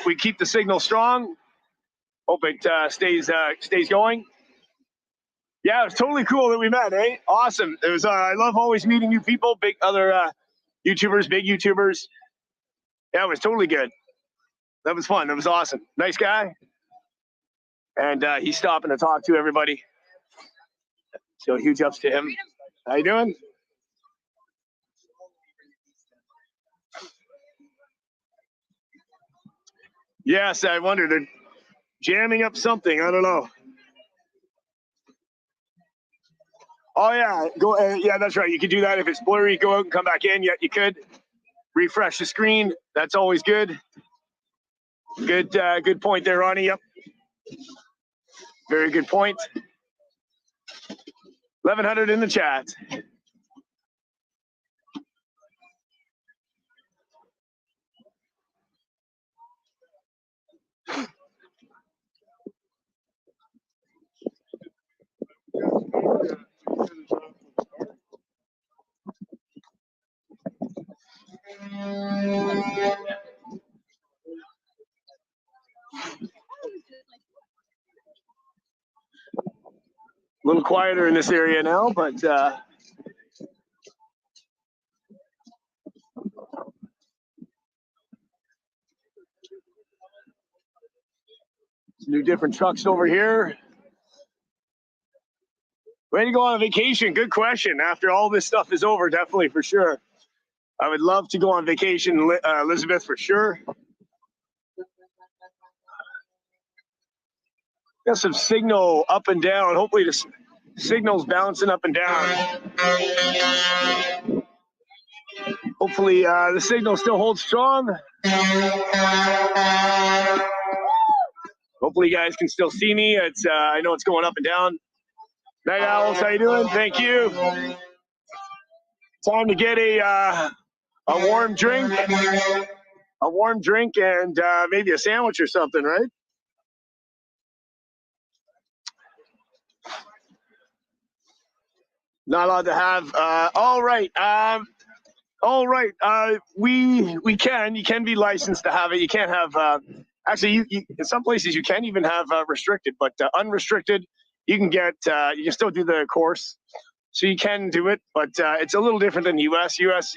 we keep the signal strong. Hope it stays going. Yeah, it was totally cool that we met, eh? Awesome. It was. I love always meeting new people, big other YouTubers, big YouTubers. Yeah, it was totally good. That was fun. That was awesome. Nice guy. And he's stopping to talk to everybody. So huge ups to him. How you doing? Yes, I wonder. They're jamming up something. I don't know. Oh yeah, go. Yeah, that's right. You can do that if it's blurry. Go out and come back in. Yeah, you could refresh the screen. That's always good. Good point there, Ronnie. Yep. Very good point. 1,100 in the chat. A little quieter in this area now, but some new different trucks over here. Ready to go on a vacation? Good question. After all this stuff is over, definitely for sure. I would love to go on vacation, Elizabeth, for sure. Got some signal up and down. Hopefully the signal's bouncing up and down. Hopefully the signal still holds strong. Hopefully you guys can still see me. It's I know it's going up and down. Night Owls, how you doing? Thank you. Time to get a warm drink. A warm drink and maybe a sandwich or something, right? Not allowed to have. All right. All right. You can be licensed to have it. You can't have. Actually, you in some places you can even have restricted, but unrestricted, you can get. You can still do the course, so you can do it, but it's a little different than the U.S. U.S.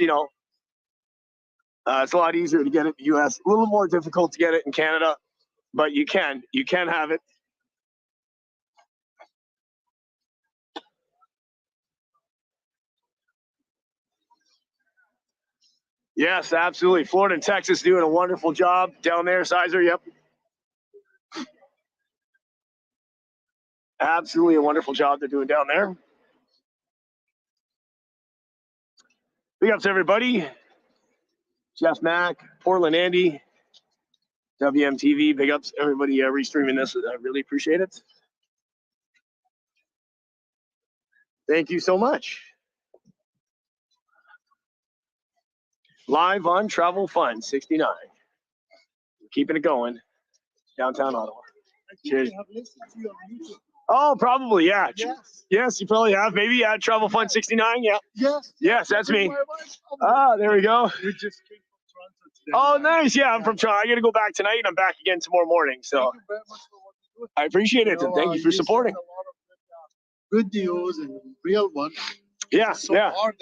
It's a lot easier to get it in the U.S. A little more difficult to get it in Canada, but you can have it. Yes, absolutely. Florida and Texas doing a wonderful job down there, Sizer. Yep. Absolutely a wonderful job they're doing down there. Big ups, everybody. Jeff Mack, Portland Andy, WMTV. Big ups, everybody restreaming this. I really appreciate it. Thank you so much. Live on Travel Fun 69. Keeping it going. Downtown Ottawa. Cheers. Oh, probably, yeah. Yes, you probably have. Maybe at Travel Fun 69, yeah. Yes, that's me. Ah, there we go. We just came from Toronto today. Oh, nice. Yeah, I'm from Toronto. I got to go back tonight. I'm back again tomorrow morning. So I appreciate it. And thank you for supporting. Good news and real one. Yeah, So yeah. hard,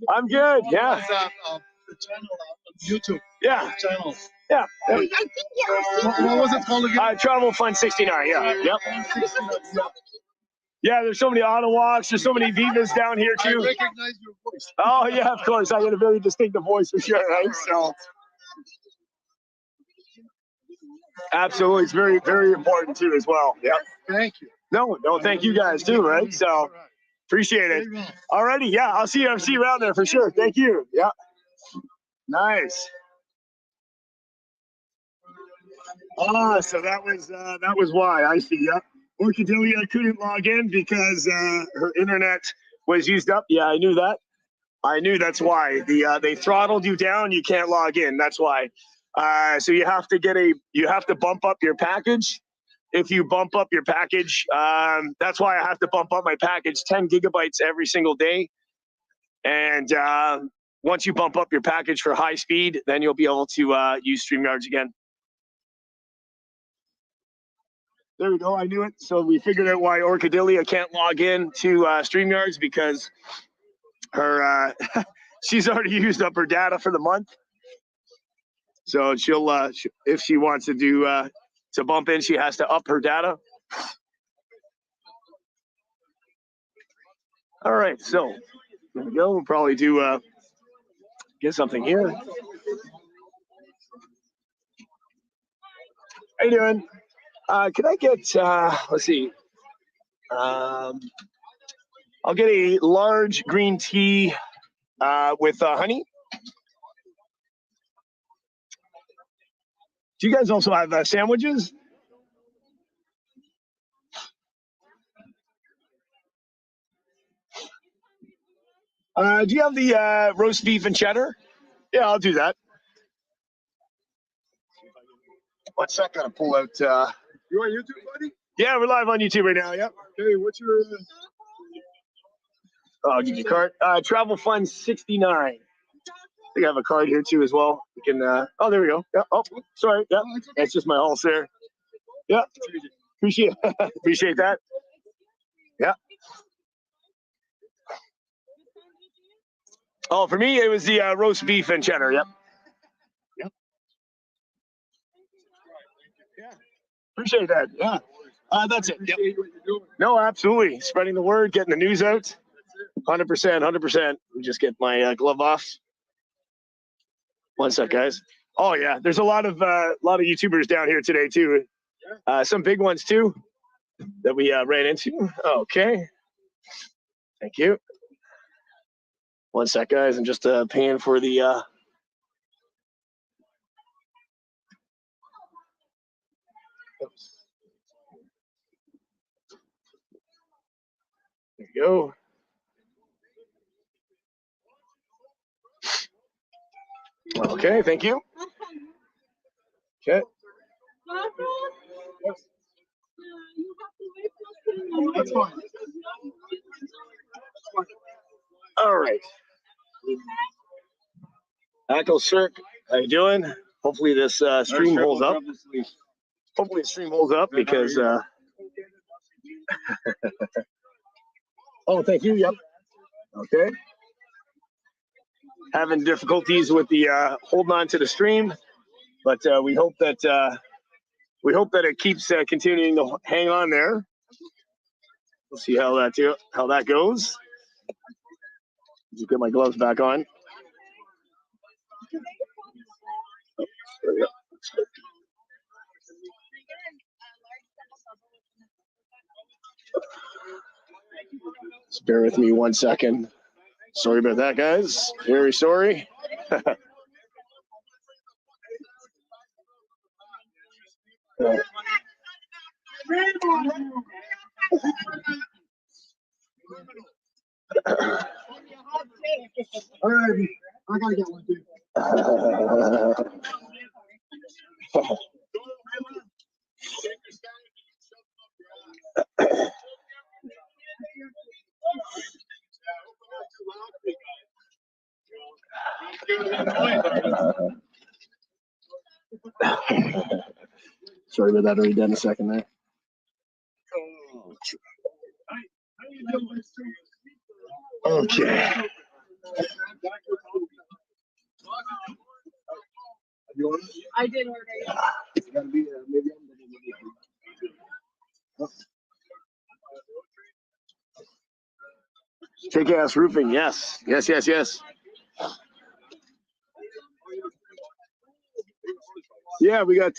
I'm good. Yeah. The channel on YouTube. Yeah. Channel. Yeah. What was it called again? Travel Fun 69. Yeah. Yep. Yeah, there's so many auto walks. There's so many Vivas down here too. I recognize your voice. Oh yeah, of course. I got a very distinctive voice for sure, right? So absolutely, it's very, very important too as well. Yeah. Thank you. No, thank you guys too, right? So appreciate it. Alrighty, yeah, I'll see you around there for sure. Thank you. Yeah. Nice. So that was why. I see. Yep. Orchidelia couldn't log in because her internet was used up. Yeah, I knew that. I knew that's why. They throttled you down. You can't log in. That's why. So you have to bump up your package. If you bump up your package, that's why I have to bump up my package 10 gigabytes every single day. And once you bump up your package for high speed, then you'll be able to use StreamYards again. There we go. I knew it. So we figured out why Orchidelia can't log in to StreamYards because her she's already used up her data for the month. So she'll if she wants to do to bump in, she has to up her data. All right. So there we go. We'll probably do get something here. How you doing? Could I get, let's see, I'll get a large green tea with honey. Do you guys also have sandwiches? Do you have the roast beef and cheddar? Yeah, I'll do that. 1 second, I'll pull out. You on YouTube, buddy? Yeah, we're live on YouTube right now. Yep. Okay, what's your? I'll give you a card. Travel Fun 69. I think I have a card here too as well. You can. Oh, there we go. Yeah. Oh, sorry. Yeah, that's just my pulse there. Yeah. Appreciate that. Yeah. Oh, for me, it was the roast beef and cheddar. Yep. Yep. Yeah. Appreciate that. Yeah. That's it. Yep. No, absolutely. Spreading the word, getting the news out. 100%. 100%. Just get my glove off. 1 sec, guys. Oh yeah, there's a lot of YouTubers down here today too. Some big ones too that we ran into. Okay. Thank you. 1 sec, guys. I'm just paying for the. There you go. Okay, thank you. Okay. That's fine. All right. Echo Cirque, how you doing? Hopefully this stream holds up. Hopefully the stream holds up because oh, thank you. Yep. Okay. Having difficulties with the holding on to the stream, but we hope that it keeps continuing to hang on there. We'll see how that goes. Just get my gloves back on. Oh, there we go. Just bear with me 1 second. Sorry about that, guys. Very sorry. All right, I gotta get one too. Sorry about that. Already done a second there. Okay. I did order it. Kick-ass roofing, yes. Yes. Yeah, we got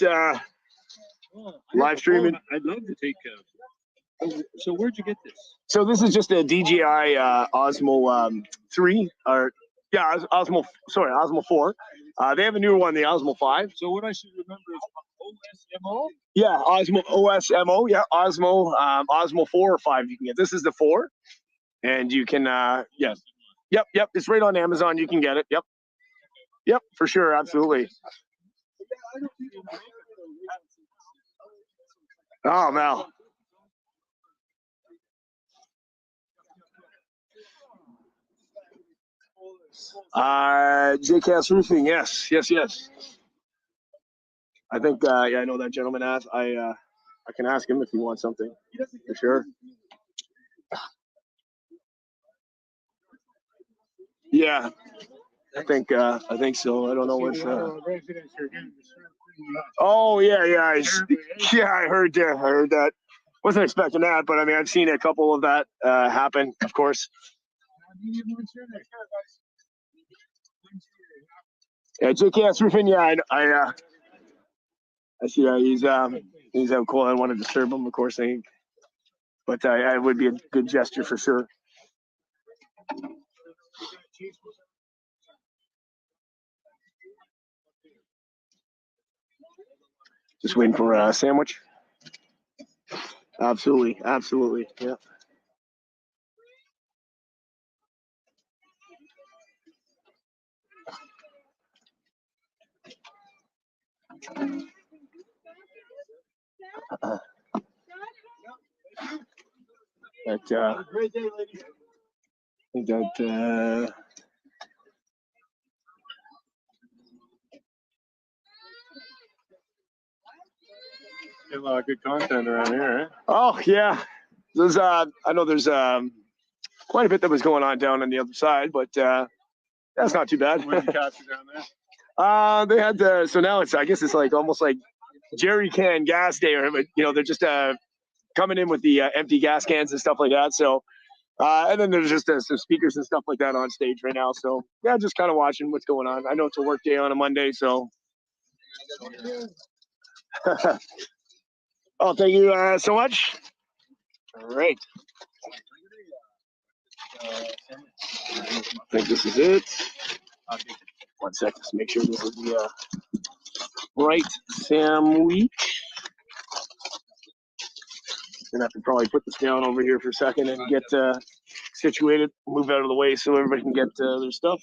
live streaming. I'd love to take. So where'd you get this? So this is just a DJI Osmo 3, or yeah, Osmo 4. They have a newer one, the Osmo 5. So what I should remember is OSMO? Yeah, Osmo OSMO. Yeah, Osmo 4 or 5 you can get. This is the 4, and you can yes, yep. It's right on Amazon. You can get it. Yep, for sure, absolutely. Oh, Mel. JCast Roofing, yes. I think, yeah, I know that gentleman asked. I can ask him if he wants something, for sure. Yeah, I think so. I don't know what's. Oh yeah. I heard that. Wasn't expecting that, but I mean, I've seen a couple of that happen, of course. Yeah, JKS Roofing. Yeah, I see that he's out cool. I don't want to disturb him, of course. But it would be a good gesture for sure. Just waiting for a sandwich. Absolutely. Yeah. Great day, ladies. I think that Get a lot of good content around here, eh? Oh yeah, there's I know there's quite a bit that was going on down on the other side, but that's not too bad. What did you capture down there? They had so now I guess it's like almost like jerry can gas day, or they're just coming in with the empty gas cans and stuff like that. So and then there's just some speakers and stuff like that on stage right now. So yeah, just kind of watching what's going on. I know it's a work day on a Monday, so. Oh, thank you so much. All right. I think this is it. 1 second, just make sure this is the right sandwich. Gonna have to probably put this down over here for a second and get situated, move out of the way so everybody can get their stuff.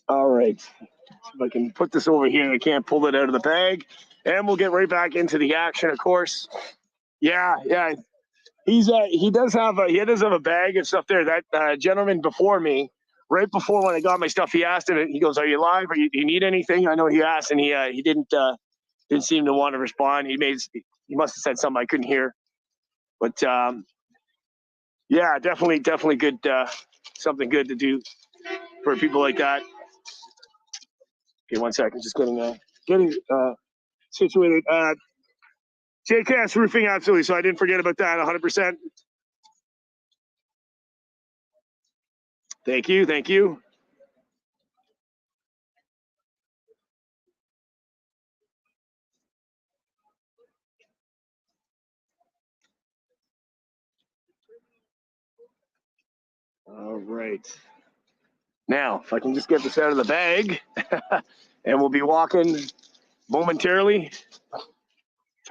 All right, if I can put this over here, I can't pull it out of the bag, and we'll get right back into the action. Of course, yeah. He does have a bag and stuff there. That gentleman before me, right before when I got my stuff, he asked him. He goes, "Are you live? Do you need anything?" I know he asked, and he didn't seem to want to respond. He must have said something I couldn't hear, but yeah, definitely good. Something good to do for people like that. Okay, 1 second, just getting situated. JKS Roofing, absolutely. So I didn't forget about that. 100%. Thank you. All right. Now, if I can just get this out of the bag, and we'll be walking momentarily.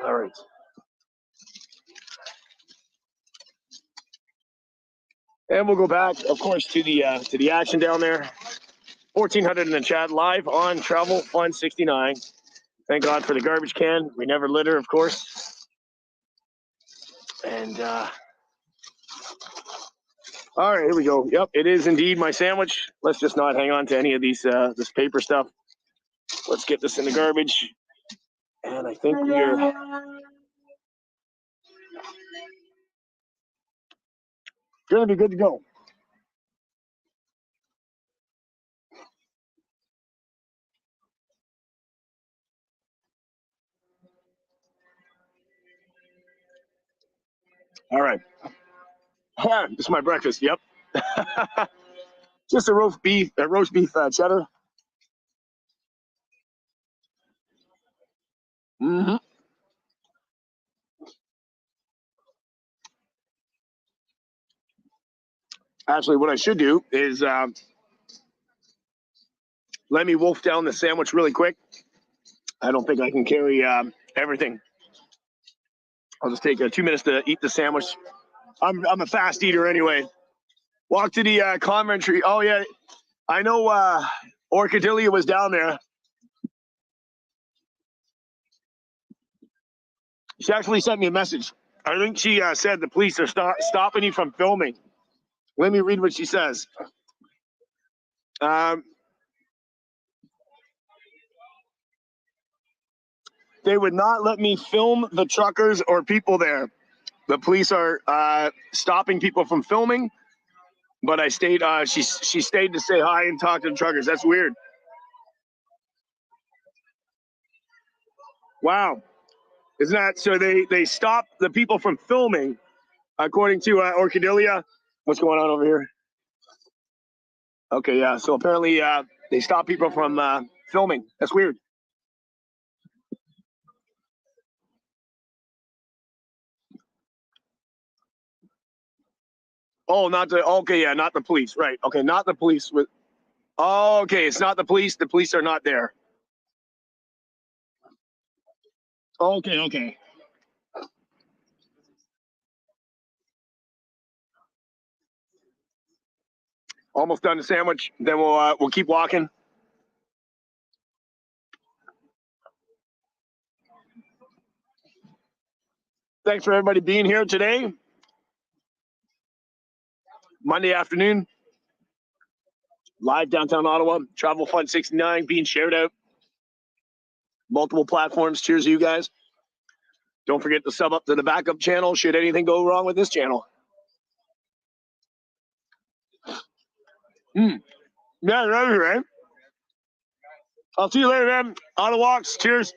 All right. And we'll go back, of course, to the action down there. 1400 in the chat, live on Travel Fun 69. Thank God for the garbage can. We never litter, of course. And all right, here we go. Yep, it is indeed my sandwich. Let's just not hang on to any of this paper stuff. Let's get this in the garbage. And I think we're gonna be good to go. All right. This is my breakfast. Yep. Just a roast beef cheddar. Mm-hmm. Actually, what I should do is let me wolf down the sandwich really quick. I don't think I can carry everything. I'll just take 2 minutes to eat the sandwich. I'm a fast eater anyway. Walk to the commentary. Oh yeah, I know. Orchidelia was down there. She actually sent me a message. I think she said the police are stopping you from filming. Let me read what she says. They would not let me film the truckers or people there. The police are stopping people from filming, but I stayed. She stayed to say hi and talk to the truckers. That's weird. Wow, isn't that so? They stopped the people from filming, according to Orchidelia. What's going on over here? Okay, yeah. So apparently they stopped people from filming. That's weird. Oh, not the okay, yeah, not the police, right? Okay, not the police with. Oh, okay, it's not the police. The police are not there. Okay. Almost done the sandwich. Then we'll keep walking. Thanks for everybody being here today. Monday afternoon, live downtown Ottawa. Travel Fun 69 being shared out. Multiple platforms. Cheers to you guys. Don't forget to sub up to the backup channel should anything go wrong with this channel. Yeah, right. I'll see you later, man. Ottawa, cheers.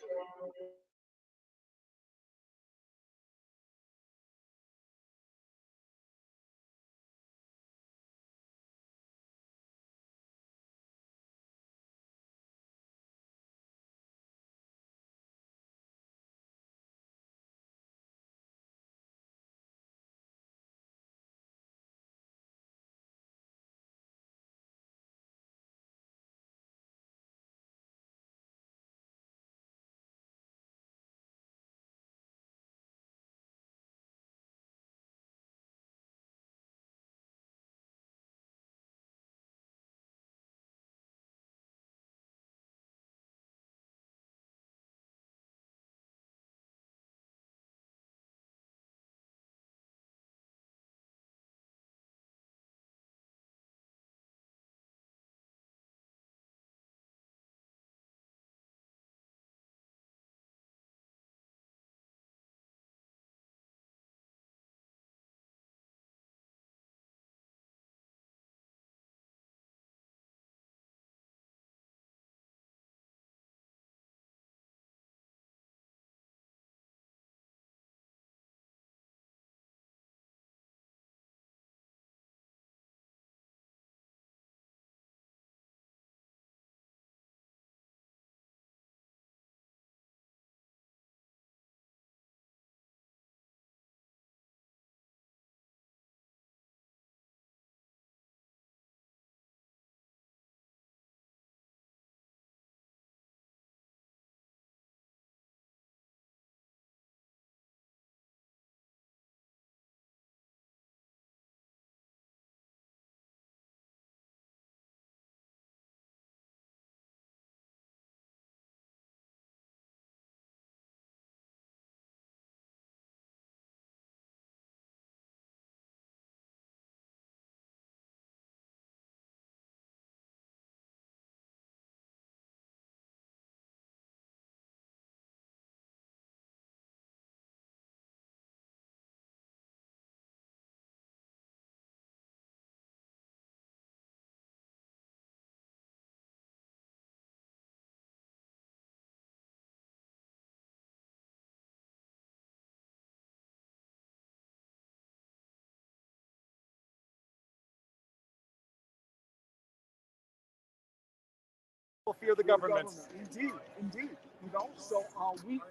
fear the government. Indeed, indeed. You know, so we've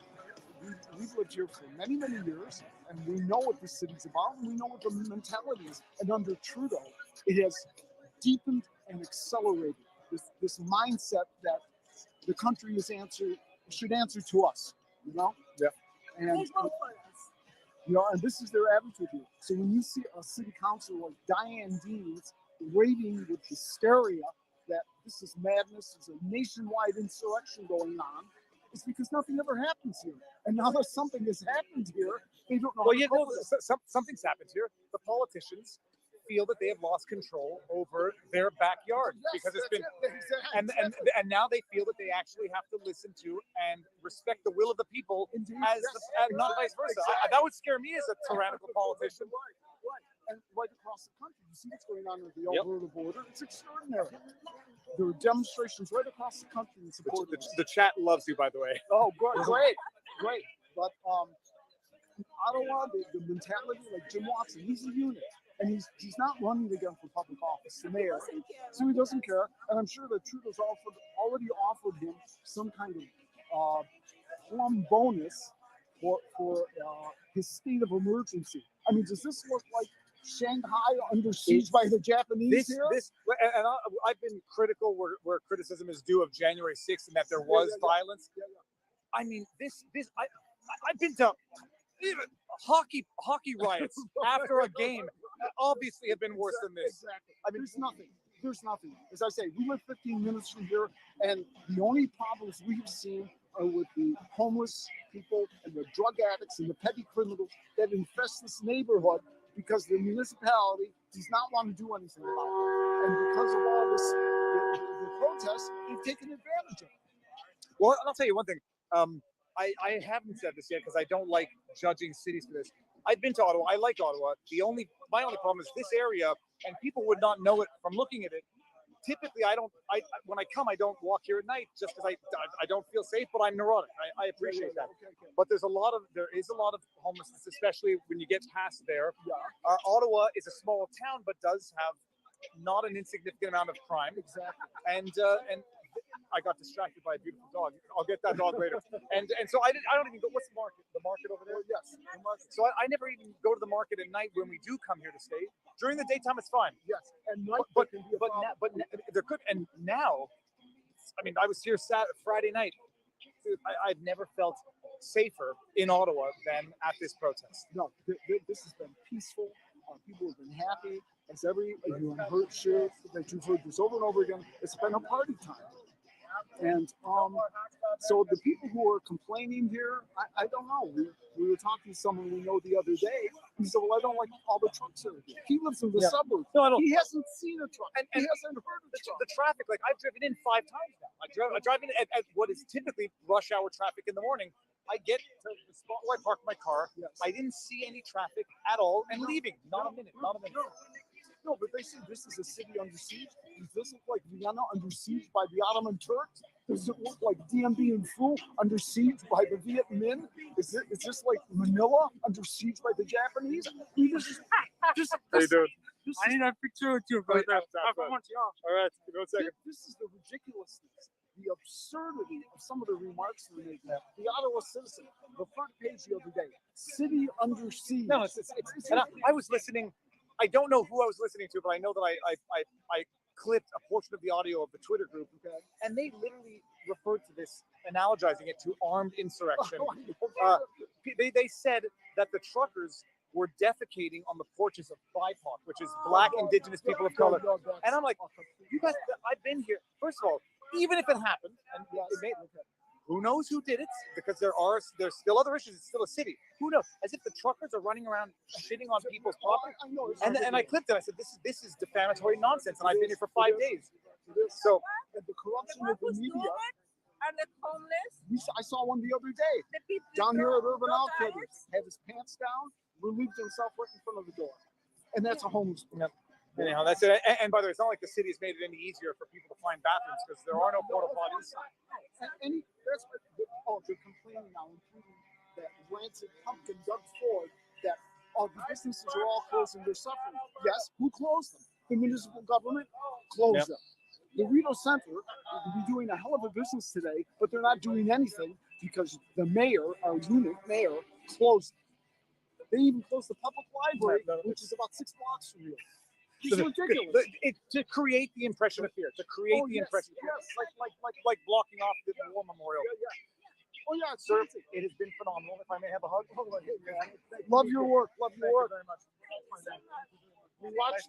lived here for many, many years, and we know what the city's about, and we know what the mentality is. And under Trudeau, it has deepened and accelerated this mindset that the country should answer to us. You know. Yeah. And you know, and this is their attitude here. So when you see a city councilor like Diane Deans raving with hysteria that this is madness, there's a nationwide insurrection going on, it's because nothing ever happens here. And now that something has happened here, they don't know Well, how you to cope know, with it. something's happened here. The politicians feel that they have lost control over their backyard because it's been, and now they feel that they actually have to listen to and respect the will of the people, not vice versa. That would scare me as a tyrannical politician. Right. And right across the country, you see what's going on with the Alberta border. It's extraordinary. There are demonstrations right across the country in support of this. The chat loves you, by the way. Oh, great. But in Ottawa, the mentality, like Jim Watson, he's a unit. And he's not running again for public office, the mayor. So he doesn't care. And I'm sure that Trudeau's already offered him some kind of plum bonus for his state of emergency. I mean, does this look like Shanghai under siege by the Japanese here? I've been critical where criticism is due of January 6th and that there was violence. I mean, I've been to even hockey riots after a game obviously have been worse than this. Exactly. I mean, there's nothing. As I say, we live 15 minutes from here, and the only problems we've seen are with the homeless people and the drug addicts and the petty criminals that infest this neighborhood because the municipality does not want to do anything about it. And because of all this, the protests, they've taken advantage of it. Well, and I'll tell you one thing. I haven't said this yet because I don't like judging cities for this. I've been to Ottawa. I like Ottawa. My only problem is this area, and people would not know it from looking at it. Typically, when I come, I don't walk here at night just because I don't feel safe, but I'm neurotic. I appreciate that. But there is a lot of homelessness, especially when you get past there. Ottawa is a small town, but does have not an insignificant amount of crime. Exactly. And I got distracted by a beautiful dog. I'll get that dog later. And so I don't even go. What's the market? The market over there? Yes, the market. So I never even go to the market at night when we do come here to stay. During the daytime, it's fine. Yes, and night but can be a problem. there could. And now, I mean, I was here Friday night. Dude, I've never felt safer in Ottawa than at this protest. No, this has been peaceful. People have been happy. As you heard, sure that you've heard this over and over again. It's been a party time. And so the people who are complaining here, I don't know. We were talking to someone we know the other day. He said, well, I don't like all the trucks that are here. He lives in the suburbs. No, I don't. He hasn't seen a truck. And he hasn't heard a truck. The traffic, like I've driven in 5 times now. I drive in at what is typically rush hour traffic in the morning. I get to the spot where I park my car. Yes. I didn't see any traffic at all and leaving. Not a minute. No, but they say this is a city under siege. Does this look like Vienna under siege by the Ottoman Turks? Does it look like DMB and Phu under siege by the Viet Minh? Is this like Manila under siege by the Japanese? I mean, How you doing? I need a picture with you, brother. All right, give me 1 second. This is the ridiculousness, the absurdity of some of the remarks they're making. The Ottawa Citizen, the front page the other day, city under siege. No, it's and I was listening. I don't know who I was listening to, but I know that I clipped a portion of the audio of the Twitter group, and they literally referred to this, analogizing it to armed insurrection. They said that the truckers were defecating on the porches of BIPOC, which is Black Indigenous people of color. And I'm like, you guys, I've been here. First of all, even if it happened, and who knows who did it? Because there's still other issues. It's still a city. Who knows? As if the truckers are running around shitting on people's property. And I clipped it. I said, this is defamatory nonsense. And I've been here for 5 days. So the corruption of the media. And the homeless. I saw one the other day down here at Urban Outfitters. Had his pants down, relieved himself right in front of the door, and that's a homeless person. Anyhow, that's it. And by the way, it's not like the city has made it any easier for people to find bathrooms because there are no porta potties. They're complaining now, including that rancid pumpkin Doug Ford, that the businesses are all closing, they're suffering. Yes, who closed them? The municipal government closed them. The Reno Center will be doing a hell of a business today, but they're not doing anything because the mayor, our unit mayor, closed. They even closed the public library, which is about 6 blocks from here. It's ridiculous. To create the impression of fear. To create the impression of fear. Like blocking off the war memorial. Oh yeah, Sir, it has been phenomenal. If I may have a hug. Love your work. Love your work. Very much. We watch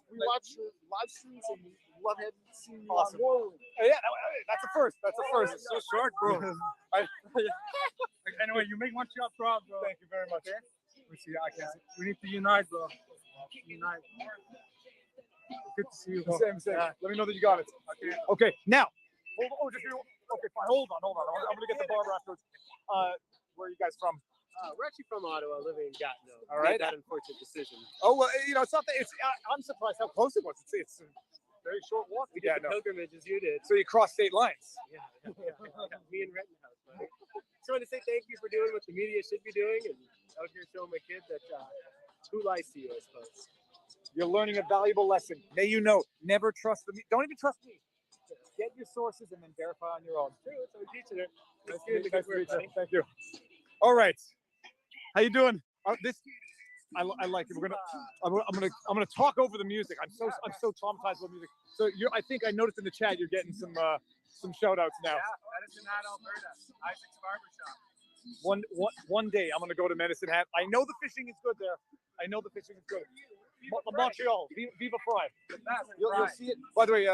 your live streams and we love having seen you Awesome. on War Room. Yeah, that's a first. That's a first. It's so short, bro. Anyway, you make one shot proud, bro. Thank you very much. We need to unite, bro. Unite. Good to see you, bro. Same. Yeah. Let me know that you got it. Okay. Now. Okay, fine. Hold on. I'm gonna get the barber afterwards. Where are you guys from? We're actually from Ottawa, living in Gatineau. All right. That unfortunate decision. Oh well, it's not that. I'm surprised how close it was. It's a very short walk. We did the pilgrimage as you did. So you crossed state lines. Yeah. Me and Rettenhouse. But just wanted to say thank you for doing what the media should be doing, and out here showing my kid that who lies to you, I suppose. You're learning a valuable lesson. May you know, never trust the media. Don't even trust me. Get your sources and then verify on your own. True, that's how we teach it. Nice to meet you. Thank you. All right. How you doing? This I like it. I'm gonna talk over the music. I'm so traumatized with music. So I think I noticed in the chat you're getting some shout outs now. Yeah, Medicine Hat, Alberta. Isaac's Barbershop. One day I'm gonna go to Medicine Hat. I know the fishing is good there. Montreal, Viva Fry. You'll see it. By the way,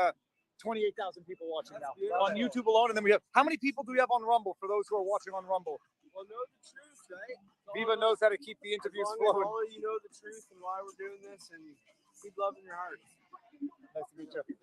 28,000 people watching now on YouTube alone, and then we have how many people do we have on Rumble for those who are watching on Rumble? Well, know the truth, right? Viva knows how to keep the interviews flowing. All of you know the truth and why we're doing this, and keep love in your hearts. Nice to meet you.